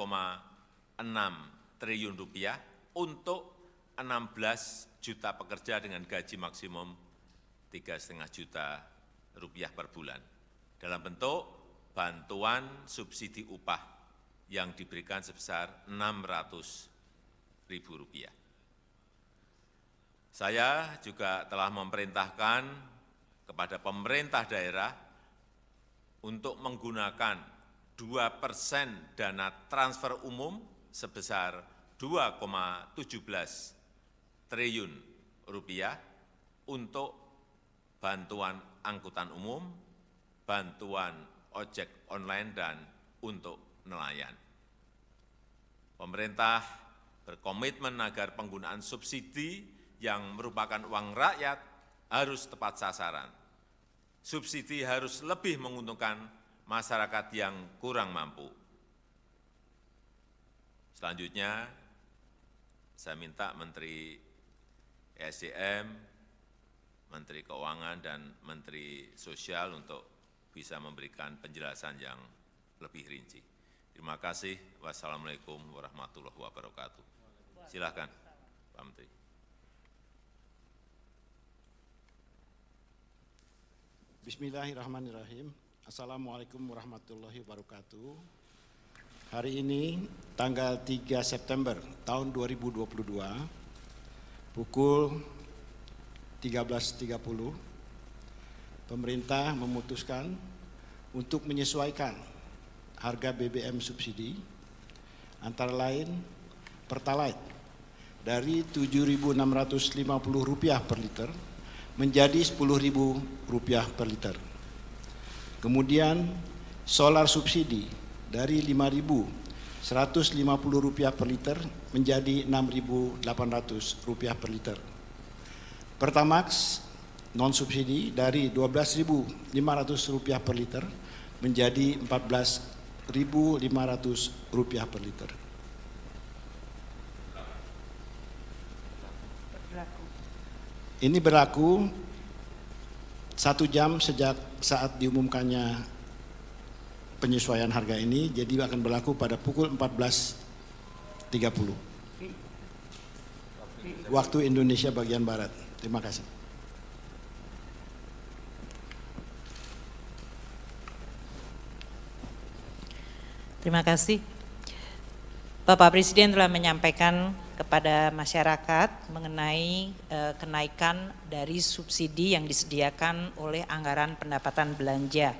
triliun rupiah untuk 16 juta pekerja dengan gaji maksimum 3,5 juta rupiah per bulan dalam bentuk bantuan subsidi upah yang diberikan sebesar Rp600.000. Saya juga telah memerintahkan kepada pemerintah daerah untuk menggunakan 2% dana transfer umum sebesar 2,17 triliun rupiah untuk bantuan angkutan umum, bantuan ojek online, dan untuk nelayan. Pemerintah berkomitmen agar penggunaan subsidi yang merupakan uang rakyat harus tepat sasaran. Subsidi harus lebih menguntungkan masyarakat yang kurang mampu. Selanjutnya, saya minta Menteri ESDM, Menteri Keuangan, dan Menteri Sosial untuk bisa memberikan penjelasan yang lebih rinci. Terima kasih. Wassalamualaikum warahmatullahi wabarakatuh. Silakan, Pak Menteri. Bismillahirrahmanirrahim. Assalamualaikum warahmatullahi wabarakatuh. Hari ini tanggal 3 September tahun 2022 pukul 13.30 pemerintah memutuskan untuk menyesuaikan harga BBM subsidi antara lain Pertalite dari Rp7.650 per liter menjadi Rp10.000 per liter. Kemudian solar subsidi dari Rp5.150 per liter menjadi Rp6.800 per liter. Pertamax non subsidi dari Rp12.500 per liter menjadi Rp14.500 per liter. Ini berlaku 1 jam sejak saat diumumkannya penyesuaian harga ini, jadi akan berlaku pada pukul 14.30 waktu Indonesia bagian Barat. Terima kasih. Terima kasih. Bapak Presiden telah menyampaikan kepada masyarakat mengenai kenaikan dari subsidi yang disediakan oleh anggaran pendapatan belanja.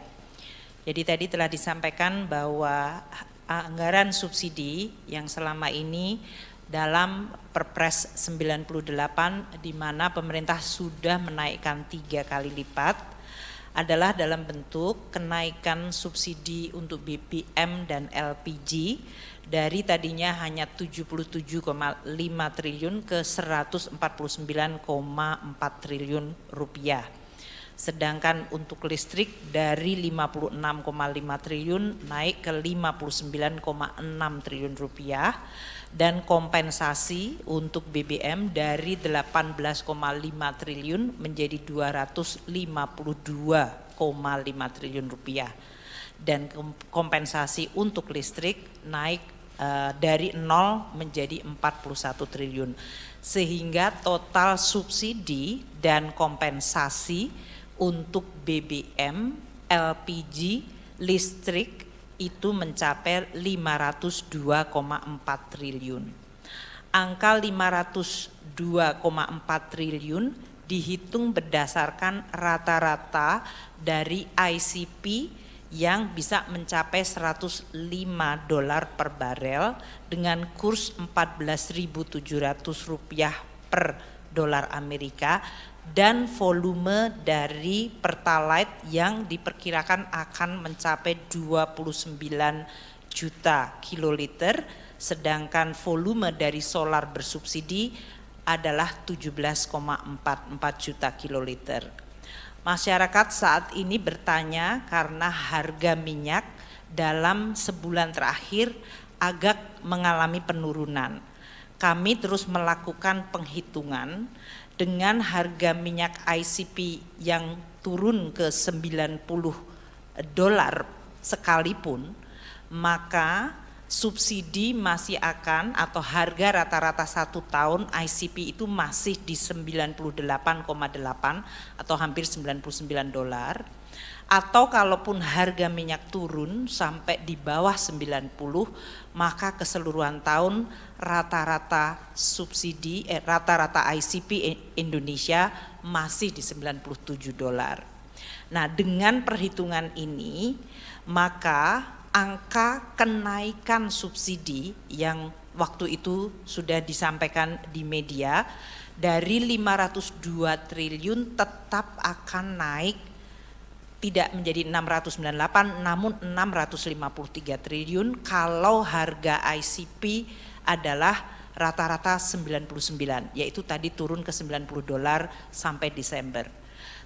Jadi tadi telah disampaikan bahwa anggaran subsidi yang selama ini dalam Perpres 98 di mana pemerintah sudah menaikkan 3 kali lipat adalah dalam bentuk kenaikan subsidi untuk BBM dan LPG dari tadinya hanya 77,5 triliun ke 149,4 triliun rupiah. Sedangkan untuk listrik dari 56,5 triliun naik ke 59,6 triliun rupiah dan kompensasi untuk BBM dari 18,5 triliun menjadi 252,5 triliun rupiah dan kompensasi untuk listrik naik dari 0 menjadi 41 triliun sehingga total subsidi dan kompensasi untuk BBM, LPG, listrik itu mencapai 502,4 triliun. Angka 502,4 triliun dihitung berdasarkan rata-rata dari ICP yang bisa mencapai $105 per barel dengan kurs 14.700 rupiah per dolar Amerika dan volume dari Pertalite yang diperkirakan akan mencapai 29 juta kiloliter, sedangkan volume dari solar bersubsidi adalah 17,44 juta kiloliter. Masyarakat saat ini bertanya karena harga minyak dalam sebulan terakhir agak mengalami penurunan. Kami terus melakukan penghitungan dengan harga minyak ICP yang turun ke $90 sekalipun, maka subsidi masih akan atau harga rata-rata 1 tahun ICP itu masih di 98,8 atau hampir $99. Atau kalaupun harga minyak turun sampai di bawah 90, maka keseluruhan tahun rata-rata subsidi rata-rata ICP Indonesia masih di $97. Nah, dengan perhitungan ini maka angka kenaikan subsidi yang waktu itu sudah disampaikan di media dari 502 triliun tetap akan naik tidak menjadi 698 namun 653 triliun kalau harga ICP adalah rata-rata 99, yaitu tadi turun ke $90 sampai Desember.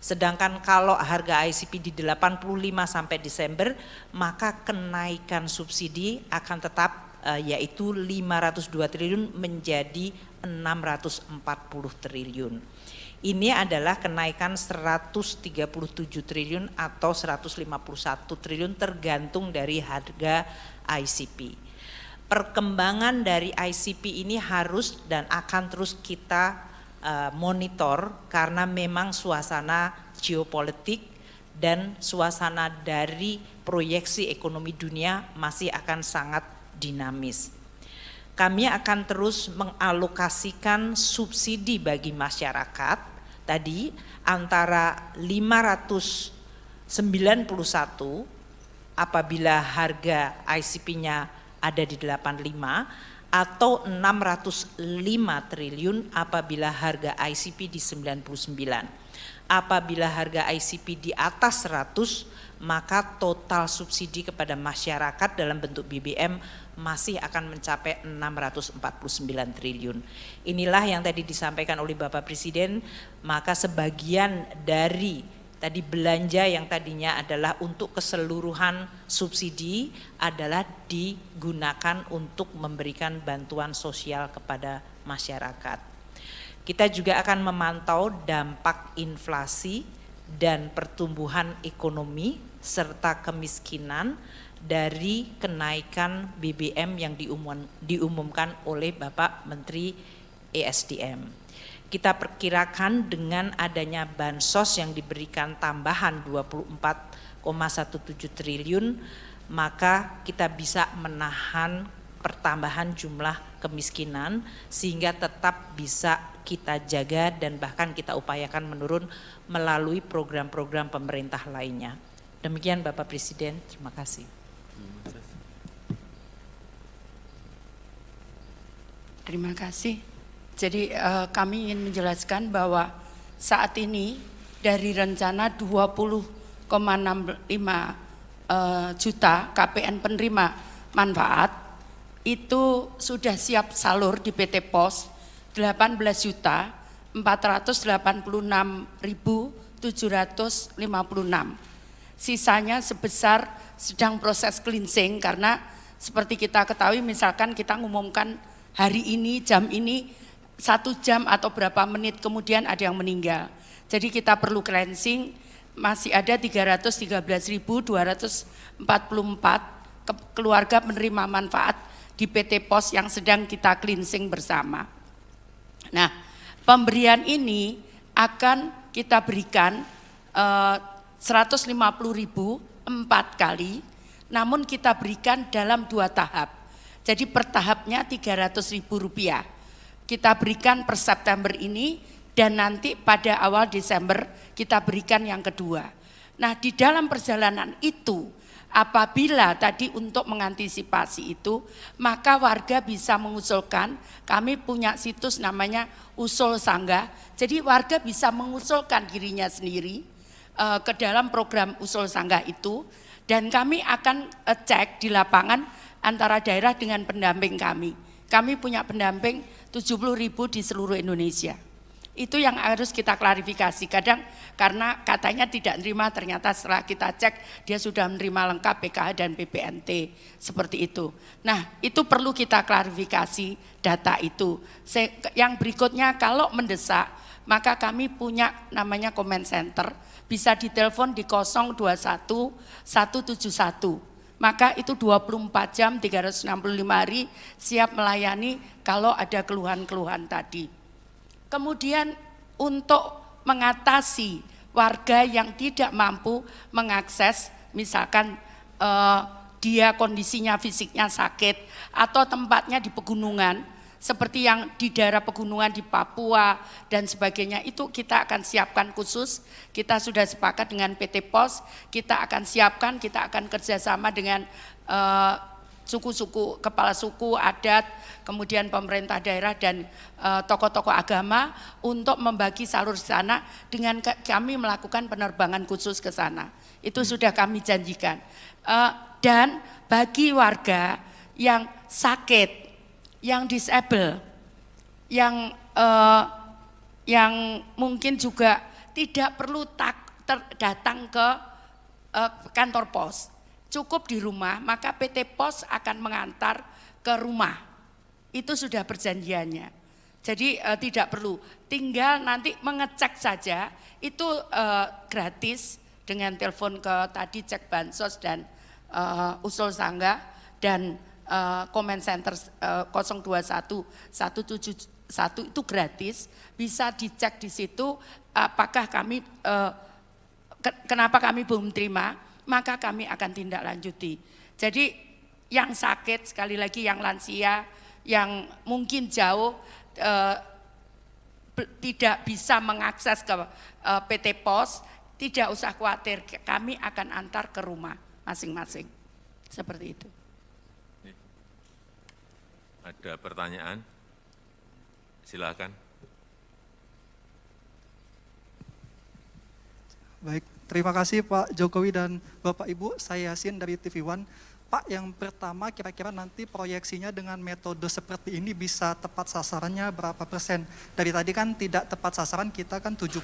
Sedangkan kalau harga ICP di 85 sampai Desember, maka kenaikan subsidi akan tetap yaitu 502 triliun menjadi 640 triliun. Ini adalah kenaikan 137 triliun atau 151 triliun tergantung dari harga ICP. Perkembangan dari ICP ini harus dan akan terus kita monitor karena memang suasana geopolitik dan suasana dari proyeksi ekonomi dunia masih akan sangat dinamis. Kami akan terus mengalokasikan subsidi bagi masyarakat tadi antara 591 apabila harga ICP-nya ada di 85 atau 605 triliun apabila harga ICP di 99. Apabila harga ICP di atas 100 maka total subsidi kepada masyarakat dalam bentuk BBM masih akan mencapai 649 triliun. Inilah yang tadi disampaikan oleh Bapak Presiden, maka sebagian dari tadi belanja yang tadinya adalah untuk keseluruhan subsidi adalah digunakan untuk memberikan bantuan sosial kepada masyarakat. Kita juga akan memantau dampak inflasi dan pertumbuhan ekonomi serta kemiskinan dari kenaikan BBM yang diumumkan oleh Bapak Menteri ESDM. Kita perkirakan dengan adanya bansos yang diberikan tambahan 24,17 triliun, maka kita bisa menahan pertambahan jumlah kemiskinan sehingga tetap bisa kita jaga dan bahkan kita upayakan menurun melalui program-program pemerintah lainnya. Demikian Bapak Presiden, terima kasih. Terima kasih. Jadi kami ingin menjelaskan bahwa saat ini dari rencana 20,65 juta KPN penerima manfaat itu sudah siap salur di PT POS 18.486.756. Sisanya sebesar sedang proses cleansing karena seperti kita ketahui misalkan kita ngumumkan hari ini, jam ini, 1 jam atau berapa menit kemudian ada yang meninggal. Jadi kita perlu cleansing, masih ada 313.244 keluarga penerima manfaat di PT POS yang sedang kita cleansing bersama. Nah, pemberian ini akan kita berikan 150.000 4 kali, namun kita berikan dalam 2 tahap. Jadi per tahapnya Rp300.000. Kita berikan per September ini dan nanti pada awal Desember kita berikan yang kedua. Nah, di dalam perjalanan itu apabila tadi untuk mengantisipasi itu, maka warga bisa mengusulkan, kami punya situs namanya Usul Sanggah, jadi warga bisa mengusulkan dirinya sendiri ke dalam program Usul Sanggah itu, dan kami akan cek di lapangan antara daerah dengan pendamping kami. Kami punya pendamping 70.000 di seluruh Indonesia. Itu yang harus kita klarifikasi. Kadang karena katanya tidak menerima, ternyata setelah kita cek dia sudah menerima lengkap PKH dan PPNT, seperti itu. Nah, itu perlu kita klarifikasi data itu. Yang berikutnya, kalau mendesak, maka kami punya namanya comment center, bisa ditelepon di 021 171. Maka itu 24 jam 365 hari siap melayani kalau ada keluhan-keluhan tadi. Kemudian untuk mengatasi warga yang tidak mampu mengakses, misalkan dia kondisinya fisiknya sakit atau tempatnya di pegunungan, seperti yang di daerah pegunungan di Papua dan sebagainya, itu kita akan siapkan khusus. Kita sudah sepakat dengan PT POS, kita akan siapkan, kita akan kerjasama dengan suku-suku, kepala suku, adat, kemudian pemerintah daerah dan tokoh-tokoh agama untuk membagi salur di sana dengan kami melakukan penerbangan khusus ke sana. Itu sudah kami janjikan. Dan bagi warga yang sakit, yang disable, yang mungkin juga tidak perlu datang ke kantor pos, cukup di rumah, maka PT POS akan mengantar ke rumah. Itu sudah perjanjiannya. Jadi tidak perlu, tinggal nanti mengecek saja, itu gratis dengan telepon ke tadi cek bansos dan Usul Sanggah dan comment center 021 171 itu gratis, bisa dicek di situ apakah kami kenapa kami belum terima, maka kami akan tindak lanjuti. Jadi yang sakit, sekali lagi yang lansia, yang mungkin jauh tidak bisa mengakses ke PT POS, tidak usah khawatir, kami akan antar ke rumah masing-masing. Seperti itu. Ada pertanyaan? Silakan. Baik, terima kasih Pak Jokowi dan Bapak Ibu. Saya Yasin dari TV One. Pak, yang pertama kira-kira nanti proyeksinya dengan metode seperti ini bisa tepat sasarannya berapa persen? Dari tadi kan tidak tepat sasaran, kita kan 70%.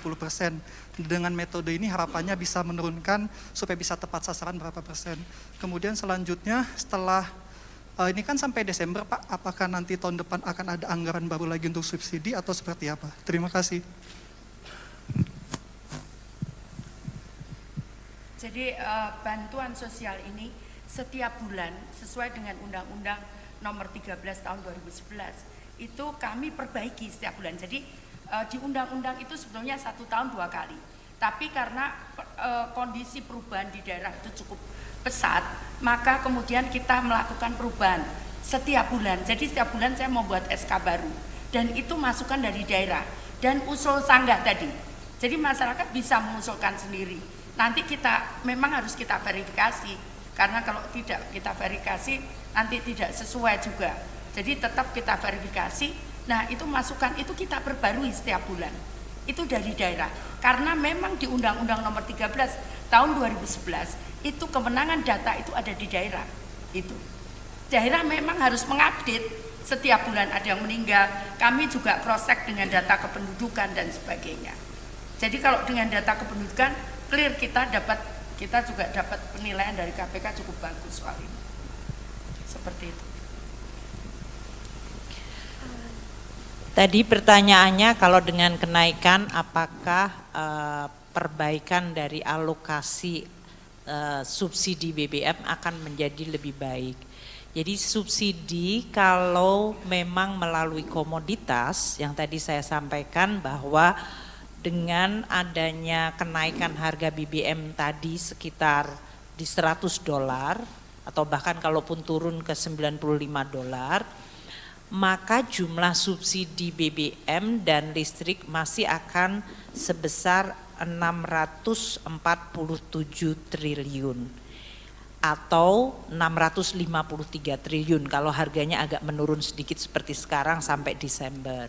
Dengan metode ini harapannya bisa menurunkan supaya bisa tepat sasaran berapa persen. Kemudian selanjutnya setelah ini kan sampai Desember Pak, apakah nanti tahun depan akan ada anggaran baru lagi untuk subsidi atau seperti apa? Terima kasih. Jadi bantuan sosial ini setiap bulan sesuai dengan Undang-Undang Nomor 13 Tahun 2011 itu kami perbaiki setiap bulan. Jadi di undang-undang itu sebetulnya 1 tahun 2 kali. Tapi karena kondisi perubahan di daerah itu cukup pesat, maka kemudian kita melakukan perubahan setiap bulan. Jadi setiap bulan saya membuat SK baru dan itu masukan dari daerah dan usul sanggah tadi. Jadi masyarakat bisa mengusulkan sendiri. Nanti kita memang harus kita verifikasi karena kalau tidak kita verifikasi nanti tidak sesuai juga. Jadi tetap kita verifikasi. Nah, itu masukan itu kita perbarui setiap bulan. Itu dari daerah. Karena memang di Undang-Undang Nomor 13 tahun 2011 itu kewenangan data itu ada di daerah. Itu. Daerah memang harus mengupdate setiap bulan ada yang meninggal. Kami juga cross-check dengan data kependudukan dan sebagainya. Jadi kalau dengan data kependudukan clear kita juga dapat penilaian dari KPK cukup bagus soal ini. Seperti itu. Tadi pertanyaannya kalau dengan kenaikan apakah perbaikan dari alokasi subsidi BBM akan menjadi lebih baik. Jadi subsidi kalau memang melalui komoditas yang tadi saya sampaikan bahwa dengan adanya kenaikan harga BBM tadi sekitar di $100 atau bahkan kalaupun turun ke $95, maka jumlah subsidi BBM dan listrik masih akan sebesar 647 triliun atau 653 triliun kalau harganya agak menurun sedikit seperti sekarang sampai Desember.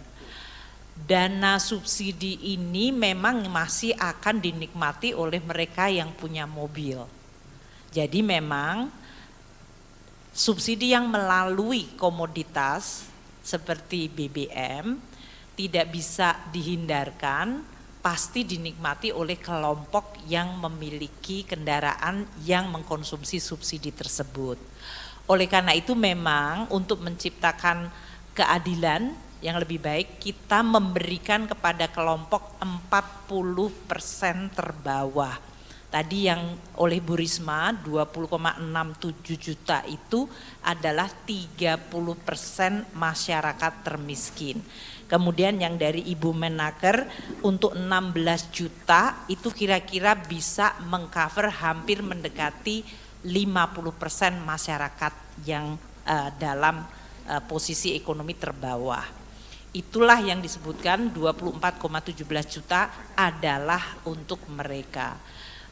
Dana subsidi ini memang masih akan dinikmati oleh mereka yang punya mobil. Jadi memang subsidi yang melalui komoditas seperti BBM tidak bisa dihindarkan, pasti dinikmati oleh kelompok yang memiliki kendaraan yang mengkonsumsi subsidi tersebut. Oleh karena itu memang untuk menciptakan keadilan yang lebih baik kita memberikan kepada kelompok 40% terbawah. Tadi yang oleh Bu Risma 20,67 juta itu adalah 30% masyarakat termiskin. Kemudian yang dari Ibu Menaker untuk 16 juta itu kira-kira bisa mengcover hampir mendekati 50% masyarakat yang dalam posisi ekonomi terbawah. Itulah yang disebutkan 24,17 juta adalah untuk mereka.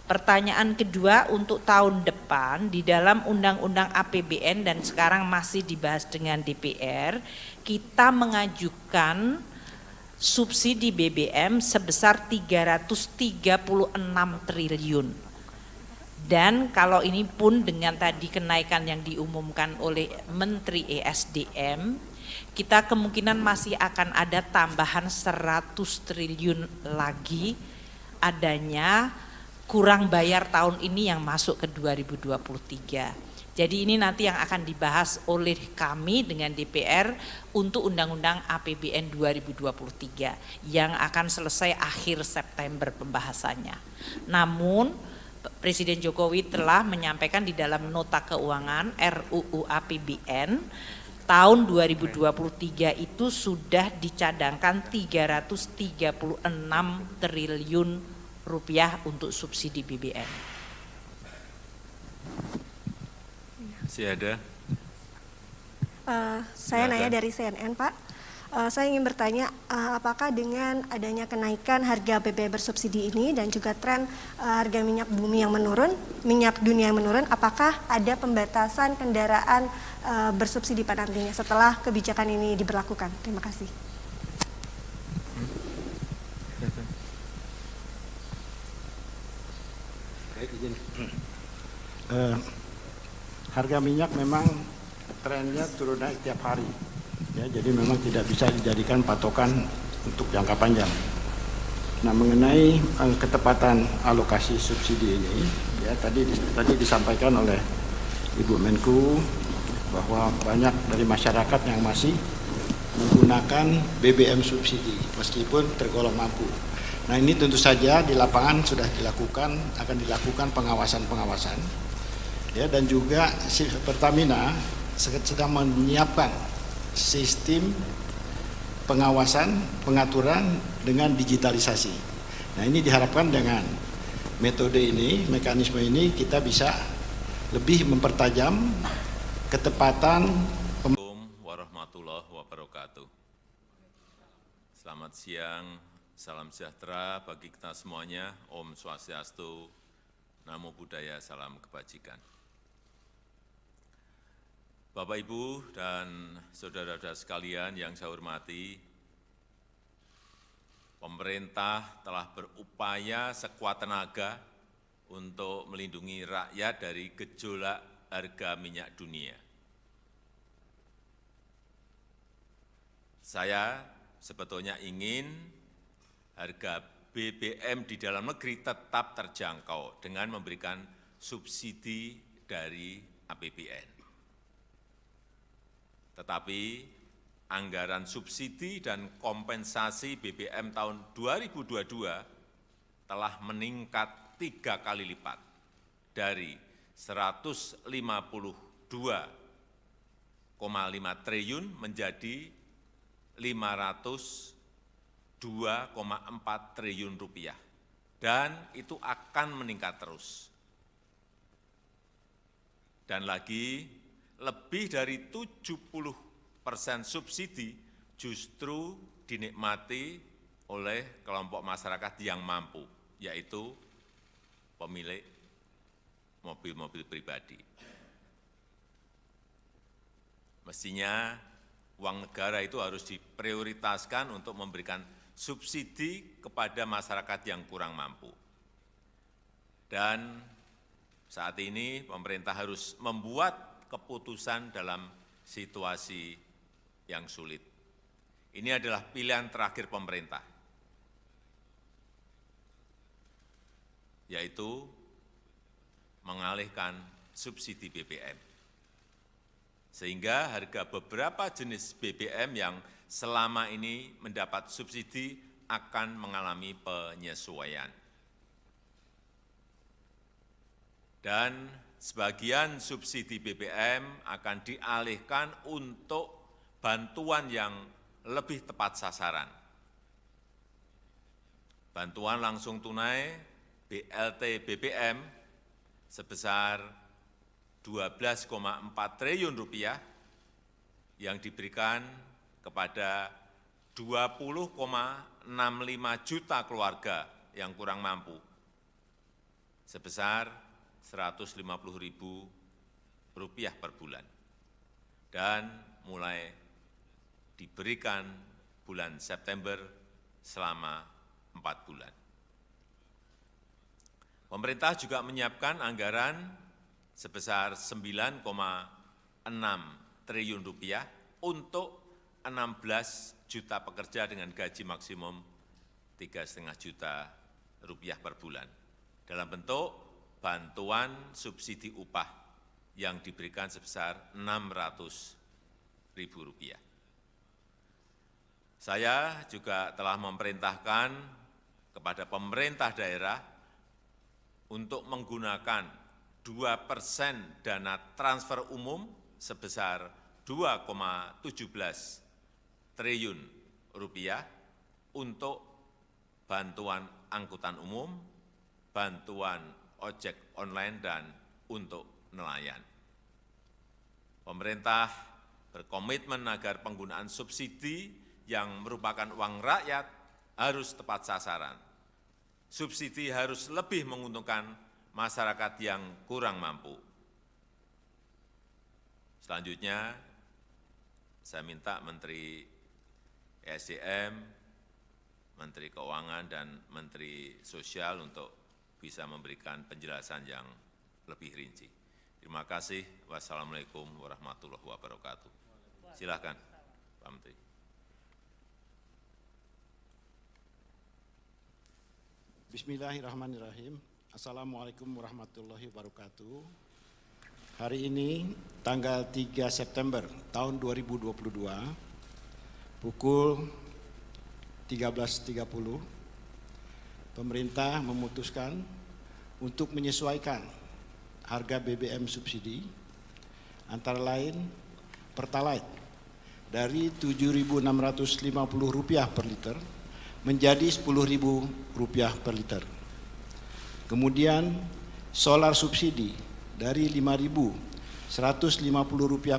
Pertanyaan kedua untuk tahun depan di dalam Undang-Undang APBN dan sekarang masih dibahas dengan DPR, kita mengajukan subsidi BBM sebesar 336 triliun. Dan kalau ini pun dengan tadi kenaikan yang diumumkan oleh Menteri ESDM, kita kemungkinan masih akan ada tambahan 100 triliun lagi adanya kurang bayar tahun ini yang masuk ke 2023. Jadi ini nanti yang akan dibahas oleh kami dengan DPR untuk Undang-Undang APBN 2023 yang akan selesai akhir September pembahasannya. Namun Presiden Jokowi telah menyampaikan di dalam nota keuangan RUU APBN tahun 2023 itu sudah dicadangkan 336 triliun rupiah untuk subsidi BBM. Masih ada? Saya nanya dari CNN, Pak. Saya ingin bertanya, apakah dengan adanya kenaikan harga BBM bersubsidi ini dan juga tren harga minyak bumi yang menurun, minyak dunia yang menurun, apakah ada pembatasan kendaraan bersubsidi pada nantinya setelah kebijakan ini diberlakukan? Terima kasih. Harga minyak memang trennya turun naik tiap hari, ya, jadi memang tidak bisa dijadikan patokan untuk jangka panjang. Nah, mengenai ketepatan alokasi subsidi ini, ya tadi disampaikan oleh Ibu Menku bahwa banyak dari masyarakat yang masih menggunakan BBM subsidi meskipun tergolong mampu. Nah, ini tentu saja di lapangan sudah akan dilakukan pengawasan, ya, dan juga Pertamina sedang menyiapkan sistem pengawasan, pengaturan dengan digitalisasi. Nah, ini diharapkan dengan metode ini, mekanisme ini kita bisa lebih mempertajam ketepatan Assalamualaikum warahmatullahi wabarakatuh. Selamat siang, salam sejahtera bagi kita semuanya. Om Swastiastu, Namo Buddhaya, salam kebajikan. Bapak, Ibu, dan saudara-saudara sekalian yang saya hormati, pemerintah telah berupaya sekuat tenaga untuk melindungi rakyat dari gejolak harga minyak dunia. Saya sebetulnya ingin harga BBM di dalam negeri tetap terjangkau dengan memberikan subsidi dari APBN. Tetapi anggaran subsidi dan kompensasi BBM tahun 2022 telah meningkat 3 kali lipat dari 152,5 triliun menjadi 502,4 triliun rupiah, dan itu akan meningkat terus. Dan lagi, lebih dari 70% subsidi justru dinikmati oleh kelompok masyarakat yang mampu, yaitu pemilik mobil-mobil pribadi. Mestinya uang negara itu harus diprioritaskan untuk memberikan subsidi kepada masyarakat yang kurang mampu. Dan saat ini pemerintah harus membuat keputusan dalam situasi yang sulit. Ini adalah pilihan terakhir pemerintah, yaitu mengalihkan subsidi BBM. Sehingga harga beberapa jenis BBM yang selama ini mendapat subsidi akan mengalami penyesuaian. Dan sebagian subsidi BBM akan dialihkan untuk bantuan yang lebih tepat sasaran. Bantuan langsung tunai BLT BBM sebesar 12,4 triliun rupiah yang diberikan kepada 20,65 juta keluarga yang kurang mampu sebesar Rp150.000 per bulan, dan mulai diberikan bulan September selama 4 bulan. Pemerintah juga menyiapkan anggaran sebesar Rp9,6 triliun untuk 16 juta pekerja dengan gaji maksimum Rp3,5 juta per bulan dalam bentuk bantuan subsidi upah yang diberikan sebesar Rp600.000. Saya juga telah memerintahkan kepada pemerintah daerah untuk menggunakan 2% dana transfer umum sebesar Rp2,17 triliun untuk bantuan angkutan umum, bantuan ojek online, dan untuk nelayan. Pemerintah berkomitmen agar penggunaan subsidi yang merupakan uang rakyat harus tepat sasaran. Subsidi harus lebih menguntungkan masyarakat yang kurang mampu. Selanjutnya, saya minta Menteri ESDM, Menteri Keuangan, dan Menteri Sosial untuk bisa memberikan penjelasan yang lebih rinci. Terima kasih. Wassalamualaikum warahmatullahi wabarakatuh. Silakan, Pak Menteri. Bismillahirrahmanirrahim. Assalamualaikum warahmatullahi wabarakatuh. Hari ini tanggal 3 September tahun 2022 pukul 13.30 pemerintah memutuskan untuk menyesuaikan harga BBM subsidi antara lain Pertalite dari Rp7.650 per liter menjadi Rp10.000 per liter. Kemudian solar subsidi dari Rp5.150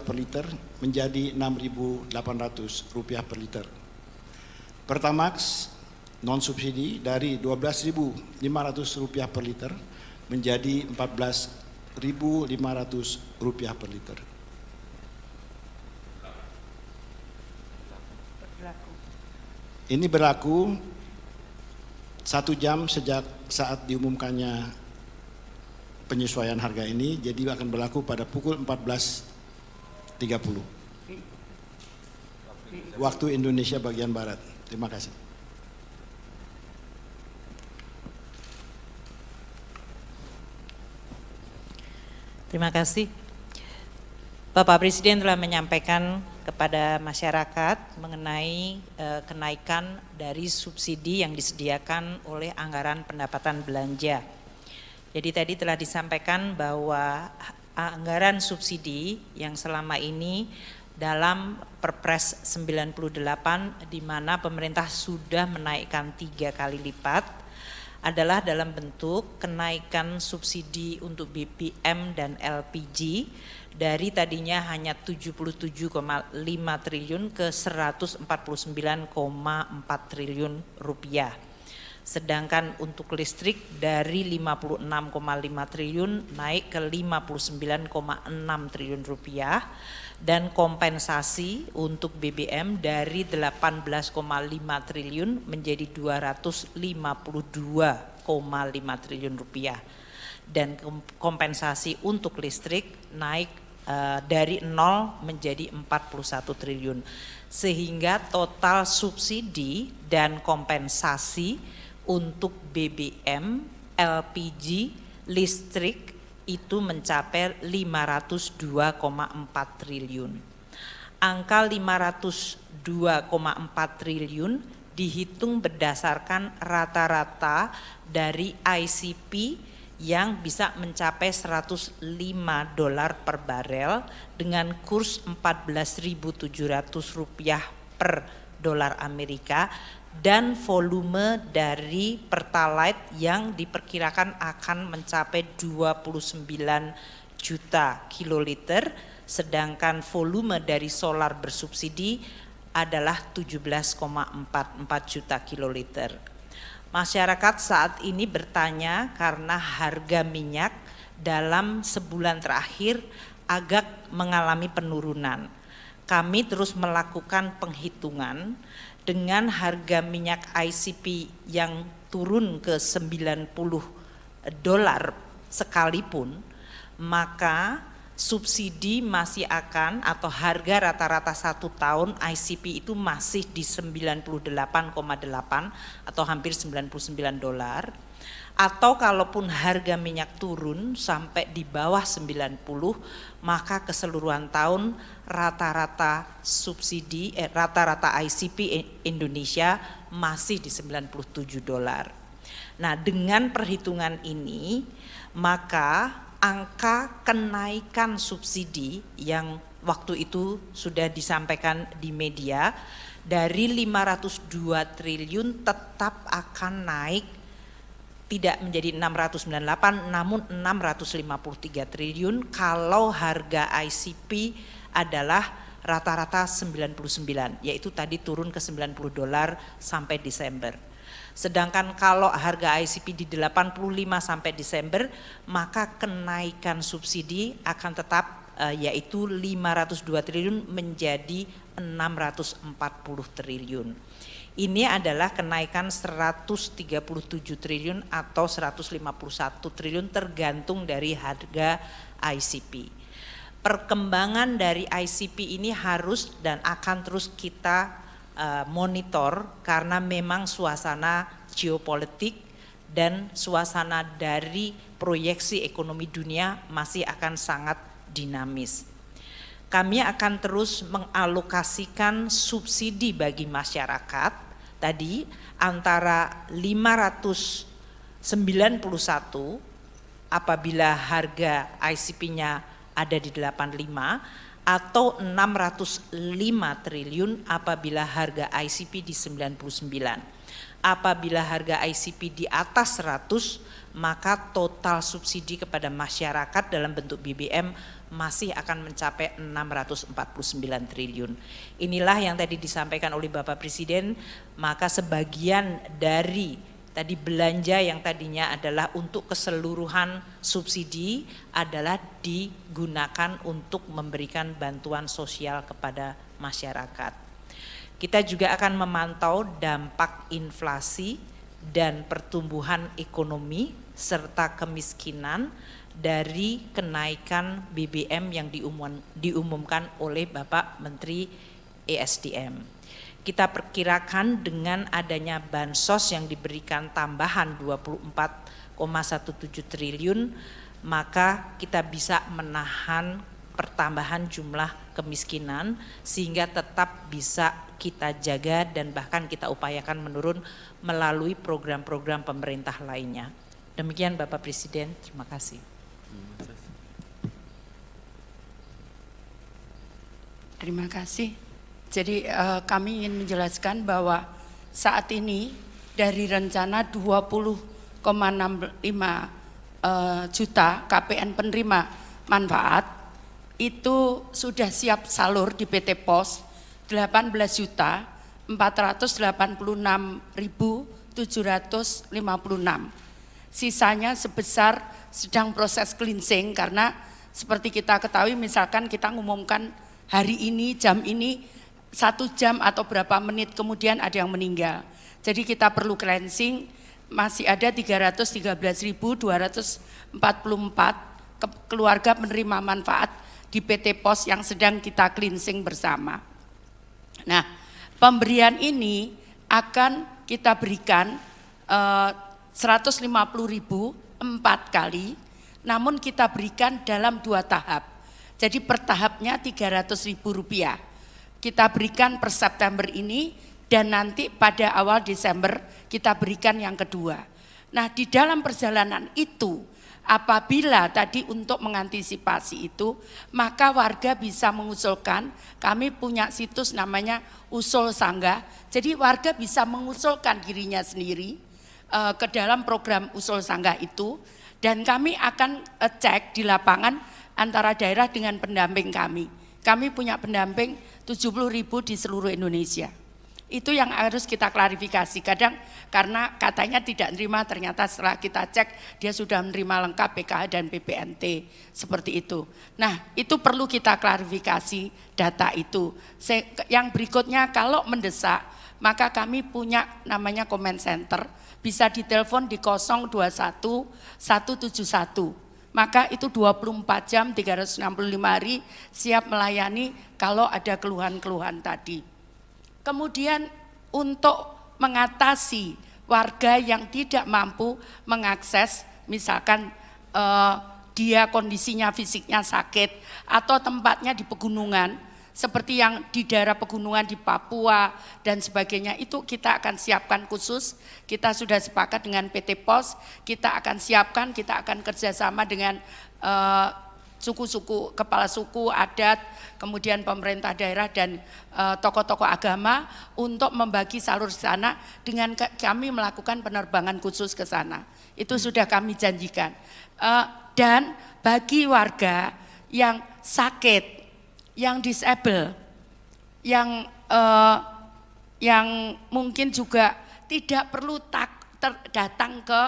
per liter menjadi Rp6.800 per liter. Pertamax non-subsidi dari Rp12.500 per liter menjadi Rp14.500 per liter. Ini berlaku 1 jam sejak saat diumumkannya penyesuaian harga ini, jadi akan berlaku pada pukul 14.30 waktu Indonesia bagian Barat. Terima kasih. Terima kasih. Bapak Presiden telah menyampaikan kepada masyarakat mengenai kenaikan dari subsidi yang disediakan oleh anggaran pendapatan belanja. Jadi tadi telah disampaikan bahwa anggaran subsidi yang selama ini dalam Perpres 98 di mana pemerintah sudah menaikkan 3 kali lipat adalah dalam bentuk kenaikan subsidi untuk BBM dan LPG dari tadinya hanya 77,5 triliun ke 149,4 triliun rupiah. Sedangkan untuk listrik dari 56,5 triliun naik ke 59,6 triliun rupiah dan kompensasi untuk BBM dari 18,5 triliun menjadi 252,5 triliun rupiah dan kompensasi untuk listrik naik dari 0 menjadi 41 triliun sehingga total subsidi dan kompensasi untuk BBM, LPG, listrik itu mencapai 502,4 triliun. Angka 502,4 triliun dihitung berdasarkan rata-rata dari ICP yang bisa mencapai $105 per barel dengan kurs Rp14.700 per dolar Amerika dan volume dari Pertalite yang diperkirakan akan mencapai 29 juta kiloliter, sedangkan volume dari solar bersubsidi adalah 17,44 juta kiloliter. Masyarakat saat ini bertanya karena harga minyak dalam sebulan terakhir agak mengalami penurunan. Kami terus melakukan penghitungan dengan harga minyak ICP yang turun ke $90 sekalipun, maka subsidi masih akan atau harga rata-rata 1 tahun ICP itu masih di 98,8 atau hampir $99. Atau kalaupun harga minyak turun sampai di bawah 90, maka keseluruhan tahun rata-rata subsidi rata-rata ICP Indonesia masih di $97. Nah, dengan perhitungan ini maka angka kenaikan subsidi yang waktu itu sudah disampaikan di media dari 502 triliun tetap akan naik tidak menjadi 698 namun 653 triliun kalau harga ICP adalah rata-rata 99, yaitu tadi turun ke $90 sampai Desember. Sedangkan kalau harga ICP di 85 sampai Desember, maka kenaikan subsidi akan tetap yaitu 502 triliun menjadi 640 triliun. Ini adalah kenaikan 137 triliun atau 151 triliun tergantung dari harga ICP. Perkembangan dari ICP ini harus dan akan terus kita monitor karena memang suasana geopolitik dan suasana dari proyeksi ekonomi dunia masih akan sangat dinamis. Kami akan terus mengalokasikan subsidi bagi masyarakat tadi antara 591 apabila harga ICP-nya ada di 85 atau 605 triliun apabila harga ICP di 99. Apabila harga ICP di atas 100, maka total subsidi kepada masyarakat dalam bentuk BBM masih akan mencapai 649 triliun. Inilah yang tadi disampaikan oleh Bapak Presiden, maka sebagian dari tadi belanja yang tadinya adalah untuk keseluruhan subsidi adalah digunakan untuk memberikan bantuan sosial kepada masyarakat. Kita juga akan memantau dampak inflasi dan pertumbuhan ekonomi serta kemiskinan dari kenaikan BBM yang diumumkan oleh Bapak Menteri ESDM. Kita perkirakan dengan adanya bansos yang diberikan tambahan 24,17 triliun, maka kita bisa menahan pertambahan jumlah kemiskinan sehingga tetap bisa kita jaga dan bahkan kita upayakan menurun melalui program-program pemerintah lainnya. Demikian Bapak Presiden, terima kasih. Terima kasih. Jadi kami ingin menjelaskan bahwa saat ini dari rencana 20,65 juta KPN penerima manfaat itu sudah siap salur di PT POS 18.486.756. Sisanya sebesar sedang proses cleansing karena seperti kita ketahui misalkan kita ngumumkan hari ini jam ini 1 jam atau berapa menit kemudian ada yang meninggal. Jadi kita perlu cleansing, masih ada 313.244 keluarga penerima manfaat di PT POS yang sedang kita cleansing bersama. Nah, pemberian ini akan kita berikan 150.000 4 kali, namun kita berikan dalam 2 tahap. Jadi per tahapnya Rp300.000. Kita berikan per September ini dan nanti pada awal Desember kita berikan yang kedua. Nah, di dalam perjalanan itu apabila tadi untuk mengantisipasi itu, maka warga bisa mengusulkan, kami punya situs namanya Usul Sanggah, jadi warga bisa mengusulkan dirinya sendiri ke dalam program Usul Sanggah itu, dan kami akan cek di lapangan antara daerah dengan pendamping kami. Kami punya pendamping 70.000 di seluruh Indonesia. Itu yang harus kita klarifikasi. Kadang karena katanya tidak menerima, ternyata setelah kita cek dia sudah menerima lengkap PKH dan PPNT seperti itu. Nah, itu perlu kita klarifikasi data itu. Yang berikutnya kalau mendesak, maka kami punya namanya comment center, bisa ditelepon di 021 171. Maka itu 24 jam 365 hari siap melayani kalau ada keluhan-keluhan tadi. Kemudian untuk mengatasi warga yang tidak mampu mengakses, misalkan dia kondisinya fisiknya sakit atau tempatnya di pegunungan, seperti yang di daerah pegunungan di Papua dan sebagainya, itu kita akan siapkan khusus. Kita sudah sepakat dengan PT POS, kita akan siapkan, kita akan kerjasama dengan suku-suku, kepala suku, adat, kemudian pemerintah daerah dan tokoh-tokoh agama untuk membagi salur di sana dengan kami melakukan penerbangan khusus ke sana. Itu sudah kami janjikan. Dan bagi warga yang sakit, yang disable, yang mungkin juga tidak perlu datang ke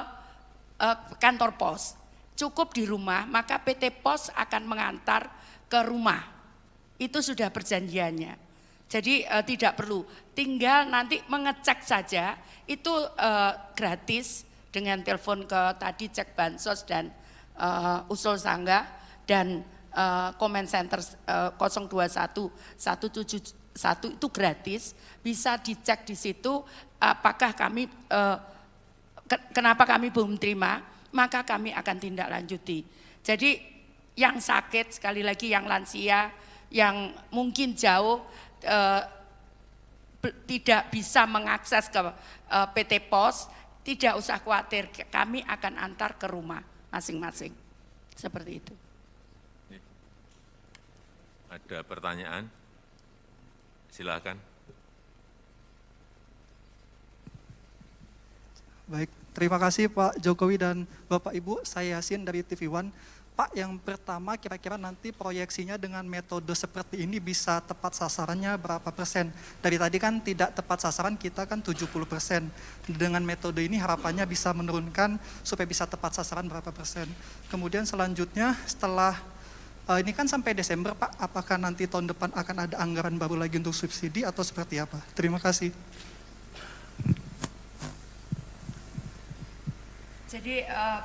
kantor pos, cukup di rumah, maka PT POS akan mengantar ke rumah. Itu sudah perjanjiannya. Jadi tidak perlu, tinggal nanti mengecek saja, itu gratis dengan telepon ke tadi cek bansos dan usul sanggah dan comment center 021 171 itu gratis, bisa dicek di situ apakah kami kenapa kami belum terima, maka kami akan tindak lanjuti. Jadi yang sakit, sekali lagi yang lansia, yang mungkin jauh tidak bisa mengakses ke PT POS, tidak usah khawatir, kami akan antar ke rumah masing-masing. Seperti itu. Ada pertanyaan? Silakan. Baik, terima kasih Pak Jokowi dan Bapak Ibu. Saya Yasin dari TV One. Pak, yang pertama kira-kira nanti proyeksinya dengan metode seperti ini bisa tepat sasarannya berapa persen? Dari tadi kan tidak tepat sasaran, kita kan 70%. Dengan metode ini harapannya bisa menurunkan supaya bisa tepat sasaran berapa persen. Kemudian selanjutnya setelah ini kan sampai Desember Pak, apakah nanti tahun depan akan ada anggaran baru lagi untuk subsidi atau seperti apa? Terima kasih. Jadi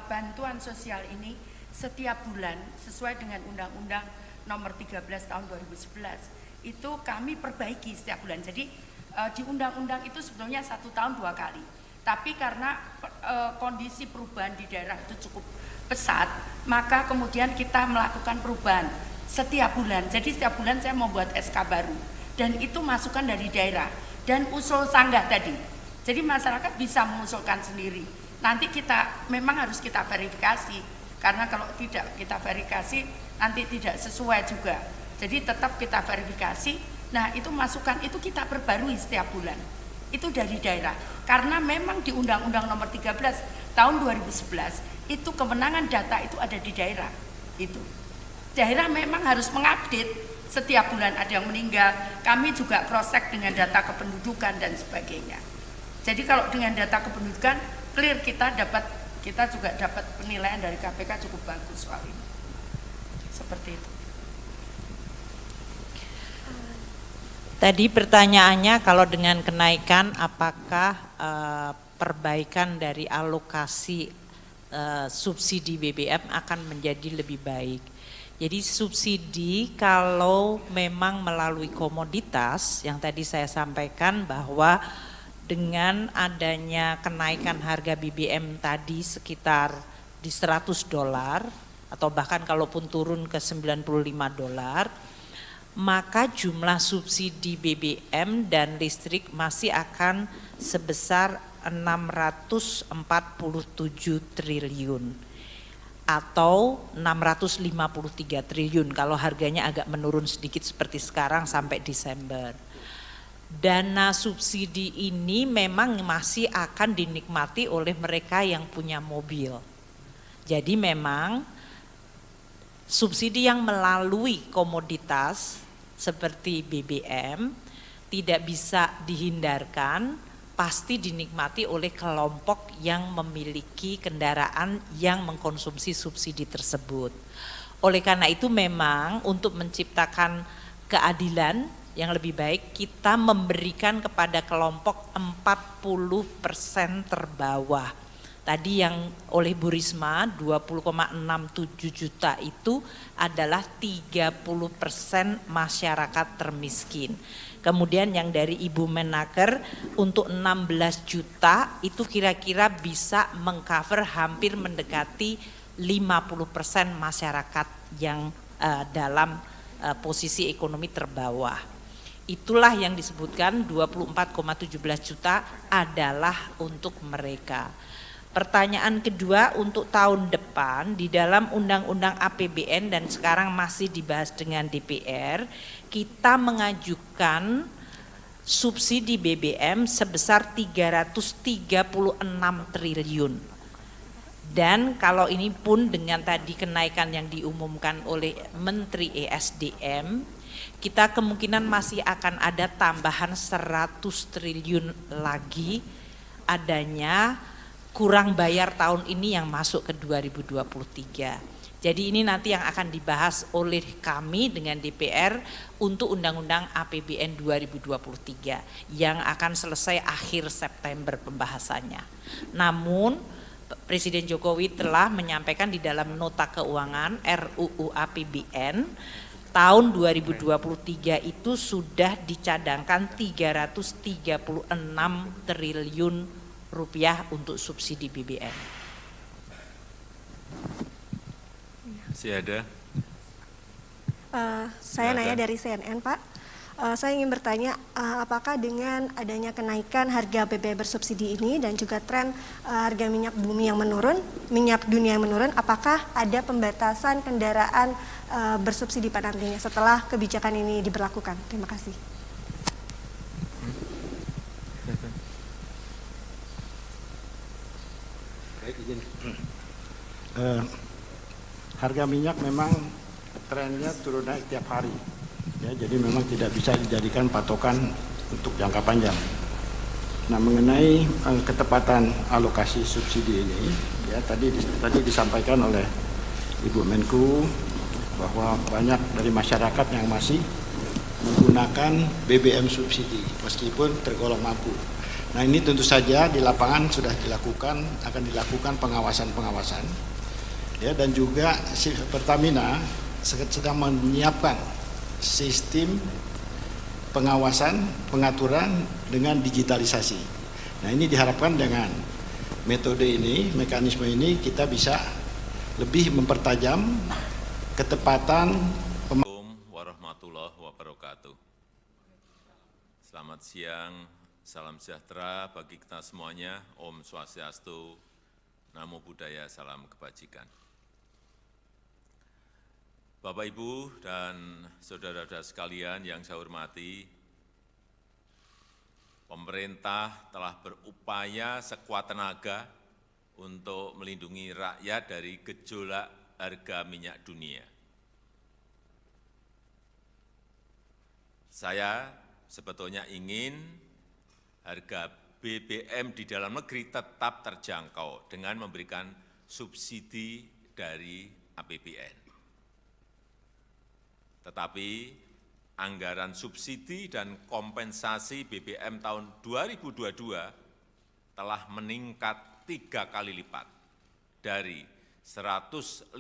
bantuan sosial ini setiap bulan sesuai dengan Undang-Undang Nomor 13 Tahun 2011 itu kami perbaiki setiap bulan. Jadi di undang-undang itu sebetulnya 1 tahun 2 kali. Tapi karena kondisi perubahan di daerah itu cukup pesat, maka kemudian kita melakukan perubahan setiap bulan. Jadi setiap bulan saya membuat SK baru dan itu masukan dari daerah dan usul sanggah tadi. Jadi masyarakat bisa mengusulkan sendiri. Nanti kita memang harus kita verifikasi. Karena kalau tidak kita verifikasi nanti tidak sesuai juga. Jadi tetap kita verifikasi. Nah itu masukan itu kita perbarui setiap bulan. Itu dari daerah. Karena memang di Undang-Undang Nomor 13 Tahun 2011 itu kewenangan data itu ada di daerah. Itu daerah memang harus mengupdate setiap bulan ada yang meninggal. Kami juga cross-check dengan data kependudukan dan sebagainya. Jadi kalau dengan data kependudukan clear kita juga dapat penilaian dari KPK cukup bagus soal ini. Seperti itu. Tadi pertanyaannya kalau dengan kenaikan apakah perbaikan dari alokasi subsidi BBM akan menjadi lebih baik. Jadi subsidi kalau memang melalui komoditas yang tadi saya sampaikan bahwa dengan adanya kenaikan harga BBM tadi sekitar di $100 atau bahkan kalaupun turun ke $95, maka jumlah subsidi BBM dan listrik masih akan sebesar 647 triliun atau 653 triliun kalau harganya agak menurun sedikit seperti sekarang sampai Desember. Dana subsidi ini memang masih akan dinikmati oleh mereka yang punya mobil. Jadi memang subsidi yang melalui komoditas seperti BBM tidak bisa dihindarkan, pasti dinikmati oleh kelompok yang memiliki kendaraan yang mengkonsumsi subsidi tersebut. Oleh karena itu memang untuk menciptakan keadilan yang lebih baik kita memberikan kepada kelompok 40% terbawah. Tadi yang oleh Bu Risma 20,67 juta itu adalah 30% masyarakat termiskin. Kemudian yang dari Ibu Menaker untuk 16 juta itu kira-kira bisa mengcover hampir mendekati 50% masyarakat yang dalam posisi ekonomi terbawah. Itulah yang disebutkan 24,17 juta adalah untuk mereka. Pertanyaan kedua untuk tahun depan di dalam Undang-Undang APBN dan sekarang masih dibahas dengan DPR, kita mengajukan subsidi BBM sebesar 336 triliun. Dan kalau ini pun dengan tadi kenaikan yang diumumkan oleh Menteri ESDM, kita kemungkinan masih akan ada tambahan 100 triliun lagi adanya kurang bayar tahun ini yang masuk ke 2023. Jadi ini nanti yang akan dibahas oleh kami dengan DPR untuk Undang-Undang APBN 2023 yang akan selesai akhir September pembahasannya. Namun Presiden Jokowi telah menyampaikan di dalam nota keuangan RUU APBN tahun 2023 itu sudah dicadangkan 336 triliun rupiah untuk subsidi BBM. Masih ada? Saya nanya dari CNN, Pak. Saya ingin bertanya, apakah dengan adanya kenaikan harga BBM bersubsidi ini dan juga tren harga minyak bumi yang menurun, minyak dunia yang menurun, apakah ada pembatasan kendaraan bersubsidi pada nantinya setelah kebijakan ini diberlakukan? Terima kasih. Baik, izin. Harga minyak memang trennya turun naik tiap hari, ya, jadi memang tidak bisa dijadikan patokan untuk jangka panjang. Nah, mengenai ketepatan alokasi subsidi ini, ya tadi disampaikan oleh Ibu Menku bahwa banyak dari masyarakat yang masih menggunakan BBM subsidi meskipun tergolong mampu. Nah, ini tentu saja di lapangan sudah akan dilakukan pengawasan, ya, dan juga Pertamina sedang menyiapkan sistem pengawasan, pengaturan dengan digitalisasi. Nah, ini diharapkan dengan metode ini, mekanisme ini kita bisa lebih mempertajam ketepatan. Assalamualaikum warahmatullahi wabarakatuh. Selamat siang, salam sejahtera bagi kita semuanya. Om Swastiastu, Namo Buddhaya, salam kebajikan. Bapak, Ibu, dan saudara-saudara sekalian yang saya hormati, pemerintah telah berupaya sekuat tenaga untuk melindungi rakyat dari gejolak harga minyak dunia. Saya sebetulnya ingin harga BBM di dalam negeri tetap terjangkau dengan memberikan subsidi dari APBN. Tetapi anggaran subsidi dan kompensasi BBM tahun 2022 telah meningkat 3 kali lipat dari 152,5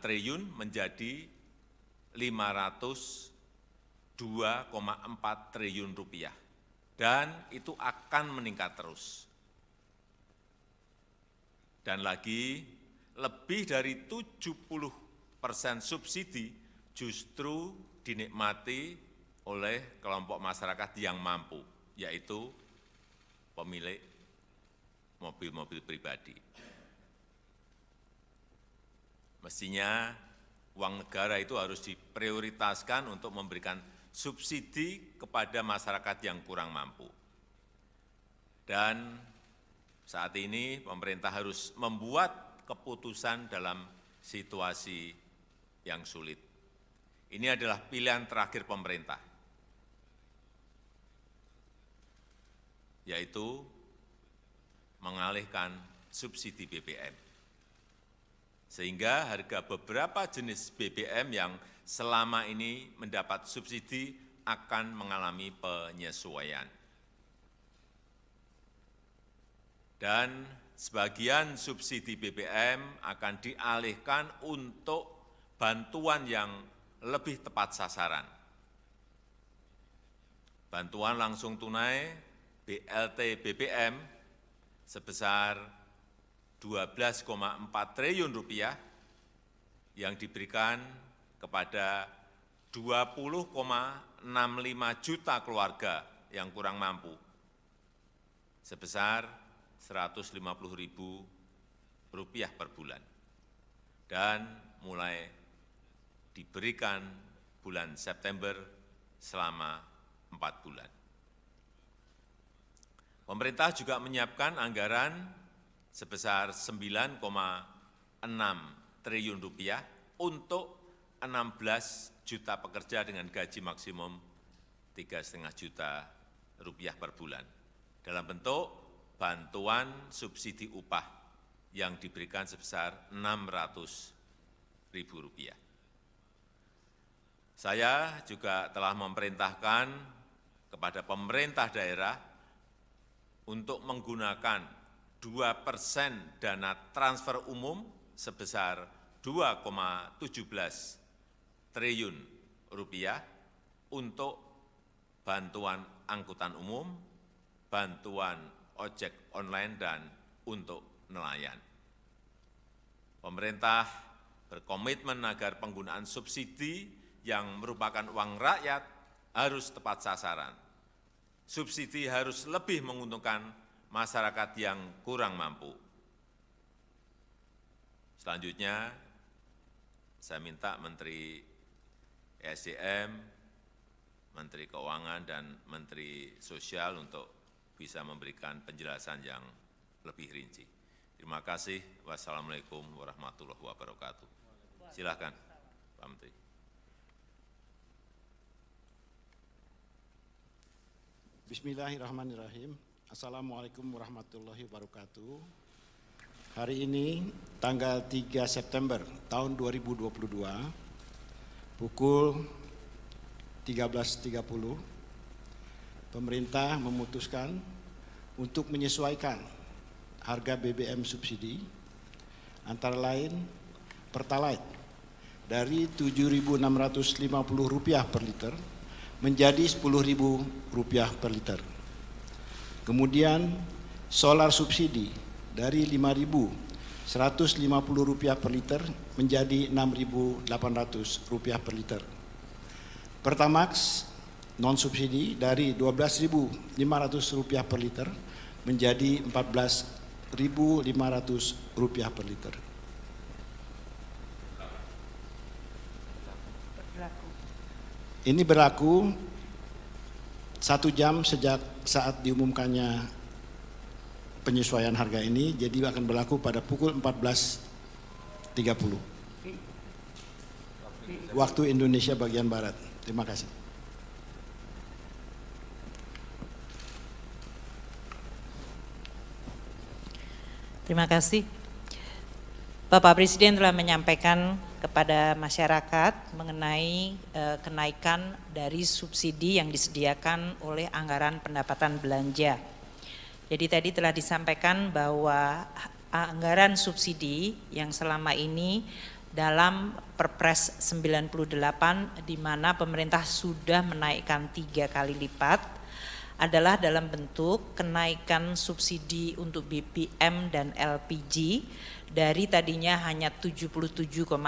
triliun menjadi 502,4 triliun rupiah, dan itu akan meningkat terus. Dan lagi, lebih dari 70% subsidi justru dinikmati oleh kelompok masyarakat yang mampu, yaitu pemilik mobil-mobil pribadi. Mestinya uang negara itu harus diprioritaskan untuk memberikan subsidi kepada masyarakat yang kurang mampu. Dan saat ini pemerintah harus membuat keputusan dalam situasi yang sulit. Ini adalah pilihan terakhir pemerintah, yaitu mengalihkan subsidi BBM. Sehingga harga beberapa jenis BBM yang selama ini mendapat subsidi akan mengalami penyesuaian. Dan sebagian subsidi BBM akan dialihkan untuk bantuan yang lebih tepat sasaran. Bantuan langsung tunai BLT BBM sebesar 12,4 triliun rupiah yang diberikan kepada 20,65 juta keluarga yang kurang mampu sebesar Rp150.000 per bulan, dan mulai diberikan bulan September selama 4 bulan. Pemerintah juga menyiapkan anggaran sebesar 9,6 triliun rupiah untuk 16 juta pekerja dengan gaji maksimum 3,5 juta rupiah per bulan dalam bentuk bantuan subsidi upah yang diberikan sebesar Rp600.000. Saya juga telah memerintahkan kepada pemerintah daerah untuk menggunakan 2% dana transfer umum sebesar 2,17 triliun rupiah untuk bantuan angkutan umum, bantuan ojek online, dan untuk nelayan. Pemerintah berkomitmen agar penggunaan subsidi yang merupakan uang rakyat harus tepat sasaran. Subsidi harus lebih menguntungkan masyarakat yang kurang mampu. Selanjutnya, saya minta Menteri ESDM, Menteri Keuangan, dan Menteri Sosial untuk bisa memberikan penjelasan yang lebih rinci. Terima kasih. Wassalamualaikum warahmatullahi wabarakatuh. Silakan, Pak Menteri. Bismillahirrahmanirrahim. Assalamualaikum warahmatullahi wabarakatuh. Hari ini tanggal 3 September tahun 2022 pukul 13.30 pemerintah memutuskan untuk menyesuaikan harga BBM subsidi antara lain Pertalite dari Rp7.650 per liter menjadi Rp10.000 per liter. Kemudian solar subsidi dari Rp5.150 per liter menjadi Rp6.800 per liter. Pertamax non subsidi dari Rp12.500 per liter menjadi Rp14.500 per liter. Ini berlaku 1 jam sejak saat diumumkannya penyesuaian harga ini, jadi akan berlaku pada pukul 14.30 waktu Indonesia bagian Barat. Terima kasih. Terima kasih. Bapak Presiden telah menyampaikan kepada masyarakat mengenai kenaikan dari subsidi yang disediakan oleh anggaran pendapatan belanja. Jadi tadi telah disampaikan bahwa anggaran subsidi yang selama ini dalam Perpres 98 di mana pemerintah sudah menaikkan 3 kali lipat adalah dalam bentuk kenaikan subsidi untuk BBM dan LPG dari tadinya hanya 77,5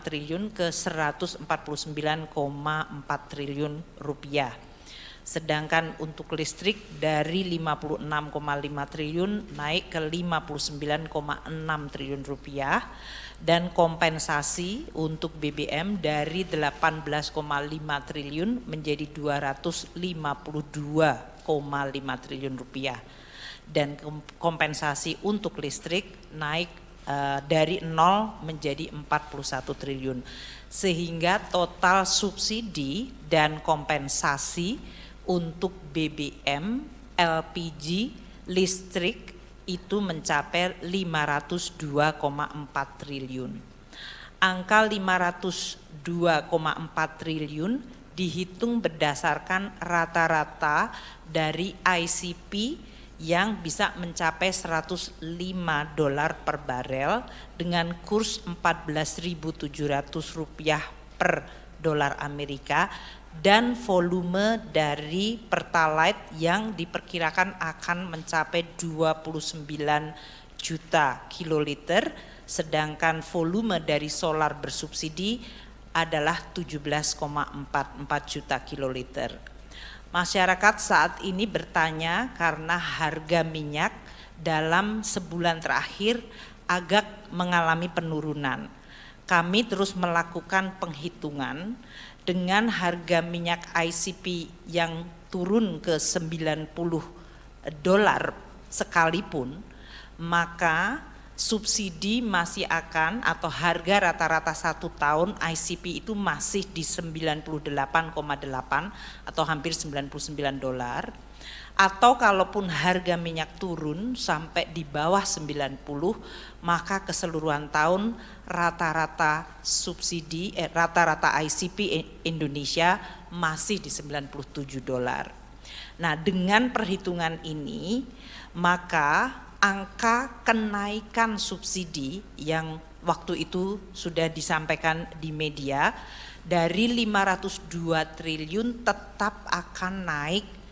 triliun ke 149,4 triliun rupiah. Sedangkan untuk listrik dari 56,5 triliun naik ke 59,6 triliun rupiah dan kompensasi untuk BBM dari 18,5 triliun menjadi 252,5 triliun rupiah dan kompensasi untuk listrik naik dari 0 menjadi 41 triliun sehingga total subsidi dan kompensasi untuk BBM, LPG, listrik itu mencapai 502,4 triliun. Angka 502,4 triliun dihitung berdasarkan rata-rata dari ICP yang bisa mencapai $105 per barel dengan kurs Rp14.700 per dolar Amerika dan volume dari Pertalite yang diperkirakan akan mencapai 29 juta kiloliter, sedangkan volume dari solar bersubsidi adalah 17,44 juta kiloliter. Masyarakat saat ini bertanya karena harga minyak dalam sebulan terakhir agak mengalami penurunan. Kami terus melakukan penghitungan dengan harga minyak ICP yang turun ke $90 sekalipun, maka subsidi masih akan atau harga rata-rata 1 tahun ICP itu masih di 98,8 atau hampir $99. Atau kalaupun harga minyak turun sampai di bawah 90, maka keseluruhan tahun rata-rata subsidi rata-rata ICP Indonesia masih di $97. Nah, dengan perhitungan ini maka angka kenaikan subsidi yang waktu itu sudah disampaikan di media dari 502 triliun tetap akan naik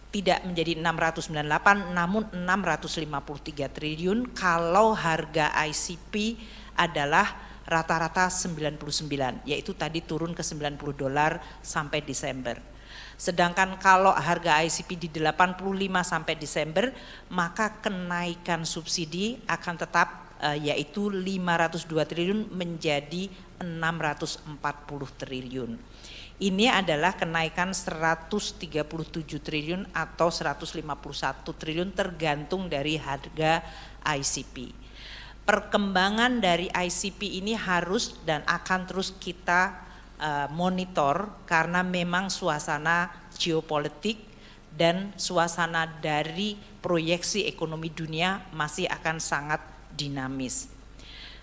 tidak menjadi 698 namun 653 triliun kalau harga ICP adalah rata-rata 99, yaitu tadi turun ke $90 sampai Desember. Sedangkan kalau harga ICP di 85 sampai Desember, maka kenaikan subsidi akan tetap yaitu 502 triliun menjadi 640 triliun. Ini adalah kenaikan 137 triliun atau 151 triliun tergantung dari harga ICP. Perkembangan dari ICP ini harus dan akan terus kita monitor karena memang suasana geopolitik dan suasana dari proyeksi ekonomi dunia masih akan sangat dinamis.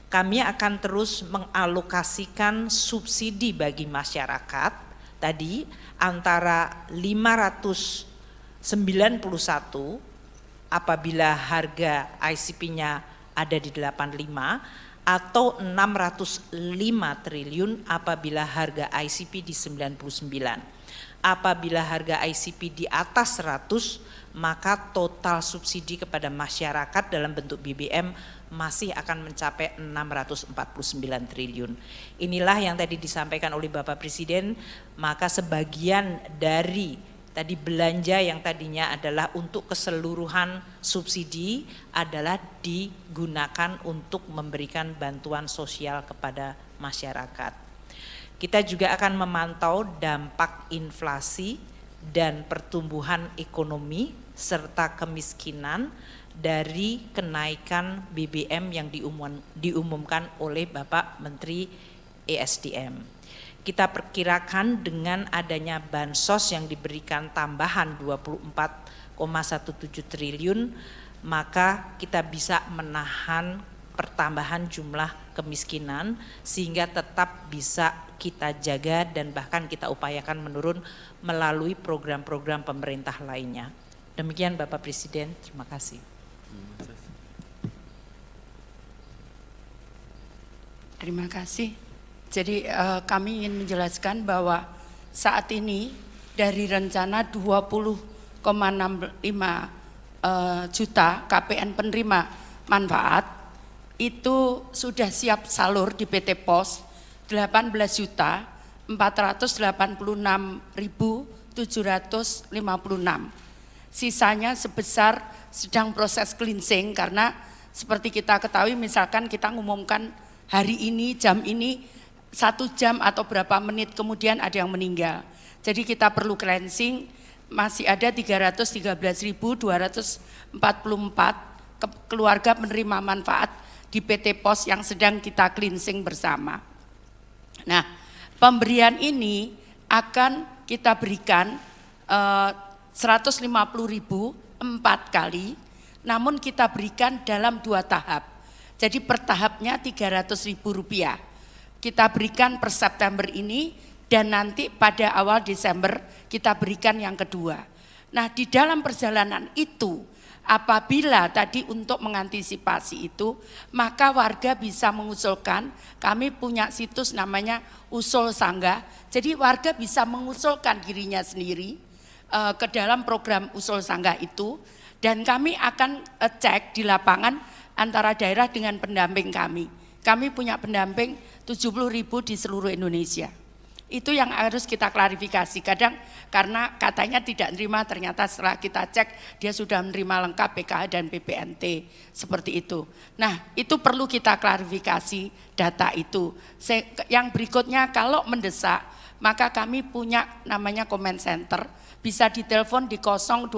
Kami akan terus mengalokasikan subsidi bagi masyarakat tadi antara 591 apabila harga ICP-nya ada di 85 atau 605 triliun apabila harga ICP di 99. Apabila harga ICP di atas 100, maka total subsidi kepada masyarakat dalam bentuk BBM masih akan mencapai 649 triliun. Inilah yang tadi disampaikan oleh Bapak Presiden, maka sebagian dari tadi belanja yang tadinya adalah untuk keseluruhan subsidi adalah digunakan untuk memberikan bantuan sosial kepada masyarakat. Kita juga akan memantau dampak inflasi dan pertumbuhan ekonomi serta kemiskinan dari kenaikan BBM yang diumumkan oleh Bapak Menteri ESDM. Kita perkirakan dengan adanya bansos yang diberikan tambahan 24,17 triliun, maka kita bisa menahan pertambahan jumlah kemiskinan sehingga tetap bisa kita jaga dan bahkan kita upayakan menurun melalui program-program pemerintah lainnya. Demikian Bapak Presiden, terima kasih. Terima kasih. Jadi kami ingin menjelaskan bahwa saat ini dari rencana 20,65 juta KPN penerima manfaat itu sudah siap salur di PT POS 18.486.756. Sisanya sebesar sedang proses cleansing karena seperti kita ketahui misalkan kita ngumumkan hari ini jam ini 1 jam atau berapa menit kemudian ada yang meninggal. Jadi kita perlu cleansing, masih ada 313.244 keluarga penerima manfaat di PT POS yang sedang kita cleansing bersama. Nah, pemberian ini akan kita berikan 150.000 4 kali, namun kita berikan dalam 2 tahap. Jadi per tahapnya Rp300.000. Kita berikan per September ini dan nanti pada awal Desember kita berikan yang kedua. Nah, di dalam perjalanan itu apabila tadi untuk mengantisipasi itu, maka warga bisa mengusulkan, kami punya situs namanya Usul Sanggah, jadi warga bisa mengusulkan dirinya sendiri ke dalam program Usul Sanggah itu, dan kami akan cek di lapangan antara daerah dengan pendamping kami. Kami punya pendamping 70.000 di seluruh Indonesia. Itu yang harus kita klarifikasi. Kadang karena katanya tidak menerima, ternyata setelah kita cek dia sudah menerima lengkap PKH dan PPNT seperti itu. Nah, itu perlu kita klarifikasi data itu. Yang berikutnya kalau mendesak, maka kami punya namanya comment center, bisa ditelepon di 021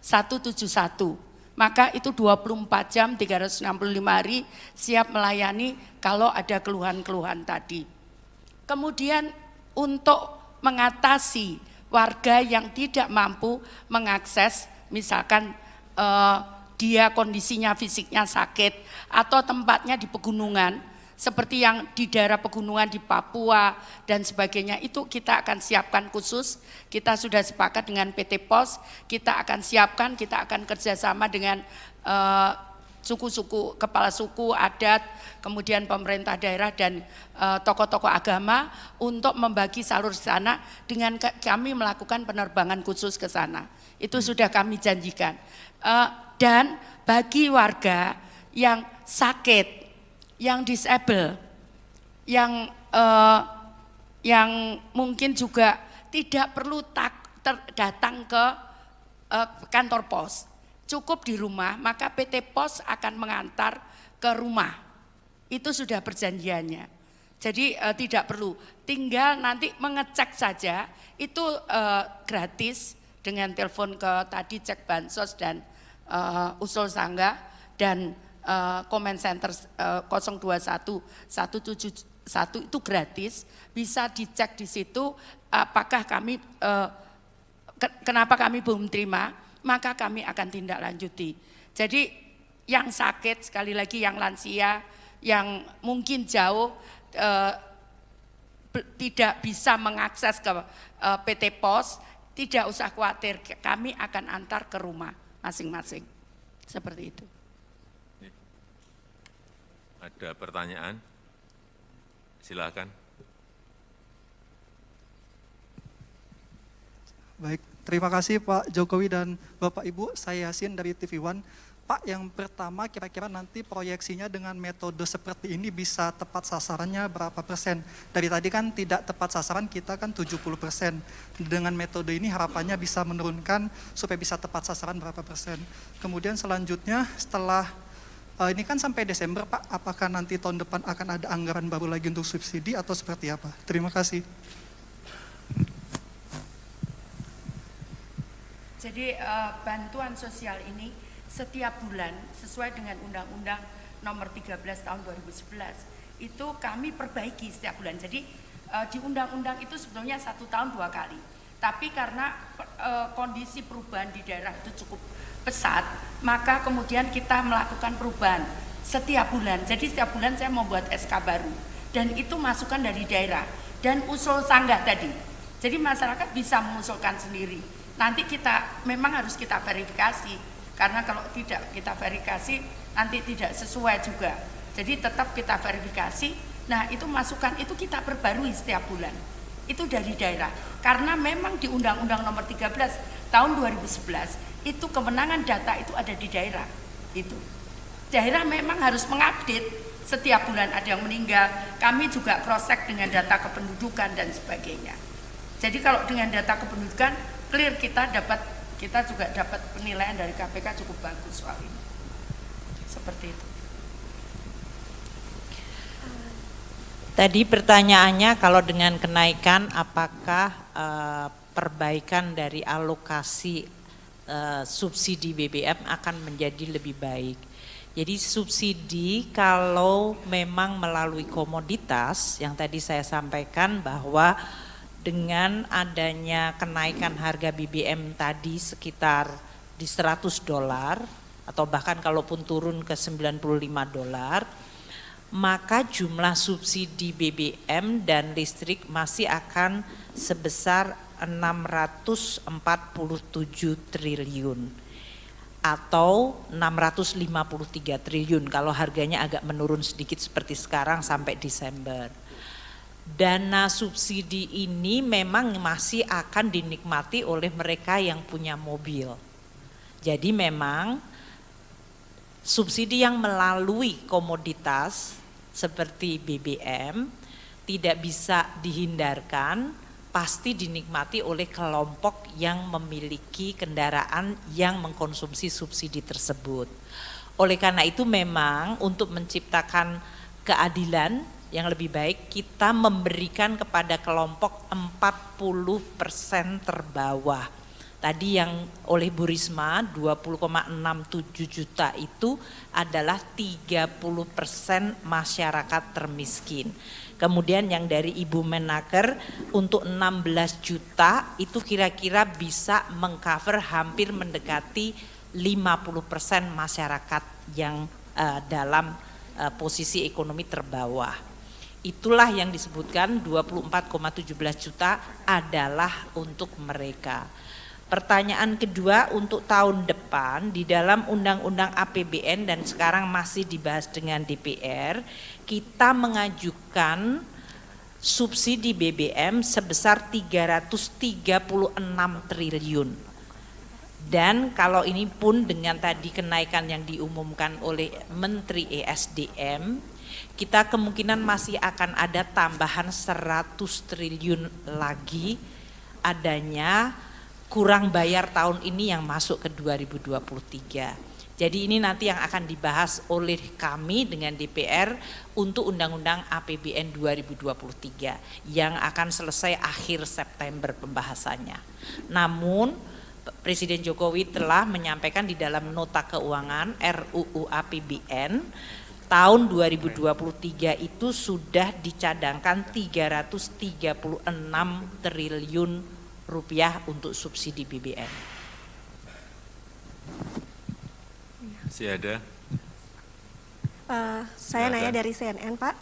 171. Maka itu 24 jam 365 hari siap melayani kalau ada keluhan-keluhan tadi. Kemudian untuk mengatasi warga yang tidak mampu mengakses, misalkan dia kondisinya fisiknya sakit atau tempatnya di pegunungan, seperti yang di daerah pegunungan di Papua dan sebagainya, itu kita akan siapkan khusus. Kita sudah sepakat dengan PT POS, kita akan siapkan, kita akan kerjasama dengan suku-suku, kepala suku, adat, kemudian pemerintah daerah dan tokoh-tokoh agama untuk membagi salur di sana dengan kami melakukan penerbangan khusus ke sana. Itu sudah kami janjikan. Dan bagi warga yang sakit, yang disable, yang mungkin juga tidak perlu datang ke kantor pos, cukup di rumah, maka PT POS akan mengantar ke rumah. Itu sudah perjanjiannya. Jadi tidak perlu, tinggal nanti mengecek saja, itu gratis dengan telepon ke tadi cek bansos dan usul sanggah dan comment center 021 171 itu gratis, bisa dicek di situ apakah kami kenapa kami belum terima, maka kami akan tindak lanjuti. Jadi yang sakit, sekali lagi yang lansia, yang mungkin jauh tidak bisa mengakses ke PT Pos, tidak usah khawatir, kami akan antar ke rumah masing-masing. Seperti itu. Ada pertanyaan? Silakan. Baik, terima kasih Pak Jokowi dan Bapak Ibu. Saya Yasin dari TV One. Pak, yang pertama kira-kira nanti proyeksinya dengan metode seperti ini bisa tepat sasarannya berapa persen? Dari tadi kan tidak tepat sasaran, kita kan 70%. Dengan metode ini harapannya bisa menurunkan supaya bisa tepat sasaran berapa persen. Kemudian selanjutnya setelah ini kan sampai Desember Pak, apakah nanti tahun depan akan ada anggaran baru lagi untuk subsidi atau seperti apa? Terima kasih. Jadi bantuan sosial ini setiap bulan sesuai dengan Undang-Undang Nomor 13 Tahun 2011 itu kami perbaiki setiap bulan. Jadi di undang-undang itu sebetulnya 1 tahun 2 kali. Tapi karena kondisi perubahan di daerah itu cukup pesat, maka kemudian kita melakukan perubahan setiap bulan. Jadi setiap bulan saya membuat SK baru dan itu masukan dari daerah dan usul sanggah tadi. Jadi masyarakat bisa mengusulkan sendiri. Nanti kita memang harus kita verifikasi. Karena kalau tidak kita verifikasi nanti tidak sesuai juga. Jadi tetap kita verifikasi. Nah itu masukan itu kita perbarui setiap bulan. Itu dari daerah. Karena memang di Undang-Undang Nomor 13 Tahun 2011 itu kewenangan data itu ada di daerah. Itu daerah memang harus mengupdate setiap bulan ada yang meninggal. Kami juga cross-check dengan data kependudukan dan sebagainya. Jadi kalau dengan data kependudukan clear kita juga dapat penilaian dari KPK cukup bagus soal ini. Seperti itu. Tadi pertanyaannya kalau dengan kenaikan apakah perbaikan dari alokasi subsidi BBM akan menjadi lebih baik. Jadi subsidi kalau memang melalui komoditas yang tadi saya sampaikan bahwa dengan adanya kenaikan harga BBM tadi sekitar di $100 atau bahkan kalaupun turun ke $95, maka jumlah subsidi BBM dan listrik masih akan sebesar 647 triliun atau 653 triliun kalau harganya agak menurun sedikit seperti sekarang sampai Desember. Dana subsidi ini memang masih akan dinikmati oleh mereka yang punya mobil. Jadi memang subsidi yang melalui komoditas seperti BBM tidak bisa dihindarkan, pasti dinikmati oleh kelompok yang memiliki kendaraan yang mengkonsumsi subsidi tersebut. Oleh karena itu memang untuk menciptakan keadilan yang lebih baik kita memberikan kepada kelompok 40% terbawah. Tadi yang oleh Bu Risma 20,67 juta itu adalah 30% masyarakat termiskin. Kemudian yang dari Ibu Menaker untuk 16 juta itu kira-kira bisa mengcover hampir mendekati 50% masyarakat yang dalam posisi ekonomi terbawah. Itulah yang disebutkan 24,17 juta adalah untuk mereka. Pertanyaan kedua untuk tahun depan di dalam Undang-Undang APBN dan sekarang masih dibahas dengan DPR, kita mengajukan subsidi BBM sebesar 336 triliun. Dan kalau ini pun dengan tadi kenaikan yang diumumkan oleh Menteri ESDM, kita kemungkinan masih akan ada tambahan 100 triliun lagi adanya kurang bayar tahun ini yang masuk ke 2023. Jadi ini nanti yang akan dibahas oleh kami dengan DPR untuk Undang-Undang APBN 2023 yang akan selesai akhir September pembahasannya. Namun Presiden Jokowi telah menyampaikan di dalam nota keuangan RUU APBN tahun 2023 itu sudah dicadangkan 336 triliun rupiah untuk subsidi BBM. Masih ada? Saya nanya dari CNN, Pak.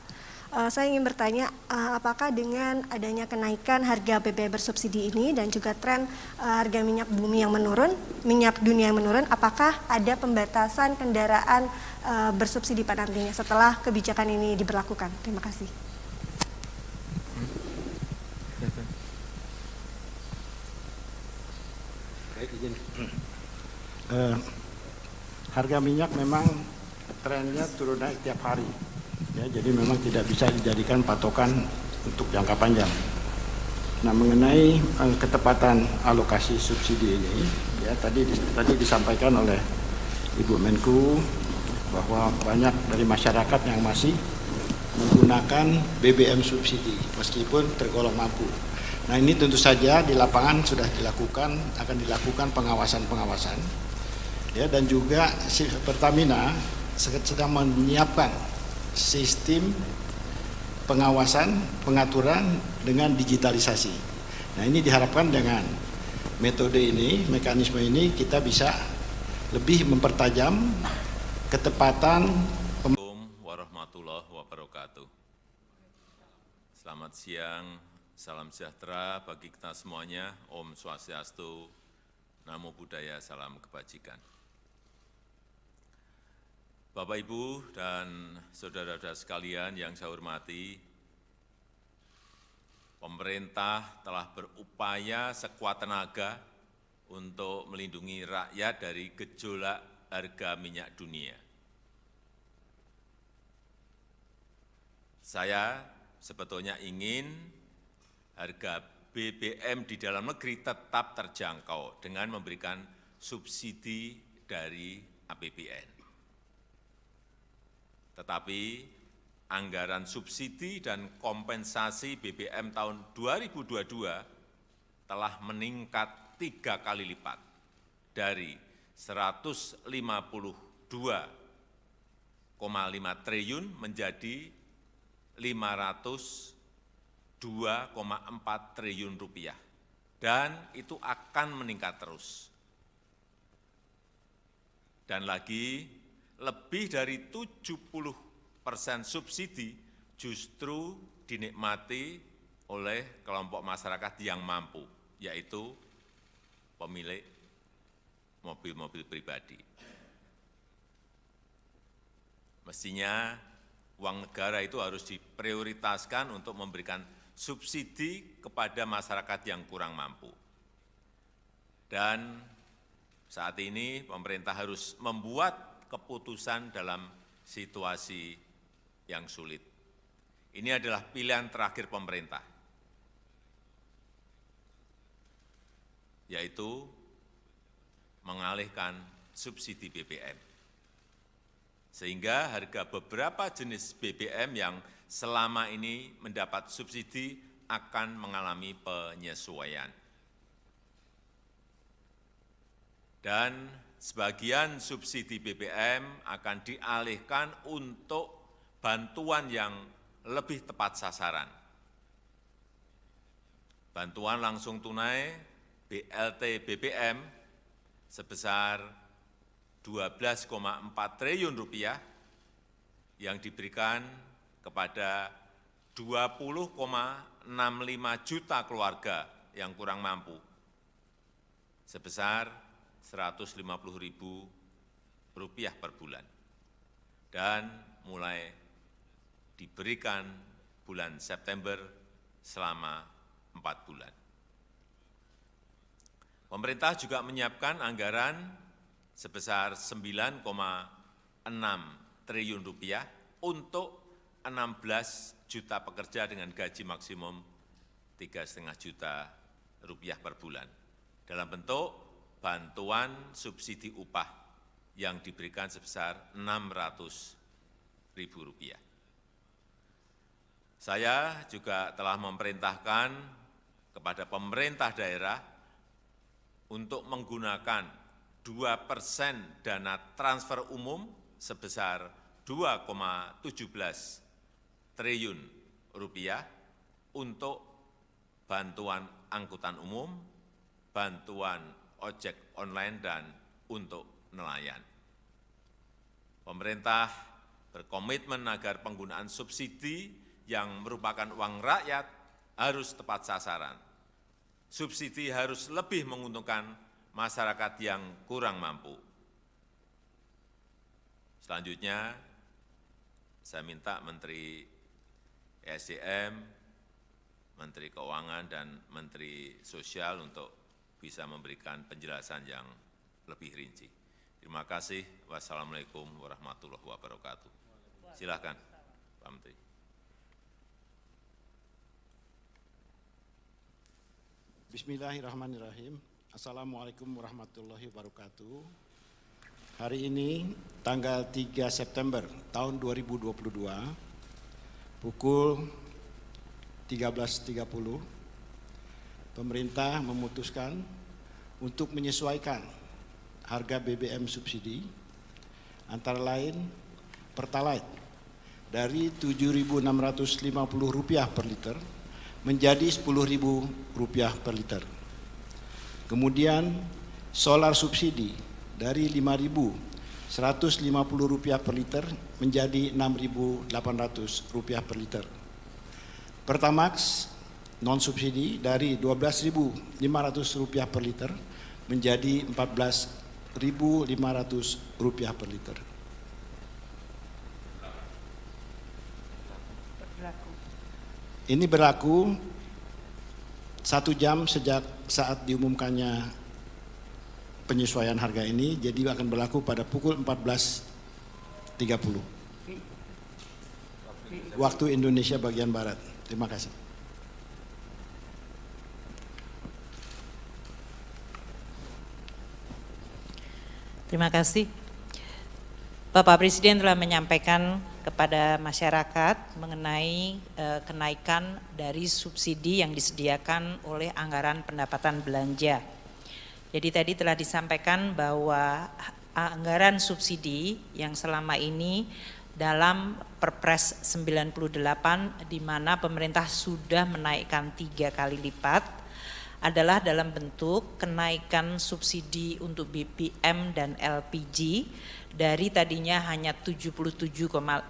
Saya ingin bertanya, apakah dengan adanya kenaikan harga BBM bersubsidi ini dan juga tren harga minyak bumi yang menurun, minyak dunia yang menurun, apakah ada pembatasan kendaraan bersubsidi Pak nantinya setelah kebijakan ini diberlakukan? Terima kasih. Harga minyak memang trennya turun naik tiap hari, ya, jadi memang tidak bisa dijadikan patokan untuk jangka panjang. Nah, mengenai ketepatan alokasi subsidi ini, ya tadi disampaikan oleh Ibu Menku bahwa banyak dari masyarakat yang masih menggunakan BBM subsidi meskipun tergolong mampu. Nah, ini tentu saja di lapangan sudah akan dilakukan pengawasan. Ya, dan juga Pertamina sedang menyiapkan sistem pengawasan, pengaturan dengan digitalisasi. Nah, ini diharapkan dengan metode ini, mekanisme ini kita bisa lebih mempertajam ketepatan. Assalamualaikum warahmatullahi wabarakatuh. Selamat siang, salam sejahtera bagi kita semuanya. Om Swastiastu, Namo Buddhaya, salam kebajikan. Bapak, Ibu, dan saudara-saudara sekalian yang saya hormati, pemerintah telah berupaya sekuat tenaga untuk melindungi rakyat dari gejolak harga minyak dunia. Saya sebetulnya ingin harga BBM di dalam negeri tetap terjangkau dengan memberikan subsidi dari APBN. Tetapi anggaran subsidi dan kompensasi BBM tahun 2022 telah meningkat 3 kali lipat dari 152,5 triliun menjadi 502,4 triliun rupiah, dan itu akan meningkat terus. Dan lagi, lebih dari 70% subsidi justru dinikmati oleh kelompok masyarakat yang mampu, yaitu pemilik mobil-mobil pribadi. Mestinya uang negara itu harus diprioritaskan untuk memberikan subsidi kepada masyarakat yang kurang mampu. Dan saat ini pemerintah harus membuat keputusan dalam situasi yang sulit. Ini adalah pilihan terakhir pemerintah, yaitu mengalihkan subsidi BBM. Sehingga harga beberapa jenis BBM yang selama ini mendapat subsidi akan mengalami penyesuaian. Dan sebagian subsidi BBM akan dialihkan untuk bantuan yang lebih tepat sasaran. Bantuan langsung tunai BLT BBM sebesar 12,4 triliun rupiah yang diberikan kepada 20,65 juta keluarga yang kurang mampu sebesar Rp150.000 per bulan, dan mulai diberikan bulan September selama 4 bulan. Pemerintah juga menyiapkan anggaran sebesar 9,6 triliun rupiah untuk 16 juta pekerja dengan gaji maksimum 3,5 juta rupiah per bulan dalam bentuk bantuan subsidi upah yang diberikan sebesar Rp600.000. Saya juga telah memerintahkan kepada pemerintah daerah untuk menggunakan 2% dana transfer umum sebesar Rp2,17 triliun untuk bantuan angkutan umum, bantuan ojek online, dan untuk nelayan. Pemerintah berkomitmen agar penggunaan subsidi yang merupakan uang rakyat harus tepat sasaran. Subsidi harus lebih menguntungkan masyarakat yang kurang mampu. Selanjutnya, saya minta Menteri ESDM, Menteri Keuangan, dan Menteri Sosial untuk bisa memberikan penjelasan yang lebih rinci. Terima kasih. Wassalamualaikum warahmatullahi wabarakatuh. Silakan, Pak Menteri. Bismillahirrahmanirrahim. Assalamualaikum warahmatullahi wabarakatuh. Hari ini tanggal 3 September tahun 2022 pukul 13.30 pemerintah memutuskan untuk menyesuaikan harga BBM subsidi antara lain Pertalite dari Rp7.650 per liter menjadi Rp10.000 per liter. Kemudian solar subsidi dari Rp5.150 per liter menjadi Rp6.800 per liter. Pertamax non subsidi dari Rp12.500 per liter menjadi Rp14.500 per liter. Ini berlaku 1 jam sejak saat diumumkannya penyesuaian harga ini, jadi akan berlaku pada pukul 14.30 waktu Indonesia bagian Barat. Terima kasih. Terima kasih. Bapak Presiden telah menyampaikan kepada masyarakat mengenai kenaikan dari subsidi yang disediakan oleh anggaran pendapatan belanja. Jadi tadi telah disampaikan bahwa anggaran subsidi yang selama ini dalam Perpres 98 di mana pemerintah sudah menaikkan 3 kali lipat adalah dalam bentuk kenaikan subsidi untuk BBM dan LPG dari tadinya hanya 77,5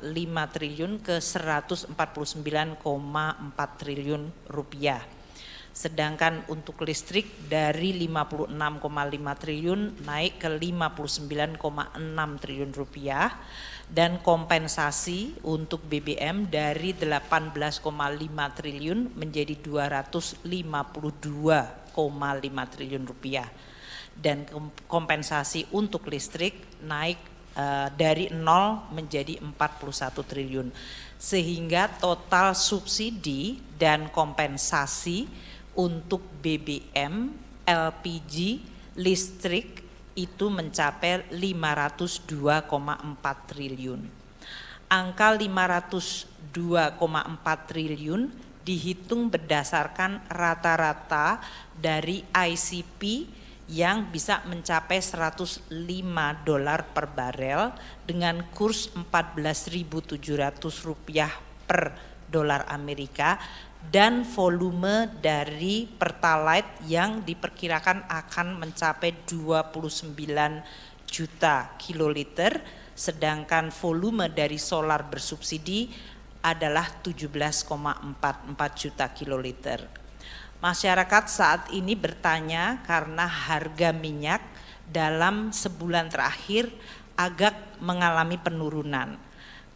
triliun ke 149,4 triliun rupiah. Sedangkan untuk listrik dari 56,5 triliun naik ke 59,6 triliun rupiah dan kompensasi untuk BBM dari 18,5 triliun menjadi 252,5 triliun rupiah dan kompensasi untuk listrik naik dari 0 menjadi 41 triliun sehingga total subsidi dan kompensasi untuk BBM, LPG, listrik itu mencapai 502,4 triliun. Angka 502,4 triliun dihitung berdasarkan rata-rata dari ICP yang bisa mencapai $105 per barel dengan kurs Rp14.700 per dolar Amerika dan volume dari Pertalite yang diperkirakan akan mencapai 29 juta kiloliter, sedangkan volume dari solar bersubsidi adalah 17,44 juta kiloliter. Masyarakat saat ini bertanya karena harga minyak dalam sebulan terakhir agak mengalami penurunan.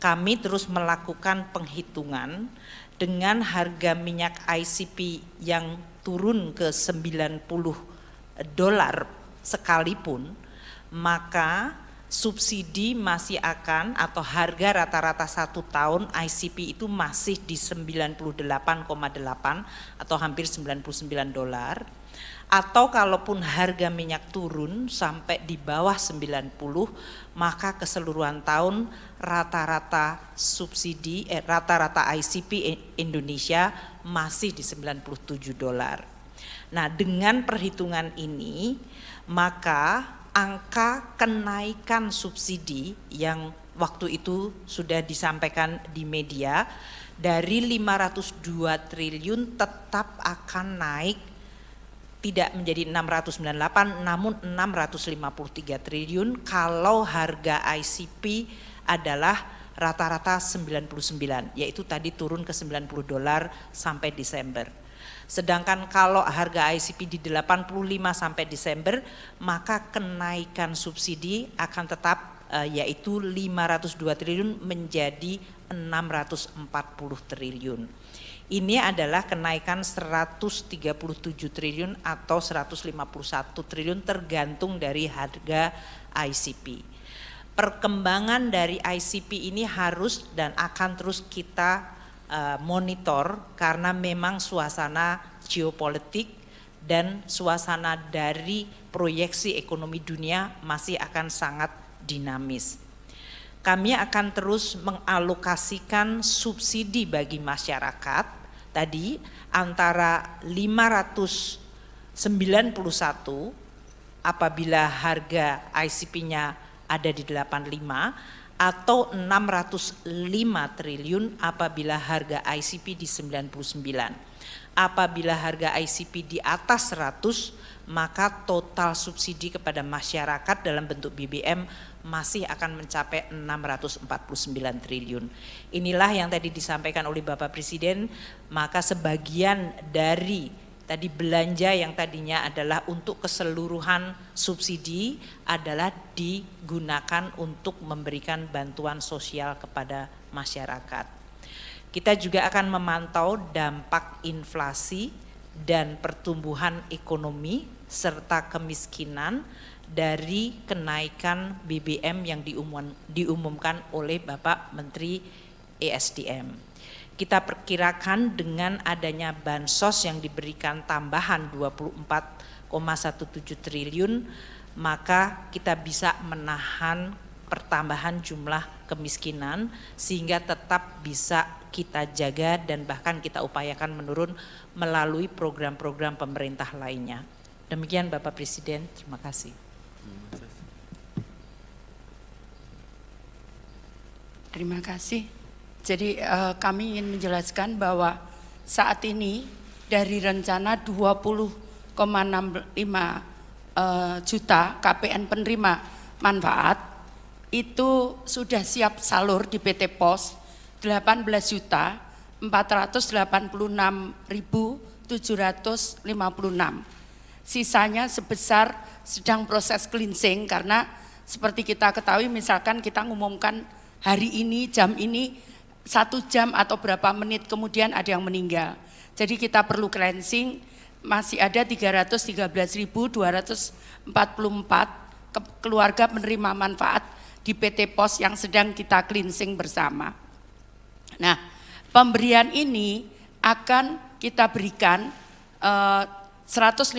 Kami terus melakukan penghitungan dengan harga minyak ICP yang turun ke $90 sekalipun, maka subsidi masih akan atau harga rata-rata 1 tahun ICP itu masih di 98,8 atau hampir $99. Atau kalaupun harga minyak turun sampai di bawah 90, maka keseluruhan tahun rata-rata subsidi rata-rata ICP Indonesia masih di $97. Nah, dengan perhitungan ini maka angka kenaikan subsidi yang waktu itu sudah disampaikan di media dari 502 triliun tetap akan naik, tidak menjadi 698 namun 653 triliun kalau harga ICP adalah rata-rata 99, yaitu tadi turun ke $90 sampai Desember. Sedangkan kalau harga ICP di 85 sampai Desember, maka kenaikan subsidi akan tetap yaitu 502 triliun menjadi 640 triliun. Ini adalah kenaikan 137 triliun atau 151 triliun tergantung dari harga ICP. Perkembangan dari ICP ini harus dan akan terus kita monitor karena memang suasana geopolitik dan suasana dari proyeksi ekonomi dunia masih akan sangat dinamis. Kami akan terus mengalokasikan subsidi bagi masyarakat tadi antara 591 apabila harga ICP-nya ada di 85 atau 605 triliun apabila harga ICP di 99. Apabila harga ICP di atas 100, maka total subsidi kepada masyarakat dalam bentuk BBM masih akan mencapai 649 triliun. Inilah yang tadi disampaikan oleh Bapak Presiden, maka sebagian dari tadi belanja yang tadinya adalah untuk keseluruhan subsidi adalah digunakan untuk memberikan bantuan sosial kepada masyarakat. Kita juga akan memantau dampak inflasi dan pertumbuhan ekonomi serta kemiskinan dari kenaikan BBM yang diumumkan oleh Bapak Menteri ESDM. Kita perkirakan dengan adanya bansos yang diberikan tambahan 24,17 triliun, maka kita bisa menahan pertambahan jumlah kemiskinan sehingga tetap bisa kita jaga dan bahkan kita upayakan menurun melalui program-program pemerintah lainnya. Demikian Bapak Presiden, terima kasih. Terima kasih. Jadi kami ingin menjelaskan bahwa saat ini dari rencana 20,65 juta KPN penerima manfaat itu sudah siap salur di PT POS 18.486.756. Sisanya sebesar sedang proses cleansing karena seperti kita ketahui misalkan kita ngumumkan hari ini jam ini 1 jam atau berapa menit kemudian ada yang meninggal. Jadi kita perlu cleansing, masih ada 313.244 keluarga penerima manfaat di PT POS yang sedang kita cleansing bersama. Nah, pemberian ini akan kita berikan 150.000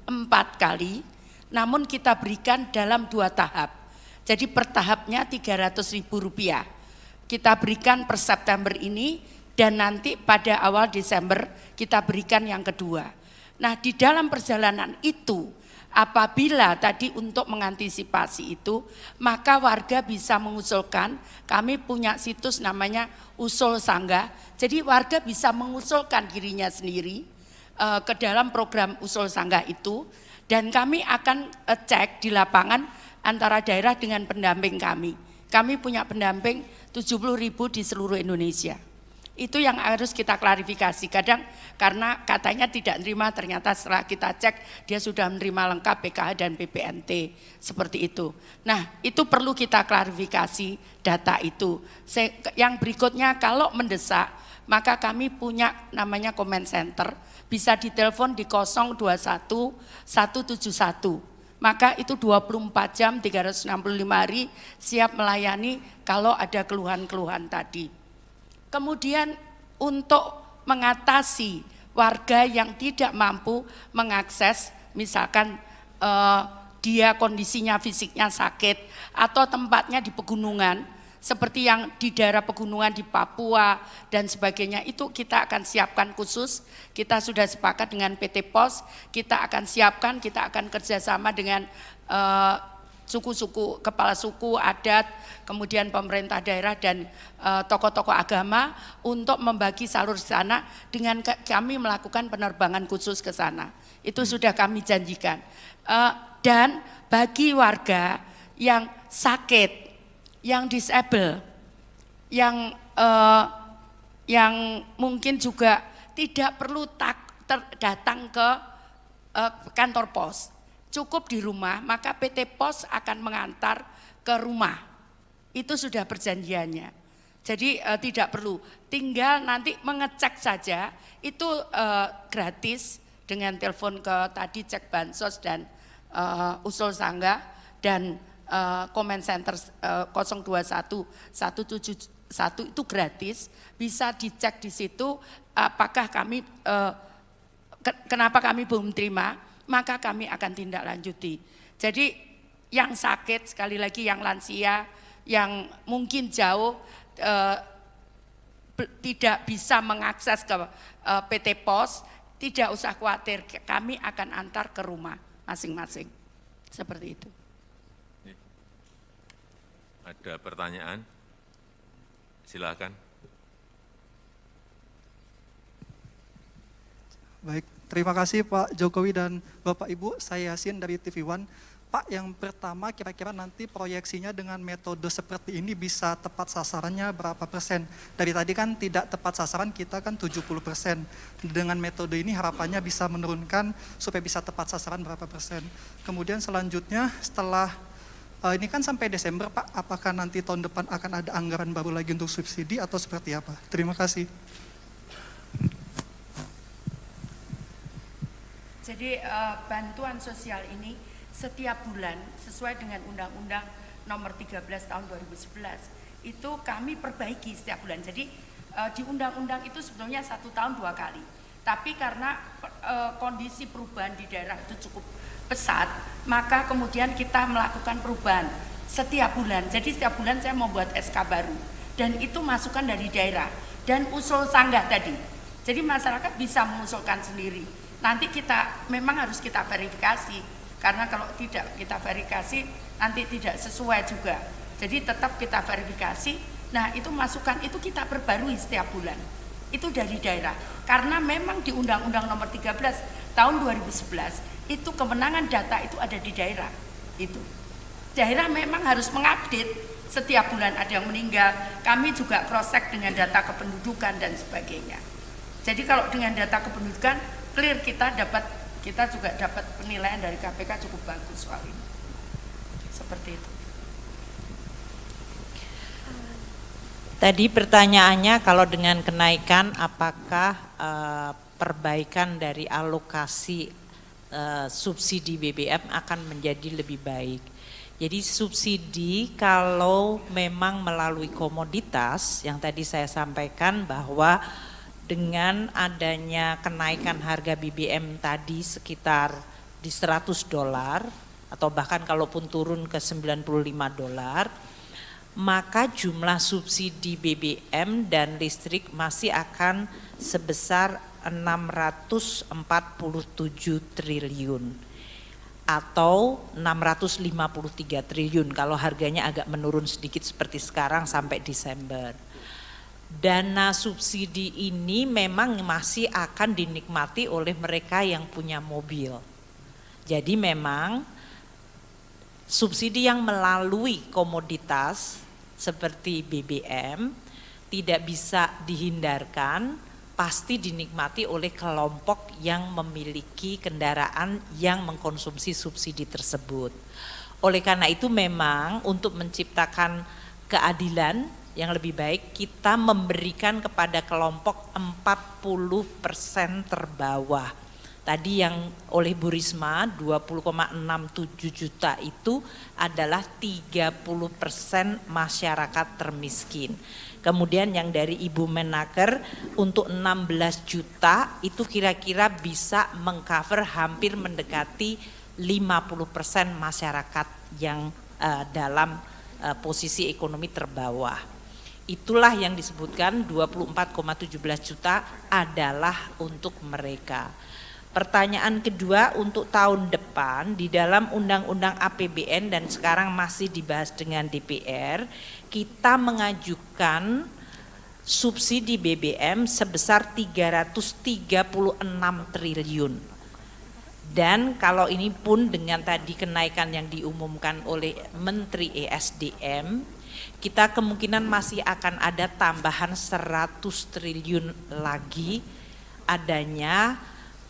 4 kali, namun kita berikan dalam 2 tahap. Jadi per tahapnya Rp300.000. Kita berikan per September ini dan nanti pada awal Desember kita berikan yang kedua. Nah, di dalam perjalanan itu apabila tadi untuk mengantisipasi itu, maka warga bisa mengusulkan, kami punya situs namanya Usul Sanggah, jadi warga bisa mengusulkan dirinya sendiri ke dalam program Usul Sanggah itu, dan kami akan cek di lapangan antara daerah dengan pendamping kami. Kami punya pendamping 70.000 di seluruh Indonesia. Itu yang harus kita klarifikasi. Kadang karena katanya tidak menerima, ternyata setelah kita cek dia sudah menerima lengkap PKH dan PPNT seperti itu. Nah, itu perlu kita klarifikasi data itu. Yang berikutnya kalau mendesak, maka kami punya namanya comment center, bisa ditelepon di 021 171. maka itu 24 jam 365 hari siap melayani kalau ada keluhan-keluhan tadi. Kemudian untuk mengatasi warga yang tidak mampu mengakses, misalkan dia kondisinya fisiknya sakit atau tempatnya di pegunungan, seperti yang di daerah pegunungan di Papua dan sebagainya, itu kita akan siapkan khusus. Kita sudah sepakat dengan PT POS, kita akan siapkan, kita akan kerjasama dengan suku-suku, kepala suku, adat, kemudian pemerintah daerah dan tokoh-tokoh agama untuk membagi salur ke sana dengan kami melakukan penerbangan khusus ke sana. Itu sudah kami janjikan. Dan bagi warga yang sakit, yang disable, yang mungkin juga tidak perlu datang ke kantor pos, cukup di rumah, maka PT POS akan mengantar ke rumah. Itu sudah perjanjiannya. Jadi tidak perlu, tinggal nanti mengecek saja, itu gratis dengan telepon ke tadi cek bansos dan usul sanggah dan comment center 021 171 itu gratis, bisa dicek di situ apakah kami kenapa kami belum terima, maka kami akan tindak lanjuti. Jadi yang sakit, sekali lagi yang lansia, yang mungkin jauh tidak bisa mengakses ke PT POS, tidak usah khawatir, kami akan antar ke rumah masing-masing. Seperti itu. Ada pertanyaan? Silakan. Baik, terima kasih Pak Jokowi dan Bapak Ibu. Saya Yasin dari TV One. Pak, yang pertama kira-kira nanti proyeksinya dengan metode seperti ini bisa tepat sasarannya berapa persen? Dari tadi kan tidak tepat sasaran, kita kan 70%. Dengan metode ini harapannya bisa menurunkan supaya bisa tepat sasaran berapa persen. Kemudian selanjutnya setelah ini kan sampai Desember Pak, apakah nanti tahun depan akan ada anggaran baru lagi untuk subsidi atau seperti apa? Terima kasih. Jadi bantuan sosial ini setiap bulan sesuai dengan Undang-Undang Nomor 13 Tahun 2011 itu kami perbaiki setiap bulan. Jadi di undang-undang itu sebetulnya 1 tahun 2 kali. Tapi karena kondisi perubahan di daerah itu cukup pesat, maka kemudian kita melakukan perubahan setiap bulan. Jadi setiap bulan saya membuat SK baru dan itu masukan dari daerah dan usul sanggah tadi. Jadi masyarakat bisa mengusulkan sendiri. Nanti kita memang harus kita verifikasi, karena kalau tidak kita verifikasi nanti tidak sesuai juga. Jadi tetap kita verifikasi. Nah, itu masukan itu kita perbarui setiap bulan. Itu dari daerah. Karena memang di Undang-Undang Nomor 13 Tahun 2011 itu kewenangan data itu ada di daerah. Itu daerah memang harus mengupdate setiap bulan ada yang meninggal. Kami juga cross check dengan data kependudukan dan sebagainya. Jadi kalau dengan data kependudukan clear, kita juga dapat penilaian dari KPK cukup bagus soal ini. Seperti itu. Tadi pertanyaannya kalau dengan kenaikan apakah perbaikan dari alokasi subsidi BBM akan menjadi lebih baik. Jadi subsidi kalau memang melalui komoditas yang tadi saya sampaikan bahwa dengan adanya kenaikan harga BBM tadi sekitar di $100 atau bahkan kalaupun turun ke $95, maka jumlah subsidi BBM dan listrik masih akan sebesar 647 triliun atau 653 triliun kalau harganya agak menurun sedikit seperti sekarang sampai Desember. Dana subsidi ini memang masih akan dinikmati oleh mereka yang punya mobil. Jadi memang subsidi yang melalui komoditas seperti BBM tidak bisa dihindarkan, pasti dinikmati oleh kelompok yang memiliki kendaraan yang mengkonsumsi subsidi tersebut. Oleh karena itu memang untuk menciptakan keadilan yang lebih baik kita memberikan kepada kelompok 40% terbawah Tadi yang oleh Bu Risma 20,67 juta itu adalah 30% masyarakat termiskin. Kemudian yang dari Ibu Menaker untuk 16 juta itu kira-kira bisa mengcover hampir mendekati 50% masyarakat yang dalam posisi ekonomi terbawah. Itulah yang disebutkan 24,17 juta adalah untuk mereka. Pertanyaan kedua, untuk tahun depan di dalam Undang-Undang APBN dan sekarang masih dibahas dengan DPR, kita mengajukan subsidi BBM sebesar 336 triliun. Dan kalau ini pun dengan tadi kenaikan yang diumumkan oleh Menteri ESDM, kita kemungkinan masih akan ada tambahan 100 triliun lagi adanya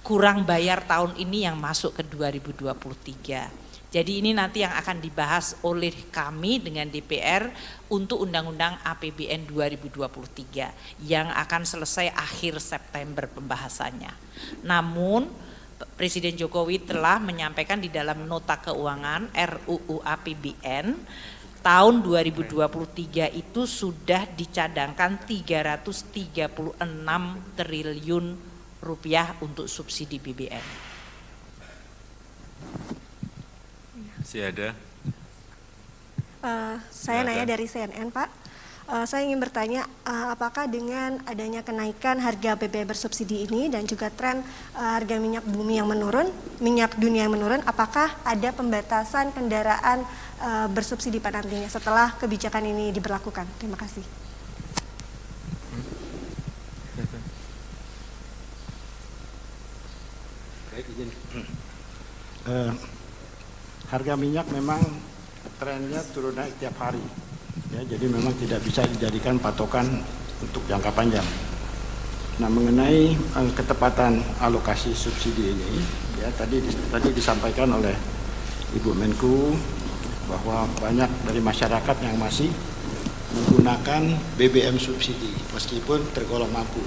kurang bayar tahun ini yang masuk ke 2023. Jadi ini nanti yang akan dibahas oleh kami dengan DPR untuk Undang-Undang APBN 2023 yang akan selesai akhir September pembahasannya. Namun Presiden Jokowi telah menyampaikan di dalam nota keuangan RUU APBN tahun 2023 itu sudah dicadangkan 336 triliun rupiah untuk subsidi BBM. Masih ada? Saya nanya dari CNN, Pak. Saya ingin bertanya, apakah dengan adanya kenaikan harga BBM bersubsidi ini dan juga tren harga minyak bumi yang menurun, minyak dunia yang menurun, apakah ada pembatasan kendaraan bersubsidi pada nantinya setelah kebijakan ini diberlakukan? Terima kasih. Baik, izin. Harga minyak memang trennya turun naik tiap hari. Ya, jadi memang tidak bisa dijadikan patokan untuk jangka panjang. Nah, mengenai ketepatan alokasi subsidi ini, ya tadi disampaikan oleh Ibu Menku bahwa banyak dari masyarakat yang masih menggunakan BBM subsidi meskipun tergolong mampu.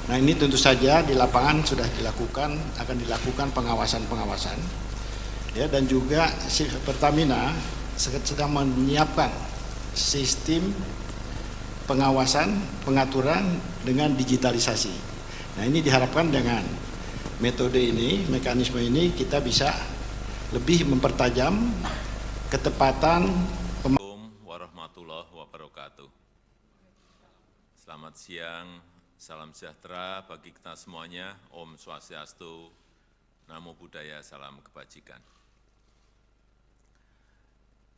Nah, ini tentu saja di lapangan sudah akan dilakukan pengawasan, ya, dan juga Pertamina sedang menyiapkan sistem pengawasan, pengaturan dengan digitalisasi. Nah, ini diharapkan dengan metode ini, mekanisme ini kita bisa lebih mempertajam ketepatan. Assalamualaikum warahmatullahi wabarakatuh. Selamat siang, salam sejahtera bagi kita semuanya. Om Swastiastu, Namo Buddhaya, salam kebajikan.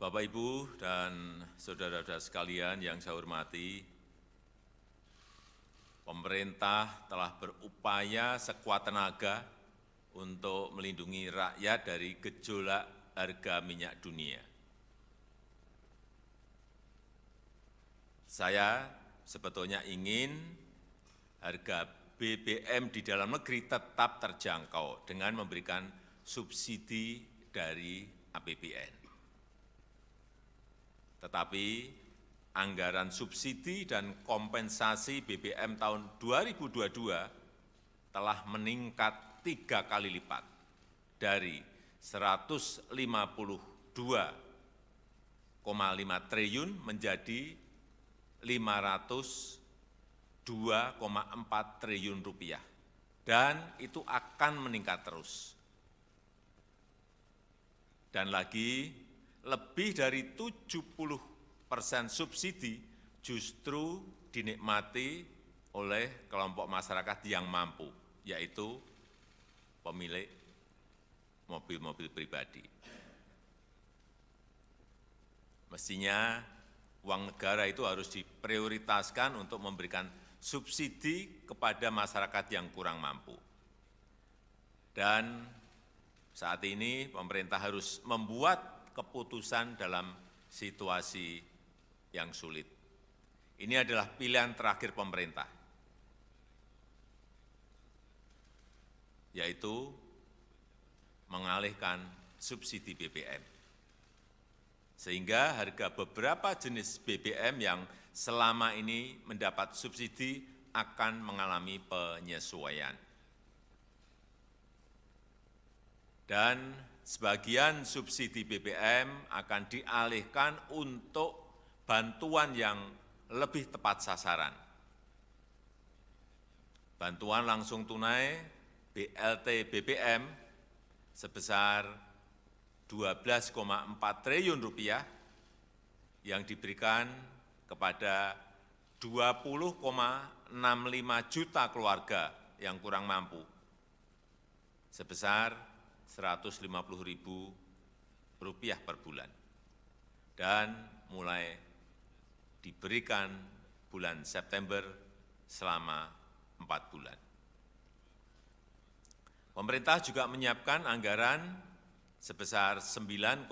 Bapak, Ibu, dan saudara-saudara sekalian yang saya hormati, pemerintah telah berupaya sekuat tenaga untuk melindungi rakyat dari gejolak harga minyak dunia. Saya sebetulnya ingin harga BBM di dalam negeri tetap terjangkau dengan memberikan subsidi dari APBN. Tetapi anggaran subsidi dan kompensasi BBM tahun 2022 telah meningkat 3 kali lipat dari 152,5 triliun menjadi 502,4 triliun rupiah, dan itu akan meningkat terus. Dan lagi, lebih dari 70% subsidi justru dinikmati oleh kelompok masyarakat yang mampu, yaitu pemilik mobil-mobil pribadi. Mestinya uang negara itu harus diprioritaskan untuk memberikan subsidi kepada masyarakat yang kurang mampu. Dan saat ini pemerintah harus membuat keputusan dalam situasi yang sulit. Ini adalah pilihan terakhir pemerintah, yaitu mengalihkan subsidi BBM. Sehingga harga beberapa jenis BBM yang selama ini mendapat subsidi akan mengalami penyesuaian. Dan sebagian subsidi BBM akan dialihkan untuk bantuan yang lebih tepat sasaran. Bantuan langsung tunai BLT BBM sebesar 12,4 triliun rupiah yang diberikan kepada 20,65 juta keluarga yang kurang mampu sebesar Rp150.000 per bulan dan mulai diberikan bulan September selama 4 bulan. Pemerintah juga menyiapkan anggaran sebesar 9,6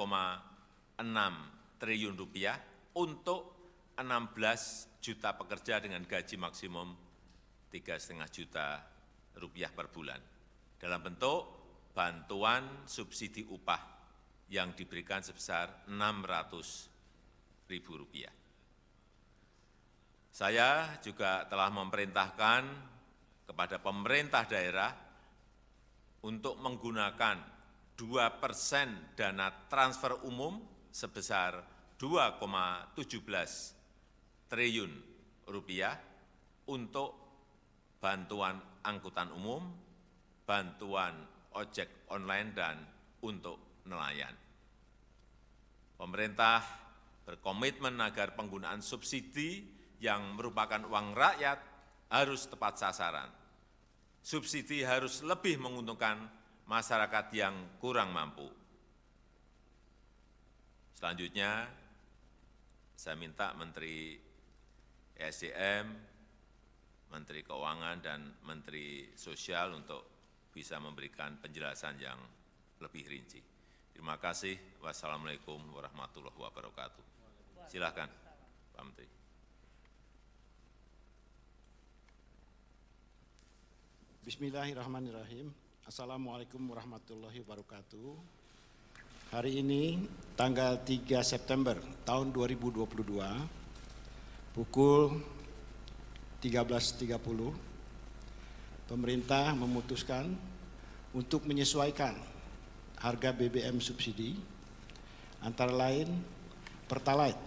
triliun rupiah untuk 16 juta pekerja dengan gaji maksimum 3,5 juta rupiah per bulan dalam bentuk bantuan subsidi upah yang diberikan sebesar Rp600.000. Saya juga telah memerintahkan kepada pemerintah daerah untuk menggunakan 2% dana transfer umum sebesar 2,17 triliun rupiah untuk bantuan angkutan umum, bantuan ojek online, dan untuk nelayan. Pemerintah berkomitmen agar penggunaan subsidi yang merupakan uang rakyat harus tepat sasaran. Subsidi harus lebih menguntungkan masyarakat yang kurang mampu. Selanjutnya, saya minta Menteri SDM, Menteri Keuangan, dan Menteri Sosial untuk bisa memberikan penjelasan yang lebih rinci. Terima kasih. Wassalamualaikum warahmatullahi wabarakatuh. Silakan, Pak Menteri. Bismillahirrahmanirrahim. Assalamualaikum warahmatullahi wabarakatuh. Hari ini tanggal 3 September tahun 2022 pukul 13.30 pemerintah memutuskan untuk menyesuaikan harga BBM subsidi antara lain Pertalite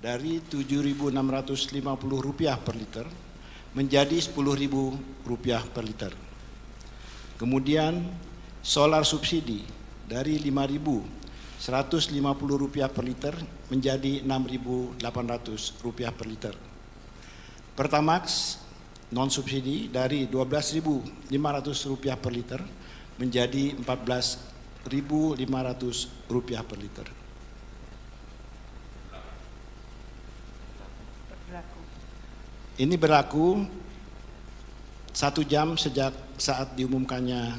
dari Rp7.650 per liter menjadi Rp10.000 per liter. Kemudian solar subsidi dari Rp5.150 per liter menjadi Rp6.800 per liter. Pertamax non subsidi dari Rp12.500 per liter menjadi Rp14.500 per liter. Ini berlaku 1 jam sejak saat diumumkannya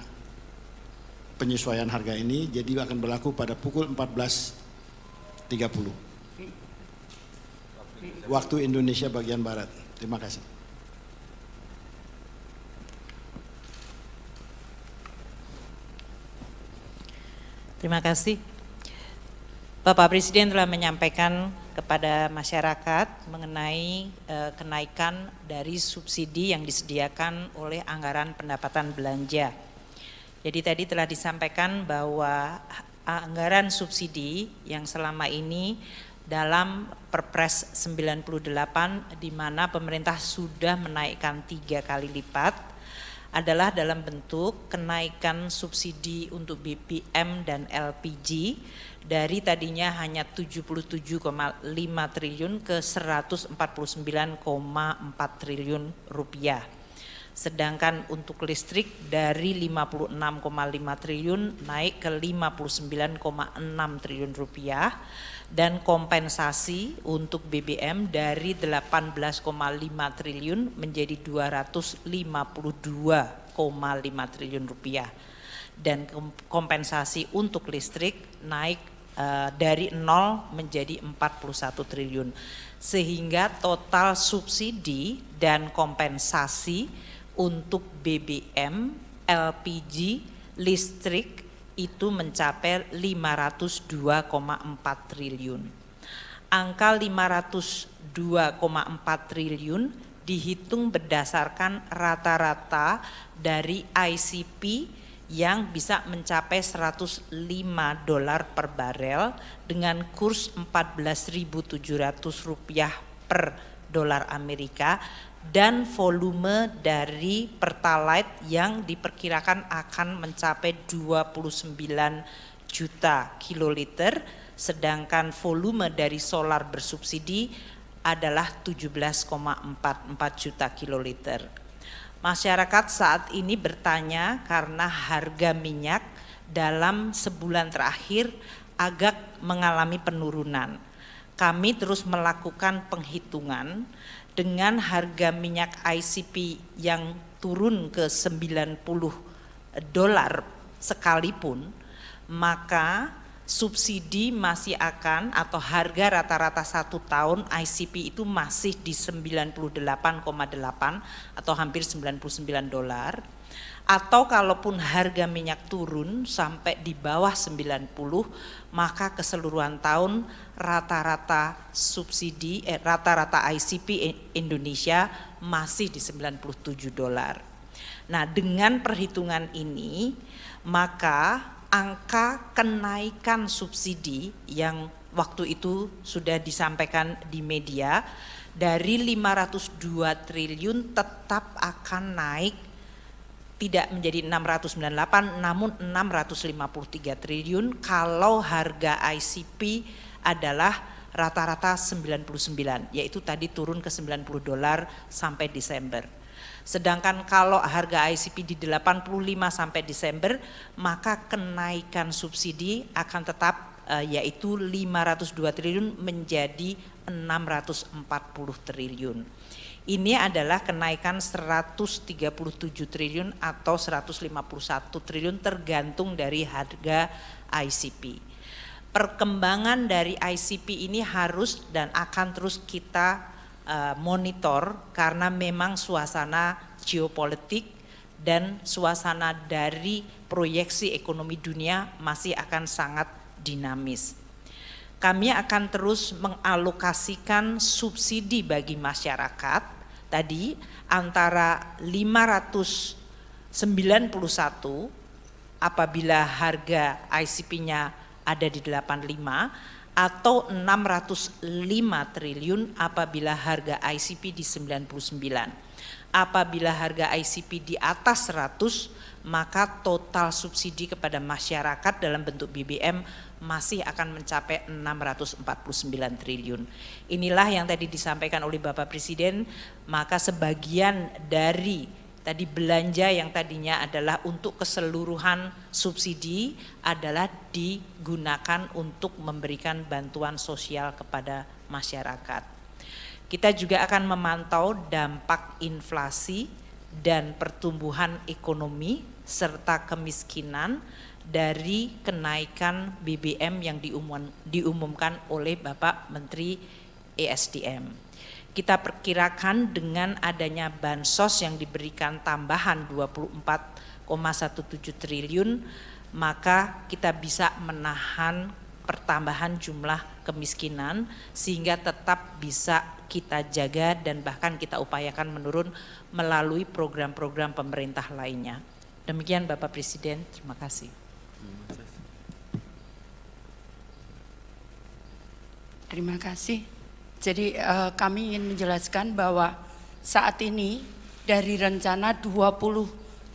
penyesuaian harga ini, jadi akan berlaku pada pukul 14.30 waktu Indonesia bagian Barat. Terima kasih. Terima kasih. Bapak Presiden telah menyampaikan kepada masyarakat mengenai kenaikan dari subsidi yang disediakan oleh anggaran pendapatan belanja. Jadi tadi telah disampaikan bahwa anggaran subsidi yang selama ini dalam Perpres 98 di mana pemerintah sudah menaikkan 3 kali lipat adalah dalam bentuk kenaikan subsidi untuk BBM dan LPG dari tadinya hanya 77,5 triliun ke 149,4 triliun rupiah. Sedangkan untuk listrik dari 56,5 triliun naik ke 59,6 triliun rupiah dan kompensasi untuk BBM dari 18,5 triliun menjadi 252,5 triliun rupiah dan kompensasi untuk listrik naik dari 0 menjadi 41 triliun sehingga total subsidi dan kompensasi untuk BBM, LPG, listrik itu mencapai 502,4 triliun. Angka 502,4 triliun dihitung berdasarkan rata-rata dari ICP yang bisa mencapai 105 dolar per barel dengan kurs 14.700 rupiah per dolar Amerika, dan volume dari Pertalite yang diperkirakan akan mencapai 29 juta kiloliter, sedangkan volume dari solar bersubsidi adalah 17,44 juta kiloliter. Masyarakat saat ini bertanya karena harga minyak dalam sebulan terakhir agak mengalami penurunan. Kami terus melakukan penghitungan dengan harga minyak ICP yang turun ke 90 dolar sekalipun, maka subsidi masih akan, atau harga rata-rata 1 tahun ICP itu masih di 98,8 atau hampir 99 dolar. Atau kalaupun harga minyak turun sampai di bawah 90, maka keseluruhan tahun rata-rata subsidi rata-rata ICP Indonesia masih di 97 dolar. Nah, dengan perhitungan ini maka angka kenaikan subsidi yang waktu itu sudah disampaikan di media dari 502 triliun tetap akan naik, tidak menjadi 698 namun 653 triliun kalau harga ICP adalah rata-rata 99, yaitu tadi turun ke 90 dolar sampai Desember. Sedangkan kalau harga ICP di 85 sampai Desember, maka kenaikan subsidi akan tetap yaitu 502 triliun menjadi 640 triliun. Ini adalah kenaikan 137 triliun atau 151 triliun tergantung dari harga ICP. Perkembangan dari ICP ini harus dan akan terus kita monitor karena memang suasana geopolitik dan suasana dari proyeksi ekonomi dunia masih akan sangat dinamis. Kami akan terus mengalokasikan subsidi bagi masyarakat tadi antara 591 apabila harga ICP-nya ada di 85 atau 605 triliun apabila harga ICP di 99. Apabila harga ICP di atas 100, maka total subsidi kepada masyarakat dalam bentuk BBM masih akan mencapai 649 triliun. Inilah yang tadi disampaikan oleh Bapak Presiden, maka sebagian dari tadi belanja yang tadinya adalah untuk keseluruhan subsidi adalah digunakan untuk memberikan bantuan sosial kepada masyarakat. Kita juga akan memantau dampak inflasi dan pertumbuhan ekonomi serta kemiskinan dari kenaikan BBM yang diumumkan oleh Bapak Menteri ESDM. Kita perkirakan dengan adanya bansos yang diberikan tambahan 24,17 triliun, maka kita bisa menahan pertambahan jumlah kemiskinan sehingga tetap bisa kita jaga dan bahkan kita upayakan menurun melalui program-program pemerintah lainnya. Demikian Bapak Presiden, terima kasih. Terima kasih. Jadi kami ingin menjelaskan bahwa saat ini dari rencana 20,65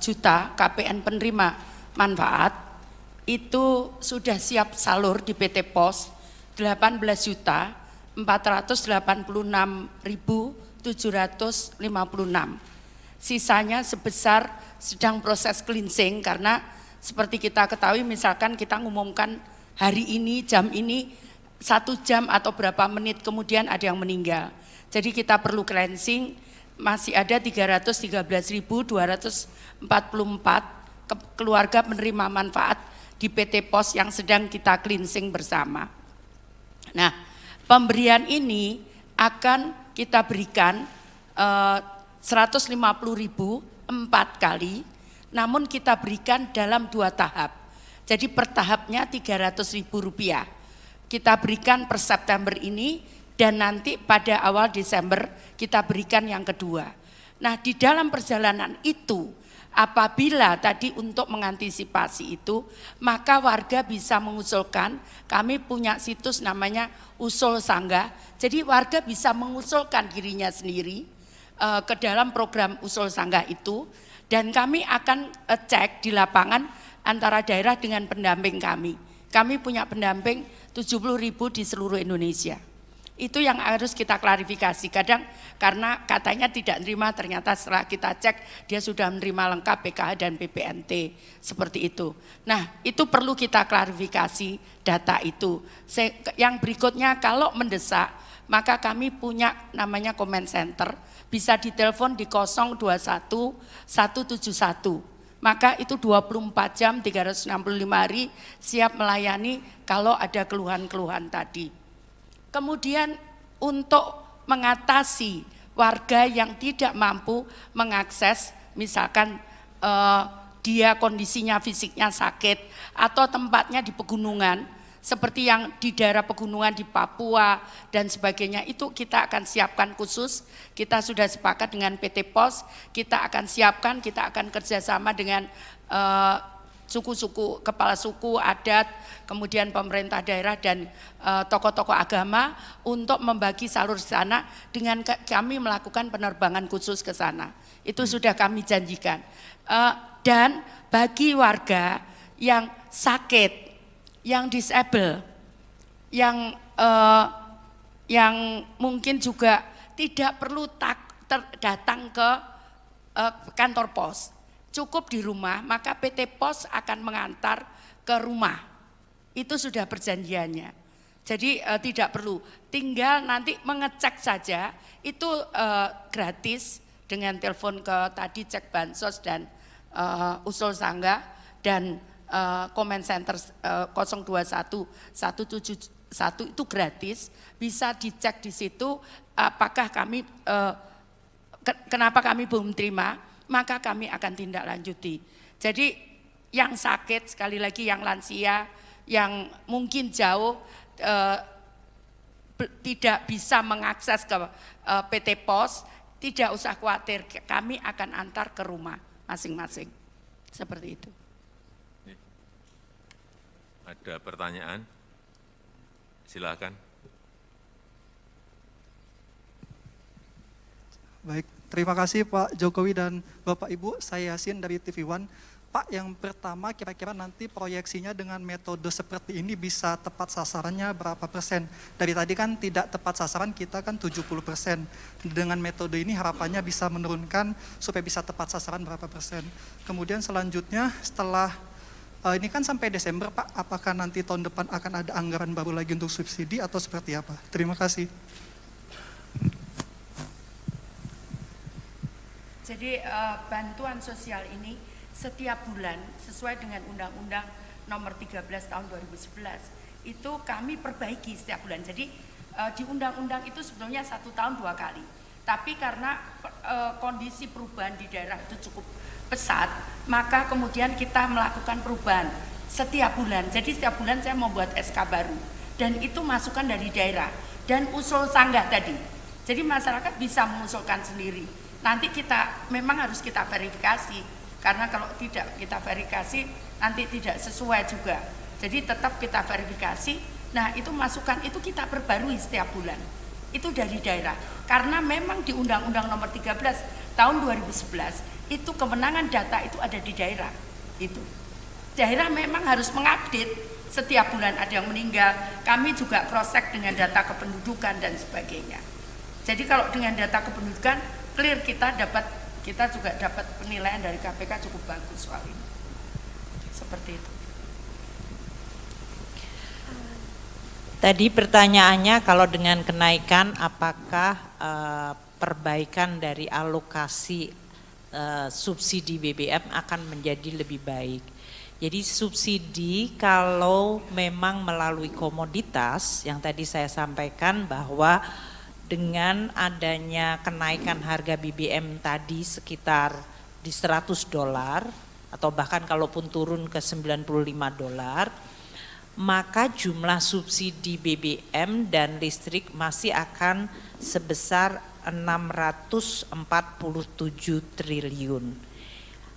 juta KPN penerima manfaat itu sudah siap salur di PT POS 18.486.756. Sisanya sebesar sedang proses cleansing karena seperti kita ketahui misalkan kita ngumumkan hari ini jam ini 1 jam atau berapa menit kemudian ada yang meninggal. Jadi kita perlu cleansing, masih ada 313.244 keluarga penerima manfaat di PT POS yang sedang kita cleansing bersama. Nah, pemberian ini akan kita berikan 150.000 4 kali, namun kita berikan dalam 2 tahap. Jadi per tahapnya Rp300.000. Kita berikan per September ini dan nanti pada awal Desember kita berikan yang kedua. Nah, di dalam perjalanan itu, apabila tadi untuk mengantisipasi itu, maka warga bisa mengusulkan, kami punya situs namanya Usul Sanggah, jadi warga bisa mengusulkan dirinya sendiri ke dalam program Usul Sanggah itu, dan kami akan cek di lapangan antara daerah dengan pendamping kami. Kami punya pendamping 70.000 di seluruh Indonesia. Itu yang harus kita klarifikasi. Kadang karena katanya tidak menerima, ternyata setelah kita cek dia sudah menerima lengkap PKH dan PPNT, seperti itu. Nah, itu perlu kita klarifikasi data itu. Yang berikutnya, kalau mendesak, maka kami punya namanya comment center, bisa ditelepon di 021 171. Maka itu 24 jam 365 hari siap melayani kalau ada keluhan-keluhan tadi. Kemudian untuk mengatasi warga yang tidak mampu mengakses, misalkan dia kondisinya fisiknya sakit atau tempatnya di pegunungan, seperti yang di daerah pegunungan di Papua dan sebagainya, itu kita akan siapkan khusus. Kita sudah sepakat dengan PT POS, kita akan siapkan, kita akan kerjasama dengan suku-suku, kepala suku, adat, kemudian pemerintah daerah dan tokoh-tokoh agama untuk membagi salur ke sana dengan kami melakukan penerbangan khusus ke sana. Itu sudah kami janjikan. Dan bagi warga yang sakit, yang disable, yang mungkin juga tidak perlu datang ke kantor pos, cukup di rumah, maka PT POS akan mengantar ke rumah. Itu sudah perjanjiannya. Jadi tidak perlu, tinggal nanti mengecek saja, itu gratis dengan telepon ke tadi cek bansos dan Usul Sanggah dan comment center 021 171 itu gratis, bisa dicek di situ apakah kami kenapa kami belum terima, maka kami akan tindak lanjuti. Jadi yang sakit, sekali lagi yang lansia, yang mungkin jauh tidak bisa mengakses ke PT POS, tidak usah khawatir, kami akan antar ke rumah masing-masing. Seperti itu. Ada pertanyaan? Silakan. Baik, terima kasih Pak Jokowi dan Bapak Ibu, saya Yasin dari TV One. Pak, yang pertama kira-kira nanti proyeksinya dengan metode seperti ini bisa tepat sasarannya berapa persen? Dari tadi kan tidak tepat sasaran, kita kan 70%. Dengan metode ini harapannya bisa menurunkan supaya bisa tepat sasaran berapa persen. Kemudian selanjutnya setelah ini kan sampai Desember Pak, apakah nanti tahun depan akan ada anggaran baru lagi untuk subsidi atau seperti apa? Terima kasih. Jadi bantuan sosial ini setiap bulan sesuai dengan Undang-Undang Nomor 13 Tahun 2011 itu kami perbaiki setiap bulan. Jadi di undang-undang itu sebetulnya 1 tahun 2 kali. Tapi karena kondisi perubahan di daerah itu cukup pesat, maka kemudian kita melakukan perubahan setiap bulan. Jadi setiap bulan saya membuat SK baru dan itu masukan dari daerah dan usul sanggah tadi. Jadi masyarakat bisa mengusulkan sendiri. Nanti kita memang harus kita verifikasi, karena kalau tidak kita verifikasi nanti tidak sesuai juga. Jadi tetap kita verifikasi. Nah, itu masukan itu kita perbarui setiap bulan. Itu dari daerah. Karena memang di Undang-Undang Nomor 13 Tahun 2011 itu kewenangan data itu ada di daerah. Itu. Daerah memang harus mengupdate setiap bulan ada yang meninggal. Kami juga cross-check dengan data kependudukan dan sebagainya. Jadi kalau dengan data kependudukan clear, kita juga dapat penilaian dari KPK cukup bagus soal ini. Seperti itu. Tadi pertanyaannya kalau dengan kenaikan apakah perbaikan dari alokasi subsidi BBM akan menjadi lebih baik. Jadi subsidi kalau memang melalui komoditas yang tadi saya sampaikan bahwa dengan adanya kenaikan harga BBM tadi sekitar di $100 atau bahkan kalaupun turun ke $95, maka jumlah subsidi BBM dan listrik masih akan sebesar 647 triliun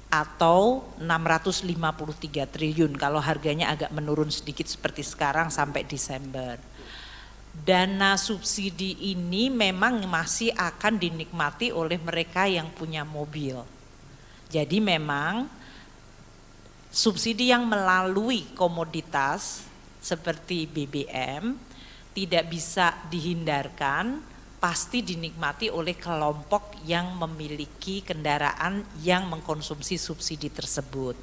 atau 653 triliun kalau harganya agak menurun sedikit seperti sekarang sampai Desember. Dana subsidi ini memang masih akan dinikmati oleh mereka yang punya mobil. Jadi memang subsidi yang melalui komoditas seperti BBM tidak bisa dihindarkan, pasti dinikmati oleh kelompok yang memiliki kendaraan yang mengkonsumsi subsidi tersebut.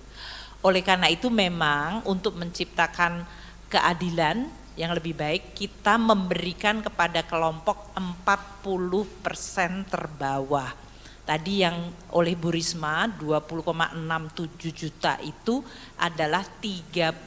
Oleh karena itu memang untuk menciptakan keadilan yang lebih baik kita memberikan kepada kelompok 40% terbawah. Tadi yang oleh Bu Risma 20,67 juta itu adalah 30%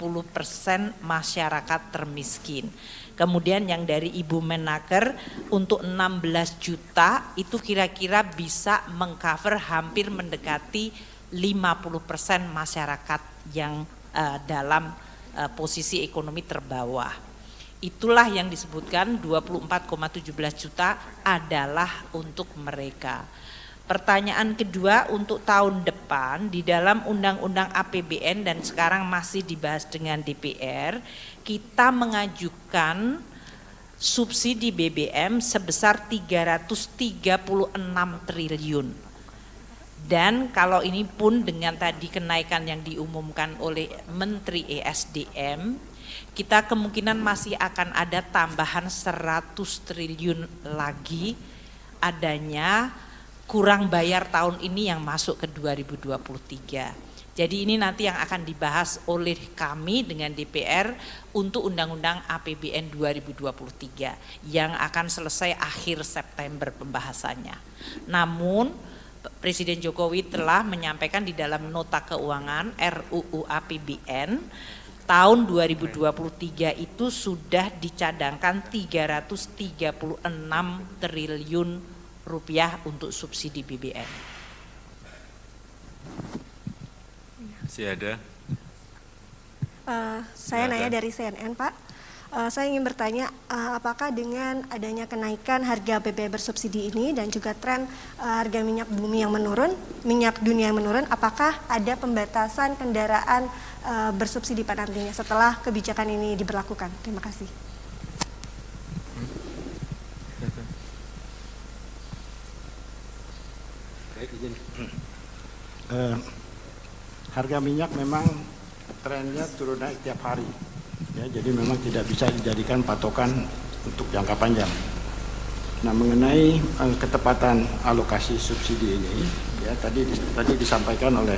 masyarakat termiskin. Kemudian yang dari Ibu Menaker untuk 16 juta itu kira-kira bisa mengcover hampir mendekati 50% masyarakat yang dalam posisi ekonomi terbawah. Itulah yang disebutkan 24,17 juta adalah untuk mereka. Pertanyaan kedua untuk tahun depan di dalam Undang-Undang APBN dan sekarang masih dibahas dengan DPR, kita mengajukan subsidi BBM sebesar 336 triliun. Dan kalau ini pun dengan tadi kenaikan yang diumumkan oleh Menteri ESDM, kita kemungkinan masih akan ada tambahan 100 triliun lagi adanya kurang bayar tahun ini yang masuk ke 2023. Jadi ini nanti yang akan dibahas oleh kami dengan DPR untuk Undang-Undang APBN 2023 yang akan selesai akhir September pembahasannya. Namun Presiden Jokowi telah menyampaikan di dalam nota keuangan RUU APBN tahun 2023 itu sudah dicadangkan 336 triliun rupiah untuk subsidi BBM. Masih ada? Saya nanya dari CNN, Pak. Saya ingin bertanya, apakah dengan adanya kenaikan harga BBM bersubsidi ini dan juga tren harga minyak bumi yang menurun, minyak dunia yang menurun, apakah ada pembatasan kendaraan bersubsidi pada nantinya setelah kebijakan ini diberlakukan? Terima kasih. Harga minyak memang trennya turun naik tiap hari, ya, jadi memang tidak bisa dijadikan patokan untuk jangka panjang. Nah, mengenai ketepatan alokasi subsidi ini, ya tadi disampaikan oleh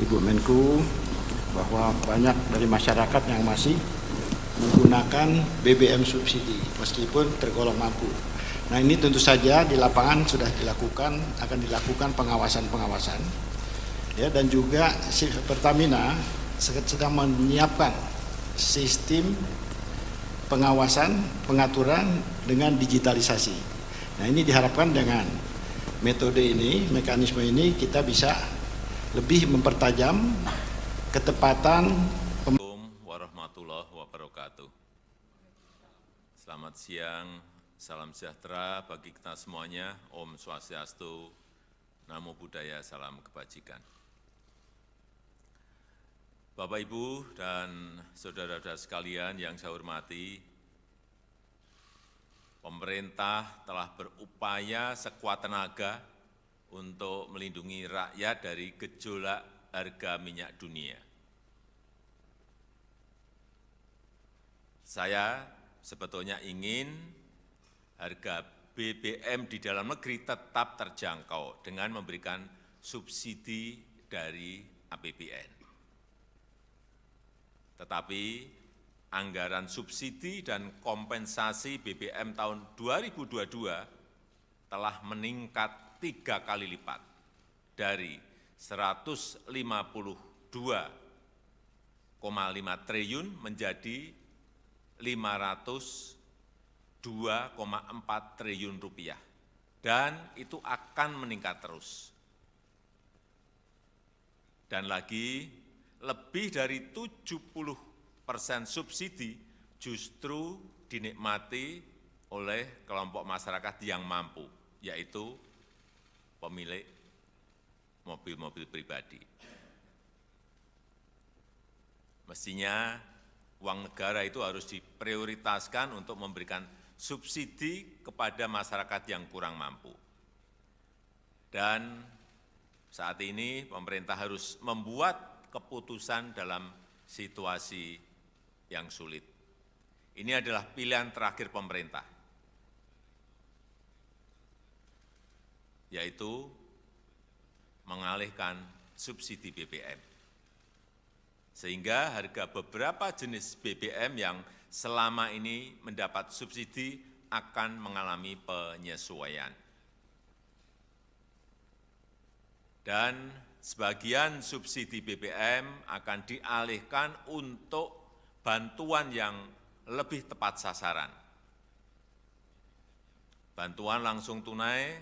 Ibu Menku bahwa banyak dari masyarakat yang masih menggunakan BBM subsidi meskipun tergolong mampu. Nah, ini tentu saja di lapangan sudah akan dilakukan pengawasan. Ya, dan juga Pertamina sedang menyiapkan sistem pengawasan, pengaturan dengan digitalisasi. Nah, ini diharapkan dengan metode ini, mekanisme ini kita bisa lebih mempertajam ketepatan. Assalamualaikum warahmatullahi wabarakatuh. Selamat siang, salam sejahtera bagi kita semuanya. Om Swastiastu, Namo Buddhaya, salam kebajikan. Bapak, Ibu, dan saudara-saudara sekalian yang saya hormati, pemerintah telah berupaya sekuat tenaga untuk melindungi rakyat dari gejolak harga minyak dunia. Saya sebetulnya ingin harga BBM di dalam negeri tetap terjangkau dengan memberikan subsidi dari APBN. Tetapi anggaran subsidi dan kompensasi BBM tahun 2022 telah meningkat 3 kali lipat dari 152,5 triliun menjadi 502,4 triliun rupiah. Dan itu akan meningkat terus. Dan lagi lebih dari 70% subsidi justru dinikmati oleh kelompok masyarakat yang mampu, yaitu pemilik mobil-mobil pribadi. Mestinya uang negara itu harus diprioritaskan untuk memberikan subsidi kepada masyarakat yang kurang mampu. Dan saat ini pemerintah harus membuat keputusan dalam situasi yang sulit. Ini adalah pilihan terakhir pemerintah, yaitu mengalihkan subsidi BBM. Sehingga harga beberapa jenis BBM yang selama ini mendapat subsidi akan mengalami penyesuaian. Dan sebagian subsidi BBM akan dialihkan untuk bantuan yang lebih tepat sasaran. Bantuan langsung tunai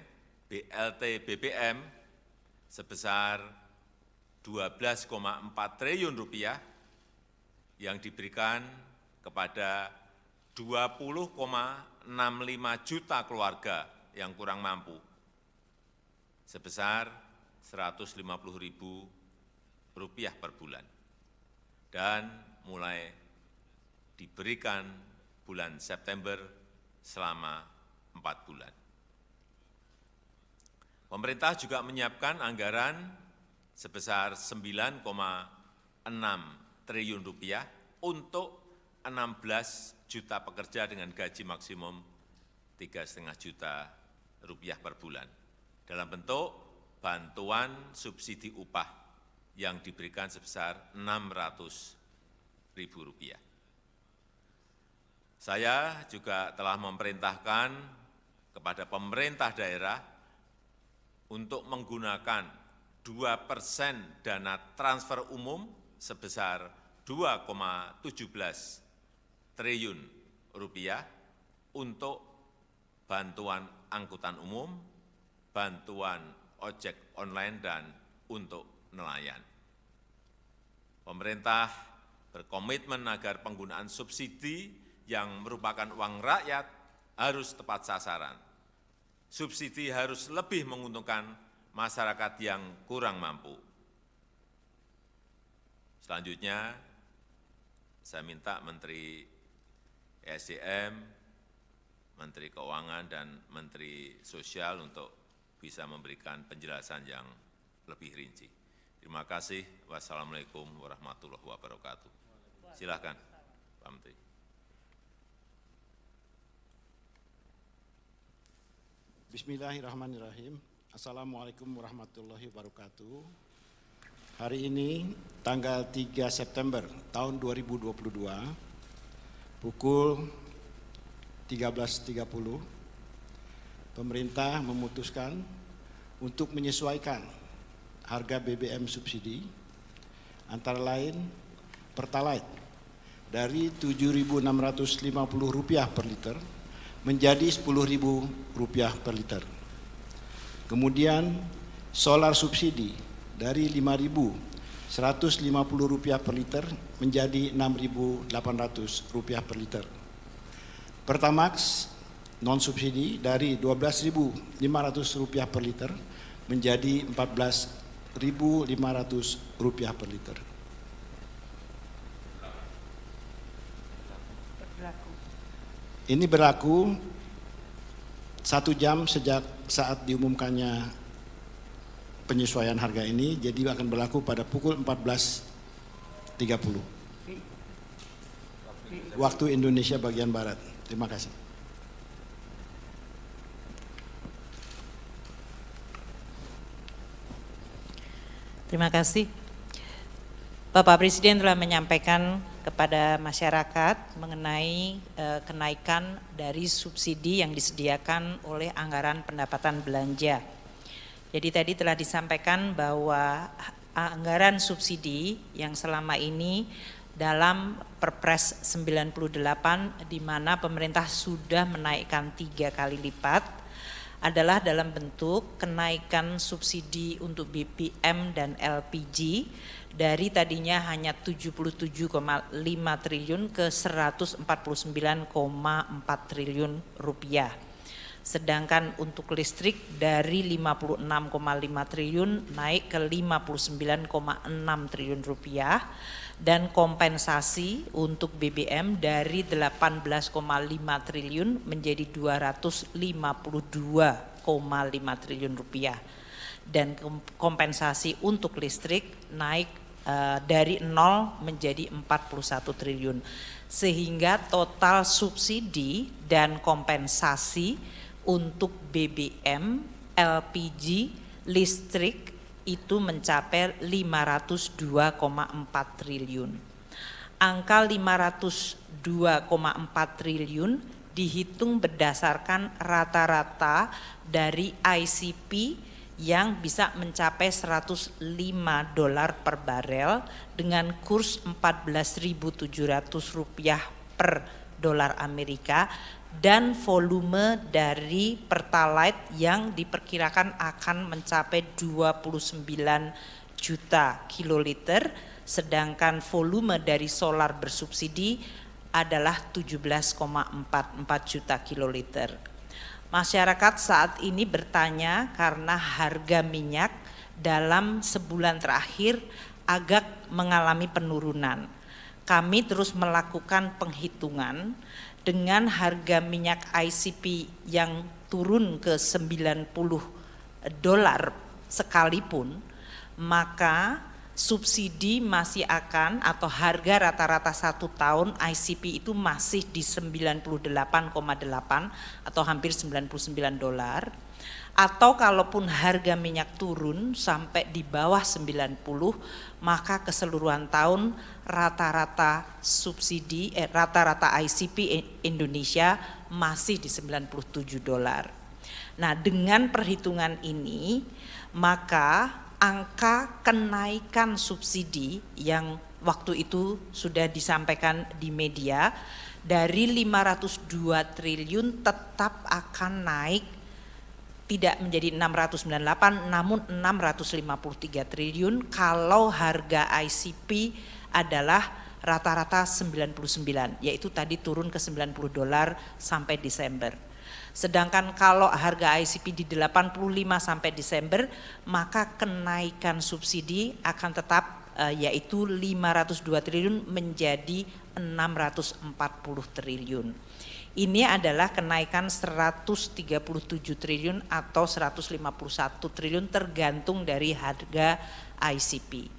BLT BBM sebesar 12,4 triliun rupiah yang diberikan kepada 20,65 juta keluarga yang kurang mampu sebesar Rp150.000 per bulan dan mulai diberikan bulan September selama 4 bulan. Pemerintah juga menyiapkan anggaran sebesar 9,6 triliun rupiah untuk 16 juta pekerja dengan gaji maksimum 3,5 juta rupiah per bulan dalam bentuk bantuan subsidi upah yang diberikan sebesar Rp600.000. Saya juga telah memerintahkan kepada pemerintah daerah untuk menggunakan 2% dana transfer umum sebesar 2,17 triliun rupiah untuk bantuan angkutan umum, bantuan ojek online, dan untuk nelayan. Pemerintah berkomitmen agar penggunaan subsidi yang merupakan uang rakyat harus tepat sasaran. Subsidi harus lebih menguntungkan masyarakat yang kurang mampu. Selanjutnya, saya minta Menteri ESDM, Menteri Keuangan, dan Menteri Sosial untuk bisa memberikan penjelasan yang lebih rinci. Terima kasih. Wassalamualaikum warahmatullahi wabarakatuh. Silakan, Pak Menteri. Bismillahirrahmanirrahim. Assalamualaikum warahmatullahi wabarakatuh. Hari ini tanggal 3 September tahun 2022 pukul 13.30 pemerintah memutuskan untuk menyesuaikan harga BBM subsidi antara lain Pertalite dari Rp7.650 per liter menjadi Rp10.000 per liter. Kemudian solar subsidi dari Rp5.150 per liter menjadi Rp6.800 per liter. Pertamax non subsidi dari Rp12.500 per liter menjadi Rp14.500 per liter. Ini berlaku 1 jam sejak saat diumumkannya penyesuaian harga ini, jadi akan berlaku pada pukul 14.30 waktu Indonesia bagian Barat. Terima kasih. Terima kasih. Bapak Presiden telah menyampaikan kepada masyarakat mengenai kenaikan dari subsidi yang disediakan oleh anggaran pendapatan belanja. Jadi tadi telah disampaikan bahwa anggaran subsidi yang selama ini dalam Perpres 98 di mana pemerintah sudah menaikkan 3 kali lipat adalah dalam bentuk kenaikan subsidi untuk BBM dan LPG dari tadinya hanya 77,5 triliun ke 149,4 triliun rupiah. Sedangkan untuk listrik dari 56,5 triliun naik ke 59,6 triliun rupiah, dan kompensasi untuk BBM dari 18,5 triliun menjadi 252,5 triliun rupiah, dan kompensasi untuk listrik naik dari 0 menjadi 41 triliun, sehingga total subsidi dan kompensasi untuk BBM, LPG, listrik itu mencapai 502,4 triliun. Angka 502,4 triliun dihitung berdasarkan rata-rata dari ICP yang bisa mencapai $105 per barel dengan kurs 14.700 rupiah per dolar Amerika, dan volume dari Pertalite yang diperkirakan akan mencapai 29 juta kiloliter, sedangkan volume dari solar bersubsidi adalah 17,44 juta kiloliter. Masyarakat saat ini bertanya karena harga minyak dalam sebulan terakhir agak mengalami penurunan. Kami terus melakukan penghitungan dengan harga minyak ICP yang turun ke $90 sekalipun, maka subsidi masih akan, atau harga rata-rata 1 tahun ICP itu masih di 98,8 atau hampir $99. Atau kalaupun harga minyak turun sampai di bawah 90, maka keseluruhan tahun rata-rata subsidi rata-rata ICP Indonesia masih di $97. Nah, dengan perhitungan ini maka angka kenaikan subsidi yang waktu itu sudah disampaikan di media dari 502 triliun tetap akan naik, tidak menjadi 698 namun 653 triliun kalau harga ICP adalah rata-rata 99, yaitu tadi turun ke $90 sampai Desember. Sedangkan kalau harga ICP di 85 sampai Desember, maka kenaikan subsidi akan tetap yaitu 502 triliun menjadi 640 triliun. Ini adalah kenaikan 137 triliun atau 151 triliun tergantung dari harga ICP.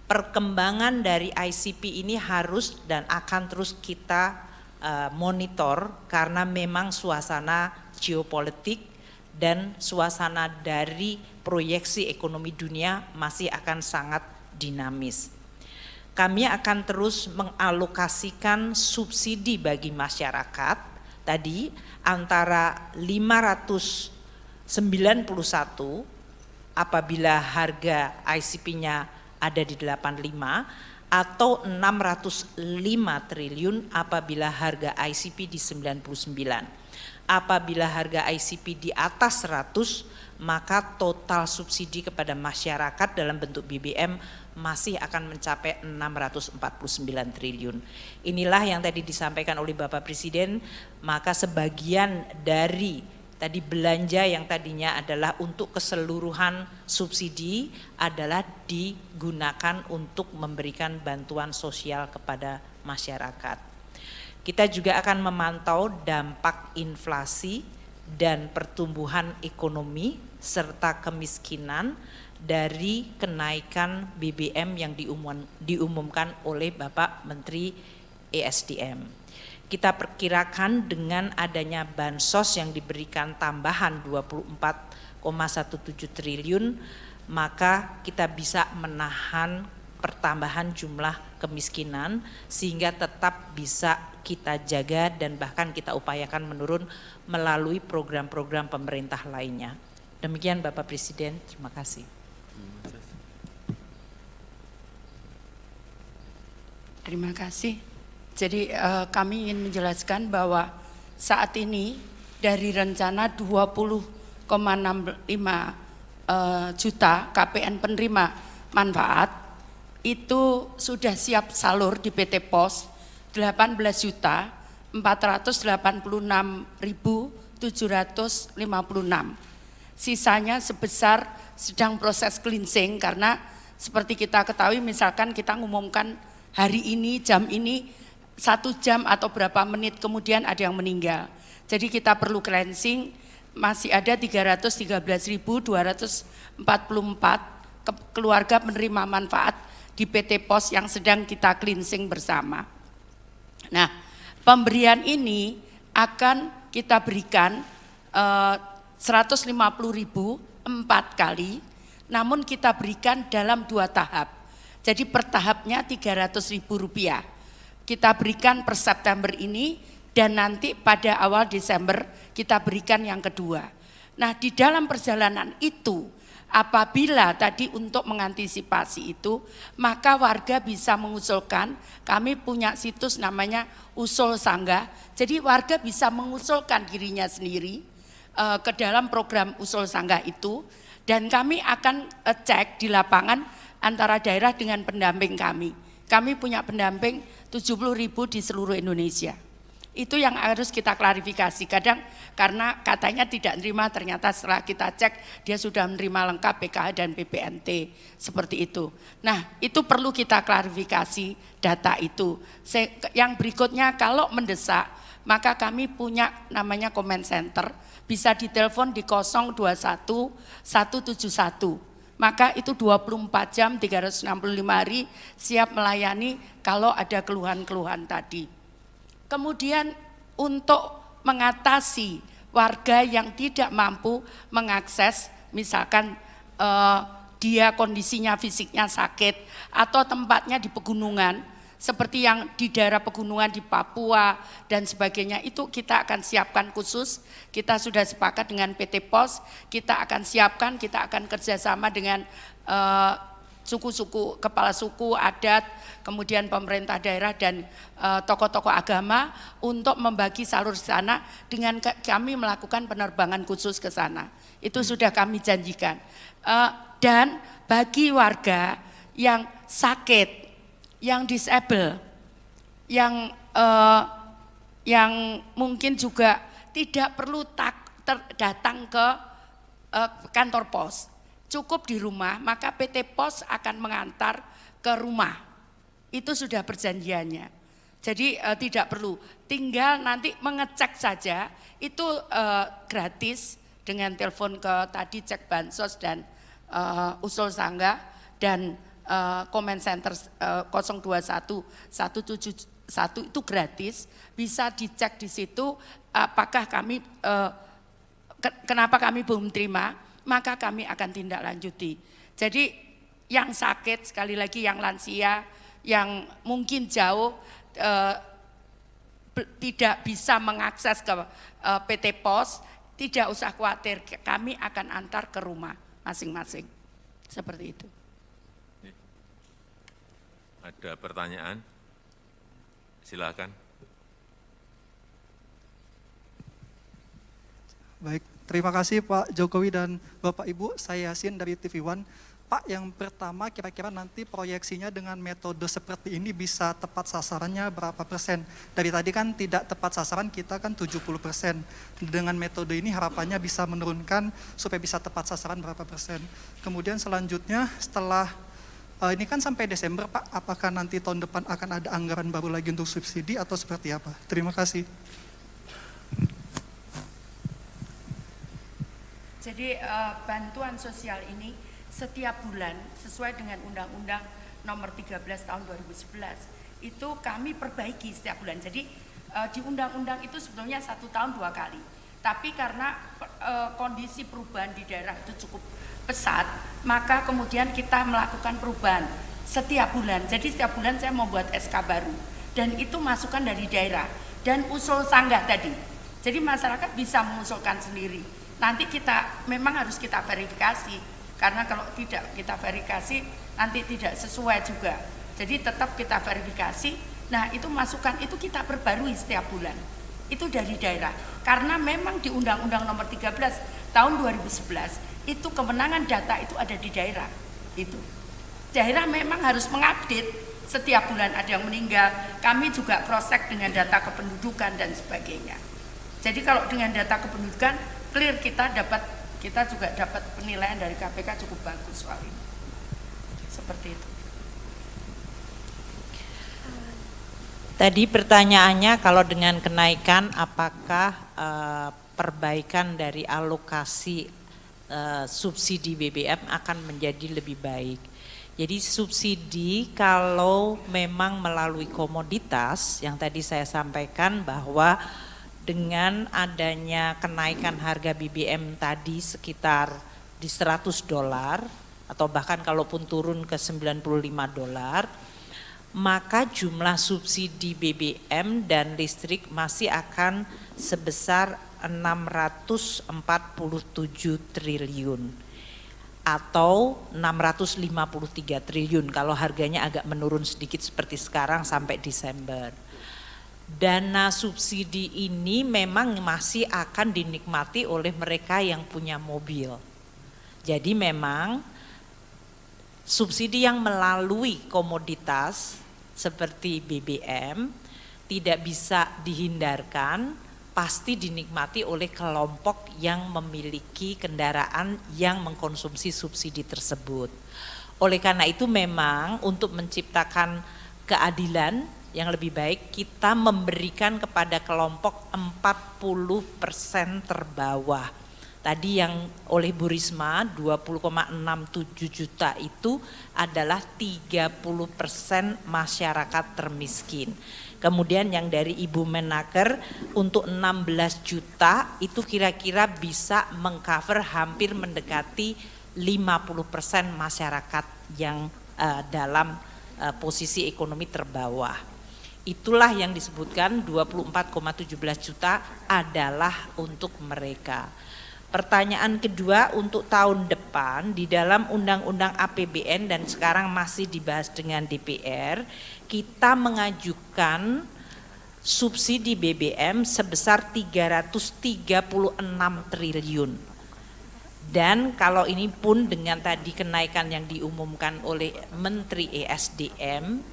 Perkembangan dari ICP ini harus dan akan terus kita monitor karena memang suasana geopolitik dan suasana dari proyeksi ekonomi dunia masih akan sangat dinamis. Kami akan terus mengalokasikan subsidi bagi masyarakat tadi antara 591 apabila harga ICP-nya ada di 85 atau 605 triliun apabila harga ICP di 99. Apabila harga ICP di atas 100, maka total subsidi kepada masyarakat dalam bentuk BBM masih akan mencapai 649 triliun. Inilah yang tadi disampaikan oleh Bapak Presiden, maka sebagian dari tadi belanja yang tadinya adalah untuk keseluruhan subsidi adalah digunakan untuk memberikan bantuan sosial kepada masyarakat. Kita juga akan memantau dampak inflasi dan pertumbuhan ekonomi serta kemiskinan dari kenaikan BBM yang diumumkan oleh Bapak Menteri ESDM. Kita perkirakan dengan adanya bansos yang diberikan tambahan 24,17 triliun, maka kita bisa menahan pertambahan jumlah kemiskinan sehingga tetap bisa kita jaga dan bahkan kita upayakan menurun melalui program-program pemerintah lainnya. Demikian Bapak Presiden, terima kasih. Terima kasih. Jadi kami ingin menjelaskan bahwa saat ini dari rencana 20,65 juta KPN penerima manfaat, itu sudah siap salur di PT Pos 18.486.756. Sisanya sebesar sedang proses cleansing karena seperti kita ketahui misalkan kita ngumumkan hari ini jam ini 1 jam atau berapa menit kemudian ada yang meninggal. Jadi kita perlu cleansing, masih ada 313.244 keluarga penerima manfaat di PT Pos yang sedang kita cleansing bersama. Nah, pemberian ini akan kita berikan 150.000 4 kali, namun kita berikan dalam 2 tahap. Jadi per tahapnya Rp300.000. Kita berikan per September ini dan nanti pada awal Desember kita berikan yang kedua. Nah, di dalam perjalanan itu apabila tadi untuk mengantisipasi itu, maka warga bisa mengusulkan, kami punya situs namanya Usul Sanggah, jadi warga bisa mengusulkan dirinya sendiri ke dalam program Usul Sanggah itu, dan kami akan cek di lapangan antara daerah dengan pendamping kami. Kami punya pendamping 70.000 di seluruh Indonesia. Itu yang harus kita klarifikasi. Kadang karena katanya tidak menerima, ternyata setelah kita cek dia sudah menerima lengkap PKH dan PPNT, seperti itu. Nah, itu perlu kita klarifikasi data itu. Yang berikutnya, kalau mendesak, maka kami punya namanya comment center, bisa ditelepon di 021 171. Maka itu 24 jam 365 hari siap melayani kalau ada keluhan-keluhan tadi. Kemudian untuk mengatasi warga yang tidak mampu mengakses, misalkan dia kondisinya fisiknya sakit atau tempatnya di pegunungan, seperti yang di daerah pegunungan di Papua dan sebagainya, itu kita akan siapkan khusus. Kita sudah sepakat dengan PT Pos, kita akan siapkan, kita akan kerjasama dengan suku-suku, kepala suku, adat, kemudian pemerintah daerah dan tokoh-tokoh agama untuk membagi salur sana dengan kami melakukan penerbangan khusus ke sana. Itu sudah kami janjikan. Dan bagi warga yang sakit, yang disable, yang mungkin juga tidak perlu datang ke kantor pos, cukup di rumah, maka PT Pos akan mengantar ke rumah. Itu sudah perjanjiannya. Jadi tidak perlu, tinggal nanti mengecek saja, itu gratis dengan telepon ke tadi cek bansos dan Usul Sanggah dan comment center 021 171 itu gratis, bisa dicek di situ apakah kami kenapa kami belum terima, maka kami akan tindak lanjuti. Jadi yang sakit, sekali lagi yang lansia, yang mungkin jauh tidak bisa mengakses ke PT Pos, tidak usah khawatir, kami akan antar ke rumah masing-masing. Seperti itu. Ada pertanyaan? Silakan. Baik, terima kasih Pak Jokowi dan Bapak Ibu. Saya Yasin dari TV One. Pak, yang pertama kira-kira nanti proyeksinya dengan metode seperti ini bisa tepat sasarannya berapa persen? Dari tadi kan tidak tepat sasaran, kita kan 70%. Dengan metode ini harapannya bisa menurunkan supaya bisa tepat sasaran berapa persen. Kemudian selanjutnya setelah ini kan sampai Desember Pak, apakah nanti tahun depan akan ada anggaran baru lagi untuk subsidi atau seperti apa? Terima kasih. Jadi bantuan sosial ini setiap bulan sesuai dengan Undang-Undang Nomor 13 Tahun 2011 itu kami perbaiki setiap bulan. Jadi di undang-undang itu sebetulnya 1 tahun 2 kali. Tapi karena kondisi perubahan di daerah itu cukup pesat, maka kemudian kita melakukan perubahan setiap bulan. Jadi setiap bulan saya membuat SK baru dan itu masukan dari daerah dan usul sanggah tadi. Jadi masyarakat bisa mengusulkan sendiri. Nanti kita memang harus kita verifikasi karena kalau tidak kita verifikasi nanti tidak sesuai juga. Jadi tetap kita verifikasi. Nah, itu masukan itu kita perbarui setiap bulan. Itu dari daerah. Karena memang di Undang-Undang Nomor 13 Tahun 2011 itu kewenangan data itu ada di daerah. Itu. daerah memang harus mengupdate setiap bulan ada yang meninggal. Kami juga cross check dengan data kependudukan dan sebagainya. Jadi kalau dengan data kependudukan clear, kita juga dapat penilaian dari KPK cukup bagus soal ini. Seperti itu. Tadi pertanyaannya kalau dengan kenaikan apakah perbaikan dari alokasi subsidi BBM akan menjadi lebih baik. Jadi subsidi kalau memang melalui komoditas yang tadi saya sampaikan bahwa dengan adanya kenaikan harga BBM tadi sekitar di $100 atau bahkan kalaupun turun ke $95, maka jumlah subsidi BBM dan listrik masih akan sebesar 647 triliun atau 653 triliun kalau harganya agak menurun sedikit seperti sekarang sampai Desember. Dana subsidi ini memang masih akan dinikmati oleh mereka yang punya mobil. Jadi memang subsidi yang melalui komoditas seperti BBM tidak bisa dihindarkan, pasti dinikmati oleh kelompok yang memiliki kendaraan yang mengkonsumsi subsidi tersebut. Oleh karena itu memang untuk menciptakan keadilan yang lebih baik kita memberikan kepada kelompok 40% terbawah. Tadi yang oleh Bu Risma 20,67 juta itu adalah 30% masyarakat termiskin. Kemudian yang dari Ibu Menaker untuk 16 juta itu kira-kira bisa mengcover hampir mendekati 50% masyarakat yang dalam posisi ekonomi terbawah. Itulah yang disebutkan 24,17 juta adalah untuk mereka. Pertanyaan kedua untuk tahun depan di dalam Undang-Undang APBN dan sekarang masih dibahas dengan DPR, kita mengajukan subsidi BBM sebesar 336 triliun. Dan kalau ini pun dengan tadi kenaikan yang diumumkan oleh Menteri ESDM,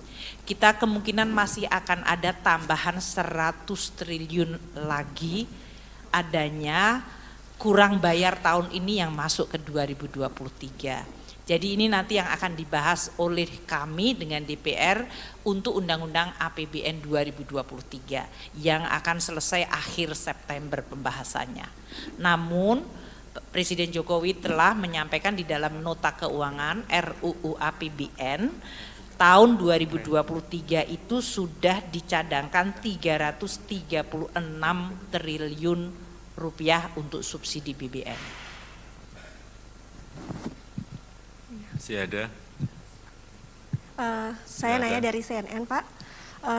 kita kemungkinan masih akan ada tambahan 100 triliun lagi adanya kurang bayar tahun ini yang masuk ke 2023. Jadi ini nanti yang akan dibahas oleh kami dengan DPR untuk Undang-Undang APBN 2023 yang akan selesai akhir September pembahasannya. Namun Presiden Jokowi telah menyampaikan di dalam nota keuangan RUU APBN tahun 2023 itu sudah dicadangkan 336 triliun rupiah untuk subsidi BBM. Masih ada? Saya nanya dari CNN, Pak.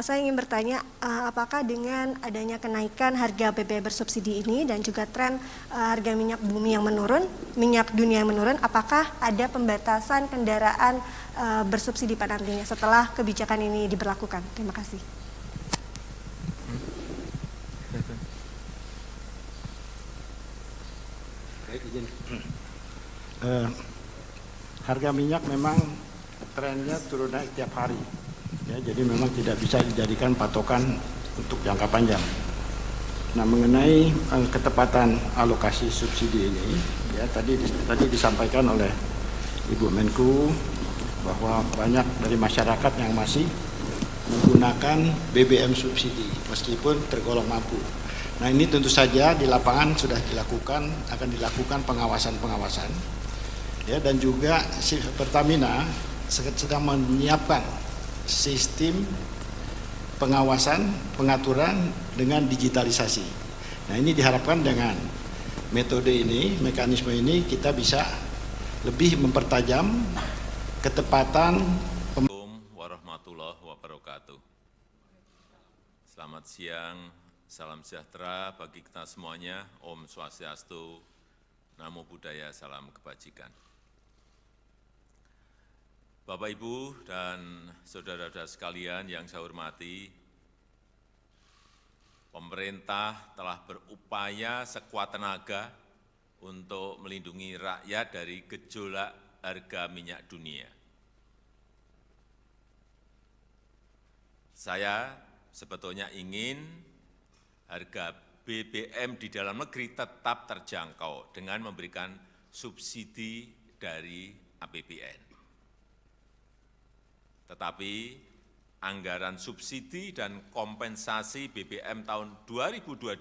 Saya ingin bertanya, apakah dengan adanya kenaikan harga BBM bersubsidi ini dan juga tren harga minyak bumi yang menurun, minyak dunia yang menurun, apakah ada pembatasan kendaraan bersubsidi pada nantinya setelah kebijakan ini diberlakukan? Terima kasih. Harga minyak memang trennya turun naik tiap hari, ya, jadi memang tidak bisa dijadikan patokan untuk jangka panjang. Nah, mengenai ketepatan alokasi subsidi ini, ya tadi disampaikan oleh Ibu Menku bahwa banyak dari masyarakat yang masih menggunakan BBM subsidi meskipun tergolong mampu. Nah, ini tentu saja di lapangan sudah akan dilakukan pengawasan, ya, dan juga Pertamina sedang menyiapkan sistem pengawasan, pengaturan dengan digitalisasi. Nah, ini diharapkan dengan metode ini, mekanisme ini kita bisa lebih mempertajam ketepatan. Assalamualaikum warahmatullahi wabarakatuh. Selamat siang, salam sejahtera bagi kita semuanya. Om Swastiastu, Namo Buddhaya, salam kebajikan. Bapak, Ibu, dan saudara-saudara sekalian yang saya hormati, pemerintah telah berupaya sekuat tenaga untuk melindungi rakyat dari gejolak harga minyak dunia. Saya sebetulnya ingin harga BBM di dalam negeri tetap terjangkau dengan memberikan subsidi dari APBN. Tetapi anggaran subsidi dan kompensasi BBM tahun 2022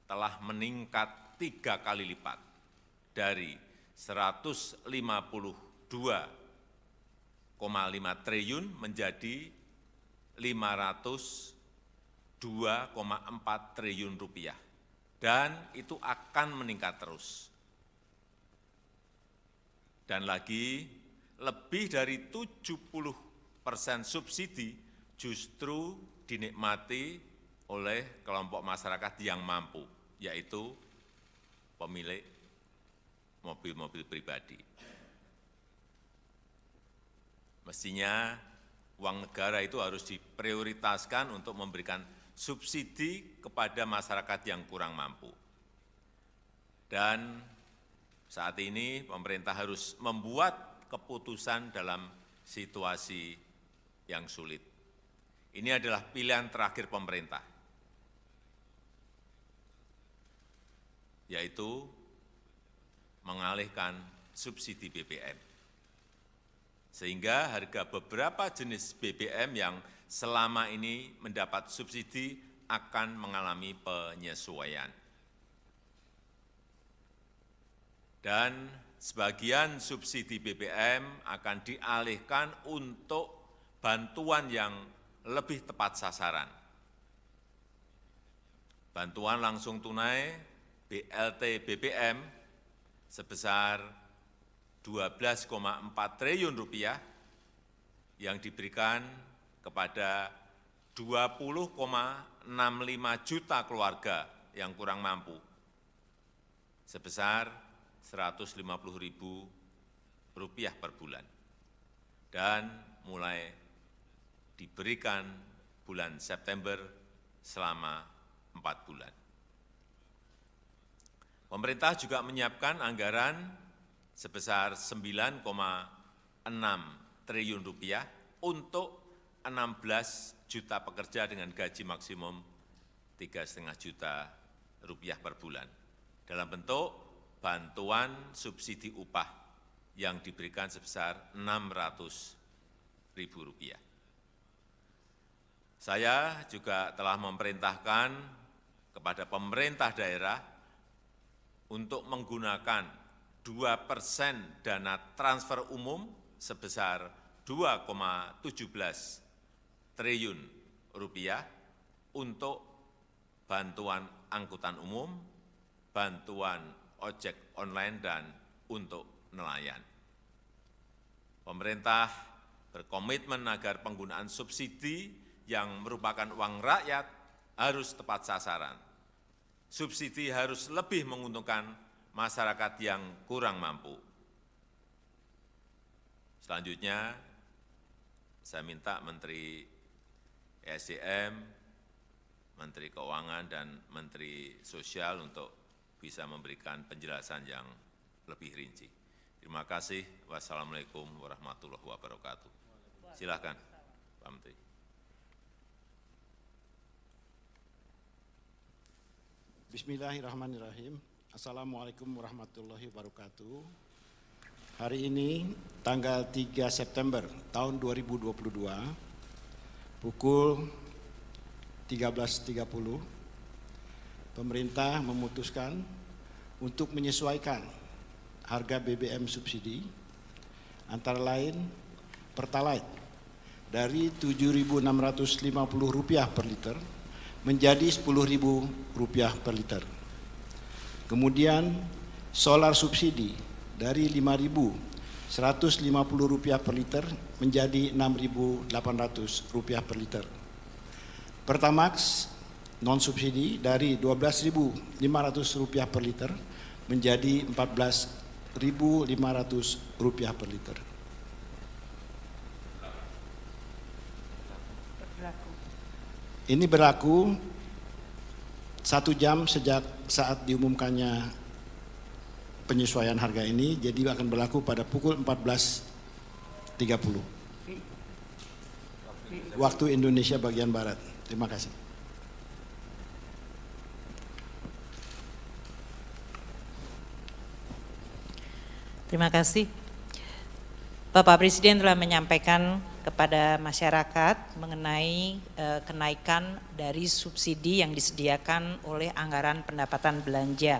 telah meningkat 3 kali lipat dari 152,5 triliun menjadi 502,4 triliun rupiah, dan itu akan meningkat terus. Dan lagi, lebih dari 70% subsidi justru dinikmati oleh kelompok masyarakat yang mampu, yaitu pemilik mobil-mobil pribadi. Mestinya uang negara itu harus diprioritaskan untuk memberikan subsidi kepada masyarakat yang kurang mampu. Dan saat ini pemerintah harus membuat keputusan dalam situasi yang sulit. Ini adalah pilihan terakhir pemerintah, yaitu mengalihkan subsidi BBM. Sehingga harga beberapa jenis BBM yang selama ini mendapat subsidi akan mengalami penyesuaian. Dan sebagian subsidi BBM akan dialihkan untuk bantuan yang lebih tepat sasaran. Bantuan langsung tunai BLT BBM sebesar 12,4 triliun rupiah yang diberikan kepada 20,65 juta keluarga yang kurang mampu sebesar Rp150.000 per bulan, dan mulai diberikan bulan September selama 4 bulan. Pemerintah juga menyiapkan anggaran sebesar 9,6 triliun rupiah untuk 16 juta pekerja dengan gaji maksimum 3,5 juta rupiah per bulan dalam bentuk bantuan subsidi upah yang diberikan sebesar Rp600.000. Saya juga telah memerintahkan kepada pemerintah daerah untuk menggunakan 2% dana transfer umum sebesar 2,17 triliun rupiah untuk bantuan angkutan umum, bantuan ojek online, dan untuk nelayan. Pemerintah berkomitmen agar penggunaan subsidi yang merupakan uang rakyat harus tepat sasaran. Subsidi harus lebih menguntungkan masyarakat yang kurang mampu. Selanjutnya, saya minta Menteri ESDM, Menteri Keuangan, dan Menteri Sosial untuk bisa memberikan penjelasan yang lebih rinci. Terima kasih. Wassalamualaikum warahmatullahi wabarakatuh. Silakan, Pak Menteri. Bismillahirrahmanirrahim. Assalamualaikum warahmatullahi wabarakatuh. Hari ini tanggal 3 September tahun 2022 pukul 13.30 pemerintah memutuskan untuk menyesuaikan harga BBM subsidi antara lain Pertalite dari Rp7.650 per liter menjadi Rp10.000 per liter. Kemudian solar subsidi dari Rp5.150 per liter menjadi Rp6.800 per liter. Pertamax non subsidi dari Rp12.500 per liter menjadi Rp14.500 per liter. Ini berlaku 1 jam sejak saat diumumkannya penyesuaian harga ini, jadi akan berlaku pada pukul 14.30. waktu Indonesia bagian Barat. Terima kasih. Terima kasih. Bapak Presiden telah menyampaikan kepada masyarakat mengenai kenaikan dari subsidi yang disediakan oleh anggaran pendapatan belanja.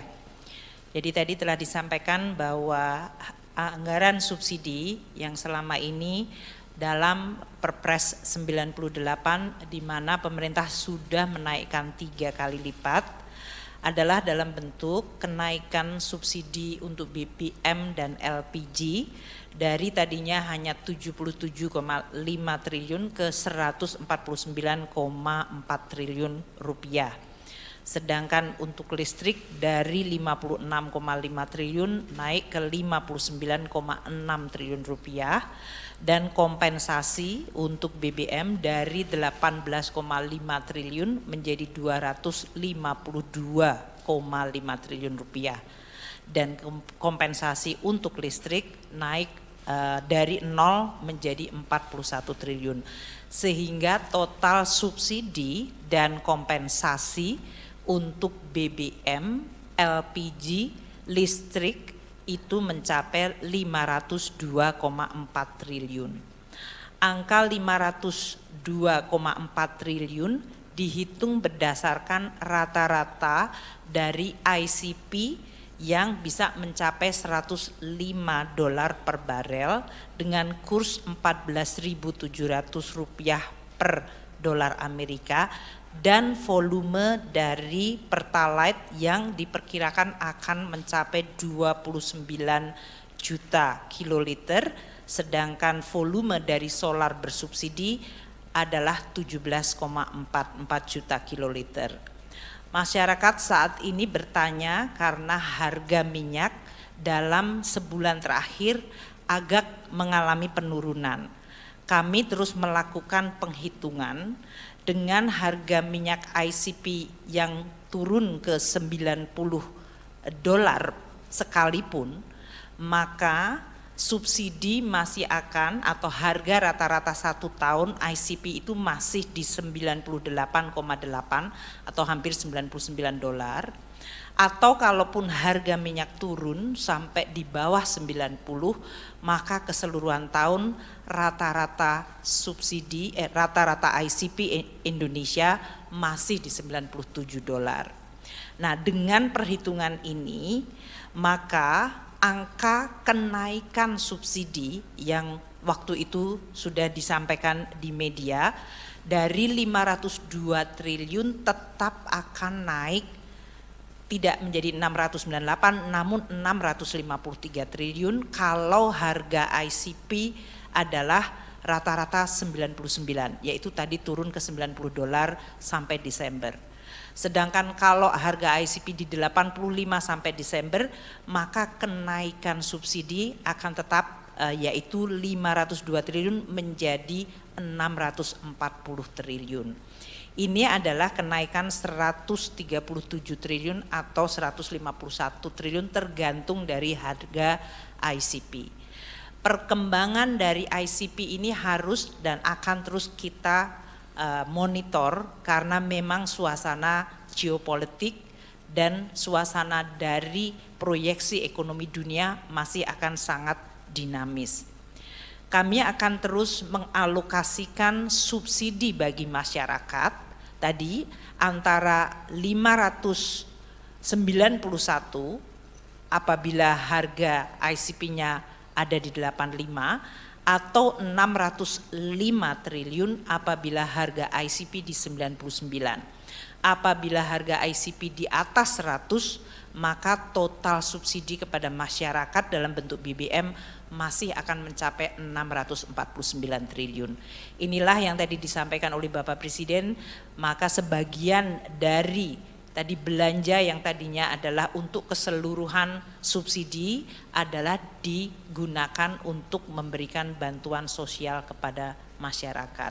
Jadi tadi telah disampaikan bahwa anggaran subsidi yang selama ini dalam Perpres 98 di mana pemerintah sudah menaikkan 3 kali lipat adalah dalam bentuk kenaikan subsidi untuk BBM dan LPG dari tadinya hanya 77,5 triliun ke 149,4 triliun rupiah. Sedangkan untuk listrik dari 56,5 triliun naik ke 59,6 triliun rupiah dan kompensasi untuk BBM dari 18,5 triliun menjadi 252,5 triliun rupiah dan kompensasi untuk listrik naik dari 0 menjadi 41 triliun sehingga total subsidi dan kompensasi untuk BBM, LPG, listrik itu mencapai 502,4 triliun. Angka 502,4 triliun dihitung berdasarkan rata-rata dari ICP yang bisa mencapai $105 per barel dengan kurs 14.700 rupiah per dolar Amerika dan volume dari Pertalite yang diperkirakan akan mencapai 29 juta kiloliter, sedangkan volume dari solar bersubsidi adalah 17,44 juta kiloliter. Masyarakat saat ini bertanya karena harga minyak dalam sebulan terakhir agak mengalami penurunan. Kami terus melakukan penghitungan dengan harga minyak ICP yang turun ke $90 sekalipun, maka subsidi masih akan atau harga rata-rata 1 tahun ICP itu masih di 98,8 atau hampir $99. Atau kalaupun harga minyak turun sampai di bawah 90, maka keseluruhan tahun rata-rata subsidi rata-rata ICP Indonesia masih di $97. Nah, dengan perhitungan ini maka angka kenaikan subsidi yang waktu itu sudah disampaikan di media dari 502 triliun tetap akan naik tidak menjadi 698 namun 653 triliun kalau harga ICP adalah rata-rata 99, yaitu tadi turun ke $90 sampai Desember. Sedangkan kalau harga ICP di 85 sampai Desember, maka kenaikan subsidi akan tetap yaitu 502 triliun menjadi 640 triliun. Ini adalah kenaikan 137 triliun atau 151 triliun tergantung dari harga ICP. Perkembangan dari ICP ini harus dan akan terus kita monitor karena memang suasana geopolitik dan suasana dari proyeksi ekonomi dunia masih akan sangat dinamis. Kami akan terus mengalokasikan subsidi bagi masyarakat tadi antara 591 apabila harga ICP-nya ada di 85 atau 605 triliun apabila harga ICP di 99. Apabila harga ICP di atas 100 maka total subsidi kepada masyarakat dalam bentuk BBM masih akan mencapai 649 triliun. Inilah yang tadi disampaikan oleh Bapak Presiden, maka sebagian dari tadi belanja yang tadinya adalah untuk keseluruhan subsidi adalah digunakan untuk memberikan bantuan sosial kepada masyarakat.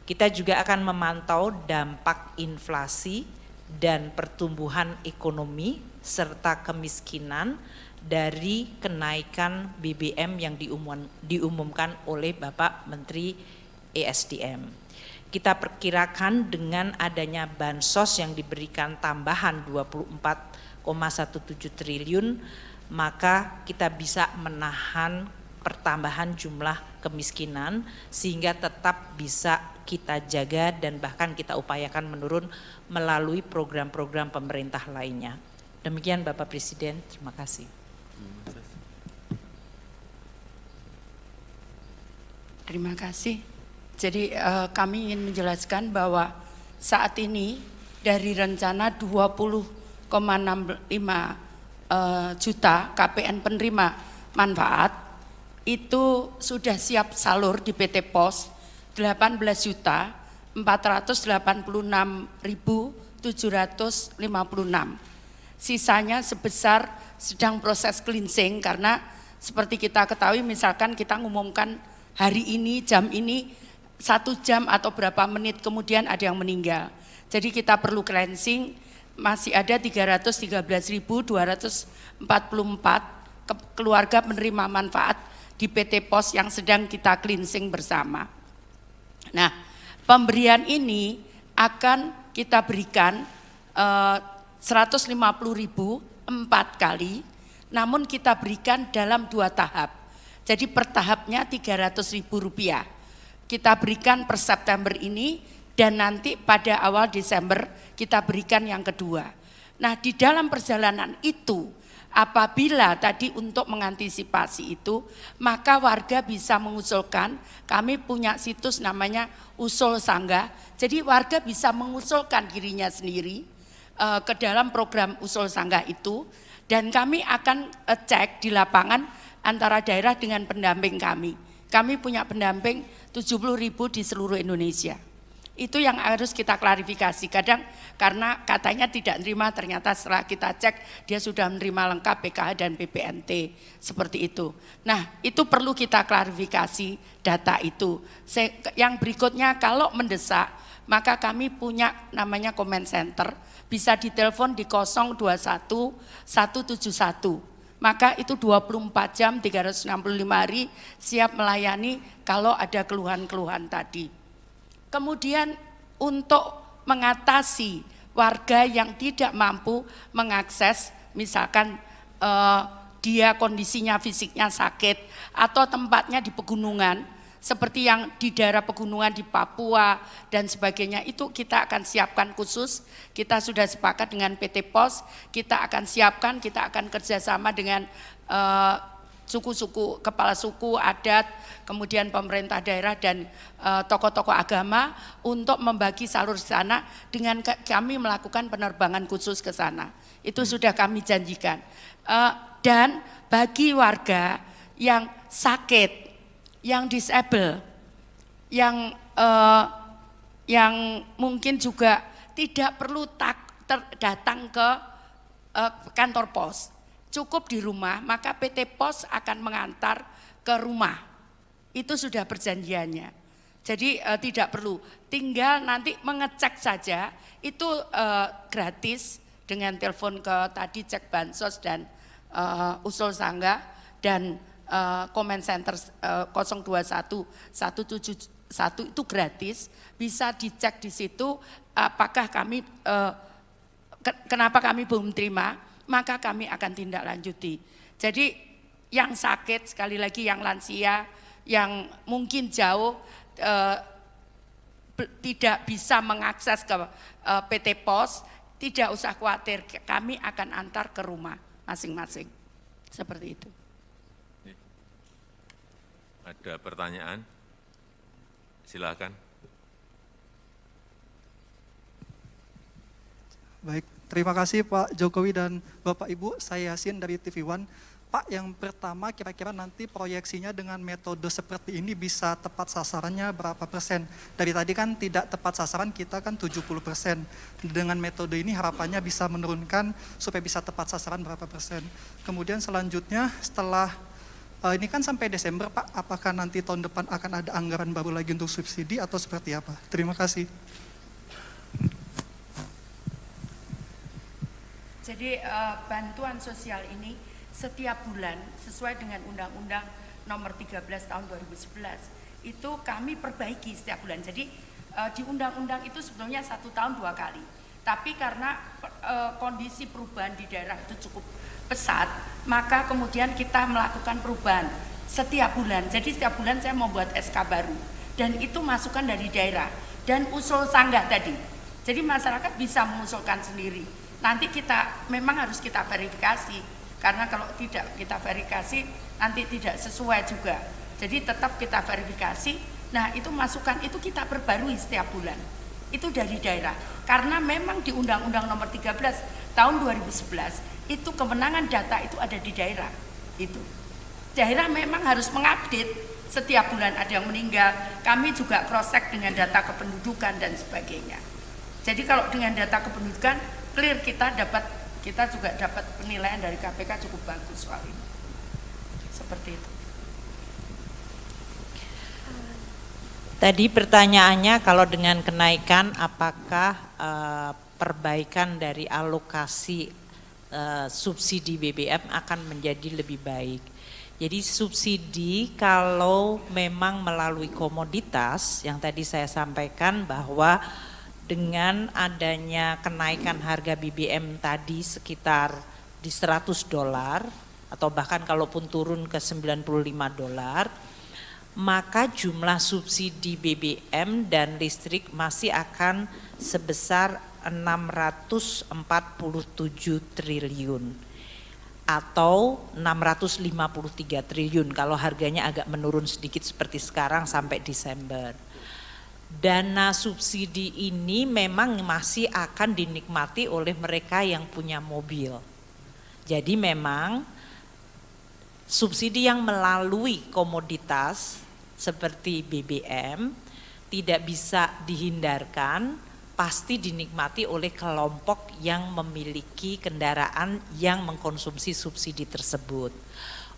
Kita juga akan memantau dampak inflasi dan pertumbuhan ekonomi serta kemiskinan dari kenaikan BBM yang diumumkan oleh Bapak Menteri ESDM. Kita perkirakan dengan adanya bansos yang diberikan tambahan 24,17 triliun, maka kita bisa menahan pertambahan jumlah kemiskinan sehingga tetap bisa kita jaga dan bahkan kita upayakan menurun melalui program-program pemerintah lainnya. Demikian Bapak Presiden, terima kasih. Terima kasih. Jadi kami ingin menjelaskan bahwa saat ini dari rencana 20,65 juta KPN penerima manfaat itu sudah siap salur di PT POS 18.486.756. Sisanya sebesar sedang proses cleansing karena seperti kita ketahui misalkan kita ngumumkan hari ini, jam ini, 1 jam atau berapa menit kemudian ada yang meninggal. Jadi kita perlu cleansing, masih ada 313.244 keluarga penerima manfaat di PT POS yang sedang kita cleansing bersama. Nah, pemberian ini akan kita berikan 150.000 4 kali, namun kita berikan dalam 2 tahap. Jadi per tahapnya Rp300.000. Kita berikan per September ini dan nanti pada awal Desember kita berikan yang kedua. Nah, di dalam perjalanan itu apabila tadi untuk mengantisipasi itu, maka warga bisa mengusulkan, kami punya situs namanya Usul Sanggah. Jadi warga bisa mengusulkan dirinya sendiri ke dalam program Usul Sanggah itu, dan kami akan cek di lapangan antara daerah dengan pendamping kami. Kami punya pendamping 70.000 di seluruh Indonesia. Itu yang harus kita klarifikasi. Kadang karena katanya tidak menerima, ternyata setelah kita cek dia sudah menerima lengkap PKH dan BPNT, seperti itu. Nah, itu perlu kita klarifikasi data itu. Yang berikutnya, kalau mendesak, maka kami punya namanya comment center, bisa ditelepon di 021 171. Maka itu 24 jam 365 hari siap melayani kalau ada keluhan-keluhan tadi. Kemudian untuk mengatasi warga yang tidak mampu mengakses, misalkan dia kondisinya fisiknya sakit atau tempatnya di pegunungan, seperti yang di daerah pegunungan di Papua dan sebagainya, itu kita akan siapkan khusus. Kita sudah sepakat dengan PT POS, kita akan siapkan, kita akan kerjasama dengan suku-suku, kepala suku, adat, kemudian pemerintah daerah dan tokoh-tokoh agama untuk membagi salur di sana dengan kami melakukan penerbangan khusus ke sana. Itu sudah kami janjikan. Dan bagi warga yang sakit, yang disable, yang mungkin juga tidak perlu datang ke kantor pos, cukup di rumah, maka PT POS akan mengantar ke rumah. Itu sudah perjanjiannya. Jadi tidak perlu, tinggal nanti mengecek saja, itu gratis dengan telepon ke tadi cek bansos dan Usul Sanggah dan comment center 021 171 itu gratis, bisa dicek di situ apakah kami kenapa kami belum terima, maka kami akan tindak lanjuti. Jadi yang sakit, sekali lagi yang lansia, yang mungkin jauh tidak bisa mengakses ke PT POS, tidak usah khawatir, kami akan antar ke rumah masing-masing. Seperti itu. Ada pertanyaan? Silakan. Baik, terima kasih Pak Jokowi dan Bapak Ibu. Saya Yasin dari TV One. Pak, yang pertama kira-kira nanti proyeksinya dengan metode seperti ini bisa tepat sasarannya berapa persen? Dari tadi kan tidak tepat sasaran, kita kan 70%. Dengan metode ini harapannya bisa menurunkan supaya bisa tepat sasaran berapa persen. Kemudian selanjutnya setelah ini kan sampai Desember Pak, apakah nanti tahun depan akan ada anggaran baru lagi untuk subsidi atau seperti apa? Terima kasih. Jadi bantuan sosial ini setiap bulan sesuai dengan Undang-Undang Nomor 13 Tahun 2011 itu kami perbaiki setiap bulan. Jadi di undang-undang itu sebetulnya 1 tahun 2 kali. Tapi karena kondisi perubahan di daerah itu cukup pesat, maka kemudian kita melakukan perubahan setiap bulan. Jadi setiap bulan saya membuat SK baru dan itu masukan dari daerah dan usul sanggah tadi. Jadi masyarakat bisa mengusulkan sendiri. Nanti kita memang harus kita verifikasi, karena kalau tidak kita verifikasi nanti tidak sesuai juga. Jadi tetap kita verifikasi. Nah itu masukan itu kita perbarui setiap bulan. Itu dari daerah. Karena memang di Undang-Undang Nomor 13 tahun 2011 itu kewenangan data itu ada di daerah. Itu daerah memang harus mengupdate setiap bulan ada yang meninggal. Kami juga cross-check dengan data kependudukan dan sebagainya. Jadi kalau dengan data kependudukan clear, kita juga dapat penilaian dari KPK cukup bagus soal ini. Seperti itu. Tadi pertanyaannya kalau dengan kenaikan apakah perbaikan dari alokasi subsidi BBM akan menjadi lebih baik. Jadi subsidi kalau memang melalui komoditas yang tadi saya sampaikan bahwa dengan adanya kenaikan harga BBM tadi sekitar di $100 atau bahkan kalaupun turun ke $95, maka jumlah subsidi BBM dan listrik masih akan sebesar 647 triliun atau 653 triliun kalau harganya agak menurun sedikit seperti sekarang sampai Desember. Dana subsidi ini memang masih akan dinikmati oleh mereka yang punya mobil. Jadi memang subsidi yang melalui komoditas seperti BBM tidak bisa dihindarkan, pasti dinikmati oleh kelompok yang memiliki kendaraan yang mengkonsumsi subsidi tersebut.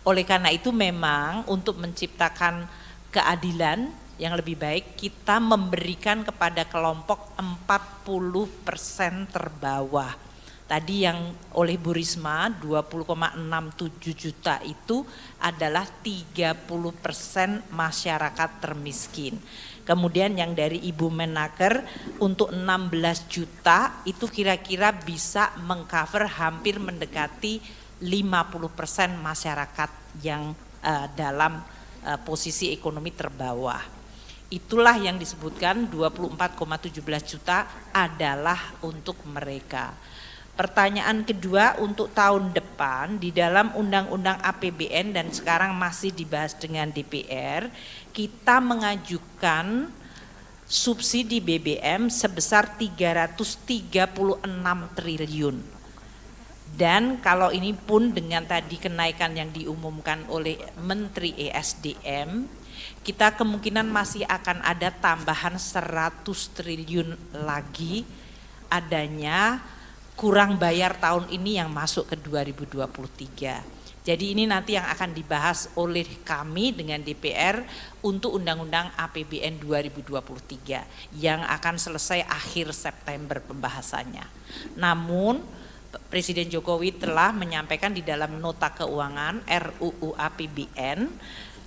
Oleh karena itu memang untuk menciptakan keadilan yang lebih baik kita memberikan kepada kelompok 40% terbawah. Tadi yang oleh Bu Risma 20,67 juta itu adalah 30% masyarakat termiskin. Kemudian yang dari Ibu Menaker untuk 16 juta itu kira-kira bisa mengcover hampir mendekati 50% masyarakat yang dalam posisi ekonomi terbawah. Itulah yang disebutkan 24,17 juta adalah untuk mereka. Pertanyaan kedua untuk tahun depan di dalam Undang-Undang APBN dan sekarang masih dibahas dengan DPR, kita mengajukan subsidi BBM sebesar 336 triliun. Dan kalau ini pun dengan tadi kenaikan yang diumumkan oleh Menteri ESDM, kita kemungkinan masih akan ada tambahan 100 triliun lagi adanya kurang bayar tahun ini yang masuk ke 2023. Jadi ini nanti yang akan dibahas oleh kami dengan DPR untuk Undang-Undang APBN 2023 yang akan selesai akhir September pembahasannya. Namun Presiden Jokowi telah menyampaikan di dalam nota keuangan RUU APBN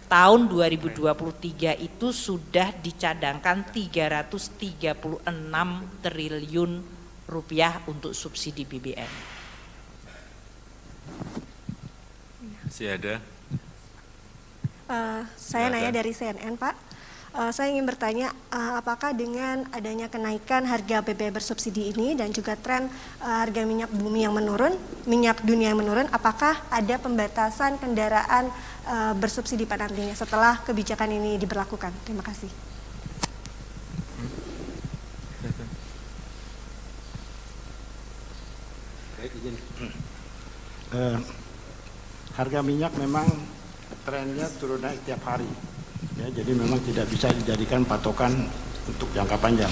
tahun 2023 itu sudah dicadangkan 336 triliun rupiah untuk subsidi BBM. Masih ada? Saya nanya dari CNN, Pak. Saya ingin bertanya, apakah dengan adanya kenaikan harga BBM bersubsidi ini dan juga tren harga minyak bumi yang menurun, minyak dunia yang menurun, apakah ada pembatasan kendaraan bersubsidi pada nantinya setelah kebijakan ini diberlakukan? Terima kasih. Harga minyak memang trennya turun naik tiap hari, ya, jadi memang tidak bisa dijadikan patokan untuk jangka panjang.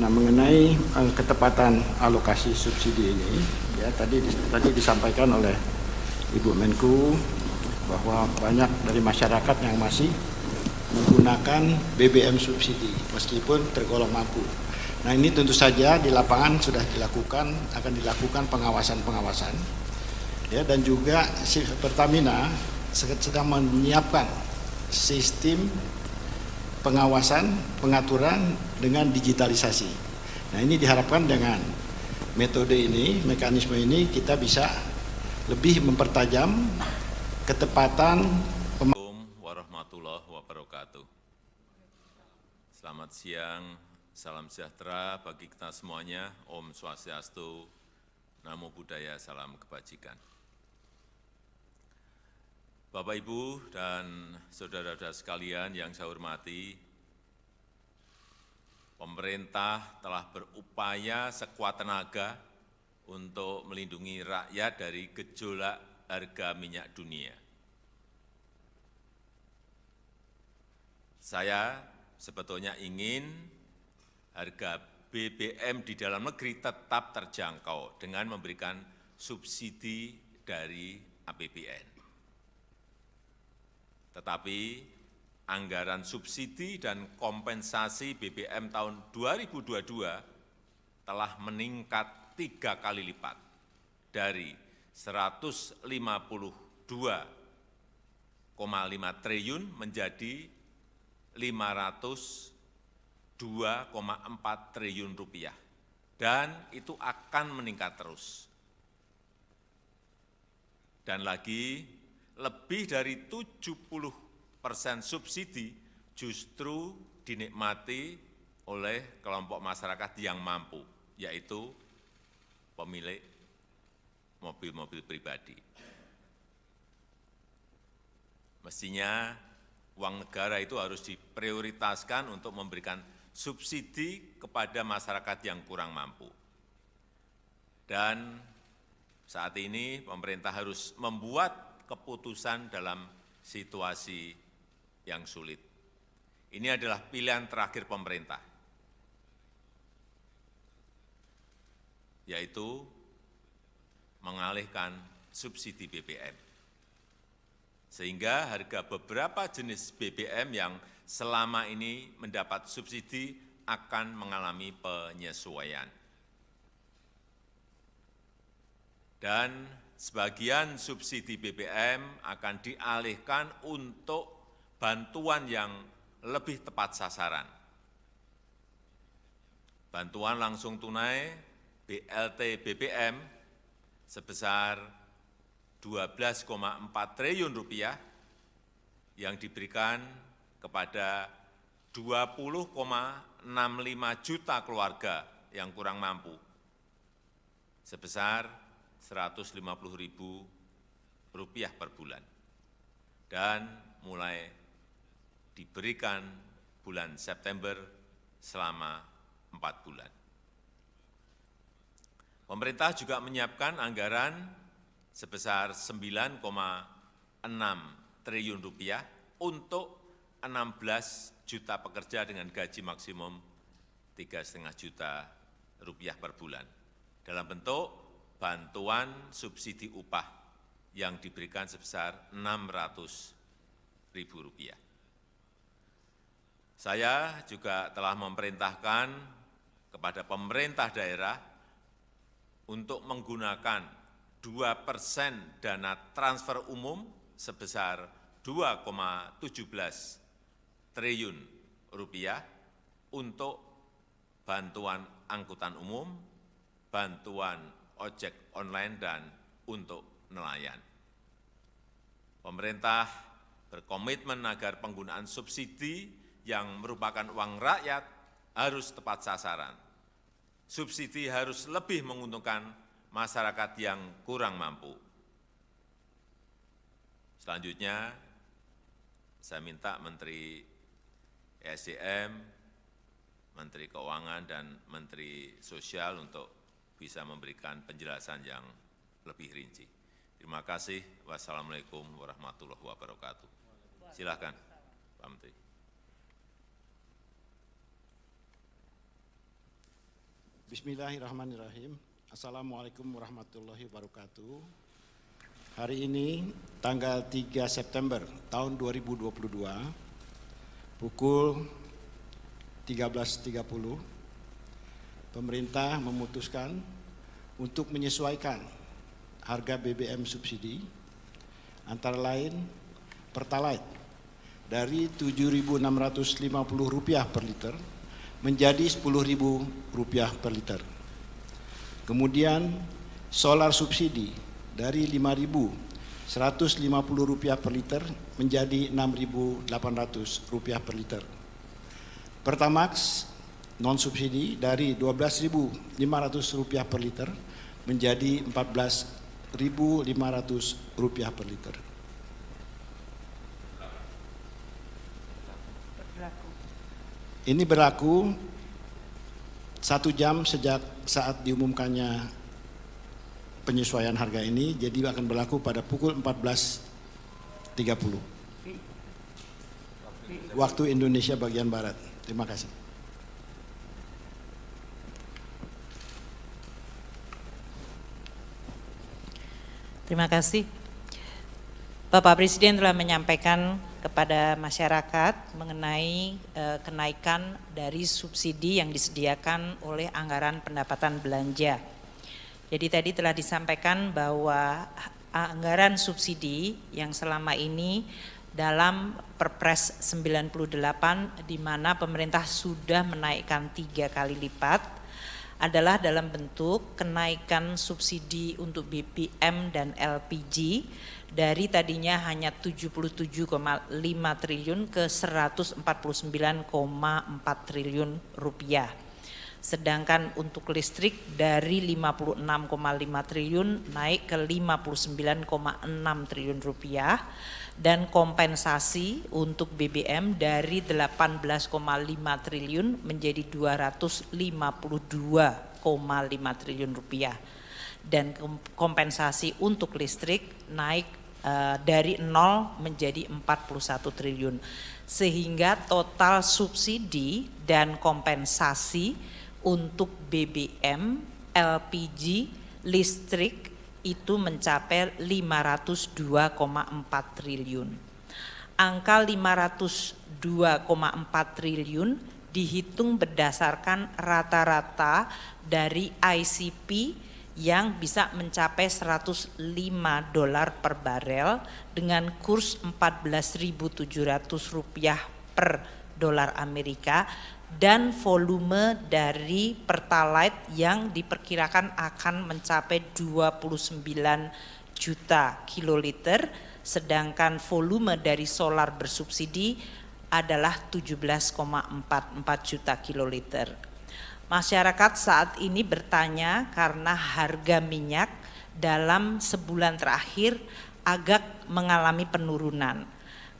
Nah, mengenai ketepatan alokasi subsidi ini, ya tadi disampaikan oleh Ibu Menku bahwa banyak dari masyarakat yang masih menggunakan BBM subsidi meskipun tergolong mampu. Nah, ini tentu saja di lapangan sudah akan dilakukan pengawasan. Ya, dan juga Pertamina sedang menyiapkan sistem pengawasan, pengaturan dengan digitalisasi. Nah, ini diharapkan dengan metode ini, mekanisme ini kita bisa lebih mempertajam ketepatan. Assalamualaikum warahmatullahi wabarakatuh. Selamat siang, salam sejahtera bagi kita semuanya. Om Swastiastu, Namo Buddhaya, salam kebajikan. Bapak, Ibu, dan saudara-saudara sekalian yang saya hormati, pemerintah telah berupaya sekuat tenaga untuk melindungi rakyat dari gejolak harga minyak dunia. Saya sebetulnya ingin harga BBM di dalam negeri tetap terjangkau dengan memberikan subsidi dari APBN. Tetapi anggaran subsidi dan kompensasi BBM tahun 2022 telah meningkat 3 kali lipat dari 152,5 triliun menjadi 502,4 triliun rupiah, dan itu akan meningkat terus. Dan lagi, lebih dari 70% subsidi justru dinikmati oleh kelompok masyarakat yang mampu, yaitu pemilik mobil-mobil pribadi. Mestinya uang negara itu harus diprioritaskan untuk memberikan subsidi kepada masyarakat yang kurang mampu. Dan saat ini pemerintah harus membuat keputusan dalam situasi yang sulit. Ini adalah pilihan terakhir pemerintah, yaitu mengalihkan subsidi BBM. Sehingga harga beberapa jenis BBM yang selama ini mendapat subsidi akan mengalami penyesuaian. Dan sebagian subsidi BBM akan dialihkan untuk bantuan yang lebih tepat sasaran. Bantuan langsung tunai BLT BBM sebesar 12,4 triliun rupiah yang diberikan kepada 20,65 juta keluarga yang kurang mampu sebesar Rp150.000 per bulan, dan mulai diberikan bulan September selama 4 bulan. Pemerintah juga menyiapkan anggaran sebesar Rp9,6 triliun untuk 16 juta pekerja dengan gaji maksimum Rp3,5 juta per bulan dalam bentuk bantuan subsidi upah yang diberikan sebesar Rp600.000. Saya juga telah memerintahkan kepada pemerintah daerah untuk menggunakan 2% dana transfer umum sebesar Rp2,17 triliun untuk bantuan angkutan umum, bantuan ojek online, dan untuk nelayan. Pemerintah berkomitmen agar penggunaan subsidi yang merupakan uang rakyat harus tepat sasaran. Subsidi harus lebih menguntungkan masyarakat yang kurang mampu. Selanjutnya, saya minta Menteri ESDM, Menteri Keuangan, dan Menteri Sosial untuk bisa memberikan penjelasan yang lebih rinci. Terima kasih. Wassalamualaikum warahmatullahi wabarakatuh. Silakan, Pak Menteri. Bismillahirrahmanirrahim. Assalamualaikum warahmatullahi wabarakatuh. Hari ini tanggal 3 September tahun 2022 pukul 13.30 pemerintah memutuskan untuk menyesuaikan harga BBM subsidi antara lain Pertalite dari Rp7.650 per liter menjadi Rp10.000 per liter. Kemudian solar subsidi dari Rp5.150 per liter menjadi Rp6.800 per liter. Pertamax non subsidi dari Rp12.500 per liter menjadi Rp14.500 per liter. Ini berlaku 1 jam sejak saat diumumkannya penyesuaian harga ini, jadi akan berlaku pada pukul 14.30 waktu Indonesia bagian Barat. Terima kasih. Terima kasih. Bapak Presiden telah menyampaikan kepada masyarakat mengenai kenaikan dari subsidi yang disediakan oleh anggaran pendapatan belanja. Jadi tadi telah disampaikan bahwa anggaran subsidi yang selama ini dalam Perpres 98 di mana pemerintah sudah menaikkan 3 kali lipat adalah dalam bentuk kenaikan subsidi untuk BBM dan LPG dari tadinya hanya 77,5 triliun ke 149,4 triliun rupiah. Sedangkan untuk listrik dari 56,5 triliun naik ke 59,6 triliun rupiah dan kompensasi untuk BBM dari 18,5 triliun menjadi 252,5 triliun rupiah dan kompensasi untuk listrik naik dari 0 menjadi 41 triliun sehingga total subsidi dan kompensasi untuk BBM, LPG, listrik itu mencapai 502,4 triliun. Angka 502,4 triliun dihitung berdasarkan rata-rata dari ICP yang bisa mencapai $105 per barel dengan kurs Rp14.700 per dolar Amerika dan volume dari Pertalite yang diperkirakan akan mencapai 29 juta kiloliter, sedangkan volume dari solar bersubsidi adalah 17,44 juta kiloliter. Masyarakat saat ini bertanya karena harga minyak dalam sebulan terakhir agak mengalami penurunan.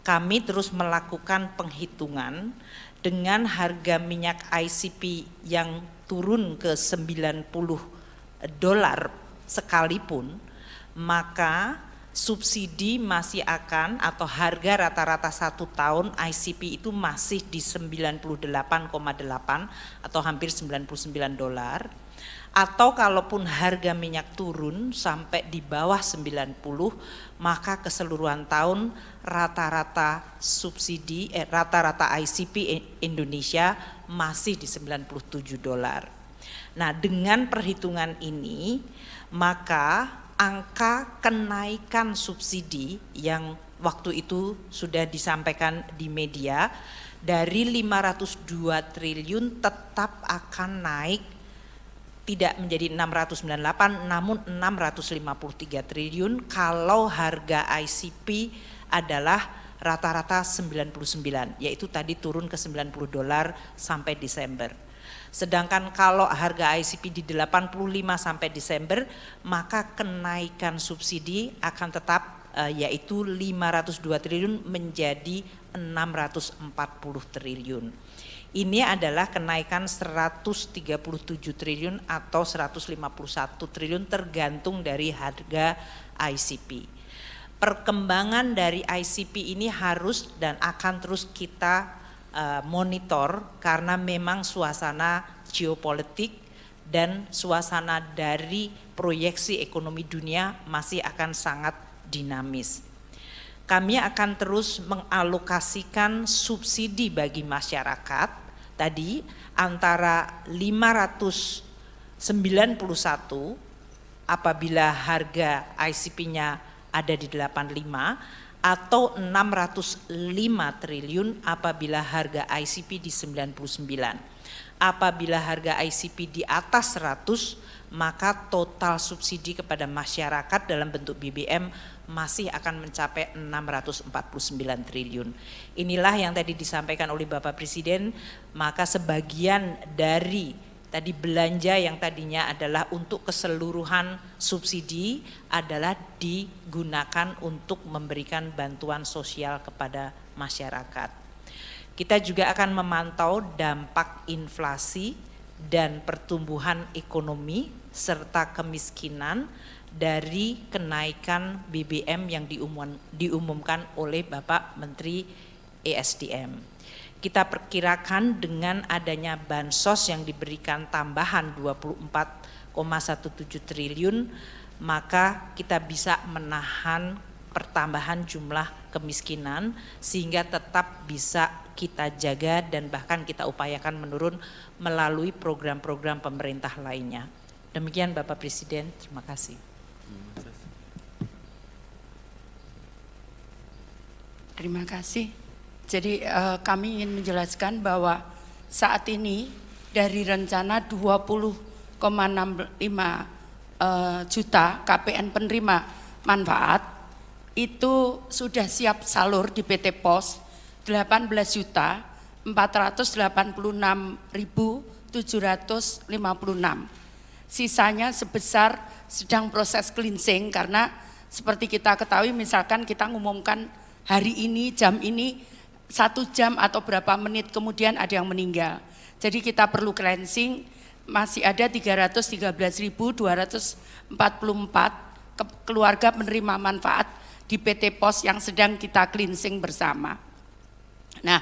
Kami terus melakukan penghitungan dengan harga minyak ICP yang turun ke $90 sekalipun, maka subsidi masih akan atau harga rata-rata 1 tahun ICP itu masih di 98,8 atau hampir $99. Atau kalaupun harga minyak turun sampai di bawah 90, maka keseluruhan tahun rata-rata subsidi rata-rata ICP Indonesia masih di $97. Nah, dengan perhitungan ini maka angka kenaikan subsidi yang waktu itu sudah disampaikan di media dari 502 triliun tetap akan naik tidak menjadi 698 namun 653 triliun kalau harga ICP adalah rata-rata 99, yaitu tadi turun ke $90 sampai Desember. Sedangkan kalau harga ICP di 85 sampai Desember, maka kenaikan subsidi akan tetap yaitu 502 triliun menjadi 640 triliun. Ini adalah kenaikan 137 triliun atau 151 triliun tergantung dari harga ICP. Perkembangan dari ICP ini harus dan akan terus kita monitor karena memang suasana geopolitik dan suasana dari proyeksi ekonomi dunia masih akan sangat dinamis. Kami akan terus mengalokasikan subsidi bagi masyarakat tadi antara 591 apabila harga ICP-nya ada di 85 atau 605 triliun apabila harga ICP di 99. Apabila harga ICP di atas 100, maka total subsidi kepada masyarakat dalam bentuk BBM masih akan mencapai 649 triliun. Inilah yang tadi disampaikan oleh Bapak Presiden, maka sebagian dari tadi belanja yang tadinya adalah untuk keseluruhan subsidi adalah digunakan untuk memberikan bantuan sosial kepada masyarakat. Kita juga akan memantau dampak inflasi dan pertumbuhan ekonomi serta kemiskinan dari kenaikan BBM yang diumumkan oleh Bapak Menteri ESDM. Kita perkirakan dengan adanya bansos yang diberikan tambahan 24,17 triliun, maka kita bisa menahan pertambahan jumlah kemiskinan sehingga tetap bisa kita jaga dan bahkan kita upayakan menurun melalui program-program pemerintah lainnya. Demikian Bapak Presiden, terima kasih. Terima kasih. Jadi kami ingin menjelaskan bahwa saat ini dari rencana 20,65 juta KPN penerima manfaat itu sudah siap salur di PT POS 18.486.756. Sisanya sebesar sedang proses cleansing karena seperti kita ketahui misalkan kita ngumumkan hari ini jam ini 1 jam atau berapa menit kemudian ada yang meninggal. Jadi kita perlu cleansing, masih ada 313.244 keluarga penerima manfaat di PT POS yang sedang kita cleansing bersama. Nah,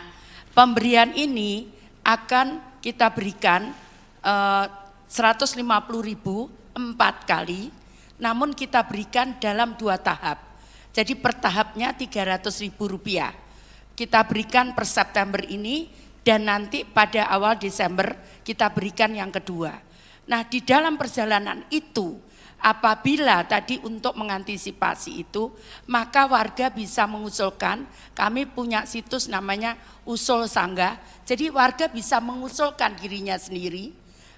pemberian ini akan kita berikan 150.000 4 kali, namun kita berikan dalam 2 tahap. Jadi per tahapnya Rp300.000. Kita berikan per September ini dan nanti pada awal Desember kita berikan yang kedua. Nah, di dalam perjalanan itu apabila tadi untuk mengantisipasi itu, maka warga bisa mengusulkan, kami punya situs namanya Usul Sanggah, jadi warga bisa mengusulkan dirinya sendiri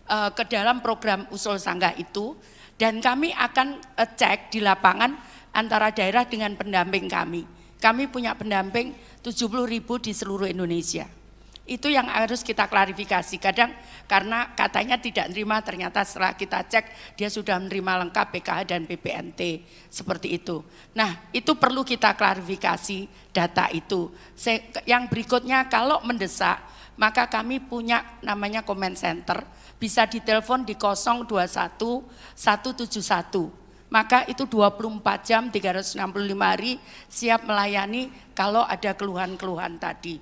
ke dalam program Usul Sanggah itu, dan kami akan cek di lapangan antara daerah dengan pendamping kami. Kami punya pendamping 70.000 di seluruh Indonesia. Itu yang harus kita klarifikasi. Kadang karena katanya tidak menerima, ternyata setelah kita cek dia sudah menerima lengkap PKH dan PPNT seperti itu. Nah, itu perlu kita klarifikasi data itu. Yang berikutnya kalau mendesak, maka kami punya namanya comment center, bisa ditelepon di 021 171. Maka itu 24 jam 365 hari siap melayani kalau ada keluhan-keluhan tadi.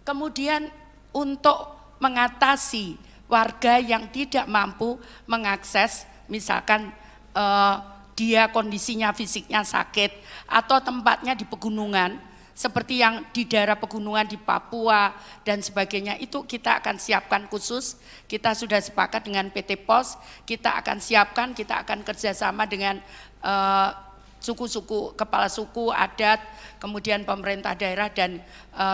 Kemudian untuk mengatasi warga yang tidak mampu mengakses, misalkan dia kondisinya fisiknya sakit atau tempatnya di pegunungan, seperti yang di daerah pegunungan di Papua dan sebagainya, itu kita akan siapkan khusus. Kita sudah sepakat dengan PT POS, kita akan siapkan, kita akan kerjasama dengan suku-suku, kepala suku, adat, kemudian pemerintah daerah dan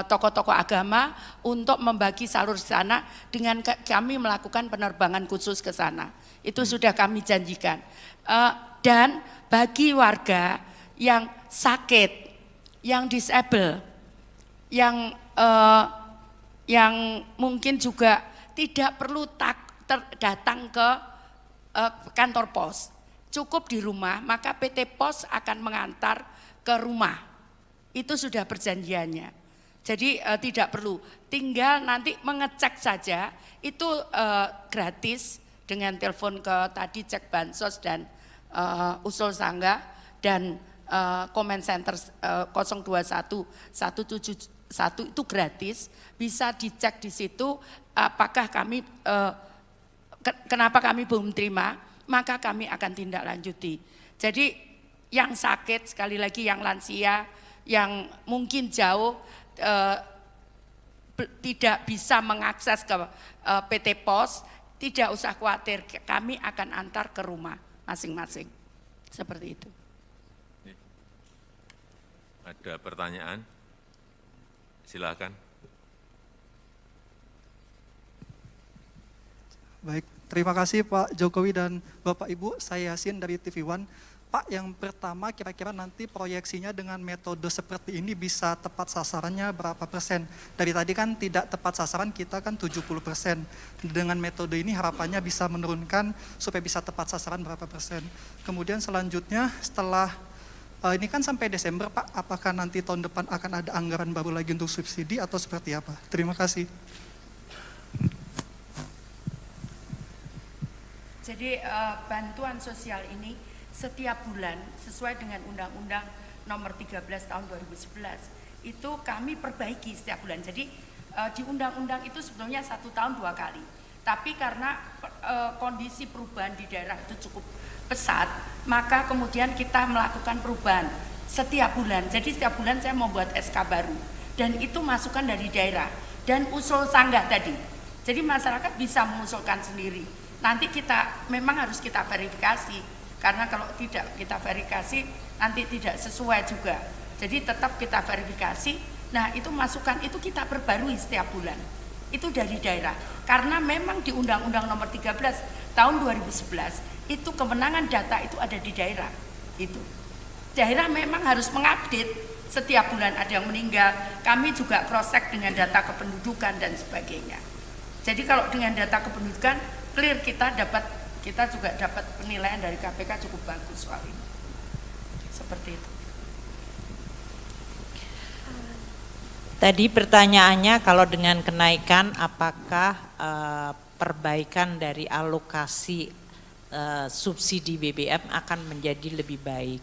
tokoh-tokoh agama untuk membagi salur di sana dengan kami melakukan penerbangan khusus ke sana. Itu sudah kami janjikan. Dan bagi warga yang sakit, yang disable, yang mungkin juga tidak perlu datang ke kantor pos, cukup di rumah, maka PT POS akan mengantar ke rumah. Itu sudah perjanjiannya. Jadi tidak perlu, tinggal nanti mengecek saja, itu gratis dengan telepon ke tadi cek bansos dan usul sanggah dan comment center 021 171 itu gratis, bisa dicek di situ apakah kami kenapa kami belum terima, maka kami akan tindak lanjuti. Jadi yang sakit, sekali lagi yang lansia, yang mungkin jauh tidak bisa mengakses ke PT POS, tidak usah khawatir, kami akan antar ke rumah masing-masing. Seperti itu. Ada pertanyaan? Silakan. Baik, terima kasih Pak Jokowi dan Bapak Ibu. Saya Yasin dari TV One. Pak, yang pertama kira-kira nanti proyeksinya dengan metode seperti ini bisa tepat sasarannya berapa persen? Dari tadi kan tidak tepat sasaran, kita kan 70%. Dengan metode ini harapannya bisa menurunkan supaya bisa tepat sasaran berapa persen. Kemudian selanjutnya setelah ini kan sampai Desember Pak, apakah nanti tahun depan akan ada anggaran baru lagi untuk subsidi atau seperti apa? Terima kasih. Jadi bantuan sosial ini setiap bulan sesuai dengan Undang-Undang Nomor 13 Tahun 2011 itu kami perbaiki setiap bulan. Jadi di undang-undang itu sebetulnya 1 tahun 2 kali. Tapi karena kondisi perubahan di daerah itu cukup pesat, maka kemudian kita melakukan perubahan setiap bulan. Jadi setiap bulan saya membuat SK baru dan itu masukan dari daerah dan usul sanggah tadi. Jadi masyarakat bisa mengusulkan sendiri. Nanti kita memang harus kita verifikasi, karena kalau tidak kita verifikasi nanti tidak sesuai juga. Jadi tetap kita verifikasi. Nah itu masukan itu kita perbarui setiap bulan. Itu dari daerah. Karena memang di Undang-Undang Nomor 13 Tahun 2011 itu kewenangan data itu ada di daerah. Itu daerah memang harus mengupdate setiap bulan ada yang meninggal. Kami juga proses dengan data kependudukan dan sebagainya. Jadi kalau dengan data kependudukan clear, kita juga dapat penilaian dari KPK cukup bagus soal ini. Seperti itu. Tadi pertanyaannya kalau dengan kenaikan apakah perbaikan dari alokasi subsidi BBM akan menjadi lebih baik.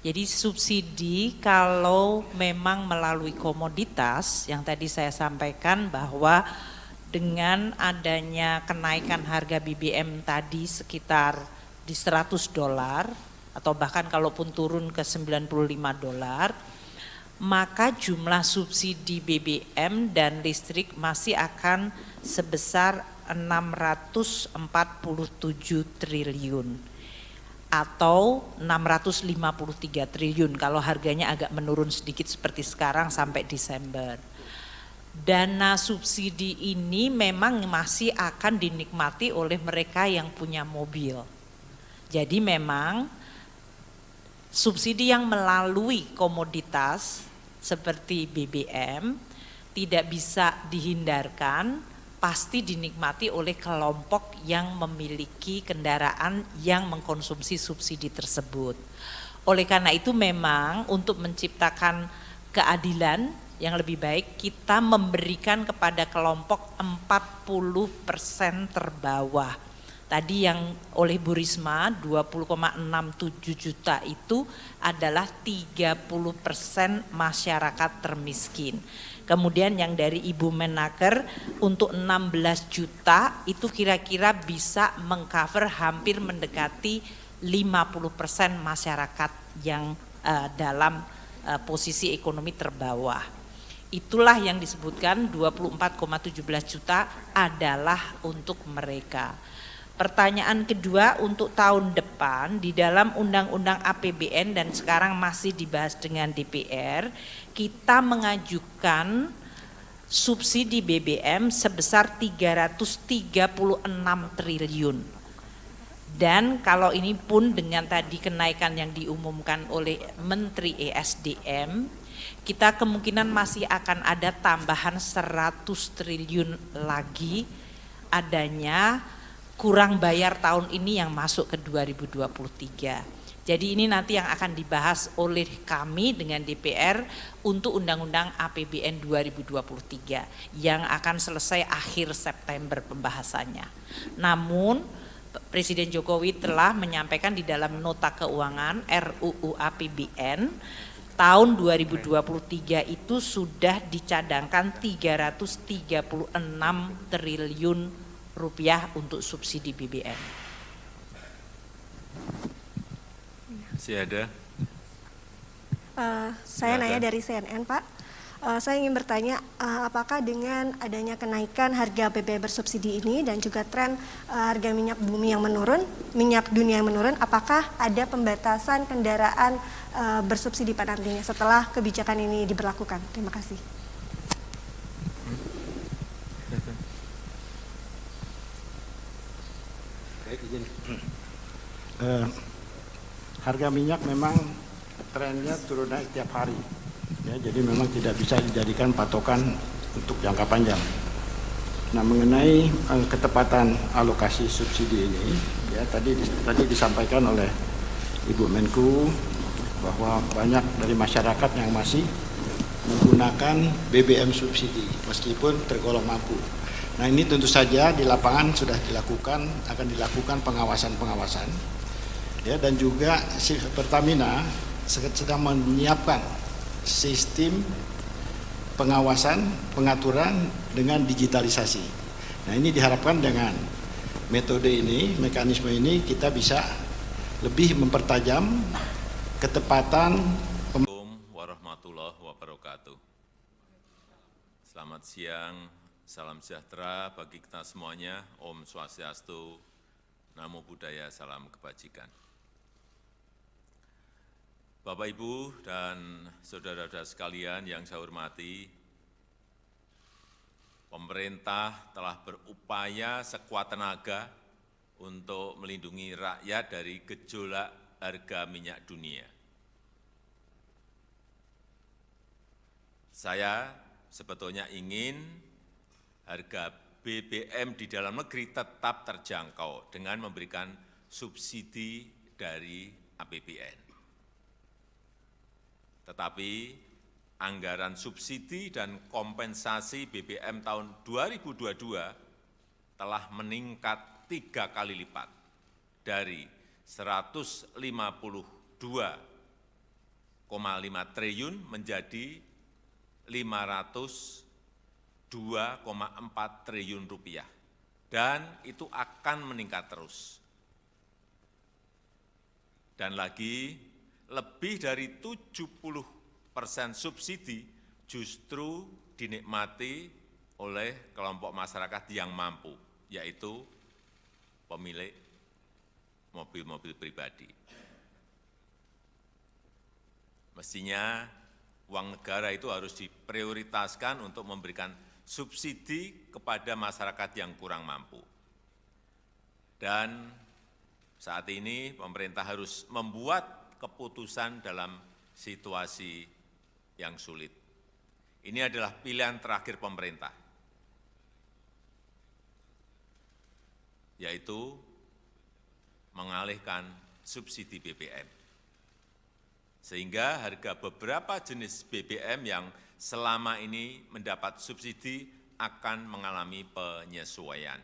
Jadi subsidi kalau memang melalui komoditas yang tadi saya sampaikan bahwa dengan adanya kenaikan harga BBM tadi sekitar di $100 atau bahkan kalaupun turun ke $95, maka jumlah subsidi BBM dan listrik masih akan sebesar 647 triliun atau 653 triliun kalau harganya agak menurun sedikit seperti sekarang sampai Desember. Dana subsidi ini memang masih akan dinikmati oleh mereka yang punya mobil. Jadi memang subsidi yang melalui komoditas seperti BBM tidak bisa dihindarkan, pasti dinikmati oleh kelompok yang memiliki kendaraan yang mengkonsumsi subsidi tersebut. Oleh karena itu memang untuk menciptakan keadilan yang lebih baik kita memberikan kepada kelompok 40% terbawah. Tadi yang oleh Bu Risma 20,67 juta itu adalah 30% masyarakat termiskin. Kemudian yang dari Ibu Menaker untuk 16 juta itu kira-kira bisa mengcover hampir mendekati 50% masyarakat yang dalam posisi ekonomi terbawah. Itulah yang disebutkan 24,17 juta adalah untuk mereka. Pertanyaan kedua untuk tahun depan di dalam Undang-Undang APBN dan sekarang masih dibahas dengan DPR, kita mengajukan subsidi BBM sebesar 336 triliun. Dan kalau ini pun dengan tadi kenaikan yang diumumkan oleh Menteri ESDM, kita kemungkinan masih akan ada tambahan 100 triliun lagi adanya kurang bayar tahun ini yang masuk ke 2023. Jadi ini nanti yang akan dibahas oleh kami dengan DPR untuk Undang-Undang APBN 2023 yang akan selesai akhir September pembahasannya. Namun Presiden Jokowi telah menyampaikan di dalam nota keuangan RUU APBN tahun 2023 itu sudah dicadangkan 336 triliun rupiah untuk subsidi BBM. Masih ada? Saya nanya dari CNN Pak. Saya ingin bertanya, apakah dengan adanya kenaikan harga BBM bersubsidi ini dan juga tren harga minyak bumi yang menurun, minyak dunia yang menurun, apakah ada pembatasan kendaraan bersubsidi pada nantinya setelah kebijakan ini diberlakukan? Terima kasih. Harga minyak memang trennya turun naik tiap hari, ya, jadi memang tidak bisa dijadikan patokan untuk jangka panjang. Nah, mengenai ketepatan alokasi subsidi ini, ya tadi disampaikan oleh Ibu Menku bahwa banyak dari masyarakat yang masih menggunakan BBM subsidi meskipun tergolong mampu. Nah, ini tentu saja di lapangan sudah akan dilakukan pengawasan, ya, dan juga Pertamina sedang menyiapkan sistem pengawasan, pengaturan dengan digitalisasi. Nah, ini diharapkan dengan metode ini, mekanisme ini kita bisa lebih mempertajam ketepatan. Assalamualaikum warahmatullahi wabarakatuh. Selamat siang, salam sejahtera bagi kita semuanya. Om Swastiastu, Namo Buddhaya, salam kebajikan. Bapak, Ibu, dan saudara-saudara sekalian yang saya hormati, pemerintah telah berupaya sekuat tenaga untuk melindungi rakyat dari gejolak harga minyak dunia. Saya sebetulnya ingin harga BBM di dalam negeri tetap terjangkau dengan memberikan subsidi dari APBN. Tetapi anggaran subsidi dan kompensasi BBM tahun 2022 telah meningkat 3 kali lipat dari 152,5 triliun menjadi 502,4 triliun rupiah, dan itu akan meningkat terus. Dan lagi, lebih dari 70% subsidi justru dinikmati oleh kelompok masyarakat yang mampu, yaitu pemilik mobil-mobil pribadi. Mestinya uang negara itu harus diprioritaskan untuk memberikan subsidi kepada masyarakat yang kurang mampu. Dan saat ini pemerintah harus membuat keputusan dalam situasi yang sulit. Ini adalah pilihan terakhir pemerintah, yaitu mengalihkan subsidi BBM. Sehingga harga beberapa jenis BBM yang selama ini mendapat subsidi akan mengalami penyesuaian.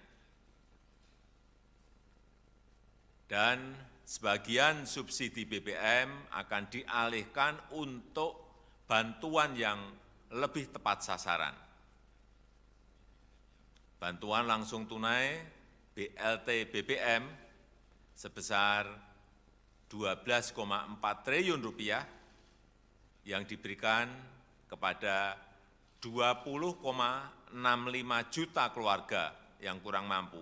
Dan sebagian subsidi BBM akan dialihkan untuk bantuan yang lebih tepat sasaran. Bantuan langsung tunai BLT BBM sebesar 12,4 triliun rupiah yang diberikan kepada 20,65 juta keluarga yang kurang mampu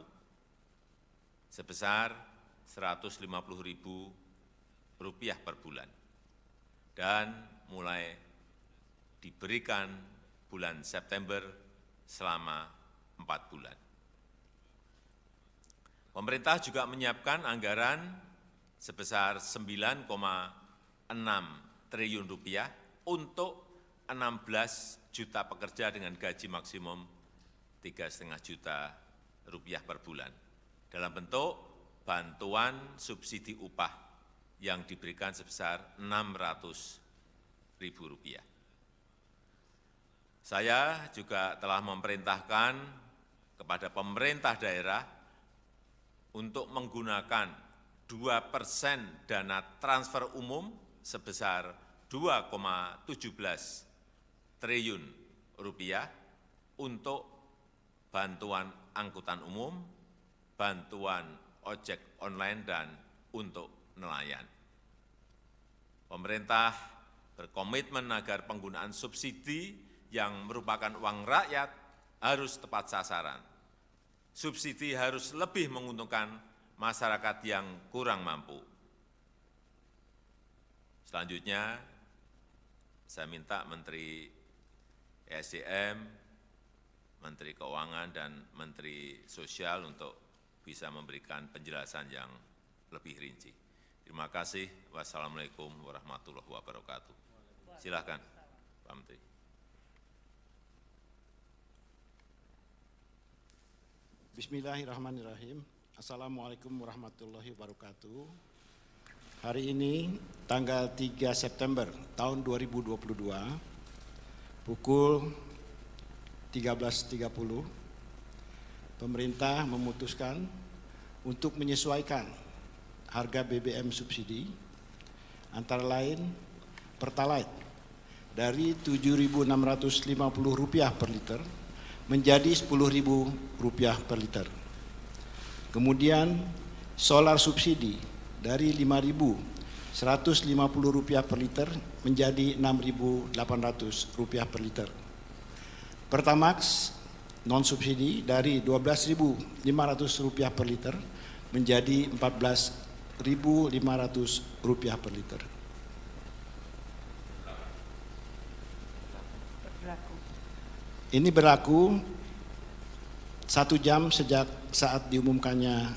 sebesar Rp150.000 per bulan, dan mulai diberikan bulan September selama 4 bulan. Pemerintah juga menyiapkan anggaran sebesar Rp9,6 triliun untuk 16 juta pekerja dengan gaji maksimum Rp3,5 juta per bulan dalam bentuk bantuan subsidi upah yang diberikan sebesar Rp600.000. Saya juga telah memerintahkan kepada pemerintah daerah untuk menggunakan 2% dana transfer umum sebesar Rp2,17 triliun untuk bantuan angkutan umum, bantuan ojek online, dan untuk nelayan. Pemerintah berkomitmen agar penggunaan subsidi yang merupakan uang rakyat harus tepat sasaran. Subsidi harus lebih menguntungkan masyarakat yang kurang mampu. Selanjutnya, saya minta Menteri ESDM, Menteri Keuangan, dan Menteri Sosial untuk bisa memberikan penjelasan yang lebih rinci. Terima kasih. Wassalamualaikum warahmatullahi wabarakatuh. Silakan, Pak Menteri. Bismillahirrahmanirrahim. Assalamualaikum warahmatullahi wabarakatuh. Hari ini tanggal 3 September tahun 2022 pukul 13.30 pemerintah memutuskan untuk menyesuaikan harga BBM subsidi antara lain Pertalite dari Rp7.650 per liter menjadi Rp10.000 per liter. Kemudian solar subsidi dari Rp5.150 per liter menjadi Rp6.800 per liter. Pertamax non subsidi dari Rp12.500 per liter menjadi Rp14.500 per liter. Ini berlaku 1 jam sejak saat diumumkannya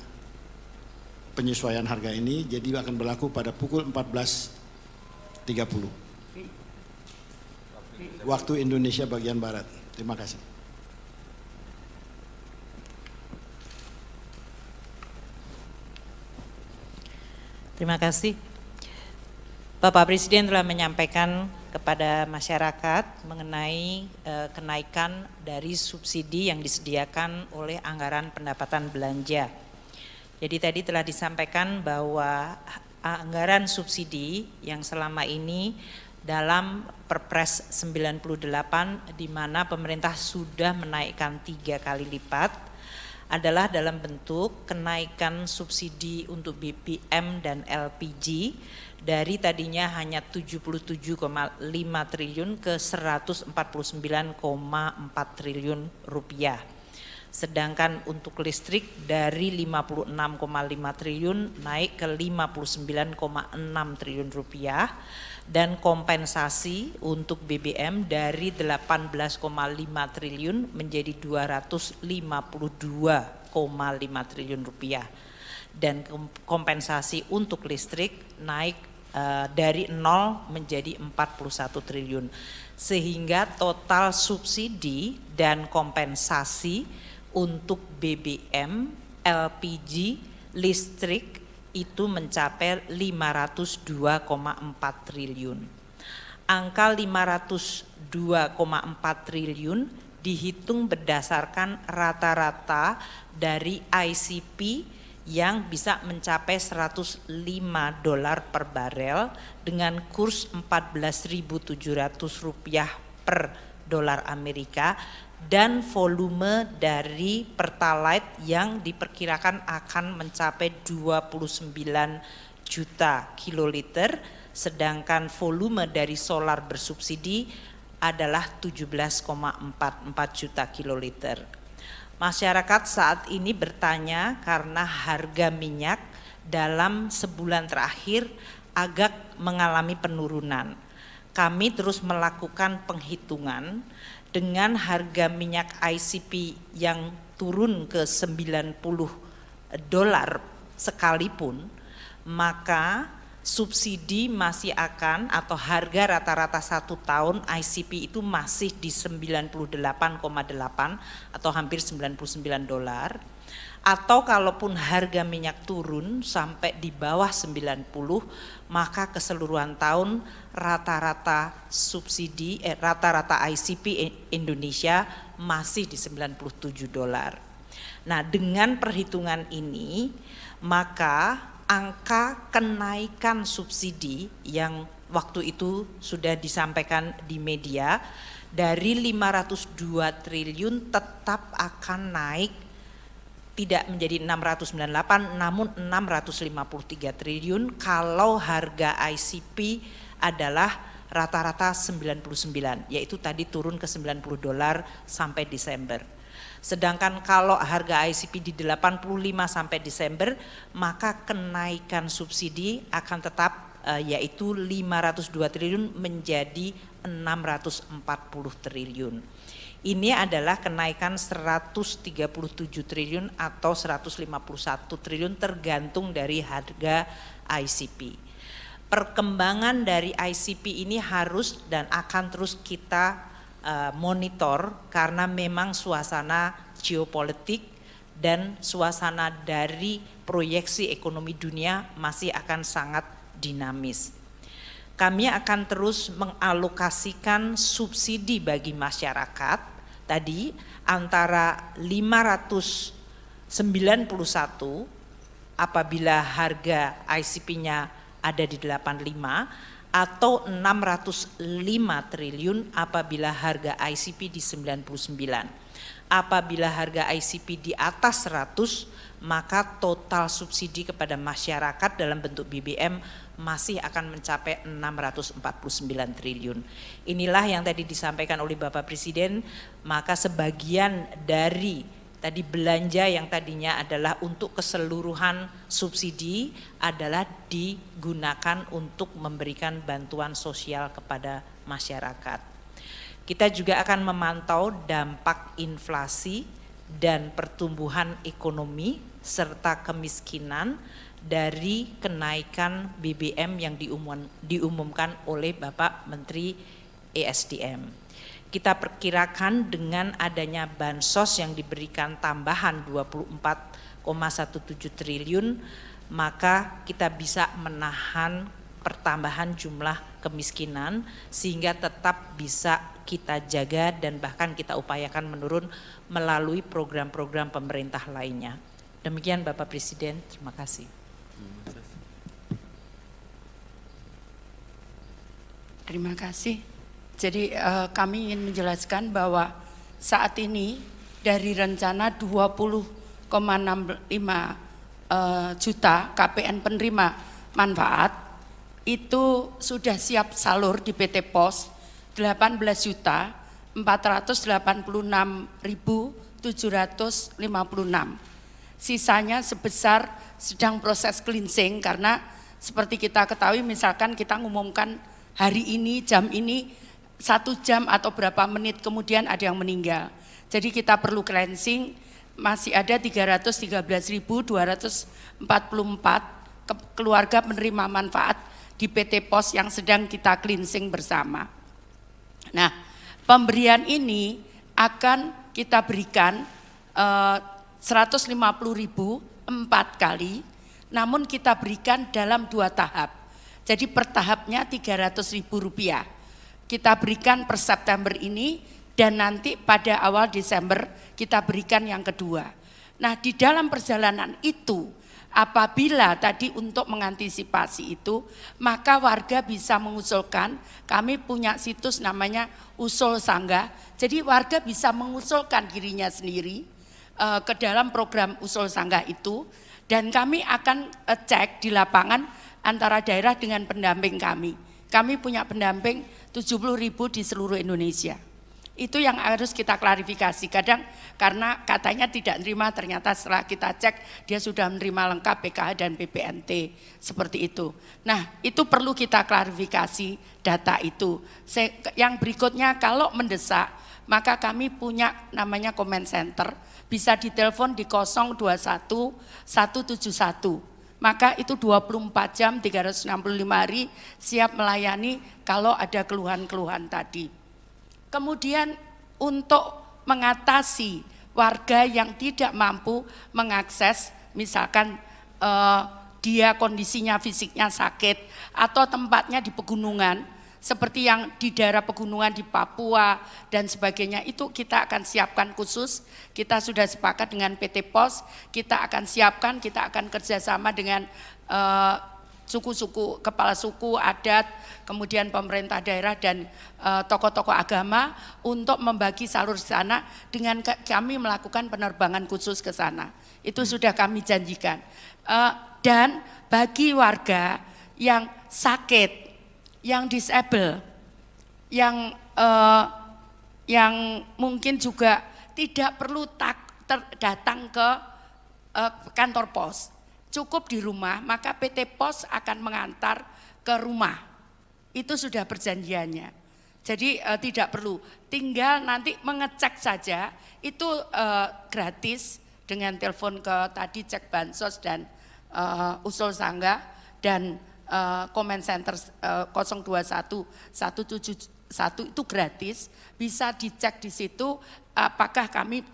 penyesuaian harga ini, jadi akan berlaku pada pukul 14.30 waktu Indonesia bagian Barat. Terima kasih. Terima kasih. Bapak Presiden telah menyampaikan kepada masyarakat mengenai kenaikan dari subsidi yang disediakan oleh anggaran pendapatan belanja. Jadi tadi telah disampaikan bahwa anggaran subsidi yang selama ini dalam Perpres 98 di mana pemerintah sudah menaikkan 3 kali lipat adalah dalam bentuk kenaikan subsidi untuk BBM dan LPG dari tadinya hanya 77,5 triliun ke 149,4 triliun rupiah. Sedangkan untuk listrik dari 56,5 triliun naik ke 59,6 triliun rupiah dan kompensasi untuk BBM dari 18,5 triliun menjadi 252,5 triliun rupiah dan kompensasi untuk listrik naik dari 0 menjadi 41 triliun sehingga total subsidi dan kompensasi untuk BBM, LPG, listrik itu mencapai 502,4 triliun. Angka 502,4 triliun dihitung berdasarkan rata-rata dari ICP yang bisa mencapai $105 per barel dengan kurs Rp14.700 per dolar Amerika dan volume dari Pertalite yang diperkirakan akan mencapai 29 juta kiloliter, sedangkan volume dari solar bersubsidi adalah 17,44 juta kiloliter. Masyarakat saat ini bertanya karena harga minyak dalam sebulan terakhir agak mengalami penurunan. Kami terus melakukan penghitungan dengan harga minyak ICP yang turun ke $90 sekalipun, maka subsidi masih akan atau harga rata-rata 1 tahun ICP itu masih di 98,8 atau hampir $99. Atau kalaupun harga minyak turun sampai di bawah 90, maka keseluruhan tahun rata-rata subsidi rata-rata ICP Indonesia masih di $97. Nah, dengan perhitungan ini maka angka kenaikan subsidi yang waktu itu sudah disampaikan di media dari 502 triliun tetap akan naik tidak menjadi 698 namun 653 triliun kalau harga ICP adalah rata-rata 99, yaitu tadi turun ke $90 sampai Desember. Sedangkan kalau harga ICP di 85 sampai Desember, maka kenaikan subsidi akan tetap yaitu 502 triliun menjadi 640 triliun. Ini adalah kenaikan 137 triliun atau 151 triliun tergantung dari harga ICP. Perkembangan dari ICP ini harus dan akan terus kita monitor karena memang suasana geopolitik dan suasana dari proyeksi ekonomi dunia masih akan sangat dinamis. Kami akan terus mengalokasikan subsidi bagi masyarakat tadi antara 591 apabila harga ICP-nya ada di 85 atau 605 triliun apabila harga ICP di 99. Apabila harga ICP di atas 100, maka total subsidi kepada masyarakat dalam bentuk BBM masih akan mencapai 649 triliun. Inilah yang tadi disampaikan oleh Bapak Presiden, maka sebagian dari tadi belanja yang tadinya adalah untuk keseluruhan subsidi adalah digunakan untuk memberikan bantuan sosial kepada masyarakat. Kita juga akan memantau dampak inflasi dan pertumbuhan ekonomi serta kemiskinan dari kenaikan BBM yang diumumkan oleh Bapak Menteri ESDM. Kita perkirakan dengan adanya bansos yang diberikan tambahan 24,17 triliun, maka kita bisa menahan pertambahan jumlah kemiskinan sehingga tetap bisa kita jaga dan bahkan kita upayakan menurun melalui program-program pemerintah lainnya. Demikian Bapak Presiden, terima kasih. Terima kasih. Jadi kami ingin menjelaskan bahwa saat ini dari rencana 20,65 juta KPN penerima manfaat itu sudah siap salur di PT POS 18.486.756. Sisanya sebesar sedang proses cleansing karena seperti kita ketahui misalkan kita ngumumkan hari ini jam ini 1 jam atau berapa menit kemudian ada yang meninggal. Jadi kita perlu cleansing, masih ada 313.244 keluarga penerima manfaat di PT POS yang sedang kita cleansing bersama. Nah, pemberian ini akan kita berikan 150.000 4 kali, namun kita berikan dalam 2 tahap. Jadi per tahapnya Rp300.000. Kita berikan per September ini dan nanti pada awal Desember kita berikan yang kedua. Nah, di dalam perjalanan itu apabila tadi untuk mengantisipasi itu, maka warga bisa mengusulkan, kami punya situs namanya Usul Sanggah, jadi warga bisa mengusulkan dirinya sendiri ke dalam program Usul Sanggah itu, dan kami akan cek di lapangan antara daerah dengan pendamping kami. Kami punya pendamping 70.000 di seluruh Indonesia. Itu yang harus kita klarifikasi. Kadang karena katanya tidak menerima, ternyata setelah kita cek dia sudah menerima lengkap PKH dan PPNT seperti itu. Nah, itu perlu kita klarifikasi data itu. Yang berikutnya kalau mendesak, maka kami punya namanya comment center, bisa ditelepon di 021 171. Maka itu 24 jam 365 hari siap melayani kalau ada keluhan-keluhan tadi. Kemudian untuk mengatasi warga yang tidak mampu mengakses, misalkan dia kondisinya fisiknya sakit atau tempatnya di pegunungan, seperti yang di daerah pegunungan di Papua dan sebagainya, itu kita akan siapkan khusus. Kita sudah sepakat dengan PT POS, kita akan siapkan, kita akan kerjasama dengan suku-suku, kepala suku, adat, kemudian pemerintah daerah dan tokoh-tokoh agama untuk membagi salur di sana dengan kami melakukan penerbangan khusus ke sana. Itu sudah kami janjikan. Dan bagi warga yang sakit, yang disable, yang mungkin juga tidak perlu datang ke kantor pos, cukup di rumah, maka PT Pos akan mengantar ke rumah. Itu sudah perjanjiannya. Jadi tidak perlu, tinggal nanti mengecek saja, itu gratis dengan telepon ke tadi cek bansos dan usul sanggah dan comment center 021 171 itu gratis, bisa dicek di situ apakah kami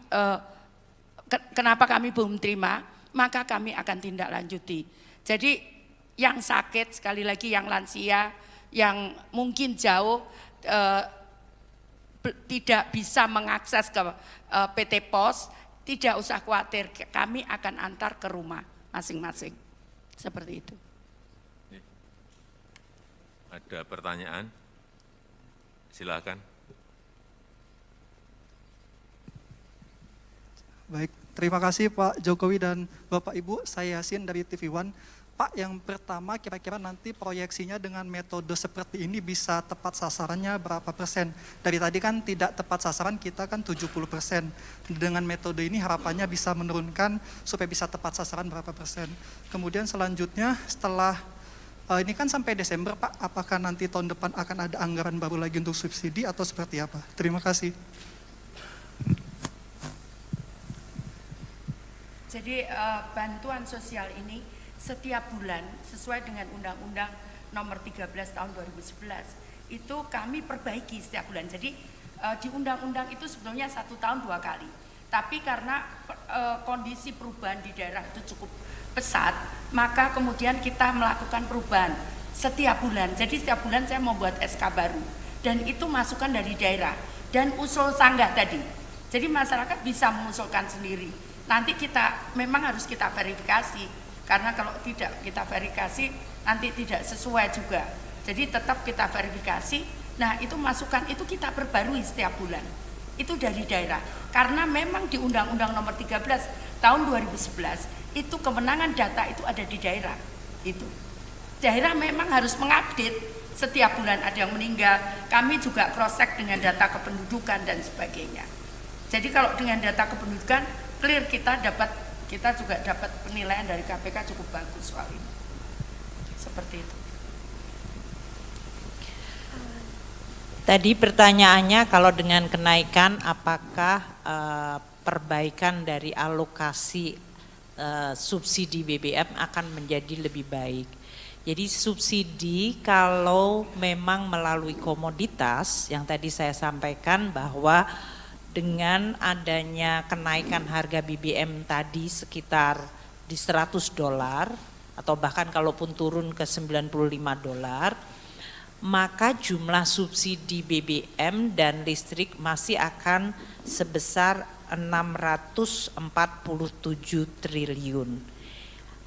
kenapa kami belum terima, maka kami akan tindak lanjuti. Jadi yang sakit, sekali lagi yang lansia, yang mungkin jauh tidak bisa mengakses ke PT Pos, tidak usah khawatir, kami akan antar ke rumah masing-masing. Seperti itu. Ada pertanyaan? Silakan. Baik, terima kasih Pak Jokowi dan Bapak Ibu. Saya Yasin dari TV One. Pak, yang pertama kira-kira nanti proyeksinya dengan metode seperti ini bisa tepat sasarannya berapa persen? Dari tadi kan tidak tepat sasaran, kita kan 70%. Dengan metode ini harapannya bisa menurunkan supaya bisa tepat sasaran berapa persen. Kemudian selanjutnya setelah ini kan sampai Desember Pak, apakah nanti tahun depan akan ada anggaran baru lagi untuk subsidi atau seperti apa? Terima kasih. Jadi bantuan sosial ini setiap bulan sesuai dengan Undang-Undang Nomor 13 Tahun 2011 itu kami perbaiki setiap bulan. Jadi di undang-undang itu sebetulnya 1 tahun 2 kali. Tapi karena kondisi perubahan di daerah itu cukup pesat, maka kemudian kita melakukan perubahan setiap bulan. Jadi setiap bulan saya membuat SK baru dan itu masukan dari daerah dan usul sanggah tadi. Jadi masyarakat bisa mengusulkan sendiri. Nanti kita memang harus kita verifikasi. Karena kalau tidak kita verifikasi nanti tidak sesuai juga. Jadi tetap kita verifikasi. Nah itu masukan itu kita perbarui setiap bulan. Itu dari daerah. Karena memang di Undang-Undang Nomor 13 Tahun 2011 itu kewenangan data itu ada di daerah. Itu daerah memang harus mengupdate setiap bulan ada yang meninggal. Kami juga cross check dengan data kependudukan dan sebagainya. Jadi kalau dengan data kependudukan clear kita juga dapat penilaian dari KPK cukup bagus soal ini. Seperti itu. Tadi pertanyaannya kalau dengan kenaikan apakah perbaikan dari alokasi subsidi BBM akan menjadi lebih baik. Jadi subsidi kalau memang melalui komoditas yang tadi saya sampaikan bahwa dengan adanya kenaikan harga BBM tadi sekitar di $100 atau bahkan kalaupun turun ke $95, maka jumlah subsidi BBM dan listrik masih akan sebesar 647 triliun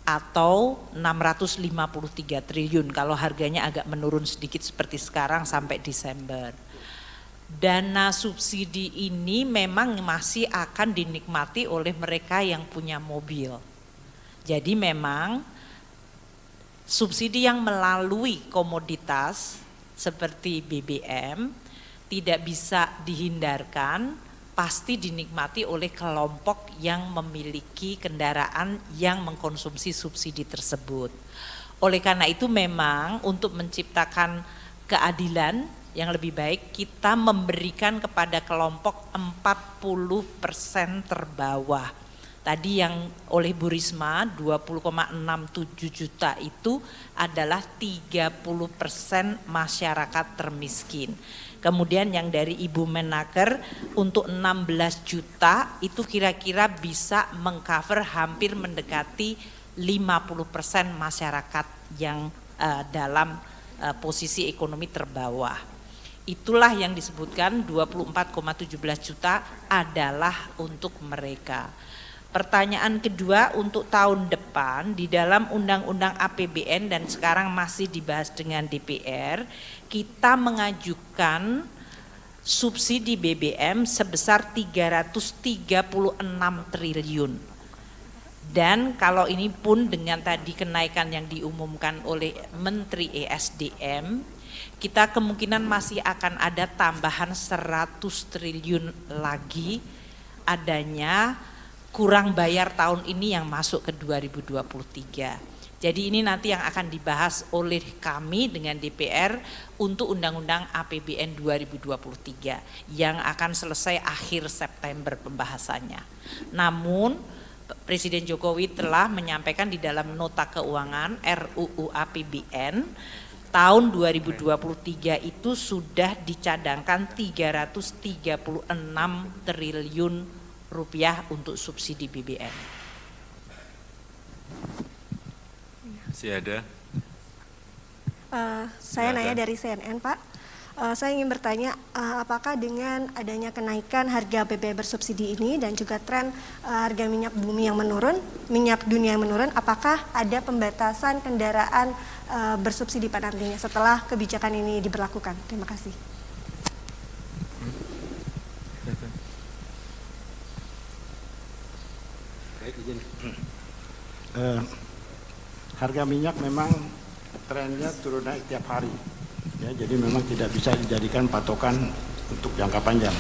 atau 653 triliun kalau harganya agak menurun sedikit seperti sekarang sampai Desember. Dana subsidi ini memang masih akan dinikmati oleh mereka yang punya mobil. Jadi memang subsidi yang melalui komoditas seperti BBM tidak bisa dihindarkan, pasti dinikmati oleh kelompok yang memiliki kendaraan yang mengkonsumsi subsidi tersebut. Oleh karena itu memang untuk menciptakan keadilan yang lebih baik kita memberikan kepada kelompok 40% terbawah. Tadi yang oleh Bu Risma 20,67 juta itu adalah 30% masyarakat termiskin. Kemudian yang dari Ibu Menaker untuk 16 juta itu kira-kira bisa mengcover hampir mendekati 50% masyarakat yang dalam posisi ekonomi terbawah. Itulah yang disebutkan 24,17 juta adalah untuk mereka. Pertanyaan kedua untuk tahun depan di dalam Undang-Undang APBN dan sekarang masih dibahas dengan DPR, kita mengajukan subsidi BBM sebesar 336 triliun. Dan kalau ini pun dengan tadi kenaikan yang diumumkan oleh Menteri ESDM, kita kemungkinan masih akan ada tambahan 100 triliun lagi adanya kurang bayar tahun ini yang masuk ke 2023. Jadi ini nanti yang akan dibahas oleh kami dengan DPR untuk Undang-Undang APBN 2023 yang akan selesai akhir September pembahasannya. Namun Presiden Jokowi telah menyampaikan di dalam nota keuangan RUU APBN tahun 2023 itu sudah dicadangkan 336 triliun rupiah untuk subsidi BBM. Masih ada? Saya nanya dari CNN, Pak. Saya ingin bertanya, apakah dengan adanya kenaikan harga BBM bersubsidi ini dan juga tren harga minyak bumi yang menurun, minyak dunia yang menurun, apakah ada pembatasan kendaraan bersubsidi pada nantinya setelah kebijakan ini diberlakukan? Terima kasih. Harga minyak memang trennya turun naik tiap hari, ya, jadi memang tidak bisa dijadikan patokan untuk jangka panjang.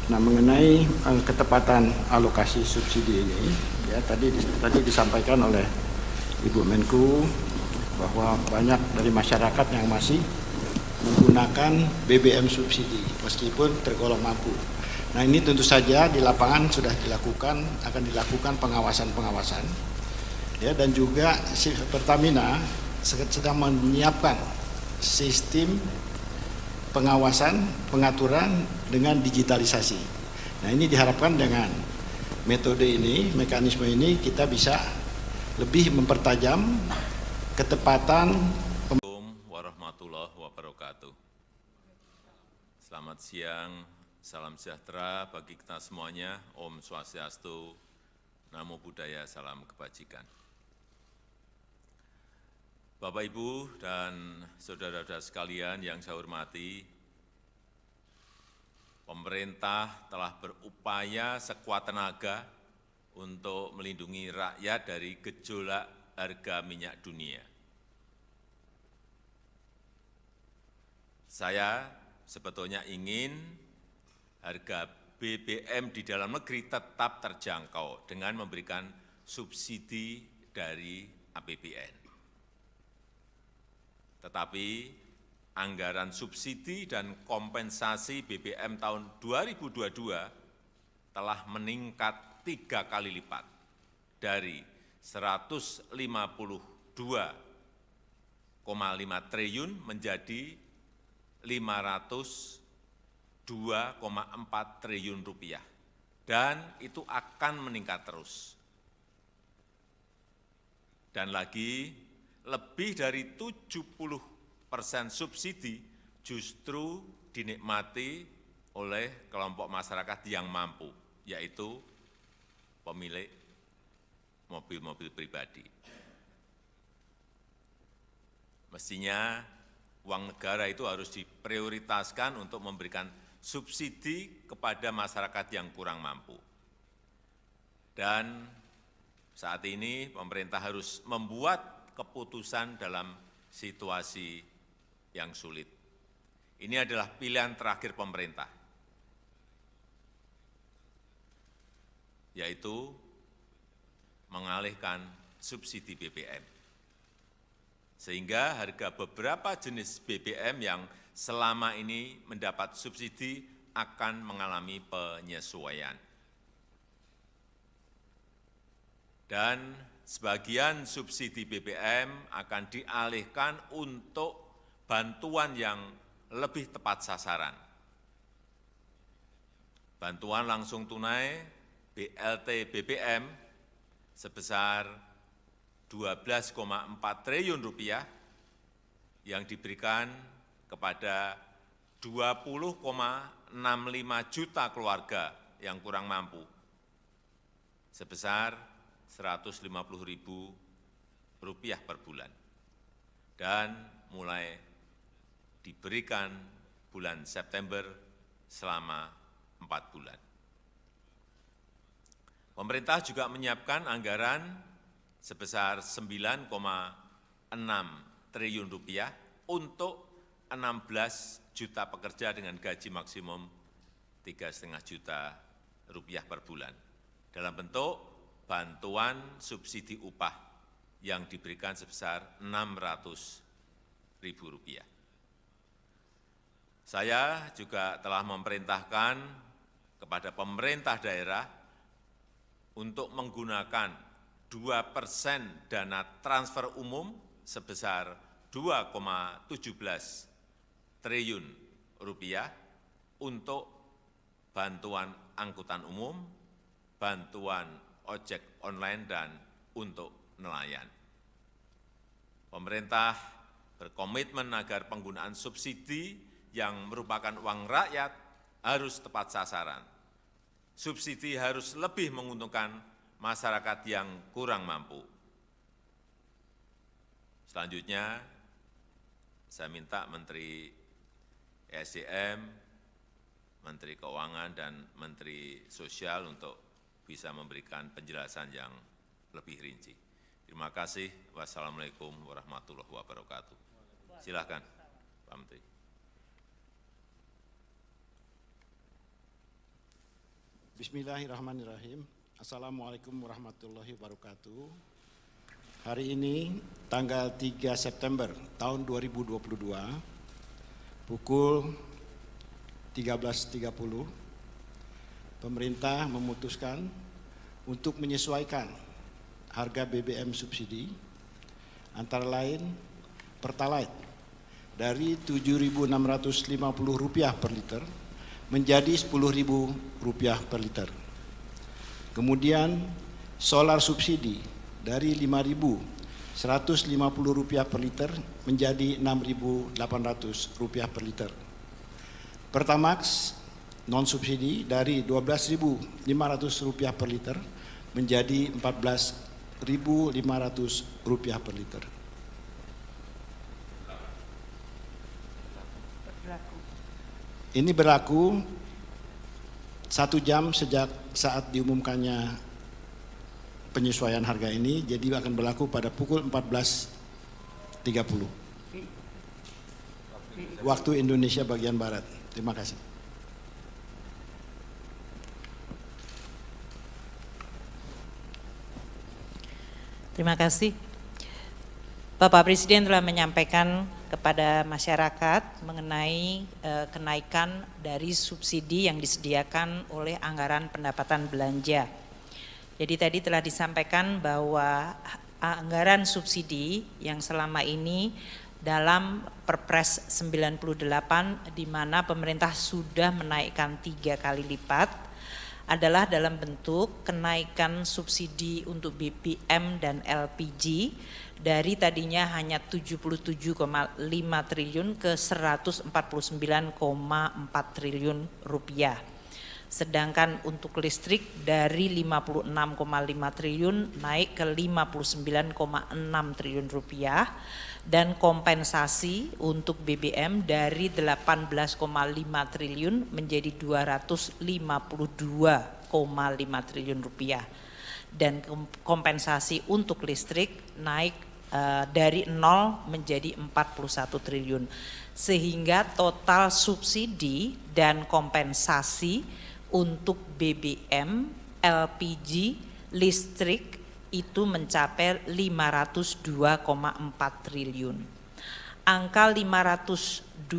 Nah, mengenai ketepatan alokasi subsidi ini, ya tadi disampaikan oleh Ibu Menku bahwa banyak dari masyarakat yang masih menggunakan BBM subsidi meskipun tergolong mampu. Nah, ini tentu saja di lapangan sudah akan dilakukan pengawasan. Ya, dan juga Pertamina sedang menyiapkan sistem pengawasan, pengaturan dengan digitalisasi. Nah, ini diharapkan dengan metode ini, mekanisme ini kita bisa lebih mempertajam ketepatan. Assalamualaikum warahmatullahi wabarakatuh. Selamat siang, salam sejahtera bagi kita semuanya. Om Swastiastu, Namo Buddhaya, salam kebajikan. Bapak, Ibu, dan saudara-saudara sekalian yang saya hormati, pemerintah telah berupaya sekuat tenaga untuk melindungi rakyat dari gejolak harga minyak dunia. Saya sebetulnya ingin harga BBM di dalam negeri tetap terjangkau dengan memberikan subsidi dari APBN. Tetapi anggaran subsidi dan kompensasi BBM tahun 2022 telah meningkat 3 kali lipat dari 152,5 triliun menjadi 502,4 triliun rupiah, dan itu akan meningkat terus. Dan lagi, lebih dari 70% subsidi justru dinikmati oleh kelompok masyarakat yang mampu, yaitu pemilik mobil-mobil pribadi. Mestinya uang negara itu harus diprioritaskan untuk memberikan subsidi kepada masyarakat yang kurang mampu. Dan saat ini pemerintah harus membuat keputusan dalam situasi yang sulit. Ini adalah pilihan terakhir pemerintah, yaitu mengalihkan subsidi BBM. Sehingga harga beberapa jenis BBM yang selama ini mendapat subsidi akan mengalami penyesuaian. Dan sebagian subsidi BBM akan dialihkan untuk bantuan yang lebih tepat sasaran. Bantuan langsung tunai BLT BBM sebesar 12,4 triliun rupiah yang diberikan kepada 20,65 juta keluarga yang kurang mampu sebesar Rp150.000 per bulan, dan mulai diberikan bulan September selama 4 bulan. Pemerintah juga menyiapkan anggaran sebesar 9,6 triliun rupiah untuk 16 juta pekerja dengan gaji maksimum 3,5 juta rupiah per bulan dalam bentuk bantuan subsidi upah yang diberikan sebesar Rp600.000. Saya juga telah memerintahkan kepada pemerintah daerah untuk menggunakan 2% dana transfer umum sebesar 2,17 triliun rupiah untuk bantuan angkutan umum, bantuan ojek online, dan untuk nelayan. Pemerintah berkomitmen agar penggunaan subsidi yang merupakan uang rakyat harus tepat sasaran. Subsidi harus lebih menguntungkan masyarakat yang kurang mampu. Selanjutnya, saya minta Menteri ESDM, Menteri Keuangan, dan Menteri Sosial untuk bisa memberikan penjelasan yang lebih rinci. Terima kasih. Wassalamualaikum warahmatullahi wabarakatuh. Silakan, Pak Menteri. Bismillahirrahmanirrahim. Assalamualaikum warahmatullahi wabarakatuh. Hari ini tanggal 3 September tahun 2022 pukul 13.30 pemerintah memutuskan untuk menyesuaikan harga BBM subsidi antara lain Pertalite dari Rp7.650 per liter menjadi Rp10.000 per liter. Kemudian solar subsidi dari Rp5.150 per liter menjadi Rp6.800 per liter. Pertamax non subsidi dari Rp12.500 per liter menjadi Rp14.500 per liter. Ini berlaku 1 jam sejak saat diumumkannya penyesuaian harga ini, jadi akan berlaku pada pukul 14.30 waktu Indonesia bagian Barat. Terima kasih. Terima kasih. Bapak Presiden telah menyampaikan kepada masyarakat mengenai kenaikan dari subsidi yang disediakan oleh anggaran pendapatan belanja. Jadi tadi telah disampaikan bahwa anggaran subsidi yang selama ini dalam Perpres 98 di mana pemerintah sudah menaikkan 3 kali lipat adalah dalam bentuk kenaikan subsidi untuk BBM dan LPG dari tadinya hanya 77,5 triliun ke 149,4 triliun rupiah. Sedangkan untuk listrik dari 56,5 triliun naik ke 59,6 triliun rupiah dan kompensasi untuk BBM dari 18,5 triliun menjadi 252,5 triliun rupiah dan kompensasi untuk listrik naik dari 0 menjadi 41 triliun sehingga total subsidi dan kompensasi untuk BBM, LPG, listrik itu mencapai 502,4 triliun. Angka 502,4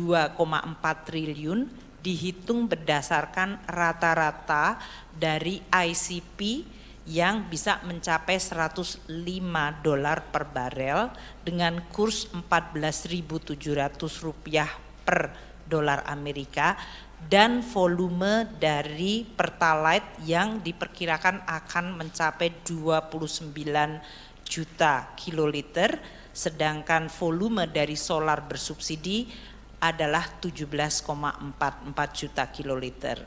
triliun dihitung berdasarkan rata-rata dari ICP yang bisa mencapai $105 per barel dengan kurs Rp14.700 per dolar Amerika dan volume dari Pertalite yang diperkirakan akan mencapai 29 juta kiloliter, sedangkan volume dari solar bersubsidi adalah 17,44 juta kiloliter.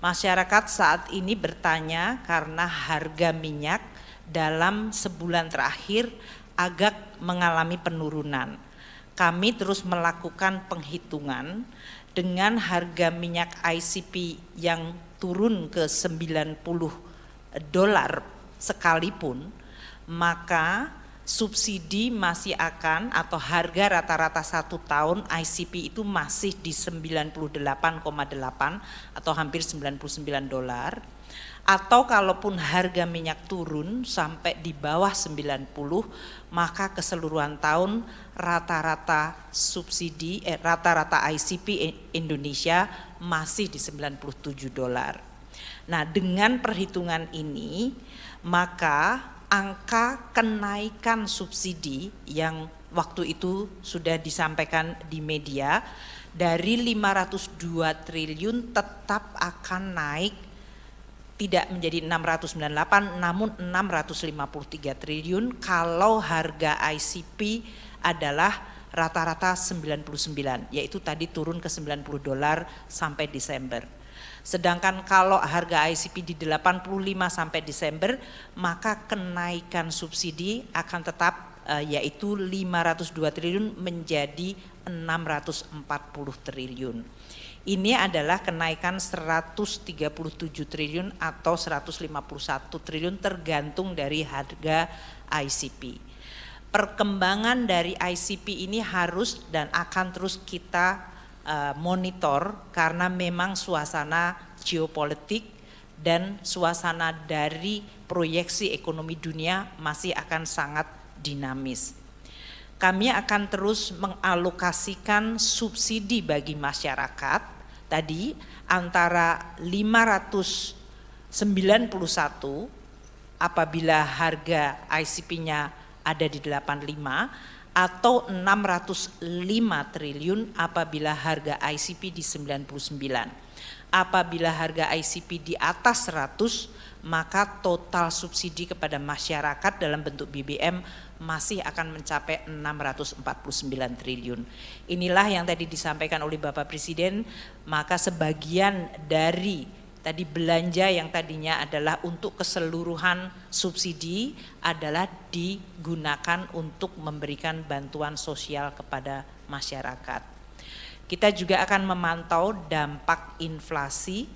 Masyarakat saat ini bertanya karena harga minyak dalam sebulan terakhir agak mengalami penurunan. Kami terus melakukan penghitungan dengan harga minyak ICP yang turun ke 90 dolar sekalipun, maka subsidi masih akan atau harga rata-rata 1 tahun ICP itu masih di 98,8 atau hampir 99 dolar. Atau kalaupun harga minyak turun sampai di bawah 90, maka keseluruhan tahun rata-rata subsidi rata-rata ICP Indonesia masih di 97 dolar. Nah, dengan perhitungan ini maka angka kenaikan subsidi yang waktu itu sudah disampaikan di media dari 502 triliun tetap akan naik, tidak menjadi 698 namun 653 triliun kalau harga ICP adalah rata-rata 99, yaitu tadi turun ke 90 dolar sampai Desember. Sedangkan kalau harga ICP di 85 sampai Desember, maka kenaikan subsidi akan tetap yaitu 502 triliun menjadi 640 triliun. Ini adalah kenaikan 137 triliun atau 151 triliun tergantung dari harga ICP. Perkembangan dari ICP ini harus dan akan terus kita monitor karena memang suasana geopolitik dan suasana dari proyeksi ekonomi dunia masih akan sangat dinamis. Kami akan terus mengalokasikan subsidi bagi masyarakat tadi antara 591 apabila harga ICP-nya ada di 85 atau 605 triliun apabila harga ICP di 99. Apabila harga ICP di atas 100, maka total subsidi kepada masyarakat dalam bentuk BBM masih akan mencapai 649 triliun. Inilah yang tadi disampaikan oleh Bapak Presiden, maka sebagian dari tadi belanja yang tadinya adalah untuk keseluruhan subsidi adalah digunakan untuk memberikan bantuan sosial kepada masyarakat. Kita juga akan memantau dampak inflasi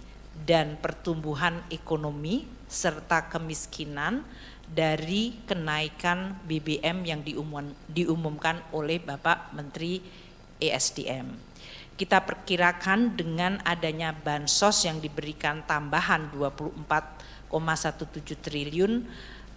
dan pertumbuhan ekonomi serta kemiskinan dari kenaikan BBM yang diumumkan oleh Bapak Menteri ESDM. Kita perkirakan dengan adanya bansos yang diberikan tambahan 24,17 triliun,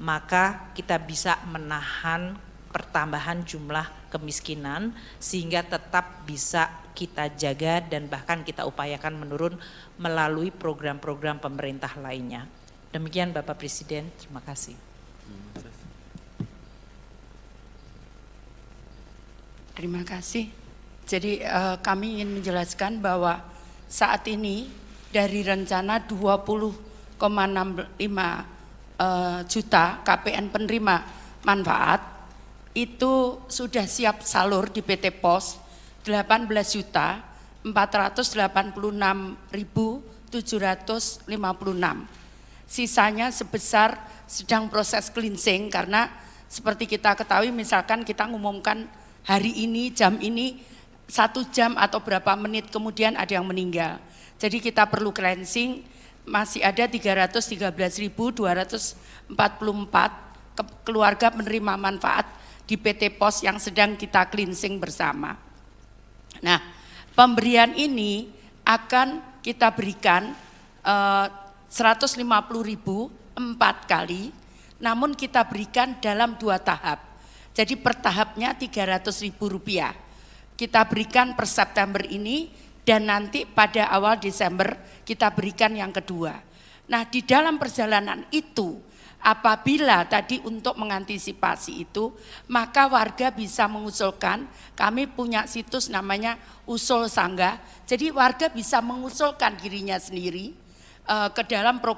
maka kita bisa menahan pertambahan jumlah kemiskinan sehingga tetap bisa kita jaga dan bahkan kita upayakan menurun melalui program-program pemerintah lainnya. Demikian Bapak Presiden, terima kasih. Terima kasih. Jadi kami ingin menjelaskan bahwa saat ini dari rencana 20,65 juta KPN penerima manfaat itu sudah siap salur di PT POS 18.486.756. Sisanya sebesar sedang proses cleansing karena seperti kita ketahui misalkan kita ngumumkan hari ini jam ini 1 jam atau berapa menit kemudian ada yang meninggal. Jadi kita perlu cleansing, masih ada 313.244 keluarga penerima manfaat di PT POS yang sedang kita cleansing bersama. Nah, pemberian ini akan kita berikan 150.000 4 kali, namun kita berikan dalam 2 tahap. Jadi per tahapnya Rp300.000. Kita berikan per September ini dan nanti pada awal Desember kita berikan yang kedua. Nah, di dalam perjalanan itu apabila tadi untuk mengantisipasi itu, maka warga bisa mengusulkan, kami punya situs namanya Usul Sangga, jadi warga bisa mengusulkan dirinya sendiri ke dalam program